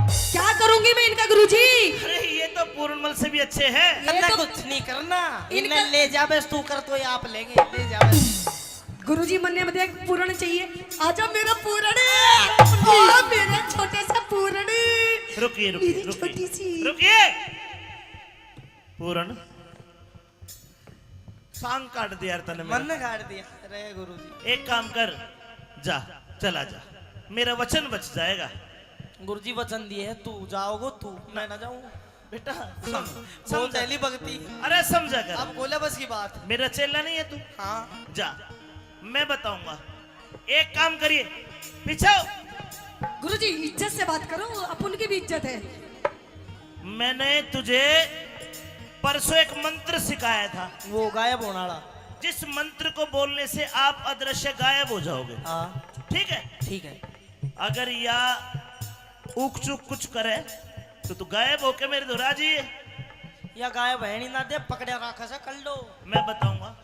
क्या करूंगी मैं इनका गुरुजी? अरे ये तो पूर्णमल से भी अच्छे हैं। करना तो- कुछ नहीं करना, इनका- इन्हें ले जावे तू कर तो ये आप लेंगे, ले जावे। गुरुजी मन में देख पूर्ण चाहिए। आजा मेरा पूर्ण, आ मेरा छोटे सा पूर्ण। रुकिए मेरी रुकिए छोटी सी। रुकिए रुकिए। पूर्ण सांग काट दिया यार तने मेरा। मन ने काट दिया। अरे गुरुजी, एक काम कर, जा चला जा, मेरा वचन बच जाएगा। गुरुजी वचन दिए है, तू जाओगे तू, मैं ना जाऊं। बेटा वो समझ, पहली भक्ति। अरे समझा कर, अब बोले बस की बात। मेरा चेला नहीं है तू। हाँ जा, मैं बताऊंगा। एक काम करिए, पीछे हो। गुरुजी इज्जत से बात करो, अपन की भी इज्जत है। मैंने तुझे परसों एक मंत्र सिखाया था, वो गायब होने वाला। जिस मंत्र को बोलने से आप अदृश्य गायब हो जाओगे। हाँ ठीक है, ठीक है। अगर या ऊक चूक कुछ करे तो तू गायब होके मेरे दो राजी है। या गायब है नहीं ना दे, पकड़े रखा सा कर लो। मैं बताऊंगा,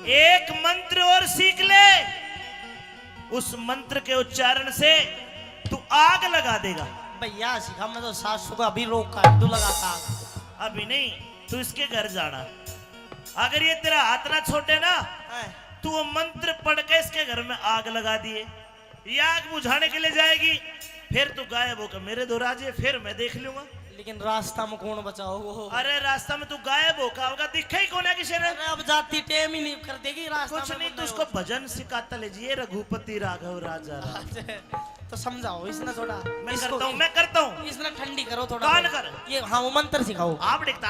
एक मंत्र और सीख ले, उस मंत्र के उच्चारण से तू आग लगा देगा। भैया सिखा, मैं तो सासू का अभी रोक काट दू लगाता। अभी नहीं, तू इसके घर जाना। अगर ये तेरा हाथ ना छोटे ना, तू वो मंत्र पढ़ के इसके घर में आग लगा दिए, ये आग बुझाने के लिए जाएगी, फिर तू गायब होकर मेरे दो राजे, फिर मैं देख लूंगा। लेकिन रास्ता में कौन बचाओ? अरे रास्ता में तू गायब होगा, दिखा ही कौन है किसी ने? अरे अब जाती टेम ही नहीं कर देगी रास्ता कुछ में नहीं, बंदा तू उसको भजन सिखाता लीजिए, रघुपति राघव राजा राम। तो समझाओ इसने थोड़ा। मैं करता हूँ। इसने ठंडी करो थोड़ा। कान कर। ये हाँ वो मंत्र सिखाओ। आप दिखता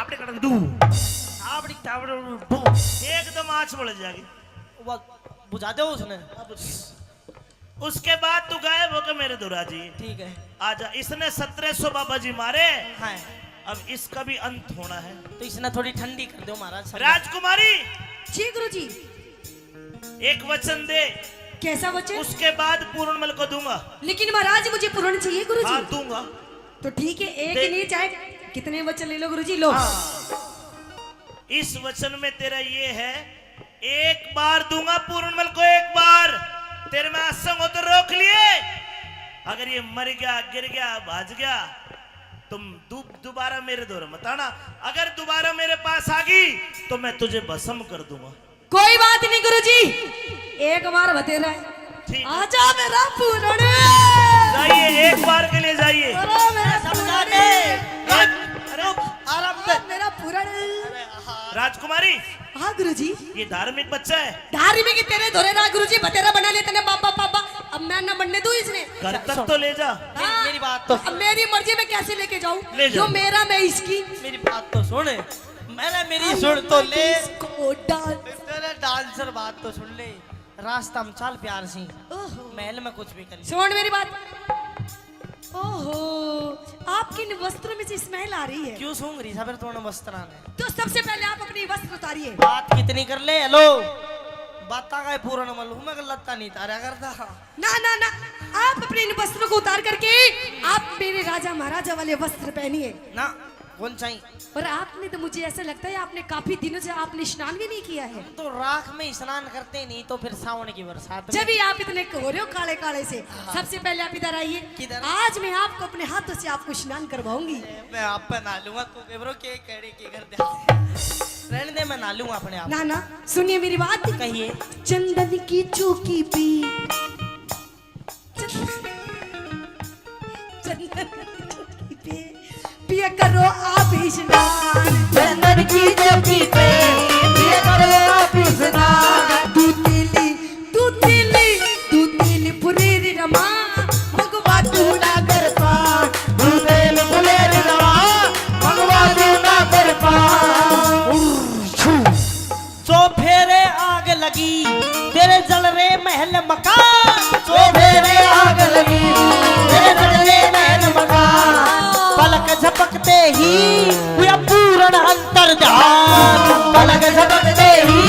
एकदम आँच बढ़ जाएगी। वो बुझा दो उसने। उसके बाद तू गायब होकर मेरे दुरा जी। ठीक है। आजा, इसने 1700 बाबा जी मारे, हाँ अब इसका भी अंत होना है। तो इसने थोड़ी ठंडी कर दो महाराज। राजकुमारी जी गुरुजी। एक वचन दे, कैसा वचन? उसके बाद पूर्णमल को दूंगा। लेकिन महाराज मुझे पूर्ण चाहिए गुरुजी। हाँ दूंगा। तो ठीक है, एक दे- नहीं चाहे कितने वचन ले लो गुरुजी, लो। इस वचन में तेरा ये है, एक बार दूंगा पूर्णमल को, एक बार तेरे में असंग हो तो रोक लिए। अगर ये मर गया, गिर गया, भाज गया, तुम दोबारा मेरे दौर मत आना। अगर दोबारा मेरे पास आ गई तो मैं तुझे भस्म कर दूंगा। कोई बात नहीं गुरुजी, एक बार बतेरा है। ठीक। आजा मेरा पूर्ण। जाइए, एक बार के लिए जाइए। अरे मेरा समझा पूर्ण। दे। अरे आराम से। मेरा पूर्ण। राजकुमारी, हाँ गुरुजी। ये धार्मिक बच्चा है, धारी में कि तेरे धोरे ना गुरुजी बतेरा बना लेते ने बाबा बाबा। अब मैं ना बनने दूं इसने। घर तक तो ले जा। हाँ। मेरी बात तो अब मेरी मर्जी में कैसे लेके जाऊं? ले जाओ। जो मेरा मैं इसकी। मेरी बात तो सुन। मेरी सुन तो ले। इसको डाल। तेरे डांसर बात तो सुन ले। रास्ता में चल प्यार सी, ओहो। महल में कुछ भी कर। सुन मेरी बात। ओहो, आपके इन वस्त्रों में से स्मेल आ रही है। क्यों सूंघ रही सब तो वस्त्रान है? तो सबसे पहले आप अपनी वस्त्र उतारिए। बात कितनी कर ले। हेलो बाता का पूर्ण मालूम मैं लत्ता नहीं तारा करता। ना ना ना, आप अपने इन वस्त्रों को उतार करके आप मेरे राजा महाराजा वाले वस्त्र पहनिए। ना कौन चाहिए? और आपने तो मुझे ऐसा लगता है आपने काफी दिनों से आपने स्नान भी नहीं किया है। तो राख में स्नान करते नहीं तो फिर सावन की बरसात में। जब भी आप इतने हो रहे हो काले काले से, सबसे पहले आप इधर आइए। किधर? आज मैं आपको अपने हाथों से आपको स्नान करवाऊंगी। मैं आप पे नहा लूंगा तो केवरो के कड़े के घर दे रहने दे, मैं नहा लूंगा अपने आप। ना ना सुनिए मेरी बात, कहिए। चंदन की चौकी पी, चंदन की चौकी पे पिया करो आप स्नान। चंदन की चौकी पे पिया करो आप स्नान। तू तिली पुरेरी रमा भगवा तू ना कर पान, दूधेल फुलेर रवा भगवा तू ना कर पान। सो फेरे आग लगी तेरे जल रे महल मकान। सो फेरे आग लगी तेरे जल रे महल मकान। पलक झपकते ही हुआ पूर्ण अंतर्ध्यान। पलक झपकते ही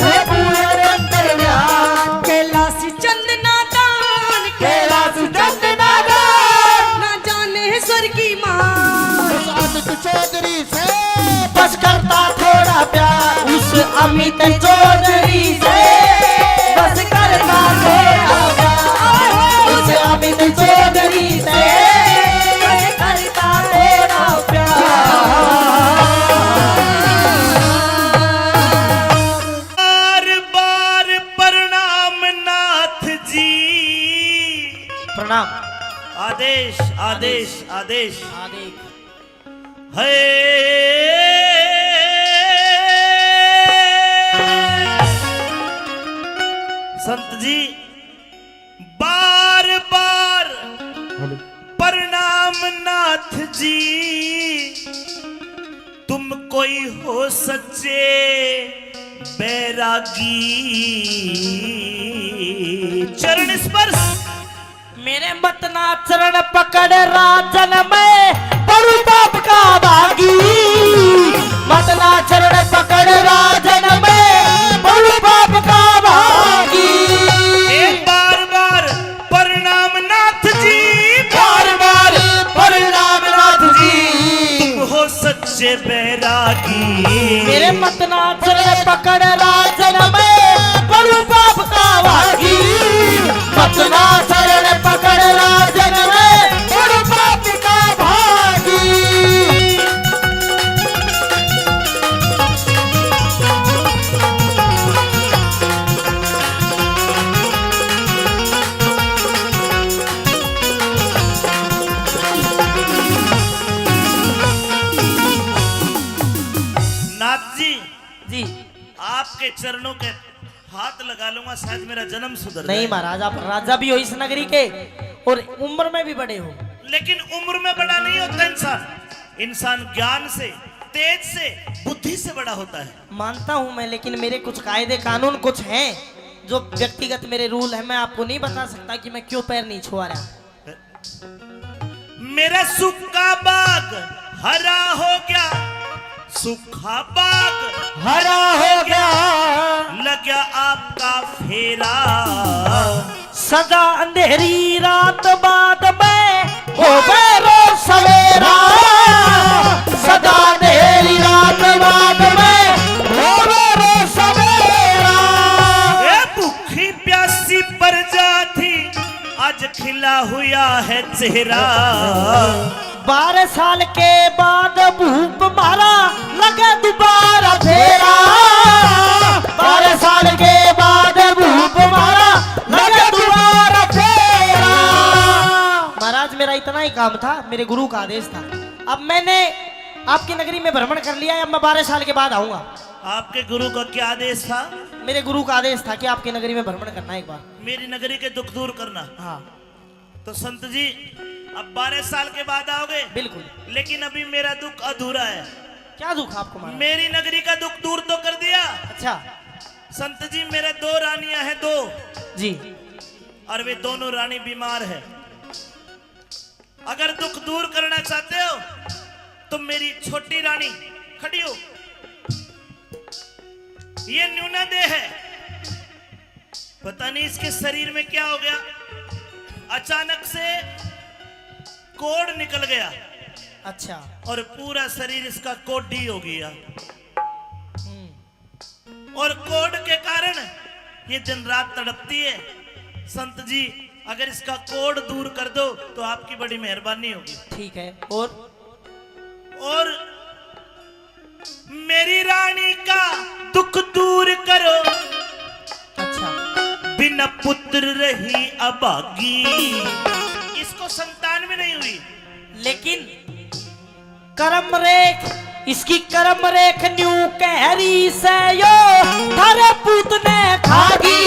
हुए पूर्ण अंतर्ध्यान। कैलाशी चंदना दान, कैलाश चंदना दान। ना जाने स्वर की मान। अमित चौधरी से बस करता थोड़ा प्यार उस अमित चौधरी से बस करता थोड़ा प्यार। उस अमित चौधरी से बस करता थोड़ा प्यार। बार बार प्रणाम नाथ जी। प्रणाम। आदेश आदेश आदेश आगे संत जी बार बार प्रणाम नाथ जी। तुम कोई हो सच्चे बैरागी। चरण स्पर्श मेरे मतना चरण पकड़ राजन में बड़ू बाप का भागी। मतना चरण पकड़ राजन में बड़ू बाप का भागी। बार बार प्रणाम नाथ जी। बार बार प्रणाम नाथ जी। तुम हो सच्चे बैरागी। मेरे मतना चरण पकड़ राजन में बड़ू बाप का भागी। मतना चरण पकड़ राजन में बड़ू बाप का भागी। नाथ जी जी आपके चरणों के हाथ लगा लूंगा, शायद मेरा जन्म सुधर नहीं जाए। महाराज, आप राजा भी हो इस नगरी के और उम्र में भी बड़े हो। लेकिन उम्र में बड़ा नहीं होता इंसान। इंसान ज्ञान से, तेज से, बुद्धि से बड़ा होता है। मानता हूं मैं, लेकिन मेरे कुछ कायदे कानून कुछ हैं जो व्यक्तिगत मेरे रूल है। मैं आपको नहीं बता सकता कि मैं क्यों पैर नहीं छुआ रहा। मेरा सूखा बाग हरा हो गया, सूखा बाग हरा हो गया लग गया आपका फेरा। सदा अंधेरी रात बाद में हो गए रोज सवेरा। सदा अंधेरी रात बाद में हो गए रोज सवेरा। ए भूखी प्यासी प्रजा थी, आज खिला हुआ है चेहरा। 12 साल के बाद भूप मारा लगा दोबारा फेरा। 12 साल के बाद भूप मारा लगा दोबारा फेरा। महाराज मेरा इतना ही काम था, मेरे गुरु का आदेश था। अब मैंने आपकी नगरी में भ्रमण कर लिया है, अब मैं 12 साल के बाद आऊंगा। आपके गुरु का क्या आदेश था? मेरे गुरु का आदेश था कि आपकी नगरी में भ्रमण करना एक बार। मेरी नगरी के दुख दूर करना। हाँ तो संत जी अब 12 साल के बाद आओगे? बिल्कुल। लेकिन अभी मेरा दुख अधूरा है। क्या दुख आपको महाराज? मेरी नगरी का दुख दूर तो कर दिया। अच्छा संत जी मेरे 2 रानियां हैं, 2, जी। और वे दोनों रानी बीमार है। अगर दुख दूर करना चाहते हो तो मेरी छोटी रानी खड़ी हो। ये न्यूना देह है, पता नहीं इसके शरीर में क्या हो गया। अचानक से कोढ़ निकल गया। अच्छा। और पूरा शरीर इसका कोडी हो गया। और कोड के कारण ये दिन रात तड़पती है। संत जी अगर इसका कोड दूर कर दो तो आपकी बड़ी मेहरबानी होगी। ठीक है। और मेरी रानी का दुख दूर करो। अच्छा। बिना पुत्र रही अभागी। इसको संतान में नहीं हुई, लेकिन कर्म रेख, इसकी कर्म रेख न्यू कहरी से यो थारे पूत ने खागी।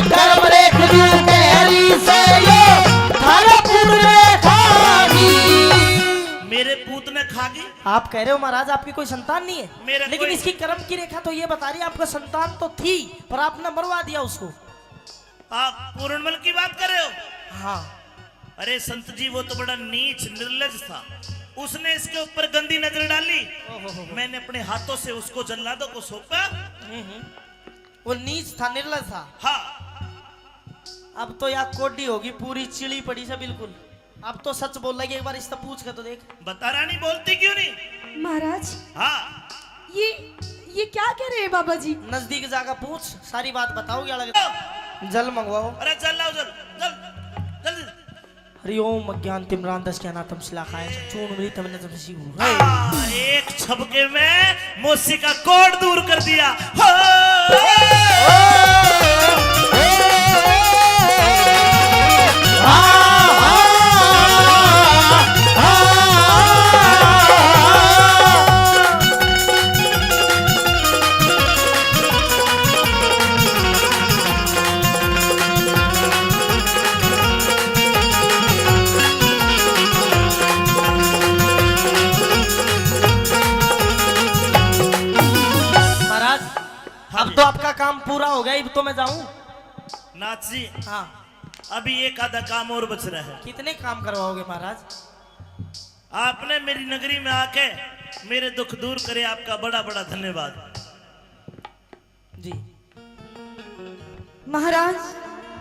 कर्म रेख न्यू कहरी से यो थारे पूत ने खागी। मेरे पूत ने खागी। आप कह रहे हो महाराज आपकी कोई संतान नहीं है, लेकिन कोई... इसकी कर्म की रेखा तो ये बता रही है आपका संतान तो थी, पर आपने मरवा दिया उसको। आप पूर्णमल की बात कर रहे हो? हाँ। अरे संत जी वो तो बड़ा नीच निर्लज था, उसने इसके ऊपर गंदी नजर डाली। मैंने अपने हाथों से उसको जल्लादों को सौंपा। वो नीच था, निर्लज था। हाँ। अब तो यार कोडी होगी पूरी चिड़ी पड़ी से बिल्कुल। अब तो सच बोल रही है, एक बार इससे पूछ के तो देख। बता रानी बोलती क्यों नहीं? महाराज हाँ। ये क्या कह रहे हैं बाबा जी? नजदीक जाकर पूछ, सारी बात बताओ क्या लग रहा है। जल मंगवाओ। अरे जल लाओ, जल जल जल्दी। हरिओम अज्ञान तिम्रान दस के अनाथम शिलाखाय चूर्ण मिली तमने तम सी एक छबके में मौसी का कोड दूर कर दिया। अब तो आपका काम पूरा हो गया, अब तो मैं जाऊं। नाथ जी हाँ। अभी एक आधा काम और बच रहा है। कितने काम करवाओगे महाराज? आपने मेरी नगरी में आके मेरे दुख दूर करे, आपका बड़ा बड़ा धन्यवाद जी। महाराज।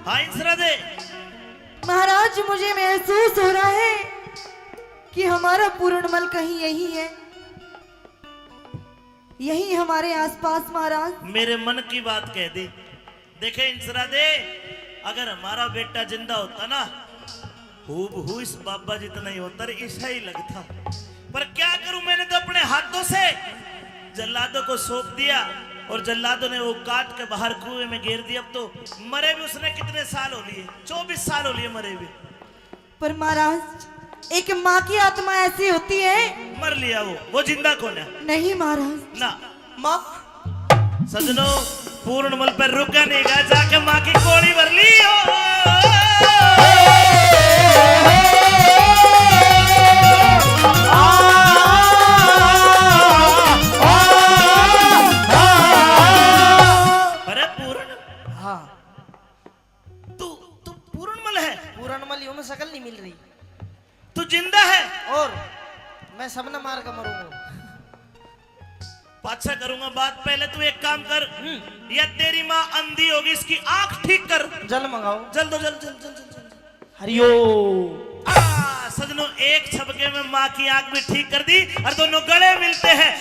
हाँ इंसरा दे। महाराज मुझे महसूस हो रहा है कि हमारा पूर्णमल कहीं यही है, यही हमारे आसपास। महाराज मेरे मन की बात कह दी। देखे इंसरा दे, अगर हमारा बेटा जिंदा होता ना, हूबहू इस बाबा जितना ही होता, ऐसा ही लगता। पर क्या करूं, मैंने तो अपने हाथों से जल्लादों को सौंप दिया और जल्लादों ने वो काट के बाहर कुएं में गिर दिया। अब तो मरे भी उसने कितने साल हो लिए, 24 साल हो लिए मरे भी। पर महाराज एक माँ की आत्मा ऐसी होती है। मर लिया वो जिंदा कौन है? नहीं महाराज ना। माँ सजनों पूर्णमल पर रुका नहीं गया, जाके माँ की कोड़ी भर ली हो। अरे पूर्ण, हाँ तू पूर्णमल है? पूर्णमल यूं में शकल नहीं मिल रही। तू जिंदा है? और मैं सबने मार कर मरूंगा। पाछा करूंगा बात, पहले तू एक काम कर, या तेरी माँ अंधी होगी, इसकी आंख ठीक कर। जल मंगाओ। जल दो, जल जल जल जल जल। हरिओ। सजनों एक छबके में माँ की आंख भी ठीक कर दी और दोनों गले मिलते हैं।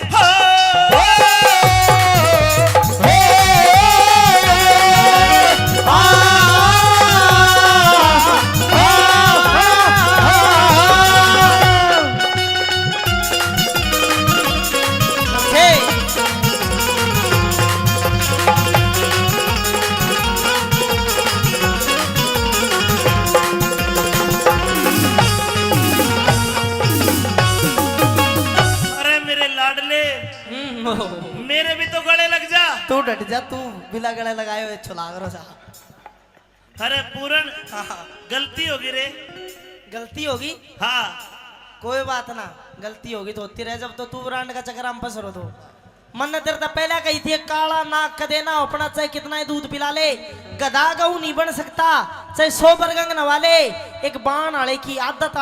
मेरे भी तो गले लग जा। तू डट जा, तू बिना गले लगाए हुए छुला करो जा। अरे पूरन गलती होगी रे। गलती होगी? हाँ कोई बात ना, गलती होगी तो होती रहे। जब तो तू ब्रांड का चक्कर हम फंस रहो तो मन तेरे तो पहले कही थी, काला नाक का देना अपना, चाहे कितना ही दूध पिला ले, गधा गऊ नहीं बन सकता। चाहे 100 बरगंग नवा ले, एक बाण आले की आदत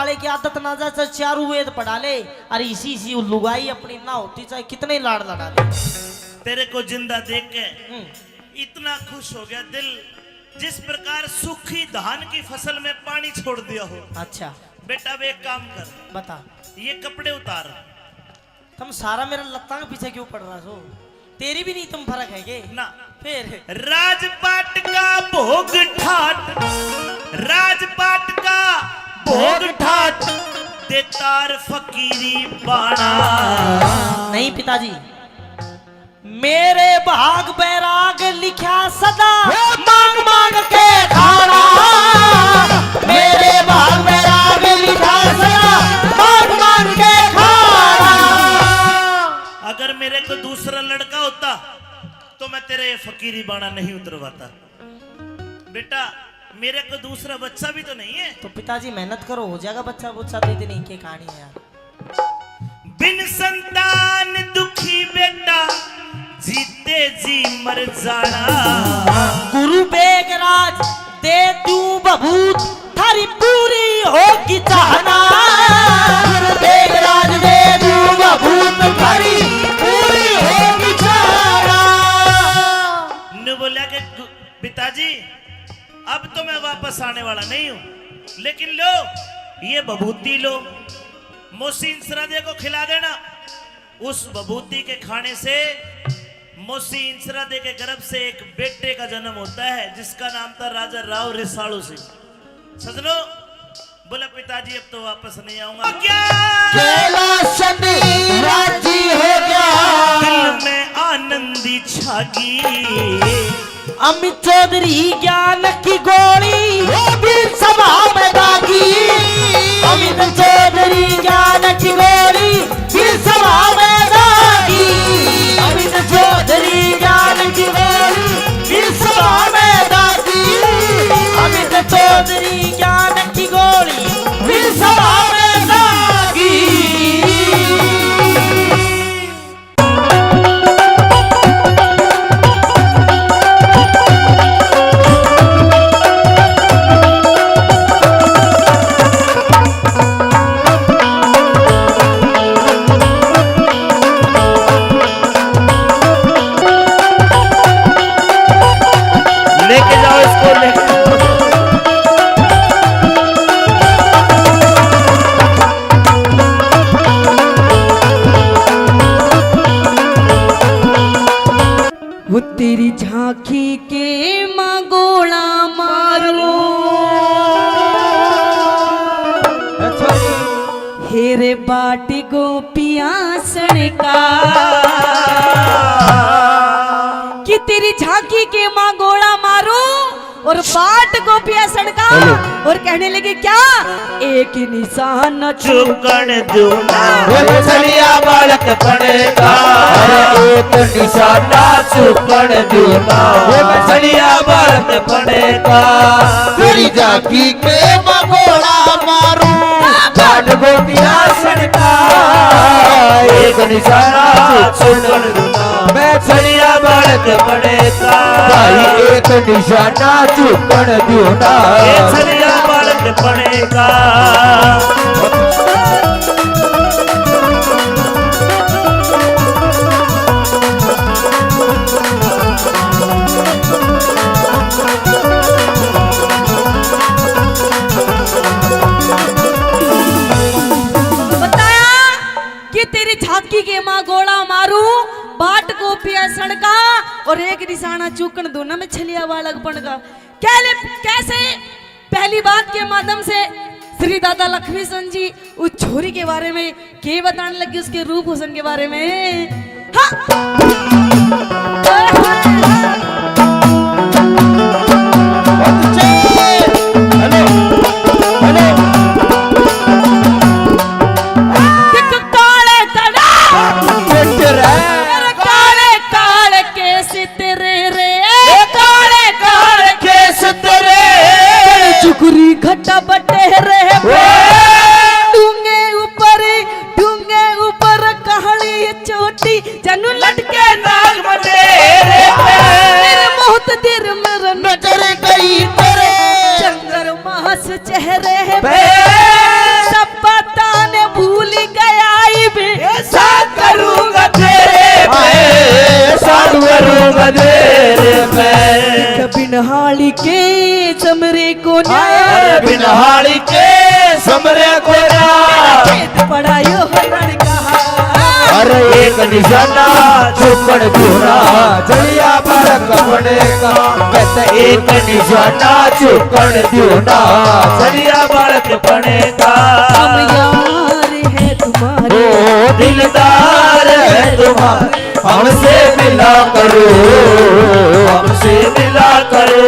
ना जा, चाहे 4 वेद पढ़ा ले, अरे इसी लुगाई अपनी ना होती, चाहे कितने लाड़ लड़ा ले। तेरे को जिंदा देख के इतना खुश हो गया दिल, जिस प्रकार सूखी धान की फसल में पानी छोड़ दिया हो। अच्छा बेटा अब एक काम कर, बता। ये कपड़े उतार। तुम सारा मेरा लत्ता के पीछे क्यों पड़ रहा हो? तेरी भी नहीं तुम फर्क है के ना फिर राजपाट का भोग ठाट, राजपाट का भोग ठाट, देतार फकीरी बाणा। नहीं पिताजी, मेरे भाग बैराग लिखा सदा मांग मांग के खाना। मेरे भाग बैराग लिखा सदा मांग मांग के खाना। अगर मेरे को दूसरा लड़का होता तो मैं तेरे ये फकीरी बाणा नहीं उतरवाता। बेटा मेरे को दूसरा बच्चा भी तो नहीं है। तो पिताजी मेहनत करो, हो जाएगा बच्चा बुच्चा। तो इतनी की कहानी है यार। बिन संतान दुखी बेटा, जीते जी मर जाना। गुरु बेगराज दे तू बबूत, थारी पूरी होगी चाहना। गुरु बेगराज दे तू बबूत, थारी पूरी होगी चाहना। ने बोला कि पिताजी अब तो मैं वापस आने वाला नहीं हूं, लेकिन लो ये बबूती लो, मोहसिन सरादे को खिला देना। उस बबूती के खाने से मोहसिन सरादे के गर्भ से एक बेटे का जन्म होता है, जिसका नाम था राजा राव रिसालू सिंह। सजनो बोला पिताजी अब तो वापस नहीं आऊंगा। क्या राजी हो गया, दिल में आनंदी छागी। अमित चौधरी ज्ञान की गोली भी सभा में दागी। अमित चौधरी ज्ञान की गोली भी सभा में दागी। अमित चौधरी ज्ञान की गोली भी सभा में दागी। अमित चौधरी ज्ञान की गोली भी सभा में दागी। लेके जाओ इसको, लेके वो तेरी झांकी के माँ गोला मारो, हेरे बाटी गोपिया सड़का। कि तेरी झांकी के माँ गोला मारो और बाट गोपिया सड़का। और कहने लगे क्या, एक निशान चुकन दूना। छलिया बालक पड़ेगा, एक निशाना चुकन दूना। छलिया बालक पड़ेगा, तेरी जाकी के मगोड़ा मारू, बाट गोपिया सड़का। एक निशाना चुकन दूना, मैं छलिया बालक पड़ेगा। भाई एक निशाना चुकन दूना, छलिया बालक पड़ेगा। बताया कि तेरी झांकी के माँ गोला मारू, बाट गोपिया सड़का और एक निशाना चूकन दोनों में छलिया बालक बनगा। कैसे पहली बात के माध्यम से श्री दादा लक्ष्मी सन जी उस छोरी के बारे में के बताने लगे, उसके रूप हुसन के बारे में। हाँ। काले काले केस तेरे रे, काले काले केस तेरे, चुकुरी घटा बटे रे, डूंगे ऊपर कहानी चोटी, जनू लटके नाग बटे रे। तेरे बहुत देर मेरा नजर गई तेरे चंद्रमा से चेहरे पे, सब बताने भूल गया ऐसा करूंगा तेरे पे, साधु करूंगा तेरे पे। बिनहाली के चमरे को बिनहाली के समरे कोरा खेत पढ़ायो हरण कहा अरे एक निशाना चुकड़ दूना जलिया बालक बनेगा मैं तो एक निशाना चुकड़ दूना जलिया बालक बनेगा हम यार है तुम्हारे ओ दिलदार है तुम्हारे हमसे मिला करो हमसे मिला करो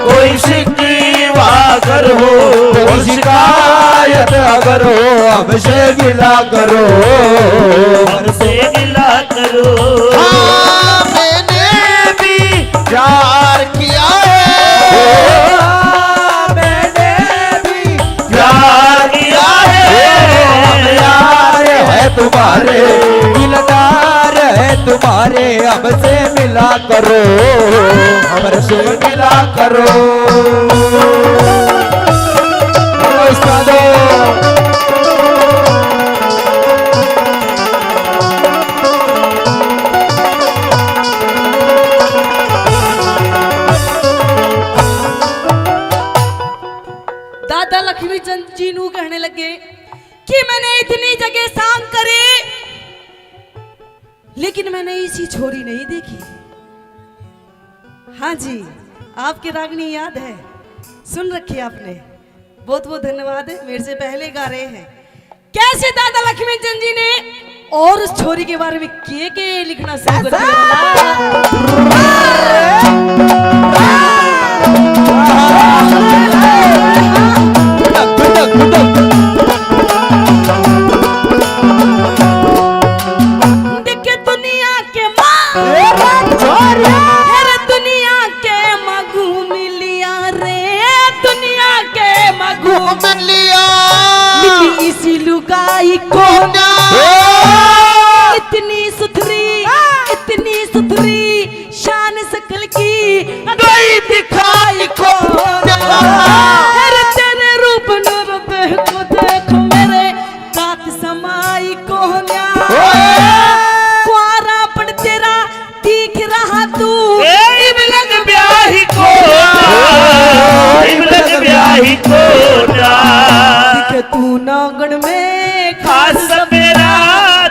कोई शिकवा अगर हो कोई शिकायत अगर हो हमसे मिला करो हमसे गिला करो हाँ, मैंने भी प्यार किया है मैंने भी प्यार किया है यार है तुम्हारे दिलदार है तुम्हारे हमसे मिला करो हमसे मिला करो दादा लक्ष्मी चंद जी नू कहने लगे कि मैंने इतनी जगह सांग करे लेकिन मैंने इसी छोरी नहीं देखी। हाँ जी, आपकी रागनी याद है, सुन रखी आपने, बहुत बहुत धन्यवाद है, मेरे से पहले गा रहे हैं। कैसे दादा लक्ष्मी चंद जी ने और उस छोरी के बारे में के लिखना शुरू कर दिया। देखे दुनिया के दुनिया के मगू मिलिया रे दुनिया के मगू मिलिया इसी लुगाई को इतनी सुथरी शान सकल की गई दिखाई को तेरे रूप नूर को देखो मेरे दांत समाई को कुआरा पड़ तेरा दिख रहा तू इबलग ब्याही को इबलग ब्याही को दिखे तू नागण में खास सपेरा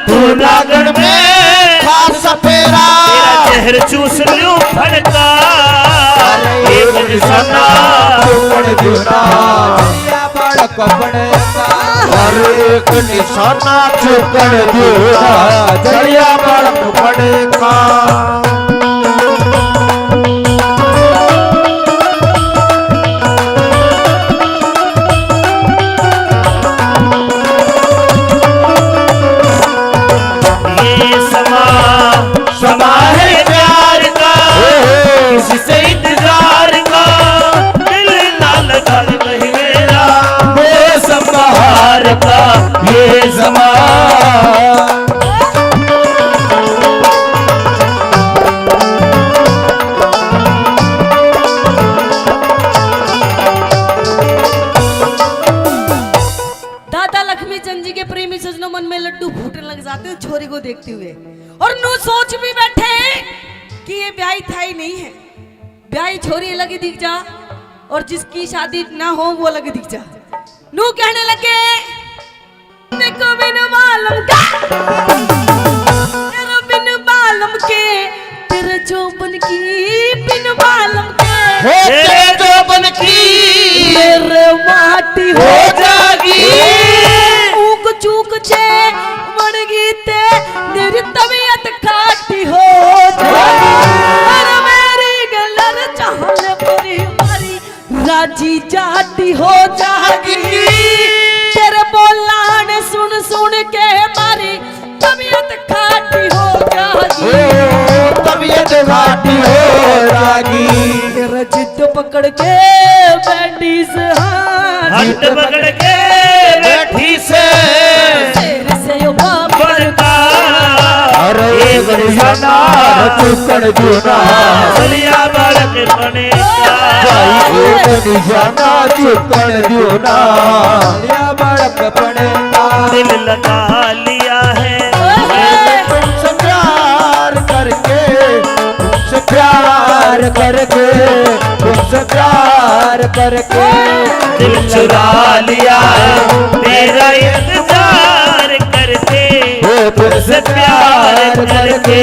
तू नागण में खास सपेरा तेरा जहर चूस लूं फड़का एक निशाना चुकड़ दूना जलिया बालक बनेगा अरे एक निशाना चुकड़ दूना जलिया बालक बनेगा ये समा है प्यार का किससे इंतजार का दिल ना लगा नहीं मेरा मौसम बहार का ये समा दादा लक्ष्मी चंद जी के प्रेमी सजनों मन में लड्डू फूटने लग जाते हैं छोरी को देखते हुए, और नू सोच भी बैठे कि ये ब्याही था ही नहीं है, ब्याही छोरी अलग ही दिख जा और जिसकी शादी ना हो वो अलग दिख जा। नू कहने लगे देखो बिन मालूम का तेरे बिन मालूम के तेरे जोबन की बिन मालूम के तेरे जोबन की मेरे माटी हो जागी ऊक चूक छे मर गीते मेरी तबीयत खाटी हो जागी अरे मेरी गलर चाहने पूरी मारी राजी जाती हो जागी तेरे बोलाने सुन सुन के मारी तबीयत खाटी हो जागी तबीयत घाटी हो जागी तेरा जिद पकड़ के बैठी से हट पकड़ के बैठी से तेरे से यो पड़ता अरे एक निशाना चुकड़ दूना जलिया बालक बनेगा भाई एक निशाना चुकड़ दूना जलिया बालक बनेगा दिल लगा लिया है तुमसे प्यार करके तुमसे प्यार करके तुमसे तुमसे प्यार करके दिल चुरा लिया है तेरा इंतजार करके, तुमसे प्यार करके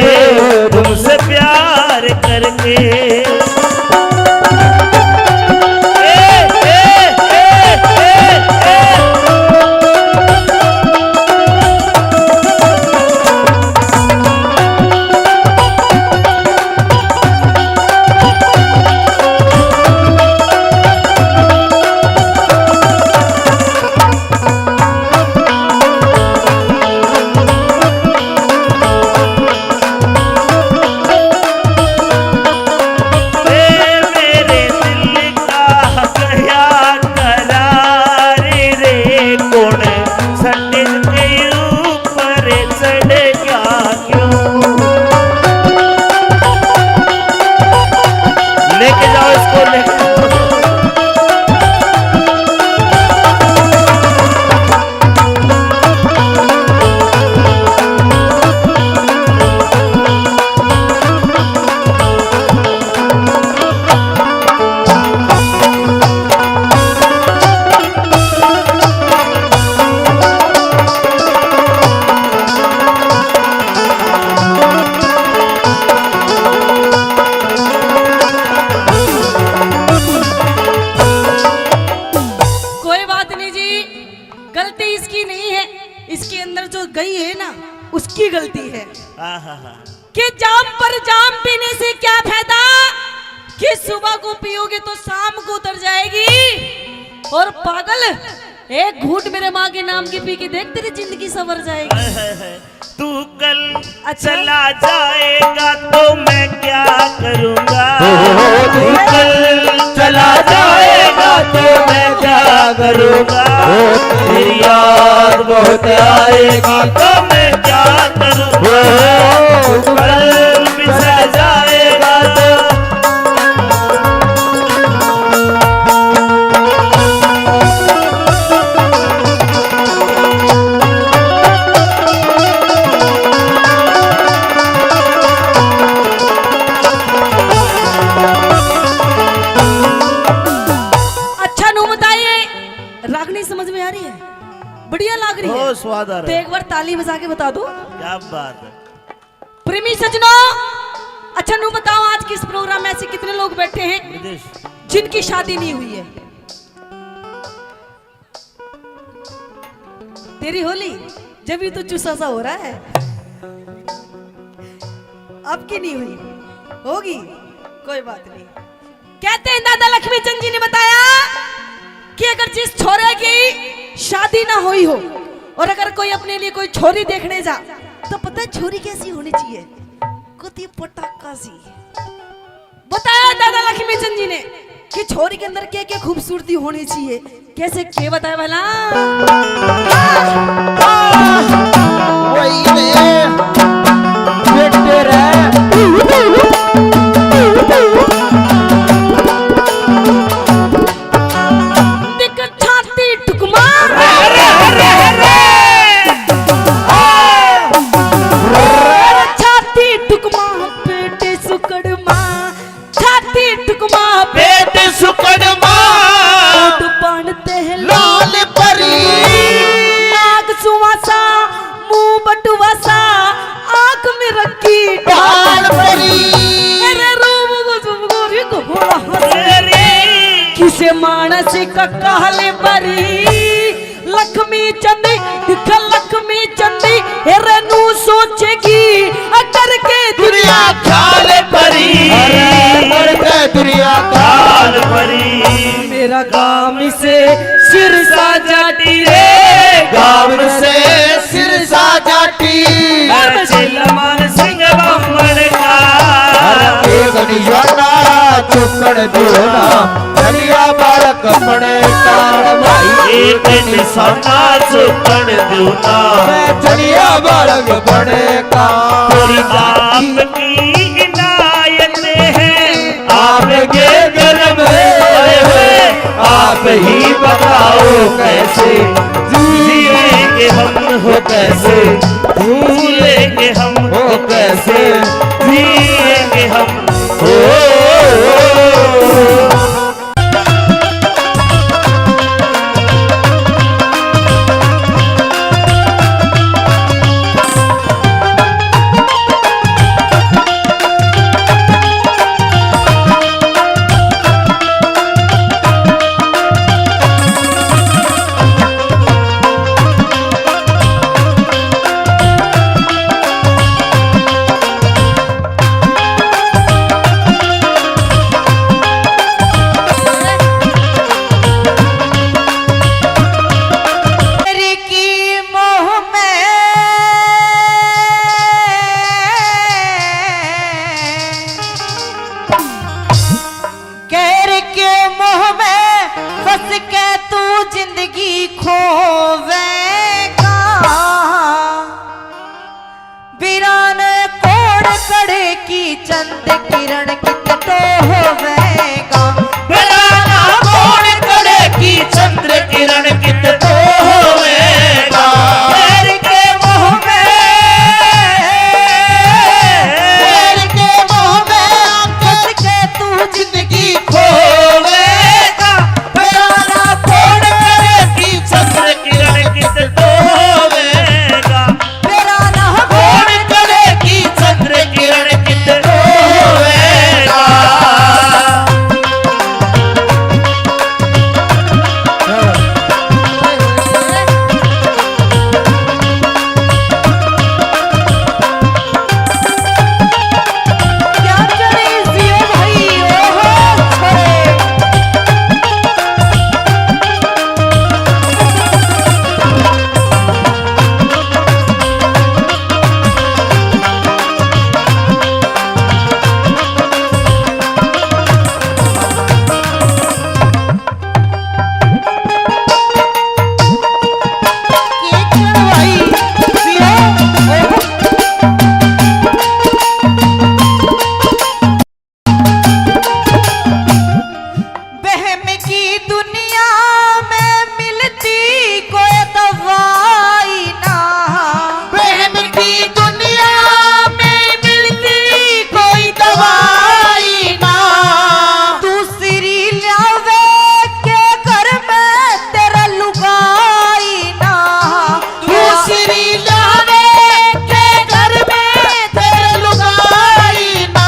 तुमसे प्यार करके। गलती इसकी नहीं है, इसके अंदर जो गई है ना उसकी गलती है। कि जाम पर जाम पीने से क्या फायदा, कि सुबह को पियोगे तो शाम को उतर जाएगी। और पागल, एक घूंट मेरे माँ के नाम की पी के देख, तेरी जिंदगी संवर जाएगी। तू कल चला जाएगा तो मैं क्या करूँगा, तू कल चला जाएगा तो मैं क्या करूँगा, तेरी याद बहुत आएगी तो मैं क्या करूँगा, तू कल बिछड़ जाएगा तो। समझ में आ रही है, बढ़िया लग रही है, स्वाद आ रहा तो है। एक बार ताली बजा के बता दो। क्या बात है। प्रेमी सजनों, अच्छा नू बताओ, आज किस प्रोग्राम में ऐसे कितने लोग बैठे हैं जिनकी शादी नहीं हुई है? तेरी होली जब भी तो चूसा सा हो रहा है, अब की नहीं हुई, होगी, कोई बात नहीं। कहते हैं दादा लक्ष्मी चंद जी ने बताया कि अगर जिस छोरे की शादी ना हुई हो और अगर कोई अपने लिए कोई छोरी देखने जा, तो पता है छोरी कैसी होनी चाहिए? कुती पटाखा सी। बताया दादा लक्ष्मी चंद जी ने कि छोरी के अंदर क्या क्या खूबसूरती होनी चाहिए, कैसे क्या बताया भला? वही में बेटे रे मानस का कहले बरी लक्ष्मी चंदी दिख लक्ष्मी चंदी हेरनू सोचेगी अगर के दुनिया खाल परी, अरे के दुनिया खाल परी। मेरा गाम से सिर साजाटी रे, गाँव से सिर साजाटी चिल्लमान सिंह बम्बड़ का चुकड़ दूना चलिया बालक पड़े कारण भाई, एक निशाना चुकड़ दूना चलिया बालक पड़े का पूरी आप की इनायत है, आपके गर्भ है, आप ही बताओ कैसे जिएंगे हम, हो कैसे भूलेंगे हम, हो कैसे जिएंगे हम। हो खोवेगा वीरान कोड़ कड़े की चंद किरण कित तो होवेगा वीराना कोण करे की चंद्र किरण कित तो होवेगा पैर के मोह में फंस के तू जिंदगी होवेगा वीराना कोण करे की चंद्र किरण कित तो होवेगा वीराना कोण करे की चंद्र किरण कित तो होवेगा क्या करे जियो भाई ओहो छोरे के चल भाई जियो ओहो बहम की दुनिया में मिलती कोई दवाई ना बहम की दुनिया में मिलती कोई दवाई ना दूसरी लावे के घर में तेरा लुगाई ना दूसरी लावे के घर में तेरे लुगाई ना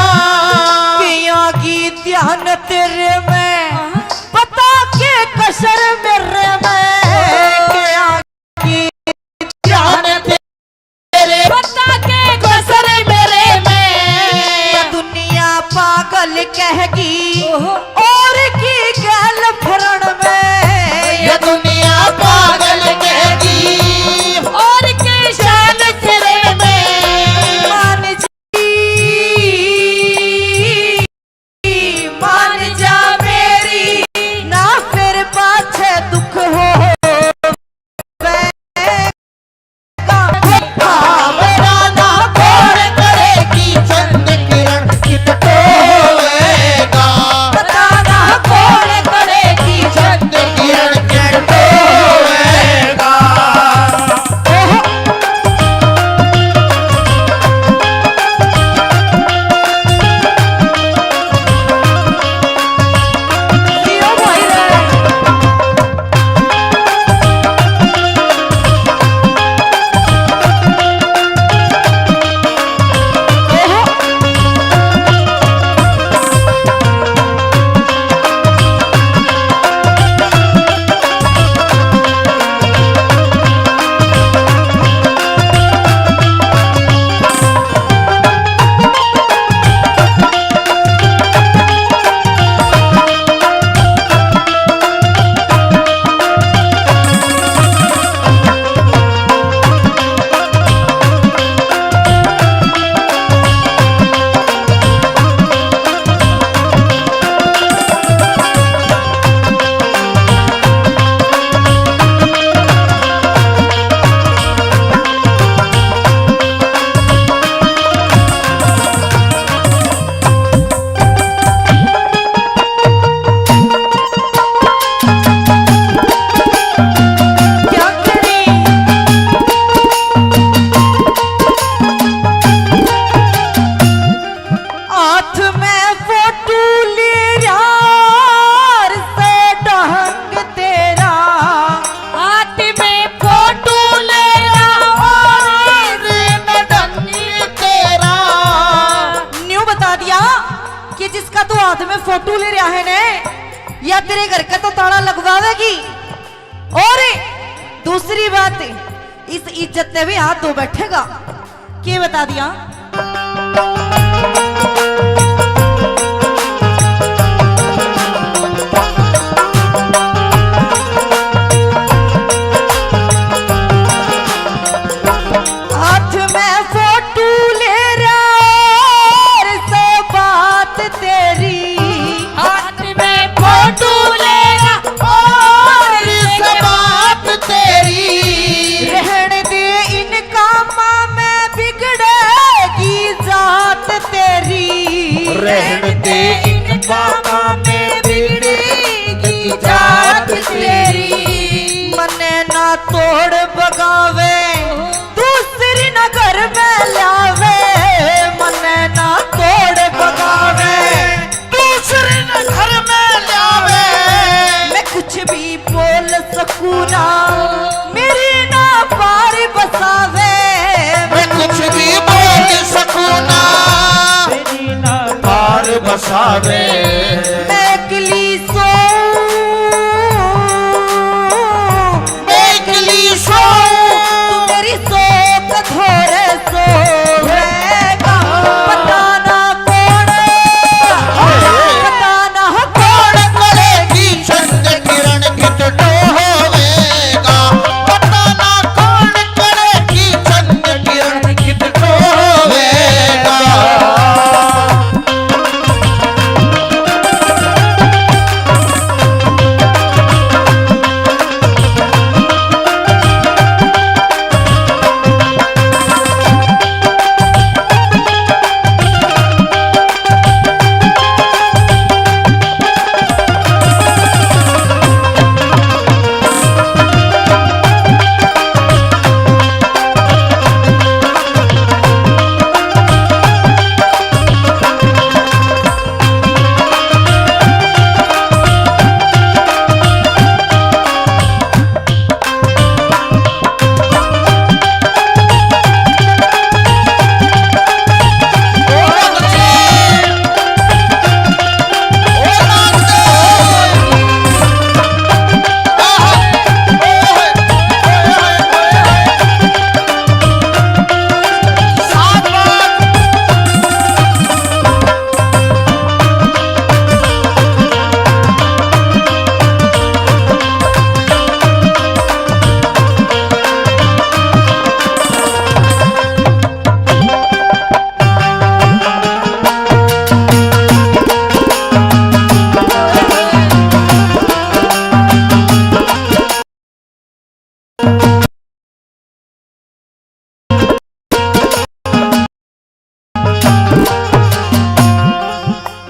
किया की ध्यान तेरे में पता के कसर मेरे में किया की ध्यान तेरे पता के कसर मेरे में दुनिया पागल कहेगी और की गल फरण में ये दुनिया पागल कहेगी और के शान तेरे में मान जा मेरी ना फिर पाछे दुख हो वीराना कोण करेगी चंद किरण कित तो होवेगा बताना कौन करेगी चंद किरण कित तो होवेगा जियो भाई रे क्या करें हाथ में फोटो ले यार से ढंग तेरा हाथ में फोटो ले यार से ढंग तेरा न्यू बता दिया कि जिसका तू हाथ में फोटो ले रहा है ने या तेरे घर का तो ताला लगवावेगी और दूसरी बात इस इज्जत ने भी हाथ धो बैठेगा के बता दिया हाथ में फोटो ले रहा से बात तेरी हाथ में फोटो ले रहा से बात सावे एकली सो एकली सो तू मेरी सोच थोड़े सोएगा पता ना कौन करेगी चंद किरण कितनो होवेगा पता ना कौन करेगी चंद किरण कितनो होवेगा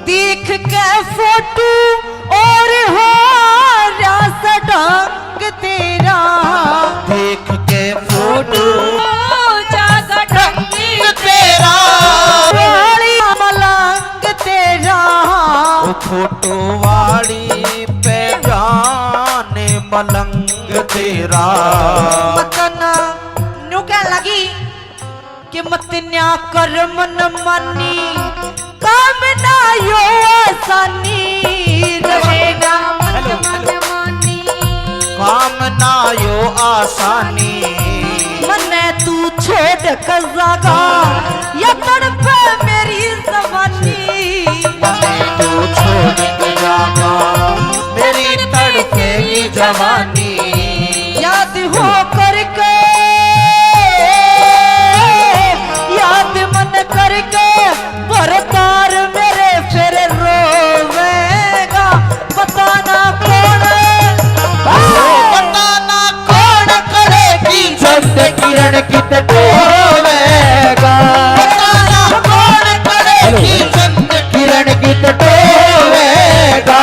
देख के फोटो और हो रास ढंग तेरा देख के फोटो जागा ढंग तेरा वाली मलंग तेरा फोटो वाली पे जाने मलंग तेरा मतना नु क्या लगी कि मत न्या कर मन मानी काम ना यो आसानी रहेगा मन मन मानी काम ना यो आसानी मने तू छोड़ कर जागा या तड़प मेरी जवानी मने तू छोड़ के जागा मेरी तड़पेगी जवानी याद हो करके याद मन करके भरतार मेरे फिर रोवेगा पता ना कौन पता ना कौन करेगी चंद किरण कितने होवेगा पता ना कौन करेगी चंद किरण कितने होवेगा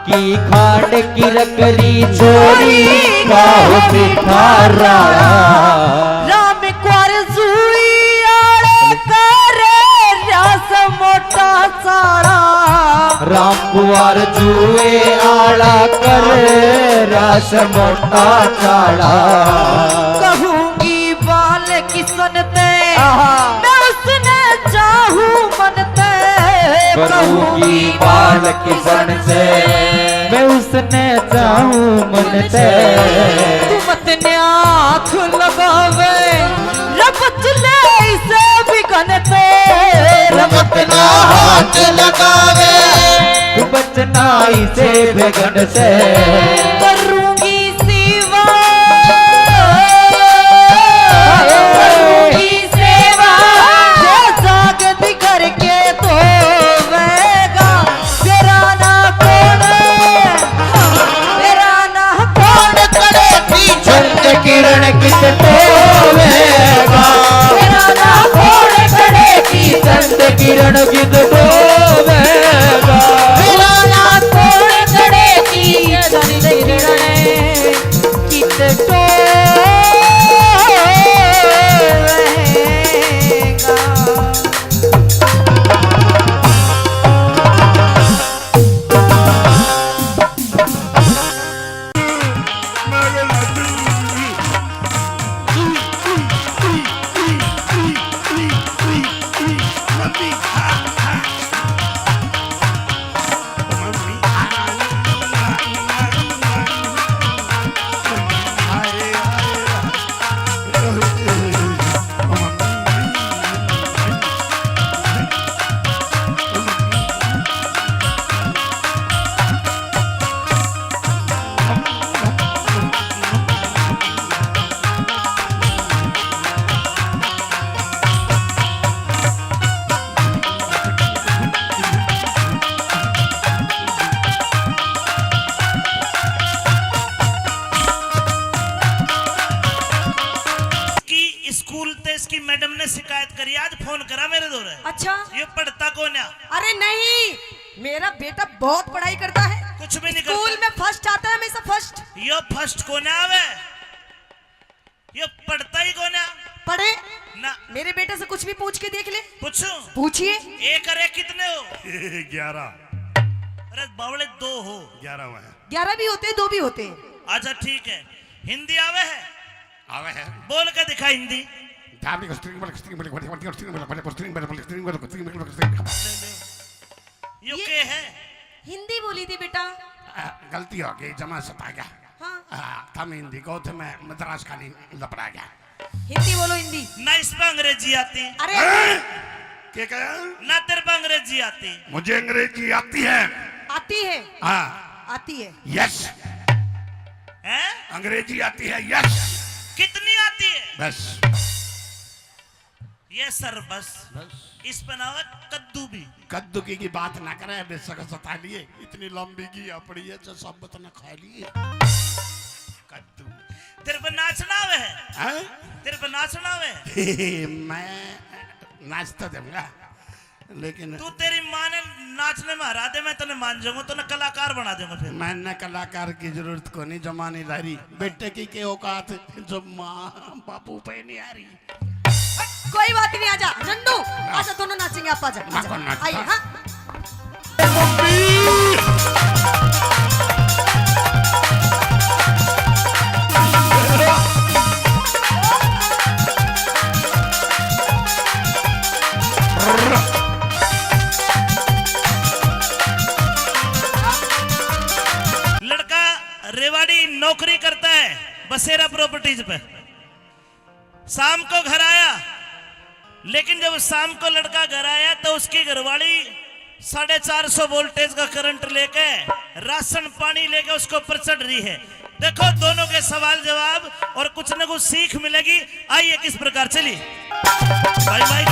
की खांड की रकरी चोरी काहो पिठारा राम क्वार जुई आड़े करे रास मोटा सारा राम कुंवर जुए आला कर रस मोटा चाड़ा। कहूंगी बाल किसन ते मैं उसने चाहूं मन ते। कहूंगी बाल किसन से मैं उसने चाहूं मन से। तू मत ने आँख लगावे रबत ले इसे बिगन ते। रमत ना हाथ लगावे बचना इसे बेगन से। करूंगी सेवा करूंगी सेवा जो जागती करके धोवेगा। तेरा ना कौन तेरा ना कौन करेगी चंद किरण किस डोवेगा। तेरा ना कौन करेगी चंद किरण किस डोवेगा। तेरा ना कौन करेगी कित इसकी मैडम ने शिकायत करी, आज फोन करा मेरे दौरे। अच्छा, ये पढ़ता कौन है? अरे नहीं, मेरा बेटा बहुत पढ़ाई करता है, कुछ भी नहीं स्कूल करता। में फर्स्ट आता है, हमेशा फर्स्ट। ये फर्स्ट कौन है? आवे ये पढ़ता ही कौन है? पढ़े ना। मेरे बेटे से कुछ भी पूछ के देख ले। पूछो, पूछिए। एक अरे कितने हो? 11। अरे बावड़े 2 हो। 11 हुआ है। 11 भी होते हैं, 2 भी होते हैं। अच्छा ठीक है, हिंदी आवे है? आवे है। बोल के दिखा हिंदी। यो के है? हिंदी बोली थी बेटा। गलती हो गई, जमा सता गया। हाँ, हम हिंदी को थे, मैं मद्रास खाली लपड़ा गया। हिंदी बोलो, हिंदी। ना इस पर अंग्रेजी आती। अरे क्या कहा? ना तेरे पर अंग्रेजी आती। मुझे अंग्रेजी आती है। आती है? हाँ आती है। यस, हैं? अंग्रेजी आती है। यस। कितनी आती है? बस ये सर बस इस पर ना कद्दू भी। कद्दू की बात ना करे, सता लिए इतनी लंबी की अपनी है जो सब तो ना खा लिए। कद्दू तेरे पर नाचना है? हैं? तेरे पर नाचना है? मैं नाच तो दूंगा, लेकिन तू तेरी माँ ने नाचने में हरा दे, मैं तने मान जाऊंगा, तो ना कलाकार बना दूंगा। फिर मैंने कलाकार की जरूरत को नहीं, जमानी लारी बेटे की के औकात जो माँ बापू पे नहीं आ रही। कोई बात नहीं, आजा झंडू, आजा, दोनों नाचेंगे। आप आजा, मैं कौन नाचता? आइए। हाँ, लड़का रेवाड़ी नौकरी करता है बसेरा प्रॉपर्टीज पे। शाम को घर आया, लेकिन जब शाम को लड़का घर आया तो उसकी घरवाली 450 वोल्टेज का करंट लेके राशन पानी लेके उसको ऊपर चढ़ रही है। देखो दोनों के सवाल जवाब और कुछ न कुछ सीख मिलेगी। आइए किस प्रकार चली भाई भाई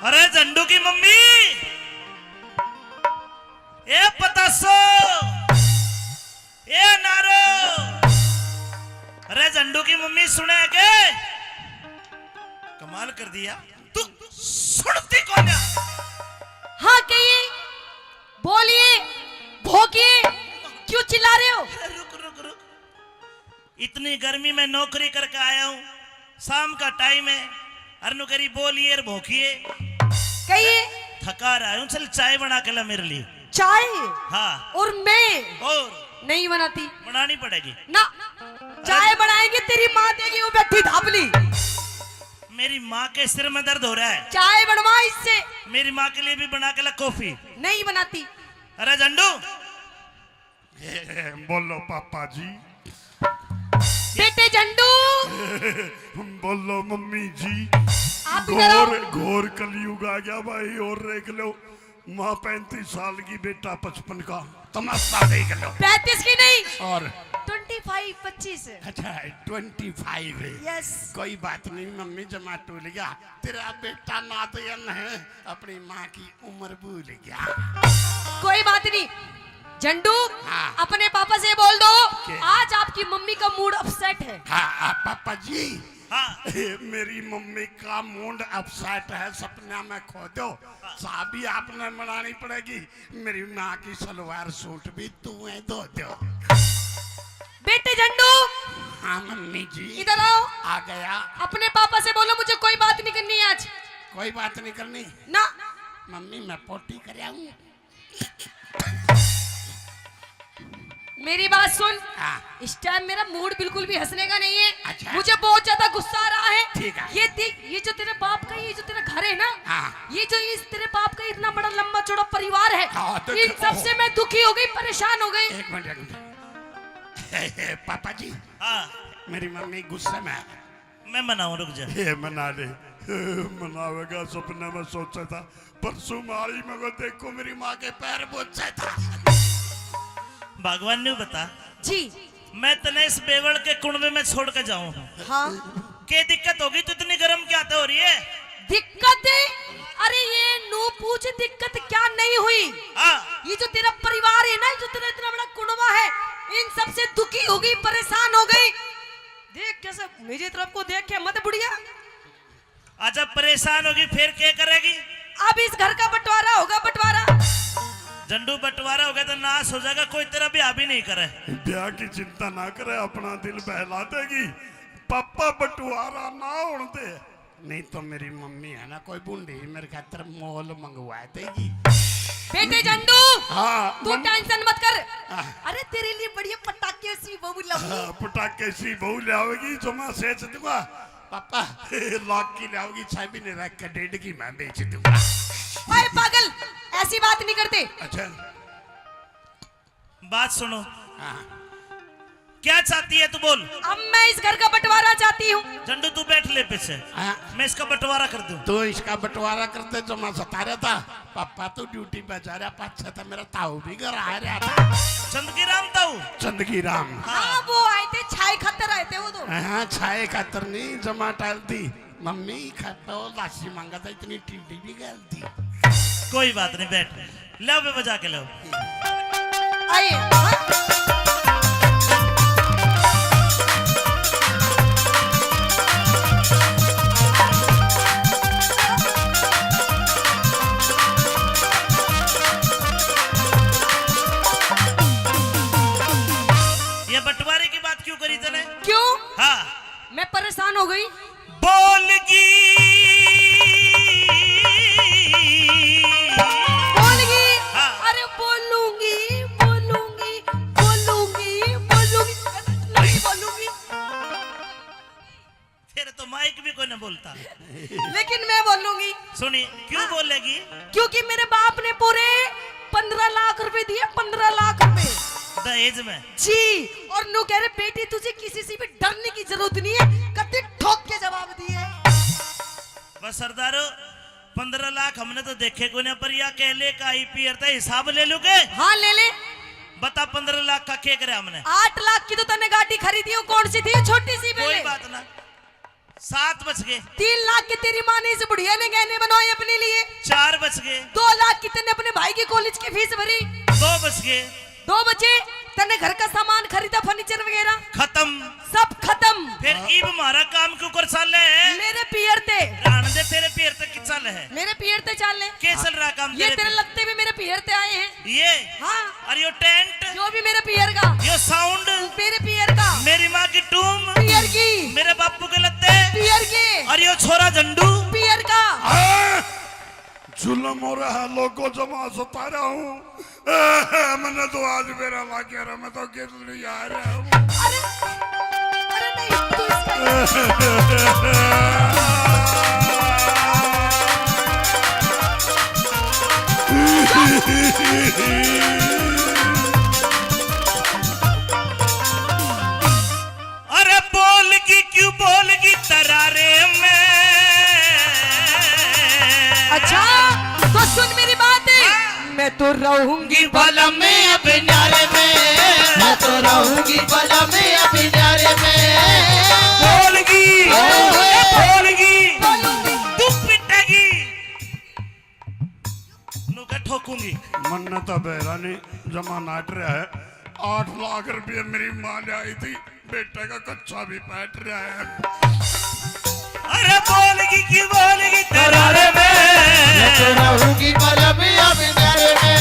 अरे झंडू की मम्मी, ए कमाल कर दिया। तू सुनती कौन है? हाँ कहिए, बोलिए, भोगिए, क्यों चिल्ला रहे हो? रुक रुक रुक, इतनी गर्मी में नौकरी करके आया हूँ, शाम का टाइम है, अरनु करी बोलिए और भोकिए, कहिए। थका रहा हूँ, चल चाय बना के ला मेरे लिए। चाय? हाँ। और मैं और नहीं बनाती। बनानी पड़ेगी ना, चाय बनाएंगे तेरी माँ देगी, वो बैठी धापली। मेरी माँ के सिर में दर्द हो रहा है, चाय बनवा इससे। मेरी माँ के लिए भी बना के ला कॉफी। नहीं बनाती। अरे झंडू, बोलो पापा जी। बेटे झंडू, बोलो मम्मी जी। आप इधर आओ। घोर कलयुग आ गया भाई, और देख लो, माँ 35 साल की, बेटा 55 का, तमाशा देख लो। 35 की नहीं, और 25 25। अच्छा 25 है। यस। कोई बात नहीं मम्मी, जमा टूल गया, तेरा बेटा नादयन है, अपनी माँ की उम्र भूल गया। कोई बात नहीं झंडू, हाँ। अपने पापा से बोल दो क्या? आज आपकी मम्मी का मूड अपसेट है। हाँ पापा जी। हाँ। मेरी मम्मी का मूड अपसेट है, सपना में खो दो, चाबी आपने बनानी पड़ेगी, मेरी माँ की सलवार सूट भी तुम्हें धो दो। बेटे झंडू, हाँ मम्मी जी। इधर आओ। आ गया। अपने पापा से बोलो मुझे कोई बात नहीं करनी आज। कोई बात नहीं करनी ना। मम्मी, मैं पोटी कर आऊं। मेरी बात सुन, हाँ। इस टाइम मेरा मूड बिल्कुल भी हंसने का नहीं है। अच्छा। मुझे बहुत ज्यादा गुस्सा आ रहा है। ठीक है। ये देख, ये जो तेरे बाप का, ये जो तेरा घर है ना, हाँ। ये जो इस तेरे बाप का इतना बड़ा लंबा चौड़ा परिवार है, हाँ, तो इन सब से मैं दुखी हो गई, परेशान हो गई। एक मिनट। पापा जी, हाँ। मेरी मम्मी गुस्से में है। मैं मनाऊं, रुक जा। ये मना ले। मनावेगा, सपने में सोचा था, परसों मारी मगर देखो मेरी माँ के पैर बोझे था। भगवान ने बता जी। मैं तने इस बेवड़ के कुंडे में छोड़ के जाऊं, हाँ। क्या दिक्कत होगी? तो इतनी गर्म क्या हो रही है? दिक्कत है? अरे ये नू पूछ दिक्कत क्या नहीं हुई। हाँ। ये जो तेरा परिवार है ना, जो तेरा इतना बड़ा कुनबा है, इन सब से दुखी हो गई, परेशान हो गई। देख कैसे मेरी तरफ को देख के मत बुढ़िया। अच्छा परेशान होगी फिर क्या करेगी? अब इस घर का बंटवारा होगा, बंटवारा। झंडू बंटवारा हो गया तो नाश हो जाएगा, कोई तेरा ब्याह भी नहीं करे। ब्याह की चिंता ना करे, अपना दिल बहला देगी, पापा बंटवारा ना होने दे। नहीं तो मेरी मम्मी है ना, कोई बूढ़ी मेरे खातर मोल मंगवा देगी। बेटे झंडू, हाँ तू टेंशन मत कर। हाँ। अरे तेरे लिए बढ़िया पटाखे सी बहू लाऊंगी। पटाखे सी बहू लाओगी जो मैं सेच दूंगा। पापा लाख की लाओगी, छह भी नहीं रख कर 1.5 की मैं बेच दूंगा। ओए पागल, ऐसी बात नहीं करते। अच्छा बात सुनो, हाँ। क्या चाहती है तू बोल। अब मैं इस घर का बंटवारा चाहती हूँ। झंडू तू बैठ ले पीछे, हाँ। मैं इसका बंटवारा कर दूं। तो इसका बंटवारा करते जो मैं सता रहा था, पापा तो ड्यूटी पे जा रहा, पाछा था मेरा ताऊ भी घर आ रहा था। चंदगी राम ताऊ। चंदगी राम। हाँ वो आए थे, छाई खतर आए थे वो तो। हाँ छाए खातर नहीं, जमा टाल दी मम्मी खाता वो लाशी मांगा था, इतनी टीडी भी गल थी। कोई बात नहीं, बैठ लो, मैं बजा के लो। आइए। हाँ। ये बंटवारे की बात क्यों करी तने? क्यों? हाँ। मैं परेशान हो गई। बोलगी बोलगी। हाँ। अरे बोलूंगी बोलूंगी बोलूंगी बोलूंगी नहीं बोलूंगी। फिर तो माइक भी कोई न बोलता। लेकिन मैं बोलूंगी। सुनिए, क्यों बोलेगी? क्योंकि मेरे बाप ने पूरे 15 लाख रुपए दिए, 15 लाख रुपए दहेज में। जी। और नु कह रहे बेटी तुझे किसी से भी डरने की जरूरत नहीं है, कत्ते ठोक के जवाब दिए। बस सरदारो 15 लाख हमने तो देखे को नहीं, पर या कहले का आईपीआर था, हिसाब ले लूगे। हाँ ले ले। बता 15 लाख का क्या करे हमने? 8 लाख की तो तने गाड़ी खरीदी, वो कौन सी थी? छोटी सी कोई पहले। बात ना, 7 बच गए। 3 लाख की तेरी माँ ने इस बुढ़िया ने गहने बनवाए अपने लिए। 4 बच गए। 2 लाख की तने अपने भाई की कॉलेज की फीस भरी। 2 बच गए। 2 बचे, तने घर का सामान खरीदा, फर्नीचर वगैरह खत्म। सब खत्म। फिर ईब हमारा काम क्यों कर साले? मेरे पियर थे। रान फेरते चाल ले। क्या चल रहा काम ये तेरे लगते भी मेरे पियरते आए हैं। ये हाँ और यो टेंट, जो भी मेरे पियर का, यो साउंड, मेरे पियर का, मेरी माँ की टूम, पियर की, मेरे बापू के लत्ते, पियर की, और यो छोरा झंडू, पियर का। जुल्म हो रहा है, लोगों जमा सता रहा हूँ। मैंने तो आज मेरा ला कह रहा, मैं तो गिर नहीं आ रहा हूँ। अरे अरे नहीं तू इसका अरे बोलगी क्यों बोलगी तरारे में। अच्छा तो सुन मेरी बात, मैं तो रहूंगी बलम में अब न्यारे में, मैं तो रहूंगी बलम में अब न्यारे में। बोलगी बोलगी तू पिटेगी, नुका ठोकूंगी। मन तो बेरानी जमा नाट रहा है। 8 लाख रुपये मेरी माँ ले आई थी, बेटे का कच्चा भी पैट रहा है। अरे बोलगी क्यों बोलगी तरारे में। मैं तो रहूंगी बलम में अब न्यारे में,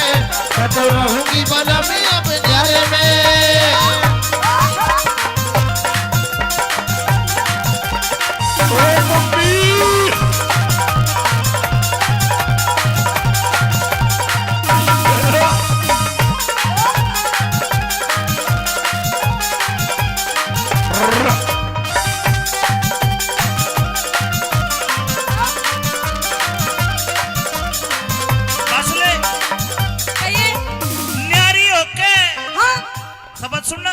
मैं तो रहूंगी बलम में अब न्यारे में। ओ मम्मी, बस ले कहिए। न्यारी होके हाँ सबक सुनना।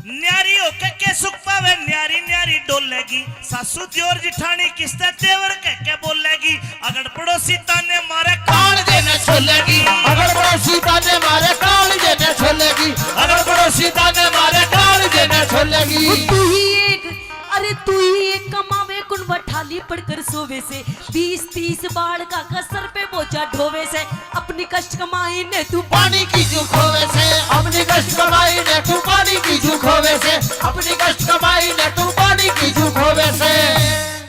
न्यारी होके के सुख पावे, न्यारी न्यारी डोलेगी। सासू दियोर जिठानी किस्ते तेवर के बोलेगी। अगर पड़ोसी ताने मारे काल देने छोलेगी, अगर पड़ोसी ताने मारे काल देने छोलेगी, अगर पड़ोसी ताने मारे काल देने छोलेगी। तू ही एक, अरे तू ही एक कमावे कुन बठाली पड़कर सोवे से, 20-30 बाढ़ का कसर पे बोझा ढोवे से। अपनी कष्ट कमाई ने तू पानी की झूठ होवे से, अपनी कष्ट कमाई ने तू पानी की झूठ होवे से, अपनी कष्ट कमाई ने तू पानी की झूठ होवे से।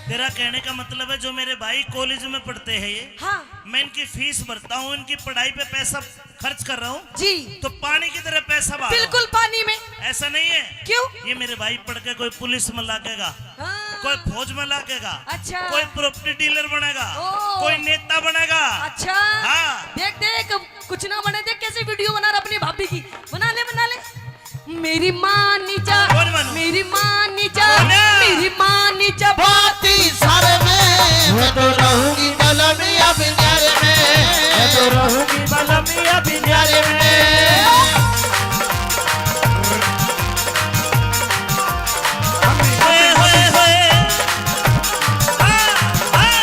तेरा कहने का मतलब है जो मेरे भाई कॉलेज में पढ़ते हैं ये, हाँ मैं इनकी फीस भरता हूँ, इनकी पढ़ाई पे पैसा खर्च कर रहा हूँ, जी तो पानी की तरह पैसा बहा रहा हूं। बिल्कुल पानी में। ऐसा नहीं है। क्यों? ये मेरे भाई पढ़ के कोई पुलिस में लागेगा, हाँ, कोई फौज में लागेगा, अच्छा। कोई प्रॉपर्टी डीलर बनेगा, ओ। कोई नेता बनेगा। अच्छा हाँ। देख देख कुछ ना बने, देख कैसे वीडियो बना रहा अपनी भाभी की। बना ले बना ले। मेरी माँ नीचा, कौन मानू? मेरी माँ नीचा, बोला। मेरी माँ नीचा। बाती सारे में मैं तो रहूंगी बलम में अब न्यारे में, मैं तो रहूंगी बलम में अब न्यारे में। होए, होए, होए। हाँ, हाँ।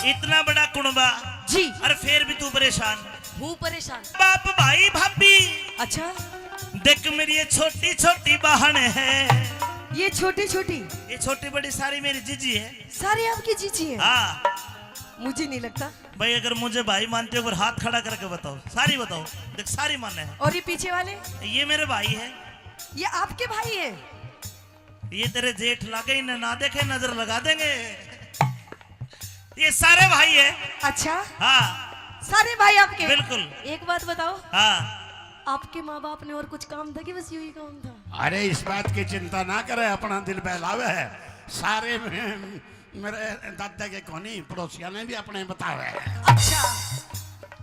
इतना बड़ा कुनबा जी और फिर भी तू परेशान। हूँ परेशान। बाप भाई भाभी अच्छा देख मेरी ये छोटी छोटी बहन है, ये छोटी छोटी ये छोटी बड़ी सारी मेरी जीजी है। सारी आपकी जीजी है। हाँ मुझे नहीं लगता। भाई अगर मुझे भाई मानते हो, हाथ खड़ा करके बताओ, सारी बताओ। देख सारी माने है। और ये पीछे वाले, ये मेरे भाई है, ये आपके भाई है। ये तेरे जेठ लागे ना देखे नजर लगा देंगे। ये सारे भाई है। अच्छा हाँ सारे भाई आपके। बिल्कुल। एक बात बताओ, हाँ आपके माँ बाप ने और कुछ काम था कि बस यही काम था? अरे इस बात की चिंता ना करे, अपना दिल बहलावे है। सारे मेरे दादा के कोनी पड़ोसिया ने भी अपने बतावे है। अच्छा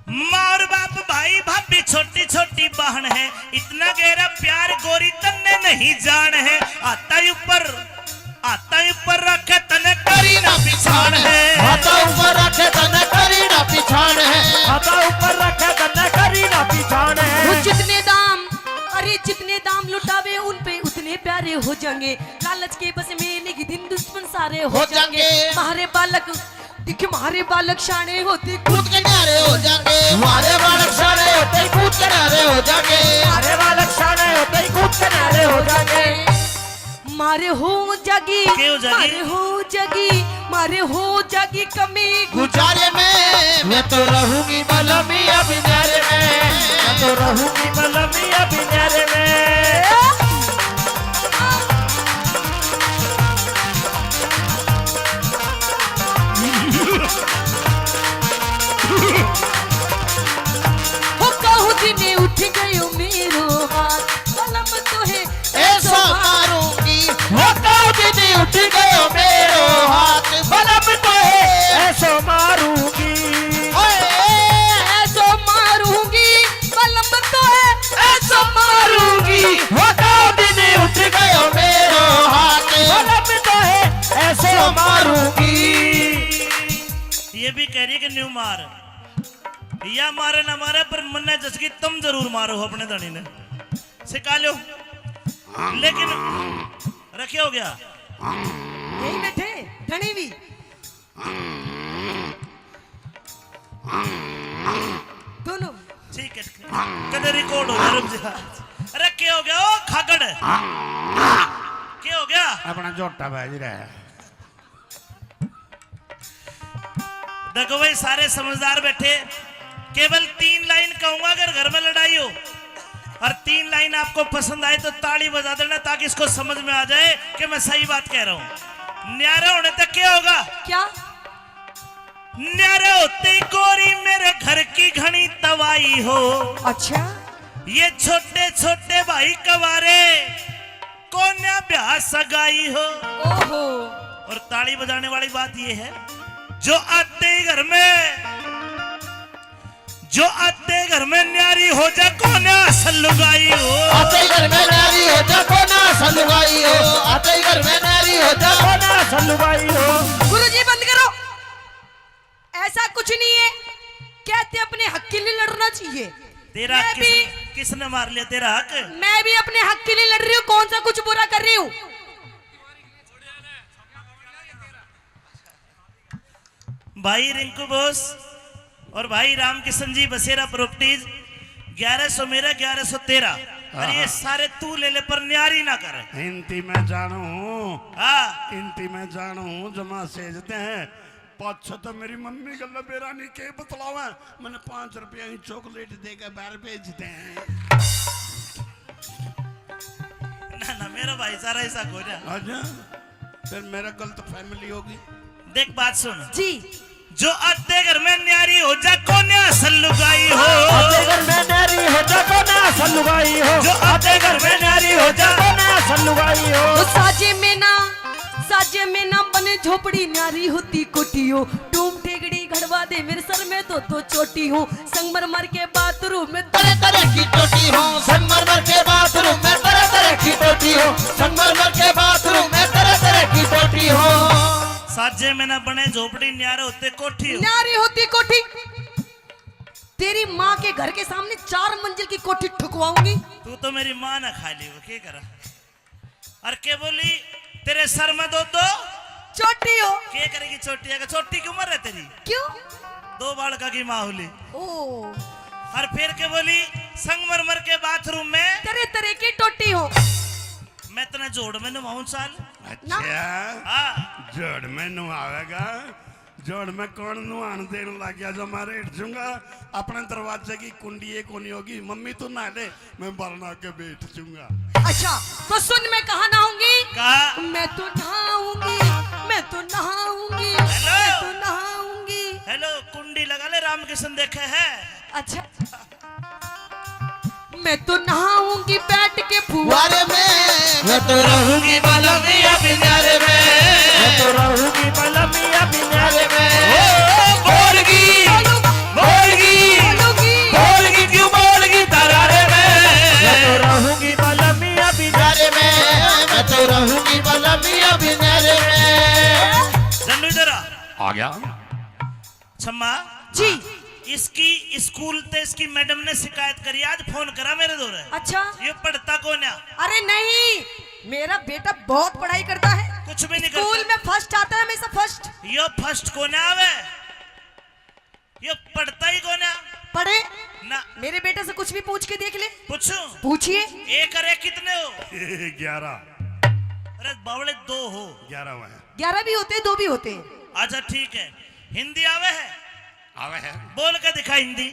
माँ और बाप भाई भाभी छोटी छोटी बहन है। इतना गहरा प्यार गोरी तन्ने नहीं जान है। आता ही ऊपर रखे तने करी ना पिछाड़ है। हाथा ऊपर रखे तने करी ना पिछाड़ है, हाथा ऊपर रखे तने करी ना पिछाड़ है। वो जितने दाम, अरे जितने दाम लुटावे उन पे उतने प्यारे हो जाएंगे। लालच के बस में एक दिन दुश्मन सारे हो जाएंगे। हमारे बालक देखिए, हमारे बालक शाने होते कूद के न्यारे हो जाएंगे, हमारे बालक शाने होते ही कूद के न्यारे हो जाएंगे, हमारे बालक शाने होते ही कूद के न्यारे हो जाएंगे। मारे हो जगी क्यों जगी? मारे हो जगी कमी गुजारे में मैं तो रहूंगी बलमिया बिनारे में, मैं तो रहूंगी बलमिया बिनारे में। हो कहूँ दिने उठ गयो मेरो हाथ कलम तो है ऐसा मारूंगी वो तो दीदी उठ गयो मेरो हाथ, बलम तो है ऐसो मारूंगी, ऐसो मारूंगी कलम तो है ऐसो मारूंगी। वो तो दीदी उठ गयो मेरो हाथ, बलम तो है ऐसो मारूंगी। ये भी कह रही है कि न्यू मार या मारे ना मारे पर मन्ने जसकी तुम जरूर मारो हो अपने धनी ने सिखा लो, लेकिन रखे हो गया यही बैठे धनी भी दोनों ठीक है कदर रिकॉर्ड हो जा रुक जा। अरे क्या हो गया ओ खागड़ क्या हो गया? अपना झोटा बाज रहा है। देखो भाई सारे समझदार बैठे, केवल 3 लाइन कहूंगा अगर घर में लड़ाई हो और 3 लाइन आपको पसंद आए तो ताली बजा देना ताकि इसको समझ में आ जाए कि मैं सही बात कह रहा हूं। न्यारा होने तक क्या होगा? क्या न्यारा होते ही गोरी मेरे घर की घनी तवाई हो, अच्छा ये छोटे छोटे भाई कवारे कोन्या ब्याह सगाई हो। ओहो और ताली बजाने वाली बात ये है जो आते ही घर में न्यारी हो जा कोन्या सलुगाई हो, आते ही घर में नारी हो जा कोना सलुगाई हो, आते ही घर में नारी हो जा कोना सलुगाई हो। गुरुजी बंद करो, ऐसा कुछ नहीं है, कहते अपने हक के लिए लड़ना चाहिए। तेरा मैं किसने मार लिया तेरा हक? मैं भी अपने हक के लिए लड़ रही हूँ, कौन सा कुछ बुरा कर रही हूँ? भाई रिंकू बोस और भाई रामकिशन जी बसेरा प्रॉपर्टीज 1100 मेरा 1100 तेरा, और ये सारे तू ले ले पर न्यारी ना कर। हिंदी में जानू, हाँ हिंदी में जानू जमा सेजते हैं पाँच तो मेरी मम्मी का लबेरानी के बतलावा मैंने 5 रुपया ही चॉकलेट देकर बाहर भेजते हैं। ना ना मेरा भाई सारा ऐसा हो जा। अच्छा फिर मेरा गलत फैमिली होगी। देख बात सुन, जी जो आते घर में न्यारी हो जा कोन्या सलुगाई हो, आते घर में नारी हो जा कोना सलुगाई हो, जो आते घर में न्यारी हो जा कोना सलुगाई हो। तो साजे में ना बने झोपड़ी नारी होती कोठी हो, टूम ठेगड़ी घड़वा दे मेरे सर में तो चोटी हो, संगमरमर के बाथरूम में तरह तरह की टोटी हो, संगमरमर के बाथरूम में तरह तरह की टोटी हो, संगमरमर के बाथरूम में तरह तरह की टोटी हो। साजे में ना बने झोपड़ी न्यारे होते कोठी हो। नारी होती कोठी, तेरी माँ के घर के सामने 4 मंजिल की कोठी ठुकवाऊंगी। तू तो मेरी माँ ना खा ली वो क्या करा? और क्या बोली तेरे सर में दो चोटी हो, क्या करेगी चोटी? अगर चोटी की उम्र है तेरी, क्यों? 2 बालका की माँ होली। ओ और फिर क्या बोली संगमरमर के बाथरूम में तरह तरह की टोटी हो। मैं तना जोड़ में नवाऊं साल। अच्छा हाँ जोड़ में नुआवेगा, जोड़ में कौन नुआन देने लग गया जो मारे हिट जूंगा। अपने दरवाजे की कुंडी एक होनी होगी, मम्मी तू ना ले मैं बरना के बैठ जूंगा। अच्छा तो सुन, मैं कहा नहाऊंगी, कहा मैं तो नहाऊंगी, मैं तो नहाऊंगी, हेलो। मैं तो नहाऊंगी। हेलो कुंडी लगा ले, रामकिशन देखे है। अच्छा मैं तो नहाऊंगी बैठ के फुवारे में मैं तो रहूंगी बलमिया बिनारे में, मैं तो रहूंगी बलमिया बिनारे में। बोलगी बोलगी क्यों बोलगी तरारे में, मैं तो रहूंगी बलमिया बिनारे में, मैं तो रहूंगी बलमिया बिनारे में। जन्नू इधर आ गया छम्मा जी। इसकी स्कूल ते इसकी मैडम ने शिकायत करी, आज फोन करा मेरे दौर। अच्छा ये पढ़ता कौन है? अरे नहीं, मेरा बेटा बहुत पढ़ाई करता है, कुछ भी नहीं स्कूल करता। में फर्स्ट आता है, हमेशा फर्स्ट। यो फर्स्ट कौन आवे? यो पढ़ता ही कौन है? पढ़े ना मेरे बेटे से कुछ भी पूछ के देख ले। पूछो, पूछिए। 1 और 1 कितने हो? 11। अरे बावड़े 2 हो। 11 हुए हैं। 11 भी होते हैं, 2 भी होते हैं। अच्छा ठीक है, हिंदी आवे है? आवे है। बोल के दिखा हिंदी।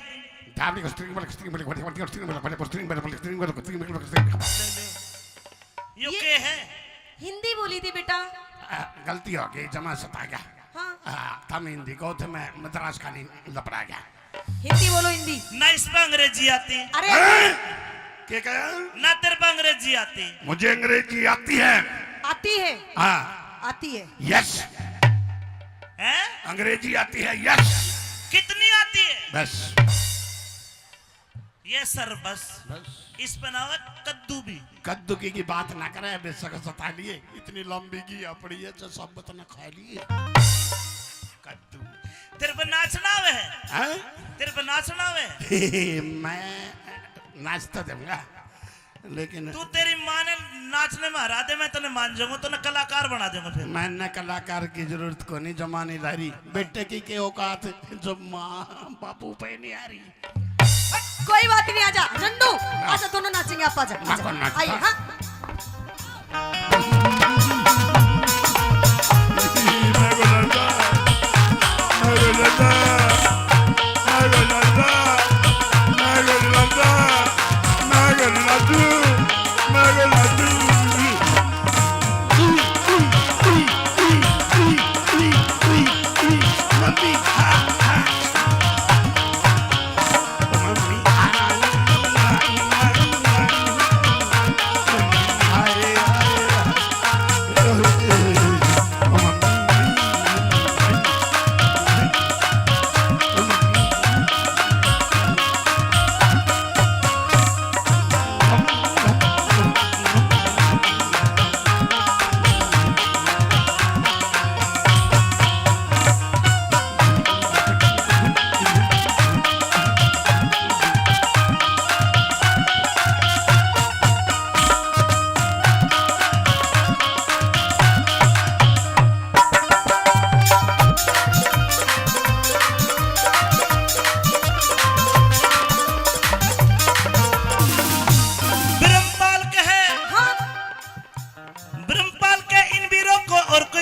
यो ये- के है? हिंदी बोली थी बेटा। गलती हो गई, जमा सता गया। हाँ, थम हिंदी को थे, मैं मद्रास का नहीं लपड़ा गया। हिंदी बोलो, हिंदी। ना इस पे अंग्रेजी आती, अरे क्या कहा? ना तेरे पे अंग्रेजी आती। मुझे अंग्रेजी आती है। आती है, हाँ, आती है। यस, हैं? अंग्रेजी आती है, यस। कितनी आती है? बस ये सर बस। इस पे ना होगा कद्दू भी। कद्दू की बात ना करे, बेशक सता लिए, इतनी लंबी की अपड़ी है जो सब तो न खा लिए। कद्दू तेरे पे नाचना आवे है? हैं? तेरे पे नाचना आवे है? मैं नाच तो दूंगा, लेकिन तू तेरी माँ ने नाचने में हरा दे, मैं तने मान जाऊंगा, तो कलाकार बना दूंगा फिर। मैंने कलाकार की जरूरत को नहीं, जमानी लारी बेटे की औकात जो माँ बापू पे नहीं आ रही। कोई बात नहीं, आजा नन्नू, आजा, दोनों नाचेंगे। आप आजा, ना कौन नाचता? आइए। हाँ,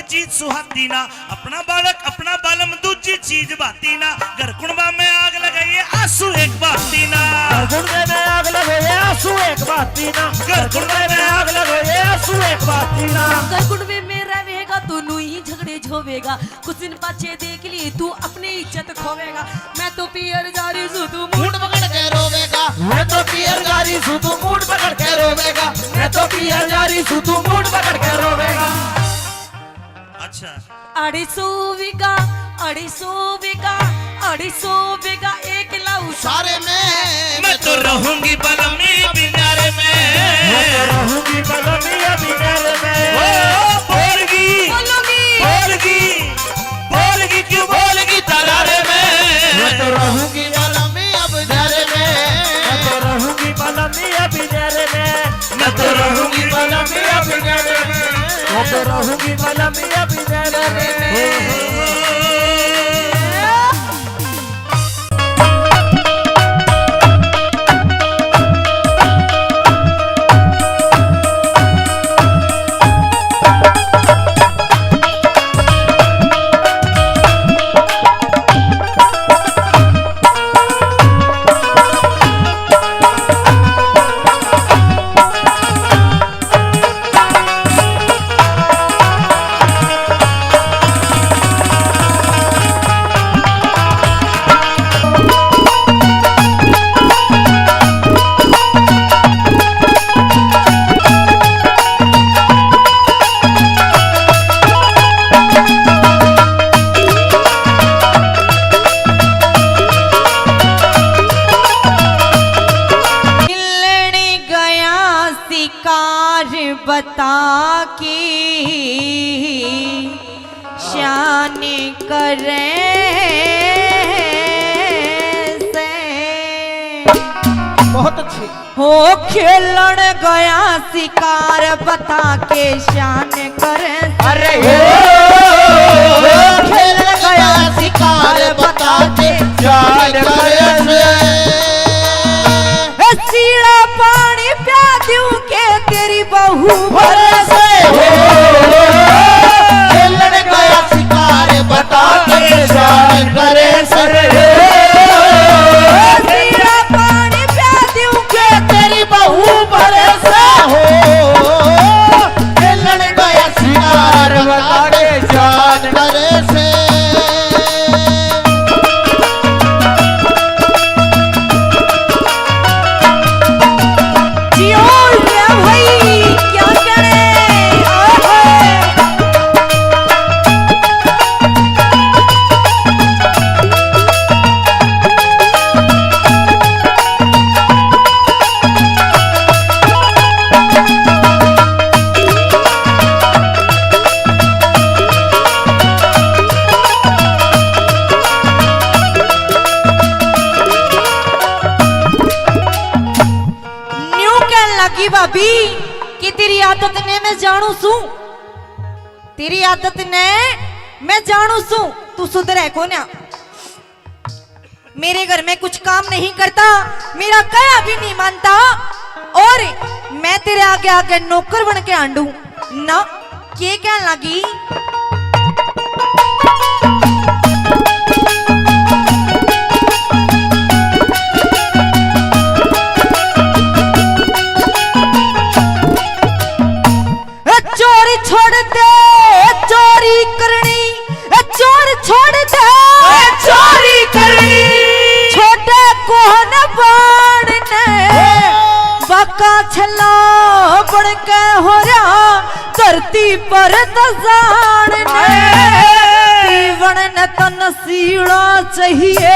चीज सुहाती ना, अपना बालक अपना बालम दूजी चीज बाती ना। घर कुणबा में आग लगाइए आंसू एक बाती ना, गुंडे में आग लगाइए आंसू एक बाती ना, घर कुणबा में आग लगाइए आंसू एक बाती ना। अगर कुंडवे में रहेगा तो नू ही झगड़े झोवेगा, कुछ दिन पाछे देख लिए तू अपनी इज्जत खोवेगा। मैं तो पियर जा रही हूँ तू मूड पकड़ के रोवेगा, मैं तो पियर जा रही हूँ तू मूड पकड़ के रोवेगा, मैं तो पियर जा रही हूँ तू मूड पकड़ के रोवेगा। अच्छा 250 बीघा 250 बीघा एक लाऊ सारे में मैं तो रहूंगी बलमी बिनारे में, मैं तो रहूंगी बलमिया बिनारे में। ओ बोलगी बोलगी बोलगी क्यों बोलगी तरारे में, मैं तो रहूंगी बलमी अब जरे में, मैं तो रहूंगी बलमिया बिनारे में, मैं तो रहूंगी बलमिया बिनारे में, मैं तो रहूंगी बलमिया बिनारे में। बता की शान करे से बहुत अच्छी हो खेलन गया शिकार बता के शान करे। अरे खेलन गया शिकार बता के शान करे। सीड़ा पानी प्या दूं के तेरी बहू भरसे। लगी भाभी कि तेरी आदत ने मैं जानू सू, तेरी आदत ने मैं जानू सू। तू सुधर है को ना, मेरे घर में कुछ काम नहीं करता, मेरा कया भी नहीं मानता, और मैं तेरे आगे आगे नौकर बन के आंडू ना। के क्या लगी चोरी छोड़ दे, चोरी करनी, चोर छोड़ दे, चोरी करनी, छोटे कोहन बाण ने बाका छला बन के हो रहा धरती पर दजान ने। पीवण न तन सीड़ा चाहिए,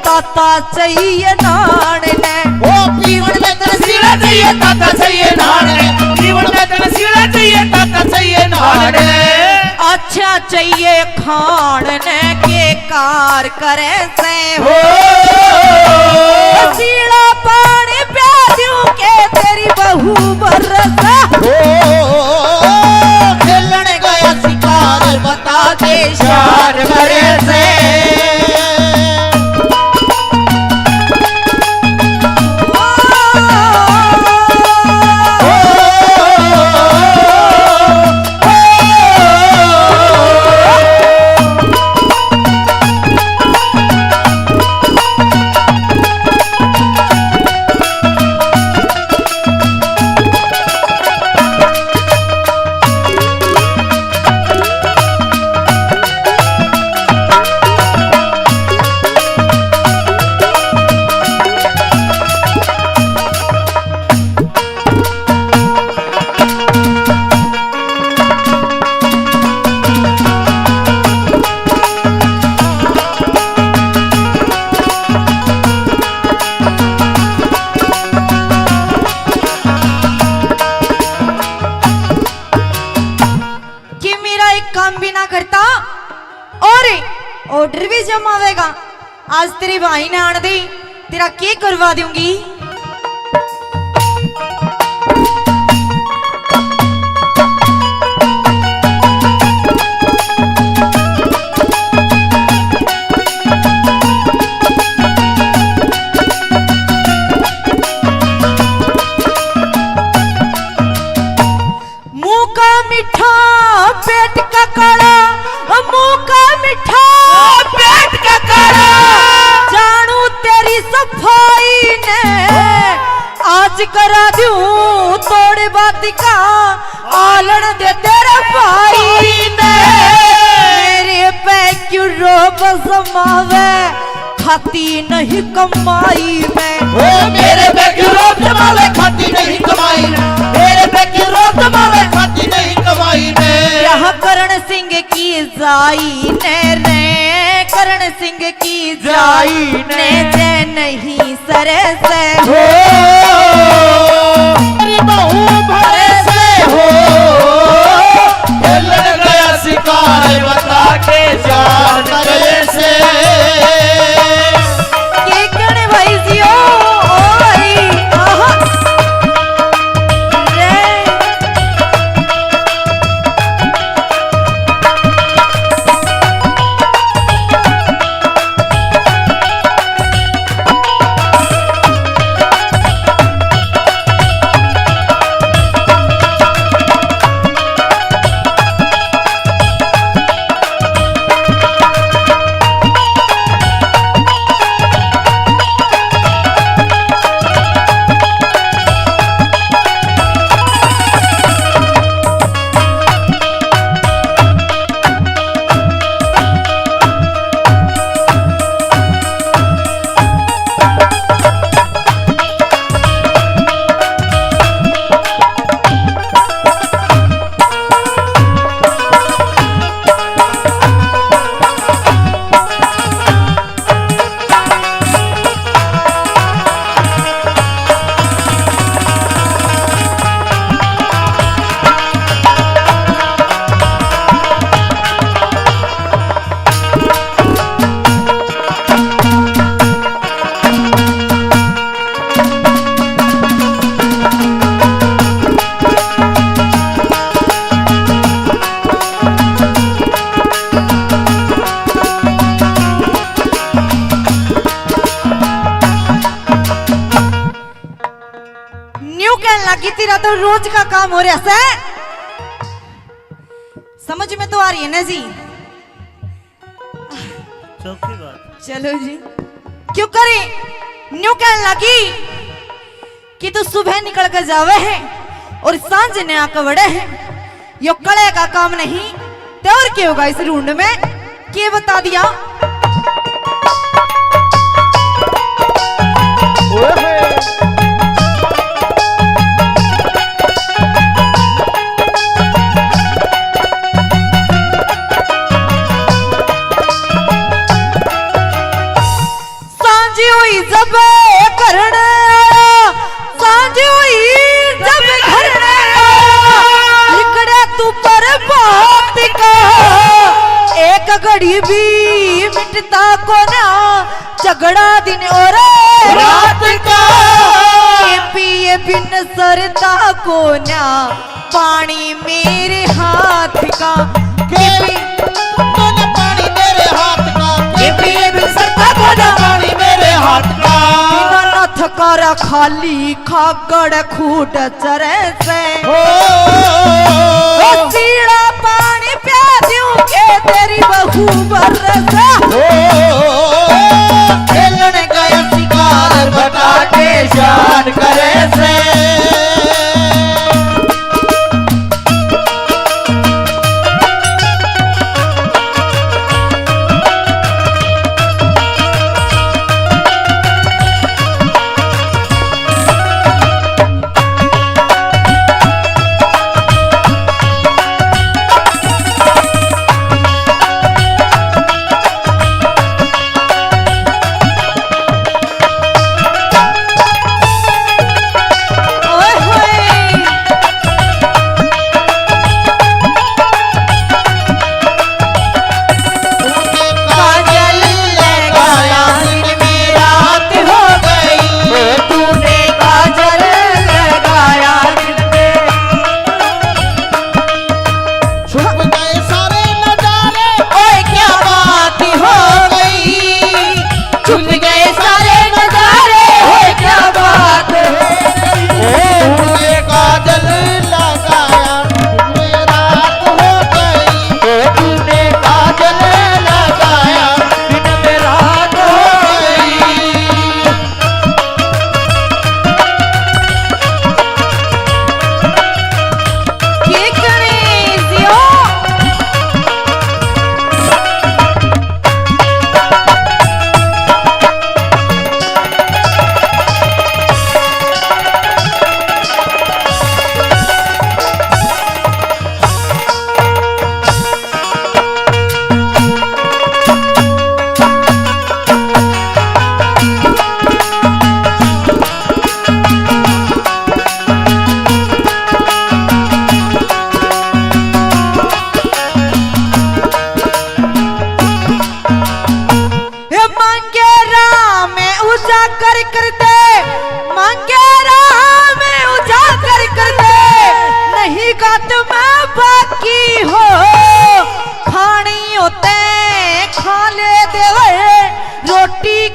ताता चाहिए नान ने। ओ पीवण में तन सीड़ा चाहिए, ताता चाहिए नान ने। पीवण में तन सीड़ा चाहिए, ताता चाहिए नान ने। अच्छा चाहिए खान ने के कार करे से हो, सीड़ा पानी प्यादियों के तेरी बहू बरसा खेलन गया शिकार बता दे शार भरे से। ऑर्डर भी जमावेगा। आज तेरी भाई ने आन दी, तेरा के करवा दूंगी। मुंह का मीठा पेट का काला, मुंह का मीठा पेट का काला, जानू तेरी सफाई ने आज करा दूं तोड़े बाती का आलन दे तेरे भाई ने। मेरे पे क्यों रोब समावे खाती नहीं कमाई में। ओ मेरे पे क्यों रोब समावे खाती नहीं कमाई में। मेरे पे क्यों रोब समावे खाती नहीं कमाई में। यह करण सिंह की जाई ने रे, करण सिंह की जाई ने जे नहीं सरे से हो, मेरी बहू भरे से हो। खेलन गया शिकार बता के जान करे से। के कण भाई जियो ओई आहा रे। तेरा तो रोज का काम हो रहा है। समझ में तो आ रही है ना जी? चौकी बात। चलो जी, क्यों करे न्यू कहने लगी कि तू सुबह निकल कर जावे है और सांझ ने आकर बड़े है। यो कड़े का काम नहीं तो और क्या होगा इस रूंड में? क्या बता दिया? सांझी हुई जब करण, सांझी हुई जब घर लिखड़े तू पर बात का, एक घड़ी भी मिटता को ना, झगड़ा दिन और रात का, पिए बिन सरता को ना, पानी मेरे हाथ का, तूने पानी मेरे हाथ का, पिए बिन सरता को ना, पानी मेरे हाथ का, बिना नथ कर खाली खागड़ खूट चरे से, ओ सीड़ा पानी प्या दूं के तेरी बहू बरसे, खेलने गया शिकार बता के शान करे से।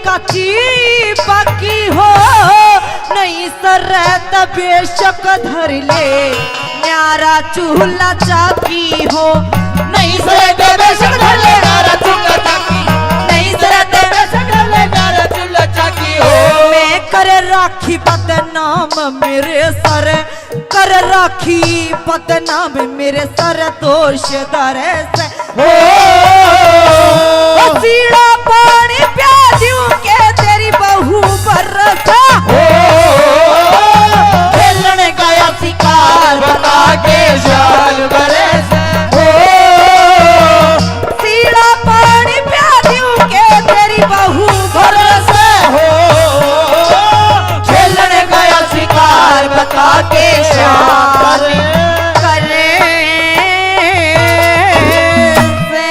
काची बाकी हो नहीं सरत बेशक धर ले न्यारा चूल्हा चाकी हो नहीं सरत बेशक धर ले न्यारा चूल्हा चाकी नहीं सरत बेशक धर ले न्यारा चूल्हा चाकी हो मैं कर राखी बदनाम मेरे सर कर राखी बदनाम मेरे सर दोष दरे से हो सीड़ा पानी प्या दूं के तेरी बहू बरसा खेलने गया शिकार बता के शान बरसा सीड़ा पानी प्या दूं के तेरी बहू बरसा खेलने गया शिकार बता के शान करे से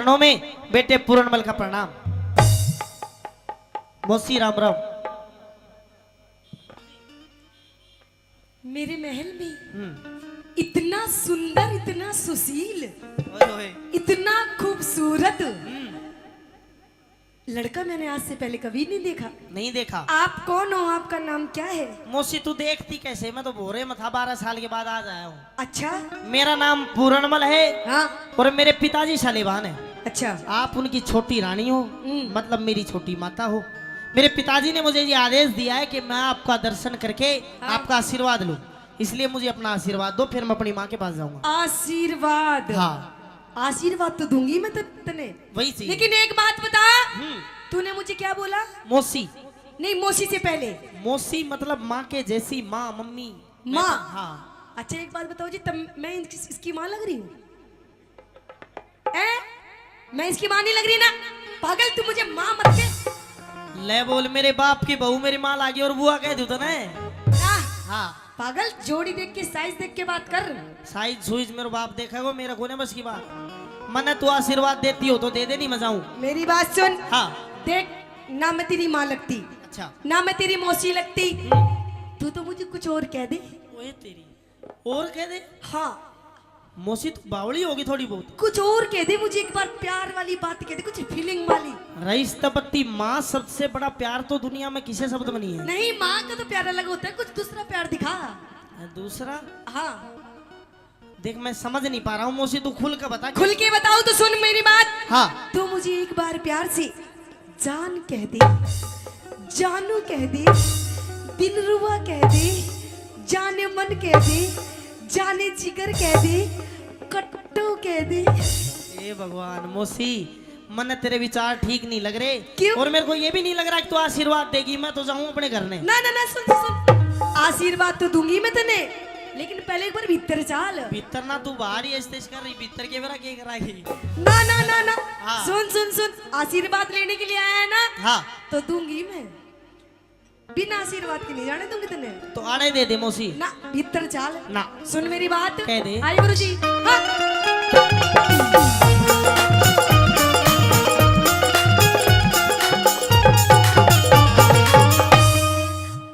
चरणों में बेटे पूर्णमल का प्रणाम। मौसी राम राम। मेरे महल में इतना सुंदर, इतना सुशील, इतना खूबसूरत लड़का मैंने आज से पहले कभी नहीं देखा। नहीं देखा। आप कौन हो? आपका नाम क्या है? मौसी तू देखती कैसे, मैं तो भोरे में था, 12 साल के बाद आज आया हूँ। अच्छा। मेरा नाम पूर्णमल है हाँ। और मेरे पिताजी शालिवान है। अच्छा। आप उनकी छोटी रानी हो, मतलब मेरी छोटी माता हो। मेरे पिताजी ने मुझे ये आदेश दिया है कि मैं आपका दर्शन करके आपका आशीर्वाद लूं, इसलिए मुझे अपना आशीर्वाद दो, फिर मैं अपनी माँ के पास जाऊंगा। आशीर्वाद? हाँ। आशीर्वाद तो दूंगी मैं तने, वही चीज। लेकिन एक बात बता, तूने मुझे क्या बोला? मौसी। नहीं, मौसी से पहले मौसी मतलब माँ के जैसी, माँ, मम्मी, माँ। हाँ। अच्छा एक बात बताओ जी, तब मैं इसकी माँ लग रही हूँ? मैं इसकी माँ नहीं लग रही ना? पागल, तू मुझे माँ मत के। ले बोल, मेरे बाप की बहू मेरी माँ लागी और बुआ कह दू तो ना। हाँ। पागल, जोड़ी देख के, साइज देख के बात कर। साइज सुइज मेरे बाप देखेगा, मेरा कोने बस की बात। मने तू आशीर्वाद देती हो तो दे दे, नहीं मैं जाऊं। मेरी बात सुन। हाँ। देख, ना मैं तेरी माँ लगती, अच्छा, ना मैं तेरी मौसी लगती, तू तो मुझे कुछ और कह दे। ओए तेरी और कह दे। हाँ। मौसी तू बावली होगी थोड़ी बहुत। कुछ और कह दे मुझे, एक बार प्यार वाली बात कह दे, कुछ फीलिंग वाली। रईस तपत्ती, माँ सबसे बड़ा प्यार तो दुनिया में किसे शब्द में नहीं है। नहीं, माँ का तो प्यार अलग होता है, कुछ दूसरा प्यार दिखा। दूसरा? हाँ। देख मैं समझ नहीं पा रहा हूँ मौसी, तू खुल के बता। खुल के बताओ तो सुन मेरी बात। हाँ। तू मुझे एक बार प्यार से जान कह दे, जानू कह दे, दिलरुबा कह दे, जाने मन कह दे, जाने जिगर कह दे, कट्टू कह दे। ए भगवान मौसी, मन तेरे विचार ठीक नहीं लग रहे। क्यों? और मेरे को ये भी नहीं लग रहा कि तू आशीर्वाद देगी, मैं तो जाऊं अपने घर में। ना ना ना, सुन सुन, आशीर्वाद तो दूंगी मैं तने, लेकिन पहले एक बार भीतर चाल। भीतर ना, तू बाहर ही ऐसे कर रही, भीतर के बेरा क्या कराएगी? ना ना ना ना। हाँ। सुन सुन सुन, आशीर्वाद लेने के लिए आया है ना? हाँ। तो दूंगी मैं, बिना आशीर्वाद के नहीं जाने दूंगी तने। तो आड़े दे दे मौसी। ना, भीतर चाल ना। सुन मेरी बात। कह दे। आई गुरु जी। हाँ।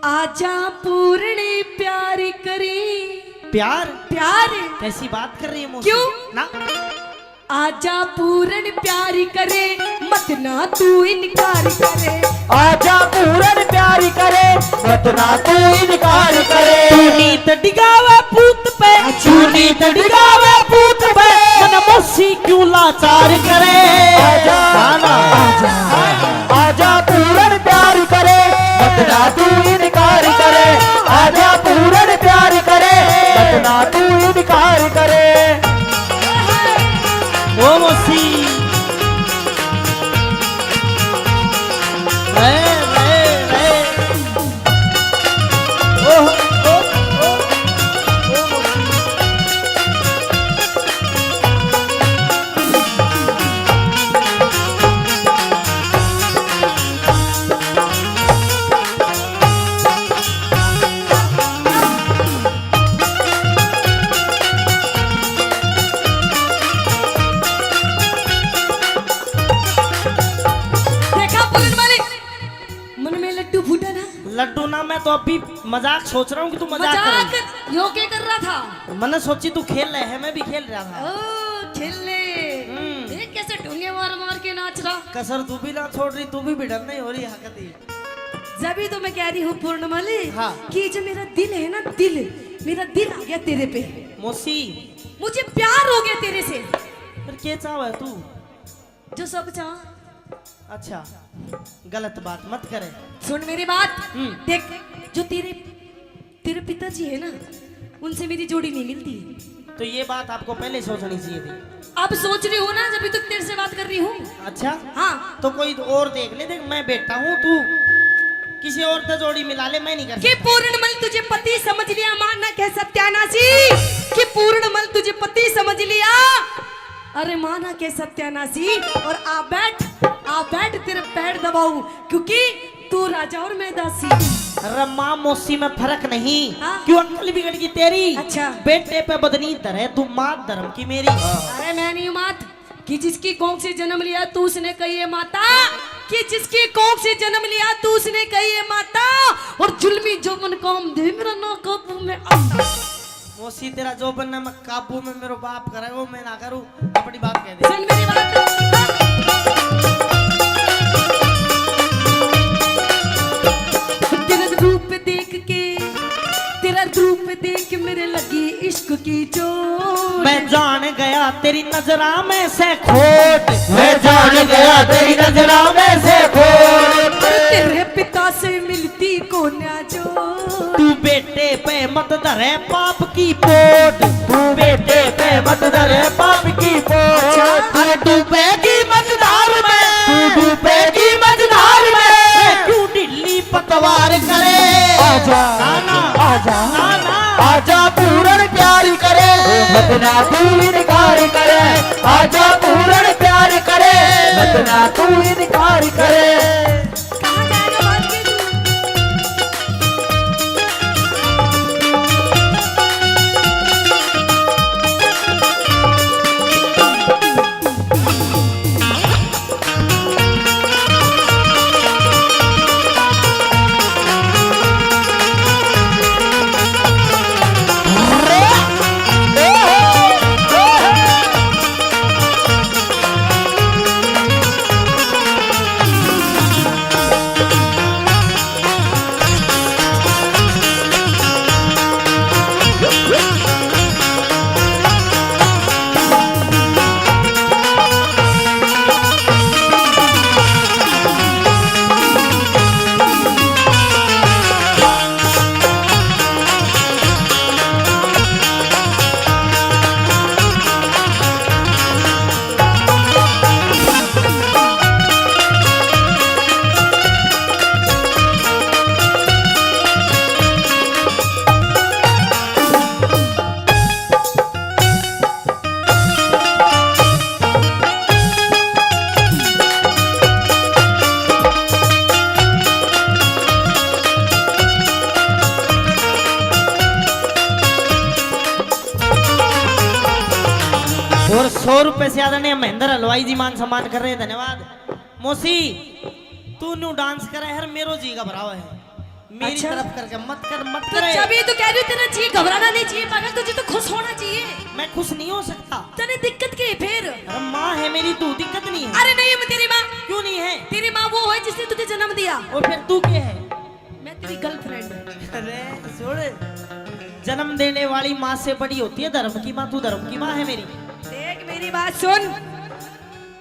आजा पूर्ण प्यार करे। प्यार? प्यार? कैसी बात कर रही है मौसी? क्यों? ना। आजा पूर्ण प्यार करे, मत ना तू इनकार करे। आजा पूरन प्यारी करे, मत ना तू इनकार करे। नीत डिगावे पूत पे, नीत डिगावे पूत पे, मन मौसी क्यों लाचार करे? आजा आजा आजा पूरन प्यारी करे, मत ना तू इनकार करे। आजा पूरन प्यारी करे, मत ना तू इनकार करे। ओ मौसी लड्डू ना, मैं तो अभी मजाक सोच रहा हूँ कि तू मजाक कर रही है। यो क्या कर रहा था? मैंने सोची तू खेल रहे है, मैं भी खेल रहा था। ओ खेलने। देख कैसे ढूंढे मार मार के नाच रहा। कसर तू भी ना छोड़ रही, तू भी बिडर नहीं हो रही हकती। जब तो मैं कह रही हूँ पूर्णमली, हाँ। कि जो मेरा दिल है ना, दिल, मेरा दिल आ गया तेरे पे। मौसी मुझे प्यार हो गया तेरे से। फिर क्या चाह है तू? जो सब चाह। अच्छा, गलत बात मत करे। सुन मेरी बात। देख, जो तेरे पिताजी है ना, उनसे मेरी जोड़ी नहीं मिलती। तो ये बात आपको पहले सोचनी चाहिए थी। अब सोच रही हूँ ना, जब तक तेरे से बात कर रही हूँ। अच्छा। हाँ। तो कोई और देख ले। देख मैं बेटा हूँ, तू किसी और से जोड़ी मिला ले, मैं नहीं कर कि सकता। पूर्णमल तुझे पति समझ लिया, माना कह सत्यानाशी। कि पूर्णमल तुझे पति समझ लिया, अरे माना के सत्यानाशी। और आ बैठ तेरे पैर दबाऊं, क्योंकि तू राजा और मैं दासी। अरे माँ मौसी में फर्क नहीं। हाँ? क्यों अक्ल बिगड़ गई तेरी? अच्छा। बेटे पे बदनी धरे, तू मात धर्म की मेरी। अरे मैं नहीं मात, कि जिसकी कोख से जन्म लिया तू उसने कही है माता, कि जिसकी कोख से जन्म लिया तू उसने कही है माता, और जुल्मी जोबन काम दे मेरा ना काबू में आता। मोसी तेरा जो बनना मैं काबू में मेरे बाप करे वो मैं ना करूं, अपनी बात कह दे। सुन मेरी बात, तेरा रूप देख मेरे लगी इश्क की चोट। मैं जान गया तेरी नजरा में से खोट, मैं जान गया तेरी नजरा में से खोट। तेरे पिता से मिलती को ना जो, तू बेटे पे मत धरे पाप की पोट, तू बेटे पे मत धरे पाप की पोट। अरे डूबेगी मझधार में, तू डूबेगी मझधार में, क्यों ढिल्ली पतवार करे। आजा नाना आजा नाना आजा पूर्ण प्यार करे, मत ना तू इनकार करे। आजा पूर्ण प्यार करे, मत ना तू इनकार करे। कहाँ जाएगा बात के तू? और 100 रुपए से ज्यादा नहीं महेंद्र हलवाई जी मान सम्मान कर रहे हैं, धन्यवाद। मोसी तू न्यू डांस करे हर मेरो जी घबरावा है, मेरी अच्छा? तरफ करके मत कर मत तो करे। जब ये तो कह रही हूँ तेरा जी घबराना नहीं चाहिए पागल, तुझे तो खुश होना चाहिए। मैं खुश नहीं हो सकता। तेरे दिक्कत के फिर? अरे माँ है मेरी, तू दिक्कत नहीं है। अरे नहीं मैं तेरी माँ, क्यों नहीं है? तेरी माँ वो है जिसने तुझे जन्म दिया, और फिर तू क्या है? मैं तेरी गर्लफ्रेंड। अरे सुन, जन्म देने वाली माँ से बड़ी होती है धर्म की माँ, तू धर्म की माँ है मेरी। देख मेरी बात सुन,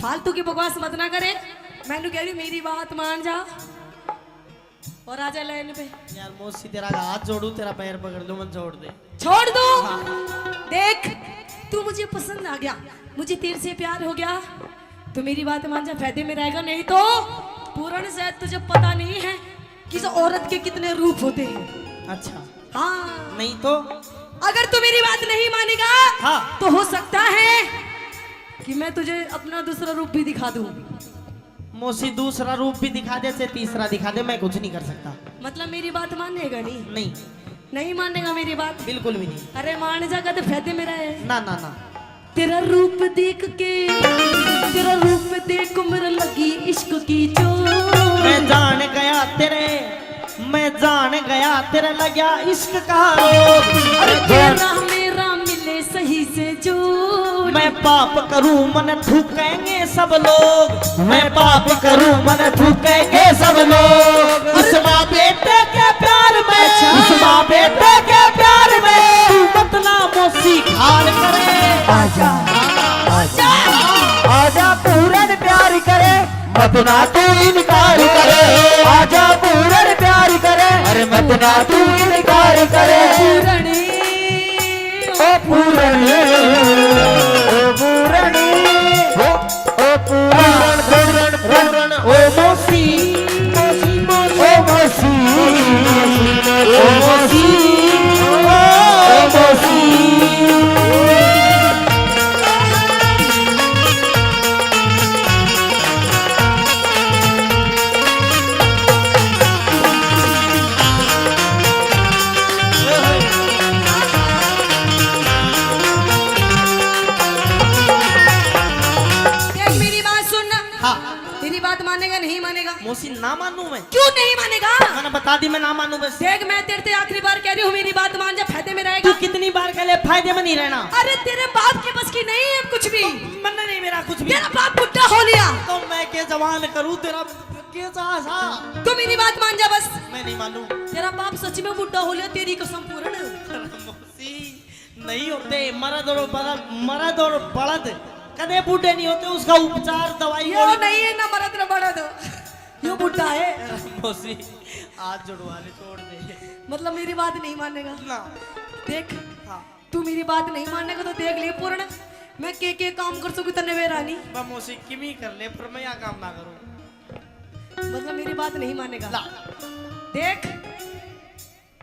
फालतू की बकवास मत ना करे। मैंने कह रही मेरी बात मान जा और आजा लाइन पे। यार मोसी तेरा हाथ जोड़ू, तेरा पैर पकड़ लूं, मत छोड़ दे। छोड़ दो। देख तू मुझे पसंद आ गया, मुझे तेरे से प्यार हो गया, तो मेरी बात मान जा, फायदे में रहेगा। नहीं तो पूर्ण शायद तुझे पता नहीं है कि जो औरत के कितने रूप होते हैं। अच्छा हाँ नहीं तो? अगर तू मेरी बात नहीं मानेगा हाँ। तो हो सकता है कि मैं तुझे अपना दूसरा रूप भी दिखा दूं। मोसी दूसरा रूप भी दिखा दे, से तीसरा दिखा दे, मैं कुछ नहीं कर सकता। मतलब मेरी बात मानेगा नहीं? नहीं नहीं मानेगा मेरी बात? बिल्कुल भी नहीं। अरे मान जाएगा तो फायदे में रहे। ना ना ना, तेरा रूप देख के, तेरा रूप देख मेरा लगी इश्क की चोट। मैं जान गया तेरे, मैं जान गया तेरे लगा इश्क का रोग। अरे तेरा मेरा मिले सही से जोड़। मैं पाप करूं मन थूकेंगे सब लोग, मैं पाप करूं मन थूकेंगे सब लोग। इस माँ बेटे के प्यार में, इस माँ बेटे के प्यार में तू मत ना मोसी खाल करे। आजा आजा आजा पूर्ण प्यार करे, मत ना तू इनकार करे। आजा पूर्ण प्यार करे, अरे मत ना तू इनकार करे। पूरणी ओ पूरणी, ओ पूरणी, ओ पूरण पूरण पूरण, ओ मोसी मोसी मोसी, ओ मोसी ओ मोसी ओ मोसी। ना मानू मैं? क्यों नहीं मानेगा? मैंने बता दी मैं ना मानू बस। देख मैं तेरे से आखिरी बार कह रही हूँ, मेरी बात मान जा, फायदे में तू रहेगा। कितनी बार कह ले फायदे में नहीं रहना। अरे तेरे बाप के बस की नहीं है कुछ भी। मन नहीं मेरा कुछ भी। तेरा बाप बुढ़ा हो लिया तो मैं के जवान करूँ तेरा कैसा सा? तो मेरी बात मान जा बस। मैं नहीं मानू। तेरा बाप सच में बुढ़ा हो लिया, तेरी कसम पूर्ण। मौसी, नहीं होते मर्द और बड़द कदे बूढ़े नहीं होते, उसका उपचार दवाई यो नहीं है ना मर्द ना बड़द, यो बुढ़ा है। मौसी हाथ जुड़वाने छोड़ दे। मतलब मेरी बात नहीं मानेगा ना देख। हाँ तू मेरी बात नहीं मानेगा तो देख ले पूर्ण, मैं के काम कर सकूं तने वे रानी। मैं मौसी किमी कर ले पर मैं यहाँ काम ना करूँ। मतलब मेरी बात नहीं मानेगा। ला देख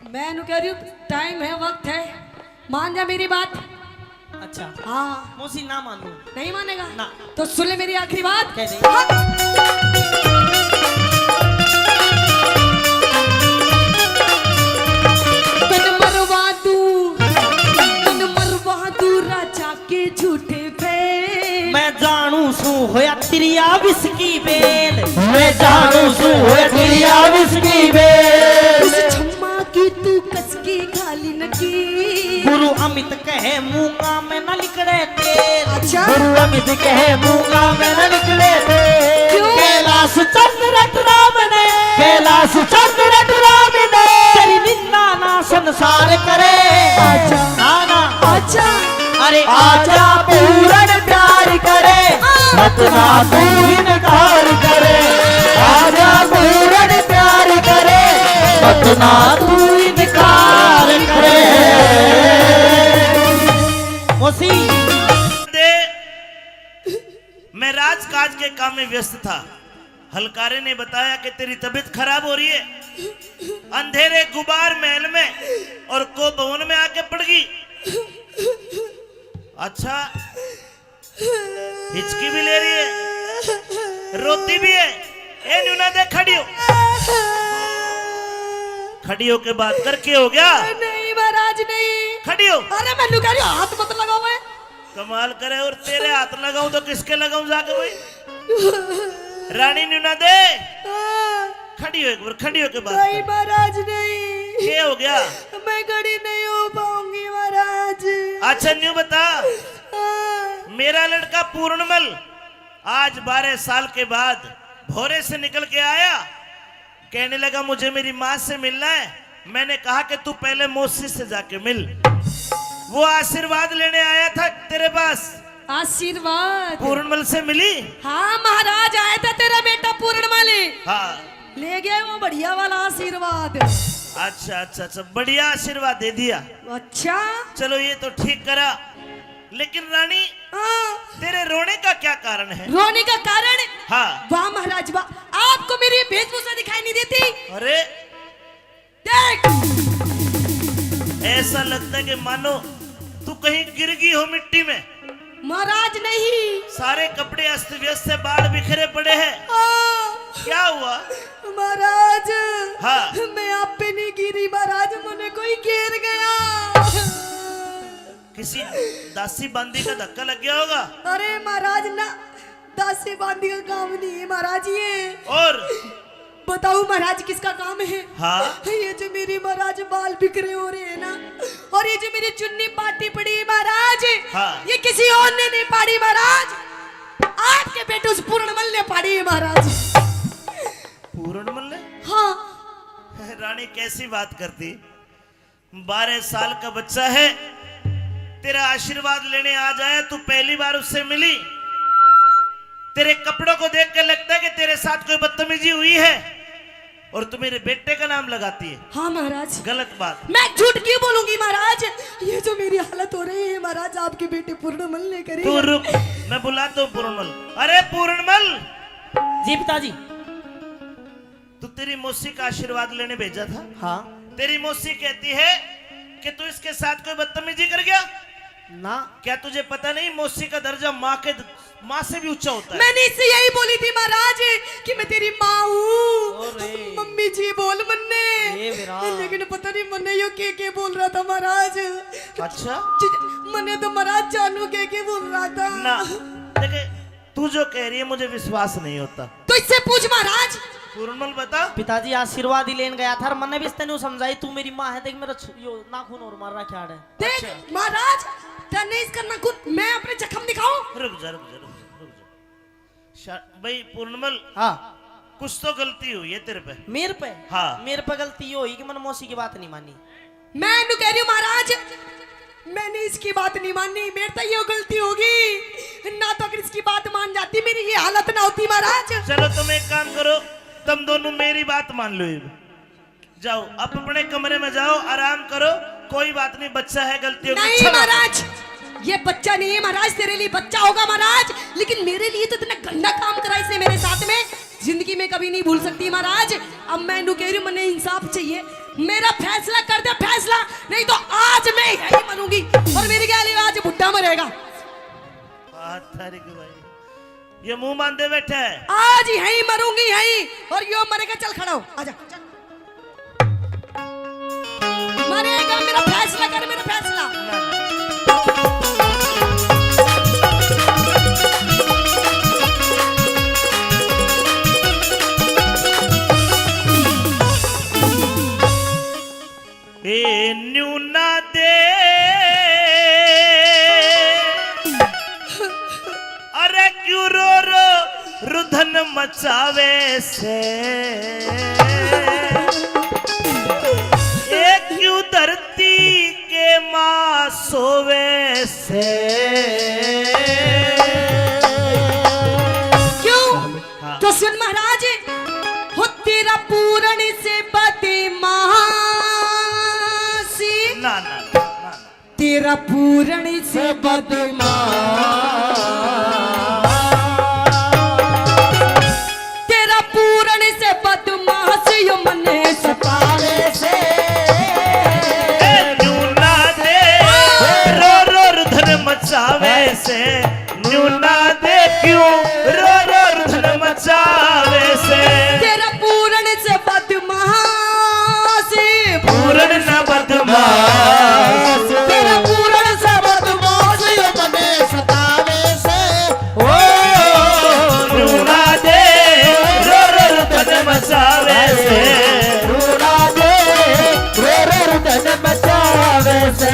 मैं नु कह रही हूँ, टाइम है, वक्त है, मान जा मेरी बात। अच्छा हाँ मौसी ना मानू। नहीं मानेगा ना। तो सुन ले मेरी आखिरी बात। कह दे। हाँ। तन मरवा दू राजा के झूठे फेल। मैं जानू सू होया तिरिया विस्की बेल। मैं जानू सू होया तिरिया विस्की बेल। उस छम्मा की तू कसकी खाली नकी। गुरु अमित कहे मूंगा में न लिकड़े तेल। अच्छा गुरु अमित कहे मूंगा में न निकले थे। क्यों? कैलाश चंद्र राम ने कैलाश चंद्र राम ने तेरी निंदा ना संसार करे। अच्छा। ना ना अच्छा अरे आजा पूरन प्यार करे, मत ना तू इनकार करे। आजा पूरन प्यार करे, मत ना तू इनकार करे। मौसी दे मैं राजकाज के काम में व्यस्त था। हलकारे ने बताया कि तेरी तबीयत खराब हो रही है, अंधेरे गुबार महल में और को भवन में आके पड़ गई। अच्छा हिचकी भी ले रही है, रोती भी है। ए न्यूना दे, खड़ी हो। खड़ी हो के बात कर, के हो गया? नहीं महाराज नहीं। खड़ी हो। अरे मैं कह रही हूँ, हाथ मत लगाओ। मैं कमाल करे, और तेरे हाथ लगाऊं तो किसके लगाऊं जाके भाई? रानी न्यूना दे, खड़ी हो, एक बार खड़ी हो के बात नहीं कर। महाराज नहीं। क्या हो गया? मैं खड़ी नहीं हो पाऊंगी महाराज। अच्छा न्यू बता, मेरा लड़का पूर्णमल आज 12 साल के बाद भोरे से निकल के आया, कहने लगा मुझे मेरी माँ से मिलना है। मैंने कहा कि तू पहले मौसी से जाके मिल। वो आशीर्वाद लेने आया था तेरे पास। आशीर्वाद पूर्णमल से मिली? हाँ महाराज, आया था तेरा बेटा पूर्णमल, हाँ। ले गया वो बढ़िया वाला आशीर्वाद। अच्छा अच्छा अच्छा, बढ़िया आशीर्वाद दे दिया। अच्छा चलो ये तो ठीक करा, लेकिन रानी हाँ। तेरे रोने का क्या कारण है? रोने का कारण? हाँ। वाह महाराज वाह, आपको मेरी वेशभूषा दिखाई नहीं देती? अरे देख ऐसा लगता है कि मानो तू कहीं गिर गई हो मिट्टी में। महाराज नहीं। सारे कपड़े अस्त व्यस्त से, बाल बिखरे पड़े हैं। क्या हुआ? महाराज हाँ। मैं आप पे नहीं गिरी महाराज, मुझे कोई घेर गया। किसी दासी बांदी का धक्का लग गया होगा। अरे महाराज ना, दासी बांदी का काम नहीं है महाराज ये। और बताओ महाराज किसका काम है? हाँ। ये जो मेरी महाराज बाल बिखरे हो रहे हैं ना, और ये जो मेरी चुन्नी पाटी पड़ी है महाराज, हाँ। ये किसी और ने नहीं पाड़ी महाराज, आपके बेटे उस पूर्णमल ने पाड़ी है महाराज। पूर्णमल ने? हाँ। रानी कैसी बात करती, 12 साल का बच्चा है, तेरा आशीर्वाद लेने आ जाए, तू पहली बार उससे मिली। तेरे कपड़ों को देख कर लगता है कि तेरे साथ कोई बदतमीजी हुई है, और तू मेरे बेटे का नाम लगाती है। हाँ महाराज। गलत बात। मैं झूठ क्यों बोलूंगी महाराज? ये जो मेरी हालत हो रही है महाराज, आपके बेटे पूर्णमल ने करी। तू रुक, मैं बुलाता हूँ पूर्णमल। अरे पूर्णमल। जी पिताजी। तू तेरी मौसी का आशीर्वाद लेने भेजा था। हाँ। तेरी मौसी कहती है कि तू इसके साथ कोई बदतमीजी कर गया। ना। क्या तुझे पता नहीं मौसी का दर्जा माँ से भी ऊंचा होता है? मैंने इससे यही बोली थी महाराज कि मैं तेरी माँ हूँ। अरे। मम्मी जी बोल मन्ने, ये मेरा। लेकिन पता नहीं मन्ने यो के बोल रहा था महाराज। अच्छा। मन्ने तो महाराज जानू के बोल रहा था ना देखे, तू जो कह रही है मुझे विश्वास नहीं होता। तो इससे पूछ महाराज। पूर्णमल बता। पिताजी आशीर्वाद ही लेन गया था और मैंने भी तेन समझाई तू मेरी माँ है, देख मेरा यो नाखून और मार रहा क्या है। देख महाराज तनेस करना खुद मैं अपने जख्म दिखाऊं। रुक जा भाई पूर्णमल, हाँ कुछ तो गलती हुई है तेरे पे। मेरे पे? हाँ मेरे पे गलती ये हुई कि मैंने मौसी की बात नहीं मानी। मैं नु कह रही हूँ महाराज मैंने इसकी बात नहीं मानी, मेरे तो ये गलती होगी ना, तो अगर इसकी बात मान जाती मेरी ये हालत ना होती महाराज। चलो तुम एक काम करो, तुम दोनों मेरी बात मान लो, जाओ अब अपने कमरे में जाओ, आराम करो, कोई बात नहीं, बच्चा है, गलती होगी। नहीं महाराज ये बच्चा नहीं है महाराज, तेरे लिए बच्चा होगा महाराज, लेकिन मेरे लिए तो इतना गंदा काम करा इसने मेरे साथ में, जिंदगी में कभी नहीं भूल सकती महाराज। अब मैं नु कह रही हूँ मैंने इंसाफ चाहिए, मेरा फैसला कर दे फैसला, नहीं तो आज मैं यही मरूंगी और मेरी क्या आज बुढ़ा मरेगा। भाई ये मुंह बांधे बैठा है, आज यही मरूंगी यही, और यो मरेगा, चल खड़ा हो आजा। मरेगा, मेरा फैसला कर, मेरा फैसला। ए न्यूना दे अरे क्यों रो रो रुधन मचावे से, ए क्यों धरती के माँ सोवे से। क्यों? हाँ। तो सुन महाराज, हो तेरा पूर्ण से बदमाशी, ना ना ना ना, तेरा पूर्ण से तेरा पूर्ण से बदमाशी यो मने सतावे से। न्यूना दे रो रो रुधन मचावे से, न्यूना दे क्यों रो रो रुधन मचावे से। तेरा पूर्ण से बदमाशी, पूर्ण न बदमाश, तेरा पूर्ण से बदमाशी मने सतावे से। ओ न्यूना दे रो रो रुधन मचावे से, रूड़ा दे रो रो रुदन मचावे से।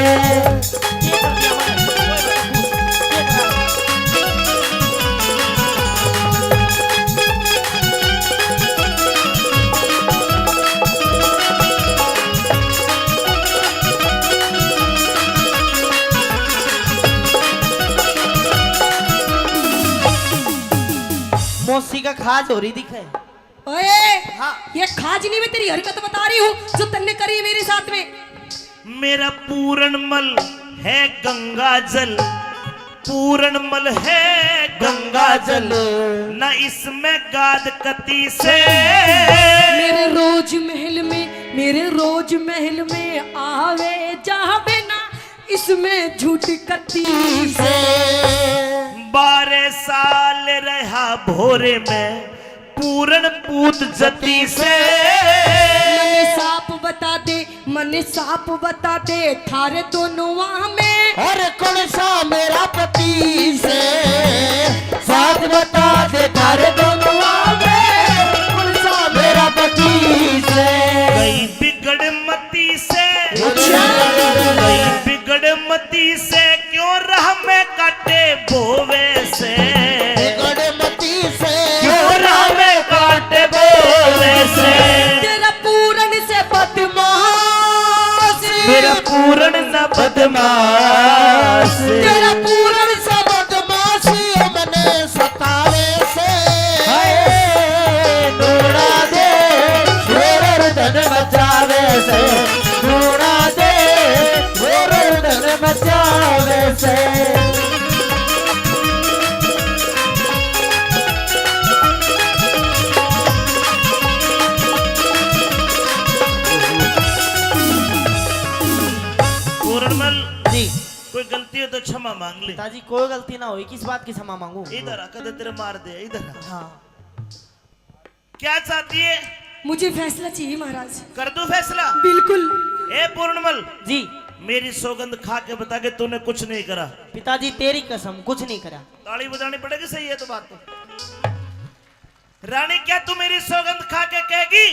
मौसी का खाज हो रही दिखे। ओए हाँ। ये खाज नहीं, मैं तेरी हरकत बता रही हूँ जो तन्ने करी है मेरे साथ में। मेरा पूरणमल है गंगा जल, पूरणमल है गंगा जल, न इसमें गाद कती से। मेरे रोज महल में, मेरे रोज महल में आवे जावे ना, इसमें झूठ कती से। 12 साल रहा भोरे में पूरण पूत जती से। मने साप बता दे, मने साप बता दे, थारे दोनों वहाँ में और कौन सा मेरा पति से, साथ बता दे थारे दोनों आवे, कौन सा मेरा पति से। गई बिगड़ मती से, गई बिगड़ मती से, क्यों राह में काटे बोवे से। गड़मती से क्यों राह में काटे बोवे से। तेरा पूरन से बदमाश, मेरा पूरण न बदमाश, तेरा पूरन से बदमाशी मने सतावे से। रूड़ा दे रो रो रुदन मचावे से, रूड़ा दे रो रो रुदन मचावे से। पूरणमल जी कोई गलती हो तो क्षमा मांग ले। पिताजी कोई गलती ना हुई, किस बात की क्षमा मांगू। इधर आ, कदे तेरे मार दे, इधर आ। हाँ क्या चाहती है? मुझे फैसला चाहिए महाराज। कर दो फैसला। बिल्कुल। ए पूर्णमल, जी मेरी सौगंध खा के बता के तूने कुछ नहीं करा। पिताजी तेरी कसम कुछ नहीं करा। ताली बजानी पड़ेगी, सही है तो बात तो। रानी क्या तू मेरी सौगंध खा के कहेगी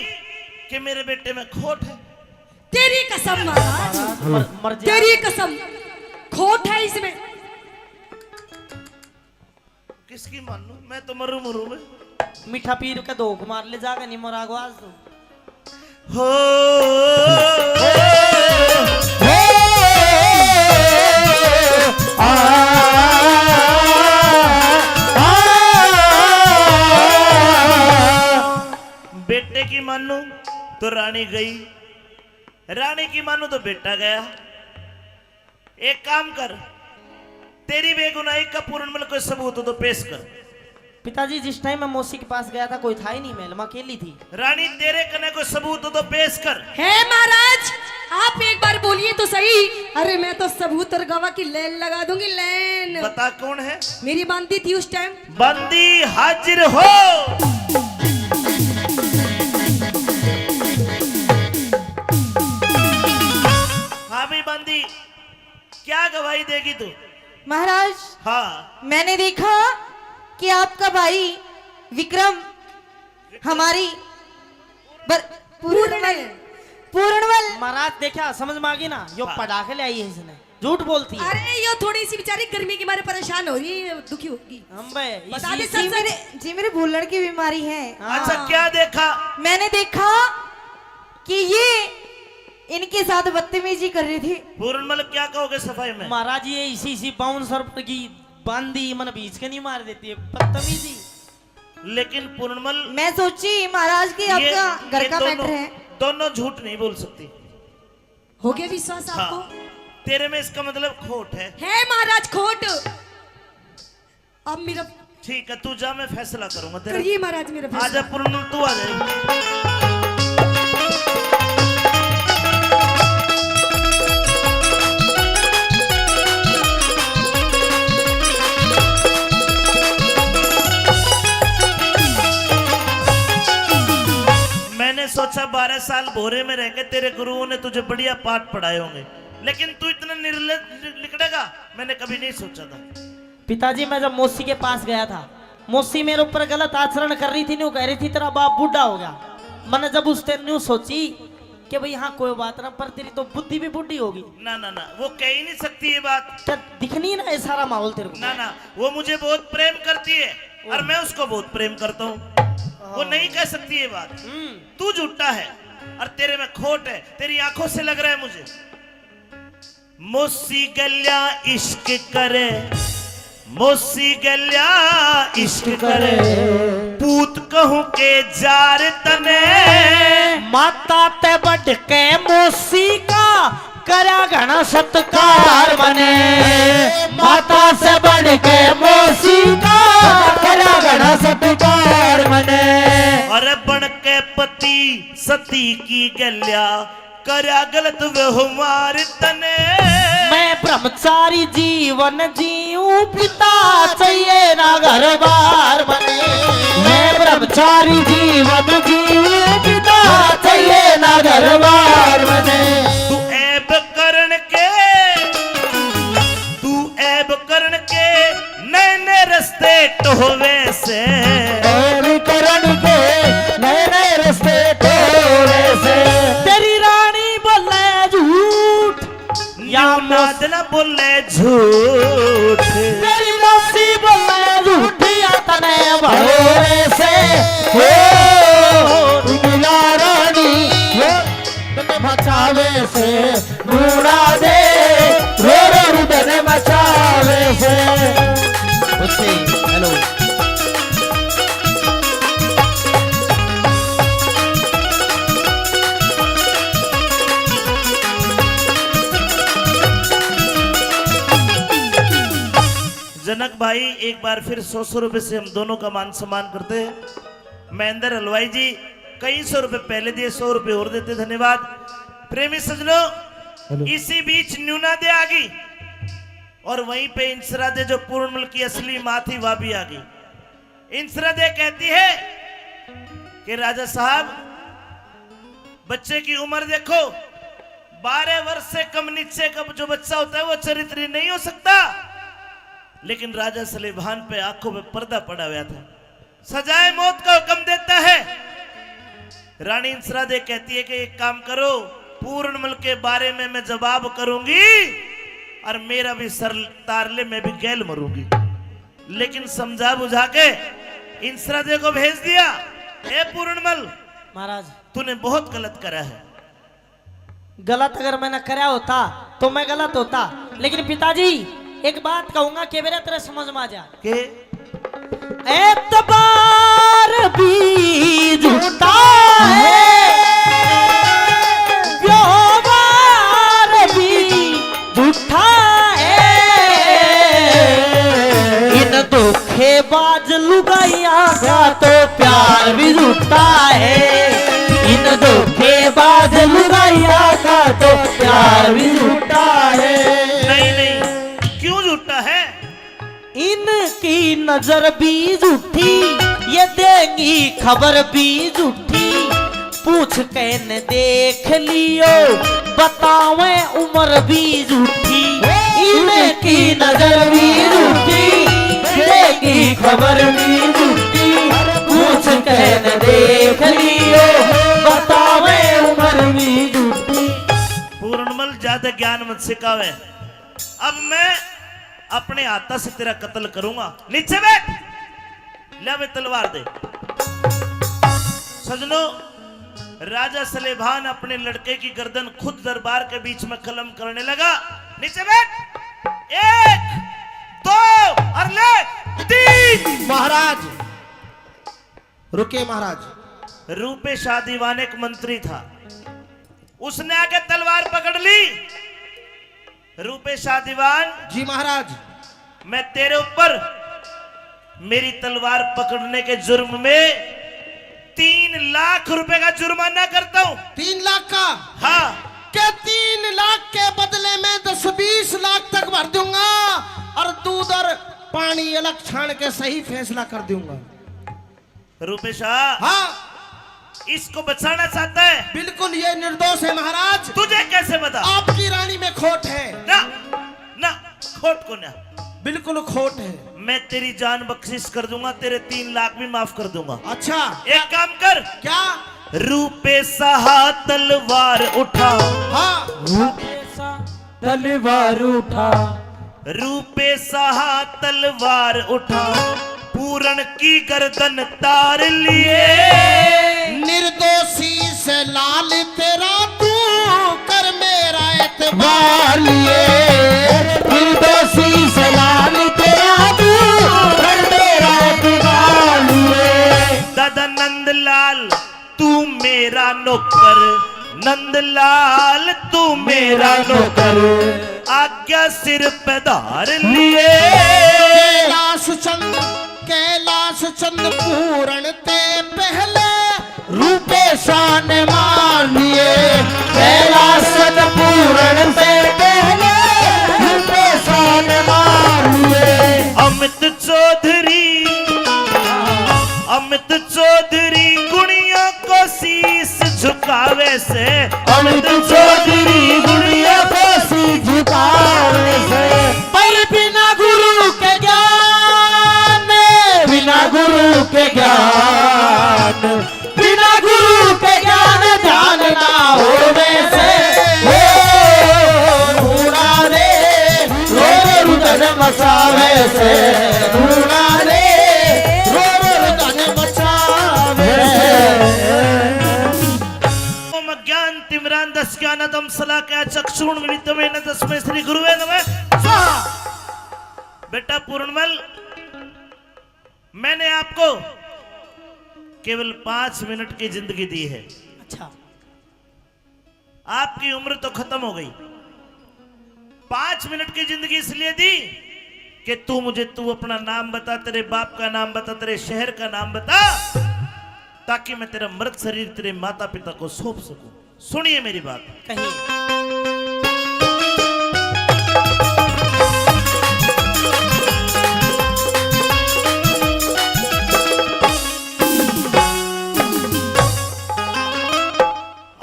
कि मेरे बेटे में खोट है? तेरी कसम महाराज, मर जा। तेरी कसम, खोट है इसमें। किसकी मानू? मैं तो मरू मरू में। मीठा पीर के दो मार ले जागा नहीं मरागो आज तो। हो बेटे की मानू तो रानी गई, रानी की मानू तो बेटा गया। एक काम कर, तेरी बेगुनाही का पूर्णमल कोई सबूत हो तो पेश कर। पिताजी जिस टाइम मैं मौसी के पास गया था कोई था ही नहीं, महल में अकेली थी। रानी तेरे कने कोई सबूत हो तो पेश कर। है महाराज, आप एक बार बोलिए तो सही। अरे मैं तो सबूत और गवाह की लाइन लगा दूंगी, लाइन। बता कौन है? मेरी बांधी थी उस टाइम। बंदी हाजिर हो। हाँ भी बंदी, क्या गवाही देगी तू? महाराज, हाँ, मैंने देखा कि आपका भाई विक्रम हमारी पूर्णवल महाराज देखा समझ में आ गई ना, यो हाँ। पटाखे ले आई है इसने, झूठ बोलती है। अरे ये थोड़ी सी बेचारी गर्मी के मारे परेशान हो रही है, दुखी होगी। हम बे बता दे इसी- सच। जी मेरे भूलड़ की बीमारी है। हाँ। अच्छा क्या देखा? मैंने देखा कि ये इनके साथ बदतमीजी कर रही थी। पूर्णमल क्या कहोगे सफाई में? महाराज ये इसी बाउंसर की बांदी मन बीच के नहीं मार देती है, बदतमीजी। लेकिन पूर्णमल मैं सोची महाराज की आपका घर का मैटर है। दोनों झूठ नहीं बोल सकती। हो गया विश्वास हाँ, आपको? तेरे में इसका मतलब खोट है। है महाराज खोट। अब मेरा ठीक है, तू जा, मैं फैसला करूंगा तेरा। करिए महाराज मेरा आजा फैसला। पूर्णमल, तू आ जाए। मैंने सोचा 12 साल भोरे में रह के तेरे गुरुओं ने तुझे बढ़िया पाठ पढ़ाए होंगे, लेकिन तू इतना निर्लज निकलेगा मैंने कभी नहीं सोचा था। पिताजी मैं जब मौसी के पास गया था, मौसी मेरे ऊपर गलत आचरण कर रही थी, न्यू कह रही थी तेरा बाप बूढ़ा हो गया। मैंने जब उस टाइम न्यू सोची कि भाई हाँ कोई बात ना, पर तेरी तो बुद्धि भी बुढ़ी होगी। ना ना ना, वो कह ही नहीं सकती ये बात। क्या दिखनी ना ये सारा माहौल तेरे को? ना ना, वो मुझे बहुत प्रेम करती है और मैं उसको बहुत प्रेम करता हूँ। वो नहीं कह सकती ये बात। तू झूठा है और तेरे में खोट है, तेरी आंखों से लग रहा है मुझे। मौसी गल्या इश्क करे, मौसी गल्या इश्क करे, पूत कहूं के जार तने। माता ते बढ़ के मौसी का करा घना सत्कार मने, माता से बढ़ के मौसी का करा घना सत्कार मने। और बन के पति सती की गल्या करया गलत व्यवहार तने। मैं ब्रह्मचारी जीवन जीऊं, पिता चाहिए ना घर बार बने। मैं ब्रह्मचारी जीवन जीऊं, पिता चाहिए ना घर बार बने। तू ऐब करण के, तू ऐब करण के नए नए रस्ते टोवे से। करण के नए नए रस्ते टोवे से। तेरी रानी बोले झूठ या नाद न बोले झूठ। तेरी मौसी बोले झूठ या तने भरोसे हो। दुनिया रानी हो तने मचावे से, ढूंढा दे रो रो तने मचावे से। हेलो जनक भाई, एक बार फिर 100 रुपए से हम दोनों का मान सम्मान करते हैं। महेंद्र हलवाई जी कई 100 रुपए पहले दिए, 100 रुपए और देते, धन्यवाद। प्रेमी सजनों, इसी बीच न्यूना दे आ गई और वहीं पे इंसरा दे जो पूर्णमल की असली माँ थी वह भी आ गई। इंसरा दे कहती है कि राजा साहब बच्चे की उम्र देखो, 12 वर्ष से कम नीचे का जो बच्चा होता है वो चरित्र नहीं हो सकता। लेकिन राजा सलेभान पे आंखों पे पर्दा पड़ा हुआ था, सजाए मौत का हुक्म देता है। रानी इंसरादे कहती है कि एक काम करो, पूर्णमल के बारे में मैं जवाब करूंगी और मेरा भी सर तार ले, मैं भी गैल मरूंगी। लेकिन समझा बुझा के इंसरादे को भेज दिया, ए पूर्णमल महाराज तूने बहुत गलत करा है। गलत अगर मैंने करा होता तो मैं गलत होता, लेकिन पिताजी एक बात कहूंगा कि मेरे तरह समझ में आ जा के एतबार भी झूठा है, व्यवहार भी झूठा है, इन धोखेबाज लुगाइया का तो प्यार भी झूठा है, इन धोखेबाज लुगाइया का तो प्यार भी झूठा है। नहीं नहीं, क्यों झूठा है? इनकी नजर भी झूठी, ये देंगी खबर भी झूठी, पूछ के न देख लियो बतावे उम्र भी झूठी, इनकी नजर भी झूठी, देंगी खबर भी झूठी, पूछ के न देख लियो बतावे उम्र भी झूठी। पूर्णमल ज्यादा ज्ञान मत सिखावे, अब मैं अपने हाथा से तेरा कत्ल करूंगा। नीचे बैठ, ले वे तलवार दे। सजनों, राजा सलेभान अपने लड़के की गर्दन खुद दरबार के बीच में कलम करने लगा। नीचे बैठ, 1 2 और ले 3। महाराज रुके महाराज। रूपे शाह दीवान एक मंत्री था, उसने आके तलवार पकड़ ली। रूपे शाह दीवान, जी महाराज। मैं तेरे ऊपर मेरी तलवार पकड़ने के जुर्म में 3 लाख रुपए का जुर्माना करता हूं। 3 लाख का? हाँ। के 3 लाख के बदले में 10-20 लाख तक भर दूंगा और दूध और पानी अलग छान के सही फैसला कर दूंगा। रूपे शाह, हाँ इसको बचाना चाहता है? बिल्कुल, ये निर्दोष है महाराज। तुझे कैसे बता? आपकी रानी में खोट है। ना ना, खोट को ना, बिल्कुल खोट है। मैं तेरी जान बख्शिश कर दूंगा, तेरे 3 लाख भी माफ कर दूंगा। अच्छा, एक काम कर। क्या? रूपे सहा तलवार उठा। हाँ, तलवार उठा, रूपे सहा तलवार उठा, पूरण की गर्दन तार लिए। निर्दोषी से लाल तेरा तू कर मेरा एतबार मार लिए, निर्दोषी से लाल तेरा तू कर मेरा एतबार लिए। दादा नंदलाल तू मेरा नौकर, नंदलाल तू मेरा नौकर, आज्ञा सिर पे धार लिए। कैलाश चंद पूरण ते पहले रूपे शान मान लिए, कैलाश चंद पूरण से पहले रूपे शान मान लिए। अमित चौधरी गुणियों को शीश झुकावे से, अमित चौधरी गुड़िया को सी झुकावे से। पर बिना गुरु के ज्ञान, बिना गुरु के ज्ञान, बिना गुरु के ज्ञान ध्यान ना होवे से, ढूंढा रे रो रुदन मचावे से, ढूंढा रे रो रुदन मचावे से। ओम ज्ञान तिमरान दस ज्ञानदम सला के चक्षुण विविधमे न तस्मै श्री गुरुवे नमः स्वाहा। बेटा पूर्णमल, मैंने आपको केवल 5 मिनट की जिंदगी दी है। अच्छा, आपकी उम्र तो खत्म हो गई। 5 मिनट की जिंदगी इसलिए दी कि तू अपना नाम बता, तेरे बाप का नाम बता, तेरे शहर का नाम बता, ताकि मैं तेरा मृत शरीर तेरे माता पिता को सौंप सकूं। सुनिए मेरी बात। कहिए।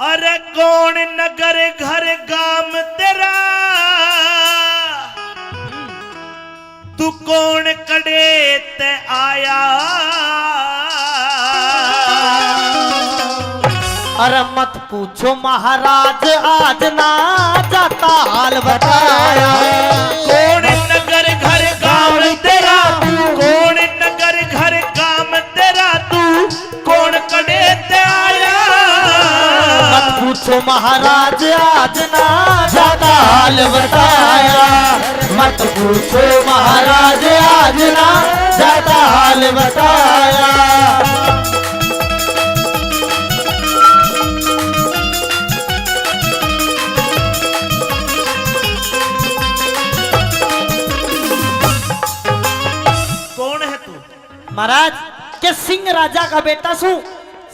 अरे कौन नगर घर गाम तेरा, तू कौन कड़े ते आया, अरे मत पूछो महाराज आज ना जाता हाल बताया। कौन नगर घर काम तेरा, कौन नगर घर काम तेरा, तू कौन कड़े ते आया। मत पूछो महाराज आज ना जाता हाल बताया। मत पूछो महाराज आज ना जाता हाल बताया। कौन है तू? महाराज के सिंह राजा का बेटा सू,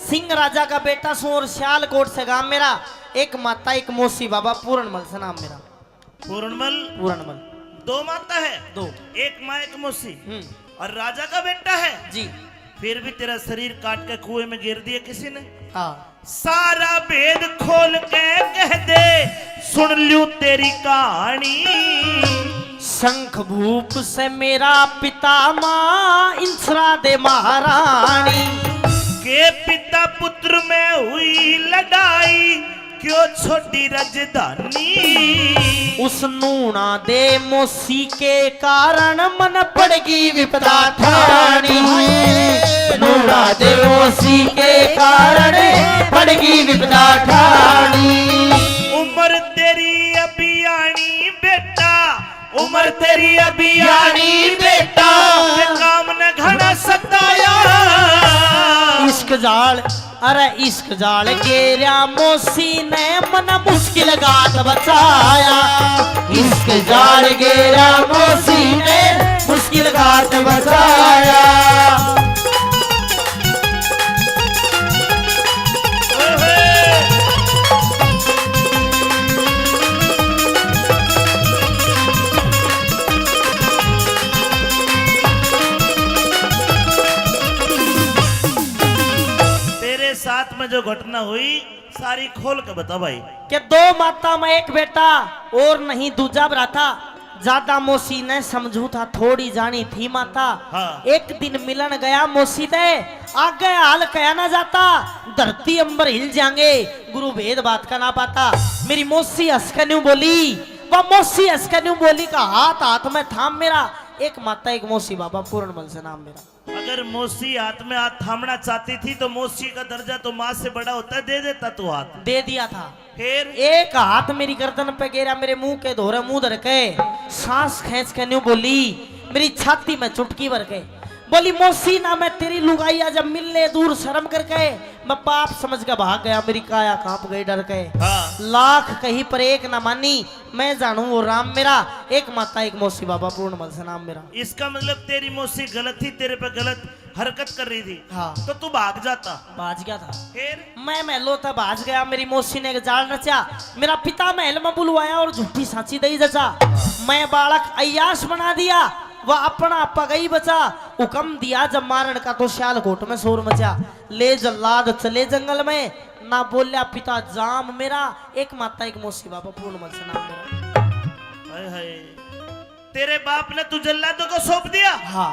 सिंह राजा का बेटा सू और सियालकोट से गांव मेरा। एक माता एक मौसी बाबा पूर्णमल से नाम मेरा। पूर्णमल। पूर्णमल दो माता है? दो। एक माँ एक मौसी और राजा का बेटा है जी। फिर भी तेरा शरीर काट के कुएं में गिर दिया किसी ने। हाँ सारा भेद खोल के कह दे, सुन लूं तेरी कहानी। शंख भूप से मेरा पिता माँ इंसरा दे महारानी। के पिता पुत्र में हुई लड़ाई, क्यों छोटी राजधानी। उस नूना दे मौसी के कारण मन पड़गी विपदा ठानी। नूना दे मौसी के कारण पड़गी विपदा ठानी। उम्र तेरी अभी आनी बेटा, उम्र तेरी अभी आनी बेटा, ये काम न घना सताया। इश्क जाल अरे इश्क जाल गेरा मौसी ने मन मुश्किल गात बचाया। इश्क जाल गेरा मौसी ने मुश्किल गात बचाया। साथ में जो घटना हुई सारी खोल के बता भाई। कि दो माता में एक बेटा और नहीं दूजा भ्राता। ज्यादा मौसी ने समझू था थोड़ी जानी थी माता। हाँ। एक दिन मिलन गया मौसी दे, आगे हाल कहा ना जाता। धरती अंबर हिल जाएंगे, गुरु भेद बात का ना पाता। मेरी मौसी हंस के न्यू बोली, वह मौसी हंस के न्यू बोली का हाथ हाथ में थाम मेरा। एक माता एक मौसी बाबा पूर्णमल से नाम मेरा। अगर मौसी हाथ में हाथ थामना चाहती थी तो मौसी का दर्जा तो माँ से बड़ा होता है, दे देता तू हाथ। दे दिया था। फिर एक हाथ मेरी गर्दन पे गिरा, मेरे मुंह के धोरे मुंह धर के सांस खींच के न्यू बोली, मेरी छाती में चुटकी भर के बोली, मौसी ना मैं तेरी लुगाइया जब मिलने दूर शर्म करके मैं पाप समझ के भाग गया। मेरी काया कांप गई डर के। हाँ। लाख कहीं पर एक ना मानी, मैं जानू वो राम मेरा। एक माता एक मौसी बाबा पूर्णमल से नाम मेरा। इसका मतलब तेरी मौसी गलत थी, तेरे पे गलत हरकत कर रही थी। हाँ। तो तू भाग जाता। भाज गया था। फिर मैं महलो था भाज गया। मेरी मौसी ने एक जाल रचा, मेरा पिता महल में बुलवाया और झूठी सांची दई जचा। मैं बालक अय्याश बना दिया, वह अपना पगई बचा। हुक्म दिया जब मारण का तो सियालकोट में शोर मचा। ले जल्लाद चले जंगल में, ना बोलिया पिता जाम मेरा। एक माता एक मौसी बाबा पूर्णमल से नाम मेरा। हाय हाय, तेरे बाप ने तू जल्लादों को सौंप दिया। हाँ।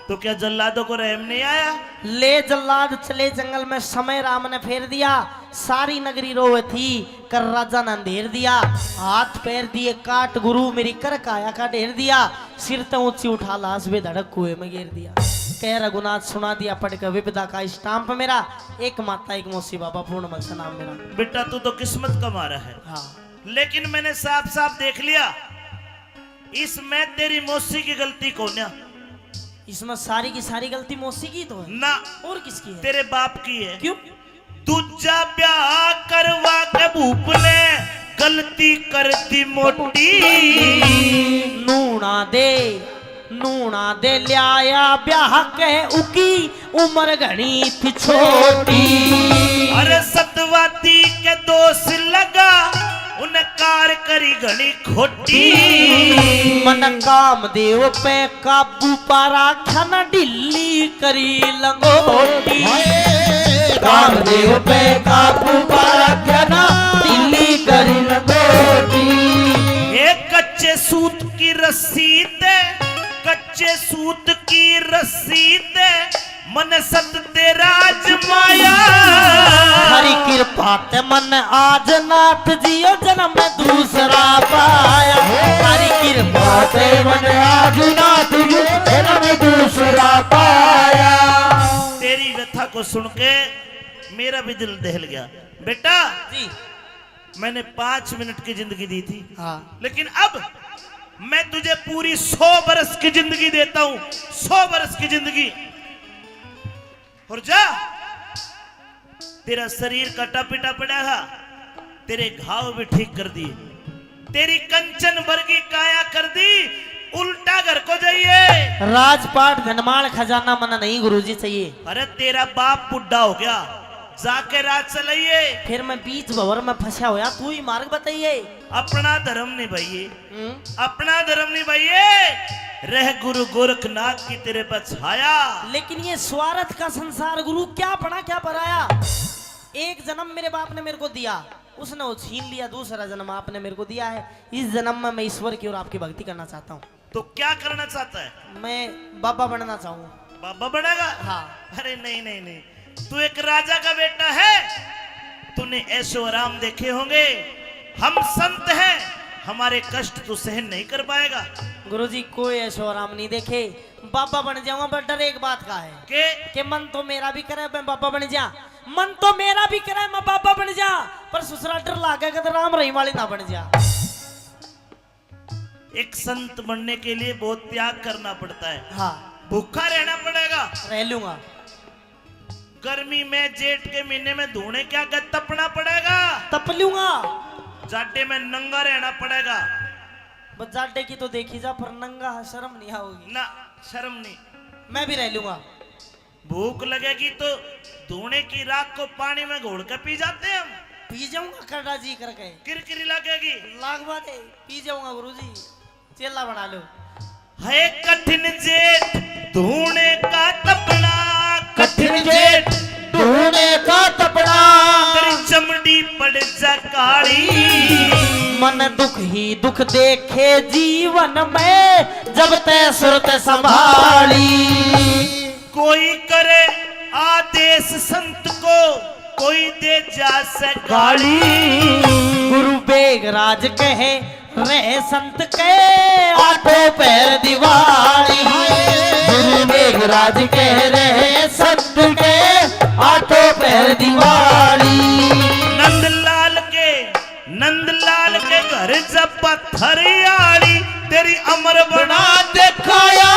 तो क्या जल्लादों को रहम नहीं आया? ले जल्लाद चले जंगल में, समय राम ने फेर दिया। सारी नगरी रोए थी, कर राजा ने अंधेर दिया। हाथ पैर दिए काट, गुरु मेरी कर काया का ढेर दिया। सिर तो ऊंची उठा, लाश बेधड़क कुएं में गिर दिया। कह रघुनाथ सुना दिया पढ़ के विपदा का स्टाम्प मेरा। एक माता एक मौसी बाबा पूर्णमल से नाम मेरा। बेटा तू तो किस्मत का मारा है। हाँ। लेकिन मैंने साफ साफ देख लिया, इसमें तेरी मौसी की गलती कौन है? इसमें सारी की सारी गलती मौसी की तो है ना, और किसकी है? तेरे बाप की है। क्यों? दूजा ब्याह करवा के भूप ने गलती कर दी मोटी। नूना दे लिया ब्याह के, उकी उम्र घनी थी छोटी। अरे सतवाती के दोष लगा, उन कार करी घनी खोटी। मन काम देव पे काबू पारा, खाना ढिल्ली करी लंगोटी। काम देव पे काबू पारा, खाना ढिल्ली करी लंगोटी। एक कच्चे सूत की रस्सी दे, कच्चे सूत की रस्सी दे, मन सत तेरा आजमाया। हरी कृपा बात मन आज नाथ जियो जन्म में दूसरा पाया हमारी कृपा बाते मन आज नाथ जी जन्म दूसरा पाया। तेरी व्यथा को सुन के मेरा भी दिल दहल गया। बेटा जी मैंने 5 मिनट की जिंदगी दी थी, हाँ लेकिन अब मैं तुझे पूरी 100 बरस की जिंदगी देता हूं, 100 बरस की जिंदगी। और जा, तेरा शरीर कटा पिटा पड़ा है, तेरे घाव भी ठीक कर दिए, तेरी कंचन वर्गी काया कर दी, उल्टा घर को जाइए। राजपाट धनमाल खजाना मना नहीं गुरुजी चाहिए। अरे तेरा बाप बुढ़ा हो गया, जाके राज चलाइए। फिर मैं बीच भंवर में फंसा होया, तू ही मार्ग बताइए। अपना धर्म निभाइए, अपना धर्म निभाइए। रह गुरु गोरखनाथ की तेरे पर छाया। लेकिन ये स्वार्थ का संसार गुरु, क्या पढ़ा क्या पढ़ाया। एक जन्म मेरे बाप ने मेरे को दिया, उसने वो छीन लिया। दूसरा जन्म आपने मेरे को दिया है। इस जन्म में मैं ईश्वर की और आपकी भक्ति करना चाहता हूँ। तो क्या करना चाहता है? मैं बाबा बनना चाहूँ। बाबा बनेगा? हाँ। अरे नहीं नहीं नहीं, तू एक राजा का बेटा है, तूने ऐशो आराम देखे होंगे। हम संत हैं, हमारे कष्ट तू सहन नहीं कर पाएगा। गुरुजी कोई ऐशो आराम नहीं देखे, बाबा बन जाऊंगा। पर डर एक बात का है कि मन तो मेरा भी करे मैं बाबा बन जा, मन तो मेरा भी करे मैं बाबा बन जा, पर ससुरा डर लागेगा तो राम रहीम वाली ना बन जा। एक संत बनने के लिए बहुत त्याग करना पड़ता है। हाँ भूखा रहना पड़ेगा। रह लूंगा। गर्मी में जेठ के महीने में धूने क्या कर तपना पड़ेगा। तप लूंगा। जाटे में नंगा रहना पड़ेगा। बस जाटे की तो देखी जा, पर नंगा शर्म नहीं आओगी ना, शर्म नहीं। मैं भी रह लूंगा। भूख लगेगी तो धूने की राख को पानी में घोल कर पी जाते हैं हम। पी जाऊंगा करड़ा जी करके। किरकिरी लगेगी। लागवा दे, पी जाऊंगा गुरुजी। चेला बना लो। है कठिन जेठ धूने का तपना, कठिन जेठ धूने का तपना, तेरी चमड़ी पड़ जा काली। मन दुख ही दुख देखे जीवन में, जब तय सुरत संभाली। कोई करे आदेश संत को, कोई दे जा से गाली। गुरु बेगराज कहे रहे संत के, आठों पैर दिवाली। गुरु मेघराज कह रहे संत के, आठों पैर दिवाली। नंदलाल के घर जब पत्थरियाली, तेरी अमर बना दिखाया।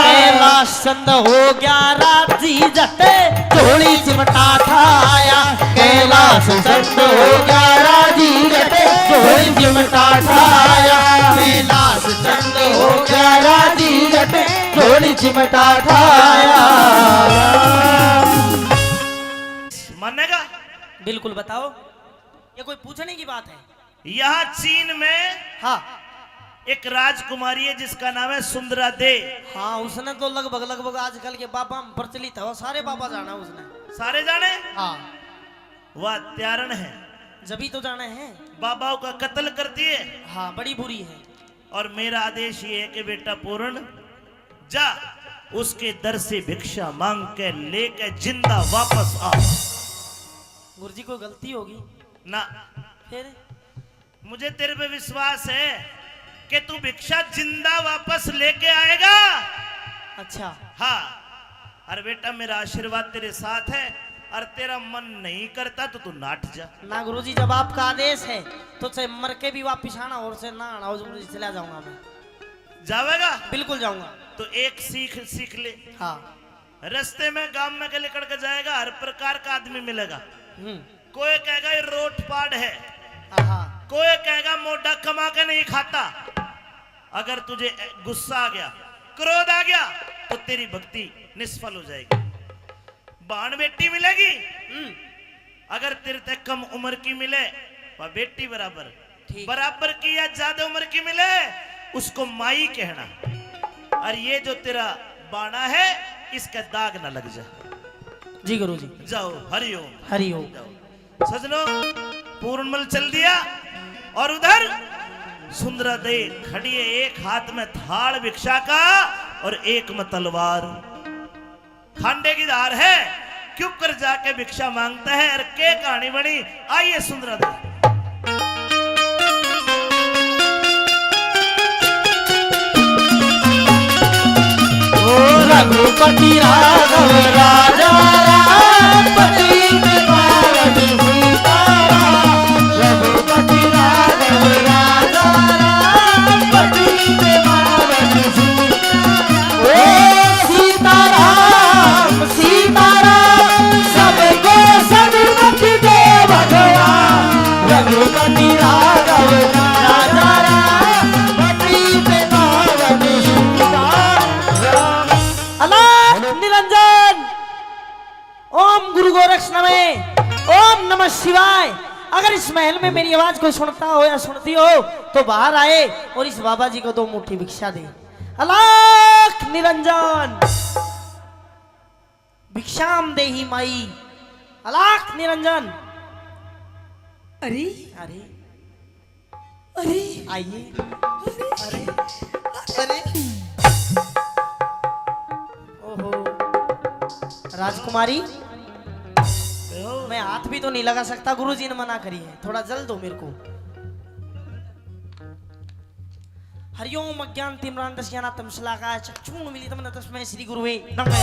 कैलाश चंद हो गया राजी जटे, झोली चिमटा ठाया। कैलाश चंद हो गया राजी जटे, झोली चिमटा ठाया। कैलाश चंद हो गया राजी जटे, झोली चिमटा ठाया। मानेगा? बिल्कुल बताओ, ये कोई पूछने की बात है? यहाँ चीन में हाँ एक राजकुमारी है जिसका नाम है सुंदरा दे। हाँ, उसने तो लगभग आजकल के बाबा में प्रचलित है, वो सारे बाबा जाना उसने। सारे जाने? हाँ। वह त्यारण है, जभी तो जाने हैं। बाबाओं का कत्ल करती है। हाँ, बड़ी बुरी है। और मेरा आदेश ये है कि बेटा पूर्ण जा, उसके दर से भिक्षा मांग के लेके जिंदा वापस आ। गुरुजी कोई गलती होगी ना, फिर? मुझे तेरे पे विश्वास है कि तू भिक्षा जिंदा वापस लेके आएगा। अच्छा। हाँ। अरे बेटा मेरा आशीर्वाद तेरे साथ है, और तेरा मन नहीं करता तो तू नाट जा। ना गुरुजी, जब आपका आदेश है तो चाहे मर के भी वापिस आना और से ना आना, गुरुजी चला जाऊंगा मैं। जावेगा? बिल्कुल जाऊंगा। तो एक सीख ले। हाँ। रास्ते में गांव में गले कड़ के जाएगा, हर प्रकार का आदमी मिलेगा। कोई कहेगा ये रोट पाड़ है, कोई कहेगा मोटा कमा के नहीं खाता। अगर तुझे गुस्सा आ गया, क्रोध आ गया, तो तेरी भक्ति निष्फल हो जाएगी। बाण बेटी मिलेगी, अगर तेरे तक कम उम्र की मिले वह बेटी बराबर, बराबर की या ज्यादा उम्र की मिले उसको माई कहना। और ये जो तेरा बाणा है इसका दाग ना लग जाए। जी गुरुजी। जाओ, हरिओम हरिओम। सजनो, पूर्णमल चल दिया और उधर सुंदरा दे खड़ी है, एक हाथ में थाल भिक्षा का और एक में तलवार। खांडे की धार है, क्यों कर जाके भिक्षा मांगता है और के कहानी बनी आइए सुंदरा दी। रघुपति राघव राजा राम पति पावन सीताराम। रघुपति राघव राजा राम पति पावन सीताराम। ओ सीताराम सीताराम सबको सदगति दे भगवान। रघुपति राघव राजा राम पति पावन सीताराम। अलाख निरंजन। ओम गुरु गोरक्ष नमः। ओम नमः शिवाय। अगर इस महल में मेरी आवाज कोई सुनता हो या सुनती हो तो बाहर आए और इस बाबा जी को 2 मुट्ठी भिक्षा दे। अलाख निरंजन। भिक्षाम देहि माई। अलाख निरंजन। अरे अरे अरे आइए। अरे अरे ओहो राजकुमारी, मैं हाथ भी तो नहीं लगा सकता, गुरुजी ने मना करी है। थोड़ा जल दो मेरे को। हरिओम अज्ञान तिम्रांधस्य ज्ञानात्म शलाकाय चक्षुर्मीलितं येन तस्मै श्री गुरुवे नमः।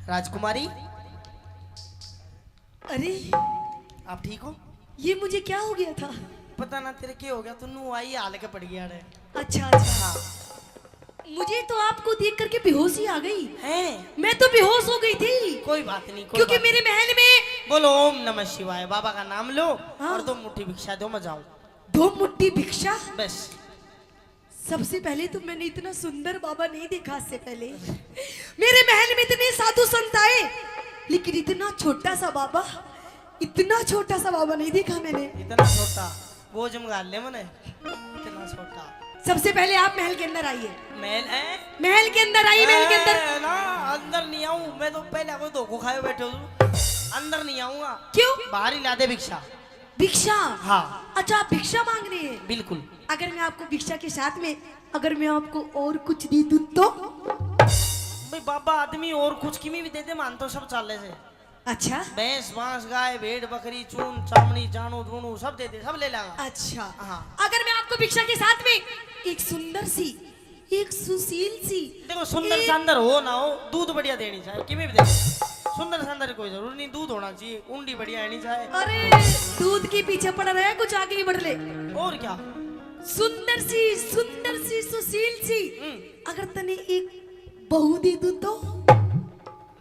राजकुमारी, अरे आप ठीक हो? ये मुझे क्या हो गया था? पता ना तेरे क्या हो गया, तू नू आई हाल के पड़ गया रे। अच्छा अच्छा, मुझे तो आपको देख करके बेहोशी आ गई हैं? मैं तो बेहोश हो गई थी कोई बात नहीं, कोई क्योंकि बात मेरे महल में बोलो ओम नमः शिवाय, बाबा का नाम लो हाँ। और 2 मुट्ठी भिक्षा दो, मैं जाऊं 2 मुट्ठी भिक्षा। बस। सबसे पहले तो मैंने इतना सुंदर बाबा नहीं देखा। इससे पहले मेरे महल में इतने साधु संत आए, लेकिन इतना छोटा सा बाबा, इतना छोटा सा बाबा नहीं देखा मैंने। इतना छोटा वो जमगाल ले मने, इतना छोटा। सबसे पहले आप महल के अंदर आइए। महल है? महल के अंदर आइए। महल के अंदर ना अंदर नहीं आऊं मैं, तो पहले कोई धोखो खाए बैठे हूँ, अंदर नहीं आऊंगा। क्यों? बाहर ही ला दे भिक्षा। भिक्षा? हाँ। अच्छा, आप भिक्षा मांग रहे हैं? बिल्कुल। अगर मैं आपको भिक्षा के साथ में अगर मैं आपको और कुछ दे दूं तो? भाई बाबा आदमी और कुछ किमी भी दे दे, मान तो सब चाले से। अच्छा भैंस बांस गाय भेड़ बकरी चून चामड़ी जानू धूनू सब दे दे, सब ले लागा। अच्छा हाँ। अगर मैं आपको भिक्षा के साथ में एक सुंदर सी, एक सुशील सी, देखो सुंदर सुंदर हो ना हो, दूध बढ़िया देनी चाहिए, किमी भी दे दे। सुंदर सुंदर कोई जरूर नहीं, दूध होना चाहिए, उंडी बढ़िया आनी चाहिए। अरे दूध के पीछे पड़ रहा है, कुछ आगे ही बढ़ ले। और क्या? सुंदर सी सुशील सी, अगर तने एक बहू दे दूं तो?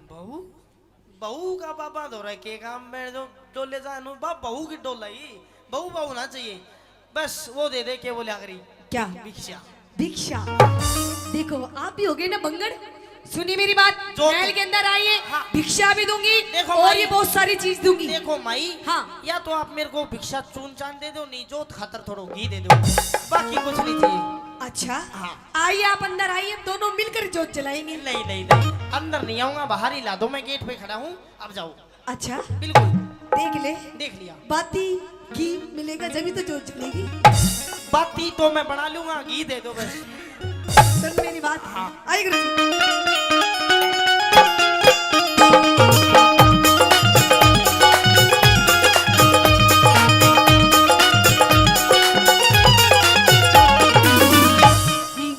बहू? बहू का बाबा धो रहा के काम में जो डोले जाए बाप, बहू की डोल बहू बहू ना चाहिए, बस वो दे दे। क्या बोले आखिरी? क्या? भिक्षा। भिक्षा। देखो आप भी हो गए ना बंगड़, सुनिए मेरी बात। जो महल के अंदर आइए, हाँ। भिक्षा भी दूंगी देखो और माई, ये बहुत सारी चीज दूंगी। देखो माई, हाँ। या तो आप मेरे को भिक्षा चून चांद दे दो, नहीं जोत खातर थोड़ा घी दे दो, बाकी कुछ नहीं चाहिए। अच्छा हाँ। आइए आप अंदर आइए, दोनों मिलकर जोत जलाएंगे। नहीं नहीं नहीं, अंदर नहीं आऊंगा, बाहर ही ला दो, मैं गेट पे खड़ा हूँ, अब जाओ। अच्छा बिल्कुल। देख ले, देख लिया। बाती घी मिलेगा जब ही तो जोत जलेगी। बाती तो मैं बना लूंगा, घी दे दो बस। सुन मेरी बात। हाँ। आइए गुरुजी।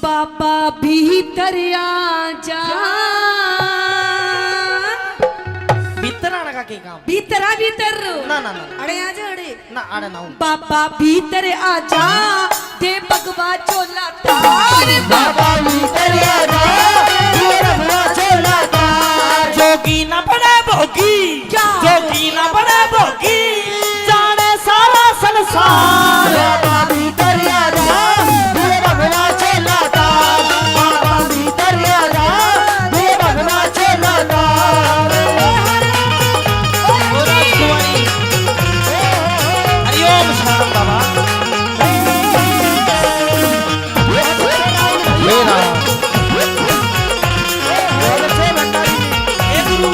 बाबा भीतर आ जा। भीतर आने का क्या काम? भीतर आ, भीतर। ना ना ना अड़े आ जा, अड़े ना, आड़े ना हूँ। बाबा भीतर आ जा, दे भगवा चोला तार। बाबा भीतर आ जा, ये रघुआ चोला तार। जोगी ना बड़ा भोगी, क्या? जोगी ना बड़ा भोगी, जाने सारा संसार। बाबा भीतर आ जा, ये रघुआ चोला तार। बाबा भीतर आ जा, ये रघुआ चोला तार। ओ राजकुमारी, हरिओम शरणम बाबा। मेरा हे गुरु,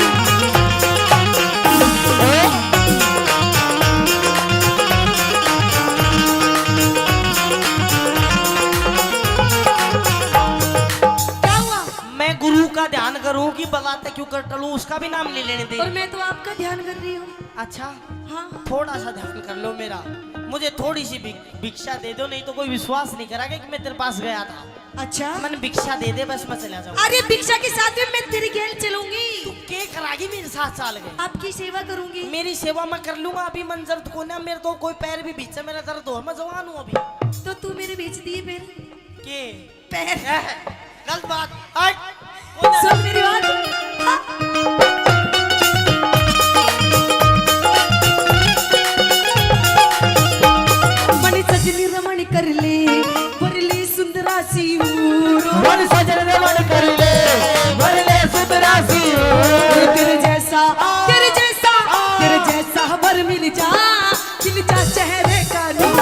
अगर टलूं उसका भी नाम ले लेने और दे। मैं तो आपका ध्यान कर रही हूँ। अच्छा, हाँ थोड़ा सा ध्यान कर लो मेरा, मुझे थोड़ी सी भिक्षा दे दो, नहीं तो कोई विश्वास नहीं करेगा कि मैं तेरे पास गया था। अच्छा। मन भिक्षा दे दे बस, मैं चला जाऊँ। अरे भिक्षा के साथ में मैं तेरी गैल चलूंगी। तू के करागी मेरे साथ चाल गए। आपकी सेवा करूंगी। मेरी सेवा मैं कर लूंगा। अभी मन दर्द को ना, मेरे तो कोई पैर भी बीच से मेरा दर्द हो, मैं जवान हूँ अभी। तो तू मेरे बेच दिए फिर के पैर। गलत बात। हट। सुन मेरी बात। हाँ। मनी सजनी रमण कर ले बरली सुंदरासी मन सजन रमण कर ले भरले सुतरासी तेरे जैसा तेरे जैसा तेरे जैसा वर मिल जा चेहरे का नूर।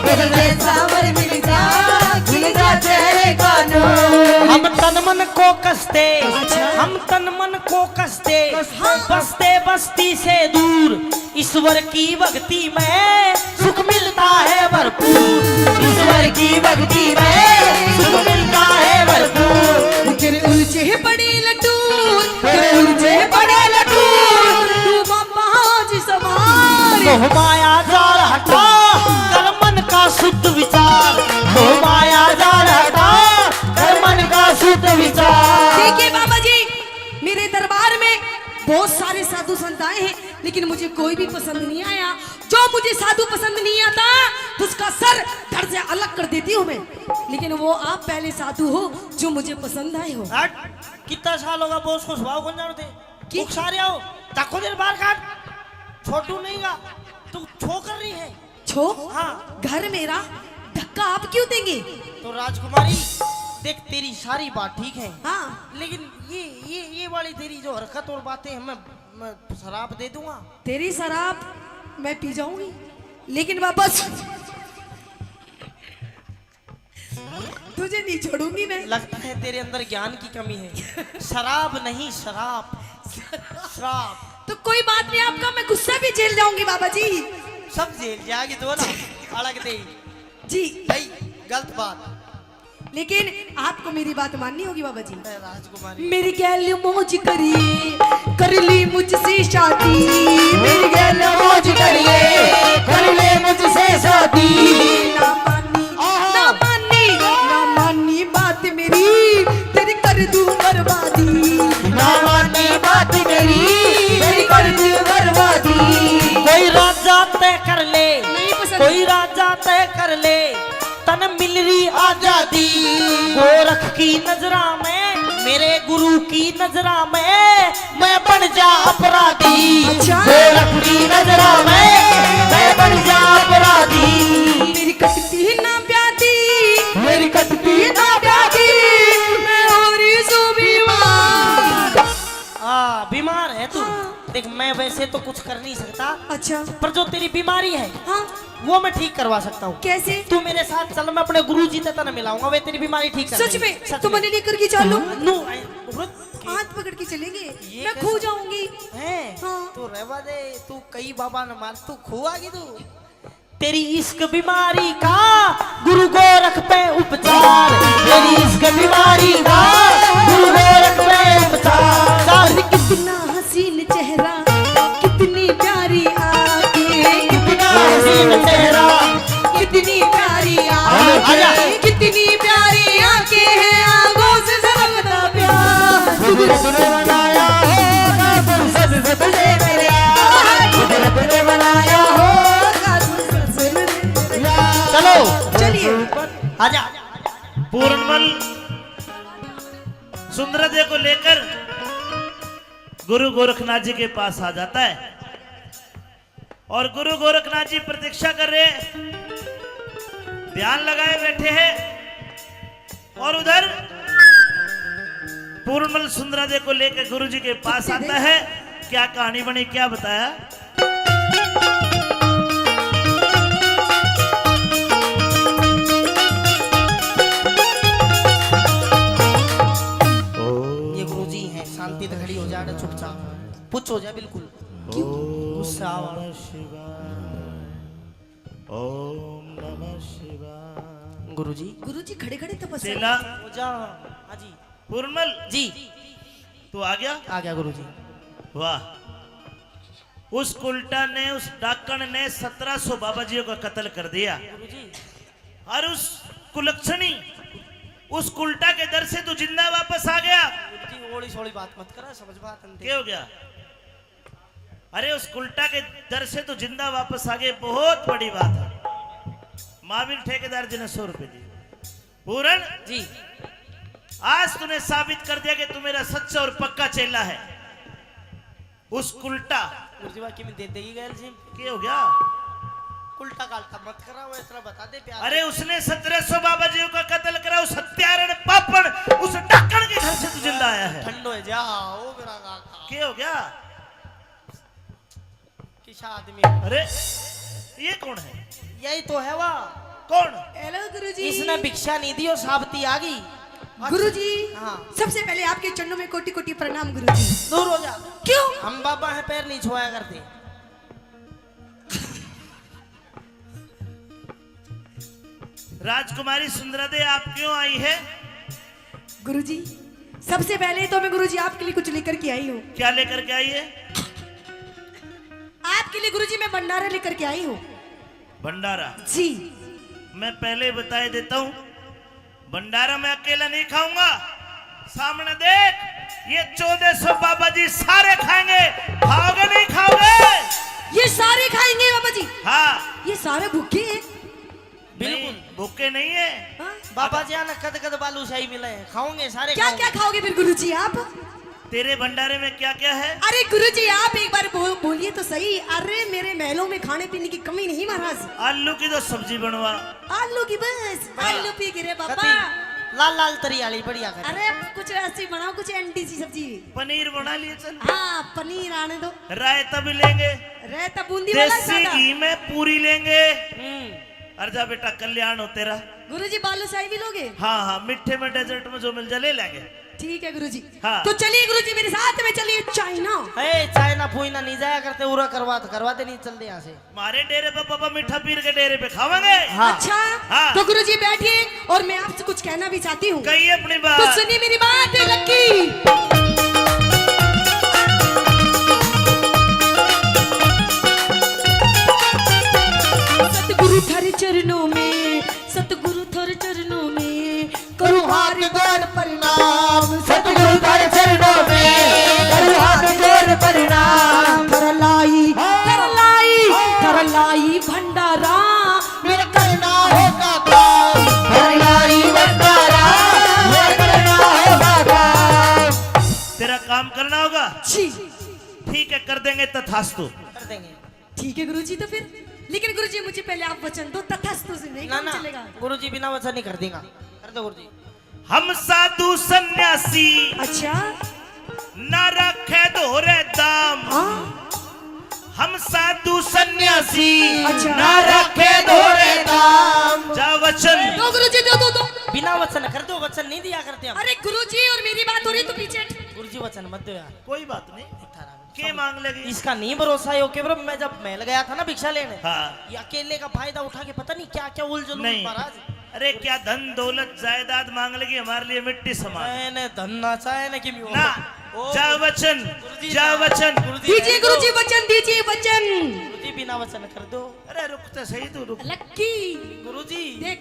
तेरे जैसा वर मिल जा खिल जा चेहरे का नूर। हम तन मन को कसते, हम तन मन को कसते, बसते बस्ती से दूर, ईश्वर की भक्ति में सुख मिलता है भरपूर। ईश्वर की भक्ति में सुख मिलता है भरपूर। तेरे उलझे बड़े लटूर तेरे उलझे बड़े लटूर तू बाबा जी सवार। मोह माया जाल हटा कर मन का शुद्ध विचार, मोह माया जाल हटा कर मन का शुद्ध विचार। देखिए बाबा जी, मेरे दरबार में बहुत सारे साधु संत आए हैं, लेकिन मुझे कोई भी पसंद नहीं आया। जो मुझे साधु पसंद नहीं आता उसका सर धड़ से अलग कर देती हूँ मैं। लेकिन वो आप पहले साधु हो जो मुझे पसंद आए हो। हट। कितना साल होगा बोस को स्वभाव कौन जानते की? सारे आओ तको देर बाहर काट, छोटू नहीं गा तू छो कर रही है। छो हाँ। घर मेरा धक्का आप क्यों देंगे? तो राजकुमारी देख, तेरी सारी बात ठीक है, हाँ लेकिन ये वाली तेरी जो हरकत और बातें हैं, मैं शराब दे दूंगा। तेरी शराब मैं पी जाऊंगी, लेकिन वापस तुझे नहीं छोड़ूंगी मैं। लगता है तेरे अंदर ज्ञान की कमी है। शराब नहीं शराब, शराब। तो कोई बात नहीं, आपका मैं गुस्सा भी झेल जाऊंगी बाबा जी। सब जेल जाएगी तो ना, अलग दे जी भाई, गलत बात। लेकिन आपको मेरी बात माननी होगी बाबा जी। राजकुमारी मेरी गैल मौज करिए कर ली मुझसे शादी। मेरी गैल मौज करिए कर ले मुझसे शादी। ना मानी ना मानी ना मानी बात मेरी तेरी कर दूं बर्बादी। ना मानी बात मेरी तेरी कर दी बर्बादी। कोई राजा तय कर ले, नहीं पसंद। कोई राजा तय कर ले, तन मिल रही आजादी। गोरख की नजरा में, मेरे गुरु की नजरा में, मैं बन जा अपराधी। अच्छा। गोरख की नजरा में मैं बन जा अपराधी। मेरी कटती ना प्यादी मेरी कटती ना प्यादी। मैं हो रही सो बीमार। बीमार है तू। देख, मैं वैसे तो कुछ कर नहीं सकता, अच्छा पर जो तेरी बीमारी है हाँ वो मैं ठीक करवा सकता हूँ। कैसे? तू मेरे साथ चल, मैं अपने गुरु जी से तना मिलाऊंगा, वे तेरी बीमारी ठीक कर सच देंगे। में तो मैंने लेकर के चलो, नू हाथ पकड़ के चलेंगे, ये मैं कैसे? खो जाऊंगी। है हाँ। तू रहवा दे, तू कई बाबा न मार, तू खुआगी तू। तेरी इश्क बीमारी का गुरु गोरख पे उपचार, तेरी इश्क बीमारी का गुरु गोरख पे उपचार। और कितना हसीन चेहरा कितनी प्यारी आंखें, कितना हसीन चेहरा कितनी प्यारी आजा। आंखें, कितनी प्यारी आंखें हैं, आंखों से झलकता प्यार। कुदरत ने बनाया होगा फुर्सत से तुझे मेरे यार। कुदरत ने बनाया होगा फुर्सत से मेरे यार। चलो चलिए आजा। पूर्णमल सुंदरदेव को लेकर गुरु गोरखनाथ जी के पास आ जाता है और गुरु गोरखनाथ जी प्रतीक्षा कर रहे हैं, ध्यान लगाए बैठे हैं। और उधर पूर्णमल सुंदरदेव को लेकर गुरु जी के पास आता है। क्या कहानी बनी, क्या बताया? ये गुरु जी हैं, शांति से खड़ी हो जा, चुपचाप पुछ हो जा, बिल्कुल क्यों गुस्सा आवा। ओम नमः शिवाय। गुरुजी गुरुजी खड़े खड़े तपस्या। चेला हो जा। हाँ जी पूर्णमल जी। तू आ गया? आ गया गुरुजी। वाह, उस उल्टा ने, उस डाकण ने 1700 बाबाजियों का कत्ल कर दिया। गुरुजी और उस कुलक्षणी, उस उल्टा के दर से तू जिंदा वापस आ गया। गुरुजी ओली सोली बात मत करा, समझ बात अंते। क्या हो गया? अरे उस उल्टा के दर से तू जिंदा वापस आ गए, बहुत बड़ी बात है। महावीर ठेकेदार जी ने 100 रुपए दिए। पूरन जी आज तूने साबित कर दिया कि तू मेरा सच्चा और पक्का चेला है। उस उल्टा गुरुजी बाकी में दे देगी गैल जी। क्या हो गया? उल्टा काल्टा मत करा, वो इतना बता दे प्यार। अरे उसने 1700 बाबाजियों का कत्ल करा, उस हत्यारण पापड़, उस डाकण के घर से तू जिंदा आया है। ठंडो है जा ओ मेरा काका। क्या हो गया? किसा आदमी? अरे ये कौन है? यही तो है वाह। कौन? हेलो गुरुजी। इसने भिक्षा नहीं दी और साबती आ गई। गुरुजी हाँ। सबसे पहले आपके चरणों में कोटि कोटि प्रणाम गुरुजी। दूर हो जा। क्यों? हम बाबा है, पैर नहीं छुआया करते। राजकुमारी सुंदरादे आप क्यों आई है? गुरुजी सबसे पहले तो मैं गुरुजी आपके लिए कुछ लेकर के आई हूँ। क्या लेकर के आई है? आपके लिए गुरुजी मैं भंडारा लेकर के आई हूँ। भंडारा? जी। मैं पहले बता देता हूँ, भंडारा मैं अकेला नहीं खाऊंगा। सामने देख, ये 1400 बाबा जी सारे खाएंगे। खाओगे नहीं खाओगे? ये सारे खाएंगे बाबा जी? हाँ। ये सारे भूखे हैं? बिल्कुल भूखे नहीं है। हाँ? बाबा जी आना कद कद बालू शाही मिले हैं, खाओगे सारे। क्या क्या खाओगे फिर गुरुजी आप? तेरे भंडारे में क्या क्या है? अरे गुरुजी आप एक बार बोलिए तो सही। अरे मेरे महलों में खाने पीने की कमी नहीं महाराज। आलू की तो सब्जी बनवा। आलू की बस आलू पी गिरे बाबा। लाल लाल तरियाली बढ़िया कर। अरे कुछ ऐसी बनाओ, कुछ एंटी सी सब्जी। पनीर बना लिए चल। हाँ पनीर आने दो। रायता भी लेंगे। रहता बूंदी वाला देसी सादा। घी में पूरी लेंगे। अर्जा बेटा कल्याण हो तेरा। गुरुजी बालूशाही भी लोगे? हाँ हाँ, मिठे में डेजर्ट में जो मिल जाए ले लेंगे। ठीक है गुरुजी। हाँ। तो चलिए गुरुजी मेरे साथ में चलिए चाइना। ए चाइना फूइना नहीं जाया करते, उरा करवाते नहीं चलते यहाँ से। हमारे डेरे पे पापा मीठा पीर के डेरे पे खावांगे। हाँ। अच्छा हाँ। तो गुरुजी बैठिए और मैं आपसे कुछ कहना भी चाहती हूँ। कही अपनी तो बात। सुनिए मेरी बात लक्की। सतगुरु थारे चरणों में, सतगुरु थारे चरणों में करूँ हाथ जोड़ प्रणाम। सतगुरु तेरे चरणों में करूँ हाथ जोड़ प्रणाम। थरलाई थरलाई थरलाई भंडारा मेरा करना होगा काम। भलाई भंडारा मेरा करना होगा काम। तेरा काम करना होगा। जी ठीक है, कर देंगे तथास्तु। कर देंगे। ठीक है गुरुजी। तो फिर लेकिन गुरुजी मुझे पहले आप वचन दो, तथास्तु से नहीं ना काम ना चलेगा। गुरुजी बिना वचन नहीं कर देगा। कर दो गुरुजी। हम साधु सन्यासी अच्छा न रखे दोहरे दाम। हाँ हम साधु सन्यासी अच्छा। न रखे दोहरे दाम। जा वचन। दो गुरुजी दो। बिना वचन कर दो, वचन नहीं दिया करते हम। अरे गुरुजी और मेरी बात हो रही तो पीछे। गुरुजी वचन मत दो यार। कोई बात नहीं। के मांग लेगी? इसका नहीं भरोसा है। ओके ब्रो, मैं जब महल गया था ना भिक्षा लेने, हाँ। ये अकेले का फायदा उठा के पता नहीं क्या क्या उलझुल नहीं। महाराज। अरे क्या धन दौलत जायदाद मांग लेगी? हमारे लिए मिट्टी समान। मैंने धन्ना चाहे ना कि ना। जा वचन, जा वचन। दीजिए गुरुजी वचन, दीजिए वचन। गुरुजी बिना वचन कर दो। अरे रुक तो सही, तू रुक। लक्की गुरुजी देख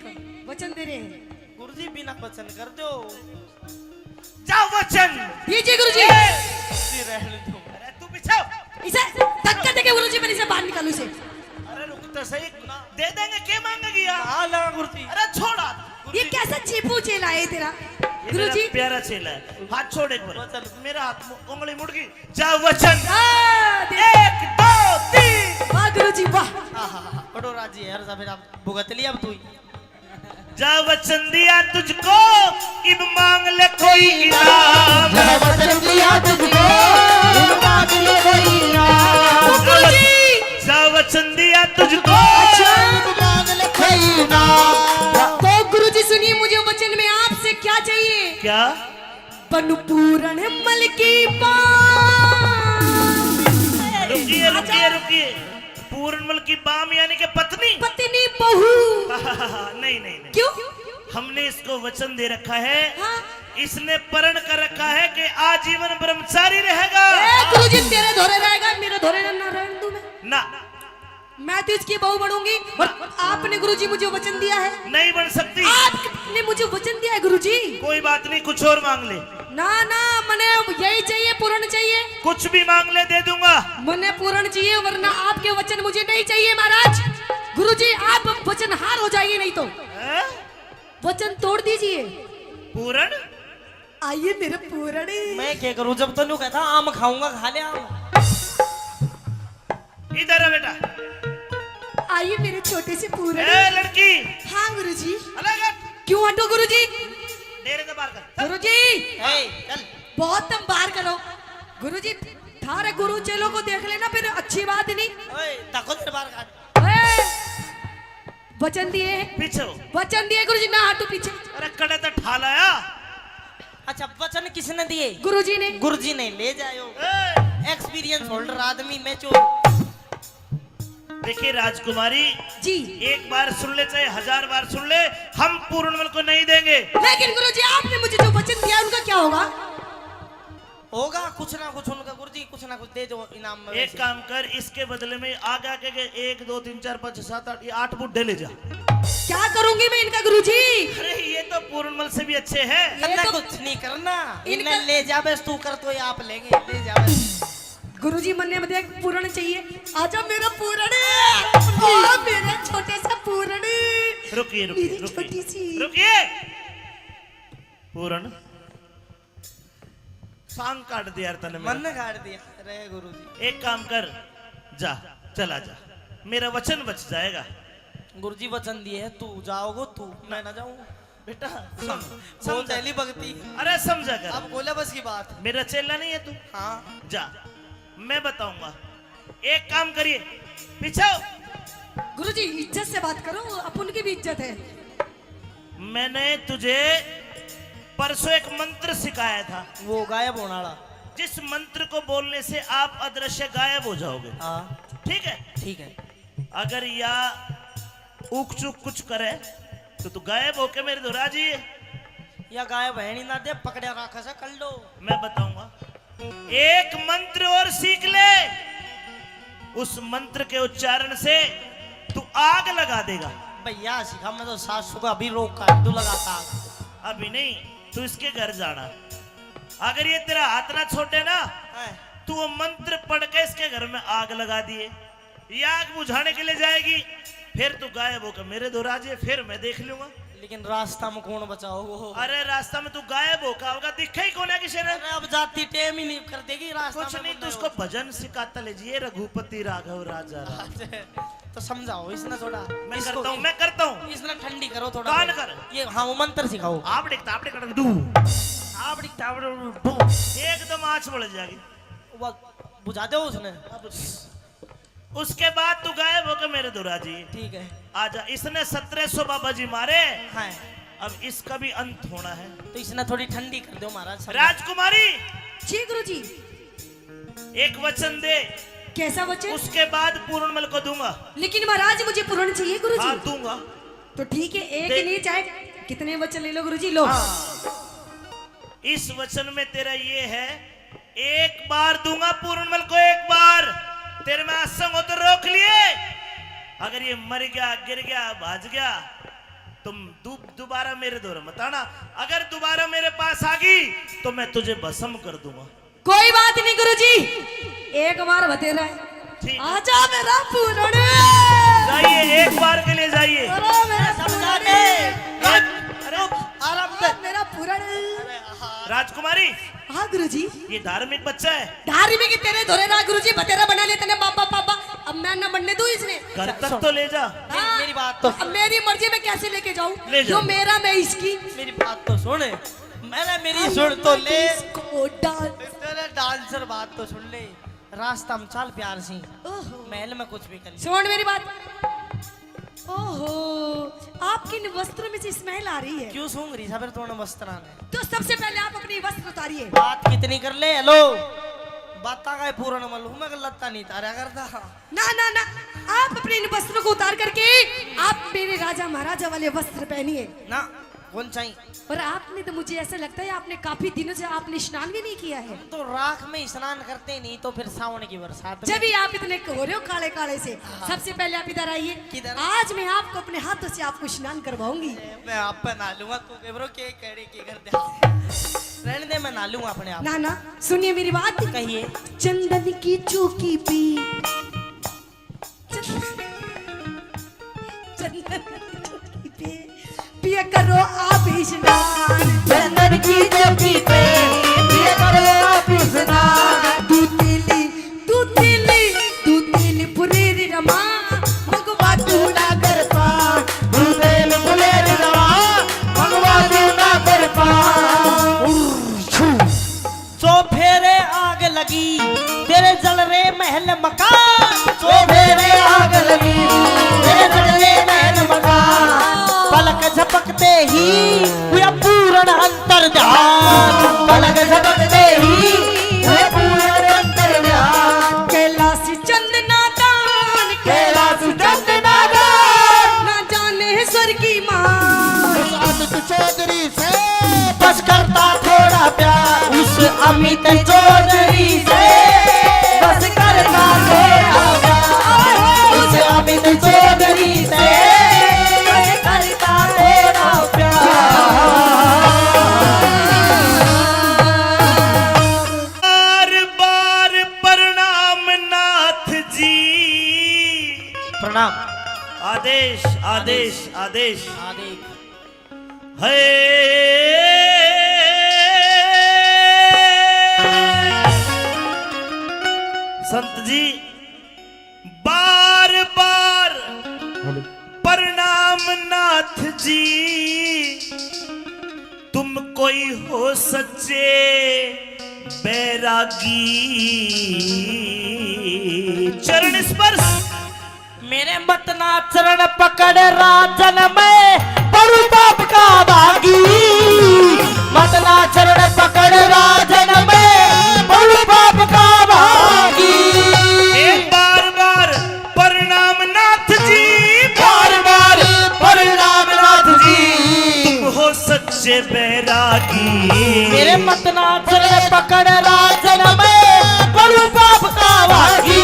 वचन दे रहे हैं। गुरुजी बिना वचन कर दो। जा वचन। दीजिए गुरुजी। गुरुजी रहने दो। अरे तू बिछाओ। इसे धक्का देके गुरुजी मैंने इसे बाहर निकालू इसे। अरे रुक तो सही, दे देंगे। के मांगेगी यार? हाँ लगा गुरुजी। अरे छोड़ा। ये कैसा चीपू चेला है तेरा ये गुरुजी? मेरा प्यारा चेला है। हाथ छोड़ एक बार। मेरा हाथ उंगली मुड़ गई। जा वचन। हाँ, दे- 1 2 3। वाह गुरुजी वाह। बड़ो राजी है यार, फिर आप भुगत लिया अब तू ही। जा वचन दिया तुझको, इब मांग ले कोई इनाम। जा वचन दिया तुझको इन मांग ले कोई इनाम। तो गुरुजी जा वचन दिया तुझको। मांग ले कोई इनाम। तो गुरुजी सुनिए, मुझे वचन में आपसे क्या चाहिए? क्या? पन पूरण मल की रुकिए रुकिए रुकिए। पूर्णमल की बाम यानी कि पत्नी? पत्नी बहू। नहीं नहीं नहीं। क्यों? हमने इसको वचन दे रखा है, हाँ। इसने प्रण कर रखा है कि आजीवन ब्रह्मचारी रहेगा। गुरुजी तेरे धोरे रहेगा, मेरे धोरे ना रहने दूं ना, मैं तो इसकी बहू बनूंगी। और आपने गुरुजी मुझे वचन दिया है, नहीं बन सकती। आपने मुझे वचन दिया है गुरुजी। कोई बात नहीं, कुछ और मांग ले। ना ना, मने यही चाहिए, पूर्ण चाहिए। कुछ भी मांग ले, दे दूंगा। मने पूर्ण चाहिए, वरना आपके वचन मुझे नहीं चाहिए महाराज। गुरुजी आप वचन हार हो जाइए, नहीं तो हैं? वचन तोड़ दीजिए। पूरण, आइए मेरे पूर्ण। मैं क्या करूं, जब तो नहीं कहता आम खाऊंगा, खा ले आम। इधर है बेटा। आइए मेरे छोटे से पूर्ण। ए लड़की, हाँ गुरुजी। अलग हट। क्यों हटो गुरुजी? डेरे से बाहर कर। गुरुजी चल। बहुत तुम बाहर करो। गुरुजी थारे गुरु चेलों को देख लेना, फिर अच्छी बात नहीं। ओए ताको तेरे बाहर काट। ओए, वचन दिए, पीछे हो। वचन दिए गुरुजी, ना हटो पीछे। अरे कड़े तो ठालाया। अच्छा वचन किसने दिए? गुरुजी ने। गुरुजी ने। ले जाओ, ए, एक्सपीरियंस होल्डर आदमी मैं चोर। देखिए राजकुमारी, जी एक बार सुन ले चाहे 1000 बार सुन ले, हम पूर्णमल को नहीं देंगे। लेकिन गुरुजी आपने मुझे जो वचन दिया उनका क्या होगा? होगा कुछ ना कुछ उनका, गुरुजी कुछ ना कुछ दे दो इनाम में। एक काम कर, इसके बदले में आगे के 1 2 3 4 5 6 7 8 ये 8 बुड्ढे ले जा। क्या करूंगी मैं इनका गुरुजी? अरे ये तो पूर्णमल से भी अच्छे हैं। करना तो- कुछ नहीं करना, इनका- इन्हें ले जा बस, तू कर तो ये आप लेंगे, ले जा बस। गुरुजी मन में देख पूर्ण चाहिए। आजा मेरा पूर्ण, ओ मेरा छोटे सा पूर्ण। रुकिए रुकिए मेरी छोटी सी। रुकिए रुकिए। पूर्ण सांग काट दिया यार तने मेरा। मन ने काट दिया। अरे गुरुजी, एक काम कर, जा चला जा, मेरा वचन बच जाएगा। गुरुजी वचन दिए है, तू जाओगे तू, मैं ना जाऊं। बेटा वो पहली भक्ति। अरे समझा कर, अब बोला बस की बात। मेरा चेला नहीं है तू। हाँ जा, मैं बताऊंगा। एक काम करिए, पीछे हो। गुरुजी इज्जत से बात करो, अपन की भी इज्जत है। मैंने तुझे परसों एक मंत्र सिखाया था, वो गायब होने वाला। जिस मंत्र को बोलने से आप अदृश्य गायब हो जाओगे। हाँ ठीक है, ठीक है। अगर या ऊक चूक कुछ करे तो तू गायब होके मेरे दोहरा जी। या गायब है नहीं ना दे, पकड़े रखा सा कर लो। मैं बताऊंगा, एक मंत्र और सीख ले, उस मंत्र के उच्चारण से तू आग लगा देगा। भैया सिखा, मैं तो सासू का अभी रोक काट तू लगाता। अभी नहीं, तू इसके घर जाना। अगर ये तेरा हाथ ना छोटे ना, तू वो मंत्र पढ़ के इसके घर में आग लगा दिए, ये आग बुझाने के लिए जाएगी, फिर तू गायब होकर मेरे दोहरा जी, फिर मैं देख लूंगा। लेकिन रास्ता में कौन बचाओ? अरे रास्ता में तू गायब होगा, होगा दिखा ही कौन है किसी ने। अरे अब जाती टेम ही नहीं कर देगी रास्ता कुछ में नहीं, बंदे तू उसको भजन सिखाता ले जी, रघुपति राघव राजा राम। तो समझाओ इसने थोड़ा। मैं करता हूँ। इसने ठंडी करो थोड़ा। कान कर। ये हाँ वो मंत्र सिखाओ। आप दिखता एकदम आँच बढ़ जाएगी। वो बुझा दो उसने। उसके बाद तू गायब होकर मेरे दोहरा जी। ठीक है। आजा, इसने 1700 बाबा जी मारे, हाँ अब इसका भी अंत होना है। तो इसने थोड़ी ठंडी कर दो महाराज। राजकुमारी जी गुरुजी। एक वचन दे, कैसा वचन? उसके बाद पूर्णमल को दूंगा। लेकिन महाराज मुझे पूर्ण चाहिए गुरुजी। हाँ दूंगा। तो ठीक है, एक दे- नहीं चाहे कितने वचन ले लो गुरुजी, लो। इस वचन में तेरा ये है, एक बार दूंगा पूर्णमल को, एक बार तेरे में असंग हो तो रोक लिए। अगर ये मर गया, गिर गया, भाज गया, तुम दोबारा मेरे दौरे मत आना। अगर दोबारा मेरे पास आ गई तो मैं तुझे भस्म कर दूंगा। कोई बात नहीं गुरुजी, एक बार बतेरा है। ठीक है। आजा मेरा पूर्ण। जाइए, एक बार के लिए जाइए। अरे मेरा समझा पूर्ण। दे। अरे आराम से। मेरा पूर्ण। राजकुमारी, हाँ गुरुजी। ये धार्मिक बच्चा है, धार्मिक की तेरे धोरे ना गुरुजी, बतेरा बना लेते ने पापा पापा। अब मैं ना बनने दूं इसने। घर तक तो ले जा। हाँ, मेरी बात तो अब मेरी मर्जी में कैसे लेके जाऊं? ले जाओ। जो मेरा मैं इसकी। मेरी बात तो सुन। मेरी सुन तो ले। इसको डांस। तेरे डांसर बात तो सुन ले। रास्ता में चल प्यार से, ओहो। महल में कुछ भी कर ले। सुन मेरी बात। ओहो, आपके इन वस्त्रों में से स्मेल आ रही है। क्यों सूंघ रही सबर तोड़ने वस्त्रान है? तो सबसे पहले आप अपनी वस्त्र उतारिए। बात कितनी कर ले। हेलो बाता का पूर्ण मल हूँ मैं, लत्ता नहीं तारा करता। ना ना ना, आप अपने इन वस्त्रों को उतार करके आप मेरे राजा महाराजा वाले वस्त्र पहनिए। ना कौन चाहिए? और आपने तो मुझे ऐसा लगता है आपने काफी दिनों से आपने स्नान भी नहीं किया है। तो राख में स्नान करते नहीं तो फिर सावन की बरसात में। जब भी आप इतने हो रहे हो काले काले से, सबसे पहले आप इधर आइए। किधर? आज मैं आपको अपने हाथों से आपको स्नान करवाऊंगी। मैं आप पे ना लूंगा तू केबरो के करे के कर दे। रहने दे, मैं ना लूंगा अपने आप। ना ना सुनिए मेरी बात। कहिए। चंदन की चौकी पी, चंदन की चौकी पे पिया करो आप स्नान। चंदन की चौकी पे पिया करो आप स्नान। दूध तेली पुरेरी रमा भगवा तू ना कर पा। दूधेल फुलेर रवा भगवा तू ना कर पा। सो फेरे आग लगी तेरे जल रे महल मकान। तो मेरे आग लगी तेरे जलने महल मकान। पलक झपकते ही हुआ पूर्ण अंतर ध्यान। पलक झपकते ही हुए पूर्ण अंतर्ध्यान। कैलाश चंदना दान कैलाश चंदना दान। ना जाने स्वर की मान। अमित चौधरी से बस करता थोड़ा प्यार उस अमित चौधरी से। बस करता थोड़ा प्यार उस अमित चौधरी से। बस करता थोड़ा प्यार। बार बार प्रणाम नाथ जी। प्रणाम। आदेश आदेश आदेश आदेश। संत जी बार बार प्रणाम नाथ जी। तुम कोई हो सच्चे बैरागी। चरण स्पर्श मेरे मतना चरण पकड़ राजन में बड़ू बाप का भागी। मतना चरण पकड़ राजन में बड़ू बाप का भागी। बार बार प्रणाम नाथ जी। बार बार प्रणाम नाथ जी। तुम हो सच्चे बैरागी। मेरे मतना चरण पकड़ राजन में बड़ू बाप का भागी।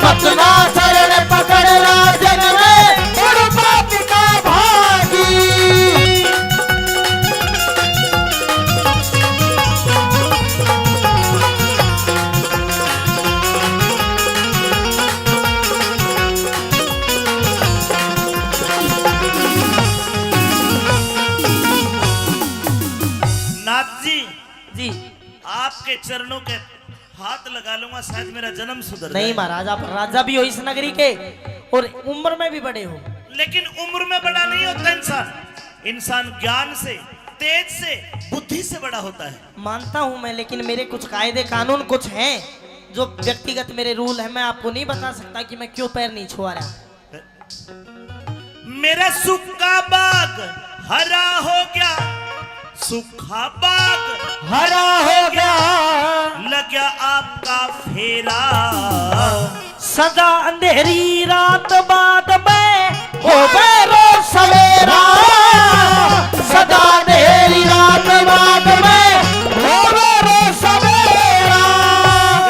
मतना चरण पकड़ राजन में बड़ू बाप का भागी। नाथ जी जी आपके चरणों के हाथ लगा लूंगा, शायद मेरा जन्म सुधर नहीं जाए। महाराज, आप राजा भी हो इस नगरी के और उम्र में भी बड़े हो। लेकिन उम्र में बड़ा नहीं होता इंसान। इंसान ज्ञान से, तेज से, बुद्धि से बड़ा होता है। मानता हूं मैं, लेकिन मेरे कुछ कायदे कानून कुछ हैं जो व्यक्तिगत मेरे रूल है। मैं आपको नहीं बता सकता कि मैं क्यों पैर नहीं छुआ रहा। मेरा सूखा बाग हरा हो गया, सूखा बाग हरा हो गया लग गया आपका फेरा। सदा अंधेरी रात बाद में हो बेरो सवेरा। सदा अंधेरी रात बाद में हो बेरो सवेरा।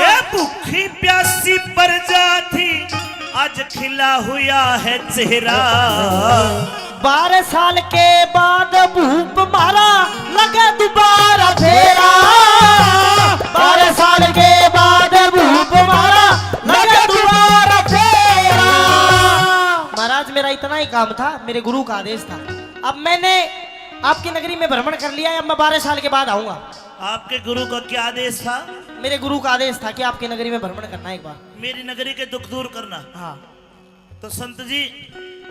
ए भूखी प्यासी प्रजाति आज खिला हुआ है चेहरा। 12 साल के बाद भूप मारा लगा दोबारा फेरा। 12 साल के बाद भूप मारा लगा दोबारा फेरा। महाराज मेरा इतना ही काम था, मेरे गुरु का आदेश था। अब मैंने आपकी नगरी में भ्रमण कर लिया है, अब मैं 12 साल के बाद आऊंगा। आपके गुरु का क्या आदेश था? मेरे गुरु का आदेश था कि आपकी नगरी में भ्रमण करना है एक बार। मेरी नगरी के दुख दूर करना। हाँ तो संत जी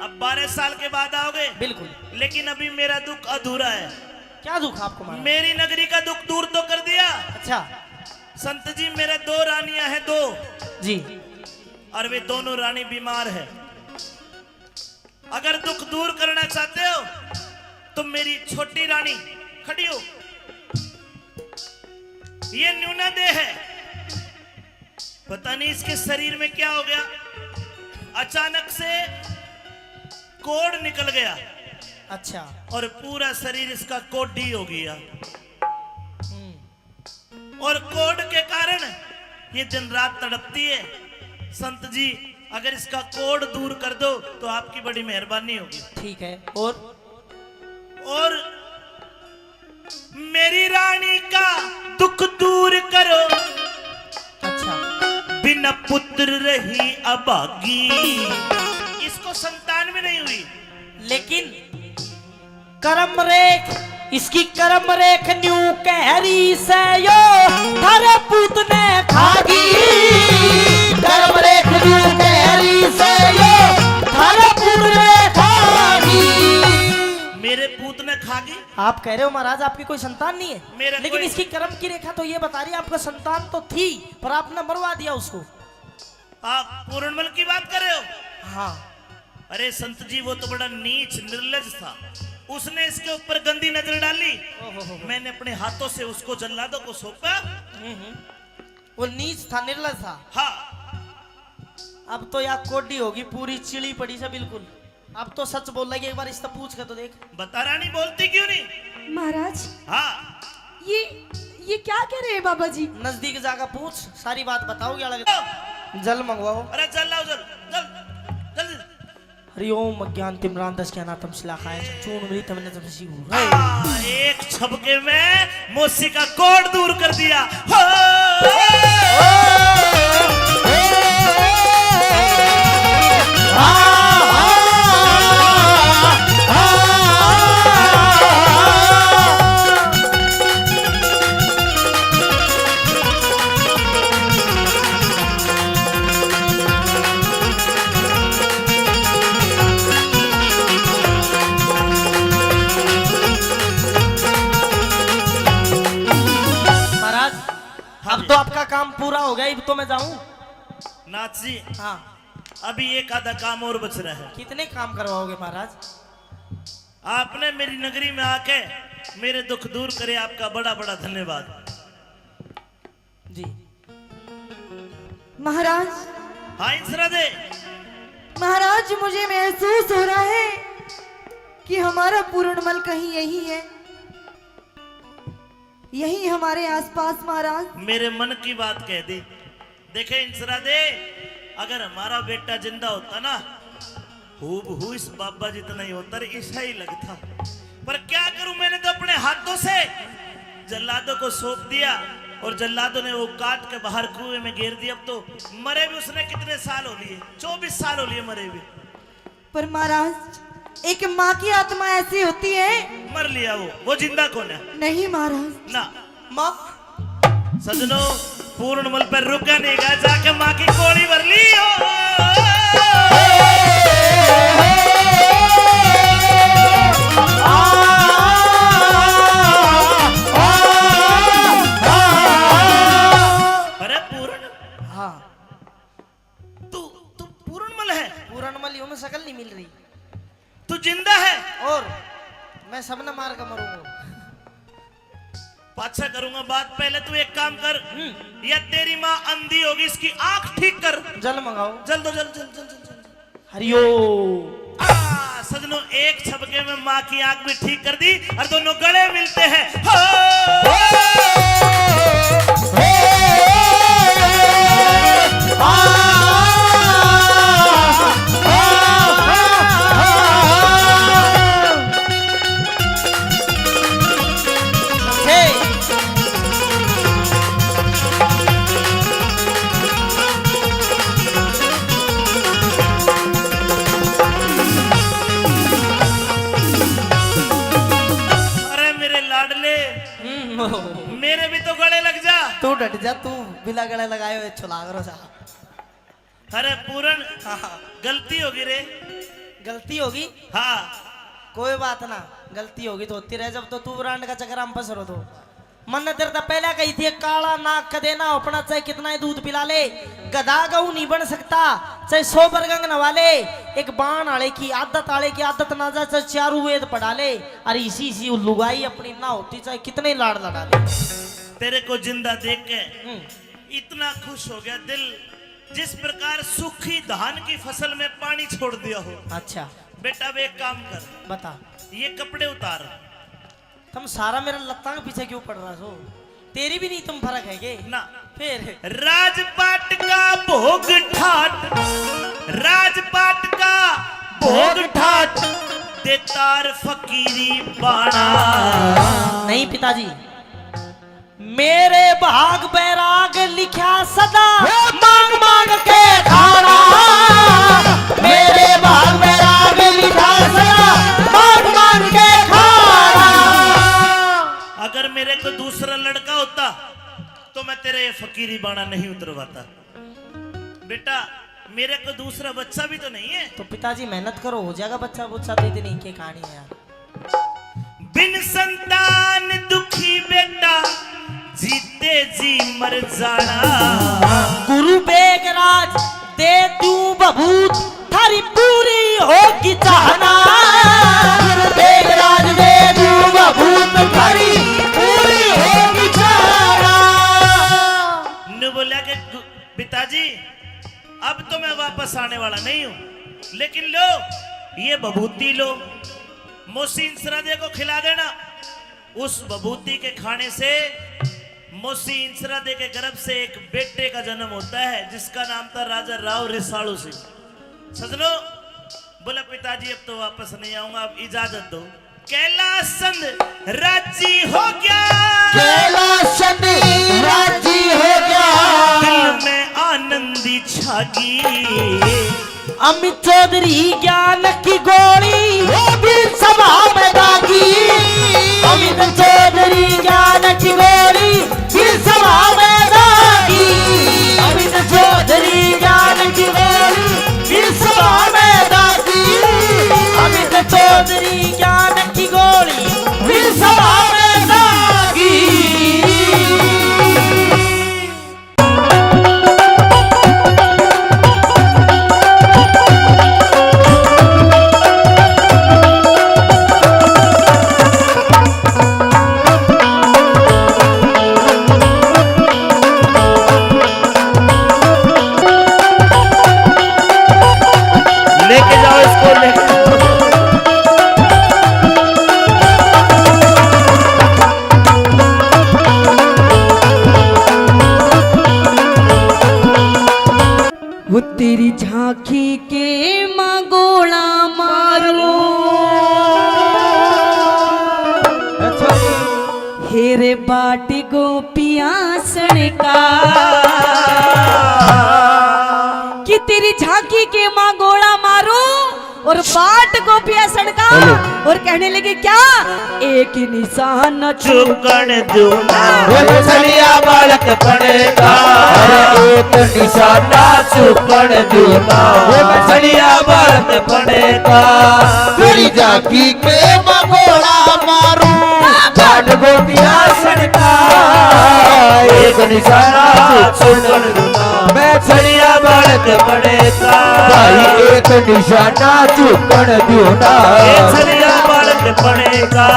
अब 12 साल के बाद आओगे? बिल्कुल। लेकिन अभी मेरा दुख अधूरा है। क्या दुख आपको महाराज? मेरी नगरी का दुख दूर तो कर दिया। अच्छा संत जी मेरे 2 रानियां हैं, 2, जी। और वे दोनों रानी बीमार है। अगर दुख दूर करना चाहते हो तो मेरी छोटी रानी खड़ी हो। ये न्यूना देह है, पता नहीं इसके शरीर में क्या हो गया। अचानक से कोढ़ निकल गया। अच्छा। और पूरा शरीर इसका कोडी हो गया। और कोड के कारण ये दिन रात तड़पती है। संत जी अगर इसका कोड दूर कर दो तो आपकी बड़ी मेहरबानी होगी। ठीक है। और मेरी रानी का दुख दूर करो। अच्छा। बिना पुत्र रही अभागी। इसको संतान भी नहीं हुई, लेकिन कर्म रेख, इसकी कर्म रेख न्यू कहरी से यो थारे पूत ने खागी। कर्म रेख न्यू कहरी से यो थारे पूत ने खागी। मेरे पूत ने खागी। आप कह रहे हो महाराज आपकी कोई संतान नहीं है, मेरा लेकिन कोई- इसकी कर्म की रेखा तो ये बता रही है आपका संतान तो थी पर आपने मरवा दिया उसको। आप पूर्णमल की बात कर रहे हो? हाँ। अरे संत जी वो तो बड़ा नीच निर्लज था। उसने इसके ऊपर गंदी नजर डाली। मैंने अपने हाथों से उसको जल्लादों को सौंपा। वो नीच था, निर्लज था। हाँ। अब तो या कोडी होगी पूरी चिड़ी पड़ी से बिल्कुल। अब तो सच बोल रही है, एक बार इससे पूछ कर तो देख। बता रानी बोलती क्यों नहीं? महाराज हाँ। ये क्या कह रहे हैं बाबा जी? नजदीक जाकर पूछ, सारी बात बताओगे। अलग जल मंगवाओ। अरे जल लाओ, जल जल जल्दी। हरिओम अज्ञान तिम्रांतस्य ज्ञानातम शिलाकाय चूर्णमृतम नतमसि। एक छबके में मौसी का कोड दूर कर दिया। महाराज अब तो आपका काम पूरा हो गया, अब तो मैं जाऊं। नाथ जी हाँ। अभी एक आधा काम और बच रहा है। कितने काम करवाओगे महाराज? आपने मेरी नगरी में आके मेरे दुख दूर करे, आपका बड़ा बड़ा धन्यवाद। जी। महाराज, हाँ इंसरा दे। महाराज मुझे महसूस हो रहा है कि हमारा पूर्णमल कहीं यही है, यही हमारे आसपास। महाराज मेरे मन की बात कह दी। देखे इंसरा दे, अगर हमारा बेटा जिंदा होता ना हूबहू इस बाबा जितना ही होता, ऐसा ही लगता। पर क्या करूं, मैंने तो अपने हाथों से जल्लादों को सौंप दिया और जल्लादों ने वो काट के बाहर कुएं में घेर दिया। अब तो मरे भी उसने कितने साल हो लिए, 24 साल हो लिए मरे भी। पर महाराज एक माँ की आत्मा ऐसी होती है। मर लिया वो जिंदा कौन है? नहीं महाराज। ना माँ सजनों, पूर्णमल पर रुका नहीं गया, जाके माँ की कोड़ी भर ली हो। अरे पूर्ण, हाँ। तू पूर्णमल है? पूरणमलियों में शकल नहीं मिल रही। तू जिंदा है? और मैं सबने मार कर मरूंगा। पाछा करूंगा बात, पहले तू एक काम कर। या तेरी माँ अंधी होगी, इसकी आंख ठीक कर। जल मंगाओ। जल दो, जल जल जल जल जल। हरिओ। सजनों एक छबके में माँ की आंख भी ठीक कर दी और दोनों गले मिलते हैं। हो! मेरे भी तो गले लग जा। तू डट जा, तू बिना गले लगाए हुए छुला करो जा। अरे पूरन, गलती होगी रे। गलती होगी? हाँ कोई बात ना, गलती होगी तो होती रहे। जब तो तू ब्रांड का चक्कर हम फंस रहो तो मन ने तेरे तो पहले कही थी काला नाक का देना अपना, चाहे कितना ही दूध पिला ले गधा गऊ नहीं बन सकता, चाहे 100 बरगंग नवा ले, एक बाण आले की आदत ना जा, चाहे चारू वेद पढ़ा ले, अरे इसी लुगाई अपनी ना होती चाहे कितने लाड़ लड़ा ले। तेरे को जिंदा देख के इतना खुश हो गया दिल, जिस प्रकार सूखी धान की फसल में पानी छोड़ दिया हो। अच्छा बेटा अब एक काम कर, बता। ये कपड़े उतार। तुम सारा मेरा लत्ता के पीछे क्यों पड़ रहा हो? तेरी भी नहीं तुम फर्क है के ना फिर राजपाट का भोग ठाट, राजपाट का भोग ठाट, देतार फकीरी बाणा। नहीं पिताजी, मेरे भाग बैराग लिखा सदा मांग मांग के खाना। मेरे भाग बैराग लिखा सदा मांग मांग के खाना। अगर मेरे को दूसरा लड़का होता तो मैं तेरे ये फकीरी बाणा नहीं उतरवाता। बेटा मेरे को दूसरा बच्चा भी तो नहीं है। तो पिताजी मेहनत करो, हो जाएगा बच्चा बुच्चा। दे देने की कहानी है यार। बिन संतान दुखी बेटा, जीते जी मर जाना। गुरु बेगराज दे तू बबूत, थारी पूरी होगी चाहना। गुरु बेगराज दे तू बबूत, थारी पूरी होगी चाहना। ने बोला कि पिताजी अब तो मैं वापस आने वाला नहीं हूं, लेकिन लो ये बभूति लो, मोहसिन सरादे को खिला देना। उस बभूति के खाने से मोहसिन सरादे के गर्भ से एक बेटे का जन्म होता है जिसका नाम था राजा राव रिसालू सिंह। सजनो बोला पिताजी अब तो वापस नहीं आऊंगा, अब इजाजत दो। कैलाशचंद राजी हो गया, कैलाशचंद राजी हो गया। दिल में आनंदी छागी। अमित चौधरी ज्ञान की गोली वो भी सभा में दागी। अमित चौधरी ज्ञान की गोली भी सभा में दागी। अमित चौधरी ज्ञान की गोली भी सभा में दागी। अमित चौधरी ज्ञान की गोली भी सभा में दागी। लेके जाओ इसको, लेके वो तेरी झांकी के मांगोड़ा मारो, हेरे बाटी गोपियां सड़का। कि तेरी झांकी के मांगोड़ा मारो और बाट गोपियां सड़का। और कहने लगे क्या, एक निशान चुकन दूना। मछलिया बालक पड़ेगा, एक निशाना चुकन दूना। मछलिया बालक पड़ेगा, तेरी झांकी के मगोड़ा मारू, बाट गोपिया सड़का। एक निशाना चुकन दूना, मछलिया बालक पड़ेगा। भाई एक निशाना चुकन दूना, छलिया बालक पड़ेगा।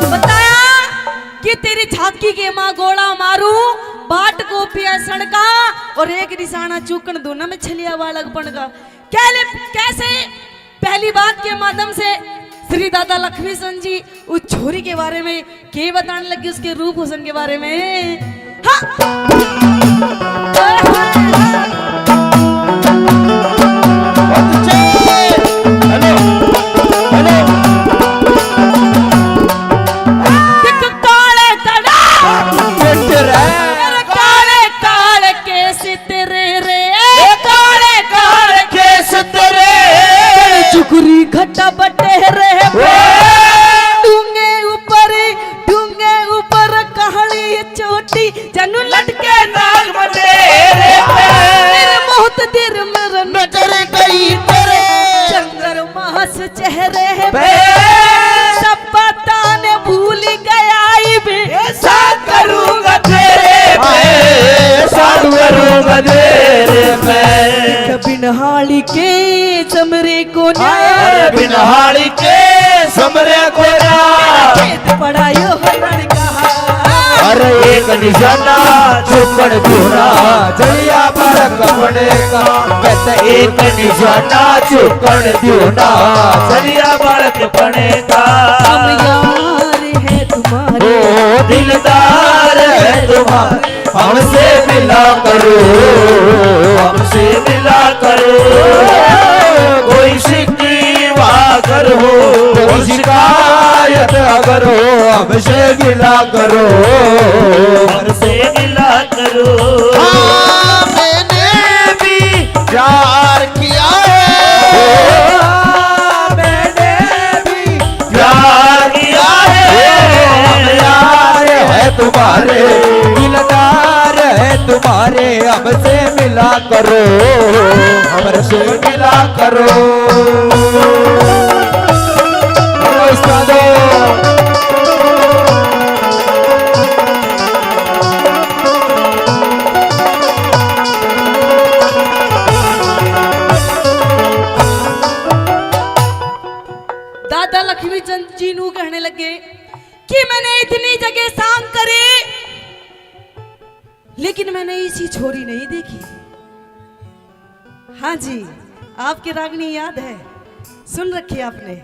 बताया कि तेरी झांकी के माँ गोला मारू, बाट गोपिया सड़का और एक निशाना चूकन दोनों में छलिया बालक पड़गा। कैसे पहली बात के माध्यम से श्री दादा लक्ष्मी सन जी उस छोरी के बारे में के बताने लगे, उसके रूप हुसन के बारे में। हाँ। काले काले केस तेरे रे, काले काले केस तेरे, चुकुरी घटा बटे रे, डूंगे ऊपर कहानी चोटी जनू लटके नाग बटे रे। तेरे बहुत देर मेरा नजर गई तेरे चंद्रमा से चेहरे पे, सब पता ने भूल गया ऐसा करूंगा तेरे पे, साधु करूंगा तेरे पे। बिनहाली के समरे को अरे बिनहाली के समरे को खेत पढ़ायो हरण कहा अरे एक निशाना चुकड़ दूना जलिया बालक पड़े का कहते एक निशाना चुकड़ दूना जलिया बालक पड़े का हम यार है तुम्हारे ओ दिलदार है तुम्हारे हमसे मिला करो हमसे मिला करो कोई शिकवा करो कोई शिकायत अगर हो हमसे मिला करो हमसे मिला करो हाँ, मैंने भी प्यार किया है मैंने भी प्यार किया है यार है तुम्हारे दिलदार है तुम्हारे हमसे मिला करो हमसे मिला करो उस्तादो दादा लक्ष्मी चंद जी नू कहने लगे कि मैंने इतनी जगह शाम करे लेकिन मैंने इसी छोरी नहीं देखी। हाँ जी, आपकी रागनी याद है, सुन रखी आपने,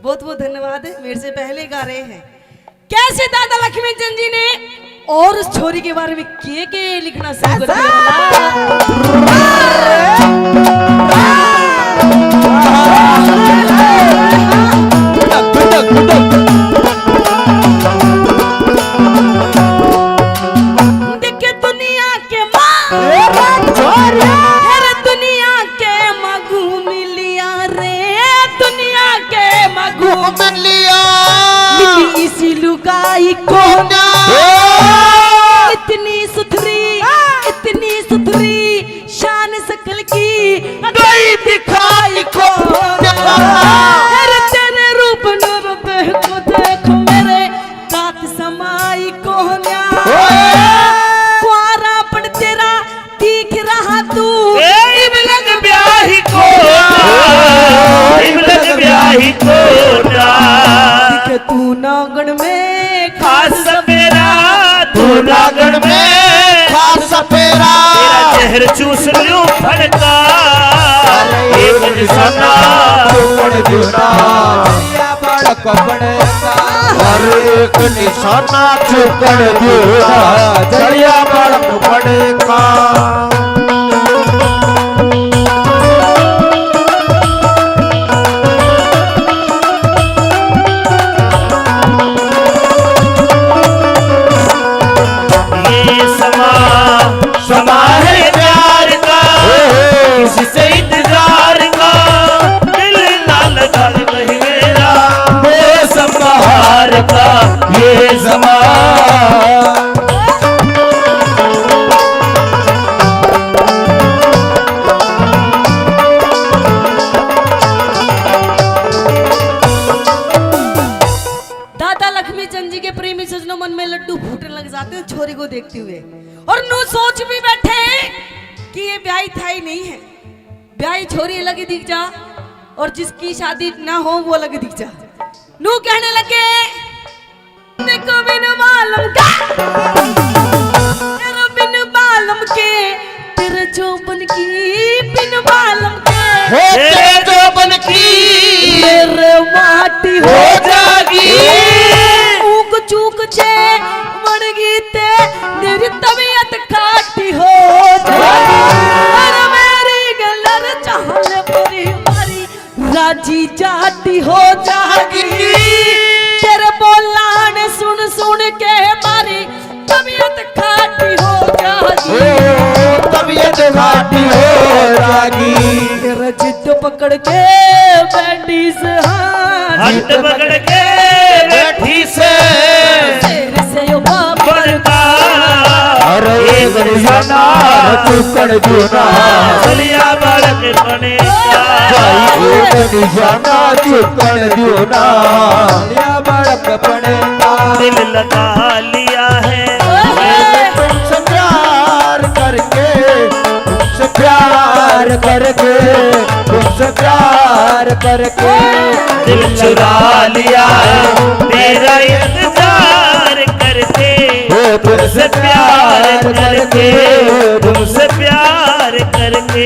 बहुत बहुत धन्यवाद है, मेरे से पहले गा रहे हैं। कैसे दादा लक्ष्मी चंद जी ने और उस छोरी के बारे में के लिखना शुरू कर दिया। दुनिया के दुनिया के मगू मिलिया रे दुनिया के मगू मिलिया इसी लुगाई को इतनी सुथरी शान सकल की गई दिखाई को तेरे रूप को देखो मेरे कात समाई को कुआरा पड़ तेरा दिख रहा तू इबलग ब्याही को इबलग ब्याही को दिखे तू नागण में खास सपेरा तू नागण में खास सपेरा तेरा जहर चूस लूं फड़का एक निशाना चुकड़ दूना जलिया बालक पड़े का अरे एक निशाना चुकड़ दूना जलिया बालक पड़े का समा है प्यार का किससे इंतजार का दिल ना लगा नहीं मेरा मौसम बहार का ये ज़मां दादा लक्ष्मी चंद जी के प्रेमी सजनों मन में लड्डू फूटने लग जाते हैं छोरी को देखते हुए और नू सोच भी बैठे कि ये ब्याही था ही नहीं है, ब्याही छोरी अलग ही दिख जा और जिसकी शादी ना हो वो अलग दिख जा। नू कहने लगे देखो बिन मालूम का तेरा बिन मालूम के तेरे जोबन की बिन मालूम के तेरे जोबन की मेरे माटी हो जागी ऊक चूक छे मर गीते मेरी तबीयत काटी हो जागी और मेरी गलर चाहने पूरी मारी राजी जाती हो जागी तेरे बोलाने सुन सुन के मारी तबीयत काटी हो जागी तबीयत घाटी हो जागी तेरा जिद पकड़ के बैठी से हट पकड़ के बैठी से तेरे से यो बढ़ता अरे एक निशाना चुकड़ दूना चलिया बालक बने भाई एक निशाना चुकड़ दूना जलिया बालक पड़े का दिल लगा लिया है तुमसे प्यार करके तुमसे प्यार करके तुमसे प्यार करके दिल चुरा लिया है तेरा इंतजार करके, तुमसे प्यार करके, तुमसे प्यार करके।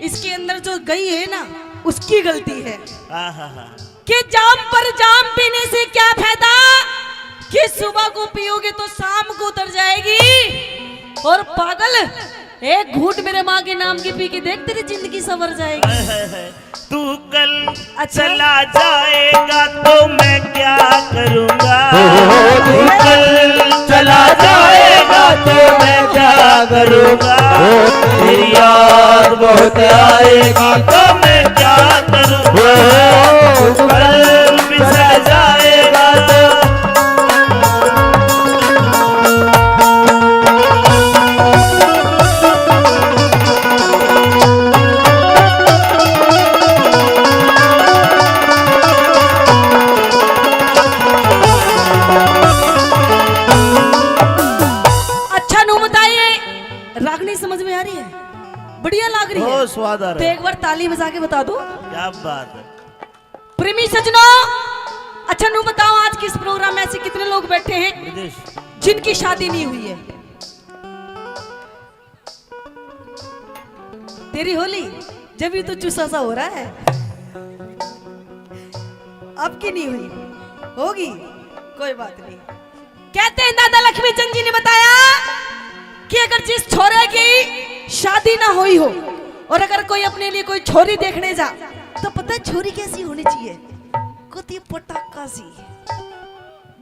इसके अंदर जो गई है ना उसकी गलती है आहा। कि जाम पर जाम पीने से क्या फायदा, कि सुबह को पियोगे तो शाम को उतर जाएगी। और पागल, एक घूंट मेरे माँ के नाम की पी के देख, तेरी जिंदगी संवर जाएगी। तू कल चला जाएगा तो मैं क्या करूँगा, तू कल चला जाएगा तो मैं क्या करूँगा, तेरी याद बहुत आएगी तो मैं क्या करूँगा, तू कल बिछड़ जाएगा तो। समझ में आ रही है? बढ़िया लग रही है, स्वाद आ तो रहा है। एक बार ताली बजा के बता दो। क्या बात है। प्रेमी सजनों, अच्छा नू बताओ, आज किस प्रोग्राम में ऐसे कितने लोग बैठे हैं जिनकी शादी नहीं हुई है? तेरी होली जब ही तो चुसा सा हो रहा है, अब की नहीं हुई, होगी, कोई बात नहीं। कहते हैं दादा लक्ष्मी चंद जी ने बताया कि अगर जिस छोरे की शादी ना हुई हो और अगर कोई अपने लिए कोई छोरी देखने जा, तो पता है छोरी कैसी होनी चाहिए? कुती पटाखा सी।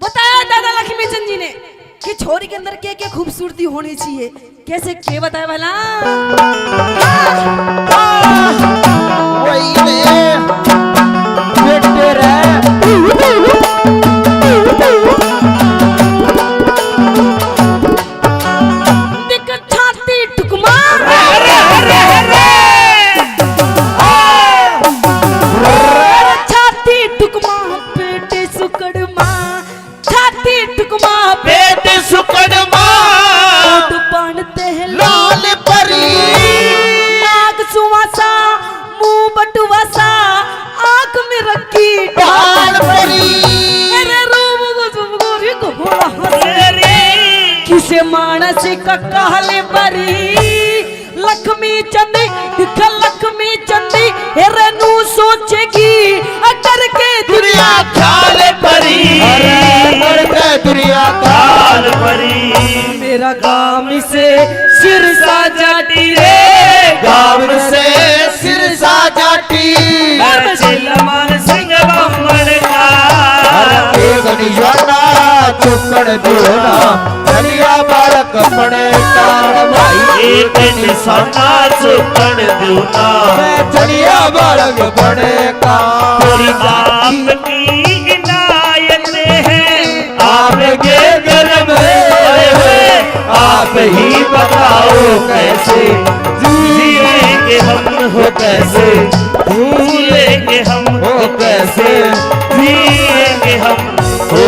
बताया दादा लक्ष्मी चंद जी ने कि छोरी के अंदर क्या क्या खूबसूरती होनी चाहिए, कैसे क्या बताया भला? किसे मानस का कहले बरी लक्ष्मी चंदी दिख लक्ष्मी चंदी हेरनू सोचेगी अगर के दुनिया ख्याल परी, अरे के दुनिया ख्याल परी। मेरा गाँव से सिर साजाटी रे, गाँव से सिर साजाटी चिल्लमान सिंह बम्मड़ का गनियाना चुकड़ दियोना गनिया बालक पड़े का भाई, एक निशाना चुकड़ दियोना चलिया बालक पड़े का। पूरी आपकी इनायत है, आपके गर्भ हुए आप ही बताओ कैसे जिएंगे हम, हो कैसे भूलेंगे हम, हो कैसे जिएंगे हम। हो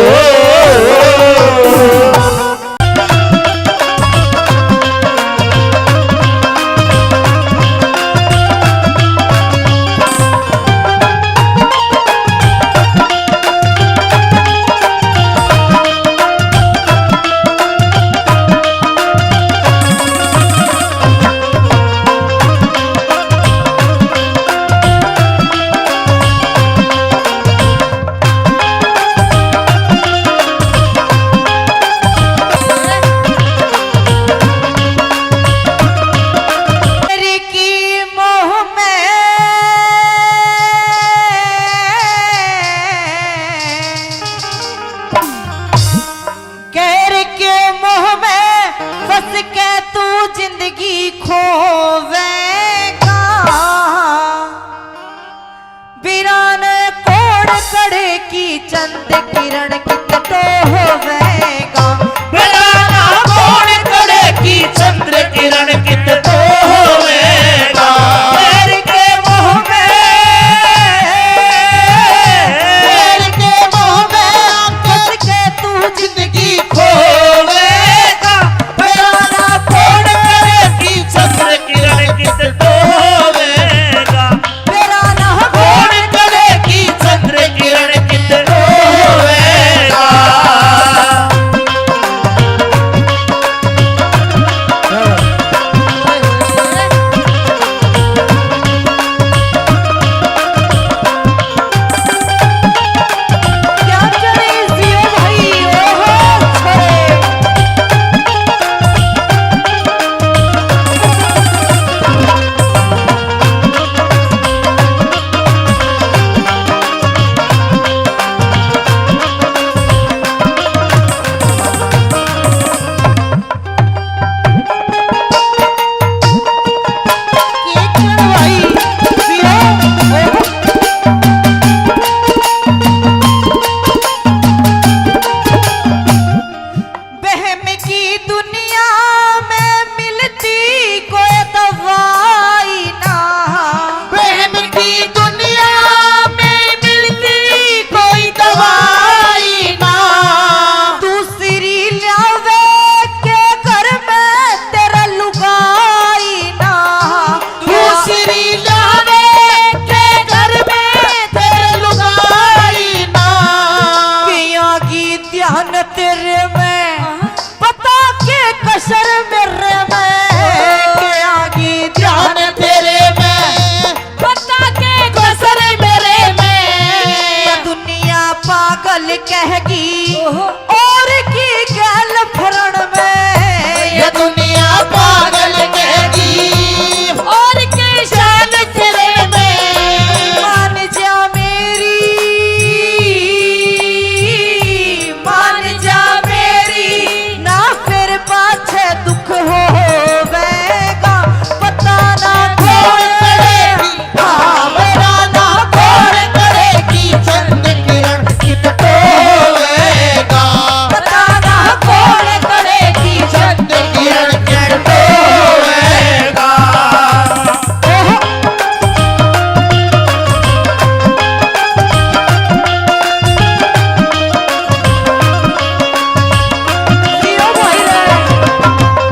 कसर मेरे में के आगे ध्यान तेरे में पता के कसर मेरे में ये दुनिया पागल कहगी और की गल फरण में ये दुनिया पागल कहगी और के शान तेरे में मान जा मेरी ना फिर पाछे दुख होवेगा पता ना कौन करेगी मेरा ना कौन करेगी चंद किरण कित होवेगा पता ना कौन करेगी चंद किरण कित होवेगा जियो भाई रे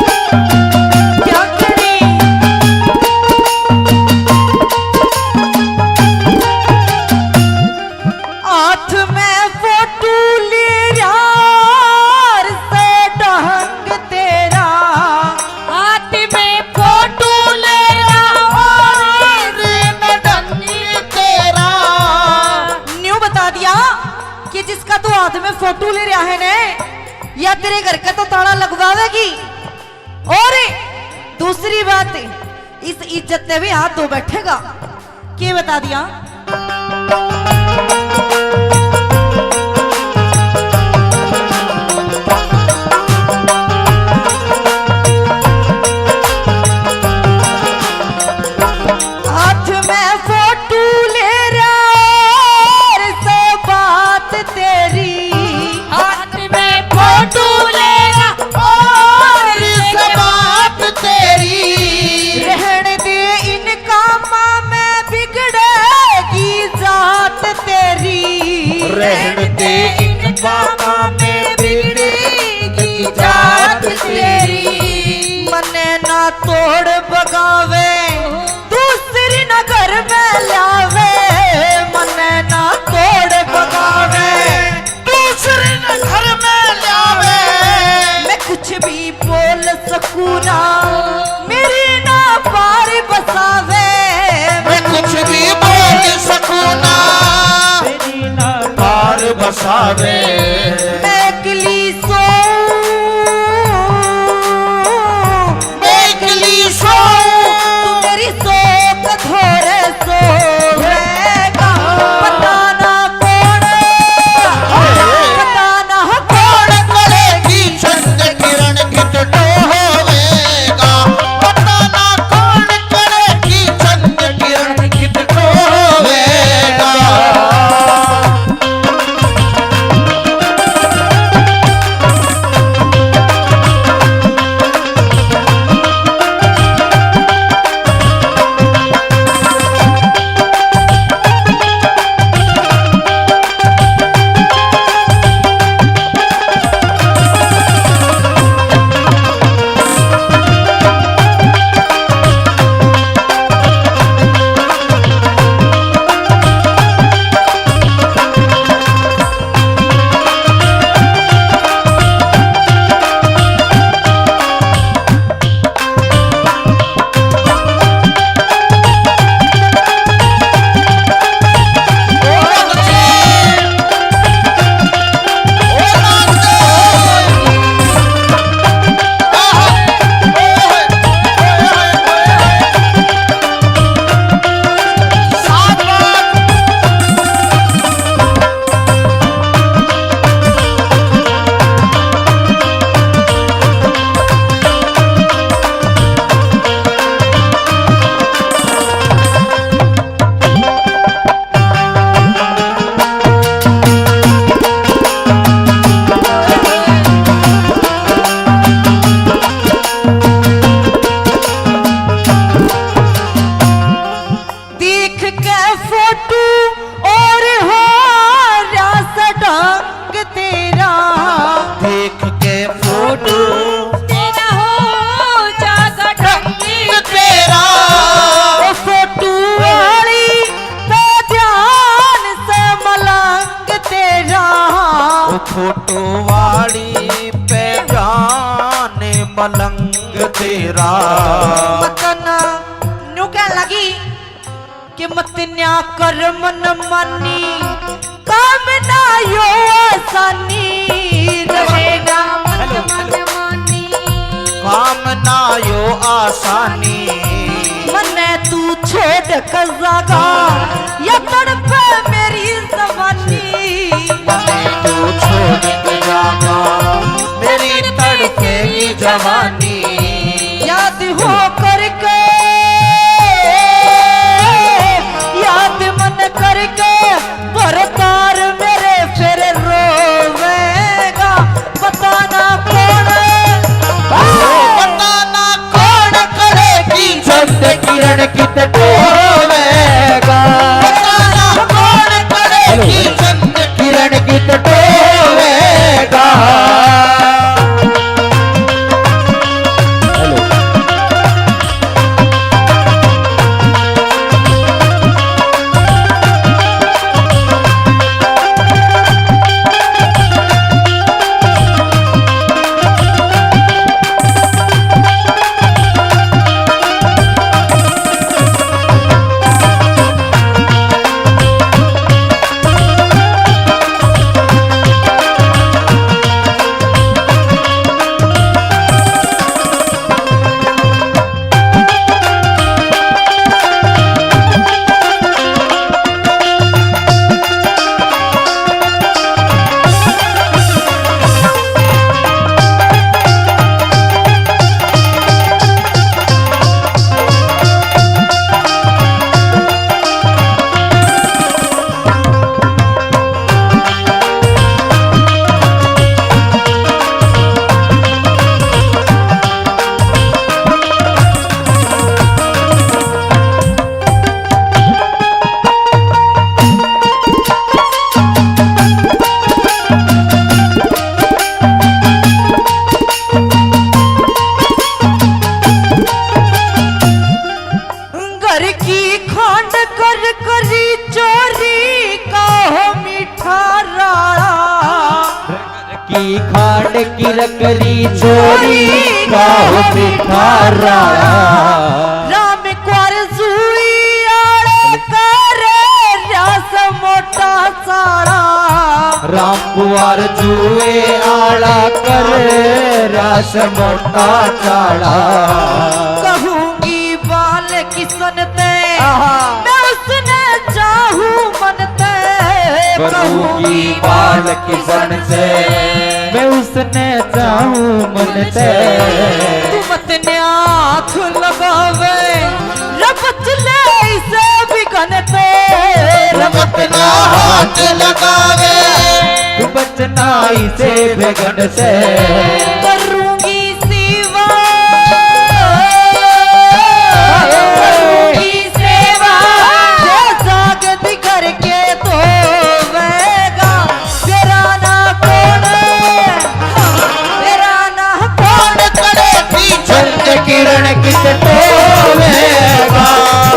क्या करें हाथ में फोटो ले यार से ढंग तेरा हाथ में फोटो ले और नडंगी तेरा न्यू बता दिया कि जिसका तू हाथ में फोटो ले रहा है ने या तेरे घर का तो ताला लगवावेगी और दूसरी बात इस इज्जत ने भी हाथ धो बैठेगा क्या बता दिया हाथ में फोटो ले यार से बात तेरी हाथ में फोटो ले और बात तेरी रहने दे इन कामा में बिगड़ेगी जात तेरी रहने दे इन बाबा में बिगड़ेगी जात तेरी मने ना तोड़ बगावे दूसरी न घर में लावे मने ना तोड़ बगावे दूसरे न घर में लावे मैं कुछ भी बोल सकूं ना मेरी ना पार बसावे मैं कुछ भी बोल सकूं ना तेरी ना पार बसावे मैं अकेली सो एकली सो तू मेरी सोच थोड़े सोएगा पता ना कौन करेगी चंद किरण कित होवेगा पता ना कौन करेगी चंद किरण कित होवेगा फोटू तेरा हो जागा ढंग तेरा ओ फोटू वाली पे ध्यान से मलंग तेरा ओ फोटू वाली पे ध्यान मलंग तेरा मतना नु क्या लगी कि मत न्या कर मन मानी काम ना यो आसानी रहेगा मन मन मानी काम ना यो आसानी मने तू छोड़ कर जागा या तड़पे मेरी जवानी मने तू छोड़ के जागा मेरी तड़पेगी जवानी याद हो करके याद मन करके भरतार मेरे फिर रोवेगा बताना कौन बताना कौन करेगी चंद किरण कित टोवेगा बताना कौन करेगी चंद किरण कित टोवेगा घर की खांड कर करी चोरी का हो मीठा राड़ा की खांड की रकरी चोरी का हो मीठा राड़ा राम क्वार जुई आड़े करे रस मोटा साड़ा राम कुंवर जुए आला कर रस मोटा चाड़ा कहूंगी बाल किसन ते मैं उसने चाहूं मन ते कहूंगी बाल किसन से मैं उसने चाहूं मन से तू मत ने आँख लगावे रब चले इसे बिगनते रमत ना हाथ लगावे तू बचना इसे बेगन से करूंगी सेवा करूंगी सेवा ये जागत करके धोवेगा तेरा ना कौन तेरा ना कौन करेगी चंद किरण कित टोवेगा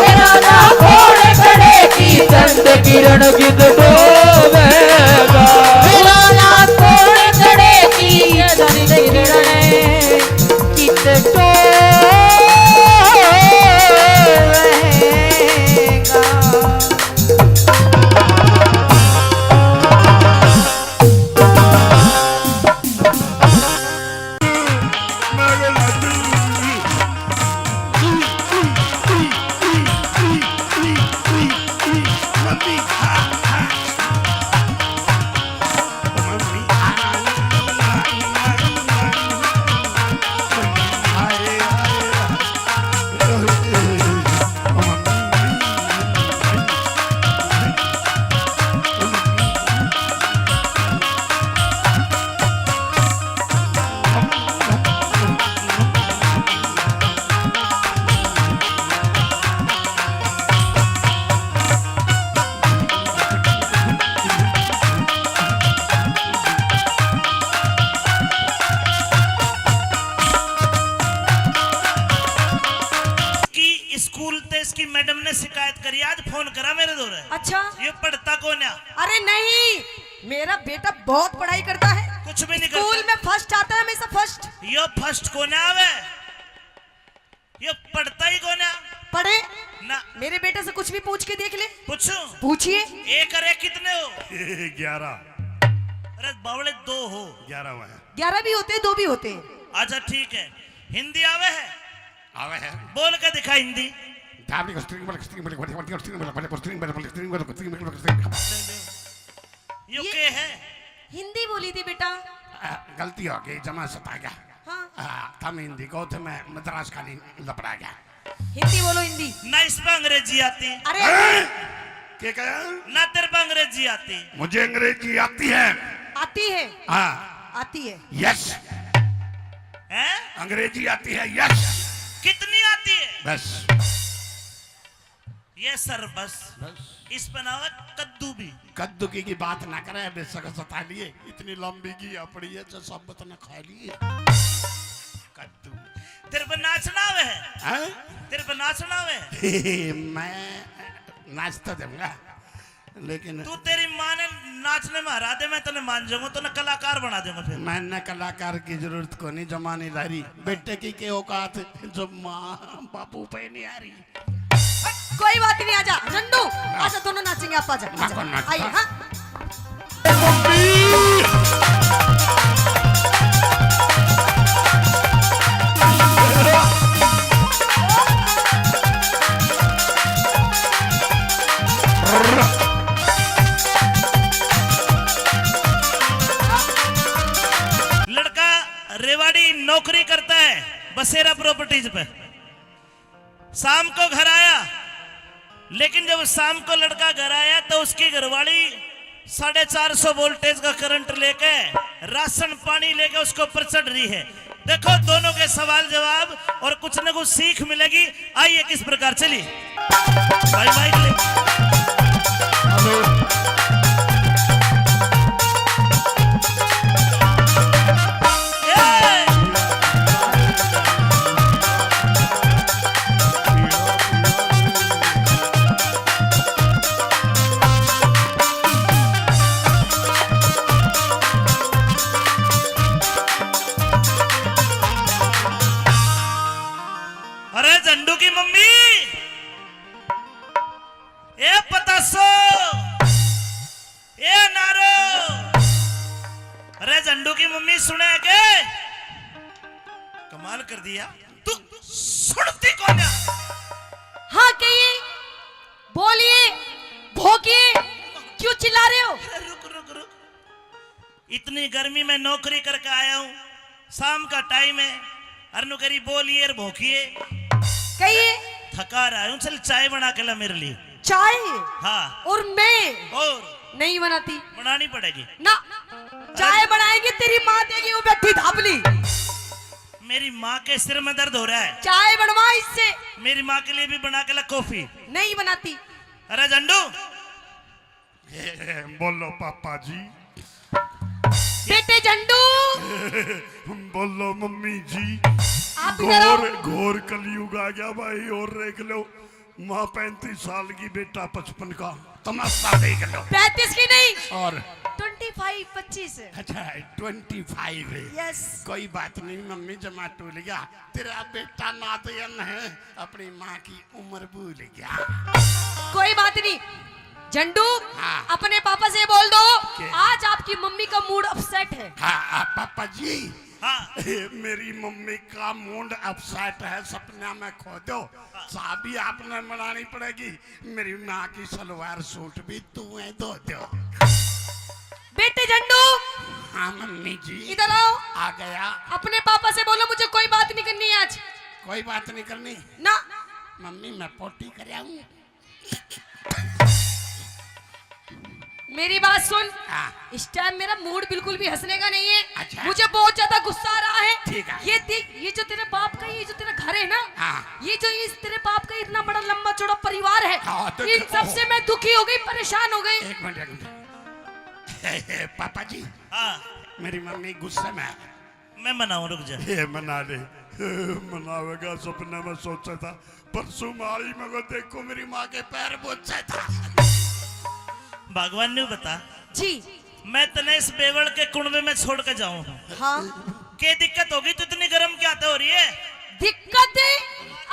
तेरा ना कौन करेगी चंद किरण कित टोवेगा तेरा ना कौन करेगी ने शिकायत करी, आज फोन करा मेरे दौर। अच्छा, ये पढ़ता कौन है? अरे नहीं, मेरा बेटा बहुत पढ़ाई करता है, कुछ भी नहीं स्कूल करता। में फर्स्ट आता है, हमेशा फर्स्ट। यो फर्स्ट कौन है? आवे ये पढ़ता ही कौन है? पढ़े ना मेरे बेटे से कुछ भी पूछ के देख ले। पूछो, पूछिए। एक अरे कितने हो? 11 अरे बावड़े 2 हो। 11 हुआ है 11 भी होते हैं, 2 भी होते हैं। अच्छा ठीक है, हिंदी आवे है? आवे है बोल के दिखा हिंदी। यो के है? हिंदी बोली थी बेटा। गलती हो गई, जमा सता गया। हाँ, थम हिंदी को थे, मैं मद्रास खाली लपड़ा गया। हिंदी बोलो, हिंदी। ना इस पे अंग्रेजी आती, अरे क्या कहा? ना तेरे पे अंग्रेजी आती। मुझे अंग्रेजी आती है। आती है, हाँ, आती है। यस, हैं? अंग्रेजी आती है, यस। कितनी आती है? बस ये सर बस इस पे ना कद्दू भी। कद्दू की बात ना करे, बेशक सता लिए, इतनी लंबी की अपड़ी है जो सब बतना खा लिए। कद्दू तेरे पे नाचना आवे है? हैं? तेरे पे नाचना आवे है? मैं नाच तो दूंगा, लेकिन तू तेरी माँ ने नाचने में हरा दे, मैं तने मान जाऊंगा, तो ना कलाकार बना दूंगा फिर। मैंने कलाकार की जरूरत को नहीं, जमानी लारी बेटे की औकात जो माँ बापू पे नहीं आ रही। कोई बात नहीं, आजा झंडू, आजा, दोनों नाचेंगे। आप आजा, नाचो, नाचो। आइए। हाँ, लड़का रेवाड़ी नौकरी करता है बसेरा प्रॉपर्टीज पे। शाम को घर आया, लेकिन जब शाम को लड़का घर आया तो उसकी घरवाली 450 वोल्टेज का करंट लेके राशन पानी लेके उसको ऊपर चढ़ रही है। देखो दोनों के सवाल जवाब और कुछ न कुछ सीख मिलेगी। आइए किस प्रकार चली भाई माइक ले। ए! अरे झंडू की मम्मी, ए पतासो, ए नारो, अरे झंडू की मम्मी सुने के? कमाल कर दिया, तू सुनती कौन है? हाँ, कहिए, बोलिए, भोगिए, क्यों चिल्ला रहे हो? अरे रुक रुक रुक, इतनी गर्मी में नौकरी करके आया हूँ, शाम का टाइम है, अरनु करी बोलिए और भोंकिए, कहिए। थका रहा हूँ, चल चाय बना के ला मेरे लिए। चाय? हाँ, और मैं और नहीं बनाती बनानी पड़ेगी। ना। चाय बनाएगी तेरी माँ देगी, वो बैठी धापली। मेरी माँ के सिर में दर्द हो रहा है, चाय बनवा इससे। मेरी माँ के लिए भी बना के ला कॉफी। नहीं बनाती। अरे झंडू, बोलो पापा जी। बेटे झंडू, बोलो मम्मी जी। आप इधर आओ। घोर कलयुग आ गया भाई, और देख लो, माँ 35 साल की, बेटा 55 का, तमाशा देख लो। 35 की नहीं, और 25 25। अच्छा 25 है। यस। कोई बात नहीं मम्मी, जमा टूल गया, तेरा बेटा नातयन है, अपनी माँ की उम्र भूल गया। कोई बात नहीं झंडू, हाँ। अपने पापा से बोल दो क्या? आज आपकी मम्मी का मूड अपसेट है। हाँ पापा जी, हाँ मेरी मम्मी का मूड अपसेट है, सपना में खो दो, चाबी आपने बनानी पड़ेगी, मेरी माँ की सलवार सूट भी तुम्हें धो दो। बेटे झंडू, हाँ मम्मी जी। इधर आओ। आ गया। अपने पापा से बोलो मुझे कोई बात नहीं करनी है आज। कोई बात नहीं करनी ना। मम्मी, मैं पोटी कराऊं? मेरी बात सुन, हाँ। इस टाइम मेरा मूड बिल्कुल भी हंसने का नहीं है। अच्छा। मुझे बहुत ज्यादा गुस्सा आ रहा है। ठीक है। ये देख, ये जो तेरे बाप का, ये जो तेरा घर है ना, हाँ। ये जो इस तेरे बाप का इतना बड़ा लंबा चौड़ा परिवार है, हाँ, तो इन सबसे मैं दुखी हो गई, परेशान हो गई। एक मिनट पापा जी, हाँ, मेरी मम्मी गुस्से में है। मैं मनाऊं, रुक जा। ये मना ले। मनावेगा, सपने में सोचा था परसों मारी में को देखो मेरी माँ के पैर पोछा था। भगवान ने बता जी मैं तने इस बेवड़ के कुंडे में छोड़ के जाऊं। हाँ क्या दिक्कत होगी? तू इतनी गर्म क्या हो रही है? दिक्कत है?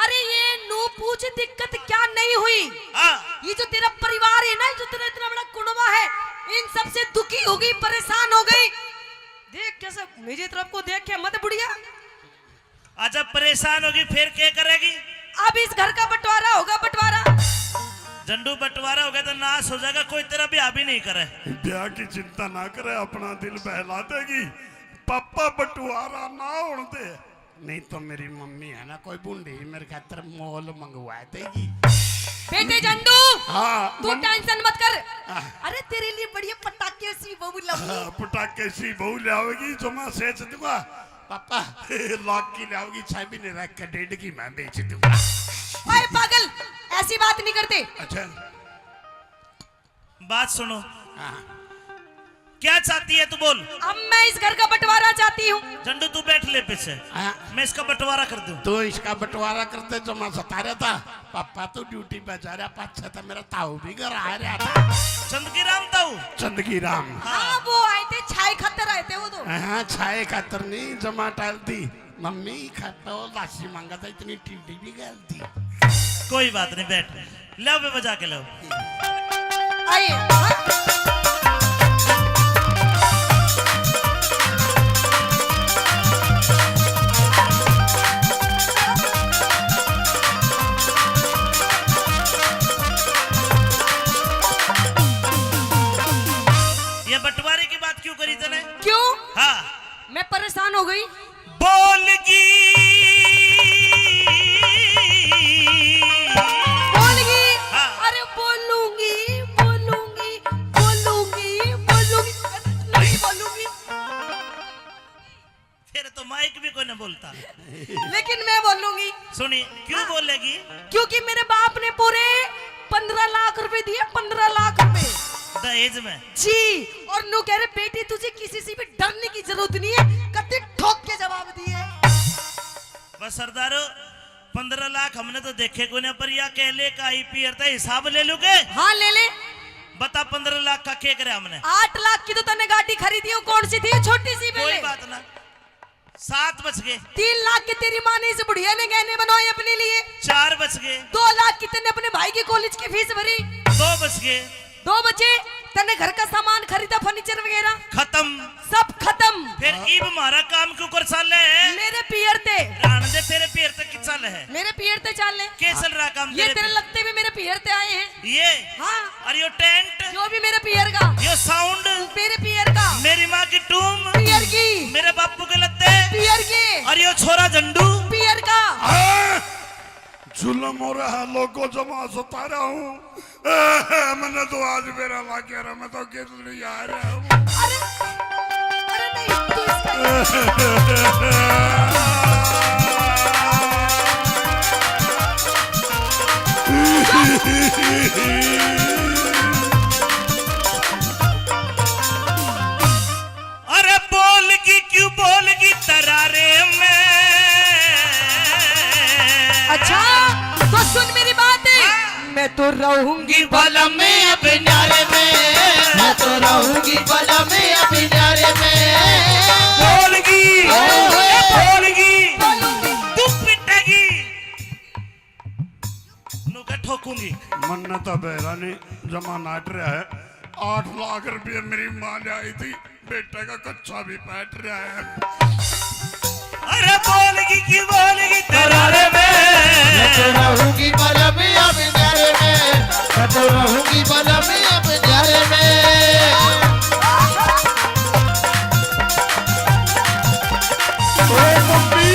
अरे ये नू पूछ दिक्कत क्या नहीं हुई। हाँ ये जो तेरा परिवार है ना, जो तेरा इतना बड़ा कुनबा है, इन सब से दुखी हो गई, परेशान हो गई। देख कैसे मेरी तरफ को देख के मत बुढ़िया। अच्छा परेशान होगी फिर क्या करेगी? अब इस घर का बंटवारा होगा, बंटवारा। झंडू बंटवारा हो गया तो नाश हो जाएगा, कोई तेरा ब्याह भी नहीं करे। ब्याह की चिंता ना करे, अपना दिल बहला देगी। पापा बंटवारा ना होने दे, नहीं तो मेरी मम्मी है ना कोई बूढ़ी मेरे खातर मोल मंगवा देगी। बेटे झंडू हाँ तू टेंशन मत कर। अरे तेरे लिए बढ़िया पटाखे सी बहू लाऊंगी। पटाखे सी बहू लाओगी जो मैं सेच दूंगा। पापा लाख की लाओगी, 6 महीने रख कर 1.5 की मैं बेच दूंगा। ओए पागल, ऐसी बात नहीं करते। अच्छा बात सुनो, हाँ क्या चाहती है तू बोल। अब मैं इस घर का बंटवारा चाहती हूँ। झंडू तू बैठ ले पीछे, हाँ। मैं इसका बंटवारा कर दूं। तो इसका बंटवारा करते जो मैं सता रहा था। पापा तो ड्यूटी पे जा रहा, पाछा था मेरा ताऊ भी घर आ रहा था। चंदगी राम ताऊ। चंदगी राम। हाँ वो आए थे, छाई खतर आए थे वो तो। हाँ छाए खातर नहीं जमा टाल दी। मम्मी खाता वो लाशी मांगा था, इतनी टीडी भी गल दी। कोई बात नहीं, बैठ लो, मैं बजा के लो। आइए हाँ। ये बंटवारे की बात क्यों करी तने? क्यों? हाँ मैं परेशान हो गई। बोलगी बोलगी? हाँ। अरे बोलूंगी बोलूंगी बोलूंगी बोलूंगी नहीं बोलूंगी। फिर तो माइक भी कोई न बोलता। लेकिन मैं बोलूंगी। सुनिए क्यों बोलेगी? क्योंकि मेरे बाप ने पूरे 15 लाख रुपए दिए, 15 लाख रुपए दहेज में। जी। और नु कह रहे बेटी तुझे किसी से भी डरने की जरूरत नहीं है, कत्ते ठोक के जवाब दिए। बस सरदारो 15 लाख हमने तो देखे को नहीं, पर या कहले का IPR था हिसाब ले लूगे। हाँ ले ले। बता 15 लाख का क्या करे हमने? 8 लाख की तो तने गाड़ी खरीदी हो, कौन सी थी? छोटी सी कोई पहले। बात ना, 7 बच गए। 3 लाख की तेरी माँ ने इस बुढ़िया ने गहने बनवाए अपने लिए। 4 बच गए। 2 लाख की तने अपने भाई की कॉलेज की फीस भरी। 2 बच गए। 2 बचे तने घर का सामान खरीदा, फर्नीचर वगैरह खत्म। सब खत्म। फिर ईब हमारा काम क्यों कर साले है? मेरे पियर थे, रान दे तेरे पैर तक कि चल है। मेरे पियर थे चाल ले। क्या चल रहा काम ये तेरे तेरे? लगते भी मेरे पियर थे आए हैं। ये हाँ और यो टेंट, जो भी मेरे पियर का, यो साउंड, मेरे पियर का, मेरी माँ की टूम, पियर की, मेरे बापू के लत्ते, पियर की, और यो छोरा झंडू। पियर का। जुल्म हो रहा है, लोगों जमा सता रहा हूँ। मैंने तो आज मेरा ला कह रहा, मैं तो कितनी आ रहा हूँ। अरे अरे नहीं तू इसका अरे बोलगी क्यों बोलगी तरारे में? अच्छा तो सुन मेरी बात है। मैं तो रहूंगी बलम में अब न्यारे में, मैं तो रहूंगी बलम में अब न्यारे में। बोलगी बोलगी तू पिटेगी, नुका ठोकूंगी। मन्नत तो बेरानी जमा नाट रहा है। 8 लाख रुपये मेरी माँ ले आई थी, बेटे का कच्चा भी पैट रहा है। अरे बोलगी की बोलगी तरारे में, मैं तो रहूंगी बलम में अब न्यारे में, मैं तो रहूंगी बलम में अब न्यारे में। ओ मम्मी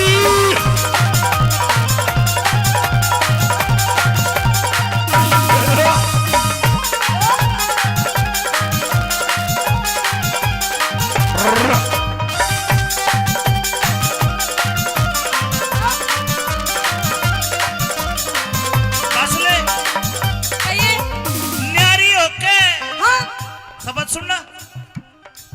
बस ले कहिए। न्यारी होके हाँ सबक सुनना।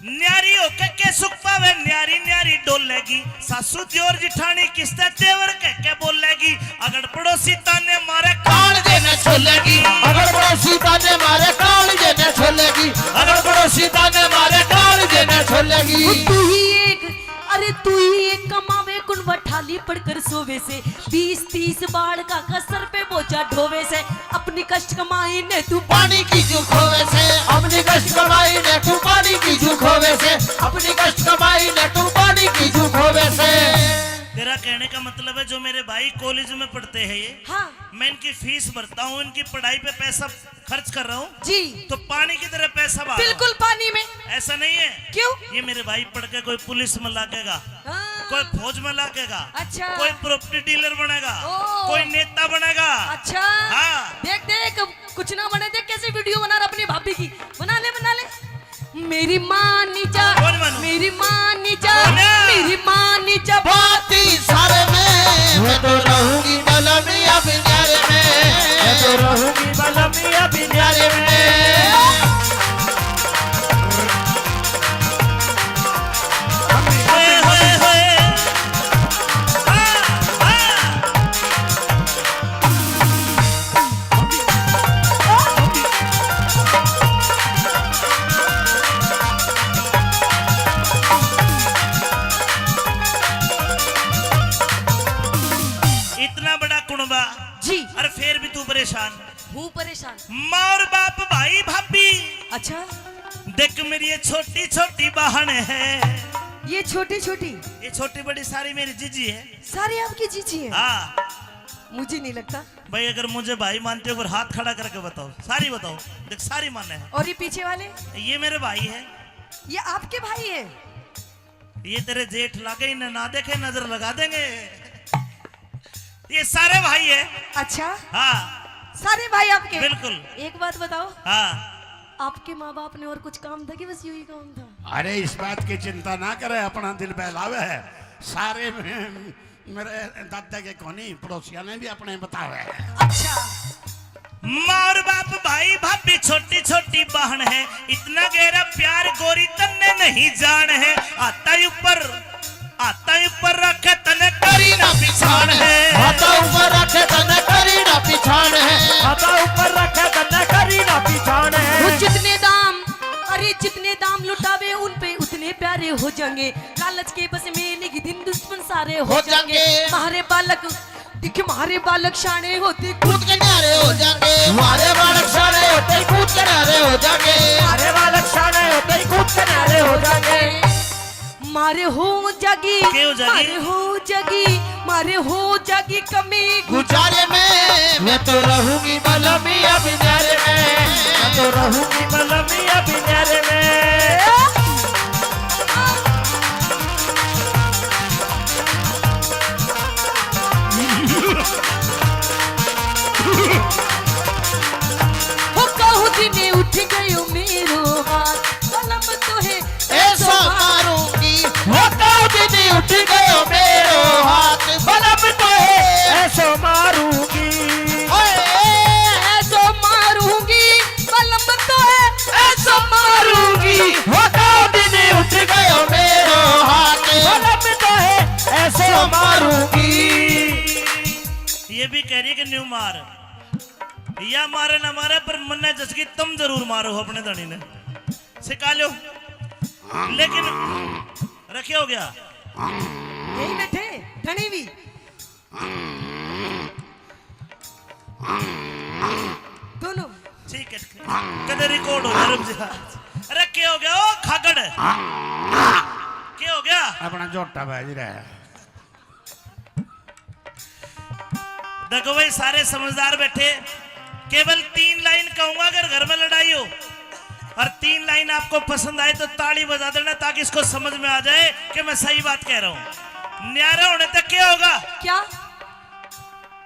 न्यारी होके के सुख पावे, न्यारी न्यारी डोलेगी। सूती और जिठानी किसते तेवर कह के बोलेगी, अगर पड़ोसी ताने मारे काल देने छोलेगी, अगर पड़ोसी ताने मारे काल देने छोलेगी, अगर पड़ोसी ताने मारे काल देने छोलेगी। तू ही एक, अरे तू ही एक कमावे कुन बठाली पड़कर सोवे से, 20-30 बाढ़ का कसर पे बोझा ढोवे से, अपनी कष्ट कमाई ने तू पानी की जू खोवे से, अपनी कष्ट कमाई ने तू पानी की जू खोवे से, अपनी कष्ट कमाई ने तू पानी की जू खोवे से। तेरा कहने का मतलब है जो मेरे भाई कॉलेज में पढ़ते हैं ये, हाँ मैं इनकी फीस भरता हूँ, इनकी पढ़ाई पे पैसा खर्च कर रहा हूँ, जी तो पानी की तरह पैसा बहा रहा हूं। बिल्कुल पानी में। ऐसा नहीं है। क्यों? ये मेरे भाई पढ़ के कोई पुलिस में लागेगा, हाँ, कोई फौज में लागेगा, अच्छा। कोई प्रॉपर्टी डीलर बनेगा, ओ। कोई नेता बनेगा। अच्छा हाँ। देख देख कुछ ना बने, देख कैसे वीडियो बना रहा अपनी भाभी की, बना ले बना ले। मेरी माँ नीचा, कौन मानू? मेरी माँ नीचा, बोला। मेरी माँ नीचा बाती सारे में मैं तो रहूंगी बलमिया बिन्यारे में, मैं तो रहूंगी बलमिया बिन्यारे में। होए, होए, होए। हाँ, हाँ। इतना बड़ा कुनबा जी, और फिर भी तू परेशान। हूँ परेशान। माँ और बाप भाई भाभी, अच्छा देख मेरी ये छोटी छोटी बहन है, ये छोटी छोटी ये छोटी बड़ी सारी मेरी जीजी है। सारी आपकी जीजी है? हाँ मुझे नहीं लगता। भाई, अगर मुझे भाई मानते हो फिर हाथ खड़ा करके बताओ, सारी बताओ। देख सारी माने है। और ये पीछे वाले? ये मेरे भाई है। ये आपके भाई है? ये तेरे जेठ लागे ना देखे नजर लगा देंगे। ये सारे भाई है। अच्छा हाँ सारे भाई आपके? बिल्कुल। एक बात बताओ, हाँ आपके माँ बाप ने और कुछ काम था कि बस यही काम था? अरे इस बात की चिंता ना करे, अपना दिल बहलावे है। सारे मेरे दादा के कोनी पड़ोसिया ने भी अपने बतावे है। अच्छा माँ और बाप भाई भाभी छोटी छोटी बहन है, इतना गहरा प्यार गोरी तन्ने नहीं जान है। आता ऊपर रखे तने करी ना पिछाड़ है, हाथा ऊपर रखे तने करी ना पिछाड़ है, हाथा ऊपर रखे तन्ने करी ना पिछाड़ है। वो जितने दाम, अरे जितने दाम लुटावे उन पे उतने प्यारे हो जाएंगे। लालच के बस में एक दिन दुश्मन सारे हो जाएंगे। हमारे बालक दिख, हमारे बालक शाने होते कूद के नारे हो जाएंगे, हमारे बालक सारे होते ही कूद के नारे हो जाएंगे, हमारे बालक शाने होते ही कूद के नारे हो जाएंगे। मारे हो जागी, क्या हो जागी? मारे हो जागी, मारे हो जागी कमी गुजारे में मैं तो रहूंगी बलमिया बिन्यारे में, मैं तो रहूंगी बलमिया बिन्यारे में। हो कहूँ दिने उठ गयो मेरो हाथ, कलम तो है ऐसा मारूंगी होता दीदी उठ गयो मेरो हाथ, बलम तो है ऐसो मारूंगी, ओए ऐसो मारूंगी, कलम तो है ऐसो मारूंगी। होता दीदी उठ गयो मेरो हाथ, बलम तो है ऐसो मारूंगी। ये भी कह रही है कि न्यू मार, या मारे ना मारे पर मन्ने जसकी तुम जरूर मारो अपने धनी ने सिखा लो। लेकिन रखे हो गया यही बैठे धनी भी। दोनों ठीक है, कदे रिकॉर्ड हो गया। रुक जा, रखे हो गया। ओ खागड़ क्या हो गया? अपना जोटा बाज रहा है। देखो भाई, सारे समझदार बैठे, केवल 3 लाइन कहूंगा अगर घर में लड़ाई हो, और 3 लाइन आपको पसंद आए तो ताली बजा देना ताकि इसको समझ में आ जाए कि मैं सही बात कह रहा हूं। न्यारे होने तक क्या होगा? क्या?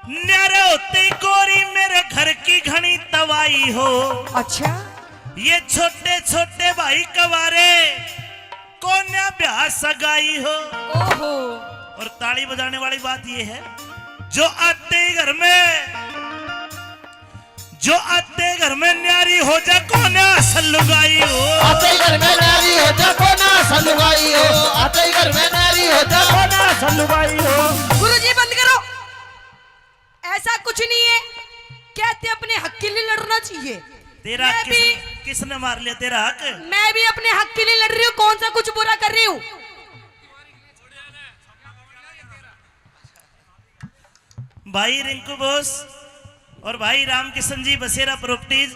न्यारे होते ही गोरी मेरे घर की घनी तवाई हो। अच्छा ये छोटे छोटे भाई कवारे कोन्या ब्याह सगाई हो। ओहो, और ताली बजाने वाली बात ये है, जो आते ही घर में जो आते घर में न्यारी हो जा कौन असल लुगाई हो। आते घर में नारी हो जा कोना सलुगाई हो। आते घर में नारी हो जा कोना सलुगाई हो। गुरुजी बंद करो, ऐसा कुछ नहीं है, कहते अपने हक के लिए लड़ना चाहिए। तेरा मैं भी- किसने मार लिया तेरा हक। मैं भी अपने हक के लिए लड़ रही हूँ, कौन सा कुछ बुरा कर रही हूँ। भाई रिंकू बोस और भाई रामकिशन जी बसेरा प्रॉपर्टीज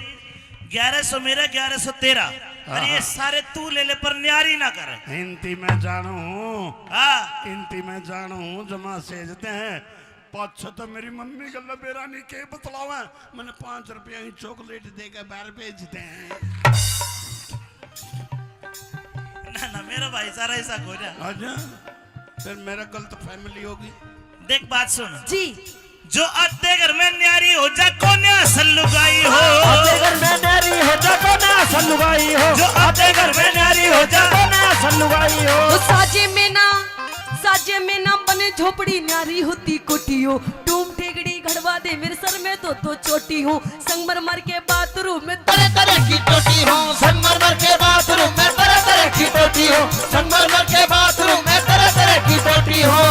1100 मेरा 1100 तेरा और ये सारे तू ले ले पर न्यारी ना कर। हिंदी में जानू हाँ हिंदी में जानू जमा सेजते हैं पाँच तो मेरी मम्मी का लबेरानी के बतलावा मैंने 5 रुपया ही चॉकलेट देकर बाहर भेजते हैं। ना ना मेरा भाई सारा ऐसा हो रहा। अच्छा फिर मेरा गलत फैमिली होगी। देख बात सुन, जी जो आते घर में न्यारी हो जा कौन असल लुगाई हो। आते घर में नारी हो जा कोना सलुगाई हो। जो आते घर में न्यारी हो जा कोना सलुगाई हो। तो साजे में ना बने झोपड़ी, न्यारी होती कोठी हो। टूम ठेगड़ी घड़वा दे मेरे सर में तो चोटी हो। संगमरमर के बाथरूम में तरह तरह की टोटी हो। संगमरमर के बाथरूम में तरह तरह की टोटी हो। संगमरमर के बाथरूम में तरह तरह की टोटी हो।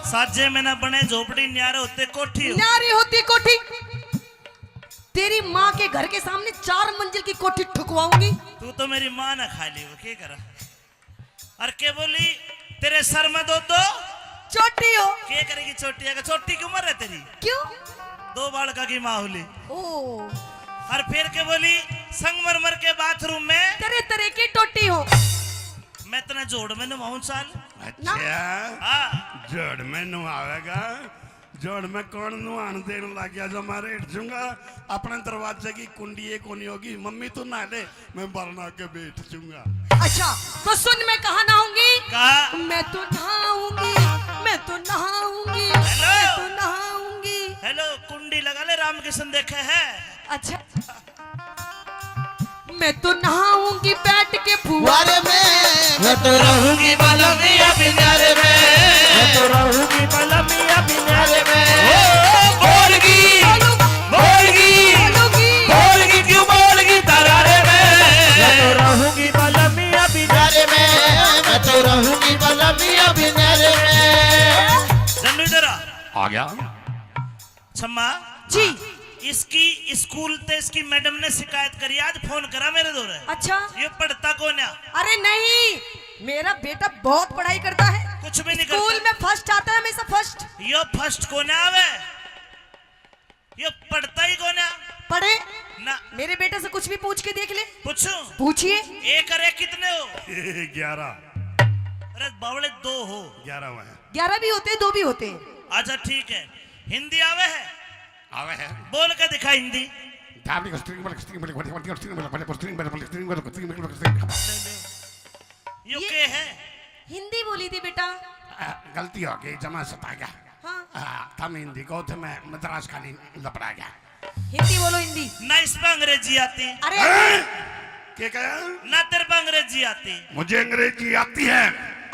साजे में ना बने झोपड़ी न्यारे होते कोठी हो। न्यारी होती कोठी। तेरी माँ के घर के सामने 4 मंजिल की कोठी ठुकवाऊंगी। तू तो मेरी माँ ना खा ली वो क्या करा। और क्या बोली तेरे सर में दो चोटी हो। क्या करेगी छोटी है छोटी की उम्र है तेरी क्यों? 2 बालका की माँ होली। ओ और फिर के बोली संगमरमर के बाथरूम में तरह तरह की टोटी हो। मैं तना जोड़ में नवाऊं साल। अच्छा हाँ जोड़ में नुआवेगा जोड़ में कौन नुआन देने लग गया जो मारे हिट जूंगा अपने दरवाजे की कुंडी एक होनी होगी मम्मी तू ना ले मैं बरना के बैठ जूंगा। अच्छा तो सुन, मैं कहाँ नहाऊंगी? कहा मैं तो नहाऊंगी, मैं तो नहाऊंगी, हेलो। मैं तो नहाऊंगी। हेलो कुंडी लगा ले रामकिशन देखे है। अच्छा मैं तो नहाऊंगी बैठ के फुहारे में मैं तो रहूंगी बलमिया बिनारे में मैं तो रहूंगी बलमिया बिनारे में। बोलगी बोलगी बोलगी क्यों बोलगी तरारे मैं तो में। रहूंगी बलमिया बिनारे बिनारे में मैं तो रहूंगी बलमिया बिनारे में। जन्नू इधर आ गया छम्मा जी। इसकी स्कूल ते इसकी मैडम ने शिकायत करी आज फोन करा मेरे दौरे। अच्छा ये पढ़ता कौन है। अरे नहीं, मेरा बेटा बहुत पढ़ाई करता है, कुछ भी नहीं स्कूल करता। में फर्स्ट आता है, हमेशा फर्स्ट। यो फर्स्ट कौन आवे ये पढ़ता ही कौन है पढ़े ना। मेरे बेटे से कुछ भी पूछ के देख ले। पूछू पूछिए। 1 और 1 कितने हो। 11 अरे बावड़े 2 हो। 11 हुआ है 11 भी होते हैं, 2 भी होते हैं। अच्छा ठीक है हिंदी आवे है आवे है बोल के दिखा हिंदी। यो के है हिंदी बोली थी बेटा। गलती हो गई जमा सता गया। हाँ थम हिंदी को थे मैं मद्रास खाली लपड़ा गया। हिंदी बोलो, हिंदी। ना इस पे अंग्रेजी आती अरे क्या कहा ना तेरे पे अंग्रेजी आती। मुझे अंग्रेजी आती है।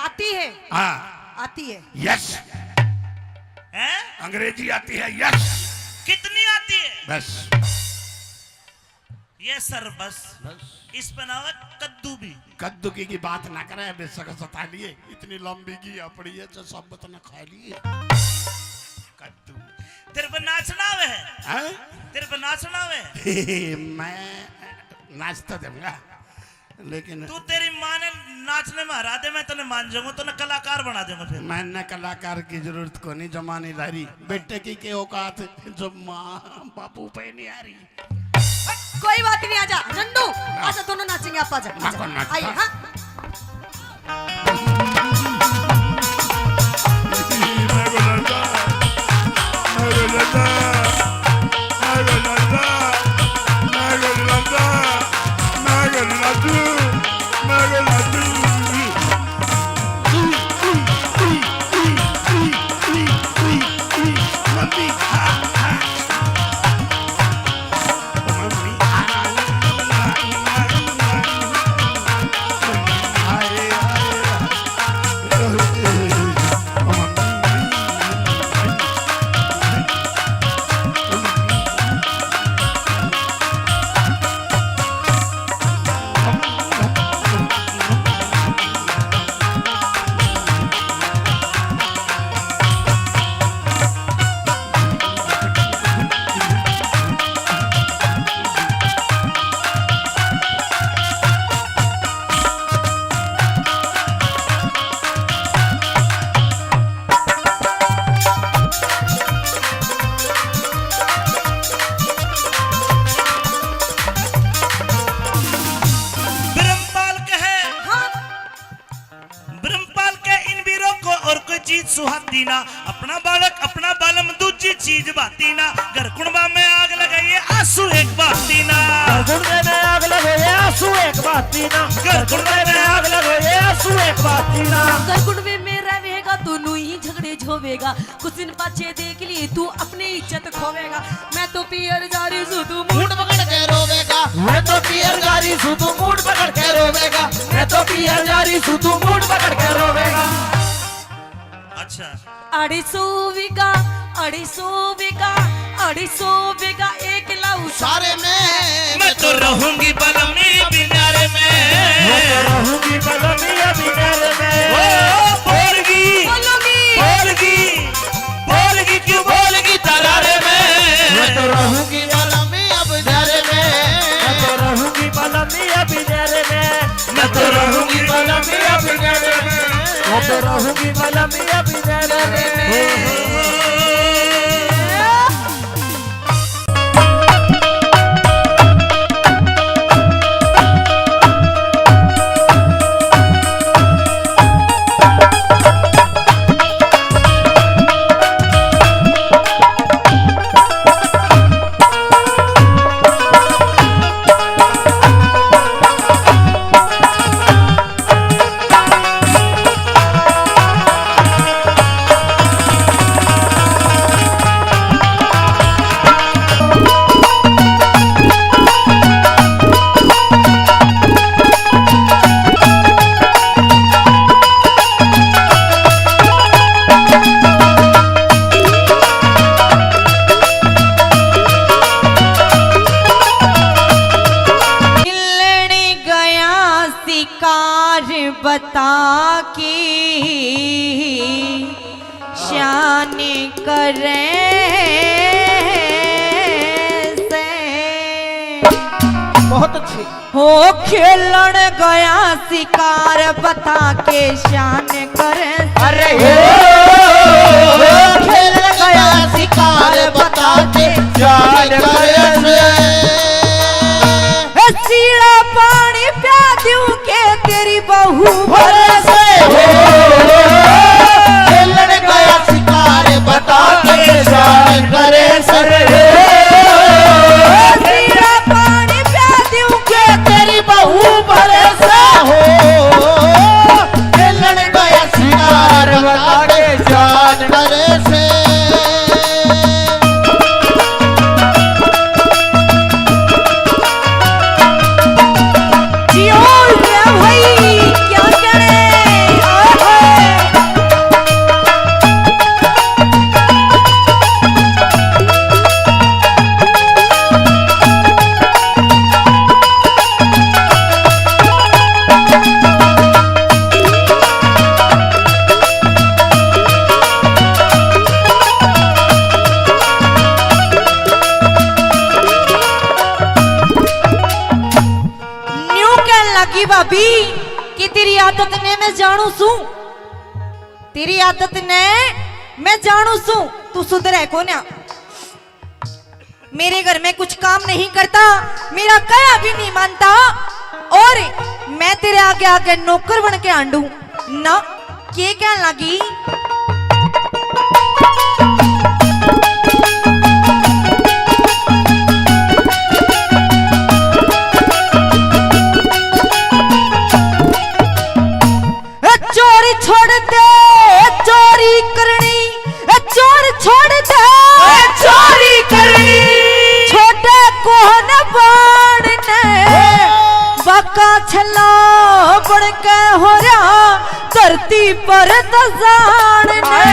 आती है, हाँ आती है। यस हैं अंग्रेजी आती है यस कितनी आती है। बस ये सर बस इस पे ना कद्दू भी। कद्दू की बात ना करे बेशक सता लिए इतनी लंबी की अपड़ी है जो सब तो ना खा लिए कद्दू। तेरे पे नाचना आवे है हैं? तेरे पे नाचना आवे है। मैं नाच तो दूंगा लेकिन तू तेरी माँ ने नाचने में हरा दे मैं तने मान जाऊंगा तो ना कलाकार बना दूंगा फिर। मैंने कलाकार की जरूरत को नहीं जमानी ला रही बेटे की के औकात जो माँ बापू पे नहीं आ रही। कोई बात नहीं, आजा झंडू, आजा दोनों नाचेंगे। आप आजा, ना कौन नाचता? आइए। हाँ भाती ना, अपना बालक अपना बालम दूजी चीज भाती ना, घर कुणबा में आग लगाइए आंसू एक बाती ना, गुंडे में आग लगे आंसू एक बाती ना, घर कुणबे में आग लगे आंसू एक बाती ना। घर कुंडवे में रहेगा तो नू ही झगड़े झोवेगा, कुछ दिन पाछे देख लिए तू अपनी इज्जत खोवेगा। मैं तो पियर जा रही हूँ तू मूड पकड़ के रोवेगा, मैं तो पियर जा रही हूँ तू मूड पकड़ के रोवेगा, मैं तो पियर जा रही हूँ तू मूड पकड़ के रोवेगा। अच्छा 250 बीघा एक लाऊ सारे में मैं तो रहूंगी बलमी बिनारे में, मैं तो रहूंगी बलमिया बिनारे में। ओ बोलगी क्यों बोलगी तरारे में, मैं तो रहूंगी बलमी अब डरे में, मैं तो रहूंगी बलमिया बिनारे में, मैं तो रहूंगी बलमिया बिनारे में, मैं तो रहूंगी बलमिया बिनारे में। बता की शान करे से बहुत अच्छी हो खेलन गया शिकार बता के शान करे। अरे खेलन गया शिकार बता के जान करे सीड़ा पानी प्या दूं के तेरी बहू भरोसे हो खेलन गया शिकार बता के जान करे सरे सीड़ा पानी प्या दूं के तेरी बहू भरोसे हो खेलन गया शिकार बता के जान करे से भाभी कि तेरी आदत ने मैं जानू सू, तेरी आदत ने मैं जानू सू, तू सुधर है को ना। मेरे घर में कुछ काम नहीं करता, मेरा कया भी नहीं मानता और मैं तेरे आगे आगे नौकर बन के आंडू ना। ये क्या लगी चोरी छोड़ दे चोरी करनी, चोर छोड़ दे चोरी करनी, छोटे कोहन बाण ने बाका छला बन के हो रहा धरती पर दजान ने।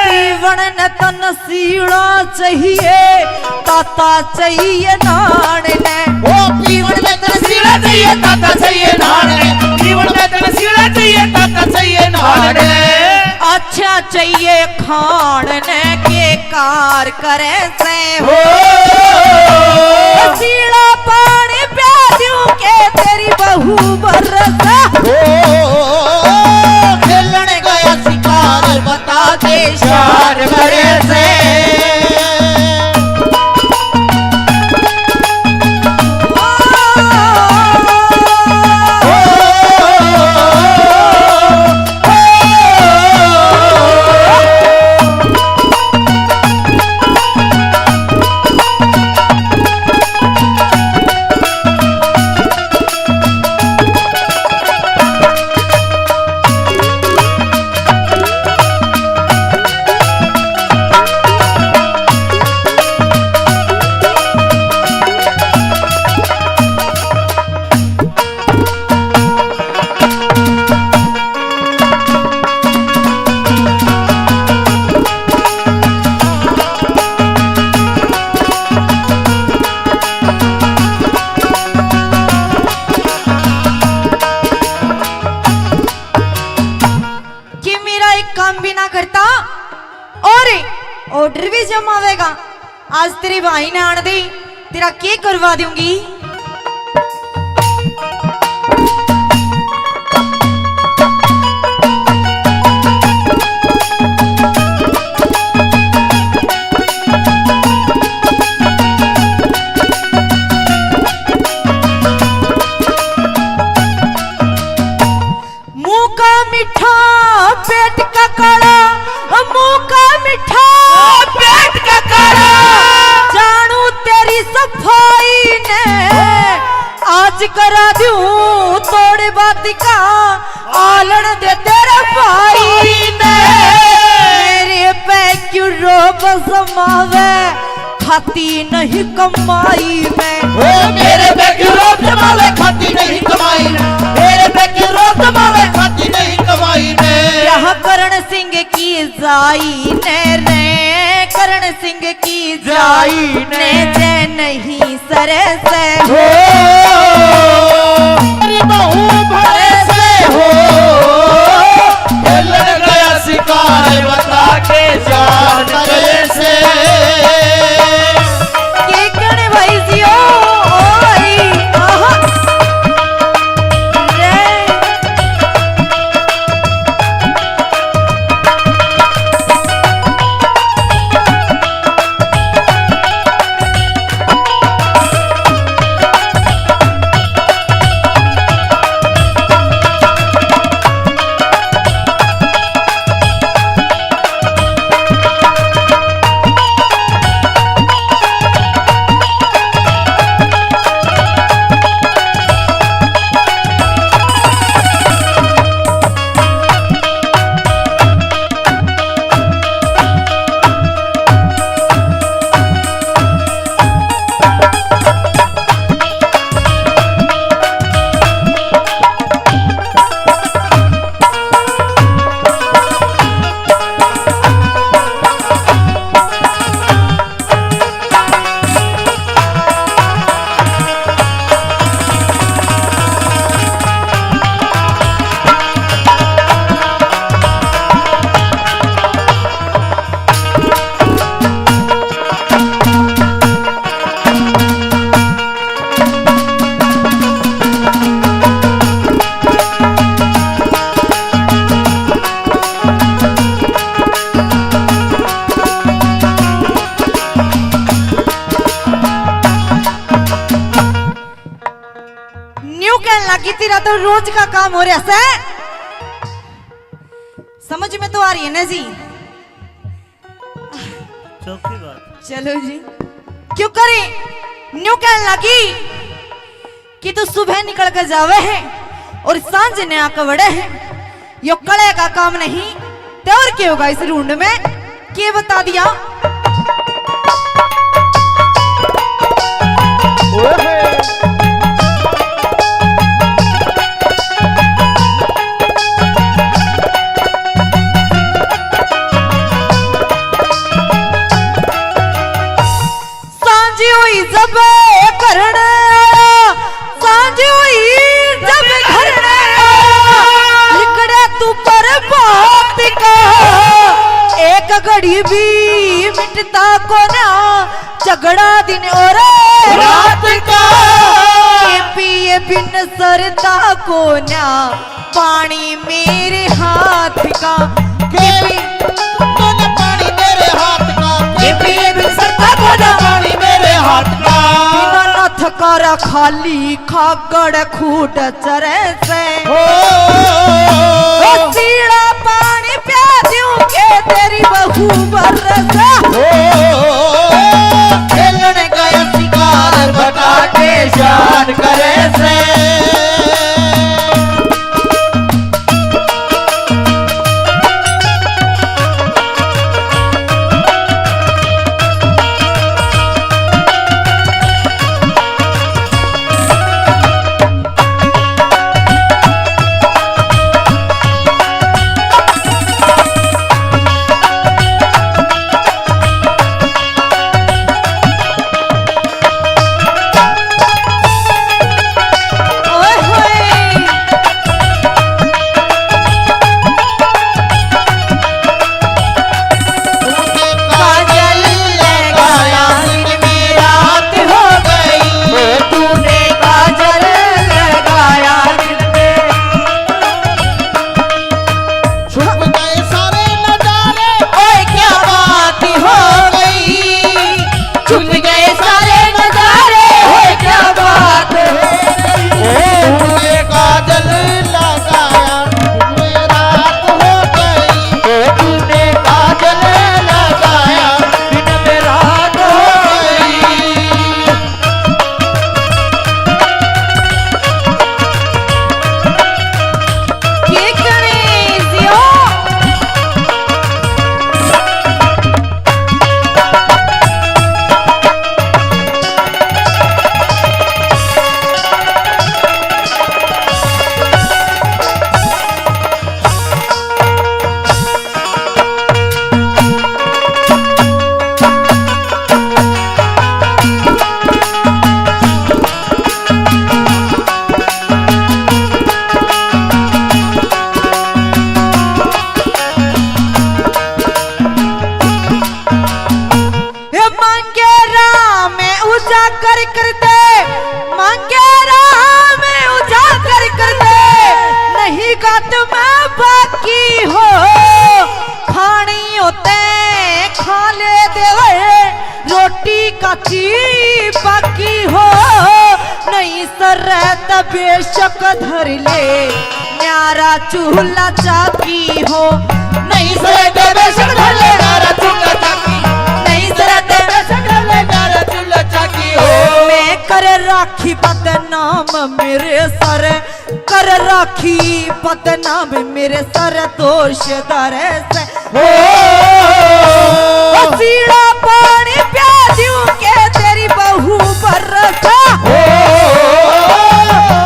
पीवन न तन सीड़ा चाहिए ताता चाहिए नान ने, ओ पीवन में तन सीड़ा चाहिए ताता चाहिए नान ने, पीवन में तन सीड़ा चाहिए ताता चाहिए नान ने। अच्छा चाहिए खान ने के कार करे से हो सीड़ा पानी प्या दूं के तेरी बहू बरसा। खेलन गया शिकार बता के शान करे से ऑर्डर भी जमावेगा। आज तेरी भाई ने आन दी, तेरा के करवा दूंगी। मुंह का मीठा पेट का काला, मुंह का मीठा पेट का काला, जानू तेरी सफाई ने आज करा दूं तोड़े बात का आलन दे तेरे भाई ने। मेरे पे क्यों रोब समावे खाती नहीं कमाई में, मेरे पे क्यों रोब जमावे खाती नहीं कमाई में, मेरे पे क्यों रोब जमावे खाती नहीं कमाई में। यह करण सिंह की जाई ने रे, करण सिंह की जाई ने जे नहीं सरे से हो, मेरी बहू भरे से हो, खेलन गया शिकार बता के जान करे से। के कण भाई जी ओई आहा रे। लगी तेरा तो रोज का काम हो रहा है, समझ में तो आ रही है ना जी। चौकी बात। चलो जी क्यों करे न्यू कहने लगी कि तू सुबह निकल कर जावे है और सांझ ने आकर बड़े है, यो कड़े का काम नहीं तो और क्या होगा इस रूंड में, क्या बता दिया। घड़ी भी मिटता को ना झगड़ा दिन और रात का, पिए बिन सरता को ना पानी मेरे हाथ का, पानी मेरे हाथ का, पिए बिन सरता को ना पानी मेरे हाथ का। बिना नथ कर खाली खागड़ खूट चरे से सीड़ा पानी प्या दूं के तेरी बहू बरसा, खेलने गया शिकार बता के जान करे से। कर दे, मांगे राह में उजागर कर दे, नहीं गात में बाकी हो, खानी होते खा ले देवे, रोटी काची बाकी हो, नहीं सरत बेशक धर ले, न्यारा चूल्हा चाकी हो, नहीं सरत बेशक धर ले, न्यारा चूल्हा चाकी, नहीं सरत बेशक धर ले, न्यारा चूल्हा चाकी हो, मैं कर राखी बदनाम मेरे सर, कर राखी बदनाम मेरे सर, दोष दर से हो, सीड़ा पानी प्यादियों के तेरी बहू बरसा हो,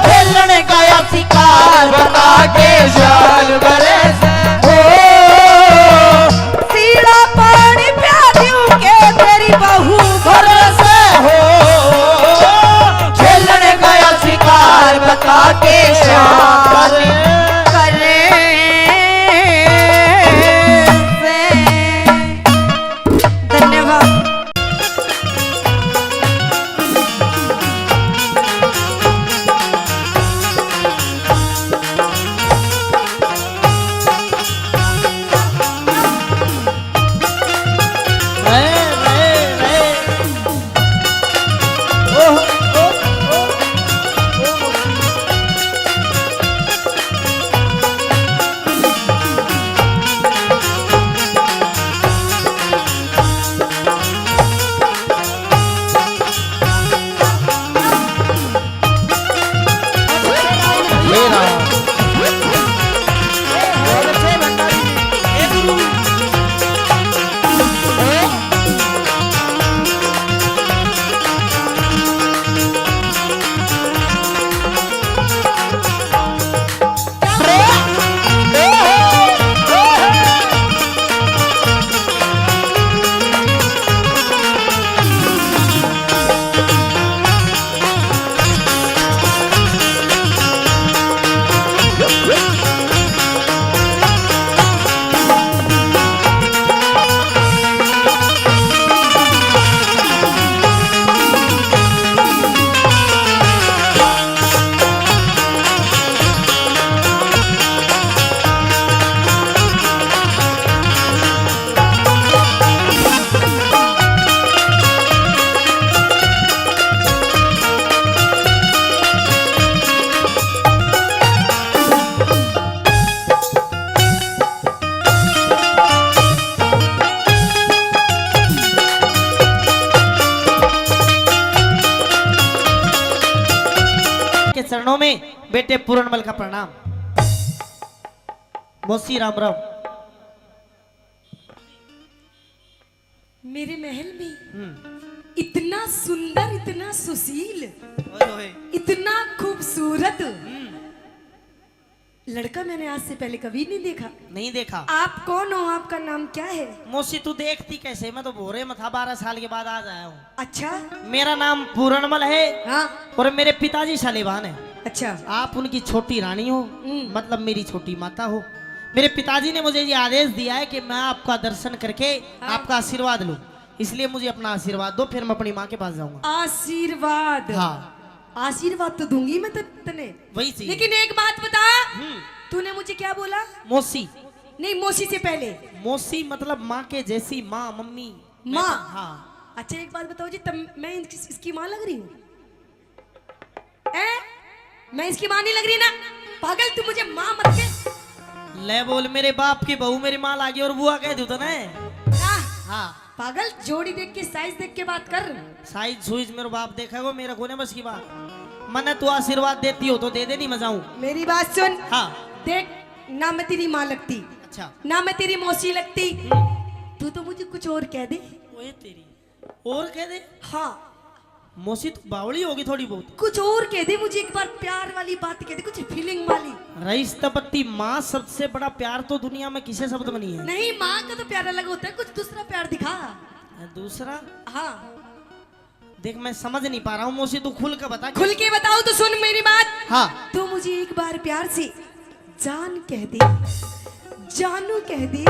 खेलने गया शिकार बता के शाल बरस हो, सीड़ा पानी प्यादियों के तेरी बहू बरसा हो, खेलने गया शिकार बता के शाल करे धन्यवाद। चरणों में बेटे पूरनमल का प्रणाम। मौसी राम राम। मेरे महल में इतना सुंदर, इतना सुशील, इतना खूबसूरत लड़का मैंने आज से पहले कभी नहीं देखा। नहीं देखा। आप कौन हो? आपका नाम क्या है? मौसी तू देखती कैसे, मैं तो भोरे में था, 12 साल के बाद आज आया हूँ। अच्छा, मेरा नाम पूरनमल है। हाँ। और मेरे पिताजी शालिवान है। अच्छा, आप उनकी छोटी रानी हो, मतलब मेरी छोटी माता हो। मेरे पिताजी ने मुझे ये आदेश दिया है कि मैं आपका दर्शन करके आपका आशीर्वाद लूं, इसलिए मुझे अपना आशीर्वाद दो, फिर मैं अपनी माँ के पास जाऊंगा। आशीर्वाद? हाँ, आशीर्वाद तो दूंगी मैं तने, वही चीज। लेकिन एक बात बता, तूने मुझे क्या बोला? मौसी। नहीं, मौसी से पहले मौसी मतलब माँ के जैसी, माँ, मम्मी, माँ। हाँ। अच्छा एक बात बताओ जी, तब मैं इसकी माँ लग रही हूँ? मैं इसकी माँ नहीं लग रही ना? पागल, तू मुझे माँ मत के। ले बोल, मेरे बाप की बहू मेरी माँ लागी और बुआ कह दू तो ना। हाँ, पागल, जोड़ी देख के, साइज देख के बात कर। साइज सुइज मेरे बाप देखा वो, मेरा कोने बस की बात। मने तू आशीर्वाद देती हो तो दे दे, नहीं मजाऊं। मेरी बात सुन। हाँ। देख, ना मैं तेरी माँ लगती, अच्छा, ना मैं तेरी मौसी लगती, तू तो मुझे कुछ और कह दे। ओए तेरी, और कह दे। हाँ, मौसी तू बावली होगी थोड़ी बहुत। कुछ और कह दे मुझे, एक बार प्यार वाली बात कह दे, कुछ फीलिंग वाली। रईस तपत्ती, माँ सबसे बड़ा प्यार तो दुनिया में किसे शब्द बनी है? नहीं, माँ का तो प्यार अलग होता है, कुछ दूसरा प्यार दिखा। दूसरा? हाँ, देख मैं समझ नहीं पा रहा हूँ मौसी, तू खुल के बता। खुल के बताओ तो सुन मेरी बात। हाँ। तू मुझे एक बार प्यार से जान कह दे, जानू कह दे,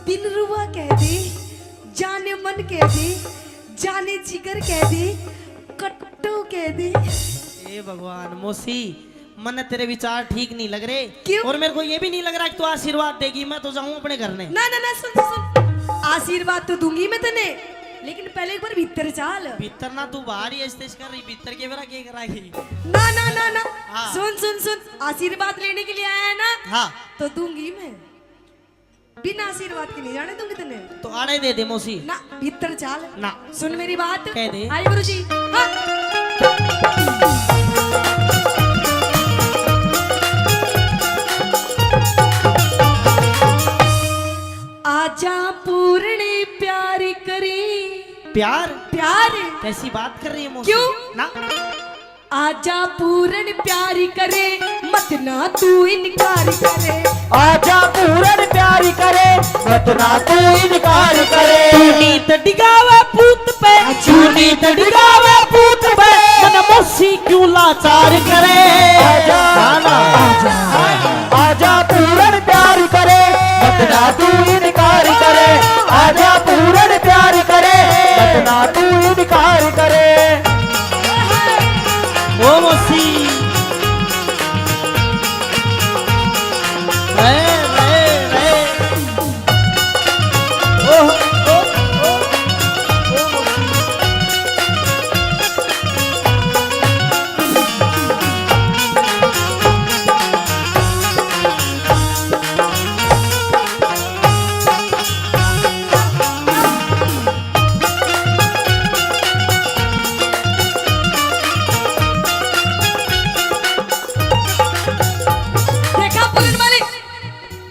दिलरुबा कह दे, जाने मन कह दे, जाने जिगर कह दे, कट्टू कह दी। ए भगवान मौसी, मन तेरे विचार ठीक नहीं लग रहे। क्यों? और मेरे को ये भी नहीं लग रहा कि तू आशीर्वाद देगी। मैं तो जाऊं अपने घर में। ना ना ना, सुन सुन, आशीर्वाद तो दूंगी मैं तने, लेकिन पहले एक बार भीतर चाल। भीतर ना तू बाहर ही स्टेज कर रही, भीतर के बेरा के कराएगी। ना ना ना ना, हाँ। सुन सुन सुन, आशीर्वाद लेने के लिए आया है ना, हाँ तो दूंगी मैं, बिना आशीर्वाद के नहीं जाने दूंगी तने। तो आड़े दे दे मौसी। ना भीतर चाल, ना सुन मेरी बात। कह दे। आई गुरुजी। हाँ। आजा पूर्ण प्यार करी। प्यार? प्यार कैसी बात कर रही है मौसी? क्यों? ना आजा पूर्ण प्यार करे, मत ना तू इनकार करे। आजा पूरन प्यारी करे, मत ना तू इनकार करे। नीत डिगावे पूत पे, नीत डिगावे पूत पे, मन मौसी क्यों लाचार करे। आजा आजा आजा पूरन प्यारी करे, मत ना तू इनकार करे। आजा पूरन प्यारी करे, मत ना तू इनकार करे। ओ मौसी रे रे रे ओ ओ ओ ओ मौसी। देखा पूर्ण मालिक,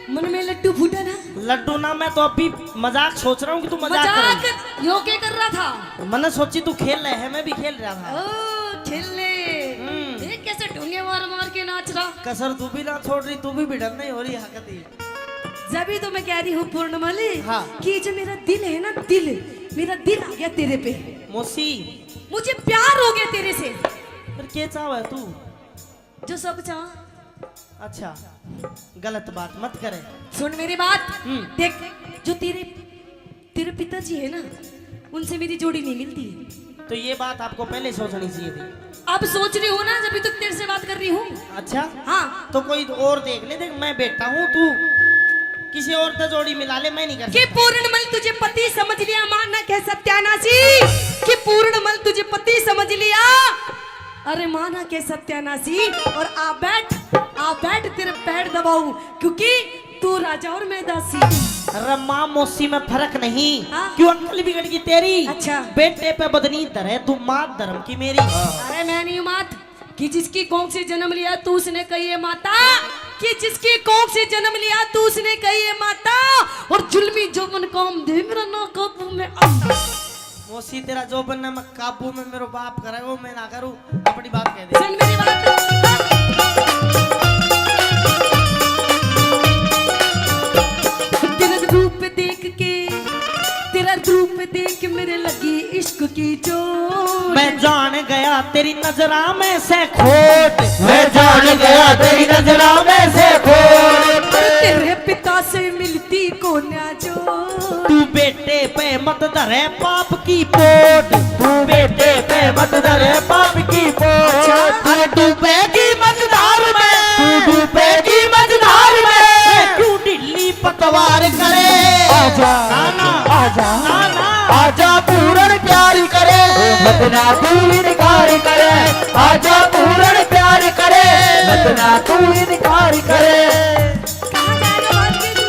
मन में लड्डू फूटा ना। लड्डू ना, मैं तो अभी मजाक सोच रहा हूँ कि तू मजाक कर रही मजाक यो के कर रहा था। है। मैंने सोची तू खेल रहे है, मैं भी खेल रहा था। ओ खेलने, देख कैसे ढूंढे मार मार के नाच रहा। कसर तू भी ना छोड़ रही, तू भी भिड़न नहीं हो रही हकती। जब तो मैं कह रही हूँ पूर्णमली, हाँ। कि जो मेरा दिल है ना, दिल, मेरा दिल आ गया तेरे पे। मौसी मुझे प्यार हो गया तेरे से, फिर क्या चाह है तू? जो सब चाह। अच्छा गलत बात मत करे। सुन मेरी बात, हम्म। देख जो तेरे तेरे पिताजी है ना, उनसे मेरी जोड़ी नहीं मिलती है। तो ये बात आपको पहले सोचनी चाहिए थी। अब सोच रही हूँ ना, जब तक तेरे से बात कर रही हूँ। अच्छा हाँ, तो कोई और देख ले। देख मैं बेटा हूँ, तू किसी और से जोड़ी मिला ले, मैं नहीं कर कि सकता। पूर्णमल तुझे पति समझ लिया, माना कह सत्यानाशी। कि पूर्णमल तुझे पति समझ लिया, अरे माना के सत्यानाशी। और आ बैठ तेरे पैर दबाऊं, क्योंकि तू राजा और मैं दासी। अरे माँ मौसी में फर्क नहीं। हाँ? क्यों अक्ल बिगड़ गई तेरी? अच्छा। बेटे पे बदनी तरह तू मात धर्म की मेरी। अरे मैं नहीं मात, कि जिसकी कोख से जन्म लिया तू उसने कही है माता। कि जिसकी कोख से जन्म लिया तू उसने कही है माता। और जुल्मी जोबन काम दे मेरा ना काबू में आ। मौसी तेरा जो बनना मैं काबू में मेरे बाप करे, वो मैं ना करूँ। अपनी बात कह दे। सुन मेरी बात, तेरा रूप देख मेरे लगी इश्क की चोट। मैं जान गया तेरी नजरा में से खोट। मैं जान गया तेरी नजरा में से खोट। तेरे पिता से मिलती को ना जो। तू बेटे पे मत धरे पाप की पोट। तू बेटे पे मत धरे पाप की पोट। अरे डूबेगी मझधार में, तू डूबेगी मझधार में। क्यों ढिल्ली पतवार करे। आजा आजा आजा पूरन प्यार करे, मत ना तू इनकार करे। आजा पूरन प्यार करे, मत ना तू इनकार करे। कहाँ जाएगा बात के तू?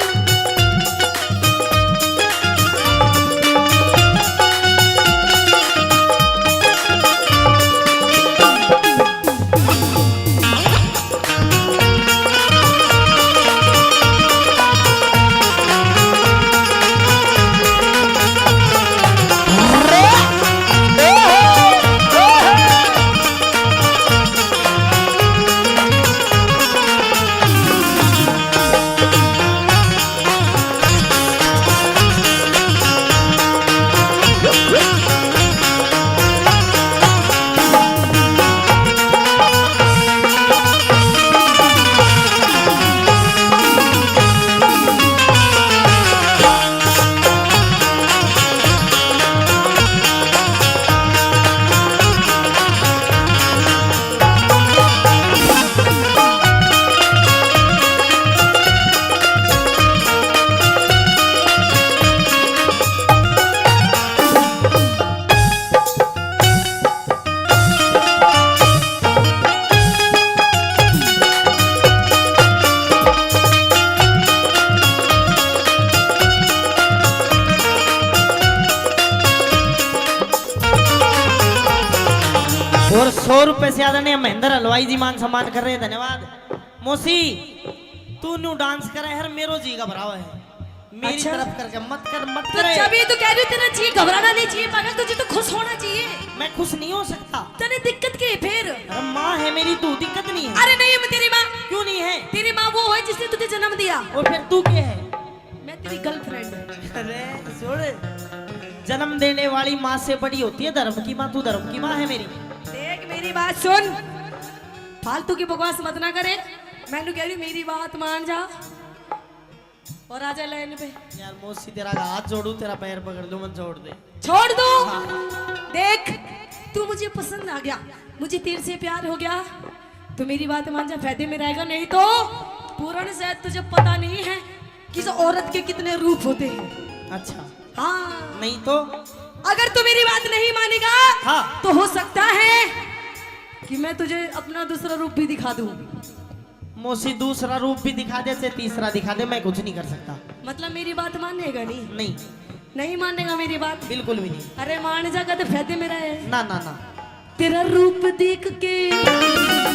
और 100 रुपए से ज्यादा नहीं महेंद्र हलवाई जी मान सम्मान कर रहे हैं, धन्यवाद। मौसी तू न्यू डांस करे हर मेरो जी घबरावा है, मेरी अच्छा। तरफ करके मत कर मत तो करे। जब ये तो कह रही हूँ तेरा जी घबराना नहीं चाहिए पागल, तुझे तो खुश होना चाहिए। मैं खुश नहीं हो सकता। तेरे दिक्कत के फिर? अरे माँ है मेरी, तू दिक्कत नहीं है। अरे नहीं मैं तेरी माँ। क्यों नहीं है? तेरी माँ वो है जिसने तुझे जन्म दिया। और फिर तू क्या है? मैं तेरी गर्लफ्रेंड। अरे सुन, जन्म देने वाली माँ से बड़ी होती है धर्म की माँ, तू धर्म की माँ है मेरी। देख मेरी बात सुन, फालतू की बकवास मत ना करे। मैंने कह रही हूँ मेरी बात मान जा और आजा लाइन पे। यार मौसी तेरा हाथ जोड़ू, तेरा पैर पकड़ लूं, मत छोड़ दे। छोड़ दो। देख तू मुझे पसंद आ गया, मुझे तेरे से प्यार हो गया, तो मेरी बात मान जा, फायदे में रहेगा। नहीं तो पूर्ण शायद तुझे पता नहीं है कि जो औरत के कितने रूप होते हैं। अच्छा हाँ नहीं तो? अगर तू मेरी बात नहीं मानेगा हाँ। तो हो सकता है कि मैं तुझे अपना दूसरा रूप भी दिखा दूं। मौसी दूसरा रूप भी दिखा दे, से तीसरा दिखा दे, मैं कुछ नहीं कर सकता। मतलब मेरी बात मानेगा नहीं? नहीं नहीं मानेगा मेरी बात? बिल्कुल भी नहीं। अरे मान जाएगा तो फायदे में रहे। ना ना ना। तेरा रूप देख के,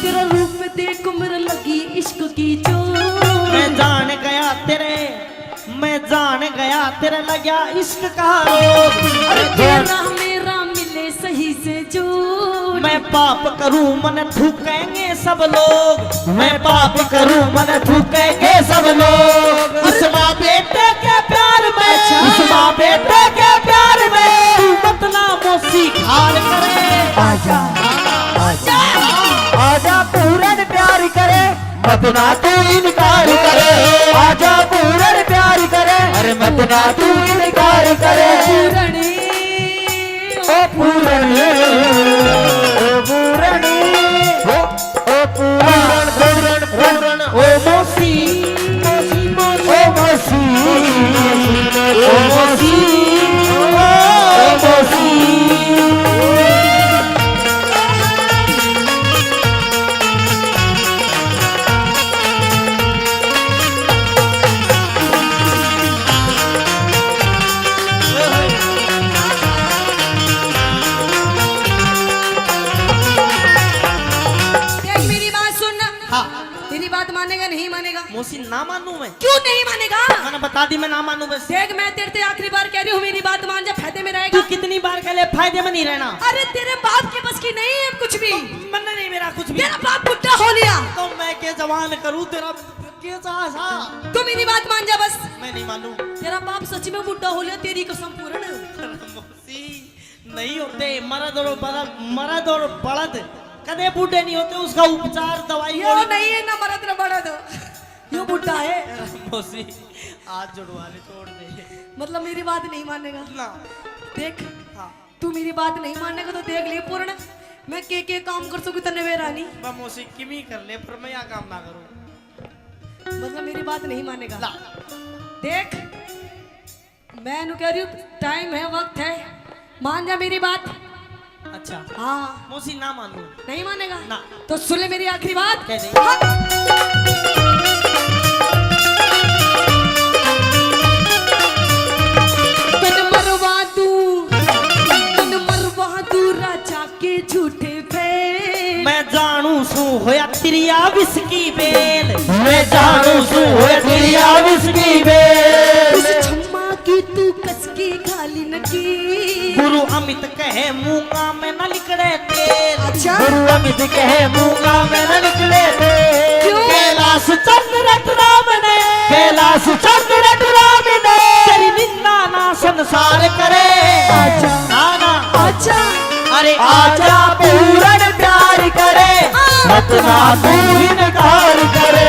तेरा रूप देख मेरा लगी इश्क की चोट। मैं जान गया तेरे लगा इश्क का रोग। अरे तेरा मेरा मिले सही से जो, मैं पाप करूं मन थूकेंगे सब लोग, मैं पाप करूं मन थूकेंगे सब लोग। इस माँ बेटे के प्यार में, इस माँ बेटे के प्यार में तू मत ना मौसी खाल करे। आजा आजा आजा पूरन प्यार करे, मत ना तू इनकार करे। आजा पूरन प्यार करे, अरे मत ना तू इनकार करे। पूरणी ओ पूरन ओ पूरन ओ पूरन पूरन पूरन ओ मौसी मौसी मौसी ओ मौसी ओ मौसी ओ मौसी। देख मेरी बात सुन। हाँ तेरी बात मानेगा नहीं मानेगा? मौसी ना मानू मैं? क्यों नहीं मानेगा? मैंने बता दी मैं ना मानू बस। देख मैं तेरे से आखिरी बार कह रही हूँ मेरी बात मान जा, फायदे में तू रहेगा। कितनी बार कह ले फायदे में नहीं रहना। अरे तेरे बाप के बस की नहीं है कुछ भी। मन नहीं मेरा कुछ भी। तेरा बाप बुढ़ा हो लिया तो मैं के जवान करूं तेरा के सा। तो मेरी बात मान जा बस। मैं नहीं मानू। तेरा बाप सच में बुढ़ा हो लिया, तेरी कसम पूर्ण। मौसी नहीं होते, मर्द और बड़द कदे बूढ़े नहीं होते, उसका उपचार दवाई यो नहीं है ना मरद ना बड़द, यो बुढ़ा है। मौसी हाथ जुड़वा ले, छोड़ दे। मतलब मेरी बात नहीं मानेगा ना। देख हाँ तू मेरी बात नहीं मानेगा तो देख ले पूर्ण, मैं के काम कर सकूं तने वे रानी। मैं मौसी किमी कर ले पर मैं यहाँ काम ना करूं। मतलब मेरी बात नहीं मानेगा। ला। देख मैं नु कह रही हूँ टाइम है, वक्त है, मान जा मेरी बात। अच्छा हाँ मौसी ना मानू। नहीं मानेगा ना। तो सुन ले मेरी आखिरी बात। कह दे। हाँ। तन मरवा दूं राजा के झूठे फेल। मैं जानू सू होया तिरिया विस्की बेल, मैं जानू सू होया तिरिया विस्की बेल। उस छम्मा की तू कसकी खाली नकी। गुरु अमित कहे मूंगा में न लिकड़े तेल। अच्छा गुरु अमित कहे मूंगा में न निकले थे। क्यों? कैलाश चंद्र राम ने, कैलाश चंद्र राम ने तेरी निंदा ना संसार करे। आजा ना ना अच्छा अरे आजा पूरन प्यार करे, मत ना तू इनकार करे।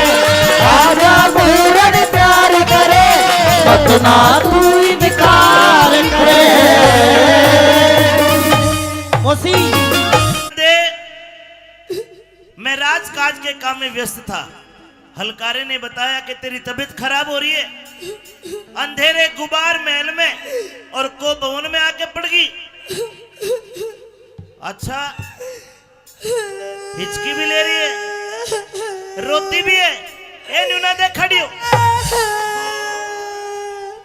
आजा पूरन प्यार करे, मत ना तू इनकार करे। मौसी दे मैं राजकाज के काम में व्यस्त था। हलकारे ने बताया कि तेरी तबीयत खराब हो रही है, अंधेरे गुबार महल में और को भवन में आके पड़ गई। अच्छा हिचकी भी ले रही है, रोती भी है। ए न्यूना दे खड़ी हो,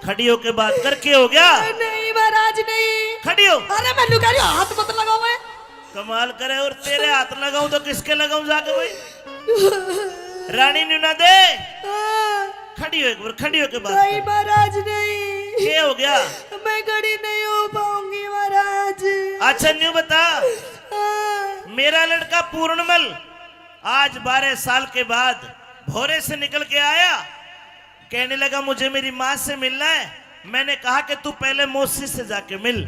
खड़ी हो के बात कर, के हो गया? नहीं महाराज नहीं। खड़ी हो। अरे मैं कह रही हूँ हाथ मत लगाओ। मैं कमाल करे। और तेरे हाथ लगाऊं तो किसके लगाऊं जाके भाई? रानी न्यूना दे, खड़ी हो एक बार, खड़ी होके बात नहीं कर। महाराज नहीं, क्या हो गया? मैं खड़ी नहीं हो पाऊंगी महाराज। अच्छा न्यू बता, मेरा लड़का पूर्णमल आज 12 साल के बाद भोरे से निकल के आया, कहने लगा मुझे मेरी माँ से मिलना है। मैंने कहा कि तू पहले मौसी से जाके मिल।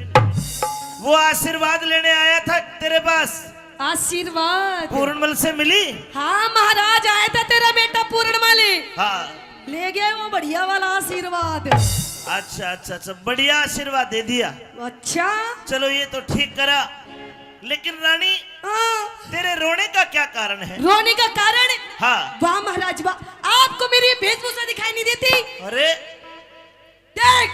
वो आशीर्वाद लेने आया था तेरे पास। आशीर्वाद? पूर्णमल से मिली? हाँ महाराज, आया था तेरा बेटा पूर्णमल, हाँ ले गया वो बढ़िया वाला आशीर्वाद। अच्छा अच्छा अच्छा, बढ़िया आशीर्वाद दे दिया। अच्छा चलो ये तो ठीक करा, लेकिन रानी तेरे रोने का क्या कारण है? रोने का कारण? हाँ। वाह महाराज वाह, आपको मेरी वेशभूषा दिखाई नहीं देती? अरे देख,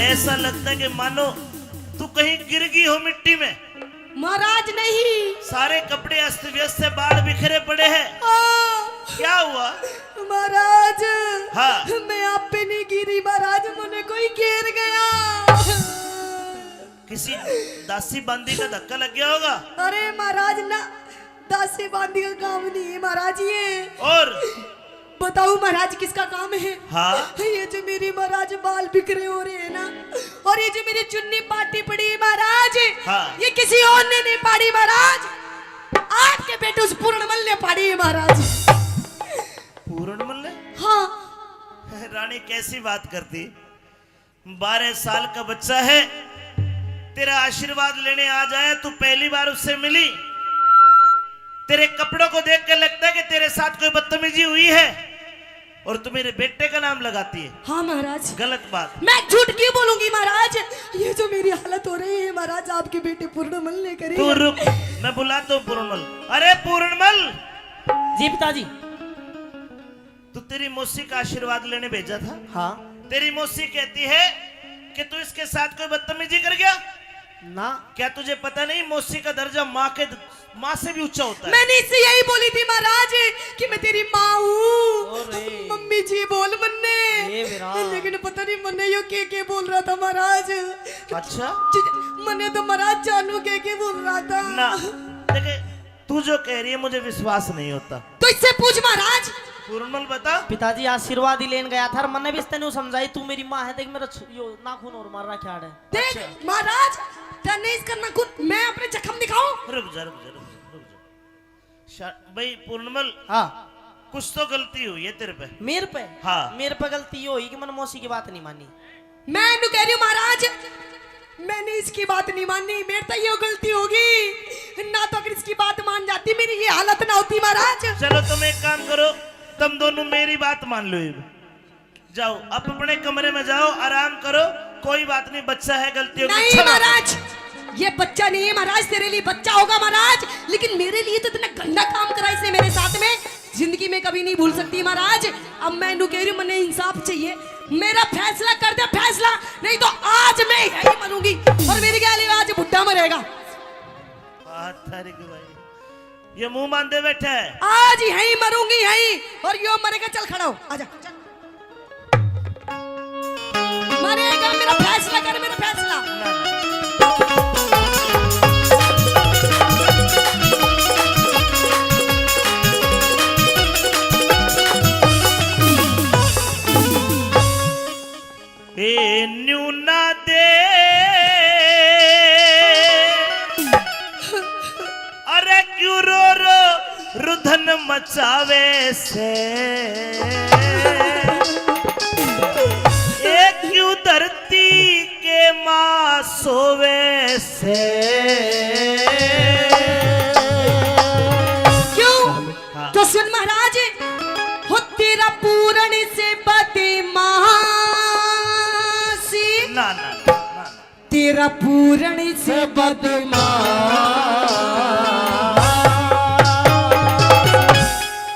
ऐसा लगता है कि मानो तू कहीं गिर गई हो मिट्टी में। महाराज नहीं, सारे कपड़े अस्त व्यस्त से, बाल बिखरे पड़े हैं। क्या हुआ महाराज? हाँ। मैं आप पे नहीं गिरी महाराज, मुझे कोई घेर गया। किसी दासी बांदी का धक्का लग गया होगा। अरे महाराज ना, दासी बांदी का काम नहीं है महाराज ये। और बताओ महाराज किसका काम है? हाँ? ये जो मेरी महाराज बाल बिखरे हो रहे हैं ना, और ये जो मेरी चुन्नी पाटी पड़ी है महाराज, हाँ। ये किसी और ने नहीं पाड़ी महाराज, आपके बेटे उस पूर्णमल ने पाड़ी है महाराज। पूर्णमल ने? हाँ। रानी कैसी बात करती, 12 साल का बच्चा है, तेरा आशीर्वाद लेने आ जाए, तू पहली बार उससे मिली, तेरे कपड़ों को देख कर लगता है कि तेरे साथ कोई बदतमीजी हुई है, और तू मेरे बेटे का नाम लगाती है। हाँ महाराज, गलत बात। मैं झूठ क्यों बोलूंगी महाराज? ये जो मेरी हालत हो रही है महाराज, आपके बेटे पूर्णमल ने करी। तू रुक, मैं बुलाता हूँ पूर्णमल। अरे पूर्णमल! जी पिताजी। तू तेरी मौसी का आशीर्वाद लेने भेजा था। हाँ। तेरी मौसी कहती है कि तू इसके साथ कोई बदतमीजी कर गया। ना। क्या तुझे पता नहीं मौसी का दर्जा माँ से भी ऊंचा होता है? मैंने इससे यही बोली थी महाराज कि मैं तेरी माँ हूँ। अरे। मम्मी जी बोल मन्ने, ये मेरा। लेकिन पता नहीं मन्ने यो के बोल रहा था महाराज। अच्छा। मन्ने तो महाराज जानू के बोल रहा था ना देखे, तू जो कह रही है मुझे विश्वास नहीं होता। तो इससे पूछ महाराज। पूर्णमल बता। पिताजी आशीर्वाद ही लेने गया था, और मैंने भी इसने समझाई तू मेरी माँ है, देख मेरा यो नाखून और मार रहा क्या है। देख महाराज, तने करना खुद, मैं अपने जख्म दिखाऊं? रुक जा भाई पूर्णमल। हाँ। कुछ तो गलती हुई है तेरे पे। मेरे पे? हाँ। मेरे पे गलती ये हुई कि मैंने मौसी की बात नहीं मानी। मैं नु कह रही हूँ महाराज, मैंने इसकी बात नहीं मानी, मेरे तो ये गलती होगी ना, तो अगर इसकी बात मान जाती मेरी ये हालत ना होती महाराज। चलो तुम एक काम करो, तुम दोनों मेरी बात मान लो, जाओ अब अपने कमरे में जाओ, आराम करो, कोई बात नहीं, बच्चा है, गलती होगी। नहीं महाराज, ये बच्चा नहीं है महाराज, तेरे लिए बच्चा होगा महाराज, लेकिन मेरे लिए तो इतना गंदा काम करा इसने मेरे साथ में, जिंदगी में कभी नहीं भूल सकती महाराज। अब मैं नु कह रही हूँ, मैंने इंसाफ चाहिए, मेरा फैसला कर दे फैसला, नहीं तो आज मैं यही मरूंगी और मेरी क्या आज बुढ़ा मरेगा। भाई ये मुंह बांधे बैठा है। आज यही मरूंगी यही, और यो मरेगा, चल खड़ा हो, आजा। मरेगा, मेरा फैसला कर, मेरा फैसला। न्यूना दे, अरे क्यों रो रो रुधन मचावे से, एक क्यों धरती के माँ सोवे से। क्यों? हाँ। तो सुन महाराज, हो तेरा पूर्ण से बदमाशी, ना ना ना ना, तेरा पूर्ण से बदमाश,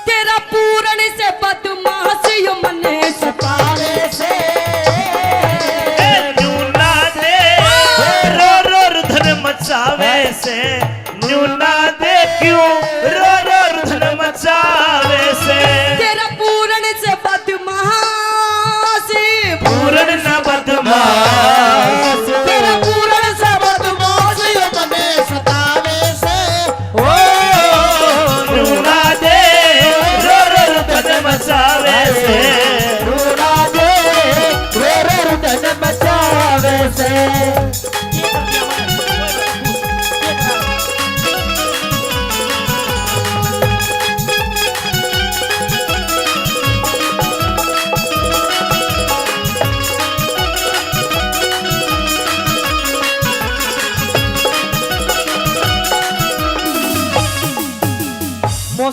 तेरा पूर्ण से बदमाश यो मने सतारे से। न्यूना दे, रो रो रुधन मचावे से, न्यूना दे क्यों रो रो रुधन मचावे से। तेरा पूर्ण से बदमाश, पूर्ण न बदमाश, तेरा पूर्ण से बदमाश यो मने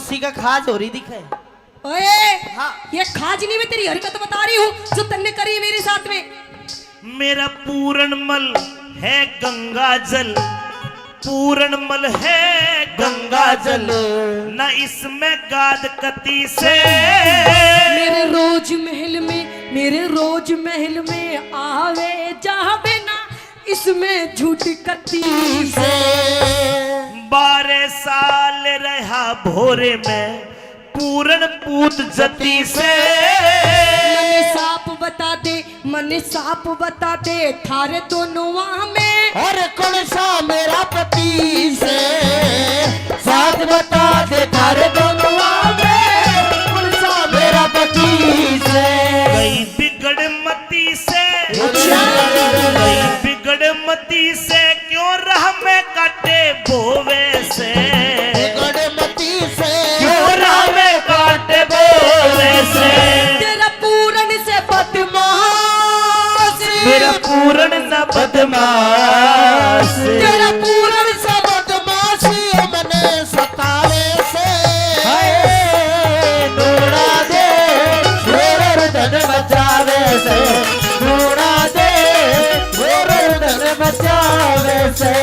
मोसी का खाज हो रही दिखे। ओए हाँ। ये खाज नहीं, मैं तेरी हरकत बता रही हूँ जो तन्ने करी है मेरे साथ में। मेरा पूरणमल है गंगा जल, पूरणमल है गंगा जल, न इसमें गाद कती से। मेरे रोज महल में आवे जावे ना, इसमें झूठ कती से। 12 साल रहा भोरे में पूरण पूत जती से। मन साप बता दे थारे दोनों वहाँ में। और कौन सा मेरा पति से साथ बता दे थारे दोनों में, कौन सा मेरा पति से। गई बिगड़ मती से, गई बिगड़ मती से, क्यों राह में काटे बोवे से। गड़मती से क्यों राह में काटे बोवे से। तेरा पूरन से बदमाश, मेरा पूरण न बदमाश, तेरा पूरन से बदमाशी मने सतावे से। नूड़ा दे मेरे धन बचावे से, नूड़ा दे मेरे धन बचावे से।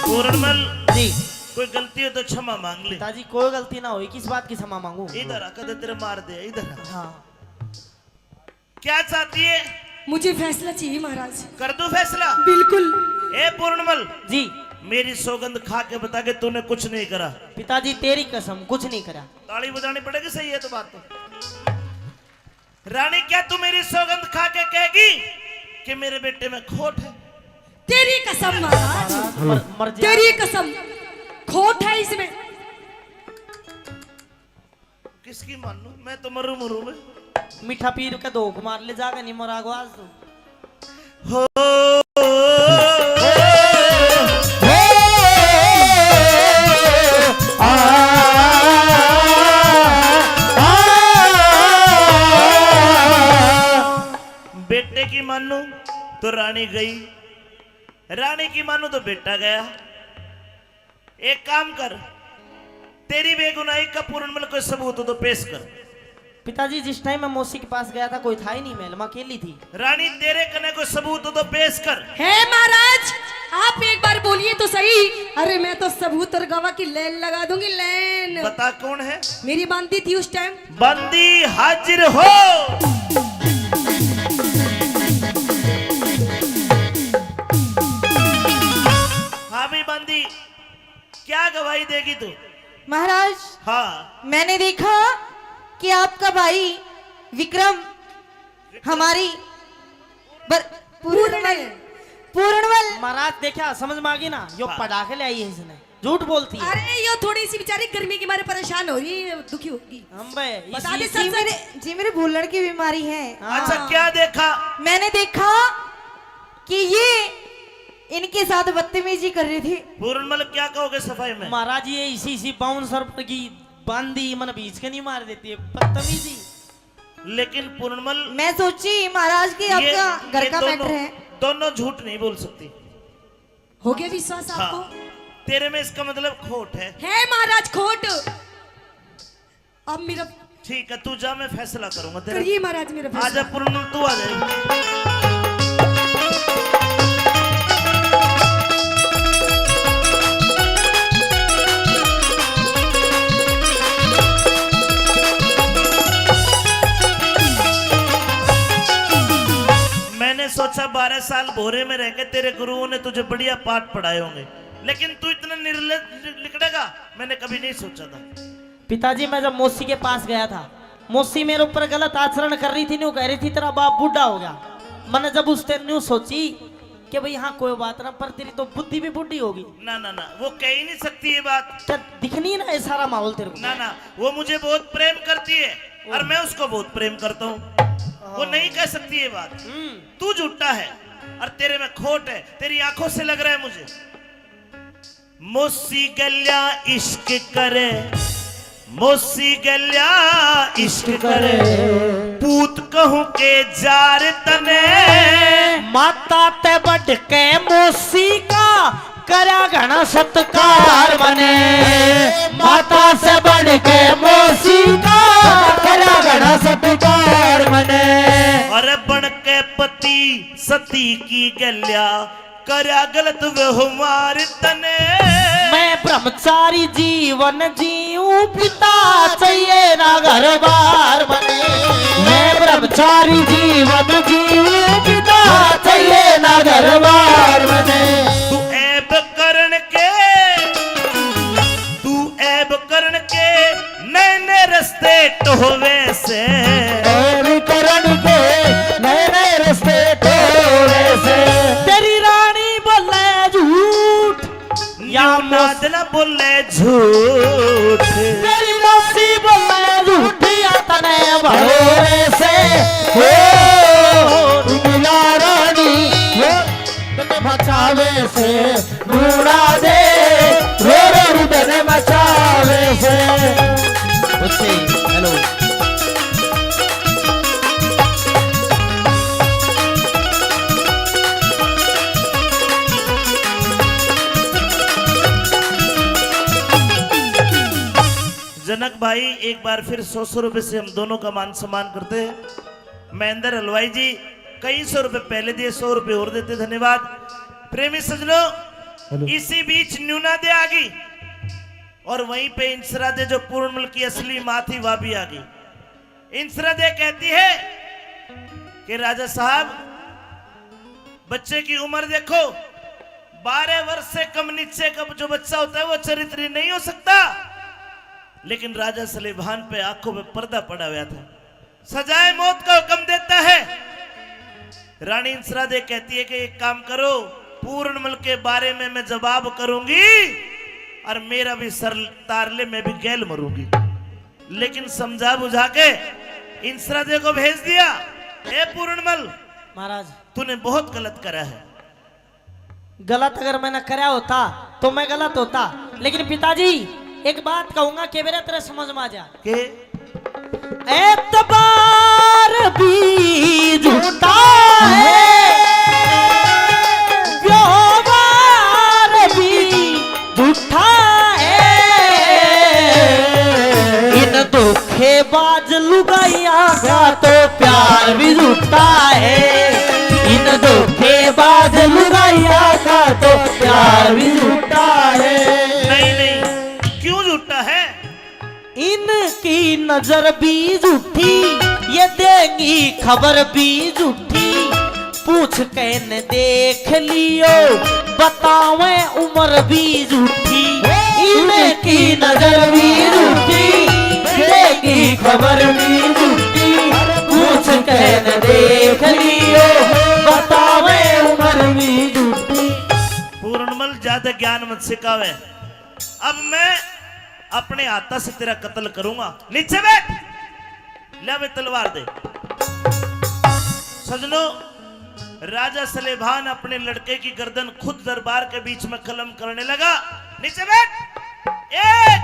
पूरणमल जी कोई गलती हो तो क्षमा मांग ले। पिताजी कोई गलती ना हुई, किस बात की क्षमा मांगू। इधर आ, कदे तेरे मार दे। इधर आ। हाँ क्या चाहती है? मुझे फैसला चाहिए महाराज। कर दूं फैसला? बिल्कुल। ए पूर्णमल, जी मेरी सौगंध खा के बता के तूने कुछ नहीं करा। पिताजी तेरी कसम कुछ नहीं करा। ताली बजानी पड़ेगी, सही है तो बात तो। रानी क्या तू मेरी सौगंध खा के कहेगी कि मेरे बेटे में खोट है? तेरी कसम महाराज, मर जा। तेरी कसम, खोट है इसमें। किसकी मान लूं? मैं तो मरू मरू में। मीठा पीर के धोख मार ले जागा नहीं मरागो आज तो। हो बेटे की मानू तो रानी गई, रानी की मानू तो बेटा गया। एक काम कर, तेरी बेगुनाही का पूर्णमल कोई सबूत हो तो पेश कर। पिताजी जिस टाइम मैं मौसी के पास गया था कोई था ही नहीं, महल में अकेली थी। रानी तेरे कने कोई सबूत हो तो पेश कर। है महाराज, आप एक बार बोलिए तो सही। अरे मैं तो सबूत और गवाह की लाइन लगा दूंगी, लाइन। बता कौन है? मेरी बांधी थी उस टाइम। बंदी हाजिर हो। हाँ भी बंदी, क्या गवाही देगी तू? महाराज हाँ मैंने देखा कि आपका भाई विक्रम हमारी पूर्णमल महाराज देखा समझ में आ गई ना, यो हाँ। पढ़ा के ले आई है इसने, झूठ बोलती है। अरे ये थोड़ी सी बेचारी गर्मी के मारे परेशान हो रही है, दुखी होगी। हम बे बता दे इसी- सच। जी मेरे भूलने की बीमारी है। अच्छा क्या देखा? मैंने देखा कि ये इनके साथ बदतमीजी कर रही थी। पूर्णमल क्या कहोगे सफाई में? महाराज ये इसी बाउंसर की बांदी मन बीच के नहीं मार देती है, बदतमीजी। लेकिन पूर्णमल मैं सोची महाराज की आपका घर का मैटर है। दोनों झूठ नहीं बोल सकती। हो गया विश्वास हाँ, आपको? तेरे में इसका मतलब खोट है। है महाराज खोट। अब मेरा ठीक है, तू जा, मैं फैसला करूंगा तेरा। करिए महाराज मेरा आजा फैसला। पूर्णमल, तू आ जाए। मैंने सोचा 12 साल भोरे में रह के तेरे गुरुओं ने तुझे बढ़िया पाठ पढ़ाए होंगे, लेकिन तू इतना निर्लज निकलेगा मैंने कभी नहीं सोचा था। पिताजी मैं जब मौसी के पास गया था, मौसी मेरे ऊपर गलत आचरण कर रही थी, न्यू कह रही थी तेरा बाप बूढ़ा हो गया। मैंने जब उस टाइम न्यू सोची कि भाई हाँ कोई बात ना, पर तेरी तो बुद्धि भी बूढ़ी होगी। ना ना ना, वो कह ही नहीं सकती ये बात। क्या दिखनी ना ये सारा माहौल तेरे को? ना ना, वो मुझे बहुत प्रेम करती है और मैं उसको बहुत प्रेम करता हूँ। वो नहीं कह सकती ये बात। तू झूठा है और तेरे में खोट है, तेरी आंखों से लग रहा है मुझे। मोसी गल्या इश्क करे, मोसी गल्या इश्क करे, पूत कहूं के जार तने माता ते बढ़ के मोसी का करा घना सत्कार बने। माता से बढ़ के मौसी का करा घना सत्कार बने। और बन के पति सती की गल्या करा गलत व्यवहार तने। मैं ब्रह्मचारी जीवन जीऊं पिता चाहिए ना घर बार बने। मैं ब्रह्मचारी जीवन जीऊं पिता चाहिए ना घर बार बने। तू ऐब करण के नए नए रस्ते टोवे से। करण के नए नए रस्ते टोवे से। तेरी रानी बोले झूठ या नाद न बोले झूठ। तेरी मौसी बोले झूठ या तने भरोरे से हो मिला रानी मचावे से ढूंढा दे रो रो रुदन मचावे से। हेलो जनक भाई एक बार फिर 100 रुपए से हम दोनों का मान सम्मान करते हैं। महेंद्र हलवाई जी कई सौ रुपए पहले दिए, 100 रुपए और देते, धन्यवाद। प्रेमी सजनों, इसी बीच न्यूना दे आ गई और वहीं पे इंसरा दे जो पूर्णमल की असली माँ थी वह भी आ गई। इंसरा दे कहती है कि राजा साहब बच्चे की उम्र देखो, 12 वर्ष से कम नीचे का जो बच्चा होता है वो चरित्री नहीं हो सकता। लेकिन राजा सलेभान पे आंखों पे पर्दा पड़ा हुआ था। सजाए मौत का हुक्म देता है। रानी इंसरा दे कहती है कि एक काम करो, पूर्णमल के बारे में मैं जवाब करूंगी और मेरा भी सर तारले में भी गैल मरूंगी। लेकिन समझा बुझा के इंसरा दे को भेज दिया। ए पूर्णमल, महाराज तूने बहुत गलत करा है। गलत अगर मैंने करा होता तो मैं गलत होता, लेकिन पिताजी एक बात कहूंगा कि मेरा तेरा समझ में आ जा के एतबार भी झूठा है, व्यवहार भी झूठा है। इन धोखेबाज लुगाइया का तो प्यार भी झूठा है। इन धोखेबाज लुगाइया का तो प्यार भी झूठा है। नहीं नहीं, क्यों झूठा है? इनकी नजर भी झूठी, ये देंगी खबर भी झूठी। पूछ के न देख लियो, बतावे उम्र भी झूठी। इनकी नजर भी झूठी, देंगी खबर भी झूठी। पूछ के न देख लियो, बतावे उम्र भी झूठी। पूर्णमल ज्यादा ज्ञान मत सिखावे। अब मैं अपने हाथा से तेरा कत्ल करूंगा। नीचे बैठ, ले वे तलवार दे। सजनों, राजा सलेभान अपने लड़के की गर्दन खुद दरबार के बीच में कलम करने लगा। नीचे बैठ, 1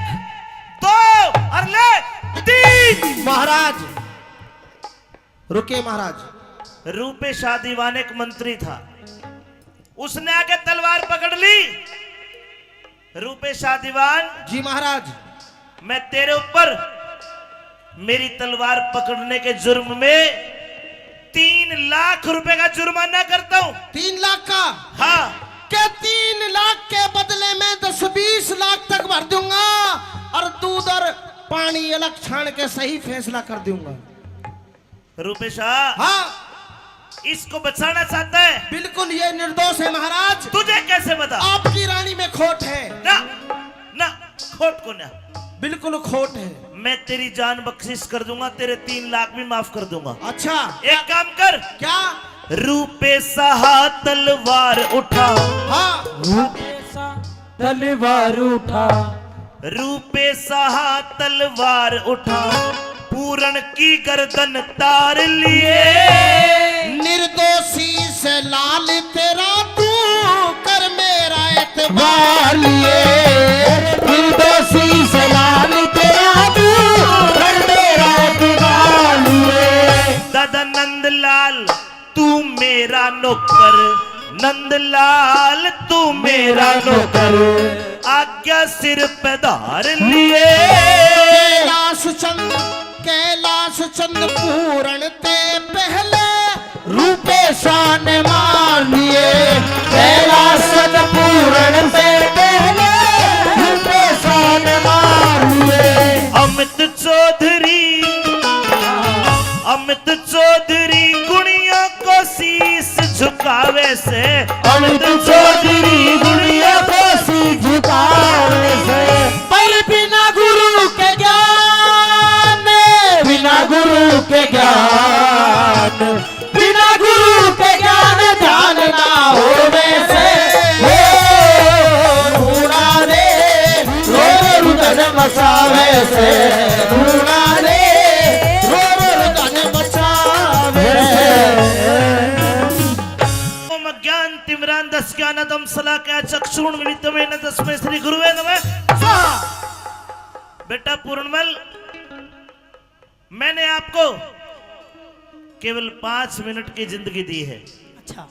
2 और ले 3। महाराज रुके महाराज। रूपे शाह दीवान एक मंत्री था, उसने आके तलवार पकड़ ली। रूपे शाह दीवान, जी महाराज। मैं तेरे ऊपर मेरी तलवार पकड़ने के जुर्म में 3 लाख रुपए का जुर्माना करता हूं। 3 लाख का? हाँ। के 3 लाख के बदले में 10-20 लाख तक भर दूंगा और दूध और पानी अलग छान के सही फैसला कर दूंगा। रूपे शाह, हाँ इसको बचाना चाहता है? बिल्कुल, ये निर्दोष है महाराज। तुझे कैसे बता? आपकी रानी में खोट है। ना ना, खोट को ना, बिल्कुल खोट है। मैं तेरी जान बख्शिश कर दूंगा, तेरे 3 लाख भी माफ कर दूंगा। अच्छा, एक काम कर। क्या? रूपे साहा तलवार उठा। हाँ, तलवार उठा। रूपे साहा तलवार उठा, पूरण की गर्दन तार लिए। निर्दोषी से लाल तेरा तू कर मेरा एतबार बार लिए निर्दोषी से लाल तेरा तू कर मेरा एतबार लिए। नौकर, नंदलाल तू मेरा नौकर, आज्ञा सिर पे धार लिए। कैलाश चंद पूरण ते पहले रूपे शान मान लिए। कैलाश चंद पूरण से पहले रूपे शान मान लिए। अमित चौधरी गुड़िया को शीश झुकावे से, अमित चौधरी गुड़िया को शीश झुकावे से। पर बिना गुरु के ज्ञान, बिना गुरु के ज्ञान, बिना गुरु के ज्ञान ध्यान ना हो वैसे। हो रूणा रे रो रुदन मचावे से, रूणा रे रो रुदन मचावे से। ओम ज्ञान तिमिरान दस ज्ञानदम सलाकया चक्षुण मिलितमेन तस्मै श्री गुरुवे नमः स्वाहा। बेटा पूर्णमल, मैंने आपको केवल 5 मिनट की जिंदगी दी है। अच्छा,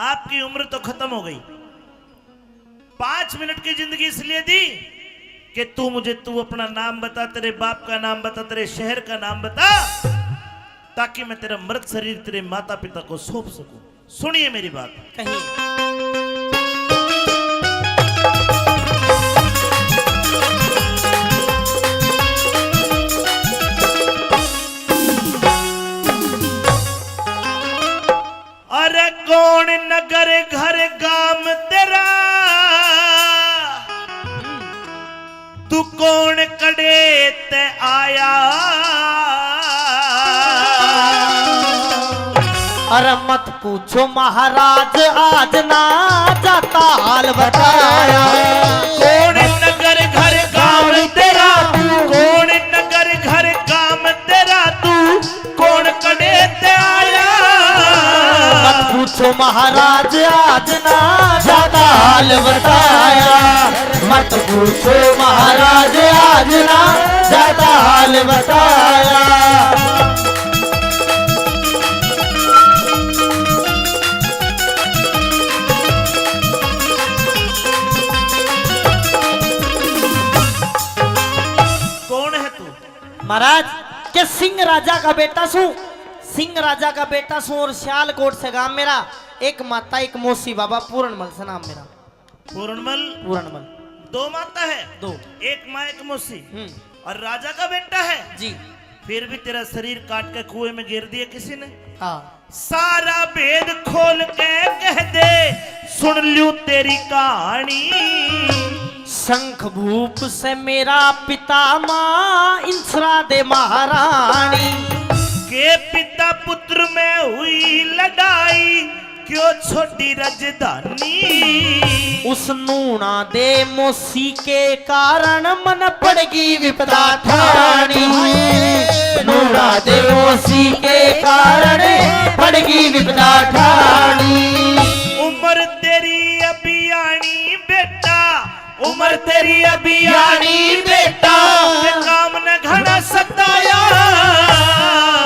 आपकी उम्र तो खत्म हो गई। 5 मिनट की जिंदगी इसलिए दी कि तू अपना नाम बता, तेरे बाप का नाम बता, तेरे शहर का नाम बता, ताकि मैं तेरा मृत शरीर तेरे माता पिता को सौंप सकूं। सुनिए मेरी बात। कहिए। अरे कौन नगर घर गाम तेरा, तू कौन कड़े ते आया। अरे मत पूछो महाराज, आज ना जाता हाल बताया। कौन नगर घर गाम तेरा, कौन नगर घर गाम तेरा, तू कौन कड़े ते आया। मत पूछो महाराज, आज ना जाता हाल बताया। मत पूछो महाराज, आज ना जाता हाल बताया। कौन है तू? महाराज के सिंह राजा का बेटा सू, सिंह राजा का बेटा सू, और सियालकोट से गांव मेरा। एक माता एक मौसी, बाबा पूरणमल से नाम मेरा। पूर्णमल। पूरणमल। 2 माता है, 2। एक माँ एक मौसी, और राजा का बेटा है जी। फिर भी तेरा शरीर काट के कुएं में गिर दिया किसी ने। हाँ, सारा भेद खोल के कह दे, सुन लूं तेरी कहानी। शंख भूप से मेरा पिता, माँ इंसरा दे महारानी। के पिता पुत्र में हुई लड़ाई, क्यों छोटी राजधानी। उस नूना दे मौसी के कारण मन पड़गी विपदा ठानी। नूना दे मौसी के कारण पड़गी विपदा ठानी। उम्र तेरी अभी आनी बेटा, उम्र तेरी अभी आनी बेटा, काम न घना सताया।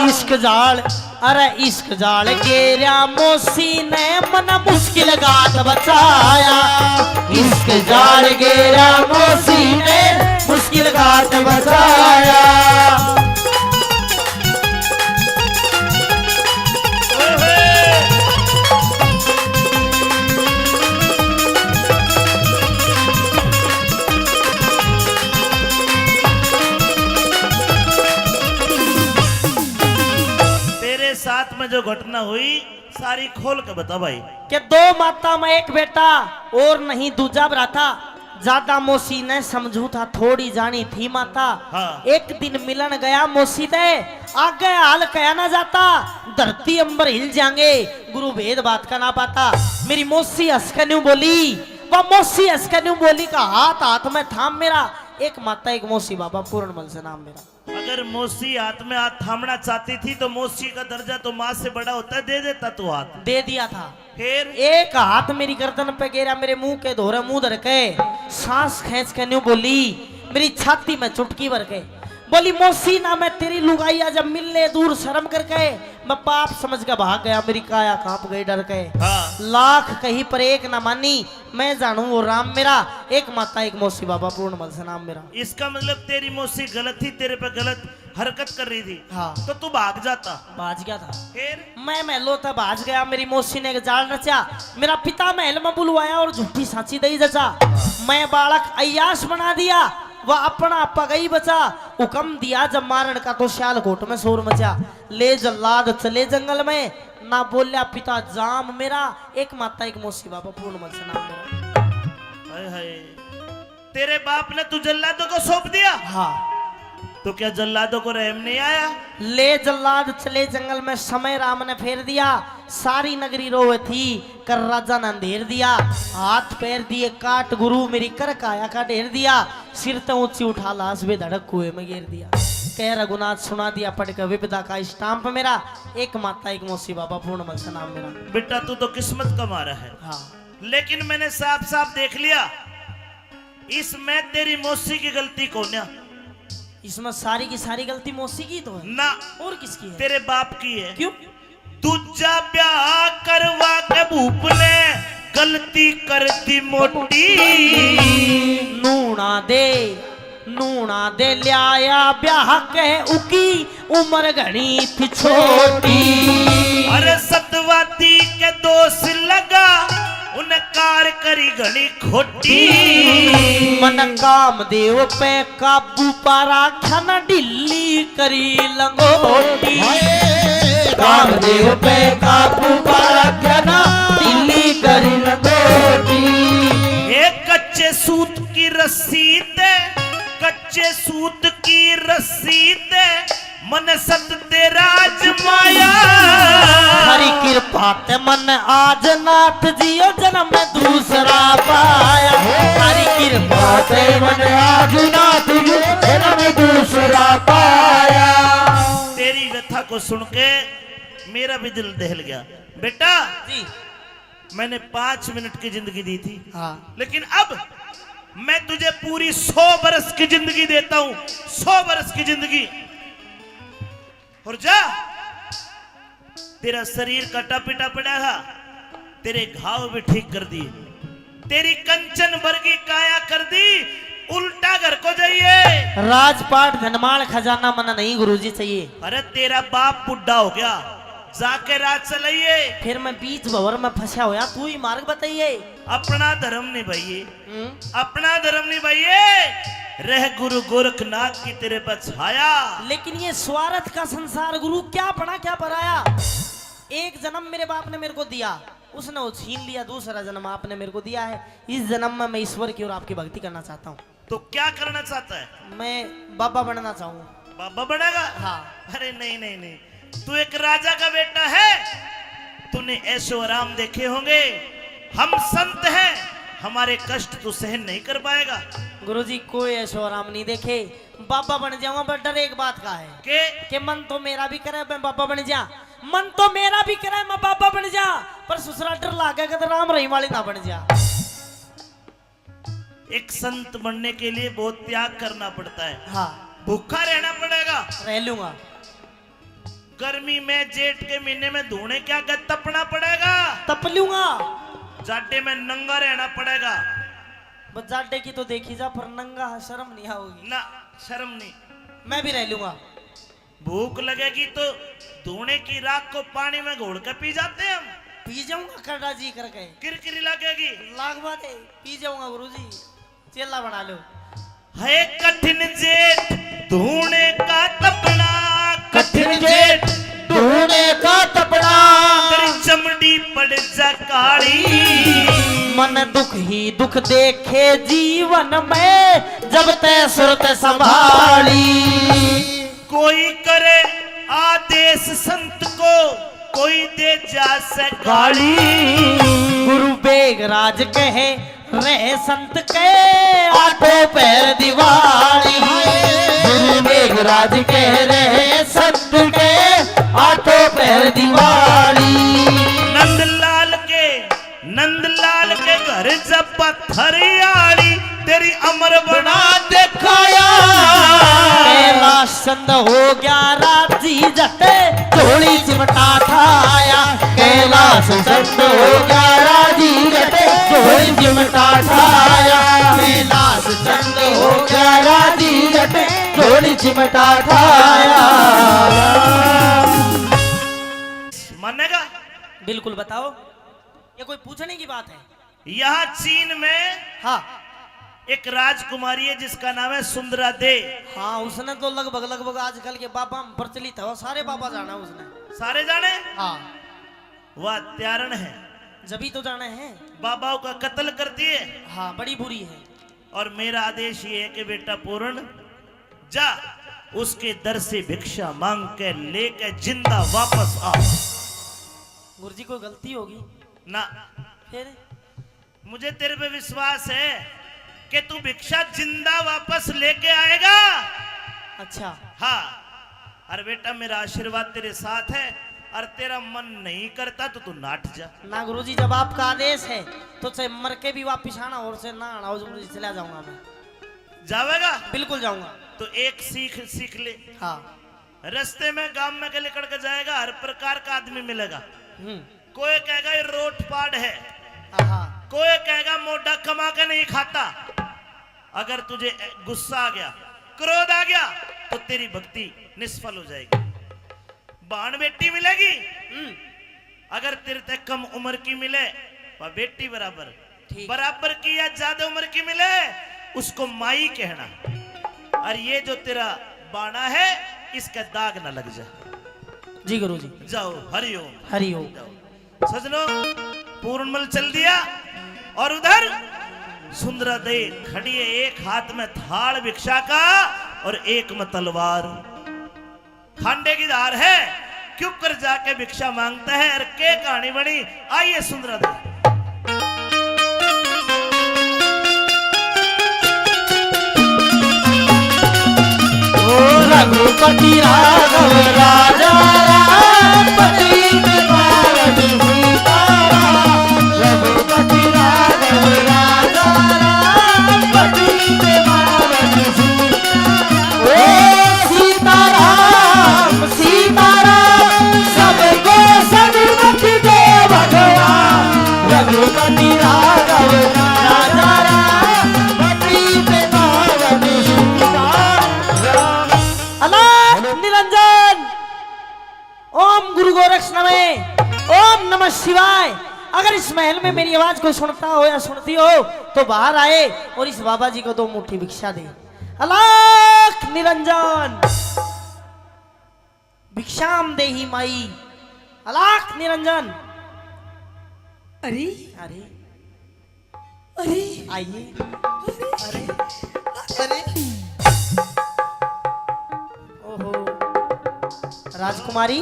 इश्क जाल, अरे इश्क जाल गेरा मौसी ने मन मुश्किल गात बचाया। इश्क जाल गेरा मौसी ने मुश्किल गात बचाया। साथ में जो घटना हुई सारी खोल के बता भाई। कि 2 माता में एक बेटा, और नहीं दूजा भ्राता। ज्यादा मौसी ने समझू था, थोड़ी जानी थी माता। हाँ। एक दिन मिलन गया मौसी दे, आगे हाल कया ना जाता, धरती अंबर हिल जाएंगे, गुरु भेद बात का ना पाता। मेरी मौसी हंसकन्यू बोली, वह मौसी हंसकन्यू बोली का हाथ हाथ में थाम मेरा। एक माता एक मौसी, बाबा पूरणमल से नाम मेरा। अगर मौसी हाथ में हाथ थामना चाहती थी तो मौसी का दर्जा तो माँ से बड़ा होता है, दे देता तू हाथ। दे दिया था। फिर एक हाथ मेरी गर्दन पे गिरा, मेरे मुंह के धोरे मुंह धर के सांस खींच के न्यू बोली, मेरी छाती में चुटकी भर के, बोली मौसी ना मैं तेरी लुगाइया जब मिलने दूर शर्म कर गए मैं पाप समझ के भाग गया, मेरी काया कांप गई डर गए। हाँ। लाख कहीं पर एक ना मानी, मैं जानू वो राम मेरा, एक माता एक मौसी बाबा पूर्णमल से नाम मेरा। इसका मतलब तेरी मौसी गलत थी, तेरे पे गलत हरकत कर रही थी। हाँ। तो तू भाग जाता। बाज गया था फिर मैं महलों तक भाज गया, मेरी मौसी ने एक जाल रचा, मेरा पिता महल में बुलवाया और झूठी सांची दई जचा। मैं बालक अय्याश बना दिया, वह अपना पगई बचा, हुक्म दिया जब मारण का तो सियालकोट में शोर मचा। ले जल्लाद चले जंगल में, ना बोलिया पिता जाम मेरा, एक माता एक मौसी बाबा पूर्णमल से नाम मेरा। हाय हाय, तेरे बाप ने तू जल्लादों को सौंप दिया। हाँ। तो क्या जल्लादों को रहम नहीं आया? ले जल्लाद चले जंगल में, समय राम ने फेर दिया, सारी नगरी रोवे थी, कर राजा ने अंधेर दिया। हाथ पैर दिए काट गुरु, मेरी कर काया का ढेर दिया, सिर तो ऊंची उठा लाश बे धड़क कुएं में गिर दिया। कह रघुनाथ सुना दिया पढ़ कर विपदा का स्टाम्प मेरा, एक माता एक मौसी बाबा पूर्णमल से नाम मेरा। बेटा तू तो किस्मत का मारा है। हाँ। लेकिन मैंने साफ साफ देख लिया, इसमें तेरी मौसी की गलती कौन है? इसमें सारी की सारी गलती मौसी की तो है ना, और किसकी है? तेरे बाप की है। क्यों? दूजा ब्याह करवा के भूप ने गलती कर दी मोटी। नूना दे लिया ब्याह के, उकी उम्र घनी थी छोटी। अरे सतवाती के दोष लगा, उन कार करी घनी खोटी। मन काम देव पे काबू पारा, खन ढिल्ली करी लंगोटी। कामदेव पे काबू पारा, खन ढिल्ली करी लंगोटी। एक कच्चे सूत की रस्सी दे, कच्चे सूत की रस्सी दे, मन सत तेरा आजमाया। हरी कृपा ते मन आज नाथ जियो, जन्म में दूसरा पाया। हरी कृपा ते मन आज नाथ जियो, जन्म में दूसरा पाया। तेरी व्यथा को सुन के मेरा भी दिल दहल गया। बेटा जी। मैंने 5 मिनट की जिंदगी दी थी। हाँ। लेकिन अब मैं तुझे पूरी 100 बरस की जिंदगी देता हूं। 100 बरस की जिंदगी। और जा, तेरा शरीर कटा पिटा पड़ा था, तेरे घाव भी ठीक कर दिए, तेरी कंचन वर्गी काया कर दी, उल्टा घर को जाइए। राजपाट धनमाल खजाना मना नहीं गुरुजी चाहिए। अरे तेरा बाप बुढ़ा हो गया, जाके राज चलाइए। फिर मैं बीच भंवर में फंसा होया, तू ही मार्ग बताइए। अपना धर्म निभाइए, अपना धर्म निभाइए। रह गुरु गोरखनाथ की तेरे पर छाया। लेकिन ये स्वार्थ का संसार गुरु, क्या पढ़ा क्या पढ़ाया। एक जन्म मेरे बाप ने मेरे को दिया, उसने वो छीन लिया। दूसरा जन्म आपने मेरे को दिया है, इस जन्म में मैं ईश्वर की और आपकी भक्ति करना चाहता हूँ। तो क्या करना चाहता है? मैं बाबा बनना चाहूंगा। बाबा बनेगा? हाँ। अरे नहीं नहीं नहीं, तू एक राजा का बेटा है। तूने ऐशो आराम देखे होंगे, हम संत हैं, हमारे कष्ट तू सहन नहीं कर पाएगा। गुरुजी कोई ऐशो आराम नहीं देखे, बाबा बन जाऊंगा। पर डर एक बात का है कि मन तो मेरा भी करे मैं बाबा बन जा, मन तो मेरा भी करे मैं बाबा बन जा, पर ससुरा डर लागेगा तो राम रहीम वाली ना बन जा। एक संत बनने के लिए बहुत त्याग करना पड़ता है। हाँ। भूखा रहना पड़ेगा। रह लूंगा। गर्मी में जेठ के महीने में धोने क्या कर तपना पड़ेगा। तप लूंगा। जाटे में नंगा रहना पड़ेगा। बस जाटे की तो देखी जा, पर नंगा शर्म नहीं आओगी ना, शर्म नहीं। मैं भी रह लूंगा। भूख लगेगी तो धोने की राख को पानी में घोल कर पी जाते हैं हम। पी जाऊंगा करड़ा जी करके। किरकिरी लगेगी। लाख बात है, पी जाऊंगा गुरुजी। चेला बना लो। है कठिन जेठ धोने का तपना, कठिन जेठ धोने का तपना, तेरी चमड़ी पड़ जा काली। मन दुख ही दुख देखे जीवन में, जब तय सुरत संभाली। कोई करे आदेश संत को, कोई दे जा से गाली। गुरु बेगराज कहे रहे संत के, आठों पैर दिवाली। गुरु मेघराज कह रहे संत के, आठों पैर दिवाली। नंदलाल के घर जब पत्थर आड़ी, तेरी अमर बना दिखाया। कैलाश संद हो गया राजी जटे झोली चिमटा ठाया कैलाश संद हो गया राजी जटे झोली चिमटा ठाया कैलाश संद हो गया राजी जटे झोली चिमटा ठाया। मानेगा? बिल्कुल बताओ, ये कोई पूछने की बात है? यहाँ चीन में हाँ एक राजकुमारी है जिसका नाम है सुंदरा दे। हाँ, उसने तो लगभग आजकल के बाबा में प्रचलित है, सारे बाबा जाना उसने। सारे जाने? हाँ, वह त्यारण है, जभी तो जाने हैं। बाबाओं का कत्ल करती है। हाँ, बड़ी बुरी है। और मेरा आदेश ये है कि बेटा पूर्ण जा उसके दर से भिक्षा मांग के लेके जिंदा वापस आ। गुरुजी कोई गलती होगी ना, फिर? मुझे तेरे पे विश्वास है कि तू भिक्षा जिंदा वापस लेके आएगा। अच्छा, हाँ, अरे बेटा मेरा आशीर्वाद तेरे साथ है, और तेरा मन नहीं करता तो तू नाट जा। ना गुरुजी, जब आपका आदेश है तो चाहे मर के भी वापिस आना और से ना आना, गुरुजी चला जाऊंगा मैं। जावेगा? बिल्कुल जाऊंगा। तो एक सीख ले। हाँ। रास्ते में गांव में के लेकर के जाएगा, हर प्रकार का आदमी मिलेगा। हम्म। कोई कहेगा ये रोट पाड़ है, हाँ। कोई कहेगा मोटा कमा के नहीं खाता। अगर तुझे गुस्सा आ गया, क्रोध आ गया, तो तेरी भक्ति निष्फल हो जाएगी। बाण बेटी मिलेगी, अगर तेरे तक कम उम्र की मिले वह बेटी बराबर, बराबर की या ज्यादा उम्र की मिले उसको माई कहना। और ये जो तेरा बाणा है इसका दाग ना लग जाए। जी गुरुजी। जाओ, हरिओम। हरिओम। सजनों, पूर्णमल चल दिया और उधर सुंदरा दे खड़ी है, एक हाथ में थाल भिक्षा का और एक में तलवार। खांडे की धार है, क्यों कर जाके भिक्षा मांगता है और के कहानी बनी। आइए सुंदरा दे। रघुपति राघव राजा राम पतित पावन सीताराम। रघुपति राघव राजा राम पतित पावन सीताराम। ओ सीताराम सीताराम सबको सदमति दे भगवान। रघुपति राघव राजा राम पतित पावन सीताराम। अलाख निरंजन। ओम गुरु गोरक्ष नमः। ओम नमः शिवाय। अगर इस महल में मेरी आवाज कोई सुनता हो या सुनती हो तो बाहर आए और इस बाबा जी को 2 मुट्ठी भिक्षा दे। अलाख निरंजन। भिक्षाम देहि माई। अलाख निरंजन। अरे अरे अरे आइए। अरे अरे ओहो, राजकुमारी,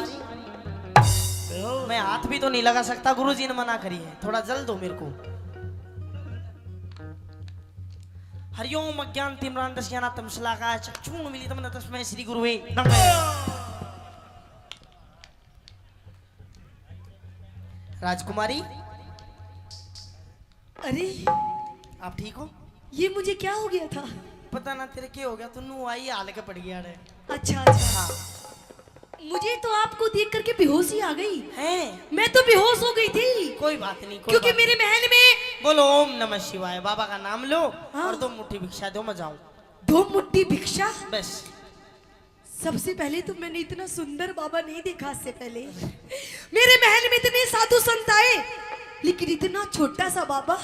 मैं हाथ भी तो नहीं लगा सकता, गुरुजी ने मना करी है, थोड़ा जल दो मेरे को। हरिओम अज्ञान तिम्रांतस्याना तमसलाका चक्षुण मिलितम न तस्मै श्री गुरुवे नमः। राजकुमारी, अरे आप ठीक हो? ये मुझे क्या हो गया था? पता ना तेरे क्या हो गया, तू आई हाल के पड़ गया रे। अच्छा अच्छा। हाँ। मुझे तो आपको देख करके बेहोशी आ गई है। मैं तो बेहोश हो गई थी। कोई बात नहीं, क्योंकि मेरे महल में बोलो ओम नमः शिवाय, बाबा का नाम लो। हाँ। और 2 मुट्ठी भिक्षा दो, मैं जाऊं। 2 मुट्ठी भिक्षा? बस। सबसे पहले तो मैंने इतना सुंदर बाबा नहीं देखा इससे पहले। मेरे महल में इतने साधु संत आए, लेकिन इतना छोटा सा बाबा,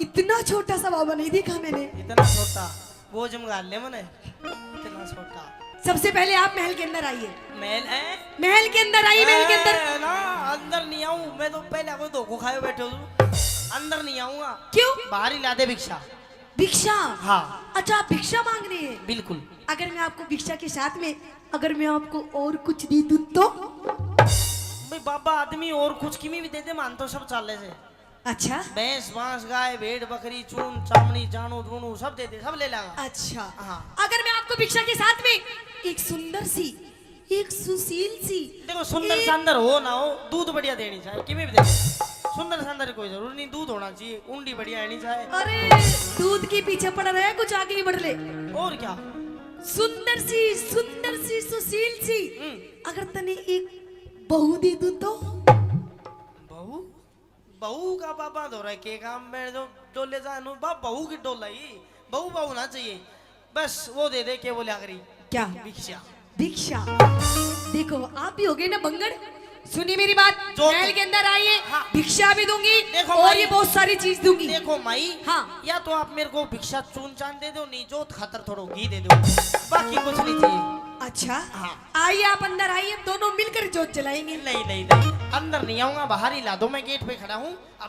इतना छोटा सा बाबा नहीं देखा मैंने। इतना छोटा वो जमगाल ले मने, इतना छोटा। सबसे पहले आप महल के अंदर आइए। महल है? महल के अंदर आइए। महल के अंदर ना, अंदर नहीं आऊं मैं तो, पहले कोई धोखो खाए बैठे हो। अंदर नहीं आऊंगा। क्यों? बाहर ही ला दे भिक्षा। भिक्षा? हाँ। अच्छा, आप भिक्षा मांग रहे हैं? बिल्कुल। अगर मैं आपको भिक्षा के साथ में अगर मैं आपको और कुछ दी दूं तो? भाई बाबा आदमी और कुछ किमी भी दे दे, मान तो सब चाले से। अच्छा। भैंस बांस गाय भेड़ बकरी चून चामड़ी जानू दूनू सब दे दे, सब ले लागा। अच्छा। हाँ। अगर मैं आपको भिक्षा के साथ में एक सुंदर सी, एक सुशील सी, देखो सुंदर शानदार हो ना हो, दूध बढ़िया देनी चाहिए, किमी भी दे दे। सुंदर शानदार कोई जरूरी नहीं, दूध होना चाहिए, उंडी बढ़िया आनी चाहिए। अरे दूध के पीछे पड़ रहे हैं, कुछ आगे ही बढ़ ले। और क्या, सुंदर सी सुशील सी अगर तने एक बहू दे दूं तो बहू बहू का बाबा धो रहा है के काम में जो डोले जानू बहू की डोलाई बहू बहू ना चाहिए बस वो दे दे के बोले आखिरी क्या भिक्षा भिक्षा। देखो आप भी हो गए ना बंगड़, सुनिए मेरी बात, जो- महल के अंदर आइए, हाँ। भिक्षा भी दूंगी देखो और भाई- ये बहुत सारी चीज दूंगी। देखो माई हाँ। या तो आप मेरे को भिक्षा चून चान दे दो नहीं जो खातर थोड़ा घी दे दो बाकी कुछ नहीं चाहिए। अच्छा हाँ। आइए आप अंदर आइए, दोनों मिलकर जोत जलाएंगे। नहीं नहीं नहीं अंदर नहीं आऊंगा बाहर ही ला दो मैं गेट पे खड़ा हूँ अब